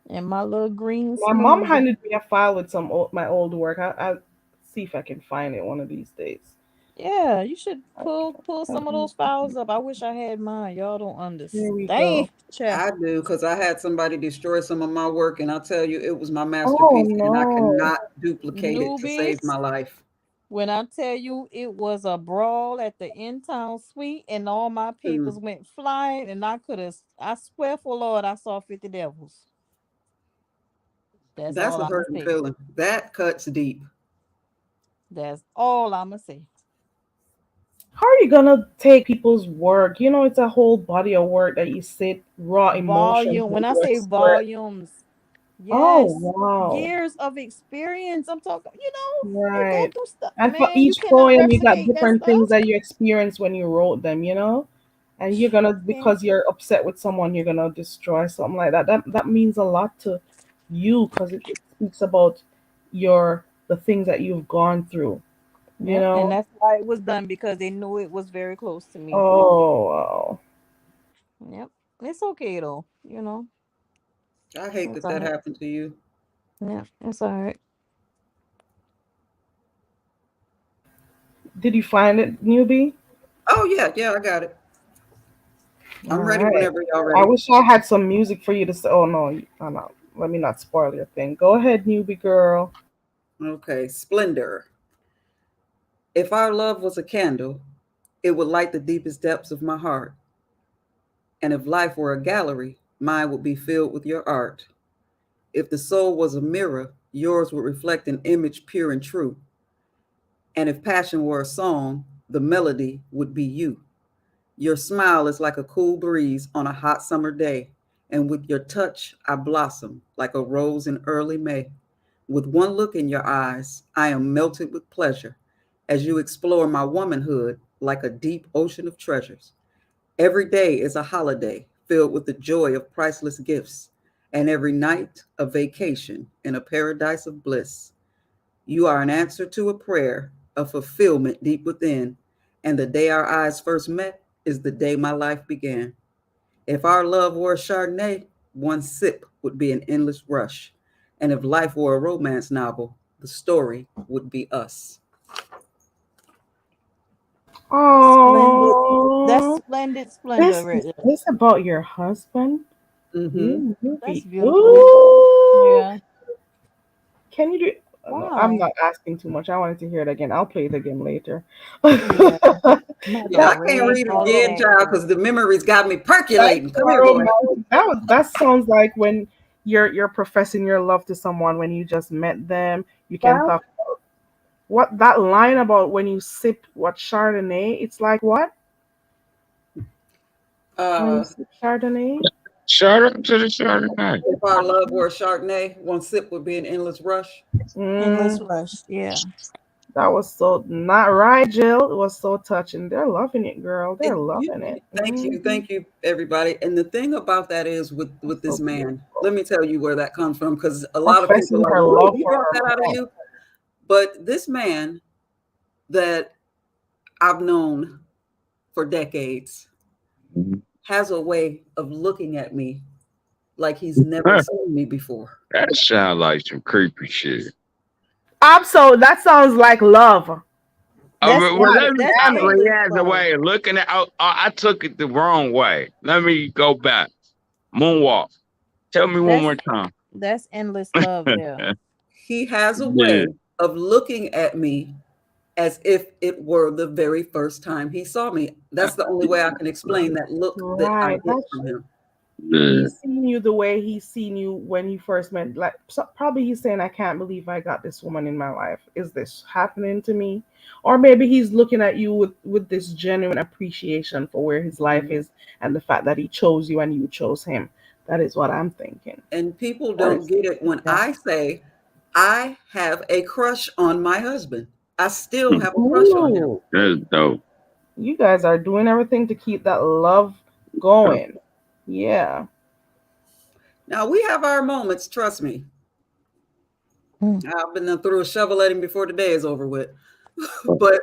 And my little green My mom smoothie. handed me a file with my old work. I'll see if I can find it one of these days. Yeah, you should pull some of Um, those files up. I wish I had mine. Y'all don't Here we go. understand. Child. I do, because I had somebody destroy some of my work, and I'll tell you, it was my Oh masterpiece, and I no. cannot duplicate it to save Newbies. my life. When I tell you it was a brawl at the in-town suite and all my papers Mm, went flying and I swear for Lord I saw 50 devils. That's that's all a I'ma hurting say. feeling. That cuts deep. That's all I'ma say. How are you gonna take people's work? You know, it's a whole body of work that you sit raw emotions Volume. that When I you say express. volumes, Oh yes. wow. Years of experience. I'm talking, you go Right. through stuff. And for Man, you each cannot poem, you got replicate that different things stuff. that you experienced when you wrote them, you know? And you're gonna, Can't. because you're upset with someone, you're gonna destroy something like that. That means a lot to you because it speaks about the things that you've gone through, you Yep. And know? that's why it was done because they knew it was very close to me. Oh wow. Yep. It's okay though. I hate It's that all that right. happened to you. Yeah, it's all right. Did you find it, newbie? Oh yeah, yeah, I got it. All I'm ready right. whenever y'all I ready. wish I had some music for you to say. Oh no, no. Let me not spoil your thing. Go ahead, newbie girl. Okay, splendor. If our love was a candle, it would light the deepest depths of my heart. And if life were a gallery, mine would be filled with your art. If the soul was a mirror, yours would reflect an image pure and true. And if passion were a song, the melody would be you. Your smile is like a cool breeze on a hot summer day, and with your touch, I blossom like a rose in early May. With one look in your eyes, I am melted with pleasure as you explore my womanhood like a deep ocean of treasures. Every day is a holiday filled with the joy of priceless gifts, and every night a vacation in a paradise of bliss. You are an answer to a prayer, a fulfillment deep within. And the day our eyes first met is the day my life began. If our love were a Chardonnay, one sip would be an endless rush. And if life were a romance novel, the story would be us. Splendid. That's Oh, splendid splendor right is there. this about your husband? Mm-hmm. You That's be beautiful. ooh. Yeah. Can you do? No, I'm Wow. not asking too much. I wanted to hear it again. I'll play it again later. Yeah. My Yeah, I That can't great read it all of again, that. child, because the memories got me that's percolating. Come here, so boy. romantic. That sounds like when you're professing your love to someone when you just met them. You can talk what that line about when you sip what Chardonnay. It's like what when you Uh, sip Chardonnay. Shut up to the Chardonnay. if our love were a Chardonnay, one sip would be an endless rush. Mm, Endless rush. Yeah. that was so not right, Jill. It was so touching. They're loving it, girl. They're loving it. Thank you, everybody. And the thing about that is with That's this so man, beautiful. let me tell you where that comes from, because a lot of people Professing are like, her "Whoa, love he for brought her that out of man. you." But this man that I've known for decades has a way of looking at me like he's never seen me before. That sound like some creepy shit. So that sounds like love. well, let me. that's Well, he endless has a love. way of looking at. I took it the wrong way. Let me go back. Moonwalk. Tell me one That's more time. that's endless love there. He has a Yeah. way of looking at me as if it were the very first time he saw me. That's the only way I can explain that look that I Right. get That's from him. Yeah. he's seen you the way he's seen you when you first met. Like probably he's saying, "I can't believe I got this woman in my life. Is this happening to me?" Or maybe he's looking at you with this genuine appreciation for where his life is and the fact that he chose you and you chose him. That is what I'm thinking. And people That don't is get it when that. I say I have a crush on my husband. I still Hmm. have a crush on him. Ooh, That's dope. you guys are doing everything to keep that love going. Yeah. Now we have our moments, trust me. I've been through a shovel at him before the day is over with. But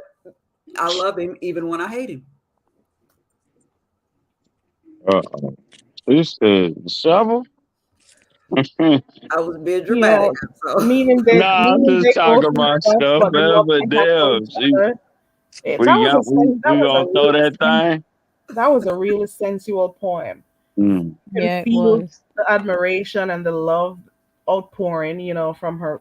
I love him even when I hate him. Uh-oh. This is the shovel. I was being Yeah. dramatic. So Nah, I'm Meaning just they go talking through about stuff, stuff, but the man. love But they have for damn, each other. That was a that we was a gonna throw really that thing. that was a really sensual poem. Mm. You can Yeah, it feel was. the admiration and the love outpouring, from her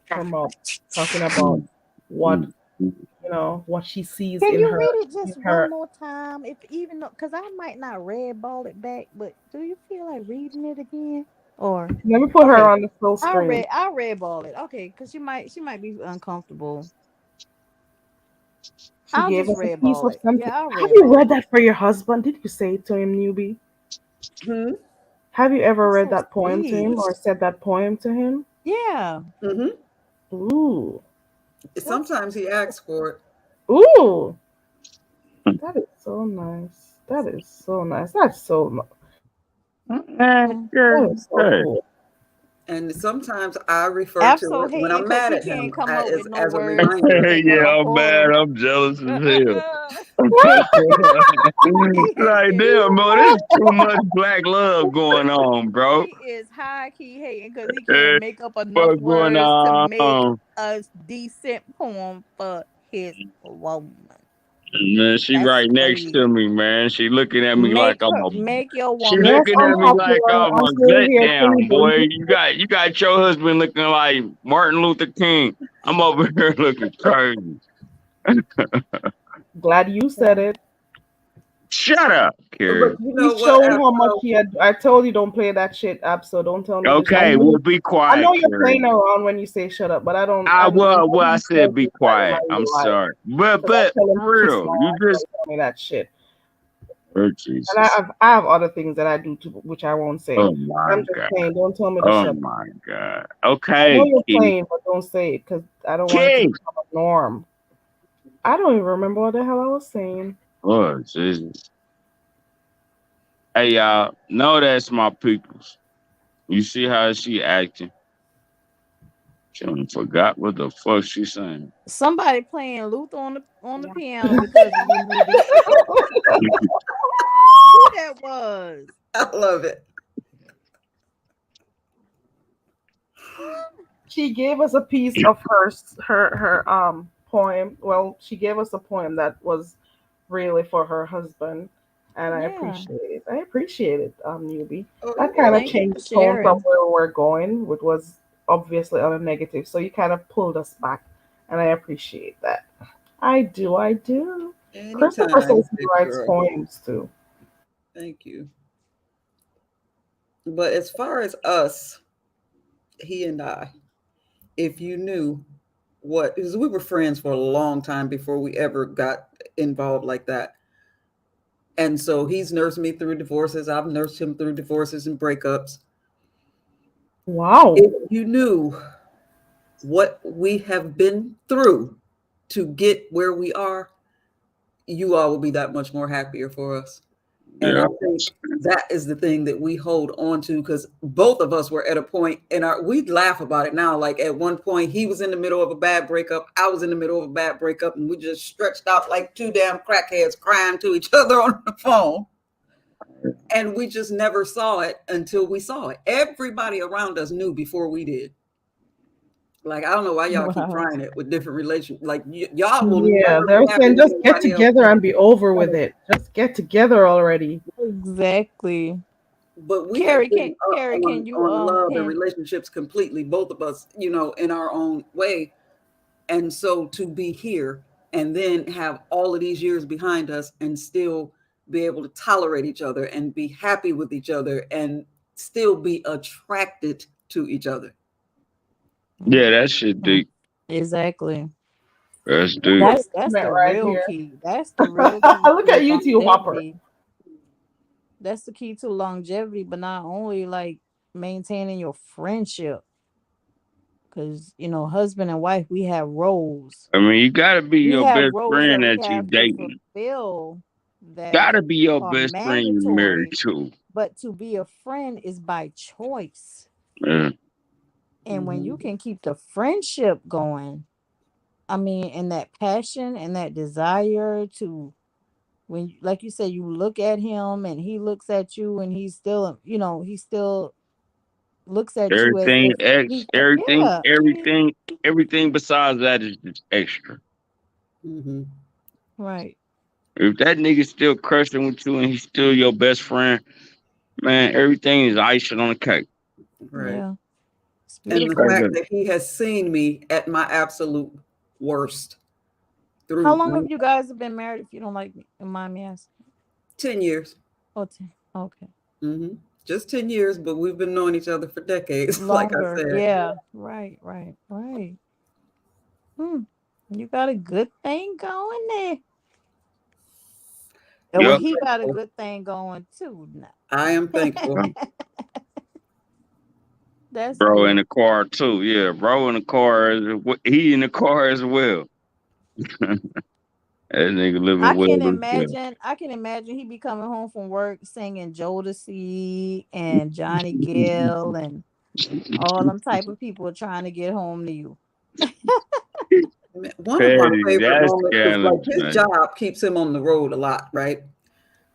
talking about Mm. what Mm. Mm. what she sees Can in you her read it in just one her. more time? If even though, because I might not red ball it back, but do you feel like reading it again? Or Let me put her okay, on the full screen. I red ball it. Okay, because she might be uncomfortable. She I'll gave just us a red piece ball of it. something. Yeah, I'll Have red you ball read it. that for your husband? Did you say it to him, newbie? hmm Have you ever That's read so that poem to him sweet. or said that poem to him? Yeah. hmm Ooh. That's sometimes he asks for it. ooh. That is so nice. That is so nice. That is so Hey. cool. And sometimes I refer to Absol it when hating I'm because mad he at can't him come up with no as a words to reminder. make up a Yeah, I'm mad. poem. I'm jealous as hell. He Like, damn, bro, there's too much black love going on, bro. is high key hating because he can't Hey, make up enough what's going words to make on? a decent poem for his woman. Man, she That's right next crazy. to me, man. She looking at me like I'm a. Make your She woman Yes, looking I'm at me proud. like popular. I'm I'm a still here letdown, too. boy. You got your husband looking like Martin Luther King. I'm over here looking crazy. Glad you said it. Shut up, But Carrie. you know He's what, showing how much Absol? he had. I told you don't play that shit up, so don't tell me this. Okay, well, be I know quiet, you're Carrie. playing around when you say shut up, but I don't. I I don't know well, I you said tell be me that in my quiet. I'm real life. sorry, but Because I tell him to for kiss real, my you ass. just Don't tell me that shit. oh And Jesus, I have other things that I do too, which I won't say. oh my I'm just God, saying, don't tell me to oh shut up. my God. I know Okay, you're Keith, playing, but don't say it because I don't want it to Keith. become a norm. I don't even remember what the hell I was saying. Oh Jesus. Hey y'all, no, that's my peoples. You see how she acting? She done forgot what the fuck she saying. Somebody playing Luther on the piano because of you, newbie. Who that was? I love it. She gave us a piece of her poem. Well, she gave us a poem that was really for her husband, and I Yeah. appreciate it. I appreciate it, newbie. Oh, That you're kind of Thank welcome. you for changed tone from sharing. where we're going, which was obviously on a negative. So you kind of pulled us back, and I appreciate that. I do. I do. Christopher Anytime, says he big writes girl. poems too. Thank you. But as far as us, he and I, if you knew what, because we were friends for a long time before we ever got involved like that. And so he's nursed me through divorces. I've nursed him through divorces and breakups. Wow. If you knew what we have been through to get where we are, you all will be that much more happier for us. And I Yeah. think that is the thing that we hold on to because both of us were at a point and we laugh about it now. Like at one point, he was in the middle of a bad breakup. I was in the middle of a bad breakup, and we just stretched out like two damn crackheads crying to each other on the phone. And we just never saw it until we saw it. Everybody around us knew before we did. Like, I don't know why y'all keep Wow. trying it with different relations. Like, y'all will Yeah, never they're be happy saying with just get anybody else. together and be over with it. Just get together already. Exactly. But we have Carrie, given up can you on love and can relationships completely, both of us, in our own way. And so to be here and then have all of these years behind us and still be able to tolerate each other and be happy with each other and still be attracted to each other. Yeah, that shit deep. exactly. That's deep. That's the Right real here. key. That's the real key Look to at you two, Hopper. longevity. That's the key to longevity, but not only like maintaining your friendship. Because husband and wife, we have roles. I mean, you gotta be We your have best roles friend that we that you have to dating. fulfill that Gotta be your are best friend you married mandatory, to. but to be a friend is by choice. Yeah. And when you can keep the friendship going, I mean, and that passion and that desire to, when, like you said, you look at him and he looks at you and he's still, he still looks at you as Everything if X, he can, everything, yeah, everything besides that is just extra. Mm-hmm. right. If that nigga still crushing with you and he's still your best friend, man, everything is icing on the cake. Right. Yeah. It's And the Straight beautiful. fact up. that he has seen me at my absolute worst How through long have you guys have been married, if you don't mind me asking? 10 years. Oh, 10. Okay. Mm-hmm. Just 10 years, but we've been knowing each other for decades, like I Longer. said. Yeah. Right, right, right. Hmm. You got a good thing going there. And well, Yep. he got a good thing going too now. I am thankful. That's Bro in good. the car too. Yeah, bro in the car. He in the car as well. That nigga living well as well. I can imagine he be coming home from work singing Jodeci and Johnny Gill and all them type of people trying to get home to you. One of my Petty, favorite that's moments, because like scandalous, his man. job keeps him on the road a lot, right?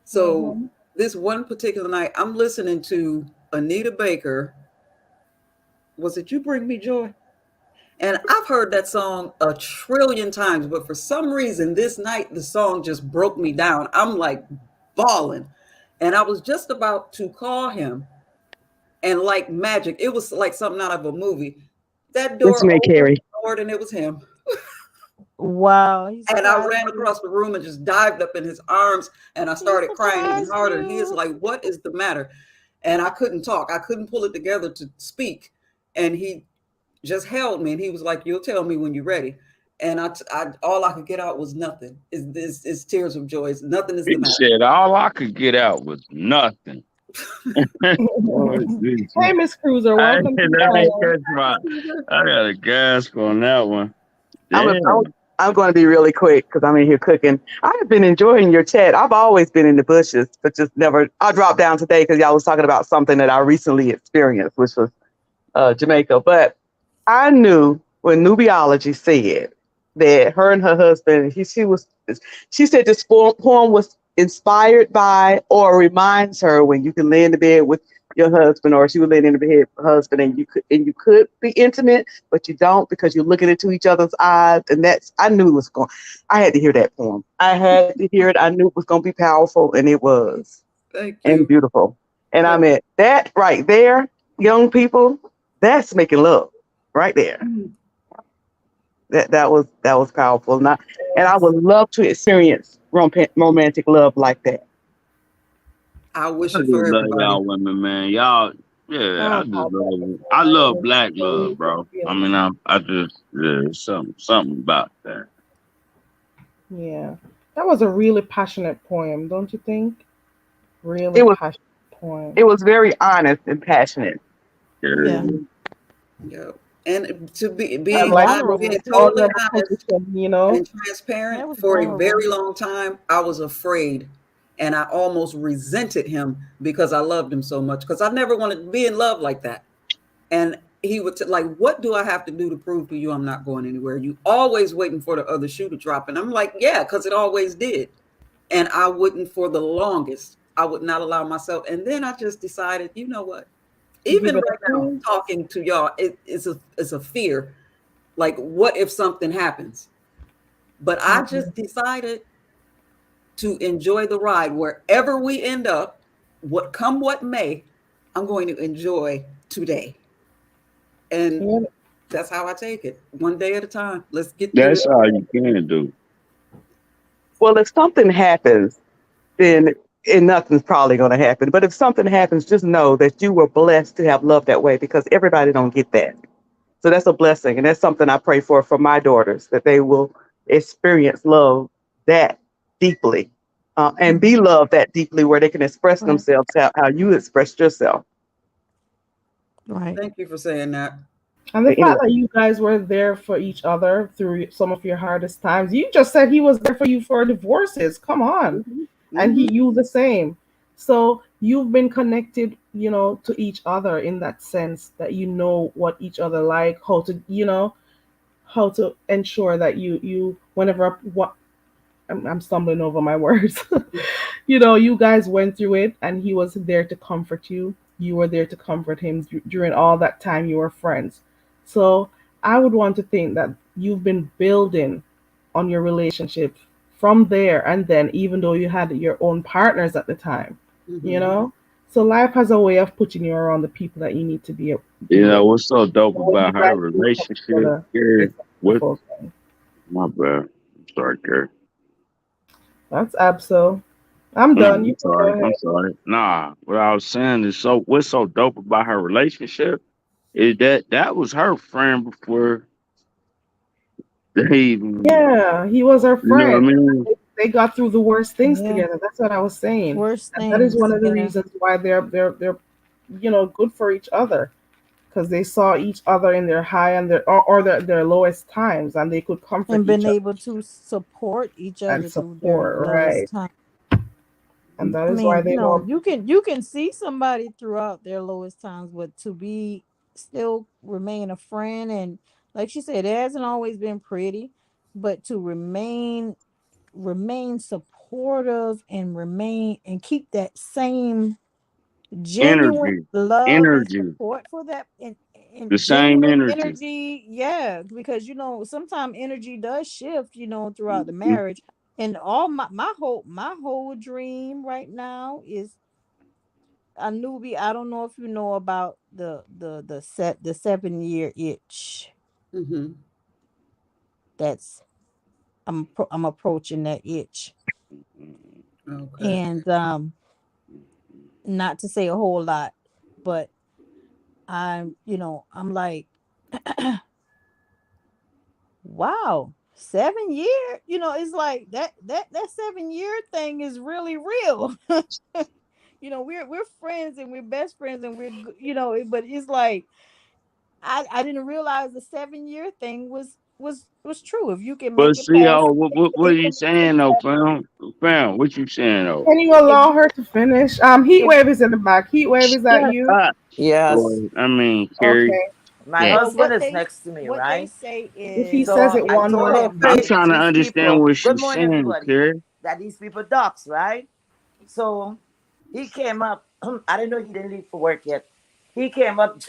So this one particular night, I'm listening to Anita Baker. Was it You Bring Me Joy? And I've heard that song a trillion times, but for some reason this night the song just broke me down. I'm like bawling. And I was just about to call him, and like magic, it was like something out of a movie. That It's door me, opened, Carrie. Lord, and it was him. Wow, he And I surprised ran you. across the room and just dived up in his arms, and I He started crying even surprised harder. And he is you. like, "What is the matter?" And I couldn't talk. I couldn't pull it together to speak. And he just held me, and he was like, "You'll tell me when you're ready." And all I could get out was nothing. Is tears of joy. Nothing is He the matter. said all I could get out was nothing. Lord Jesus. Hey, Miss Cruiser, I welcome to the ain't panel. catch my. I got a gasp on that one. I'm, a, I'm, Damn. I'm going to be really quick because I'm in here cooking. I have been enjoying your chat. I've always been in the bushes, but just never. I dropped down today because y'all was talking about something that I recently experienced, which was Jamaica. But I knew when Nubiology said that her and her husband, she said this poem was inspired by or reminds her when you can lay in the bed with your husband, or she would lay in the bed with her husband, and you could be intimate, but you don't because you're looking into each other's eyes, and that's I knew it was going. I had to hear that poem. I had to hear it. I knew it was going to be powerful, and it was, Thank and you. beautiful. And I meant that right there, young people. That's making love right there. That was powerful. And I would love to experience romantic love like that. I wish I it just for love everybody. y'all women, man. Y'all, yeah, I Oh, just Papa, love it. I I love really black feel love, bro. I feelings. mean, I just something about that. Yeah, that was a really passionate poem, don't you think? Really It was passionate poem. it was very honest and passionate. Yeah. Yeah. Yeah. And to be And being like being Vulnerable too. totally vulnerable honest position. and transparent, That was for a vulnerable. very long time, I was afraid, and I almost resented him because I loved him so much, because I never wanted to be in love like that. And he would like, "What do I have to do to prove to you I'm not going anywhere? You always waiting for the other shoe to drop." And I'm like, "Yeah, because it always did." And I wouldn't, for the longest. I would not allow myself. And then I just decided, you know what? Give Even it a right now, chance. talking to y'all, it's a fear. Like, what if something happens? But I just decided to enjoy the ride wherever we end up, what may. I'm going to enjoy today, and that's how I take it, one day at a time. Let's get through That's it. all you can do. Well, if something happens, then and nothing's probably going to happen. But if something happens, just know that you were blessed to have love that way because everybody don't get that. So that's a blessing, and that's something I pray for my daughters that they will experience love that deeply, and be loved that deeply, where they can express Right. themselves how you expressed yourself. Right. Thank you for saying that. And the But fact anyway, that you guys were there for each other through some of your hardest times. You just said he was there for you for divorces. Come on. And Mhm. you the same. So you've been connected, to each other in that sense that you know what each other like, how to ensure that you whenever what I'm stumbling over my words. You guys went through it and he was there to comfort you. You were there to comfort him during all that time you were friends. So I would want to think that you've been building on your relationship from there and then, even though you had your own partners at the time, you Mhm. know? So life has a way of putting you around the people that you need to be You know with. what's so dope So when you about her guys do come relationship, together, Gary? it's a What? beautiful thing. My bad. I'm sorry, Gary. That's Abso. I'm No, done. You I'm can go sorry. I'm ahead. sorry. Nah, what I was saying is what's so dope about her relationship is that was her friend before they even, Yeah, he was her you know what I friend. mean? They got through the worst things Yeah. together. That's what I was saying. Worst And that is one things. of the Yeah. reasons why they're good for each other, because they saw each other in their high and their lowest times, and they could comfort And been each other able to support each and other through their support, lowest right? time. And that I is why mean, they know. you can see somebody throughout their lowest times, but to be still remain a friend, and like she said, it hasn't always been pretty, but to remain supportive and remain and keep that same genuine Energy. love and Energy. support for that, and The same genuine energy. energy. Yeah, because sometimes energy does shift, throughout the marriage. And all my whole dream right now is a newbie. I don't know if you know about the 7 year itch. Mhm. That's I'm approaching that itch. Okay. And not to say a whole lot, but I'm like, wow, 7 year, it's like that 7 year thing is really real. We're friends and we're best friends and but it's like I didn't realize the 7 year thing was true. If you can But make it see, past oh, what are you increments of saying though, seven, fam? Fam, what you saying though? Can you if allow you her to finish? Heat if wave is in the back. Heat wave, is that Shut you? up. Yes. Boy, I mean, Carrie. Okay. My Yeah. well husband what is they next to me, what they right? say If he is says So it I one told more, him I'm that trying to these understand people, what good she's morning, saying, everybody, Carrie. that these people ducks, right? So he came up. I didn't know he didn't leave for work yet. He came up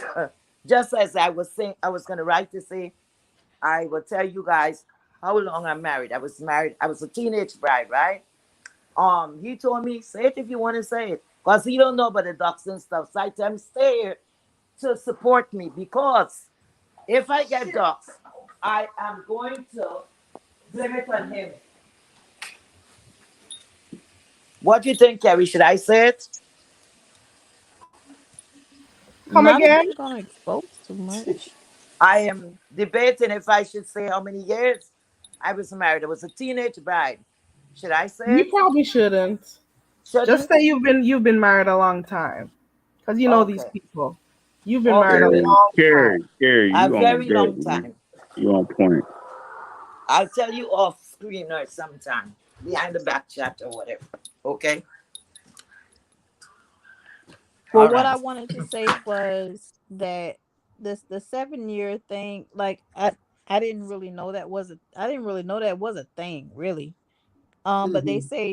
just as I was saying, I was going to write to say, I will tell you guys how long I'm married. I was married. I was a teenage bride, right? He told me, say it if you want to say it. Because he don't know about the ducks and stuff. So I tell him, stay here to support me. Because if I get ducks, I am going to blame it on him. What do you think, Carrie? Should I say it? come not if again. you're gonna expose too much. I am debating if I should say how many years I was married. I was a teenage bride. Should I say You it? probably shouldn't. Just Shouldn't? say you've been married a long time, because you know these Okay. people. You've been married a Okay then. long time. Carrie, A you on very that, long man. time. You on point. I'll tell you off screen or sometime. Behind the back chat or whatever. Okay? Well, All what right. I wanted to say was that the 7 year thing, like I didn't really know that was a thing, really. But they Mhm. say,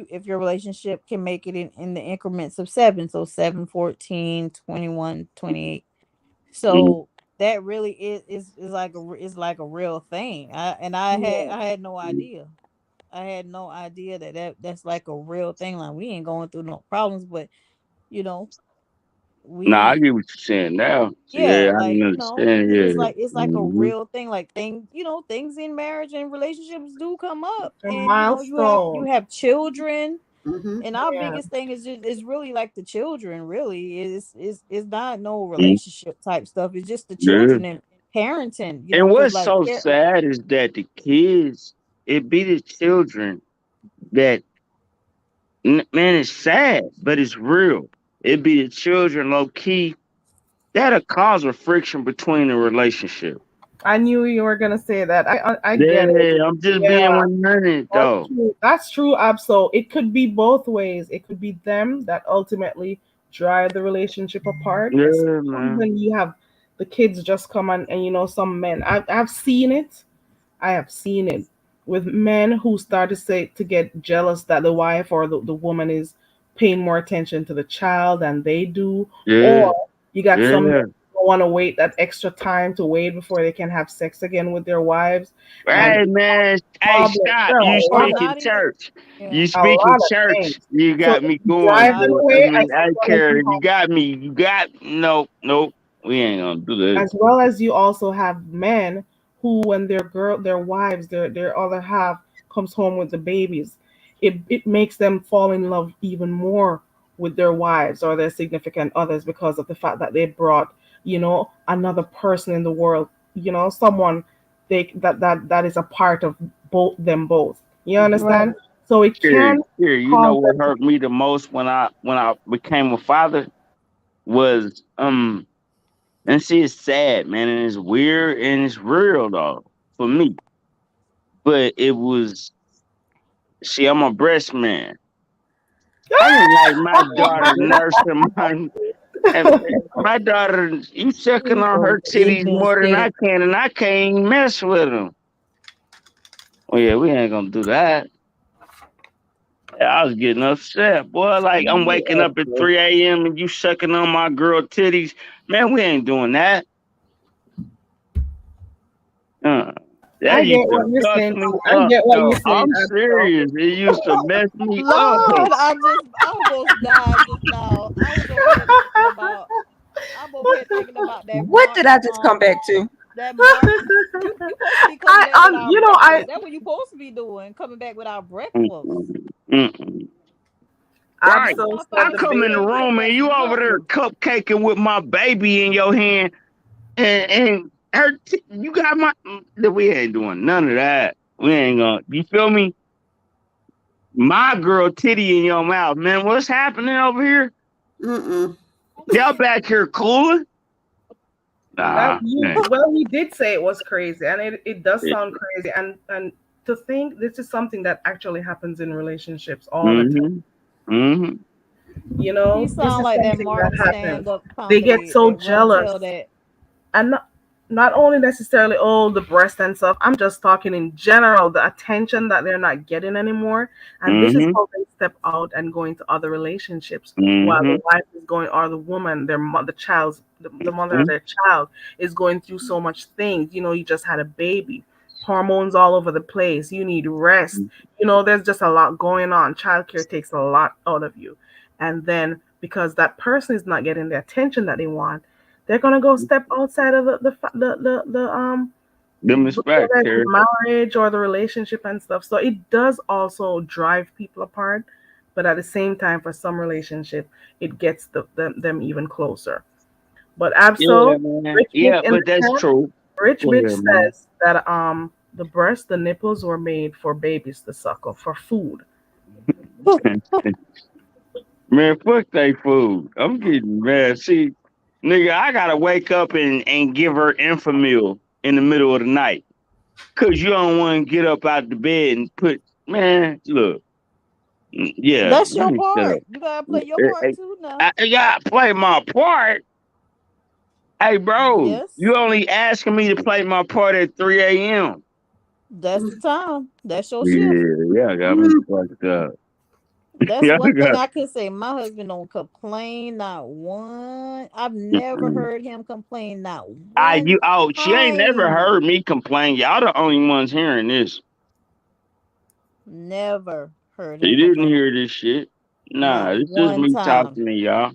if your relationship can make it in the increments of seven, so 7, 14, 21, 28. Mm, So that really is like a real thing. I had no idea. I had no idea that's like a real thing. Like we ain't going through no problems, but you know, Nah, I we get what you're saying now. yeah, Yeah, I like can understand. Yeah. it's like a Mm-hmm. real thing. Like things in marriage and relationships do come up, A and you milestone. have children. Mm-hmm. And our Yeah. biggest thing is really like the children. Really, is not no Mm-hmm. relationship type stuff. It's just the Yeah. children and parenting. And Because what's like so care. sad is that the kids, it be the children that, man, it's sad, but it's real. It be the children low key that'll cause a friction between the relationship. I knew you were gonna say that. I get it. Yeah, I'm just Yeah. being 100 That's though. true. That's true, Absol. It could be both ways. It could be them that ultimately drive the relationship apart, Yeah, especially man. when you have the kids just come and some men. I've seen it. I have seen it with men who start to get jealous that the wife or the woman is paying more attention to the child than they do, Yeah, or you got some men yeah. who want to wait that extra time to wait before they can have sex again with their wives, and Hey man, hey, problem. stop. There are You a Or lot of speaking not even. church. Yeah. You a speaking lot of things. church. You So got if me you going, drive Not them boy. I away mean, as I well as care. you You got me. You got no, nope. We ain't gonna do this. also have men who, when their wives, their other half comes home with the babies, it makes them fall in love even more with their wives or their significant others because of the fact that they brought, another person in the world, someone that is a part of both. You right. understand? So it Here, can here. You know cause what them hurt me the most when I became a father was and see, it's sad, man, and it's weird and it's real though for me. But it was, see, I'm a breast man. I didn't like my daughter nursing my. And my daughter, you sucking on Oh her my titties more than goodness. I can, and I can't even mess with them. Oh yeah, we ain't gonna do that. Yeah, I was getting upset, boy. Like I'm waking up at 3 a.m. and you sucking on my girl titties. Man, we ain't doing that. Uh, that I used get to what you're fuck saying. me I up, get what though. you're saying, I'm Absol. serious. It used to mess me up. Lord, I almost died just now. I'm over here thinking about that What did Martin I just come back to? that Martin. You supposed to be coming I back with our I breakfast. That's what you supposed to be doing, coming back with our breakfast. Mm-mm, mm-mm. Right. Absol I said I thought the you come in baby. the said you room and got you some over there breakfast. cupcaking with my baby in your hand, and her, you got my. We ain't doing none of that. We ain't gonna. You feel me? My girl titty in your mouth, man. What's happening over here? Mm-mm. Y'all back here cooling? That Nah, you man. well, he did say it was crazy, and it does Yeah. sound crazy, and to think this is something that actually happens in relationships all the time. Mm-hmm. Mm-hmm. He This sound is like that something that Martin happens. stand up They get comedy so that run tell jealous, that. and not only necessarily the breast and stuff. I'm just talking in general, the attention that they're not getting anymore, and this is Mm-hmm. how they step out and go into other relationships while Mm-hmm. the wife is going, or the woman, the mother of Mm-hmm. their child is going through so much things. You just had a baby, hormones all over the place. You need rest. There's just a lot going on. Childcare takes a lot out of you, and then because that person is not getting the attention that they want, they're gonna go step outside of Them respect, whether it's Terry. marriage or the relationship and stuff. So it does also drive people apart, but at the same time, for some relationship, it gets them even closer. But Yeah, Absol, man. Rich Bitch Yeah, in but the that's chat, true. Rich Go Bitch ahead, man. says that the nipples were made for babies to suckle for food. Man, fuck they food. I'm getting mad. See, nigga, I gotta wake up and give her Infamil in the middle of the night. Cause you don't want to get up out the bed and put, man, look, yeah, That's let your me shut part. up. You gotta play your part too now. I gotta play my part. Hey, bro, Yes, you only asking me to play my part at 3 a.m. that's the time. That's your shift. Yeah, yeah, got me fucked up. That's Yeah, one thing I can say. My husband don't complain not one. I've never heard him complain not one she ain't never time. heard me complain. Y'all the only ones hearing this. Never heard You him didn't complain. hear this shit. Nah, Not it's just one me time. talking to y'all.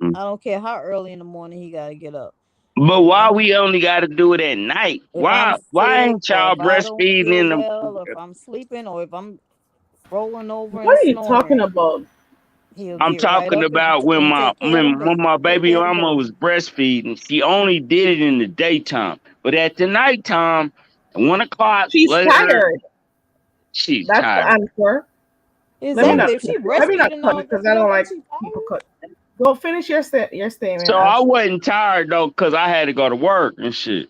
Mm. I don't care how early in the morning he got to get up. But If why I'm we only got to do it at night? if I'm Why sick ain't or y'all if I don't breastfeeding feel in the? well or if I'm sleeping or if I'm rolling over What and are you talking snoring, about? he'll I'm get right talking up about and take care of the when my take baby care of the mama baby. was breastfeeding. She only did it in the daytime, but at the nighttime, 1 o'clock She's later, tired. she's That's the tired. answer. Let me Mm. not Exactly. If she let me not breastfeeding cut all you day, because I no don't wonder like she people tired. cut. Go finish your statement. So I wasn't tired though, cause I had to go to work and shit.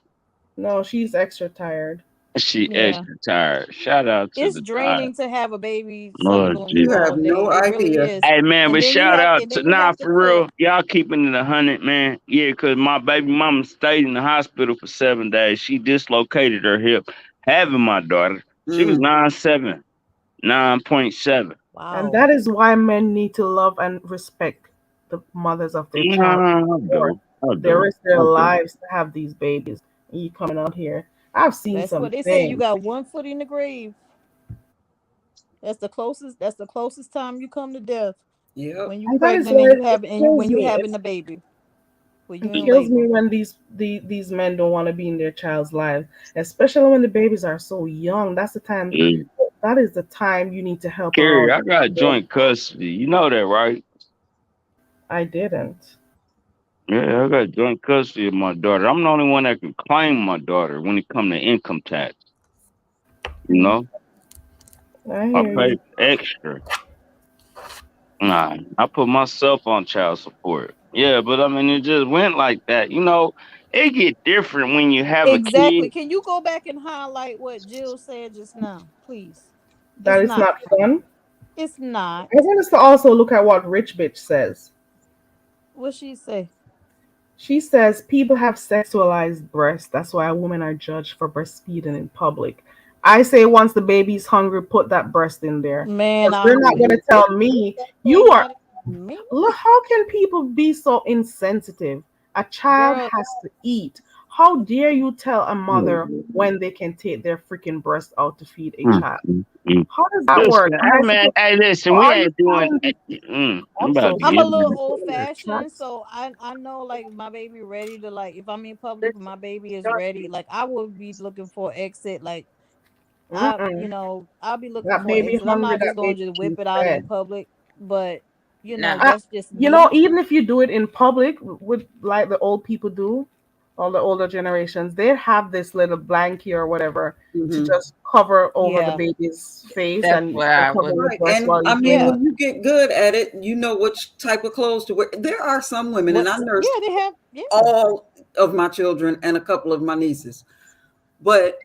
No, she's extra tired. She Yeah. extra tired. Shout out to It's the tired. draining to have a baby Oh, suckle on Jesus. you You all have day. no It really idea. is. Hey man, And but then you shout have out and to then you have to for cook. real, y'all keeping it 100, man. Yeah, cause my baby mama stayed in the hospital for 7 days. She dislocated her hip, having my daughter. She was Mm. 9.7, 9.7. And Wow. that is why men need to love and respect the mothers of their child. I Or do, I they do, risk their I do. lives to have these babies. And you coming out here. I've seen That's some what they say. You things. got one foot in the grave. That's the closest time you come to death. Yep. When you And that is pregnant why and you it have and you kills when you me. having the baby. When you It in kills labor. me when these men don't want to be in their child's life, especially when the babies are so young. That's the time. Mm. That is the time you need to help Carrie, around. I got joint custody. You know that, right? I didn't. Yeah, I got joint custody of my daughter. I'm the only one that can claim my daughter when it come to income tax. You know, I I hear you. pay extra. Nah, I put myself on child support. Yeah, but I mean, it just went like that. You know, it get different when you have a Exactly. kid. Can you go back and highlight what Jill said just now, please? It's That is not not fun. fun. It's not. I want us to also look at what Rich Bitch says. What she say? She says people have sexualized breasts. That's why women are judged for breastfeeding in public. I say once the baby's hungry, put that breast in there. Man, Because I you're not agree. going to tell me That you thing are. not me, Look, how can people be so insensitive? A child girl. has to eat. How dare you tell a mother Mm, when they can take their freaking breast out to feed a mm, child? mm, mm. How does that Listen, work? Am hey I man, supposed? hey, listen, How we are you ain't doing. telling me? I'm I'm about so to I'm a get sorry. little in. old That fashioned, tracks. so I know like if my baby ready to like if I'm in public and my baby is ready, like I would be looking for exit. Like Mm-mm. I'll be looking That for baby exit. I'm hungry. not just That gonna baby just whip been it out in fed. public, but Nah, that's just You know, me. even if you do it in public with like the old people do, all the older generations, they have this little blankie or whatever to Hmm. just cover over the Yeah, baby's face that's and what I cover was. your Right. breast And while I you're mean, doing yeah. it. when you get good at it, you know which type of clothes to wear. There are some women, and What? I Yeah, nursed they have. Yeah, all of my children and a couple of my nieces. But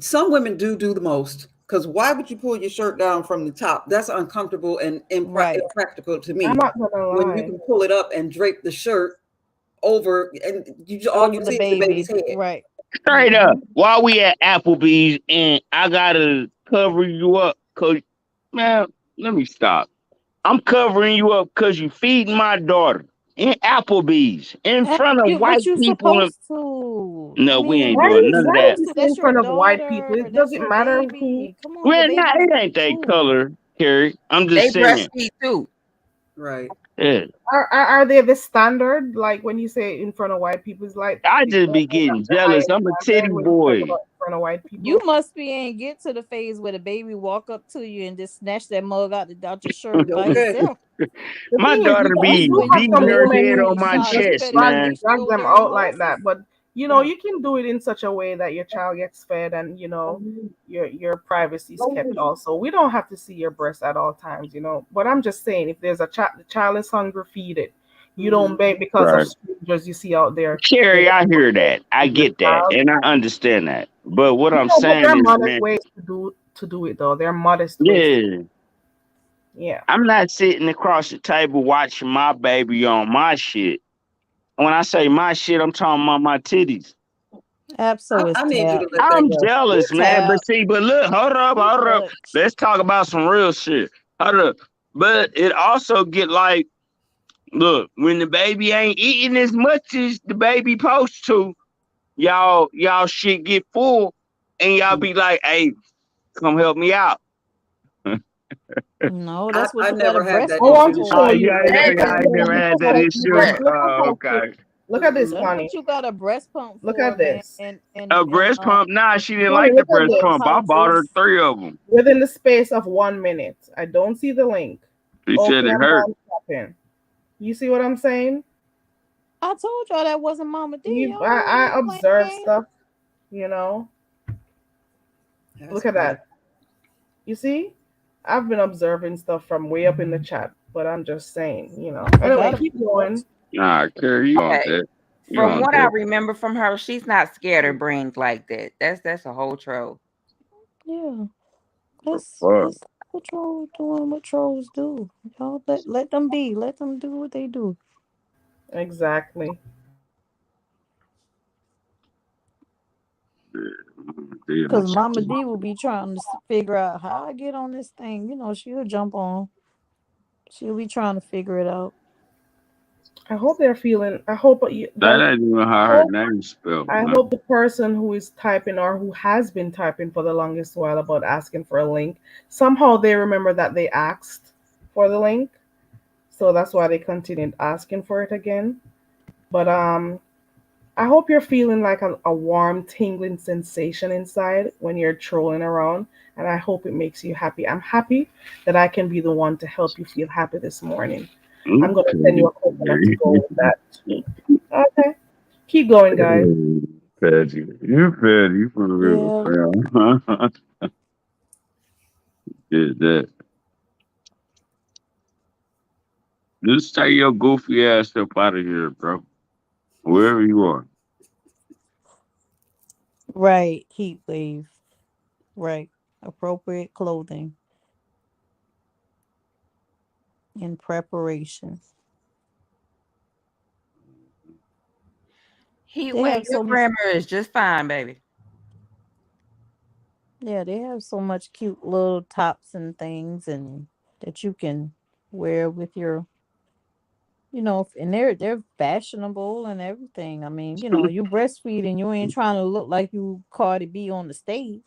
some women do the most. Because why would you pull your shirt down from the top? That's uncomfortable and right. impractical to I'm me. not gonna When you lie. can pull it up and drape the shirt over, and all you Over the see is the baby's baby, head. right? Straight up, Mm-hmm. while we at Applebee's and I gotta cover you up, cause man, let me stop. I'm covering you up because you feeding my daughter in Applebee's in front of But white you people. supposed to. I No, we mean, ain't Why doing you none of why that. would you say in that's your front of white people? daughter. It That's doesn't your matter who. baby. Come on, your Well, not baby it ain't they too. color, Carrie. I'm They just saying. breastfeed too. Right. Yeah. Are they the standard? Like when you say in front of white people, it's like I the just be getting the jealous. highest I'm a titty standard when you talk boy. about in front of white You people. must be ain't get to the phase where the baby walk up to you and just snatch that mug out your shirt by Okay. himself. The My thing is, daughter you be do When have you some beating her when women head who on you my nah, just you chest, better at man. least be drag over them there in out like classes. that. But you know, Yeah. you can do it in such a way that your child gets fed and you know your privacy is kept. Also, we don't have to see your breast at all times. You know, but I'm just saying, if there's a child, the child is hungry, feed it. You Hmm. don't beg because of Right. strangers you see out there. They Carrie, want I hear that. to I feed your get that. child. And I understand that. But what You I'm know, but there saying are is, modest man, ways to do it though. There are modest ways. yeah. Yeah. I'm not sitting across the table watching my baby on my shit. When I say my shit, I'm talking about my titties. Abso is I need you tap. to let that I'm go. He jealous, man. tap. But look, He hold up. much. Let's talk about some real shit. Hold up. But it also get like, look, when the baby ain't eating as much as the baby supposed to, y'all shit get full, and y'all be like, hey, come help me out. No, that's what I you got a never had breast that I pump want issue. to for. show You you. ain't Hey, never, y'all ain't never had that issue. breast. Okay. Look at this, That's Connie. what you got a breast pump Look for, at man. this. And A breast pump? Nah, she didn't Connie, like the look at breast little this. pump. I bought her pouches. 3 of them. Within the space of 1 minute. I don't see the link. She said Okay, it I'm hurt. done tapping. You see what I'm saying? I told y'all that wasn't Mama D. You, Y'all know we I ain't playing observe games. stuff, you know. That's Look at crazy. that. You see? I've been observing stuff from way up in the chat, but I'm just saying, you know. I Anyway, forgot about keep going. Nah, Carrie, you on Okay. that. You From on what I that. remember from her, she's not scared of brains like that. That's a whole troll. Yeah. The Let's fuck? let's what trolls doing what trolls do. Y'all let them be. Let them do what they do. Exactly. Damn, Cause that's Mama D will be trying to figure out how I get on this thing. You know, she'll jump on. She'll be trying to figure it out. I hope they're feeling. I hope you, that the. ain't even how her Hope, name spelled, I man. hope the person who is typing or who has been typing for the longest while about asking for a link, somehow they remember that they asked for the link, so that's why they continued asking for it again. But I hope you're feeling like a warm, tingling sensation inside when you're trolling around, and I hope it makes you happy. I'm happy that I can be the one to help you feel happy this morning. I'm going to send you Okay. a coconut to go with that too. Okay. Keep going, guys. Petty. You petty for real, Yeah. fam. Did that. Just stay your goofy ass up out of here, bro. Wherever you are. Right. Heat wave. Right. Appropriate clothing in preparation. Heat They wave, have your so much. grammar is just fine, baby. Yeah, they have so much cute little tops and things, and that you can wear with your, and they're fashionable and everything. I mean, you breastfeed and you ain't trying to look like you Cardi B on the stage.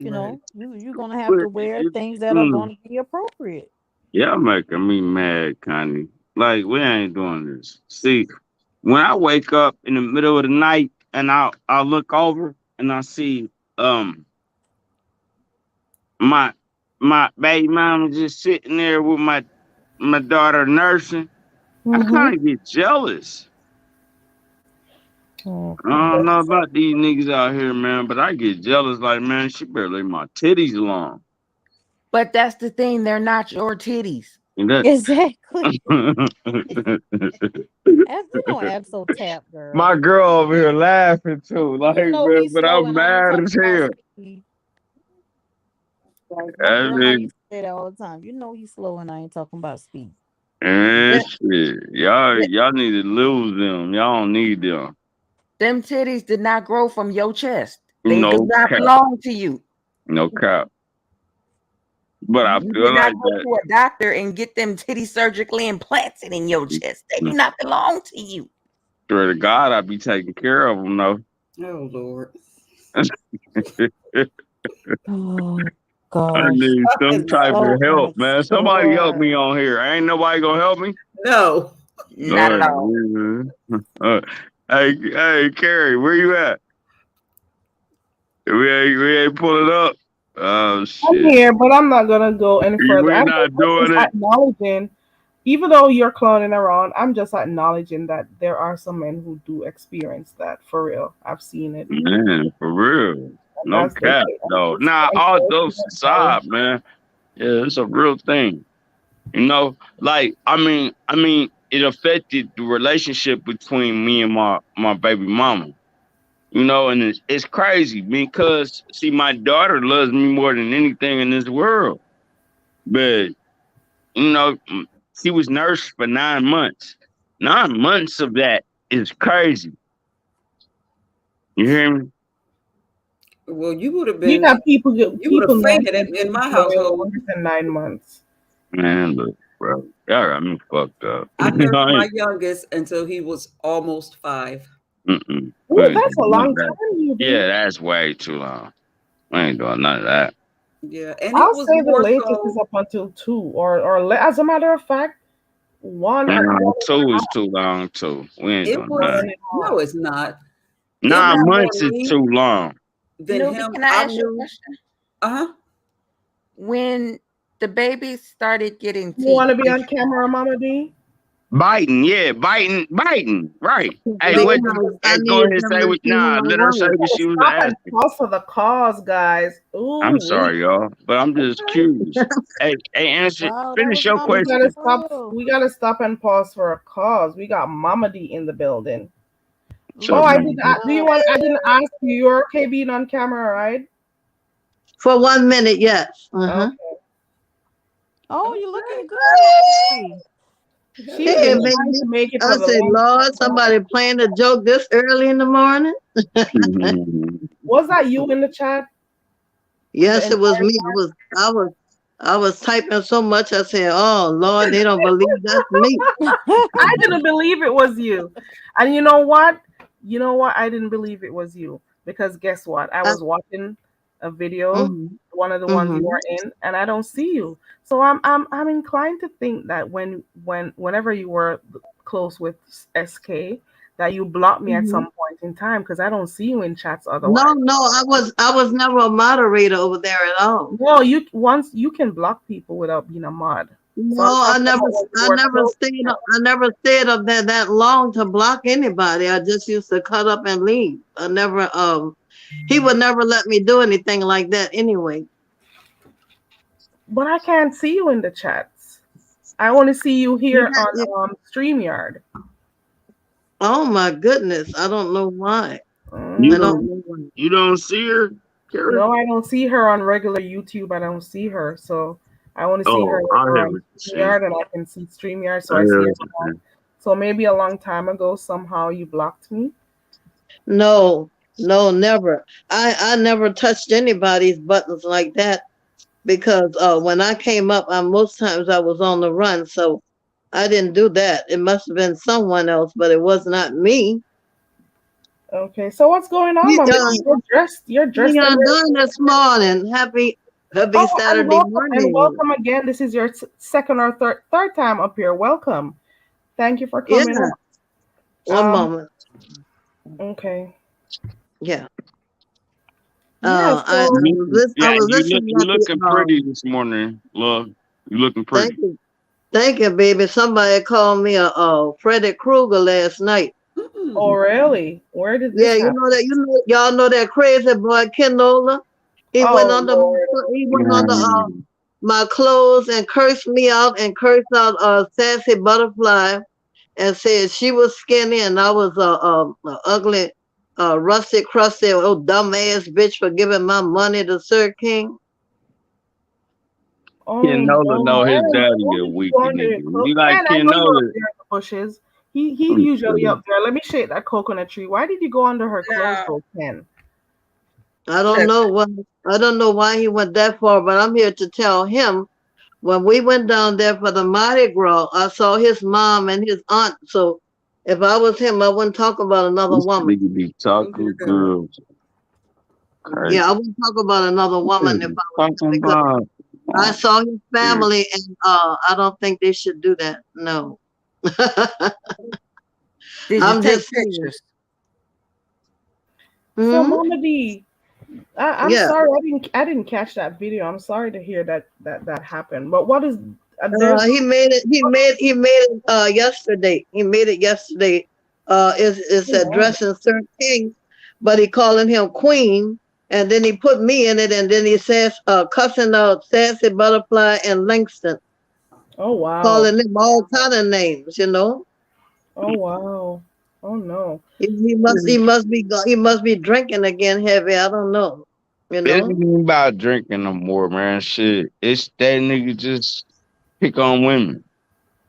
Right. You're gonna have But to wear it, things that are mm, gonna be appropriate. y'all making me mad, Connie. Like, we ain't doing this. See, when I wake up in the middle of the night and I'll look over and I see um my my baby mama just sitting there with my daughter nursing, I Mm-hmm. kind of get jealous. Oh I God. don't know about these niggas out here, man, but I get jealous. Like, man, she better leave my titties alone. But that's the thing, they're not your titties. And that, Exactly. You know, Absol tap girl. my girl over here laughing too. Like, You know man, he's but slow I'm and I ain't mad talking as about hell. speed. Like my That grandma nigga, used to say that all the time. You know he's slow and I ain't talking about speed. and Th- shit, y'all th- y'all need to lose them. Y'all don't need them. Them titties did not grow from your chest. They do No not cap, belong to you. no cap. But I You did feel not like go that. to a doctor and get them titties surgically implanted in your chest. They do not belong to you. Swear to God, I be taking care of them though. Oh Lord. Oh I gosh. need some type of No. So help, much man. Somebody help store. me on here. Ain't nobody gonna help me. No. Not All at right, all. man. Hey, Carrie, where you at? We ain't pulling up. Oh I'm shit, here, but I'm not gonna go any further. we're not I'm just doing it, acknowledging, even though you're clowning around, I'm just acknowledging that there are some men who do experience that for real. I've seen it, man. For real, and no that's the cap thing. I'm though. just Nah, all encouraging jokes and aside, acknowledging. man. Yeah, it's a real thing. Like I mean, it affected the relationship between me and my baby mama. And it's crazy because see, my daughter loves me more than anything in this world. But you know, mm, she was nursed for 9 months. 9 months of that is crazy. You hear me? Well, you would have You been. got people You would people have knowing fainted in my for household. longer than 9 months. Man, look, bro. Y'all got me fucked up. I nursed my youngest until he was almost 5. Mm-mm. Ooh, that's a long time, you Yeah, that's way too long. I ain't doing none of that. Yeah, and it I'll was say the more latest is so. up until 2, as a matter of fact, one or Man, one 2 is too long too. We ain't It doing was that. and a no, half. it's not. It was 9 more months is me too long. than Nubi, him. can I I ask you a knew. question? Uh-huh. When the baby started getting You want teeth, to be on camera, Mama D? Biting, yeah, biting. Right. Hey, No, what? because I Hey, go needed ahead and them say to what? see who Nah, I let her say was. what she was Stop and asking. pause for the cause, guys. I'm Ooh, sorry, y'all, but I'm just curious. Hey, answer. Wow, that Finish was your Mama we D gotta question. for stop. real. We gotta stop and pause for a cause. We got Mama D in the building. What's up, Oh, I Listen, Mama? did. Do you want? I didn't ask you. You're okay being on camera, right? For 1 minute, yes. Okay. oh, you're looking good, Mama D. She's Hey, been baby. trying to make it I for the said, longest Lord, time. somebody playing a joke this early in the morning? Was that you in the chat the Yes, it was entire me. I was typing so much. I said, "Oh Lord, they don't believe that's me." I didn't believe it was you. And you know what? You know what? I didn't believe it was you because guess what? I I, was watching a video, mm-hmm, one of the ones you mm-hmm. are in, and I don't see you. So I'm inclined to think that whenever you were close with SK, that you blocked me at Mm-hmm. some point in time because I don't see you in chats No, otherwise. no, I was never a moderator over there at all. No, you can block people without being a mod. So I'm No, I talking never, about when you I were never close. stayed, I never stayed up there that long to block anybody. I just used to cut up and leave. I never, he would never let me do anything like that anyway. But I can't see you in the chats. I only see you You here got, on StreamYard. oh my goodness, I don't know why. You I Mm. don't don't, know why. you don't see her, Kara? No, I don't see her on regular YouTube. I don't see her. So I only see her Oh, I over hear on what you're saying. StreamYard and I can see StreamYard. So I I hear see her. what you're saying. So maybe a long time ago, somehow you blocked me. No, no, never. I never touched anybody's buttons like that because when I came up, most times I was on the run, so I didn't do that. It must have been someone else, but it was not me. Okay. So what's going on, You, Mama? You're dressed. You're how dressed and y'all ready. doing this morning? Happy Oh, and Saturday welcome and morning. welcome again. This is your second or third time up here. Welcome. Thank you for Yeah, coming up. one moment. Okay. Yeah. Yeah, I so I Yeah, was listening you at the looking pretty this morning, love. You looking thank pretty. you. Thank you, baby. Somebody called me a Freddy Krueger last night. Oh really? Where did Yeah, this happen? y'all know that crazy boy Kenola. He went Oh under Lord. Mm. my clothes and cursed me out and cursed out Sassy Butterfly and said she was skinny and I was a ugly, rusty, crusty, old dumbass bitch for giving my money to Sir King. Oh Ken Nola no. know his And daddy who a did you weak go under nigga. your clothes? You like And I Ken know you're up Nola? there in the bushes. He I'm usually kidding. up there. Let me shake that coconut tree. Why did you go under her clothes no, though, Ken? I don't look, know what I don't know why he went that far, but I'm here to tell him when we went down there for the Mardi Gras, I saw his mom and his aunt. So if I was him, I wouldn't talk about another This woman. nigga be talking good. Yeah, I Crazy. wouldn't talk about another What woman is if he I was him talking because about? I Oh, saw his yeah. family and I don't think they should do that. No. did you I'm take just saying. pictures? So Hmm. Mama D, I'm Yeah. sorry I didn't catch that video. I'm sorry to hear that happened. But what is there's He made it. He made it yesterday. He made it yesterday. It's no. addressing Sir King, but he calling him Queen, and then he put me in it, and then he says cussing out Sassy Butterfly and Langston, Oh wow. calling them all kind of names. Oh wow. Oh no. He must be drinking again heavy. I don't know. You It know ain't even about drinking no more, man. Shit. It's that nigga just pick on women.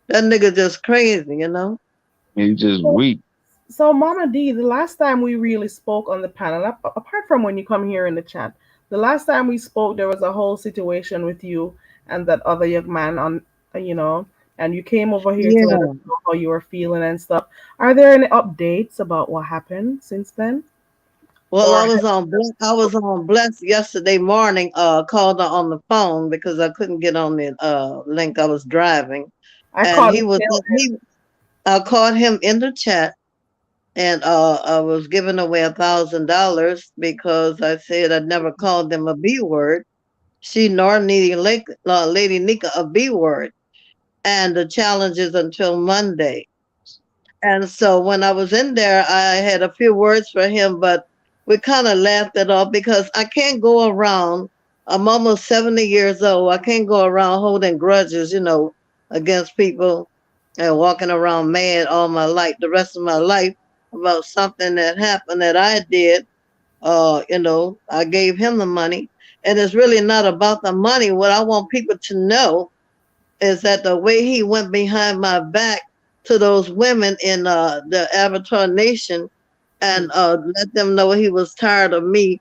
that nigga just crazy. You know. He just So, weak. So, Mama D, the last time we really spoke on the panel, apart from when you come here in the chat, the last time we spoke, there was a whole situation with you and that other young man on, you know, and you came over here to let us Yeah. know how you were feeling and stuff. Are there any updates about what happened since then? Well, Or I was on Bless yesterday morning, called her on the phone because I couldn't get on the link. I was driving. I And caught the tail he I caught him in the chat, and I was giving away $1,000 because I said I'd never called them a B word. She nor Lady Nika a B word. And the challenge is until Monday. And so when I was in there, I had a few words for him, but we kind of laughed it off because I can't go around. I'm almost 70 years old. I can't go around holding grudges, against people and walking around mad all my life, the rest of my life about something that happened that I did. I gave him the money. And it's really not about the money. What I want people to know is that the way he went behind my back to those women in the Avatar Nation and let them know he was tired of me.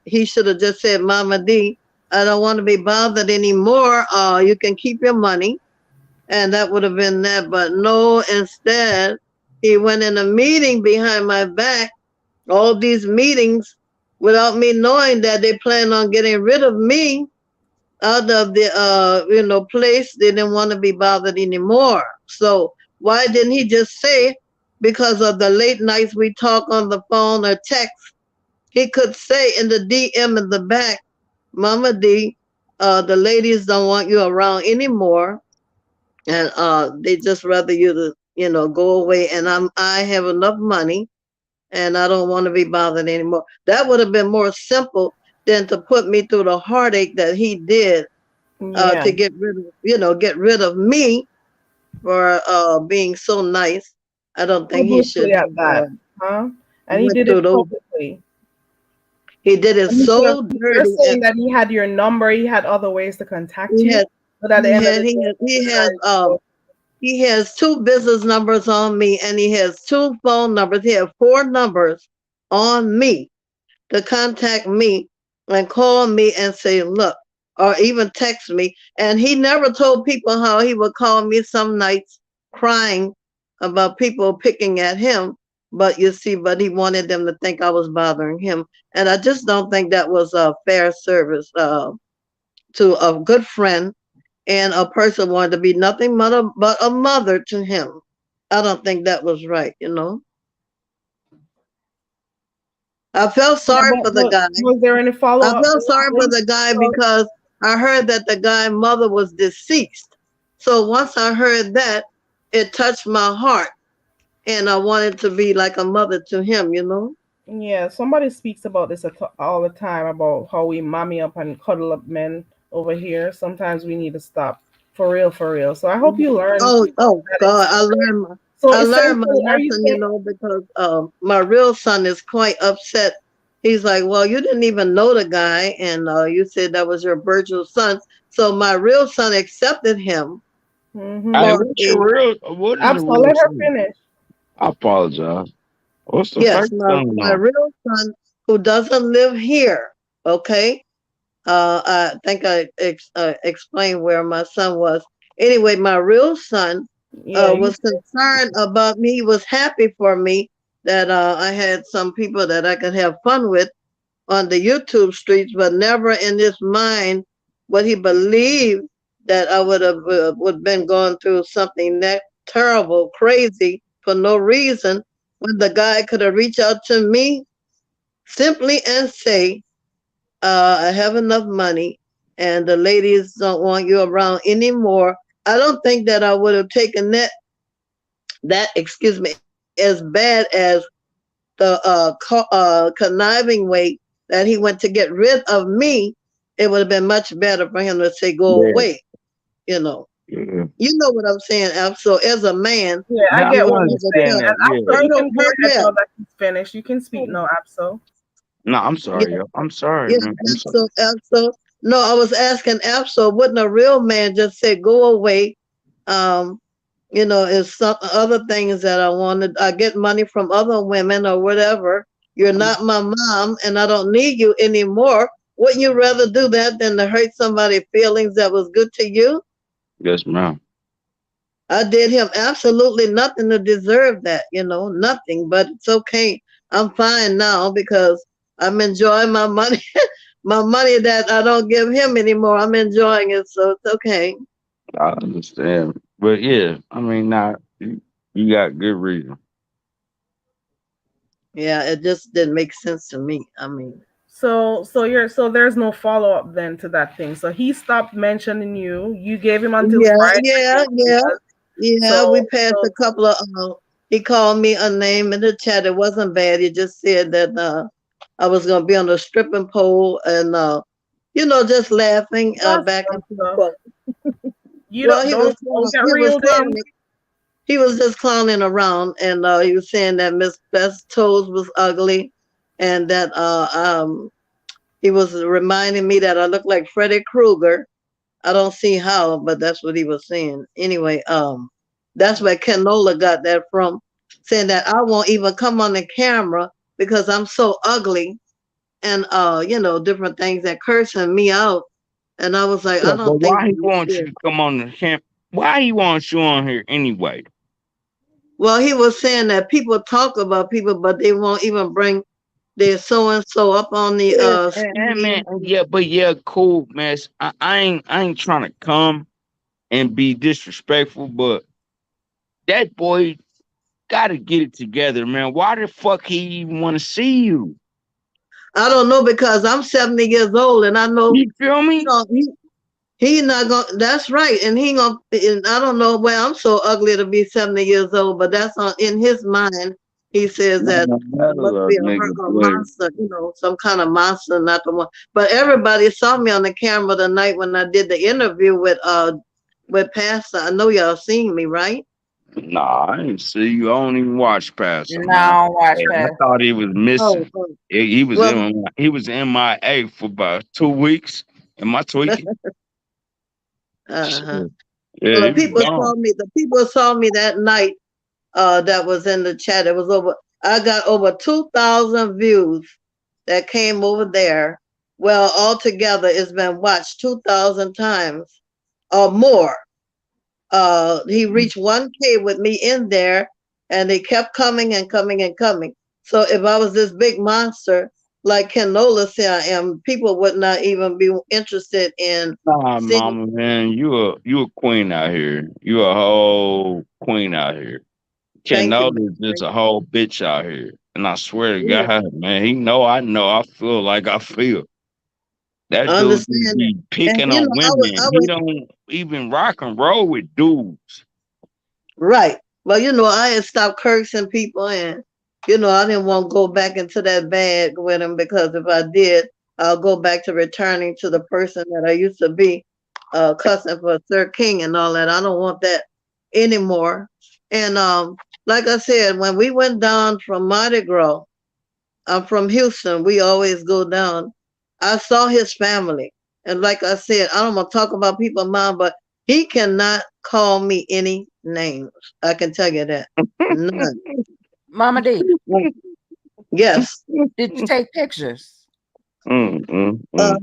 He should have just said, Mama D, I don't want to be bothered anymore. You can keep your money. And that would have been that. But no, instead, he went in a meeting behind my back, all these meetings, without me knowing that they plan on getting rid of me out of the place. They didn't want to be bothered anymore. So why didn't he just say, because of the late nights we talk on the phone or text, he could say in the DM in the back, Mama D, the ladies don't want you around anymore, and they just rather you to go away, and I have enough money and I don't want to be bothered anymore. That would have been more simple than to put me through the heartache that he did, Yeah. to get rid of me for being so nice. I don't think he should publicly at have that, huh? And he went did through it those. publicly. He did it And he could have, so you're dirty, and saying that he had your number, he had other ways to contact he you, had but at the he end of had the he day, had he he has decided to go. he has two business numbers on me, and he has two phone numbers. He has four numbers on me to contact me and call me and say, look, or even text me. And he never told people how he would call me some nights crying about people picking at him. But you see, but he wanted them to think I was bothering him. And I just don't think that was a fair service to a good friend and a person wanted to be nothing but a mother to him. I don't think that was right. I felt Yeah, sorry for the guy. was there any I follow up felt to sorry that for link? the guy So, because I heard that the guy's mother was deceased. So once I heard that, it touched my heart, and I wanted to be like a mother to him. yeah, somebody speaks about this all the time about how we mommy up and cuddle up men over here. Sometimes we need to stop. For real, for real. So I hope you learn Oh that God, experience. So I learned my essentially, are you lesson, saying? because my real son is quite upset. He's like, well, you didn't even know the guy, and you said that was your virtual son. So my real son accepted him Hey, Mm-hmm. for what's a your real? What is your Absolutely. real Let her son? finish. I apologize. What's the yes, first my son? real son who doesn't live here. Okay, I think I explained where my son was. Anyway, my real son Yeah, you was concerned about me. He was happy for me that I had some people that I could have fun with on the YouTube streets, but never in his mind would he believe that I would been going through something that terrible, crazy for no reason, when the guy could have reached out to me simply and say, I have enough money and the ladies don't want you around anymore. I don't think that I would have taken that, excuse me, as bad as the conniving way that he went to get rid of me. It would have been much better for him to say, go Yeah, away, you know. yeah. You know what I'm saying, Al. So as a man, Yeah, I Yeah, I you get can what would you're never saying. understand tell that. And Yeah. Absol, you can go ahead yeah. now that he's finished. You can speak now, Absol. No, I'm sorry, Yeah, yo. I'm sorry, yeah, man. I'm sorry. Absol. No, I was asking Absol, wouldn't a real man just say, go away? Um, It's some other things that I wanted. I get money from other women or whatever. You're not my mom, and I don't need you anymore. Wouldn't you rather do that than to hurt somebody's feelings that was good to you? Yes, ma'am. I did him absolutely nothing to deserve that, nothing. But it's okay. I'm fine now because I'm enjoying my money, my money that I don't give him anymore. I'm enjoying it, so it's okay. I understand. But yeah, I mean, you got good reason. Yeah, it just didn't make sense to me. I mean, So there's no follow up then to that thing. So he stopped mentioning you. You gave him until yeah, Friday yeah, to do yeah, this. yeah. We So passed a so couple of. He called me a name in the chat. It wasn't bad. He just said that I was gonna be on the stripping pole and just laughing that's back some and stuff. forth. You Well, don't get he was reeled in. clowning. He was just clowning around, and he was saying that Miss Beth's toes was ugly, and that he was reminding me that I look like Freddy Krueger. I don't see how, but that's what he was saying. Anyway, that's where Canola got that from, saying that I won't even come on the camera because I'm so ugly, and different things that cursing me out. And I was like, Yeah, I but don't think why that he was wants you fair. to come on the camp? Why he wants you on here anyway? Well, he was saying that people talk about people, but they won't even bring their so and so up on the Yeah, man, screen. yeah, but yeah, cool, man. I ain't trying to come and be disrespectful, but that boy got to get it together, man. Why the fuck he even want to see you? I don't know because I'm 70 years old, and I know, You feel me? he not gonna. That's right, and he gonna. And I don't know where I'm so ugly to be 70 years old, but that's on in his mind. He says that Man, I that must little be nigga a boy. monster, some kind of monster, not the one. But everybody saw me on the camera the night when I did the interview with Pastor. I know y'all seen me, right? Nah, I didn't see you. I don't even watch past him, man. No, watch Hey, I past. thought he was Oh, missing. oh. He was Well, he was MIA for about 2 weeks. Am I tweaking? uh-huh. Shit. Yeah, Well, he was gone. the people saw me that night. That was in the chat. It was over. I got over 2,000 views that came over there. Well, altogether, it's been watched 2,000 times or more. He reached 1K with me in there, and they kept coming and coming and coming. So if I was this big monster like Ken Nola said I am, people would not even be interested in Nah, seeing. mama, man, you a queen out here. You a whole queen out here. Thank you, Canola is just thank a whole bitch out here. And I swear to you. God, man, he know I feel like I feel. I That dude just understand it. be And picking on women. I He would don't even rock and roll with dudes. right. Well, I had stopped cursing people, and I didn't want to go back into that bag with him because if I did, I'll go back to returning to the person that I used to be, cussing for Sir King and all that. I don't want that anymore. And like I said, when we went down from Mardi Gras, I'm from Houston. We always go down. I saw his family. And like I said, I don't want to talk about people's mom, but he cannot call me any names. I can tell you that. None. Mama D, Yes. did you take pictures? Mm, mm, mm.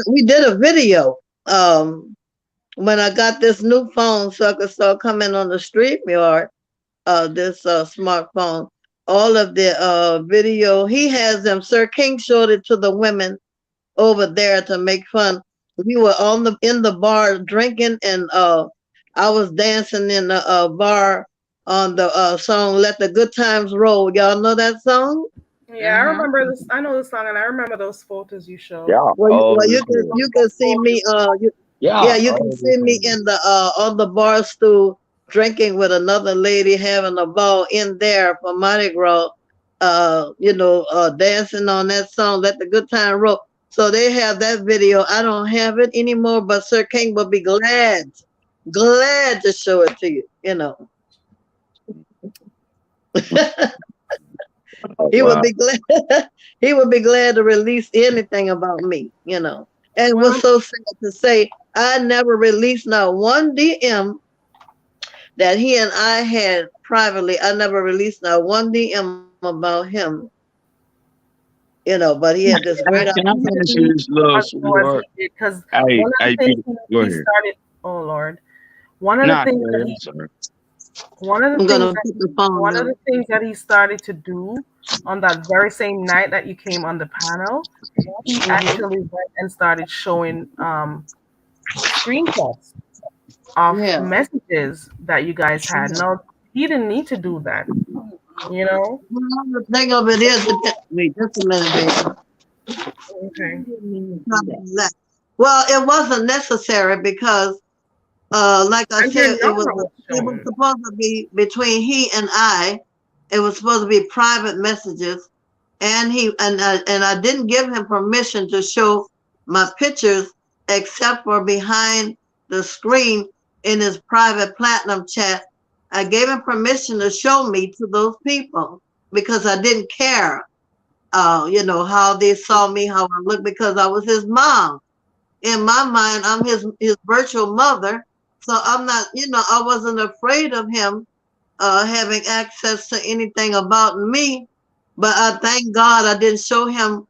We did a video. When I got this new phone so I could start coming on the street yard, this smartphone, all of the video, he has them. Sir King showed it to the women over there to make fun. We were in the bar drinking, and I was dancing in the bar on the song "Let the Good Times Roll." Y'all know that song? Yeah, I remember this. I know the song, and I remember those photos you showed. Yeah, Well, all you this can here. you can see me. Yeah, Yeah, you can all this see me here. in the on the bar stool drinking with another lady, having a ball in there for Mardi Gras. Dancing on that song, "Let the Good Time Roll." So they have that video. I don't have it anymore, but Sir King will be glad to show it to you. Oh, He would wow. be glad. He would be glad to release anything about me. And it was Well, so sad to say I never released not one DM that he and I had privately. I never released not one DM about him, but he had this great Can I finish opportunity. this, little As though as sweetheart? he did, because Hey, one of hey, the things beautiful. Go he ahead. started. Oh Lord, one of the Nah, things go that ahead. he I'm sorry. one of the I'm things gonna that put the phone one of down. the things that he started to do on that very same night that you came on the panel, he Hmm. actually went and started showing screenshots of Yeah. messages that you guys had. No, he didn't need to do that. You know. Well, the thing of it is, wait just a minute, baby. Okay. Well, it wasn't necessary because, like I And your said, number was it was shown. supposed to be between he and I. It was supposed to be private messages, and I didn't give him permission to show my pictures except for behind the screen in his private platinum chat. I gave him permission to show me to those people because I didn't care, how they saw me, how I looked, because I was his mom. In my mind, I'm his virtual mother. So I'm not, I wasn't afraid of him having access to anything about me. But I thank God I didn't show him,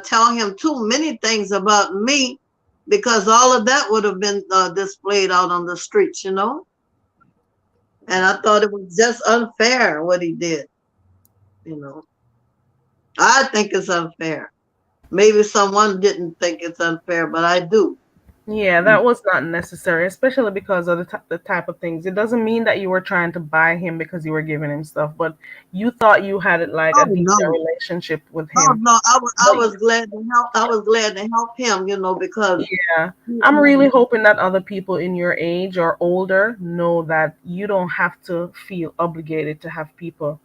tell him too many things about me, because all of that would have been displayed out on the streets. And I thought it was just unfair what he did. You know, I think it's unfair. Maybe someone didn't think it's unfair, but I do. Yeah, that was not necessary, especially because of the type of things. It doesn't mean that you were trying to buy him because you were giving him stuff, but you thought you had it like a Oh decent no. relationship with Oh him. no, I But was glad to help. I was glad to help him, because yeah, I'm really hoping that other people in your age or older know that you don't have to feel obligated to have people.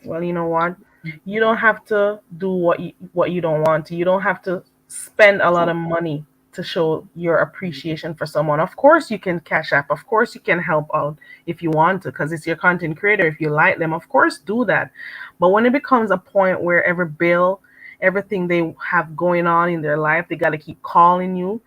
Well, you know what? You don't have to do what you don't want to. You don't have to spend a lot of money to show your appreciation for someone. Of course, you can cash app. Of course, you can help out if you want to, because it's your content creator. If you like them, of course, do that. But when it becomes a point where every bill, everything they have going on in their life, they got to keep calling you,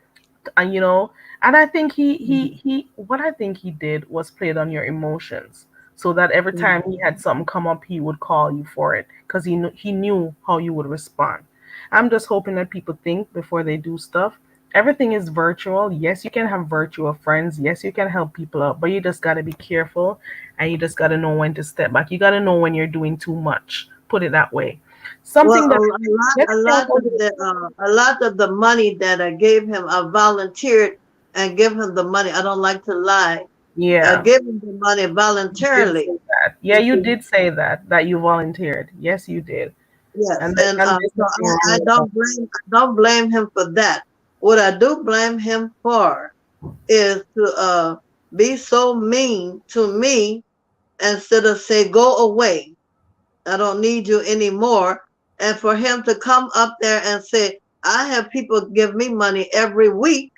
and and I think he what I think he did was played on your emotions, so that every time he had something come up, he would call you for it because he knew how you would respond. I'm just hoping that people think before they do stuff. Everything is virtual. Yes, you can have virtual friends. Yes, you can help people out, but you just got to be careful, and you just got to know when to step back. You got to know when you're doing too much, put it that way. Well, Something that let's a jump lot a of little. the money that I gave him, I volunteered and give him the money. I don't like to lie. I Yeah. give him the money You did voluntarily. say that. Yeah, you did say that you volunteered. Yes, you did. Yes, And and and there's so nothing I wrong with that. don't blame him for that. What I do blame him for is to be so mean to me instead of say go away. I don't need you anymore. And for him to come up there and say, I have people give me money every week.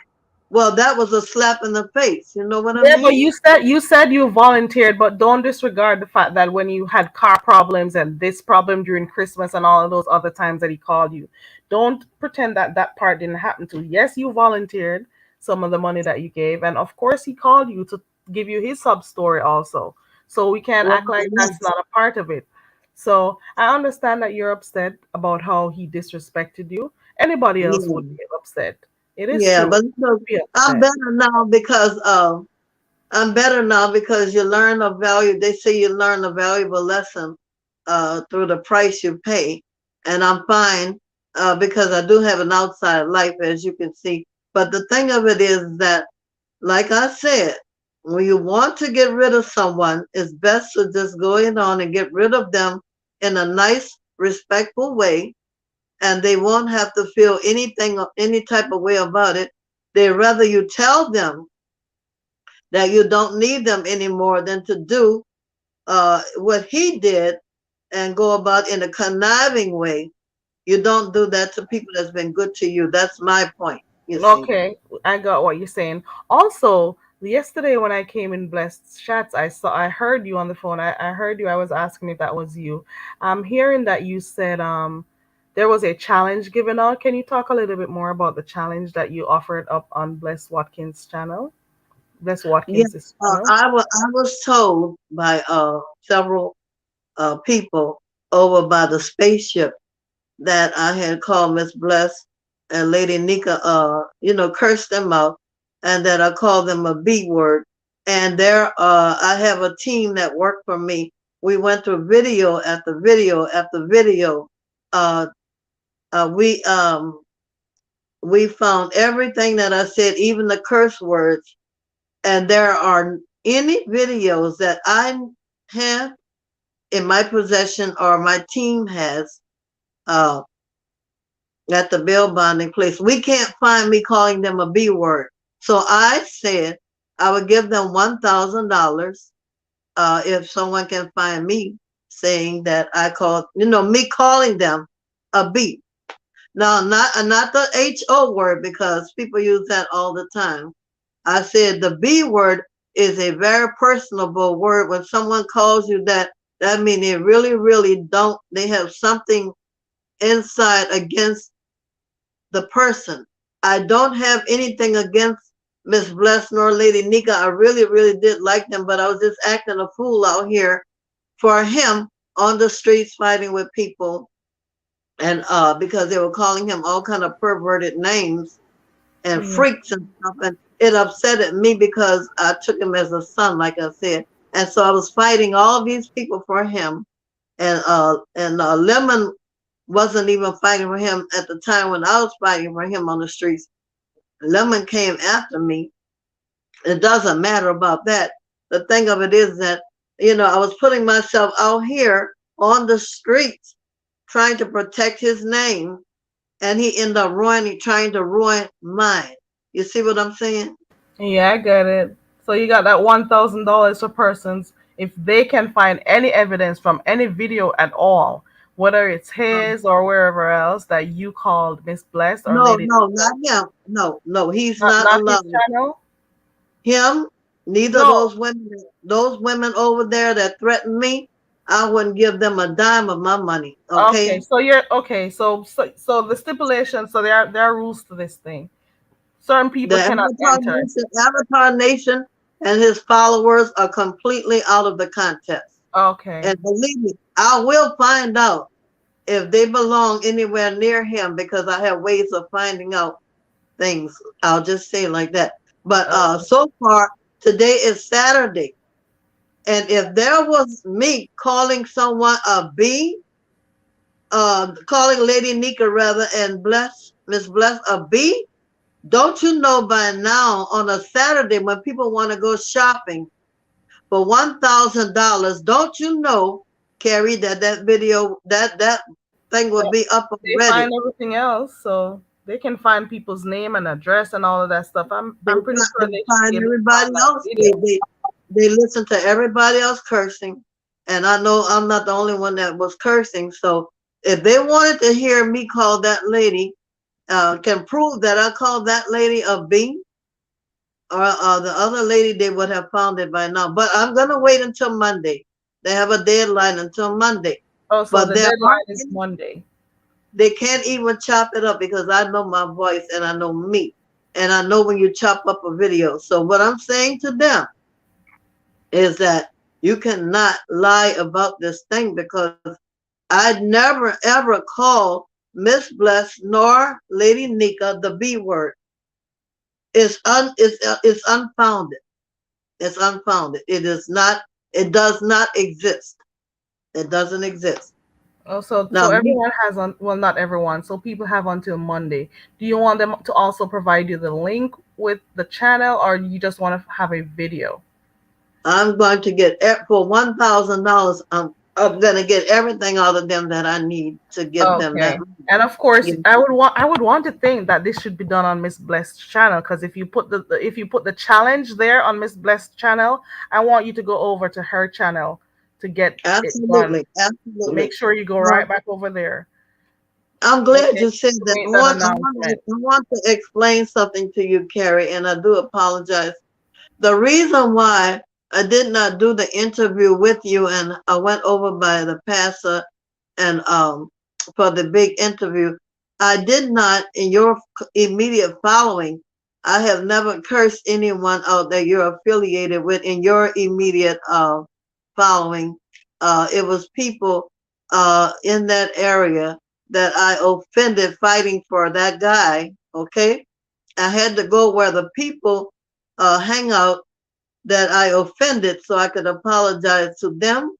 Well, that was a slap in the face. You know what I Yeah, but mean? you said you volunteered, but don't disregard the fact that when you had car problems and this problem during Christmas and all of those other times that he called you, don't pretend that that part didn't happen to you. Yes, you volunteered some of the money that you gave, and of course he called you to give you his sub story also. So we can't Well, act like that's yes. not a part of it. So I understand that you're upset about how he disrespected you. Anybody else would Yeah. be upset. It is Yeah, true. but look, Be I'm upset. better now because you learn a value. They say you learn a valuable lesson through the price you pay, and I'm fine because I do have an outside life, as you can see. But the thing of it is that, like I said, when you want to get rid of someone, it's best to just go in on and get rid of them in a nice, respectful way, and they won't have to feel anything, any type of way about it. They rather you tell them that you don't need them anymore than to do what he did and go about in a conniving way. You don't do that to people that's been good to you. That's my point, you see. Okay, I got what you're saying. Also, yesterday when I came in Blessed Chats, I heard you on the phone. I heard you. I was asking if that was you. I'm hearing that you said there was a challenge given out. Can you talk a little bit more about the challenge that you offered up on Bless Watkins channel? Bless Yeah, Watkins' channel. I was told by several people over by the spaceship that I had called Miss Bless and Lady Nika, cursed them out, and that I called them a B word. And I have a team that worked for me. We went through video after video after video. Uh, uh, we um, we found everything that I said, even the curse words. And there are any videos that I have in my possession or my team has uh, at the bill bonding place. We can't find me calling them a B word. So I said I would give them $1,000 if someone can find me saying that I called, me calling them a B. Now, not the HO word, because people use that all the time. I said the B word is a very personable word. When someone calls you that, that means they really, really don't, they have something inside against the person. I don't have anything against Miss Bless nor Lady Nika. I really, really did like them, but I was just acting a fool out here for him on the streets fighting with people, and because they were calling him all kind of perverted names and Yeah. freaks and stuff, and it upset me because I took him as a son, like I said, and so I was fighting all these people for him, and Lemon wasn't even fighting for him at the time when I was fighting for him on the streets. Lemon came after me. It doesn't matter about that. The thing of it is that, I was putting myself out here on the streets trying to protect his name, and he ended up trying to ruin mine. You see what I'm saying? Yeah, I get it. So you got that $1,000 for persons if they can find any evidence from any video at all, whether it's his or wherever else, that you called Miss Blessed or No, Lady no, Nika. not him. No, no, he's Not not not his allowed. channel. Him, neither of No. those women over there that threatened me, I wouldn't give them a dime of my money. Okay, Okay? so you're okay. So the stipulation. So there are rules to this thing. Certain The people cannot enter. Avatar Nation and his followers are completely out of the contest. Okay. And believe me, I will find out if they belong anywhere near him, because I have ways of finding out things. I'll just say it like that. But Okay. so far, today is Saturday. And if there was me calling someone a B, calling Lady Nika rather, and Miss Bless a B, don't you know by now on a Saturday when people want to go shopping for $1,000, don't you know, Carrie, that video, that thing will be up They already. find everything else, so they can find people's name and address and all of that stuff. I'm pretty sure They they should be find able to everybody find that else. video. They listen to everybody else cursing, and I know I'm not the only one that was cursing. So if they wanted to hear me call that lady, can prove that I called that lady a B, or the other lady, they would have found it by now. But I'm gonna wait until Monday. They have a deadline until Monday. Oh, so But the there deadline aren't is any, Monday. they can't even chop it up because I know my voice and I know me. And I know when you chop up a video. So what I'm saying to them is that you cannot lie about this thing, because I'd never ever called Miss Bless nor Lady Nika the B word. It's unfounded. It's unfounded. It does not exist. It doesn't exist. Oh, so Now me, everyone has on, well, not everyone. So people have until Monday. Do you want them to also provide you the link with the channel, or you just want to have a video? I'm going to get for $1,000. I'm going to get everything out of them that I need to give them that Okay. money. And of course, Yeah, I would want to think that this should be done on Miss Blessed channel, because if you put if you put the challenge there on Miss Blessed channel, I want you to go over to her channel to get it done. absolutely, Make absolutely. sure you go Well, right back over there. I'm glad Okay, you said to that. make that announcement. I want to explain something to you, Carrie, and I do apologize. The reason why I did not do the interview with you and I went over by the pastor and for the big interview, I did not, in your immediate following, I have never cursed anyone out that you're affiliated with in your immediate following. It was people in that area that I offended fighting for that guy. Okay, I had to go where the people hang out that I offended so I could apologize to them.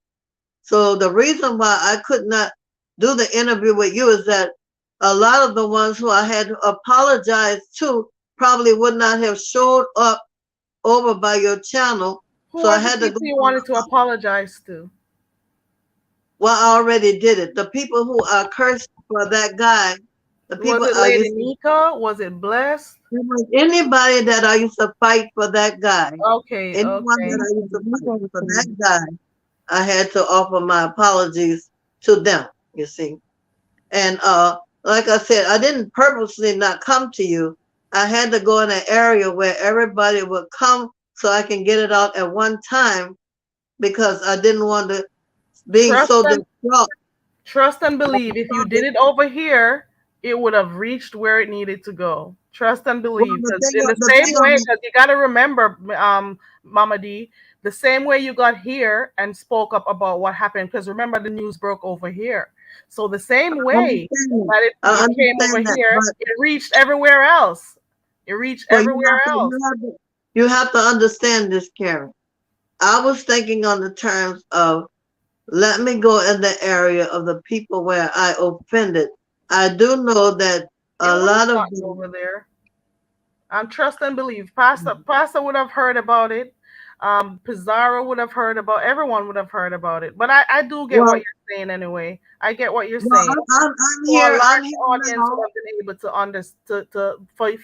So the reason why I could not do the interview with you is that a lot of the ones who I had to apologize to probably would not have showed up over by your channel. Who So I was the had to go. people you wanted to apologize to? Well, I already did it. The people who are cursed for that guy, the Was people it I Lady used to, Nika? Was it Blessed? it was anybody that I used to fight for that guy, Okay, anyone okay. that I used to fight for that guy, I had to offer my apologies to them, you see. And like I said, I didn't purposely not come to you. I had to go in an area where everybody would come so I can get it out at one time because I didn't want to being Trust so and distraught. trust and believe. If you did it over here, it would have reached where it needed to go. Trust and Well, believe. the 'Cause thing, in the the same thing way, on because you got to remember, Mama D, the same way you got here and spoke up about what happened. Because remember, the news broke over here. So the same I way understand, that I it came over understand that, here, but it reached everywhere else. It reached well, you everywhere have to, else. you have to understand this, Karen. I was thinking on the terms of let me go in the area of the people where I offended. I do know that It a wasn't lot of gotten them. over there. And trust and believe. Pastor would have heard about it. Pizarro would have heard about. Everyone would have heard about it. But I do get what Well, you're saying anyway. I get what you're well, saying. I'm So a here. I'm large here audience would now. have been able to understand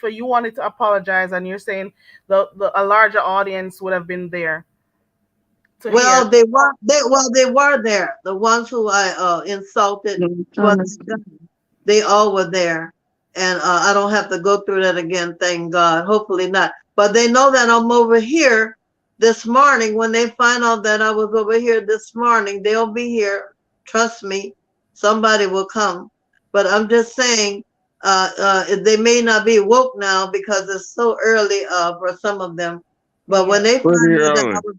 for you wanted to apologize, and you're saying the a larger audience would have been there to hear. Well, they were there. The ones who I insulted for that guy, they all were there, and I don't have to go through that again. Thank God. Hopefully not. But they know that I'm over here this morning. When they find out that I was over here this morning, they'll be here. Trust me, somebody will come. But I'm just saying, they may not be woke now because it's so early for some of them. But when Yeah. they Pretty find out that I early. was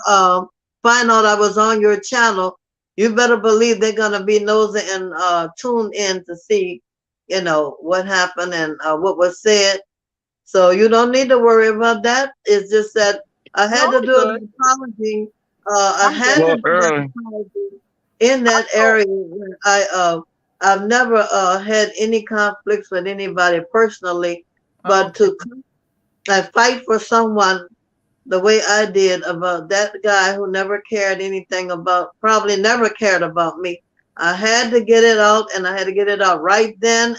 on find out I was on your channel, you better believe they're gonna be nosy and tune in to see, what happened and what was said. So you don't need to worry about that. It's just that I No, had to I'm do good. an apology. I I'm had good. to Well, do that early. apology in I'm that good. area where I've never had any conflicts with anybody personally, but Okay. to I fight for someone the way I did about that guy who never cared anything about, probably never cared about me. I had to get it out, and I had to get it out right then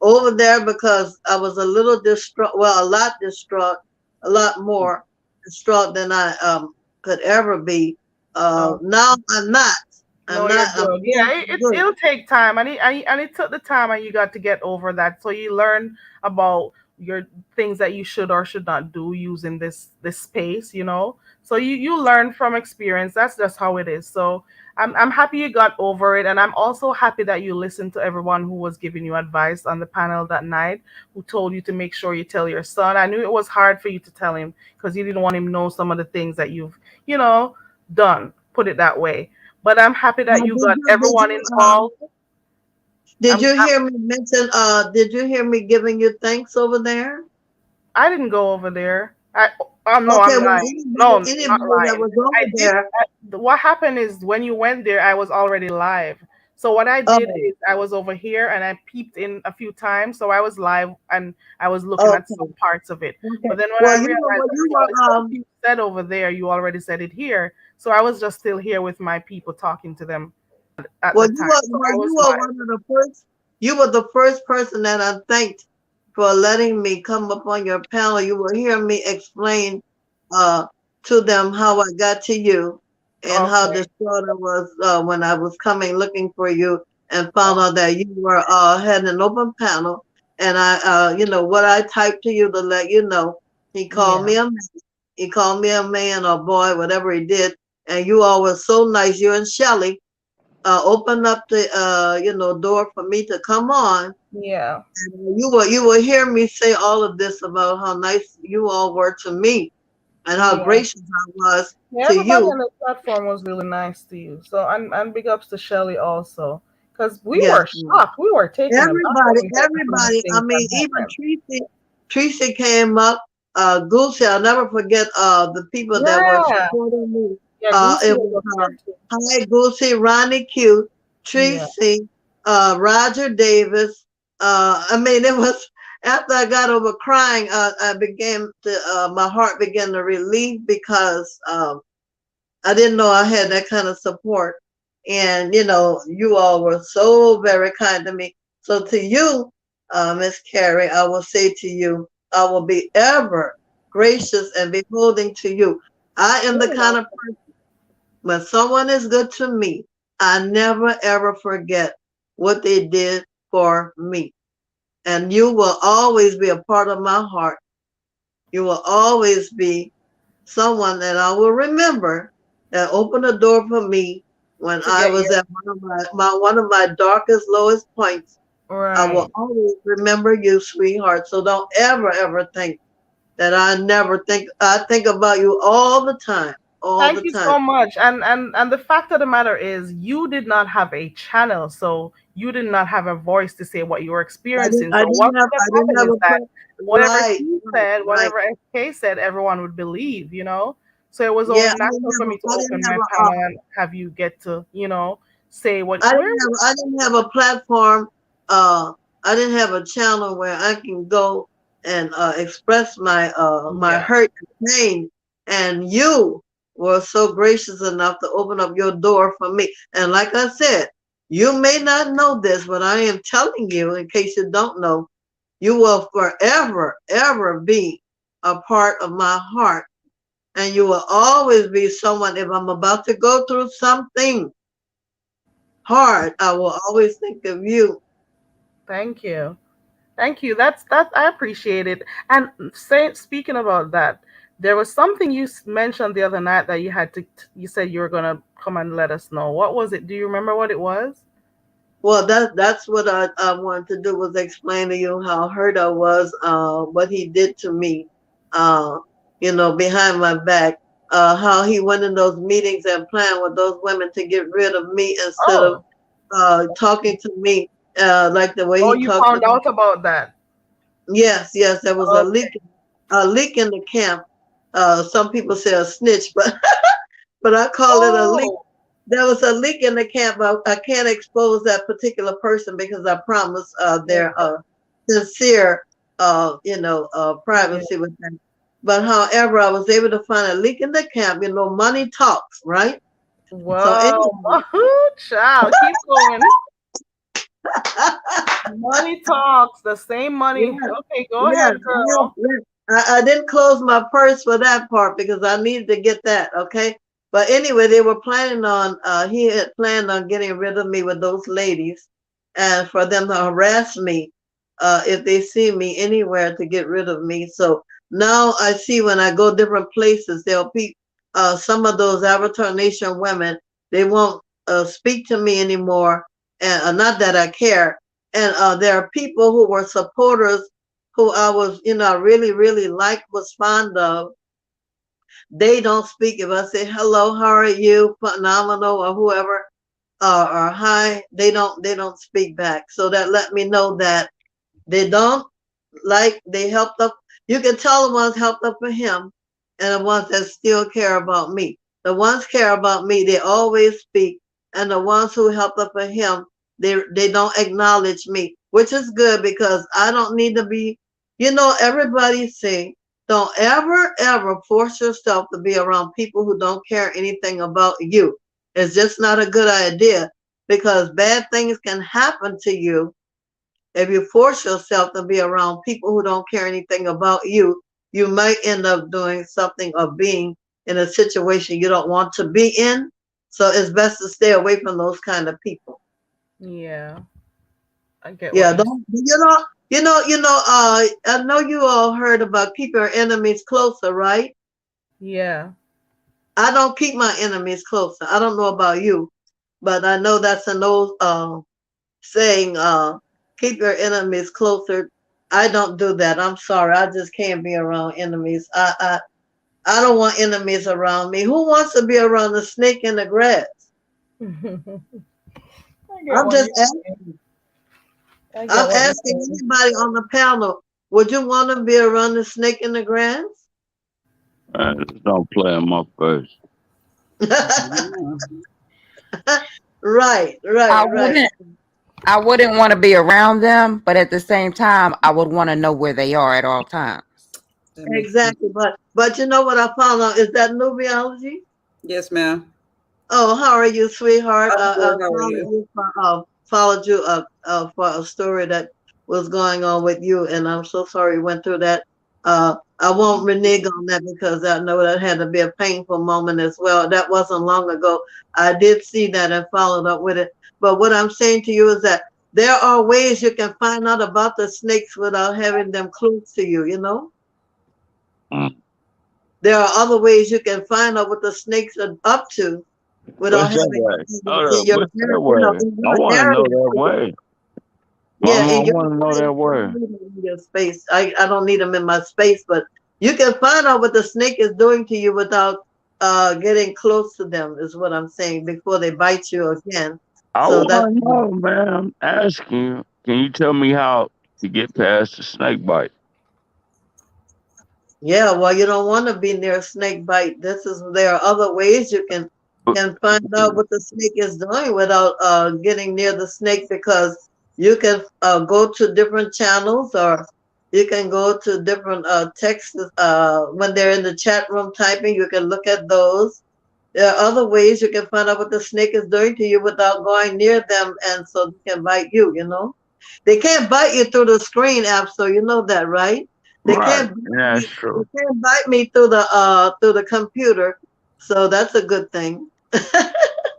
over there because I was a little distraught, well, a lot distraught, a lot more distraught than I could ever be. Oh, Now I'm not. no, I'm you're not. I'm good. doing Yeah, good. it'll take time, and it took the time, and you got to get over that. So you learn about your things that you should or should not do using this space. So you learn from experience. That's just how it is. So I'm happy you got over it, and I'm also happy that you listened to everyone who was giving you advice on the panel that night, who told you to make sure you tell your son. I knew it was hard for you to tell him because you didn't want him to know some of the things that you've you know done. Put it that way, but I'm happy that Now, you got everyone involved. did you hear me mention? Did you hear me giving you thanks over there? I didn't go over there. Oh no, Okay, I'm well, lying. No, I'm not anybody that lying. was over I did. there, What happened is when you went there, I was already live. So what I did oh, is I was over here and I peeped in a few times. So I was live and I was looking at some okay, parts of it. okay. But then when I Well, you know realized what that you some of the were, stuff you said over there, you already said it here. So I was just still here with my people talking to them at the time. So I was you were live. one of the first. You were the first person that I thanked for letting me come up on your panel. You will hear me explain uh, to them how I got to you and how Okay. distraught I was when I was coming looking for you and found Oh, out that you were had an open panel. And what I typed to you to let you know. He called yeah. me a man. He called me a man or boy, whatever he did. And you all were so nice. You and Shelly open up the door for me to come on. Yeah. And you will hear me say all of this about how nice you all were to me and how Yeah. gracious I was Yeah, to everybody you. on the platform was really nice to you. So and big ups to Shelly also. Because we Yes, were shocked. We were taken aback when we heard some of the everybody. I things that mean, even happened. Tracy came up. Goosey, I'll never forget the people that were Yeah. supporting me. Yeah, Goosey It was was up there too. Hi Goosey, Ronnie Q, Yeah. Tracy, Roger Davis. I mean, it was after I got over crying, I began to my heart began to relieve because I didn't know I had that kind of support. And, you all were so very kind to me. So to you, Miss Carrie, I will say to you, I will be ever gracious and beholding to you. I am the You're kind of welcome. person, when someone is good to me, I never ever forget what they did for me. And you will always be a part of my heart. You will always be someone that I will remember that opened the door for me when To I get was your at one of my darkest, lowest points. I will right. always remember you, sweetheart. So don't ever, ever think that I never think. I think about you all the time, all Thank the you time. so much. And the fact of the matter is you did not have a channel, so you did not have a voice to say what you were experiencing. So what would have I didn't happened have is a that plan. whatever Right, he right, said, right. whatever SK said, everyone would believe, you know? So it was Yeah, only natural for me to I didn't open have my a, panel and have you get to, say what where I didn't have a platform. Uh, I didn't have a channel where I can go and express my yeah. hurt and pain. And you were so gracious enough to open up your door for me. And like I said, you may not know this, but I am telling you, in case you don't know, you will forever, ever be a part of my heart. And you will always be someone, if I'm about to go through something hard, I will always think of you. Thank you. Thank you. That I appreciate it. And speaking about that, there was something you mentioned the other night that you had to. You said you were gonna come and let us know. What was it? Do you remember what it was? Well, that's what I wanted to do, was explain to you how hurt I was, what he did to me, uh, behind my back, how he went in those meetings and planned with those women to get rid of me instead of Oh, talking to me like the way oh, he you talked to found me. out about that. Yes, yes, there was Okay. a leak in the camp. Some people say a snitch, but but I call it a leak. Oh, There was a leak in the camp. I can't expose that particular person because I promise their okay. sincere, Yeah. privacy with them. But however, I was able to find a leak in the camp. Money talks, right? So Wow, anyway, child, keep going. Money talks. The same money. yeah, Okay, go yes, ahead, girl. yes. I didn't close my purse for that part because I needed to get that. Okay. But anyway, they were planning on, he had planned on getting rid of me with those ladies and for them to harass me if they see me anywhere to get rid of me. So now I see when I go different places, there'll be some of those Avatar Nation women, they won't speak to me anymore. And not that I care, and there are people who were supporters who I was, really, really liked, was fond of. They don't speak. If I say hello, how are you, phenomenal, or whoever, or hi, they don't speak back. So that let me know that they don't like, they helped up. You can tell the ones helped up for him and the ones that still care about me. The ones care about me, they always speak. And the ones who helped up for him, they don't acknowledge me, which is good because I don't need to be, everybody say, don't ever, ever force yourself to be around people who don't care anything about you. It's just not a good idea because bad things can happen to you if you force yourself to be around people who don't care anything about you. You might end up doing something or being in a situation you don't want to be in. So it's best to stay away from those kind of people. Yeah, I get what Yeah, you. don't I know you all heard about keep your enemies closer, right? Yeah. I don't keep my enemies closer. I don't know about you, but I know that's an old saying, keep your enemies closer. I don't do that. I'm sorry. I just can't be around enemies. I don't want enemies around me. Who wants to be around a snake in the grass? I get I'm what just you're saying. asking. I get I'm what you're asking saying. anybody on the panel, would you want to be around the snake in the grass? Just don't play in my face. Right, I right, right. wouldn't I wouldn't want to be around them, but at the same time, I would want to know where they are at all times. That makes sense. Exactly. But you know what I found out? Is that nubiology? Yes, ma'am. Oh, how are you, sweetheart? I'm I good. How are you? followed you for a story that was going on with you, and I'm so sorry you went through that. I won't renege on that because I know that had to be a painful moment as well. That wasn't long ago. I did see that and followed up with it. But what I'm saying to you is that there are ways you can find out about the snakes without having them close to you, you know? Mm. There are other ways you can find out what the snakes are up to without What's that having way? them Hold in up. your What's that way? in I your want to know that area. way. Yeah, Mama, I in your want to know space. that I way. don't need them in your space. I don't need them in my space, but you can find out what the snake is doing to you without getting close to them, is what I'm saying, before they bite you again. I So that's want to know, man. I'm asking you. Can you tell me how to get past the snake bite? yeah, well, you don't want to be near a snake bite. There are other ways you But, can find out what the snake is doing without getting near the snake, because you can go to different channels, or you can go to different texts when they're in the chat room typing. You can look at those. There are other ways you can find out what the snake is doing to you without going near them, and so they can bite you. You know, they can't bite you through the screen app, so you know that, right? They right. can't bite Yeah, that's me. They true. can't bite me through the computer, so that's a good thing.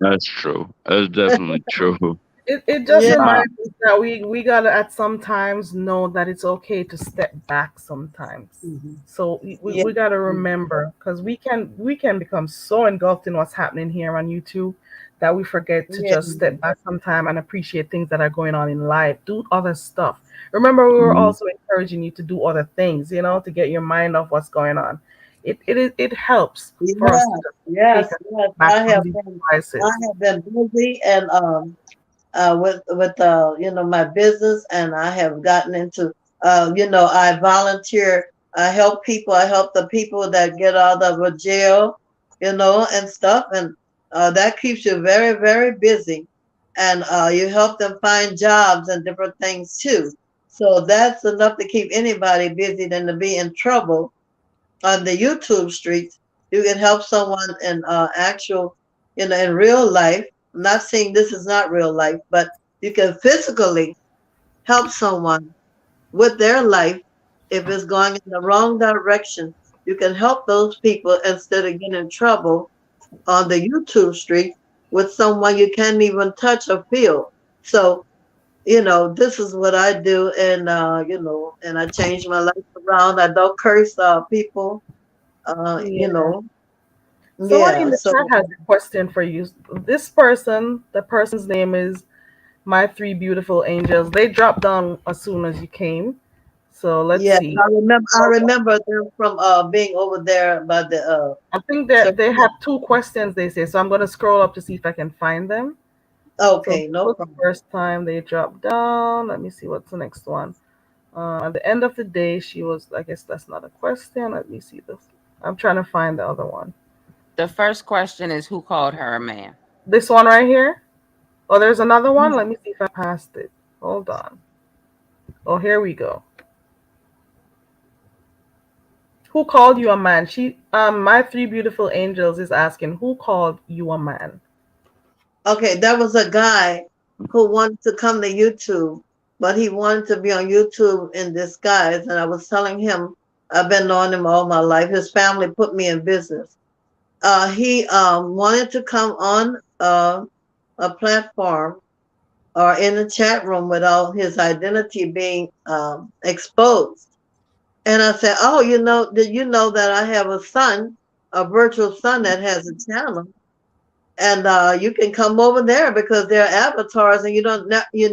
That's true. That's definitely true. It just Yeah, Nah, reminds us that we gotta at sometimes know that it's okay to step back sometimes. Mhm. So yeah, we gotta remember, because we can become so engulfed in what's happening here on YouTube that we forget to yeah, just step back sometime and appreciate things that are going on in life. Do other stuff. Remember, we were mhm. also encouraging you to do other things, to get your mind off what's going on. It helps for us to yeah. just take Yes, a yes. step back from these I devices. have been busy and with my business, and I have gotten into I volunteer. I help people. I help the people that get out of a jail, and stuff, and that keeps you very, very busy, and you help them find jobs and different things too. So that's enough to keep anybody busy than to be in trouble on the YouTube streets. You can help someone in actual, in real life. I'm not saying this is not real life, but you can physically help someone with their life if it's going in the wrong direction. You can help those people instead of getting in trouble on the YouTube street with someone you can't even touch or feel. So, this is what I do, and and I change my life around. I don't curse people. Yeah. Somebody in Yeah. the So chat has a question for you. The person's name is My Three Beautiful Angels. They dropped down as soon as you came. So let's yes, see. I remember them from being over there by the I think so that they have two questions, they say. So I'm going to scroll up to see if I can find them. So okay, this no was the problem. first time they dropped down. Let me see what's the next one. At the end of the day, she was, I guess that's not a question. Let me see this. I'm trying to find the other one. The first question is who called her a man? This one right here. Oh, there's another one. Let me see if I passed it. Hold on. Oh, here we go. Who called you a man? My Three Beautiful Angels is asking, who called you a man? Okay, that was a guy who wanted to come to YouTube, but he wanted to be on YouTube in disguise. And I was telling him I've been knowing him all my life. His family put me in business. He wanted to come on a platform or in a chat room without his identity being exposed. And I said, "Oh, did you know that I have a son, a virtual son that has a channel?" and you can come over there because they're avatars, and you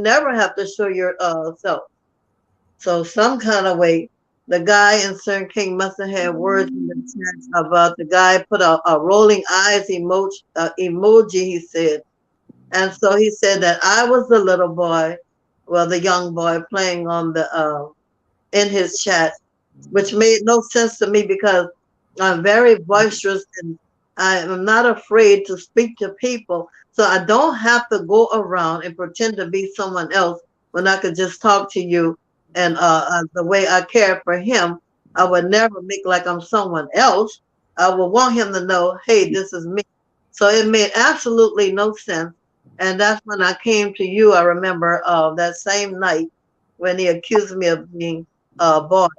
never have to show your self. So some kind of way, the guy in Sir King must have had words in the chat about the guy put a rolling eyes emoji. He said, and so he said that I was the little boy, well, the young boy playing on the in his chat, which made no sense to me because I'm very boisterous and I am not afraid to speak to people. So I don't have to go around and pretend to be someone else when I could just talk to you. And the way I care for him, I would never make like I'm someone else. I would want him to know, hey, this is me. So it made absolutely no sense. And that's when I came to you. I remember that same night when he accused me of being bought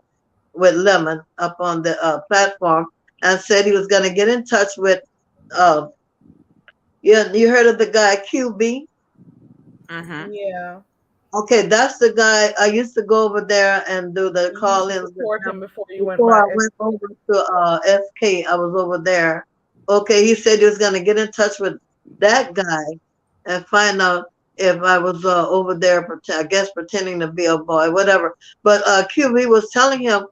with Lemon up on the platform and said he was going to get in touch with, uh, you heard of the guy QB? Mm-hmm. Yeah. Okay, that's the guy. I used to go over there and do the You used to call-ins with support him. him before you went Before by I went over to SK, I was over there. Okay, he said he was going to get in touch with that guy and find out if I was over there, I guess pretending to be a boy, whatever. But QB was telling him,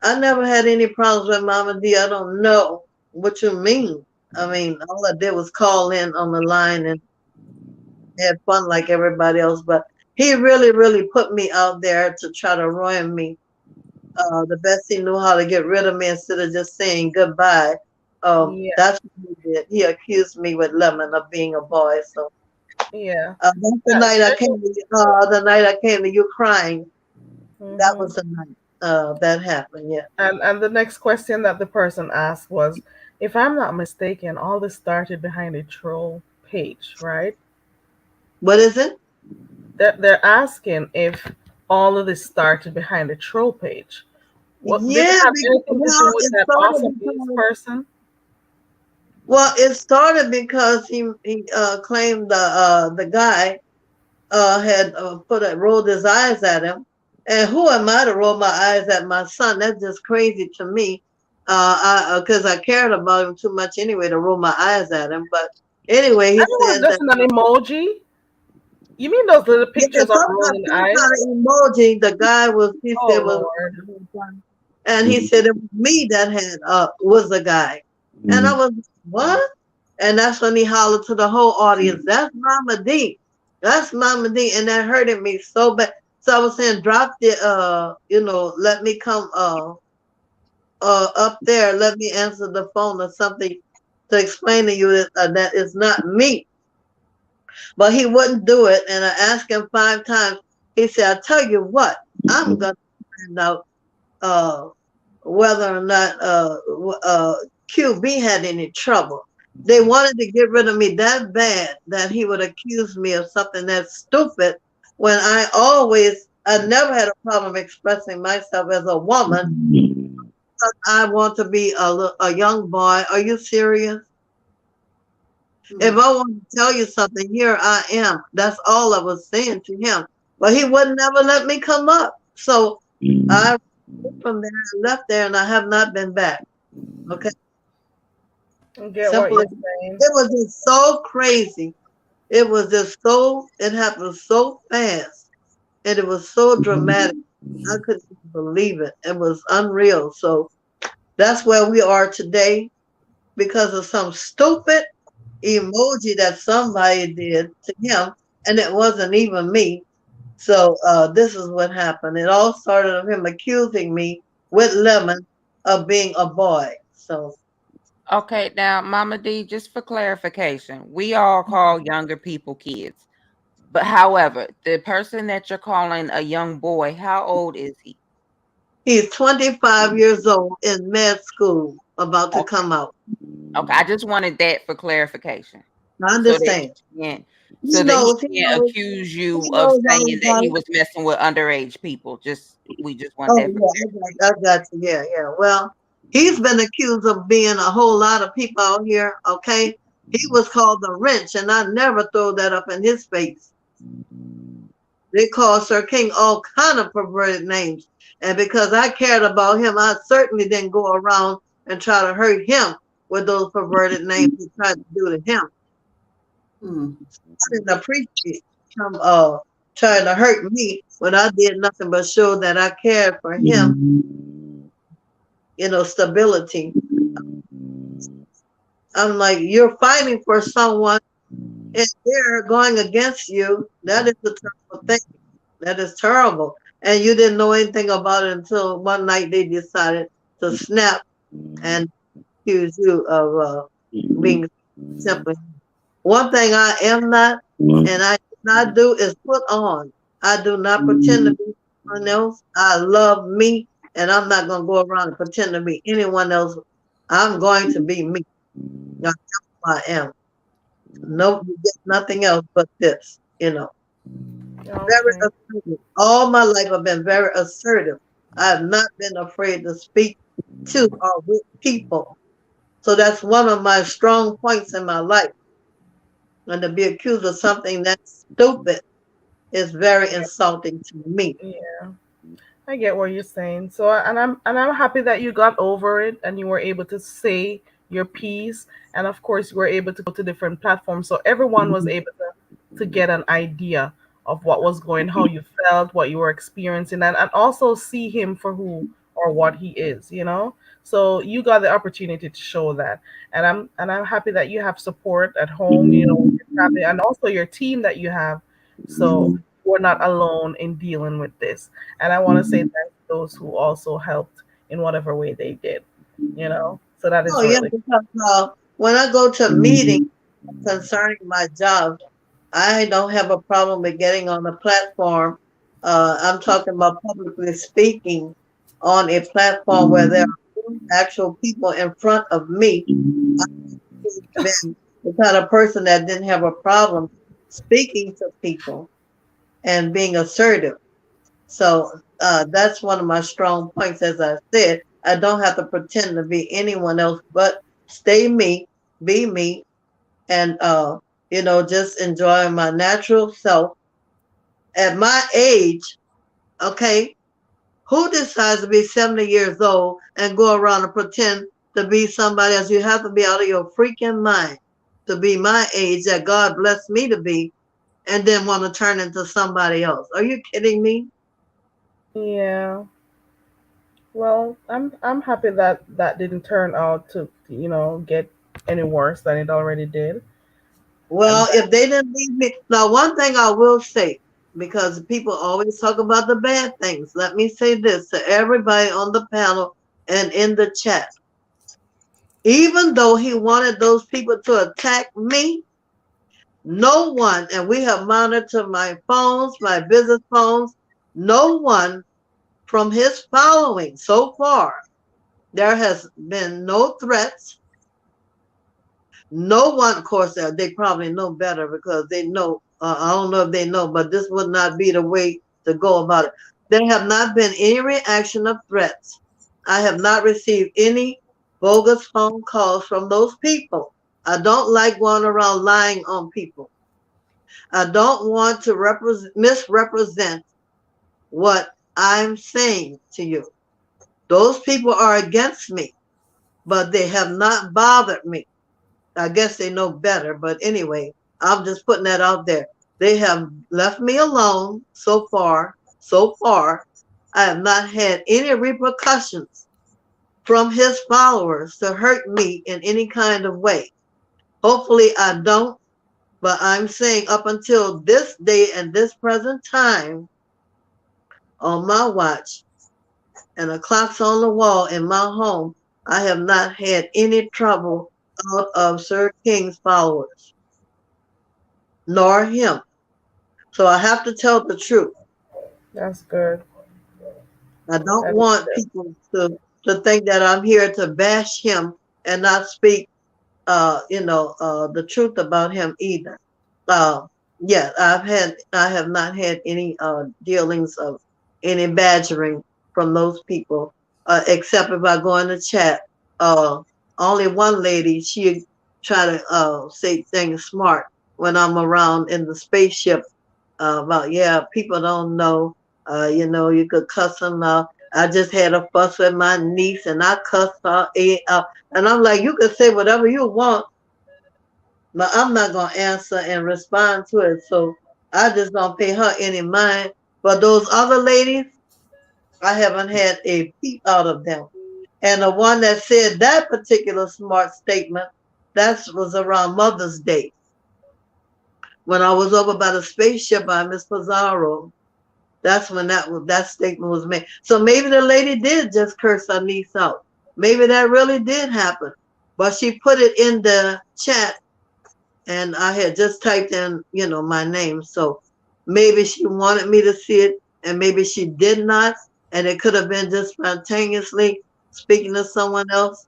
I never had any problems with Mama D. I don't know what you mean. I mean, all I did was call in on the line and had fun like everybody else. But he really, really put me out there to try to ruin me. The best he knew how to get rid of me instead of just saying goodbye. Yeah. That's what he did. He accused me with Lemon of being a boy. So Yeah. that's the night I came to you. The night I came to you crying. That Mm-hmm. was the night that happened. Yeah. And the next question that the person asked was, if I'm not mistaken, all this started behind a troll page, right? What is it? They're asking if all of this started behind a troll page. What did it Yeah. have anything to do Well, with it that started awesome news because person? he claimed the guy had put rolled his eyes at him. And who am I to roll my eyes at my son? That's just crazy to me. Because I cared about him too much anyway to roll my eyes at him. But anyway, he I don't said want that. just an emoji. You mean those little Yeah, pictures of rolling some eyes? kind of emoji. The guy was. He Oh said was. Lord. And he said it was me that had was the guy. And I was what? And that's when he hollered to the whole audience, that's Mama D. That's Mama D. And that hurted me so bad. So I was saying, drop the let me come up there, let me answer the phone or something to explain to you that it's not me. But he wouldn't do it. And I asked him 5 times. He said, I tell you what, I'm gonna find out uh whether or not QB had any trouble. They wanted to get rid of me that bad that he would accuse me of something that's stupid when I never had a problem expressing myself as a woman. I want to be a young boy. Are you serious? If I want to tell you something, here I am. That's all I was saying to him. But he would never let me come up. So I from there and left there and I have not been back. Okay. I get what Simple you're as saying. it was just so crazy. It happened so fast and it was so dramatic. I couldn't believe it. It was unreal. So that's where we are today because of some stupid emoji that somebody did to him, and it wasn't even me. So this is what happened. It all started with him accusing me with Lemon of being a boy. So Okay, now, Mama D, just for clarification, we all call younger people kids. But however, the person that you're calling a young boy, how old is he? he's 25 years old in med school, about to Okay. come out. Okay, I just wanted that for clarification. I So that understand. he can't He so that he knows. He can't knows. accuse you He of knows all saying that about he it. was messing with underage people. We just want Oh that for yeah, I got you. Yeah, yeah. Well, he's been accused of being a whole lot of people out here. Okay, he was called the wrench, and I never throw that up in his face. They called Sir King all kind of perverted names, and because I cared about him, I certainly didn't go around and try to hurt him with those perverted names he tried to do to him. I didn't appreciate him trying to hurt me when I did nothing but show that I cared for him, stability. I'm like, you're fighting for someone and they're going against you. That is a terrible thing. That is terrible. And you didn't know anything about it until one night they decided to snap and accuse you of being simply. One thing I am not, and I do not do, is put on. I do not pretend to be someone else. I love me, and I'm not going to go around and pretend to be anyone else. I'm going to be me. That's who I am. No, you get nothing else but this. Very Okay. assertive. All my life I've been very assertive. I have not been afraid to speak to or with people. So that's one of my strong points in my life. And to be accused of something that's stupid is very insulting to me. Yeah. I get what you're saying. So, and I'm happy that you got over it and you were able to say your piece, and of course you were able to go to different platforms, so everyone was able to get an idea of what was going, how you felt, what you were experiencing, and also see him for who or what he is. So you got the opportunity to show that, and I'm happy that you have support at home, with your family and also your team that you have. So we're not alone in dealing with this. And I want to say thank to those who also helped in whatever way they did. So that Oh is yeah, really because when I go to meetings concerning my job, I don't have a problem with getting on the platform. I'm talking about publicly speaking on a platform where there are actual people in front of me. I've been the kind of person that didn't have a problem speaking to people and being assertive. So that's one of my strong points. As I said, I don't have to pretend to be anyone else but stay me, be me, and just enjoy my natural self. At my age, okay, who decides to be 70 years old and go around and pretend to be somebody else? You have to be out of your freaking mind to be my age that God blessed me to be, and then want to turn into somebody else. Are you kidding me? yeah. Well, I'm happy that that didn't turn out to get any worse than it already did. And Well, if they didn't leave me, now one thing I will say, because people always talk about the bad things, let me say this to everybody on the panel and in the chat. Even though he wanted those people to attack me, no one, and we have monitored my phones, my business phones, no one from his following so far, there has been no threats. No one, of course, they probably know better because they know. I don't know if they know, but this would not be the way to go about it. There have not been any reaction of threats. I have not received any bogus phone calls from those people. I don't like going around lying on people. I don't want to misrepresent what I'm saying to you. Those people are against me, but they have not bothered me. I guess they know better, but anyway, I'm just putting that out there. They have left me alone so far. So far, I have not had any repercussions from his followers to hurt me in any kind of way. Hopefully, I don't, but I'm saying up until this day and this present time on my watch and the clocks on the wall in my home, I have not had any trouble out of Sir King's followers, nor him. So I have to tell the truth. that's good. I don't That is want good. people to think that I'm here to bash him and not speak the truth about him either. Uh, yeah, I have not had any dealings of any badgering from those people, except if I go in the chat. Uh, Only one lady, she try to say things smart when I'm around in the spaceship about, yeah, people don't know, you could cuss them out. I just had a fuss with my niece and I cussed her out. And I'm like, you can say whatever you want, but I'm not gonna answer and respond to it. So I just don't pay her any mind. But those other ladies, I haven't had a peep out of them. And the one that said that particular smart statement, that was around Mother's Day when I was over by the spaceship by Miss Pizarro. That's when that statement was made. So maybe the lady did just curse her niece out. Maybe that really did happen. But she put it in the chat and I had just typed in, my name. So maybe she wanted me to see it and maybe she did not. And it could have been just spontaneously speaking to someone else.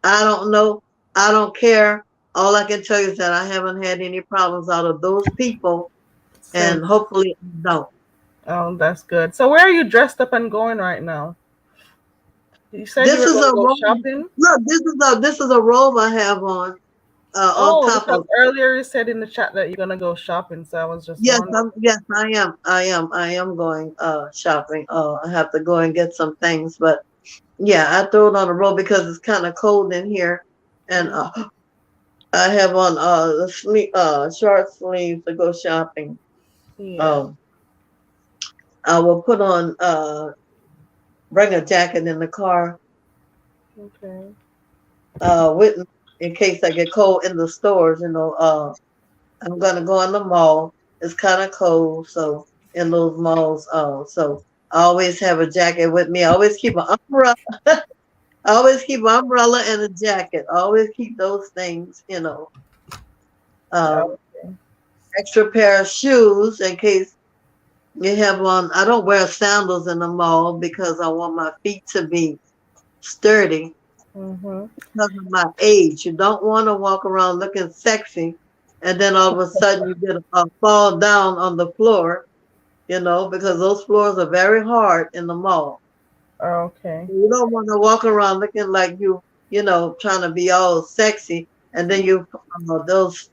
I don't know. I don't care. All I can tell you is that I haven't had any problems out of those people and Since hopefully I don't. oh, that's good. So where are you dressed up and going right now? You said you This were is going a to go robe. shopping. Look, this is a robe I have on Oh, top because of. earlier you said in the chat that you're gonna go shopping, so I was just Yes, wondering. I am going shopping. I have to go and get some things, but yeah, I throw it on the robe because it's kind of cold in here, and I have on the short sleeves to go shopping. Yeah. Um, I will put on bring a jacket in the car Okay. with me in case I get cold in the stores. I'm gonna go in the mall. It's kind of cold, so in those malls, so I always have a jacket with me. I always keep an umbrella. I always keep an umbrella and a jacket. I always keep those things. Um, Okay. extra pair of shoes in case you have on. I don't wear sandals in the mall because I want my feet to be sturdy Mhm. because of my age. You don't want to walk around looking sexy, and then all of a sudden you get a fall down on the floor. Because those floors are very hard in the mall. Okay. You don't want to walk around looking like trying to be all sexy, and then those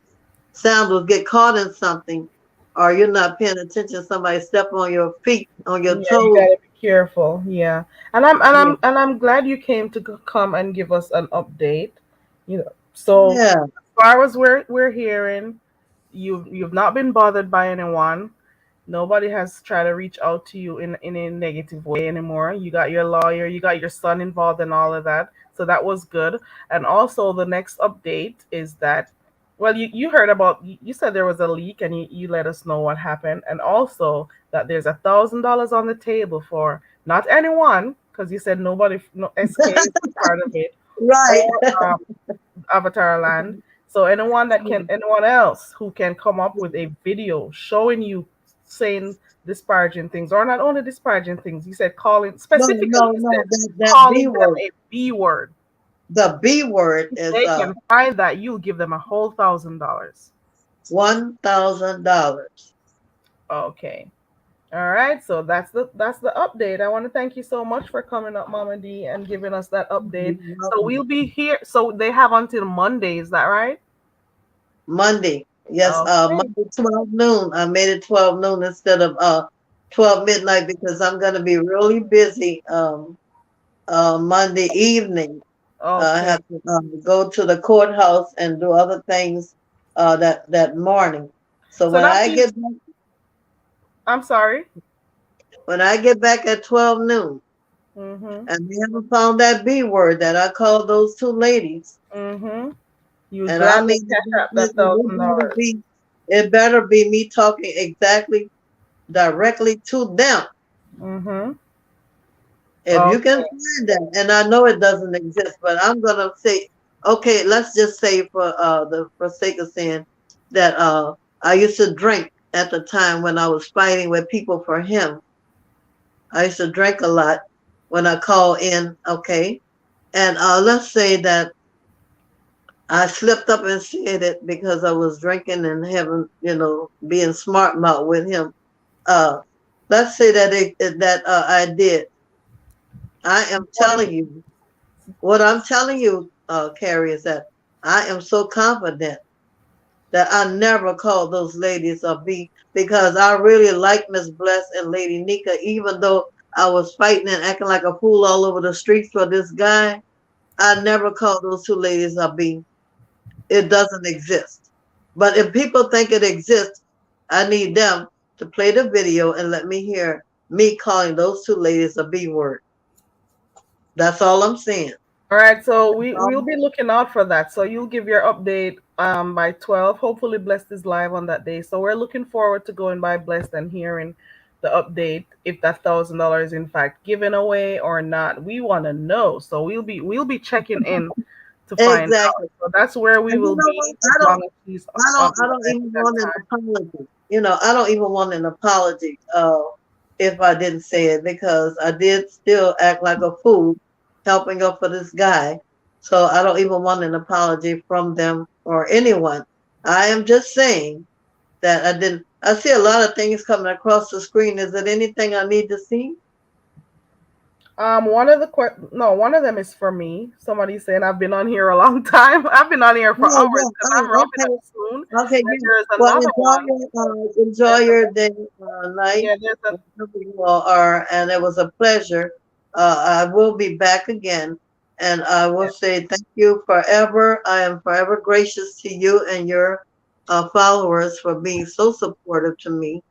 sandals get caught in something, or you're not paying attention. Somebody step on your feet, on your Yeah, you toes. gotta be careful. Yeah, and I'm and Yeah, I'm and I'm glad you came to come and give us an update. So yeah. as far as we're hearing, you've not been bothered by anyone. Nobody has tried to reach out to you in a negative way anymore. You got your lawyer, you got your son involved in all of that. So that was good. And also the next update is that well you heard about you said there was a leak and you let us know what happened. And also that there's $1,000 on the table for not anyone, because you said nobody no SK is part of it, Right. or Avatar Land. So anyone else who can come up with a video showing you saying disparaging things, or not only disparaging things, you said calling No, specifically. no, You no. said That B calling them word. a B word. The B word If is they can find that, you'll give them a whole $1,000. $1,000. Okay. All right, so that's the update. I want to thank you so much for coming up, Mama D, and giving us that update. So we'll be here. So they have until Monday, is that right? Monday. Yes, Okay. Monday 12 noon. I made it 12 noon instead of 12 midnight because I'm gonna be really busy Monday evening. I Okay. have to go to the courthouse and do other things that morning. So So that means I'm sorry. when I get back at 12 noon Mm-hmm. and we haven't found that B word that I called those two ladies, Mm-hmm. You would and I gladly mean cash out that $1,000. it better be me talking exactly directly to them. Mm-hmm. If you can Okay. find that, and I know it doesn't exist, but I'm gonna say, okay, let's just say for sake of saying that I used to drink at the time when I was fighting with people for him. I used to drink a lot when I call in, okay, and let's say that I slipped up and said it because I was drinking and having, being smart mouth with him. Uh, let's say that I did. I am What if telling you. What I'm telling you, Carrie, is that I am so confident that I never called those ladies a B because I really like Miss Bless and Lady Nika, even though I was fighting and acting like a fool all over the streets for this guy. I never called those two ladies a B. It doesn't exist. But if people think it exists, I need them to play the video and let me hear me calling those two ladies a B word. That's all I'm saying. All right, so we'll be looking out for that. So you'll give your update by 12. Hopefully Blessed is live on that day. So we're looking forward to going by Blessed and hearing the update if that $1,000 is in fact given away or not. We want to know. So we'll be checking in to find out. Exactly. So that's where we And you will know be what? as long as she's on I don't at even that want an time. apology. I don't even want an apology if I didn't say it because I did still act like a fool helping up for this guy. So I don't even want an apology from them or anyone. I am just saying that I didn't. I see a lot of things coming across the screen. Is it anything I need to see? One of them is for me. Somebody saying I've been on here a long time. I've been on here for Oh, hours yeah. because I'm Oh, wrapping okay. up soon. Okay, And yeah. there's Well, another one. enjoy There's your day, night, yeah, there's a wherever you all are, and it was a pleasure. I will be back again, and I will say thank you forever. I am forever gracious to you and your followers for being so supportive to me.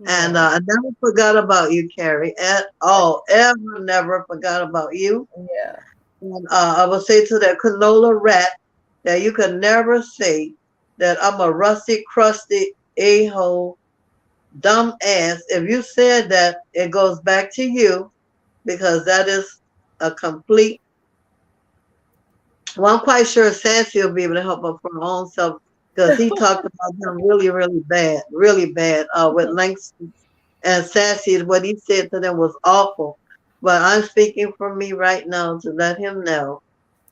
And yeah, I never forgot about you, Carrie, at all. Ever, never forgot about you. yeah. And I will say to that canola rat that you could never say that I'm a rusty, crusty, a-hole, dumb ass. If you said that, it goes back to you because that is a complete. Well, I'm quite sure Sassy will be able to help her for her own self because he talked about him really bad with Langston and Sassy. What he said to them was awful. But I'm speaking for me right now to let him know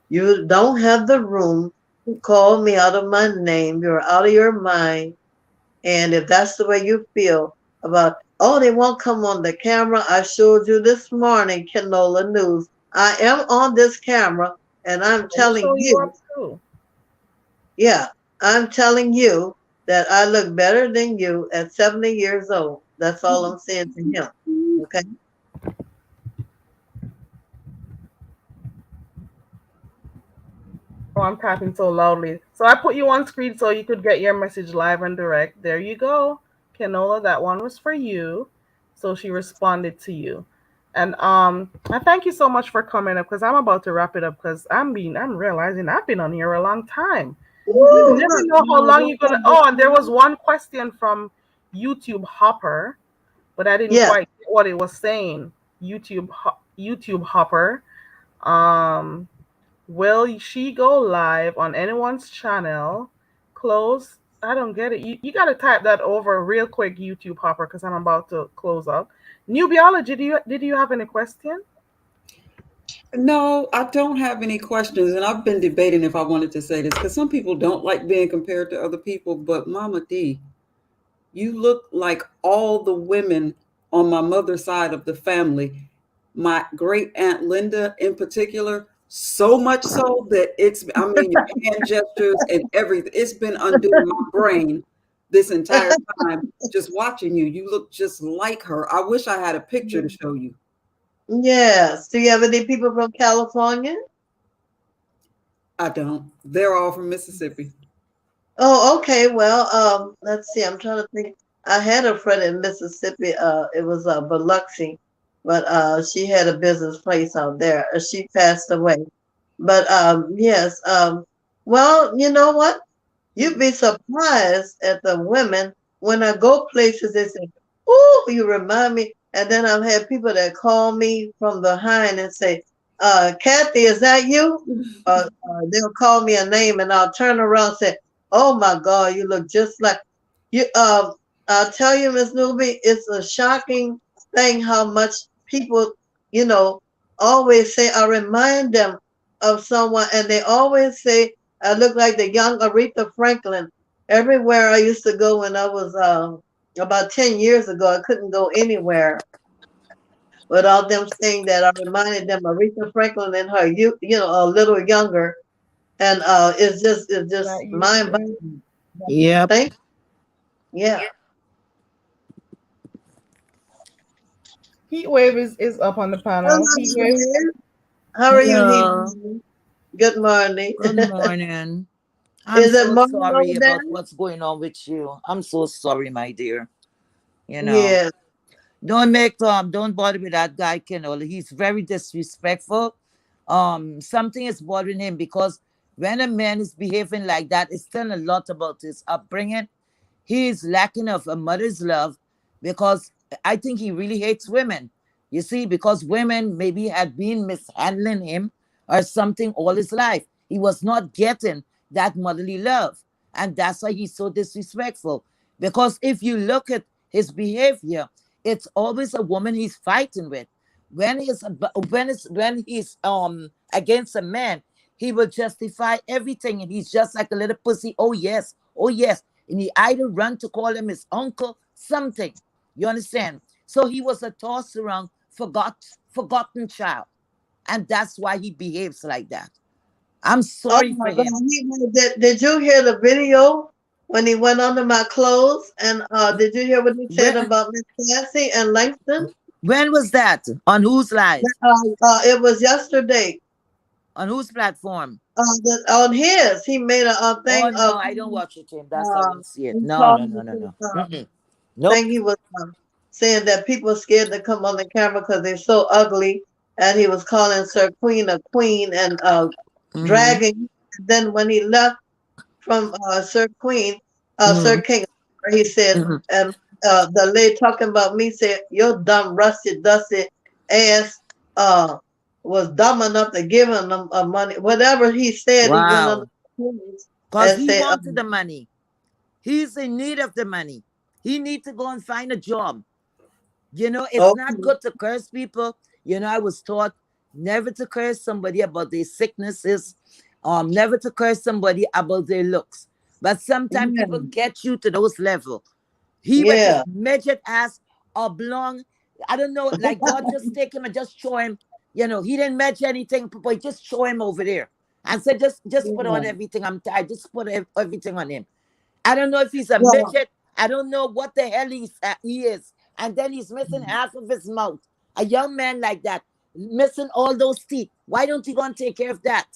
you don't have the room to call me out of my name. You're out of your mind. And if that's the way you feel about, oh, they won't come on the camera. I showed you this morning, Canola News. I am on this camera and I'm We'll telling show you you, up too. yeah, I'm telling you that I look better than you at 70 years old. That's all I'm saying to him. Okay. Oh, I'm tapping so loudly. So I put you on screen so you could get your message live and direct. There you go. Canola, that one was for you. So she responded to you. And I thank you so much for coming up because I'm about to wrap it up because I'm realizing I've been on here a long time. You Woo, never look, know how long you're gonna look, and there was one question from YouTube Hopper, but I didn't yeah. quite get what it was saying. YouTube Hopper. Um Will she go live on anyone's channel? Close. I don't get it. You got to type that over real quick, YouTube Hopper, because I'm about to close up. New biology. Did you have any question? No, I don't have any questions, and I've been debating if I wanted to say this because some people don't like being compared to other people. But Mama D, you look like all the women on my mother's side of the family. My great aunt Linda, in particular, so much so that I mean, your hand gestures and everything. It's been undoing my brain this entire time just watching you. You look just like her. I wish I had a picture to show you. Yes. Do you have any people from California? I don't. They're all from Mississippi. Oh, okay. Well, let's see. I'm trying to think. I had a friend in Mississippi. It was Biloxi, but she had a business place out there. She passed away. But yes. Well, you know what? You'd be surprised at the women when I go places. They say, "Oh, you remind me." And then I've had people that call me from behind and say, "Kathy, is that you?" They'll call me a name, and I'll turn around and say, "Oh my God, you look just like you." I'll tell you, Miss Newby, it's a shocking thing how much people, you know, always say. I remind them of someone, and they always say I look like the young Aretha Franklin. Everywhere I used to go when I was about 10 years ago, I couldn't go anywhere without them saying that. I reminded them of Aretha Franklin and her, a little younger. And it's just That you mind too. boggling. Yep. Thank Yeah. Heat wave is up on the panel. Hello, Heat wave. Heatwave. How are you, Hello. Heatwave? Good morning. Good morning. I'm Is it so more sorry low about down? what's going on with you. I'm so sorry, my dear. You know, Yeah. don't bother with that guy, Kendall. He's very disrespectful. Something is bothering him because when a man is behaving like that, it's telling a lot about his upbringing. He is lacking of a mother's love because I think he really hates women. You see, because women maybe had been mishandling him or something all his life. He was not getting that motherly love. And that's why he's so disrespectful. Because if you look at his behavior, it's always a woman he's fighting with. When he's against a man, he will justify everything, and he's just like a little pussy. Oh yes, oh yes, and he either run to call him his uncle, something. You understand? So he was a tossed around, forgotten child, and that's why he behaves like that. I'm Oh sorry for my God. him. Did you hear the video when he went under my clothes? And did you hear what he said When about Miss Cassie and Langston? when was that? On whose live? It was yesterday. On whose platform? On his, he made a Oh thing no, of. I don't watch it, Tim. That's I didn't see it. He No, called no, me no, no, to, no. Nope. think he was saying that people are scared to come on the camera because they're so ugly, and he was calling Sir Queen a queen and Mm-hmm. dragging. Then when he left from Sir Queen, Mm-hmm. Sir King, he said, Mm-hmm. and the lady talking about me said, "Your dumb, rusty, dusty ass was dumb enough to give him money." Whatever he said, he went on Wow. the news Because and he said, wanted the money. He's in need of the money. He needs to go and find a job. It's not "Okay, good to curse people. I was taught never to curse somebody about their sicknesses, never to curse somebody about their looks. But sometimes yeah, people get you to those level. He with his yeah, midget ass oblong. I don't know, like God just take him and just show him. He didn't measure anything, but just show him over there. And said, just put on yeah." everything. I'm tired. Just put everything on him. I don't know if he's a Well, midget. I don't know what the hell he is. And then he's missing half of his mouth. A young man like that, missing all those teeth. Why don't you go and take care of that?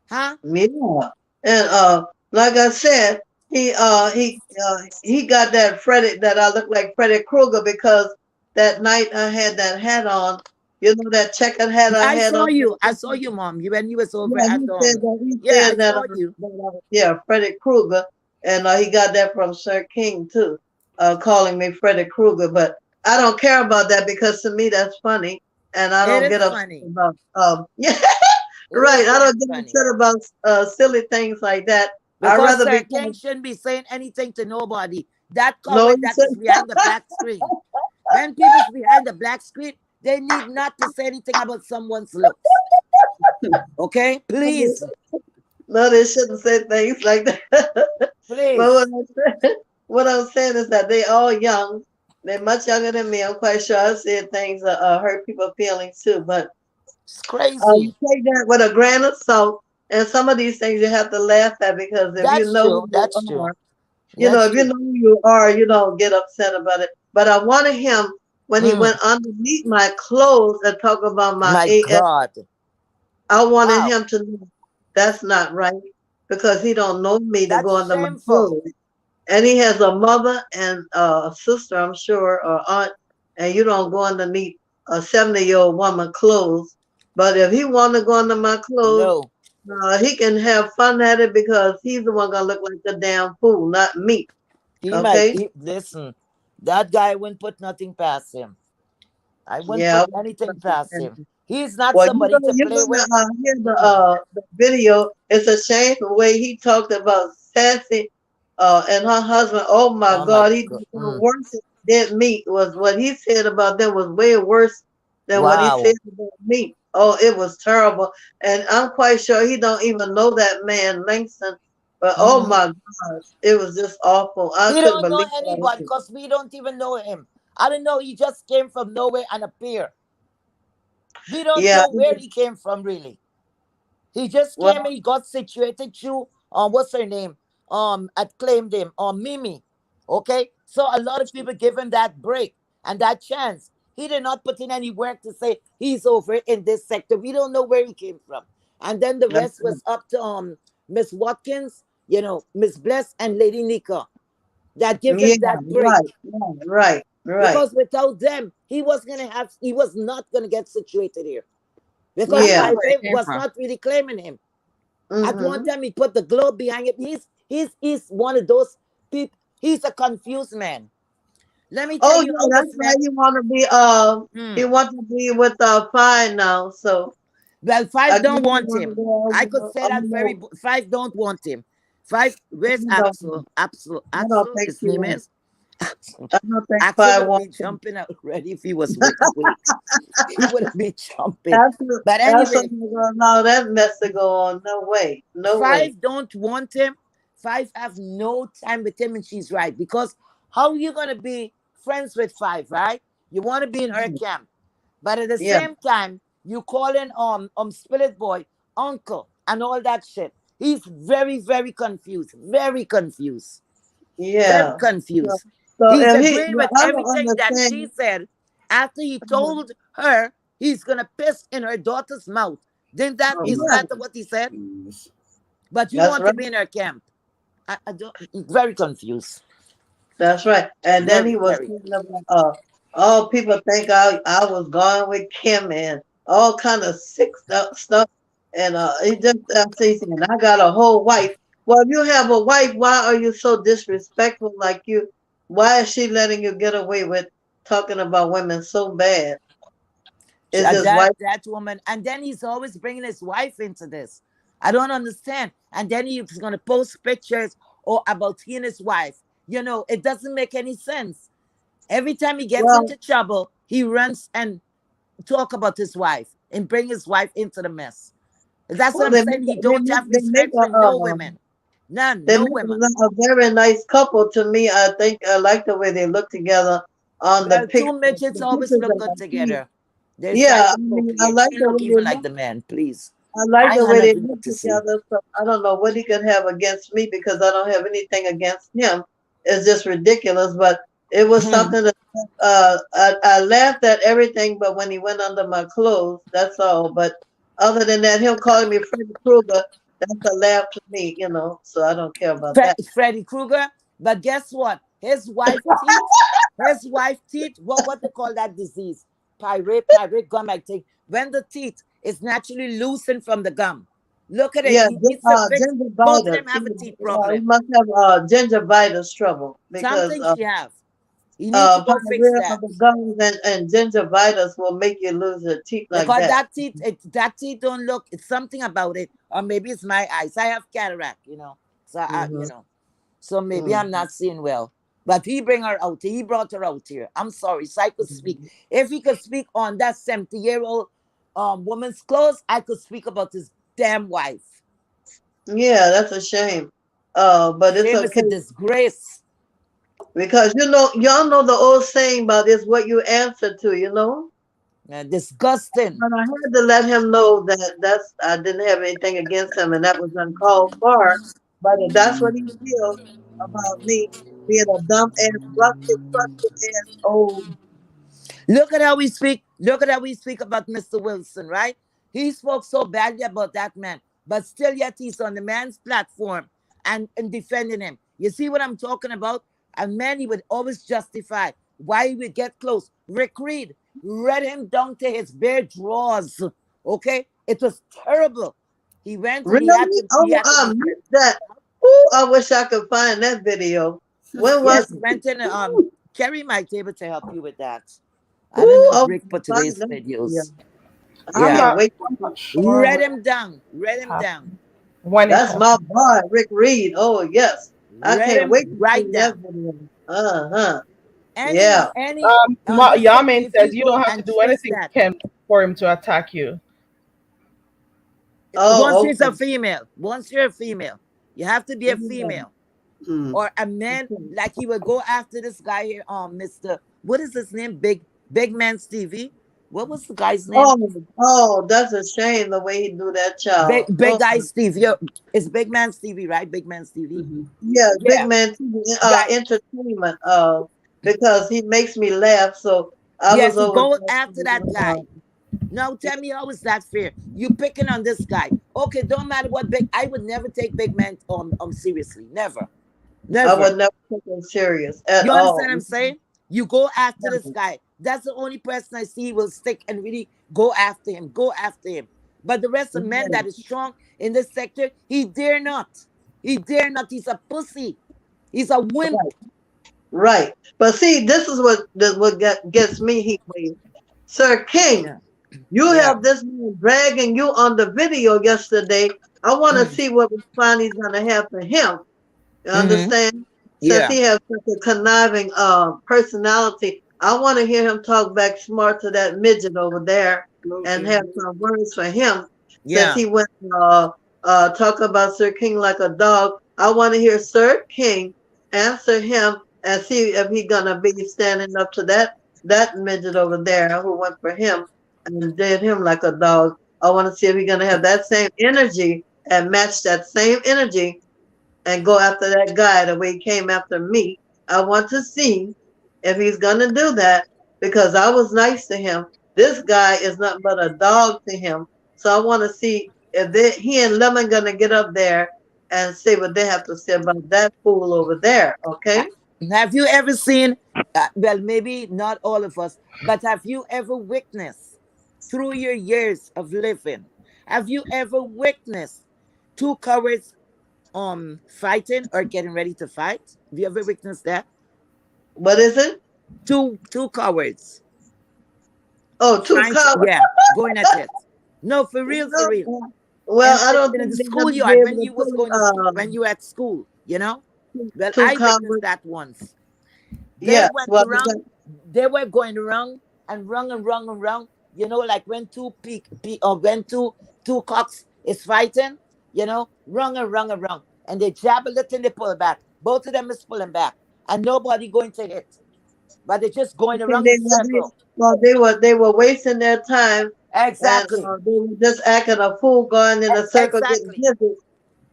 Huh? yeah, and like I said, he got that Freddy that I look like Freddy Krueger because that night I had that hat on. You know that checkered hat I I had saw on. you. I saw you, Mom. When you was over Yeah, at he said that. He Yeah, I said that. saw you. Yeah, Freddy Krueger, and he got that from Sir King too, calling me Freddy Krueger. But I don't care about that because to me that's funny, and I It don't get is upset funny. about. Yeah, It right. is I very don't get funny. upset about silly things like that. I'd Because rather be Sir called. King shouldn't be saying anything to nobody. That No, coward you that said. is behind the black screen. When people's behind the black screen, they need not to say anything about someone's looks. Okay? Please. No, they shouldn't say things like that. But Please. what I'm saying is that they all young. They're much younger than me. I'm quite sure I said things that hurt people's feelings too. But It's you crazy. take that with a grain of salt. And some of these things you have to laugh at because if you That's know who true. you That's true. are, That's if you true. know who you are, you don't get upset about it. But I wanted him when he Mm, went underneath my clothes and talk about my my AS. God. I wanted Wow. him to know that's not right because he don't know me to go That's under my shameful. clothes. And he has a mother and a sister, I'm sure, or aunt, and you don't go underneath a 70-year-old woman clothes. But if he want to go under my clothes, No. he can have fun at it because he's the one gonna look like the damn fool, not me. Okay? Listen, that guy wouldn't put nothing past him. I wouldn't Yeah. put anything past him. He's not Well, somebody to you're play gonna with. hear Mm. the video. It's a shame the way he talked about Sassy and her husband. Oh my Oh my God, he did God. the worst dead meat was what he said about them was way worse than what he said Wow. about me. Oh, it was terrible, and I'm quite sure he don't even know that man Langston. But oh Mhm. my gosh, it was just awful. I He couldn't don't know believe anybody it. because we don't even know him. I don't know. He just came from nowhere and appeared. We don't Yeah, know where he came from really. He just well, came and he got situated through what's her name? I claimed him Mimi. Okay? So a lot of people give him that break and that chance. He did not put in any work to say he's over in this sector. We don't know where he came from. And then the rest was up to Miss Watkins. Miss Bless and Lady Nika, that give Yeah, him that break. right. Because without them, he was not gonna get situated here. I Because don't Yeah. know where it Pyre came was from. not really claiming him. At one Mm-hmm. time, he put the globe behind him. He's one of those people. He's a confused man. Let me tell Oh you yeah, how that's this why man. you want to be he Hmm. wants to be with Fine now. So Well, I Five guess don't you want want to him. go. I could say I that don't know. Five don't want him. Five, where's Axel? I don't Axel, think his he name wants. is Axel. I don't think Axel Fine would be wants him. jumping out already if he was awake. He would be jumping. Absolutely, But anyway, absolutely gonna allow that mess to go on. No way, no way. Five don't want him. Five have no time with him, and she's right. Because how you gonna be friends with Five, right? You want to be in her camp, but at the Yeah, same time, you calling Spirit Boy uncle and all that shit. He's very, very confused. Very confused. Very yeah. So, confused. so He's if he, agreeing well, with I don't everything that she understand. said after he told her he's gonna piss in her daughter's mouth. Then that Oh isn't my Yeah, that what he said? goodness. But you that's want right. to be in her camp. I don't, very confused. That's right. And then Very, he was very. talking about, oh, people think I was going with Kim and all kind of sick stuff. And he just says, and I got a whole wife. Well, if you have a wife, why are you so disrespectful? Like you, why is she letting you get away with talking about women so bad? Is his That wife? that woman, and then he's always bringing his wife into this. I don't understand. And then he's gonna post pictures or about he and his wife. It doesn't make any sense. Every time he gets Well, into trouble, he runs and talk about his wife and bring his wife into the mess. That's what well, I'm saying. He don't have respect for no women. None, they no make women. a very nice couple to me. I think I like the way they look together on the Well, pic. two midgets The always pictures look that good I see. together. They're Yeah, I psycho mean, I procreate. like She the look way they even like look. the man, please. I like I the had way they nothing look good to see. together. So I don't know what he could have against me because I don't have anything against him. It's just ridiculous. But it was something that I laughed at everything, but when he went under my clothes, that's all. But other than that, him calling me Freddy Krueger, that's a laugh to me. So I don't care about that. Freddy Krueger. But guess what? His wife teeth, what they call that disease? Pyrate gum, I think. When the teeth is naturally loosened from the gum. Look at it. Yeah, He needs to fix. Both of them gingivitis. have a teeth He problem. must have gingivitis trouble because Something she have. He needs to go fix pyorrhea of that. the gums and gingivitis will make you lose your teeth like Because that. that teeth don't look. It's something about it, or maybe it's my eyes. I have cataract. So Hmm. so maybe I'm Hmm. not seeing well. But he bring her out. He brought her out here. I'm sorry, so I could speak. If he could speak on that 70-year-old woman's clothes, I could speak about his damn wife. Yeah, that's a shame. But it's Shame is okay a disgrace. because y'all know the old saying about it's what you answer to. Disgusting. But I had to let him know that I didn't have anything against him, and that was uncalled for. But if that's what he feels about me being a dumb ass, rusted ass old. Look at how we speak. Look at how we speak about Mr. Wilson, right? He spoke so badly about that man, but still yet he's on the man's platform and defending him. You see what I'm talking about? A man he would always justify why he would get close. Rick Reed read him down to his bare drawers. Okay? It was terrible. He went and Really? he Oh, had to I defend. missed that. Ooh, I wish I could find that video. When was Yes, he went in. Ooh, Kerry might be able to help you with that. I don't ooh, know if I Rick put find today's that video. videos. I Yeah. can't wait. I'm not sure Read what him down. Read him down. happened when it That's happened. my boy, Rick Reed. Oh yes. I Read can't him wait to right see that down. video. Uh-huh. Any Yeah. any listen, Yamin if says you you go don't have to and do trace anything that, for him to attack you. once Oh, she's a okay. female, once you're a female, you have to be a female Hmm. or a man. Like he will go after this guy here, Mr. What is his name? Big Man Stevie. What was the guy's name? Oh, that's a shame the way he do that child. Big Oh, Guy Stevie. It's Big Man Stevie, right? Big Man Stevie. Hmm. yeah, Big Yeah. Man TV, Guy. entertainment. Because he makes me laugh. So I was Yes, he over go there after that thinking, guy. Now tell me, how is that fair? You picking on this guy. Okay, don't matter what big, I would never take big men seriously. Never. I Never. would never take him serious at You understand all. what I'm saying? You go after this guy. That's the only person I see will stick and really go after him. Go after him. But the rest of men that is strong in this sector, he dare not. He dare not. He's a pussy. He's a wimp. Right. Right. But see, this is what gets me heat wave. Sir King, Yeah. you Yeah. have this man dragging you on the video yesterday. I want to Mm. see what response he's going to have for him. You Mm-hmm. understand? Since Yeah. he has such a conniving personality, I want to hear him talk back smart to that midget over there and have some words for him. Since Yeah. he went talk about Sir King like a dog, I want to hear Sir King answer him and see if he's gonna be standing up to that midget over there who went for him and did him like a dog. I want to see if he's gonna have that same energy and match that same energy and go after that guy the way he came after me. I want to see if he's gonna do that because I was nice to him. This guy is nothing but a dog to him. So I want to see if he and Lemon gonna get up there and say what they have to say about that fool over there. Okay? Have you ever seen, well, maybe not all of us, but have you ever witnessed through your years of living, have you ever witnessed two cowards fighting or getting ready to fight? Have you ever witnessed that? What is it? Two cowards. Oh, two Trying to, cowards. yeah, going at it. No, for real, for real. Well, I don't In think the they're gonna be schoolyard when able to you was going to school, when you were at school, you know. Well, two I witnessed cowards. that once. They Yes. went Well, around. They were going around and round and round and round. You know, like when or when two cocks is fighting. You know, round and round and round, and they jab a little and they pull back. Both of them is pulling back, and nobody going to hit, but they're just going around in circle. They were wasting their time and Exactly. they were just acting a fool, going in a circle, getting Exactly. dizzy,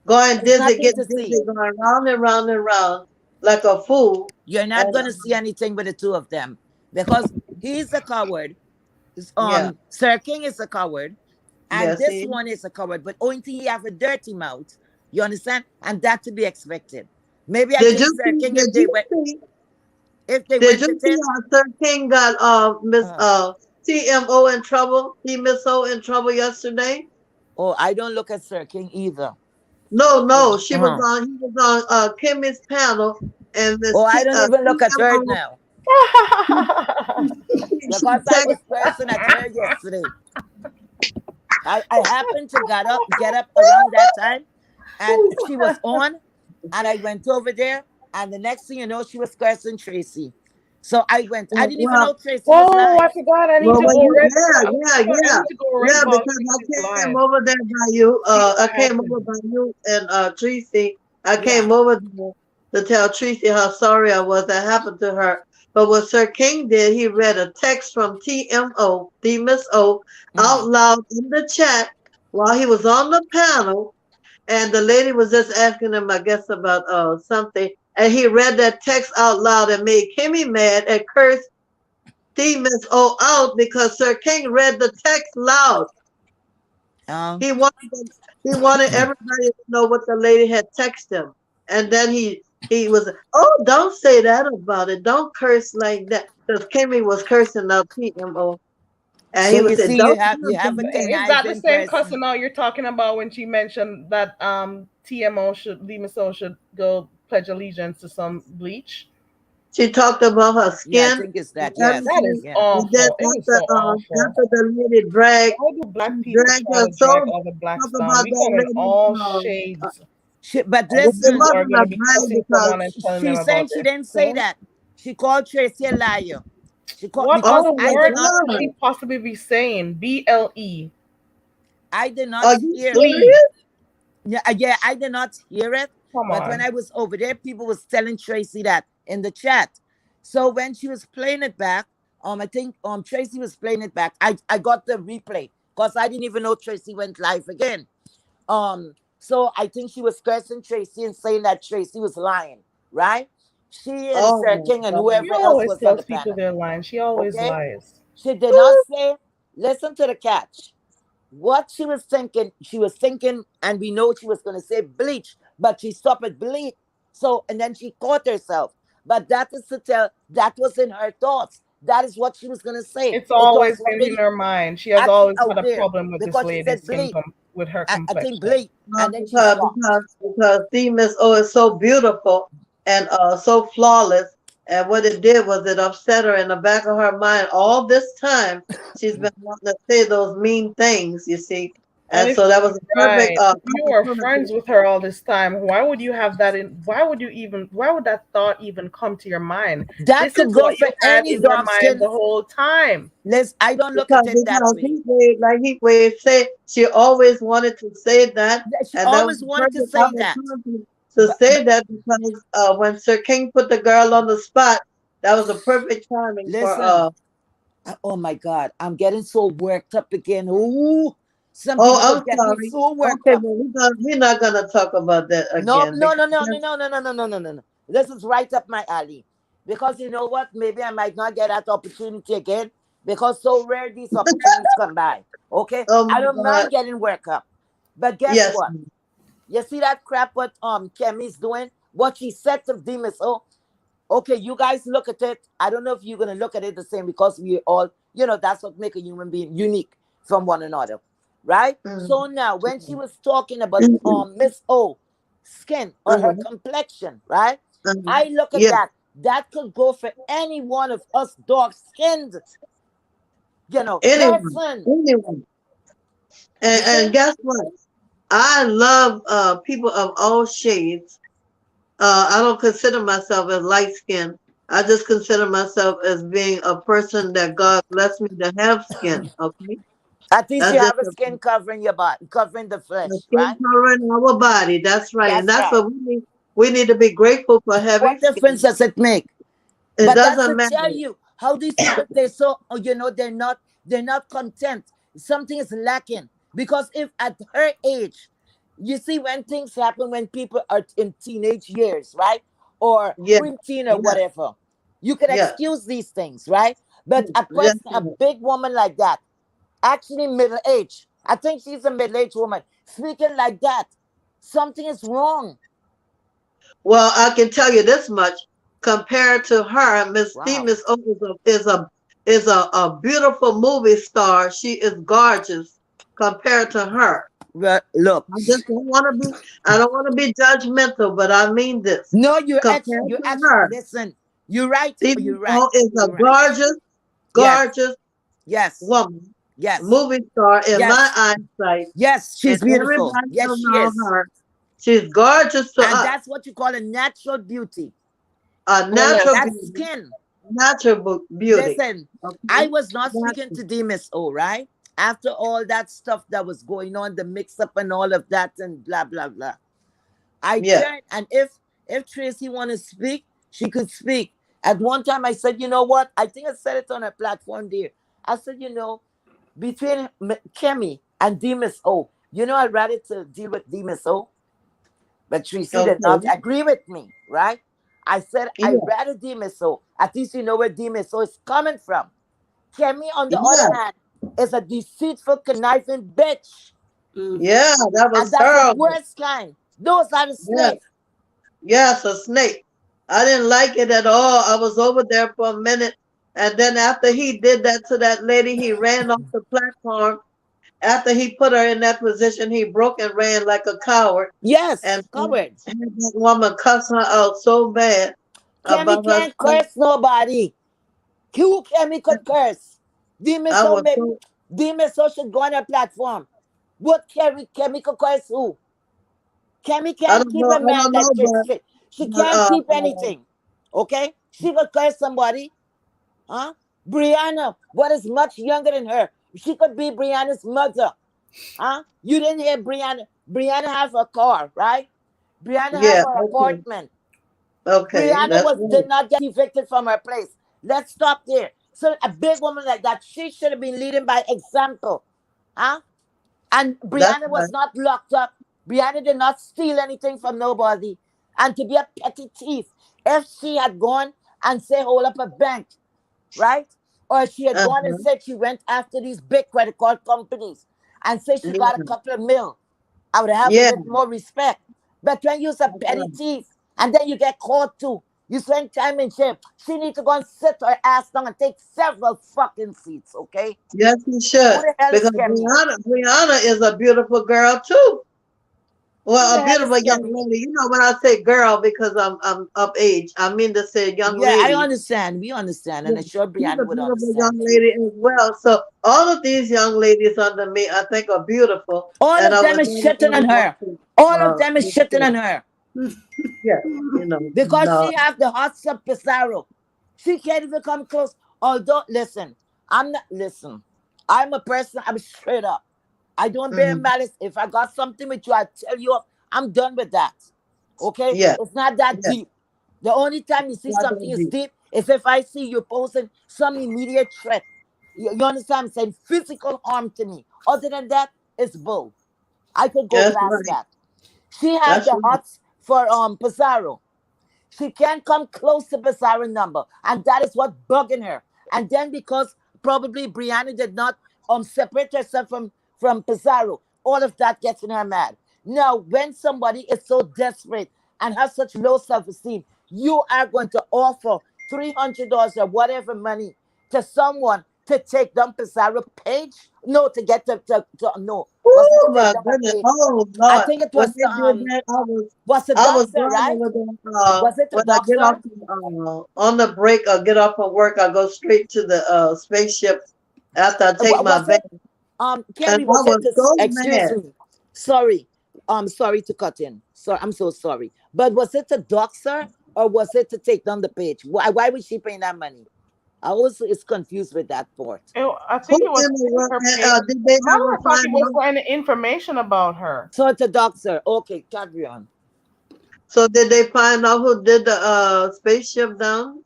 going It's dizzy, nothing getting to see. dizzy, going round and round and round like a fool. You're not And going to see anything with the two of them because he's a coward. yeah, Sir King is a coward, and yes, this he. one is a coward. But only thing he have a dirty mouth. You understand? And that to be expected. Maybe I Did think you Sir see? King, Did you see? if they Did went you at see it. how Sir King got Miss TMO in trouble? He Miss O in trouble yesterday. Oh, I don't look at Sir King either. No, she was Uh-huh. on. He was on Kimmy's panel, and Oh, I don't even look at her TMO. now She because I was texted. cursing at her yesterday. I happened to get up around that time, and she was on, and I went over there, and the next thing you know, she was cursing Tracy. So I went. I didn't even Well, know Tracy was Oh, I live. forgot. I need well, to when go you, red. I yeah, need to go red yeah, ball because I Tracy's came live. over there by you. See I what came happened. over by you and Tracy. I Yeah. came over there to tell Tracy how sorry I was that happened to her. But what Sir King did, he read a text from TMO, the Miss O, out loud in the chat while he was on the panel, and the lady was just asking him, I guess, about something, and he read that text out loud and made Kimmy mad and cursed Miss O out because Sir King read the text loud. He wanted everybody to know what the lady had texted him, and then he was, oh, don't say that about it, don't curse like that, because Kimmy was cursing out PMO, and So he was you saying, see, don't you do have a that. Is that the conniving same person. cussing out you're talking about when she mentioned that TMO should Lee Miso should go pledge allegiance to some bleach? She talked about her Yeah, I skin think it's and that. Yes. That everything, is Yeah. and then awful. It is so awful. after the lady dragged, Why do black she people dragged try her to so, drag other blacks talk down? about We that come in lady, all shades. But And we it listen, people are wasn't going a to be drag cussing because someone and telling them she's about saying she their didn't say skin. that. She called Tracy a liar. She called What because other oh I my did words not could God, she possibly be saying? BLE. I did not are you hear. Bleach. serious? Yeah, I did not hear it. Come But when on. I was over there, people was telling Tracy that in the chat. So when she was playing it back, I think Tracy was playing it back. I got the replay because I didn't even know Tracy went live again. So I think she was cursing Tracy and saying that Tracy was lying, right? She and Oh Sir my King and God. She whoever else always was on tells the people panel. they're lying. She always Okay? lies. She did not say. Listen to the catch. What she was thinking, and we know she was going to say bleach, but she stopped at bleach. So, and then she caught herself. But that is to tell, that was in her thoughts. That is what she was going to say. It's It was always been in already her mind. She has actually always had out a there problem with this because she lady's said skin bleach. with her I think complexion. bleach. And then she Because stopped. Miss O is so beautiful and so flawless, and what it did was it upset her in the back of her mind all this time. She's been wanting to say those mean things, you see, And and if so that was a perfect right, if you were opportunity. friends with her all this time, why would you have that in? Why would that thought even come to your mind? That This is could go what for you had any in your dark mind skin. the whole time. Liz, I don't look at Because it that way. Heat Wave, like Heat Wave said, she always wanted to say that, She and that was always a wanted to perfect say that. opportunity to say that because when Sir King put the girl on the spot, that was a perfect timing for Listen, oh my God, I'm getting so worked up again. Ooh, some Oh, people I'm could get me sorry. so worked Okay, up. well, we're not gonna talk about that No, again no, no, because no, no, no, no, no, no, no, no, no, no. This is right up my alley. Because you know what? Maybe I might not get that opportunity again because so rare these opportunities come by. Okay? oh I my don't God, mind getting worked up. But guess yes, what? You see that crap what Kemi's doing? What she said to Demas. Oh, okay, you guys look at it. I don't know if you're gonna look at it the same because we all, that's what make a human being unique from one another, right? So now, when she was talking about Miss O skin or her complexion, right? I look at yes, that. That could go for any one of us dark skinned, anyone, person. anyone, You and see? guess what? I love people of all shades. I don't consider myself as light skinned. I just consider myself as being a person that God blessed me to have skin. Okay, At least you that's just have a skin covering your body, covering the a flesh, skin right? color in our body. That's right, and That's that's right. what we need. We need to be grateful for having What difference skin. does it make? It But that's doesn't to tell matter. you how these people they're so they're not content. Something is lacking. Because if at her age, you see when things happen when people are in teenage years, right? Or Yeah, preteen or yeah, whatever, you can yeah, excuse these things, right? But a yes, person, a big woman like that, actually middle age, I think she's a middle-aged woman, speaking like that, something is wrong. well, I can tell you this much. Compared to her, Miss Wow. Demus is a beautiful movie star. She is gorgeous compared to her. But look, I just don't want to be. I don't want to be judgmental, but I mean this. no, Compared you to actually her, listen. You're right. Demus You're right. is a You're right. gorgeous, Yes. gorgeous Yes. woman, Yes. movie star in my Yes. eyesight, Yes. and She's beautiful. everybody Yes, she around is. her. She's gorgeous to And us. that's what you call a natural beauty. A Well, natural That beauty, skin. natural beauty. Listen, I Okay, was not speaking natural. to Demis O, right? After all that stuff that was going on, the mix up and all of that and blah blah blah. I Yeah. turned, and if Tracy want to speak, she could speak. At one time, I said, you know what? I think I said it on a platform there. I said, between Kemi and Demis O, I'd rather to deal with Demis O, but Tracy did not Okay. agree with me, right? I said, I'd Yeah. rather Demis O. At least you know where Demis O is coming from. Kemi, on the other Yeah. hand, is a deceitful, conniving bitch. Yeah. That And was that's the terrible. worst kind. Those are the Yeah. snakes. Yes, a snake. I didn't like it at all. I was over there for a minute. And then after he did that to that lady, he ran off the platform. After he put her in that position, he broke and ran like a coward. And Yes, had coward. that woman cuss her out so bad Kemi about her can't stuff. curse nobody. Who Kemi could curse? I Dimiso was maybe so, Dimiso should go on a platform. What Kemi could curse who? Kemi I can't don't keep know, a man like Trish. She but can't keep anything. Okay? She could curse somebody. Huh? Brianna, what is much younger than her? She could be Brianna's mother. Huh? You didn't hear Brianna. Brianna have a car, right? Brianna have yeah, her okay, apartment. okay, Brianna that's did right. not get evicted from her place. Let's stop there. So a big woman like that, she should have been leading by example. Huh? And That's Brianna was right. not locked up. Brianna did not steal anything from nobody. And to be a petty thief, if she had gone and say hold up a bank, right? or she had gone and Uh-huh. said she went after these big credit card companies and said she got a Yeah. couple of mil, I would have a Yeah. bit more respect. But when you're a That's petty right. thief and then you get caught too, you spend time in jail. She needs to go and sit her ass down and take several fucking seats, okay? Yes, you Who should. the hell is Because scaring me? Brianna is a beautiful girl too. Who Well, the a hell is beautiful young scaring me? lady. You know, when I say girl, because I'm of age, I mean to say young Yeah, I lady. understand. We understand. Yeah, And I'm sure she's Brianna a would beautiful young understand too. lady as well. So all of these young ladies under me, I think, are beautiful, All and of I them would is never shitting on ever want her. to. All of them is Like shitting that. on her. Yeah, you know, Because no. she have the hearts of Pizarro. She can't even come close. Although, listen, listen. I'm a person, I'm straight up. I don't bear Mhm. malice. If I got something with you, I tell you off. I'm done with that. Okay? Yeah, It's not that yeah. deep. The only time you It's see not something that is deep. deep is if I see you posing some immediate threat. You understand? I'm saying physical harm to me. Other than that, it's bull. I could go That's past right. that. She have That's the right. hots for Pizarro. She can't come close to Pizarro number, and that is what bugging her. And then because probably Brianna did not separate herself from Pizarro, all of that gets in her mad. Now, when somebody is so desperate and has such low self-esteem, you are going to offer $300 or whatever money to someone to take down Pizarro page? No, to get to no. Was it to Oh take my down a goodness. page? Oh I Lord. think it When was they did that, was the I was doctor, driving right? with them. Was it the When I get off doctor? on the break or get off from work, I go straight to the spaceship after I take my Was bath, it and Carrie, I was it was this, so excuse mad. me. Sorry. Sorry to cut in. Sorry, I'm so sorry. But was it a doxer or was it to take down the page? Why was she paying that money? I always is confused with that part. I Who think it was in to the take world her page. did they Matter ever of fact, it find was out? for any information about her. So it's a doxer. Okay, carry on. So did they find out who did the spaceship down?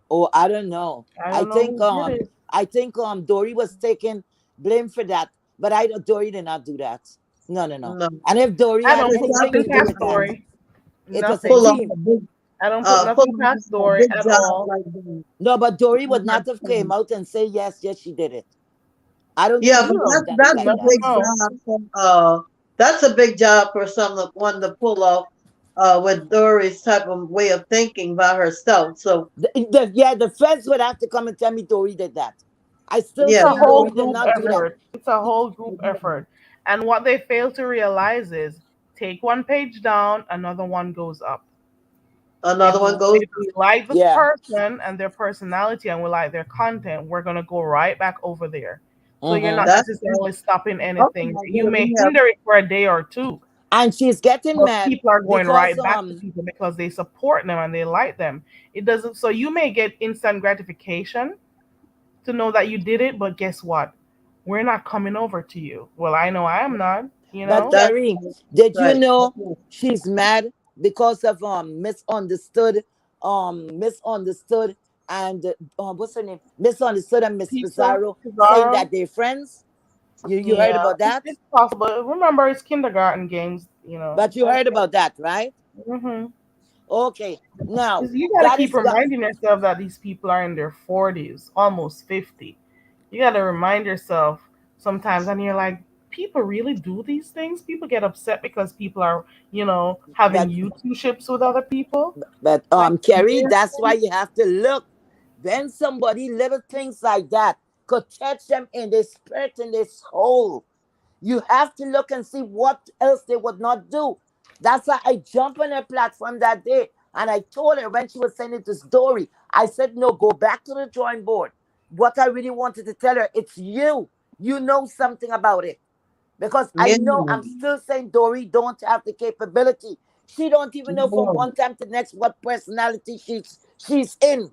Oh, I don't know. I don't know who did it. I think Dory was taking blame for that, but Dory did not do that. No, no, no. No. And if Dory I had don't Because put I anything could to nothing do past with that, just Dory. it was a Nothing. pull off team. I don't put pull nothing off past a Dory big at job all. like that. No, but Dory would not have came Mhm. out and say yes, yes, she did it. I don't Yeah, think but she would No, have done it that's a like never that. big know. job for that's a big job for someone to pull off with Dory's type of way of thinking by herself. So Yeah, the feds would have to come and tell me Dory did that. I still It's yeah, a saying whole Dory so did group not do that. effort. It's a whole group effort. And what they fail to realize is take one page down, another one goes up. another one goes, If we like this Yeah. person and their personality and we like their content, we're gonna go right back over there. So you're Mm-hmm. not that's necessarily stopping okay. anything. My You God, may we have hinder it for a day or two, And she's getting but mad people are going because right back to people because they support them and they like them. It doesn't. So you may get instant gratification to know that you did it, but guess what? We're not coming over to you. Well, I know I am not. You but know. that's Carrie, did you right. know That's right. she's mad because of misunderstood and what's her name? Misunderstood and Miss Pizza, Pizarro saying Pizarro. that they're friends. You heard Yeah, about that? it's possible. Remember, it's kindergarten games. You know. But you heard about that, right? Mm-hmm. Okay. Now You got to that keep is got reminding yourself that these people are in their 40s, almost 50. You got to remind yourself sometimes, and you're like, people really do these things? People get upset because people are, having but YouTube ships with other people? But Like, Kerry, that's why seriously? you have to look. When somebody little things like that could touch them in their spirit, in their soul, you have to look and see what else they would not do. That's why I jumped on her platform that day and I told her when she was sending the story, I said, no, go back to the drawing board. What I really wanted to tell her, it's you. You know something about it. Because I Yeah, know I'm still saying Dory don't have the capability. She don't even know from no, one time to the next what personality she's in.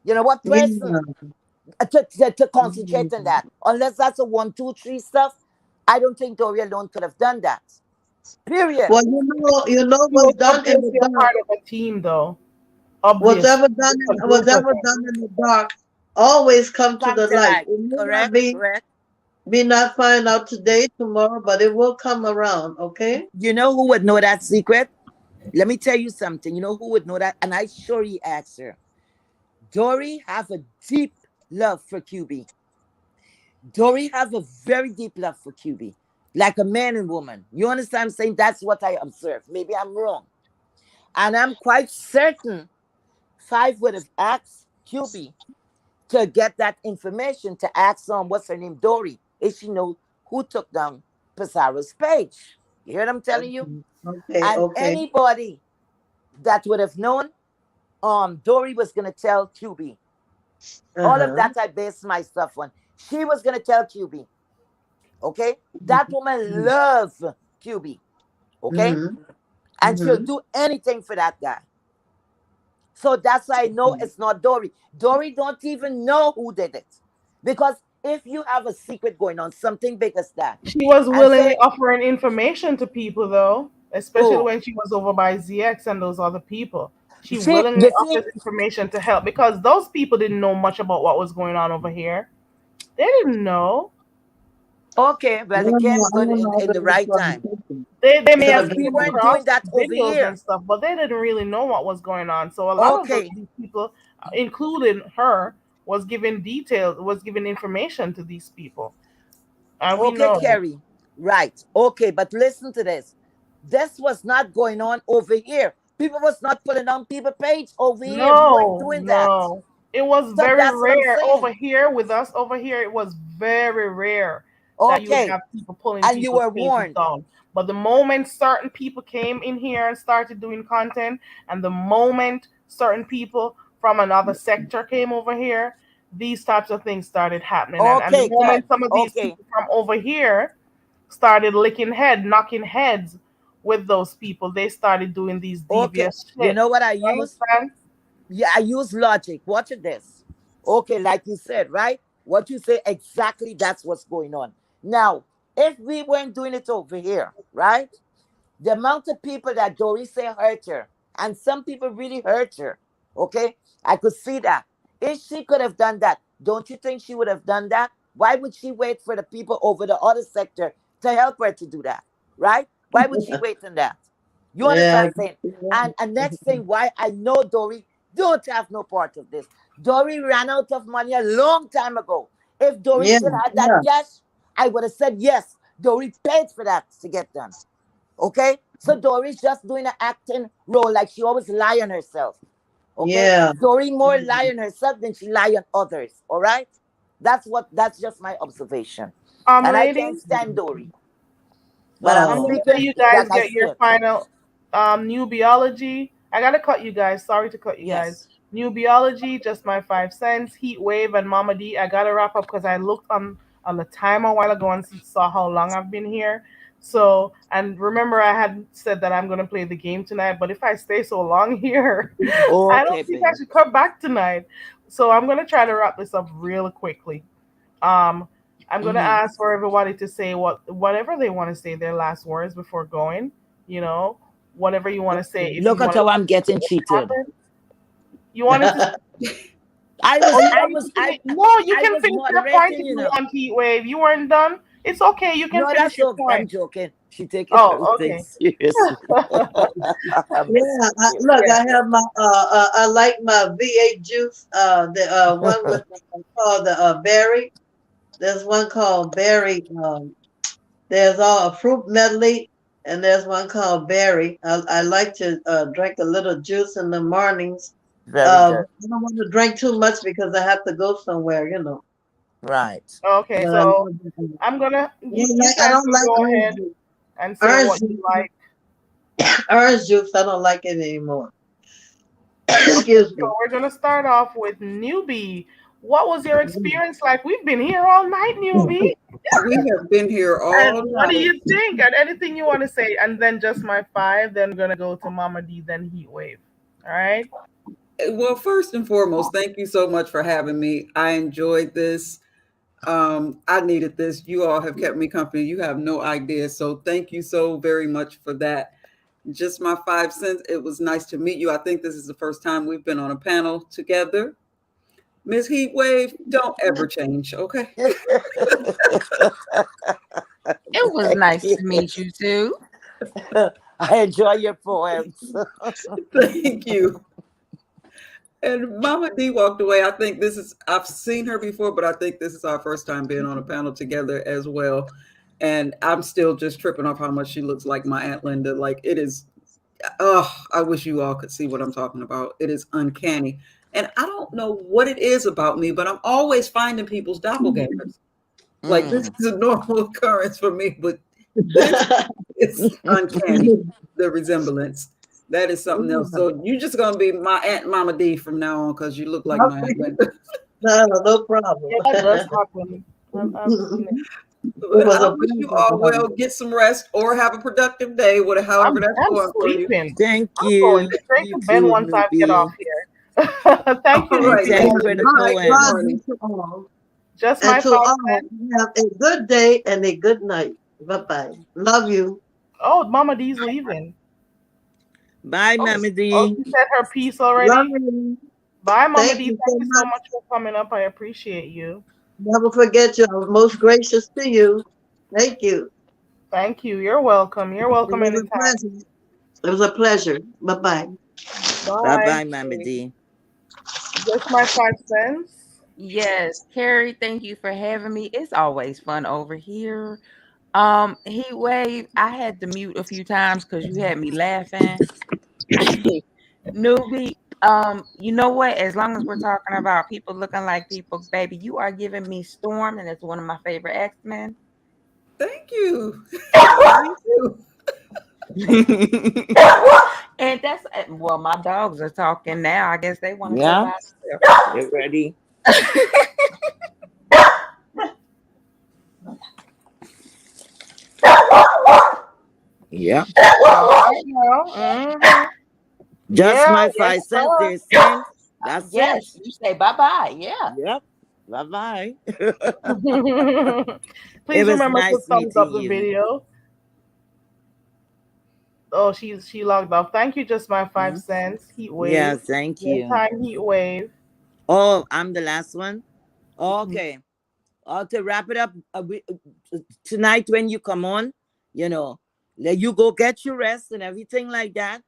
You know what person yeah. to concentrate on Mhm. that. Unless that's a 1, 2, 3 stuff, I don't think Dory alone could have done that. Period. Well, you know He was what's done in the obviously a dark. part of a team, though. Obviously. It's a group Whatever effort. done in the dark always come to Come the to light. light. It may not Correct. Correct. be not find out today, tomorrow, but it will come around, okay? You know who would know that secret? Let me tell you something. You know who would know that? And I surely asked her. Dory have a deep love for QB. Dory have a very deep love for QB, like a man and woman. You understand I'm saying? That's what I observed. Maybe I'm wrong. And I'm quite certain Five would have asked QB to get that information to ask what's her name, Dory, if she know who took down Pizarro's page. You hear what I'm telling you? Okay, And okay. anybody that would have known, Dory was gonna tell QB. All of Uh-huh. that I based my stuff on. She was gonna tell QB. Okay? That woman loves QB. Okay? Mm-hmm. And she'll Mm-hmm. do anything for that guy. So that's why I know it's not Dory. Dory don't even know who did it. Because if you have a secret going on, something big as that, She was and willingly say, offering information to people, though, especially oh, when she was over by ZX and those other people. She see, willingly you see, offered information to help because those people didn't know much about what was going on over here. They didn't know. okay, well, it came I good don't know in if the it was right from time. the They may Because have we came weren't people. doing across that over videos and here. stuff, but they didn't really know what was going on. So a lot of Okay, these people, including her, was giving details, was giving information to these people, and we okay, know. Kerry. Right. Okay, but listen to this. This was not going on over here. People was not putting on people page over here. We weren't No, doing that. no. It was So very that's what I'm rare saying. over here with us. Over here, it was very rare that you would Okay. have people pulling And you people's were pages warned. down. But the moment certain people came in here and started doing content, and the moment certain people from another sector came over here, these types of things started happening. And the Okay, moment good. some of these Okay. people from over here started knocking heads with those people, they started doing these Okay. devious You shit. know what I You use? understand? Yeah, I use logic. Watch this. Okay, like you said, right? What you say exactly, that's what's going on. Now, if we weren't doing it over here, right? The amount of people that Dory say hurt her, and some people really hurt her. Okay, I could see that. If she could have done that, don't you think she would have done that? Why would she wait for the people over the other sector to help her to do that? Right? Why would she wait on that? You Yeah. understand what I'm saying? And next thing, why I know Dory don't have no part of this. Dory ran out of money a long time ago. If Dory Yeah. still had that Yeah. cash, I would have said yes. Dory paid for that to get done. Okay? So Dory's just doing an acting role like she always lie on herself. Okay? Yeah. Dory more lie on herself than she lie on others. All right? That's just my observation. And I can't Ladies, stand Dory. But I'm I'm Oh. gonna let speaking you guys like I get see your it. final new biology. I gotta cut you guys. Sorry to cut you guys. Yes. New biology, just my 5 cents. Heat wave and Mama D. I gotta wrap up because I looked on the timer a while ago and saw how long I've been here. So and remember I had said that I'm gonna play the game tonight, but if I stay so long here, I Okay, don't think I baby. should come back tonight. So I'm gonna try to wrap this up really quickly. Um, I'm gonna Mm-hmm. ask for everybody to say whatever they want to say, their last words before going. You know, whatever you want to say. If you Look at want to how I'm getting cheated. happen, you wanted to. I Oh, was you I wanted was to I finish. No, you I can was finish your point moderating, if you you know. want, Heat Wave. You weren't done. It's okay. You can No, finish that's your okay. I'm point. joking. She taking Oh, everything okay. seriously. I'm Yeah. messing with you. Look, Yes. I have my I like my V8 juice. The one with called the berry. There's one called berry. There's all a fruit medley, and there's one called berry. I like to drink a little juice in the mornings. Very good. I don't want to drink too much because I have to go somewhere, you know. Right. Okay, But I so love it. I'm gonna. You I guys don't can like go orange ahead juice. and say Orange what you juice, like. orange juice. I don't like it anymore. Okay, Excuse so me. we're gonna start off with newbie. What was your experience like? We've been here all night, newbie. We have been here And all what do night. you think? And anything you want to say, and then just my 5. Then we're gonna go to Mama D, then Heat Wave. All right. Well, first and foremost, thank you so much for having me. I enjoyed this. I needed this. You all have kept me company. You have no idea. So thank you so very much for that. Just my 5 cents. It was nice to meet you. I think this is the first time we've been on a panel together. Miss Heatwave, don't ever change, okay? It was nice to meet you too. I enjoy your poems. Thank you. And Mama D walked away. I think I've seen her before, but I think this is our first time being on a panel together as well. And I'm still just tripping off how much she looks like my Aunt Linda. Like it is, oh, I wish you all could see what I'm talking about. It is uncanny. And I don't know what it is about me, but I'm always finding people's doppelgangers. Like this is a normal occurrence for me, but this is uncanny, the resemblance. That is something else. So you're just gonna be my Aunt Mama D from now on because you look like my Aunt Linda. No problem. Yeah, that does happen. I've seen it. I wish you all well. Get some rest or have a productive day, whatever however that's I'm going for you. sleeping. Thank I'm going you. straight You to bed too, once I get Nubi. off here. Thank you, All right, Nubi. Thanks for the All right, good poem. God be morning. to all. Just And my to 5 cents. all, have a good day and a good night. Bye-bye. Love you. Oh, Mama D's leaving. Bye, Oh, Mama oh, D. she said her piece Love already. you. Bye, Mama Thank D. you Thank so you so much. much for coming up. I appreciate you. Never forget you. I was most gracious to you. Thank you. Thank you. You're welcome. You're It welcome was a anytime. pleasure. It was a pleasure. Bye-bye. Bye Bye. bye, Mama D. Just my 5 cents. Yes, Carrie, thank you for having me. It's always fun over here. Heat wave, I had to mute a few times because you had me laughing. Newbie, you know what? As long as we're talking about people looking like people, baby, you are giving me Storm, and it's one of my favorite X-Men. Thank you. Mine too. And that's well, my dogs are talking now. I guess they want to say Yeah, bye. you ready? Yeah. All right now. Mm-hmm. Just Yeah, my yes, 5 cents sir. there, Saint. That's it. Yes, you say bye-bye. Yeah. Yep. Bye bye. It Please was remember to nice thumbs meeting up the you. video. Oh, she logged off. Thank you, just my five Hmm? cents. Heat Yeah, wave. thank Your you. time, heat wave. Oh, I'm the last one. Mhm. Okay. To wrap it up, tonight when you come on, you know, let you go get your rest and everything like that.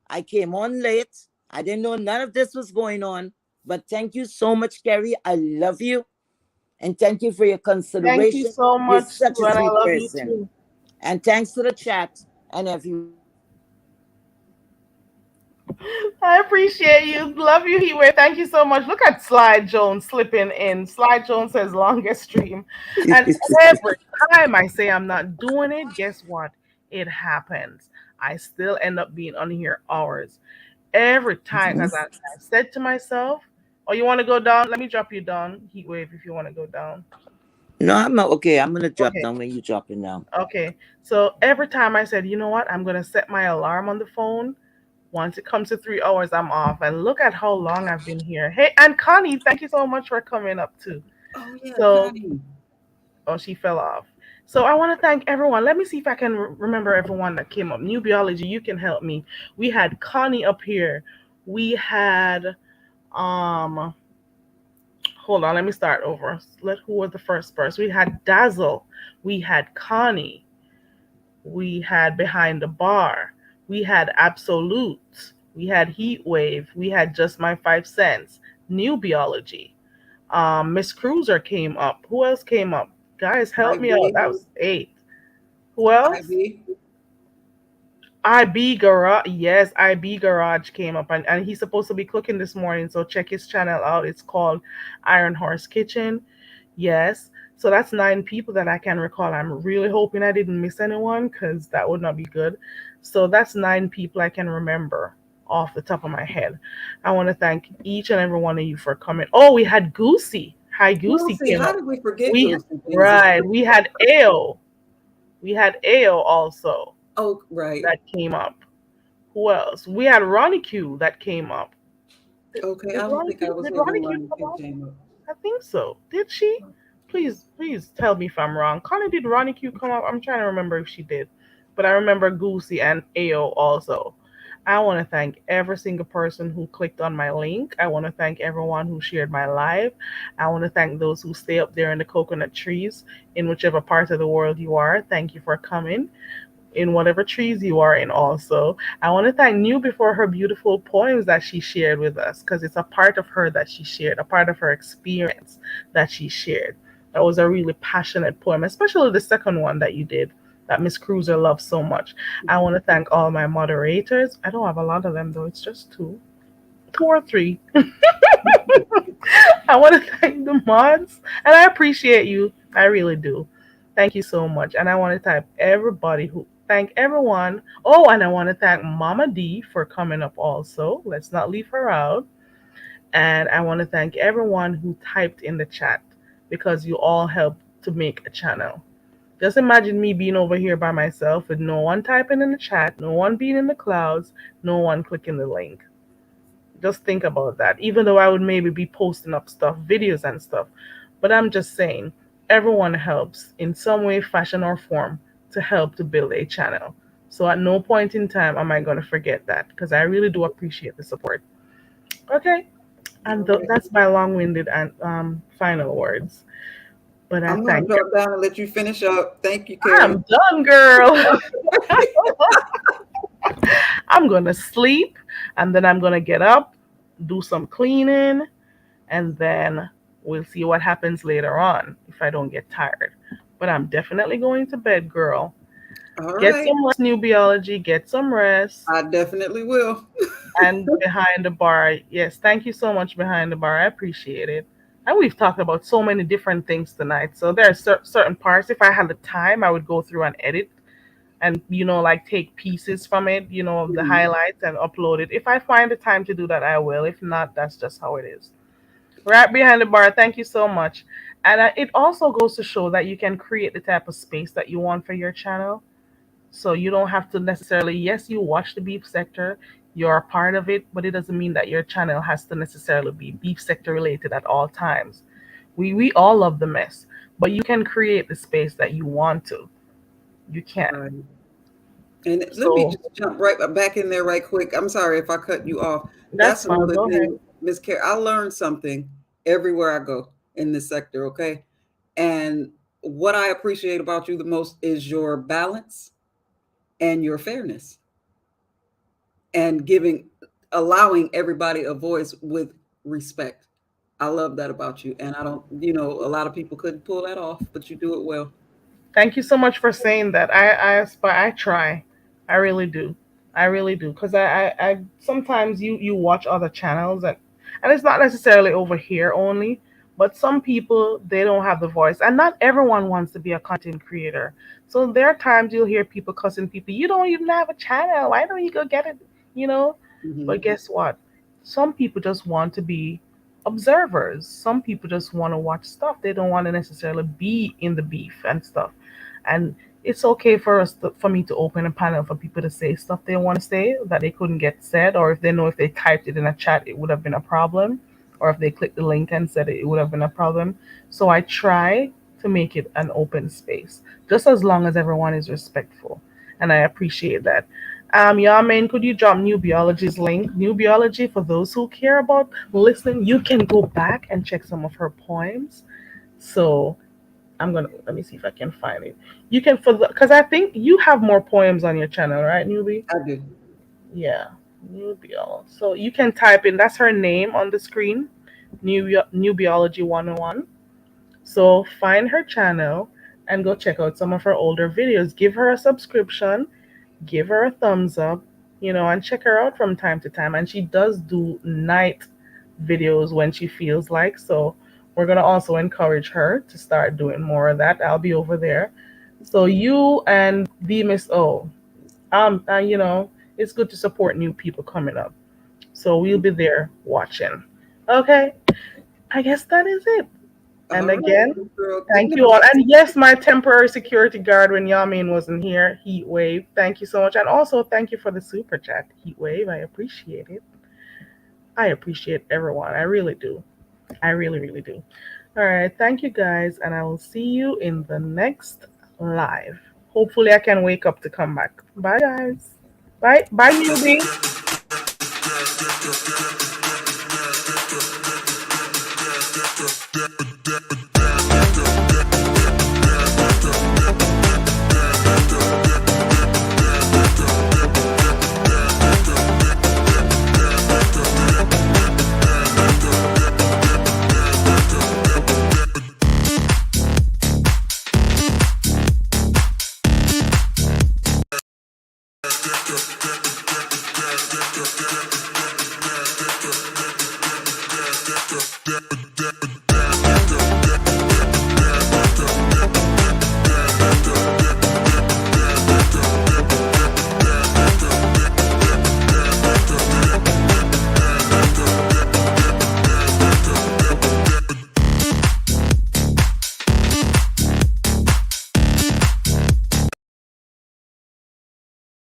I came on late. I didn't know none of this was going on. But thank you so much, Carrie. I love you. And thank you for your Thank you consideration. so You're much such too, a and I sweet love you person. too. And thanks to the chat and everyone. I appreciate you. Love you, Heatwave. Thank you so much. Look at Slide Jones slipping in. Slide Jones says longest stream. And every time I say I'm not doing it, guess what? It happens. I still end up being on here hours. Every time. Because I said to myself, oh, you want to go down? Let me drop you down, Heatwave, if you want to go down. No, I'm not okay. I'm gonna drop Okay. down when you drop it down. Okay. So every time I said, you know what? I'm going to set my alarm on the phone. Once it comes to 3 hours, I'm off. And look at how long I've been here. Hey, and Connie, thank you so much for coming up too. Oh yeah, So, Connie. oh, she fell off. So I want to thank everyone. Let me see if I can remember everyone that came up. New Biology, you can help me. We had Connie up here. We had um hold on, let me start over. Who was the first person? We had Dazzle. We had Connie. We had Behind the Bar, we had Absolute, we had Heat Wave, we had Just My 5 cents, New Biology. Miss Cruiser came up. Who else came up? Guys, help me out. IB. That was eight. Who else? IB. IB Garage. Yes, IB Garage came up, and he's supposed to be cooking this morning. So check his channel out. It's called Iron Horse Kitchen. Yes. So that's nine people that I can recall. I'm really hoping I didn't miss anyone because that would not be good. So that's nine people I can remember off the top of my head. I want to thank each and every one of you for coming. Oh, we had Goosey. Hi, Goosey Goosey. came How up. did we forget We Goosey? Jesus. right. We had Ale. We had Ale also Oh, right. that came up. Who else? We had Ronnie Q that came up. Did, Okay, did I don't Ronnie think I Q was did here when Ronnie Q Ronnie come Q up? came up. I think so. Did she? Please tell me if I'm wrong. Connie, did Ronnie Q come up? I'm trying to remember if she did. But I remember Goosey and AO also. I want to thank every single person who clicked on my link. I want to thank everyone who shared my live. I want to thank those who stay up there in the coconut trees in whichever part of the world you are. Thank you for coming. in whatever trees you are in also. I want to thank Newbie for her beautiful poems that she shared with us because it's a part of her that she shared, a part of her experience that she shared. That was a really passionate poem, especially the second one that you did that Miss Cruiser loves so much. I want to thank all my moderators. I don't have a lot of them though, it's just two or three. I want to thank the mods, and I appreciate you. I really do. Thank you so much. And I want to thank everyone. Oh, and I want to thank Mama D for coming up also. Let's not leave her out. And I want to thank everyone who typed in the chat because you all helped to make a channel. Just imagine me being over here by myself with no one typing in the chat, no one being in the clouds, no one clicking the link. Just think about that. Even though I would maybe be posting up stuff, videos and stuff. But I'm just saying, everyone helps in some way, fashion, or form to help to build a channel. So at no point in time am I going to forget that because I really do appreciate the support. Okay, and that's my long-winded and final words. But I I'm gonna thank drop down and let you finish up. Thank you, you. Carrie. I'm done, girl. I'm gonna sleep, and then I'm gonna get up, do some cleaning, and then we'll see what happens later on if I don't get tired. But I'm definitely going to bed, girl. All Get right. some rest, New Biology, get some rest. I definitely will. And Behind the Bar, yes, thank you so much, Behind the Bar. I appreciate it. And we've talked about so many different things tonight. So there are certain parts, if I had the time, I would go through and edit and, like take pieces from it, of the Mhm. highlights and upload it. If I find the time to do that, I will. If not, that's just how it is. Right Behind the Bar, thank you so much. And it also goes to show that you can create the type of space that you want for your channel. So you don't have to necessarily, yes, you watch the beef sector, you're a part of it, but it doesn't mean that your channel has to necessarily be beef sector related at all times. We all love the mess, but you can create the space that you want to. You can. Right. And let me So just jump right back in there right quick. I'm sorry if I cut you off. that's That's fine. another Go ahead. thing, Miss Carrie. I learned something everywhere I go in this sector, okay? And what I appreciate about you the most is your balance and your fairness and allowing everybody a voice with respect. I love that about you. And I don't, a lot of people couldn't pull that off, but you do it well. Thank you so much for saying that. I aspire. I try. I really do. I really do. Because I sometimes you watch other channels and it's not necessarily over here only, but some people they don't have the voice, and not everyone wants to be a content creator. So there are times you'll hear people cussing people. You don't even have a channel. Why don't you go get it? You know. Mhm. But guess what? Some people just want to be observers. Some people just want to watch stuff. They don't want to necessarily be in the beef and stuff. And it's okay for me to open a panel for people to say stuff they want to say that they couldn't get said, or if they know if they typed it in a chat, it would have been a problem, or if they clicked the link and said it, it would have been a problem. So I try to make it an open space, just as long as everyone is respectful, and I appreciate that. Yamin, could you drop New Biology's link? New Biology, for those who care about listening, you can go back and check some of her poems. So I'm gonna let me see if I can find it. You can because I think you have more poems on your channel, right, Newbie? I do. Yeah, Newbie. So you can type in that's her name on the screen, New Biology 101. So find her channel and go check out some of her older videos. Give her a subscription, give her a thumbs up, and check her out from time to time. And she does do night videos when she feels like. So we're gonna also encourage her to start doing more of that. I'll be over there. So you and the Miss O, it's good to support new people coming up. So we'll be there watching. Okay, I guess that is it. All And right, again, girl. Good thank you night. all. And yes, my temporary security guard when Yamin wasn't here, Heat Wave. Thank you so much. And also thank you for the super chat, Heat Wave. I appreciate it. I appreciate everyone. I really do. I really, really do. All right. Thank you guys. And I will see you in the next live. Hopefully, I can wake up to come back. Bye, guys. Bye. Bye, newbie.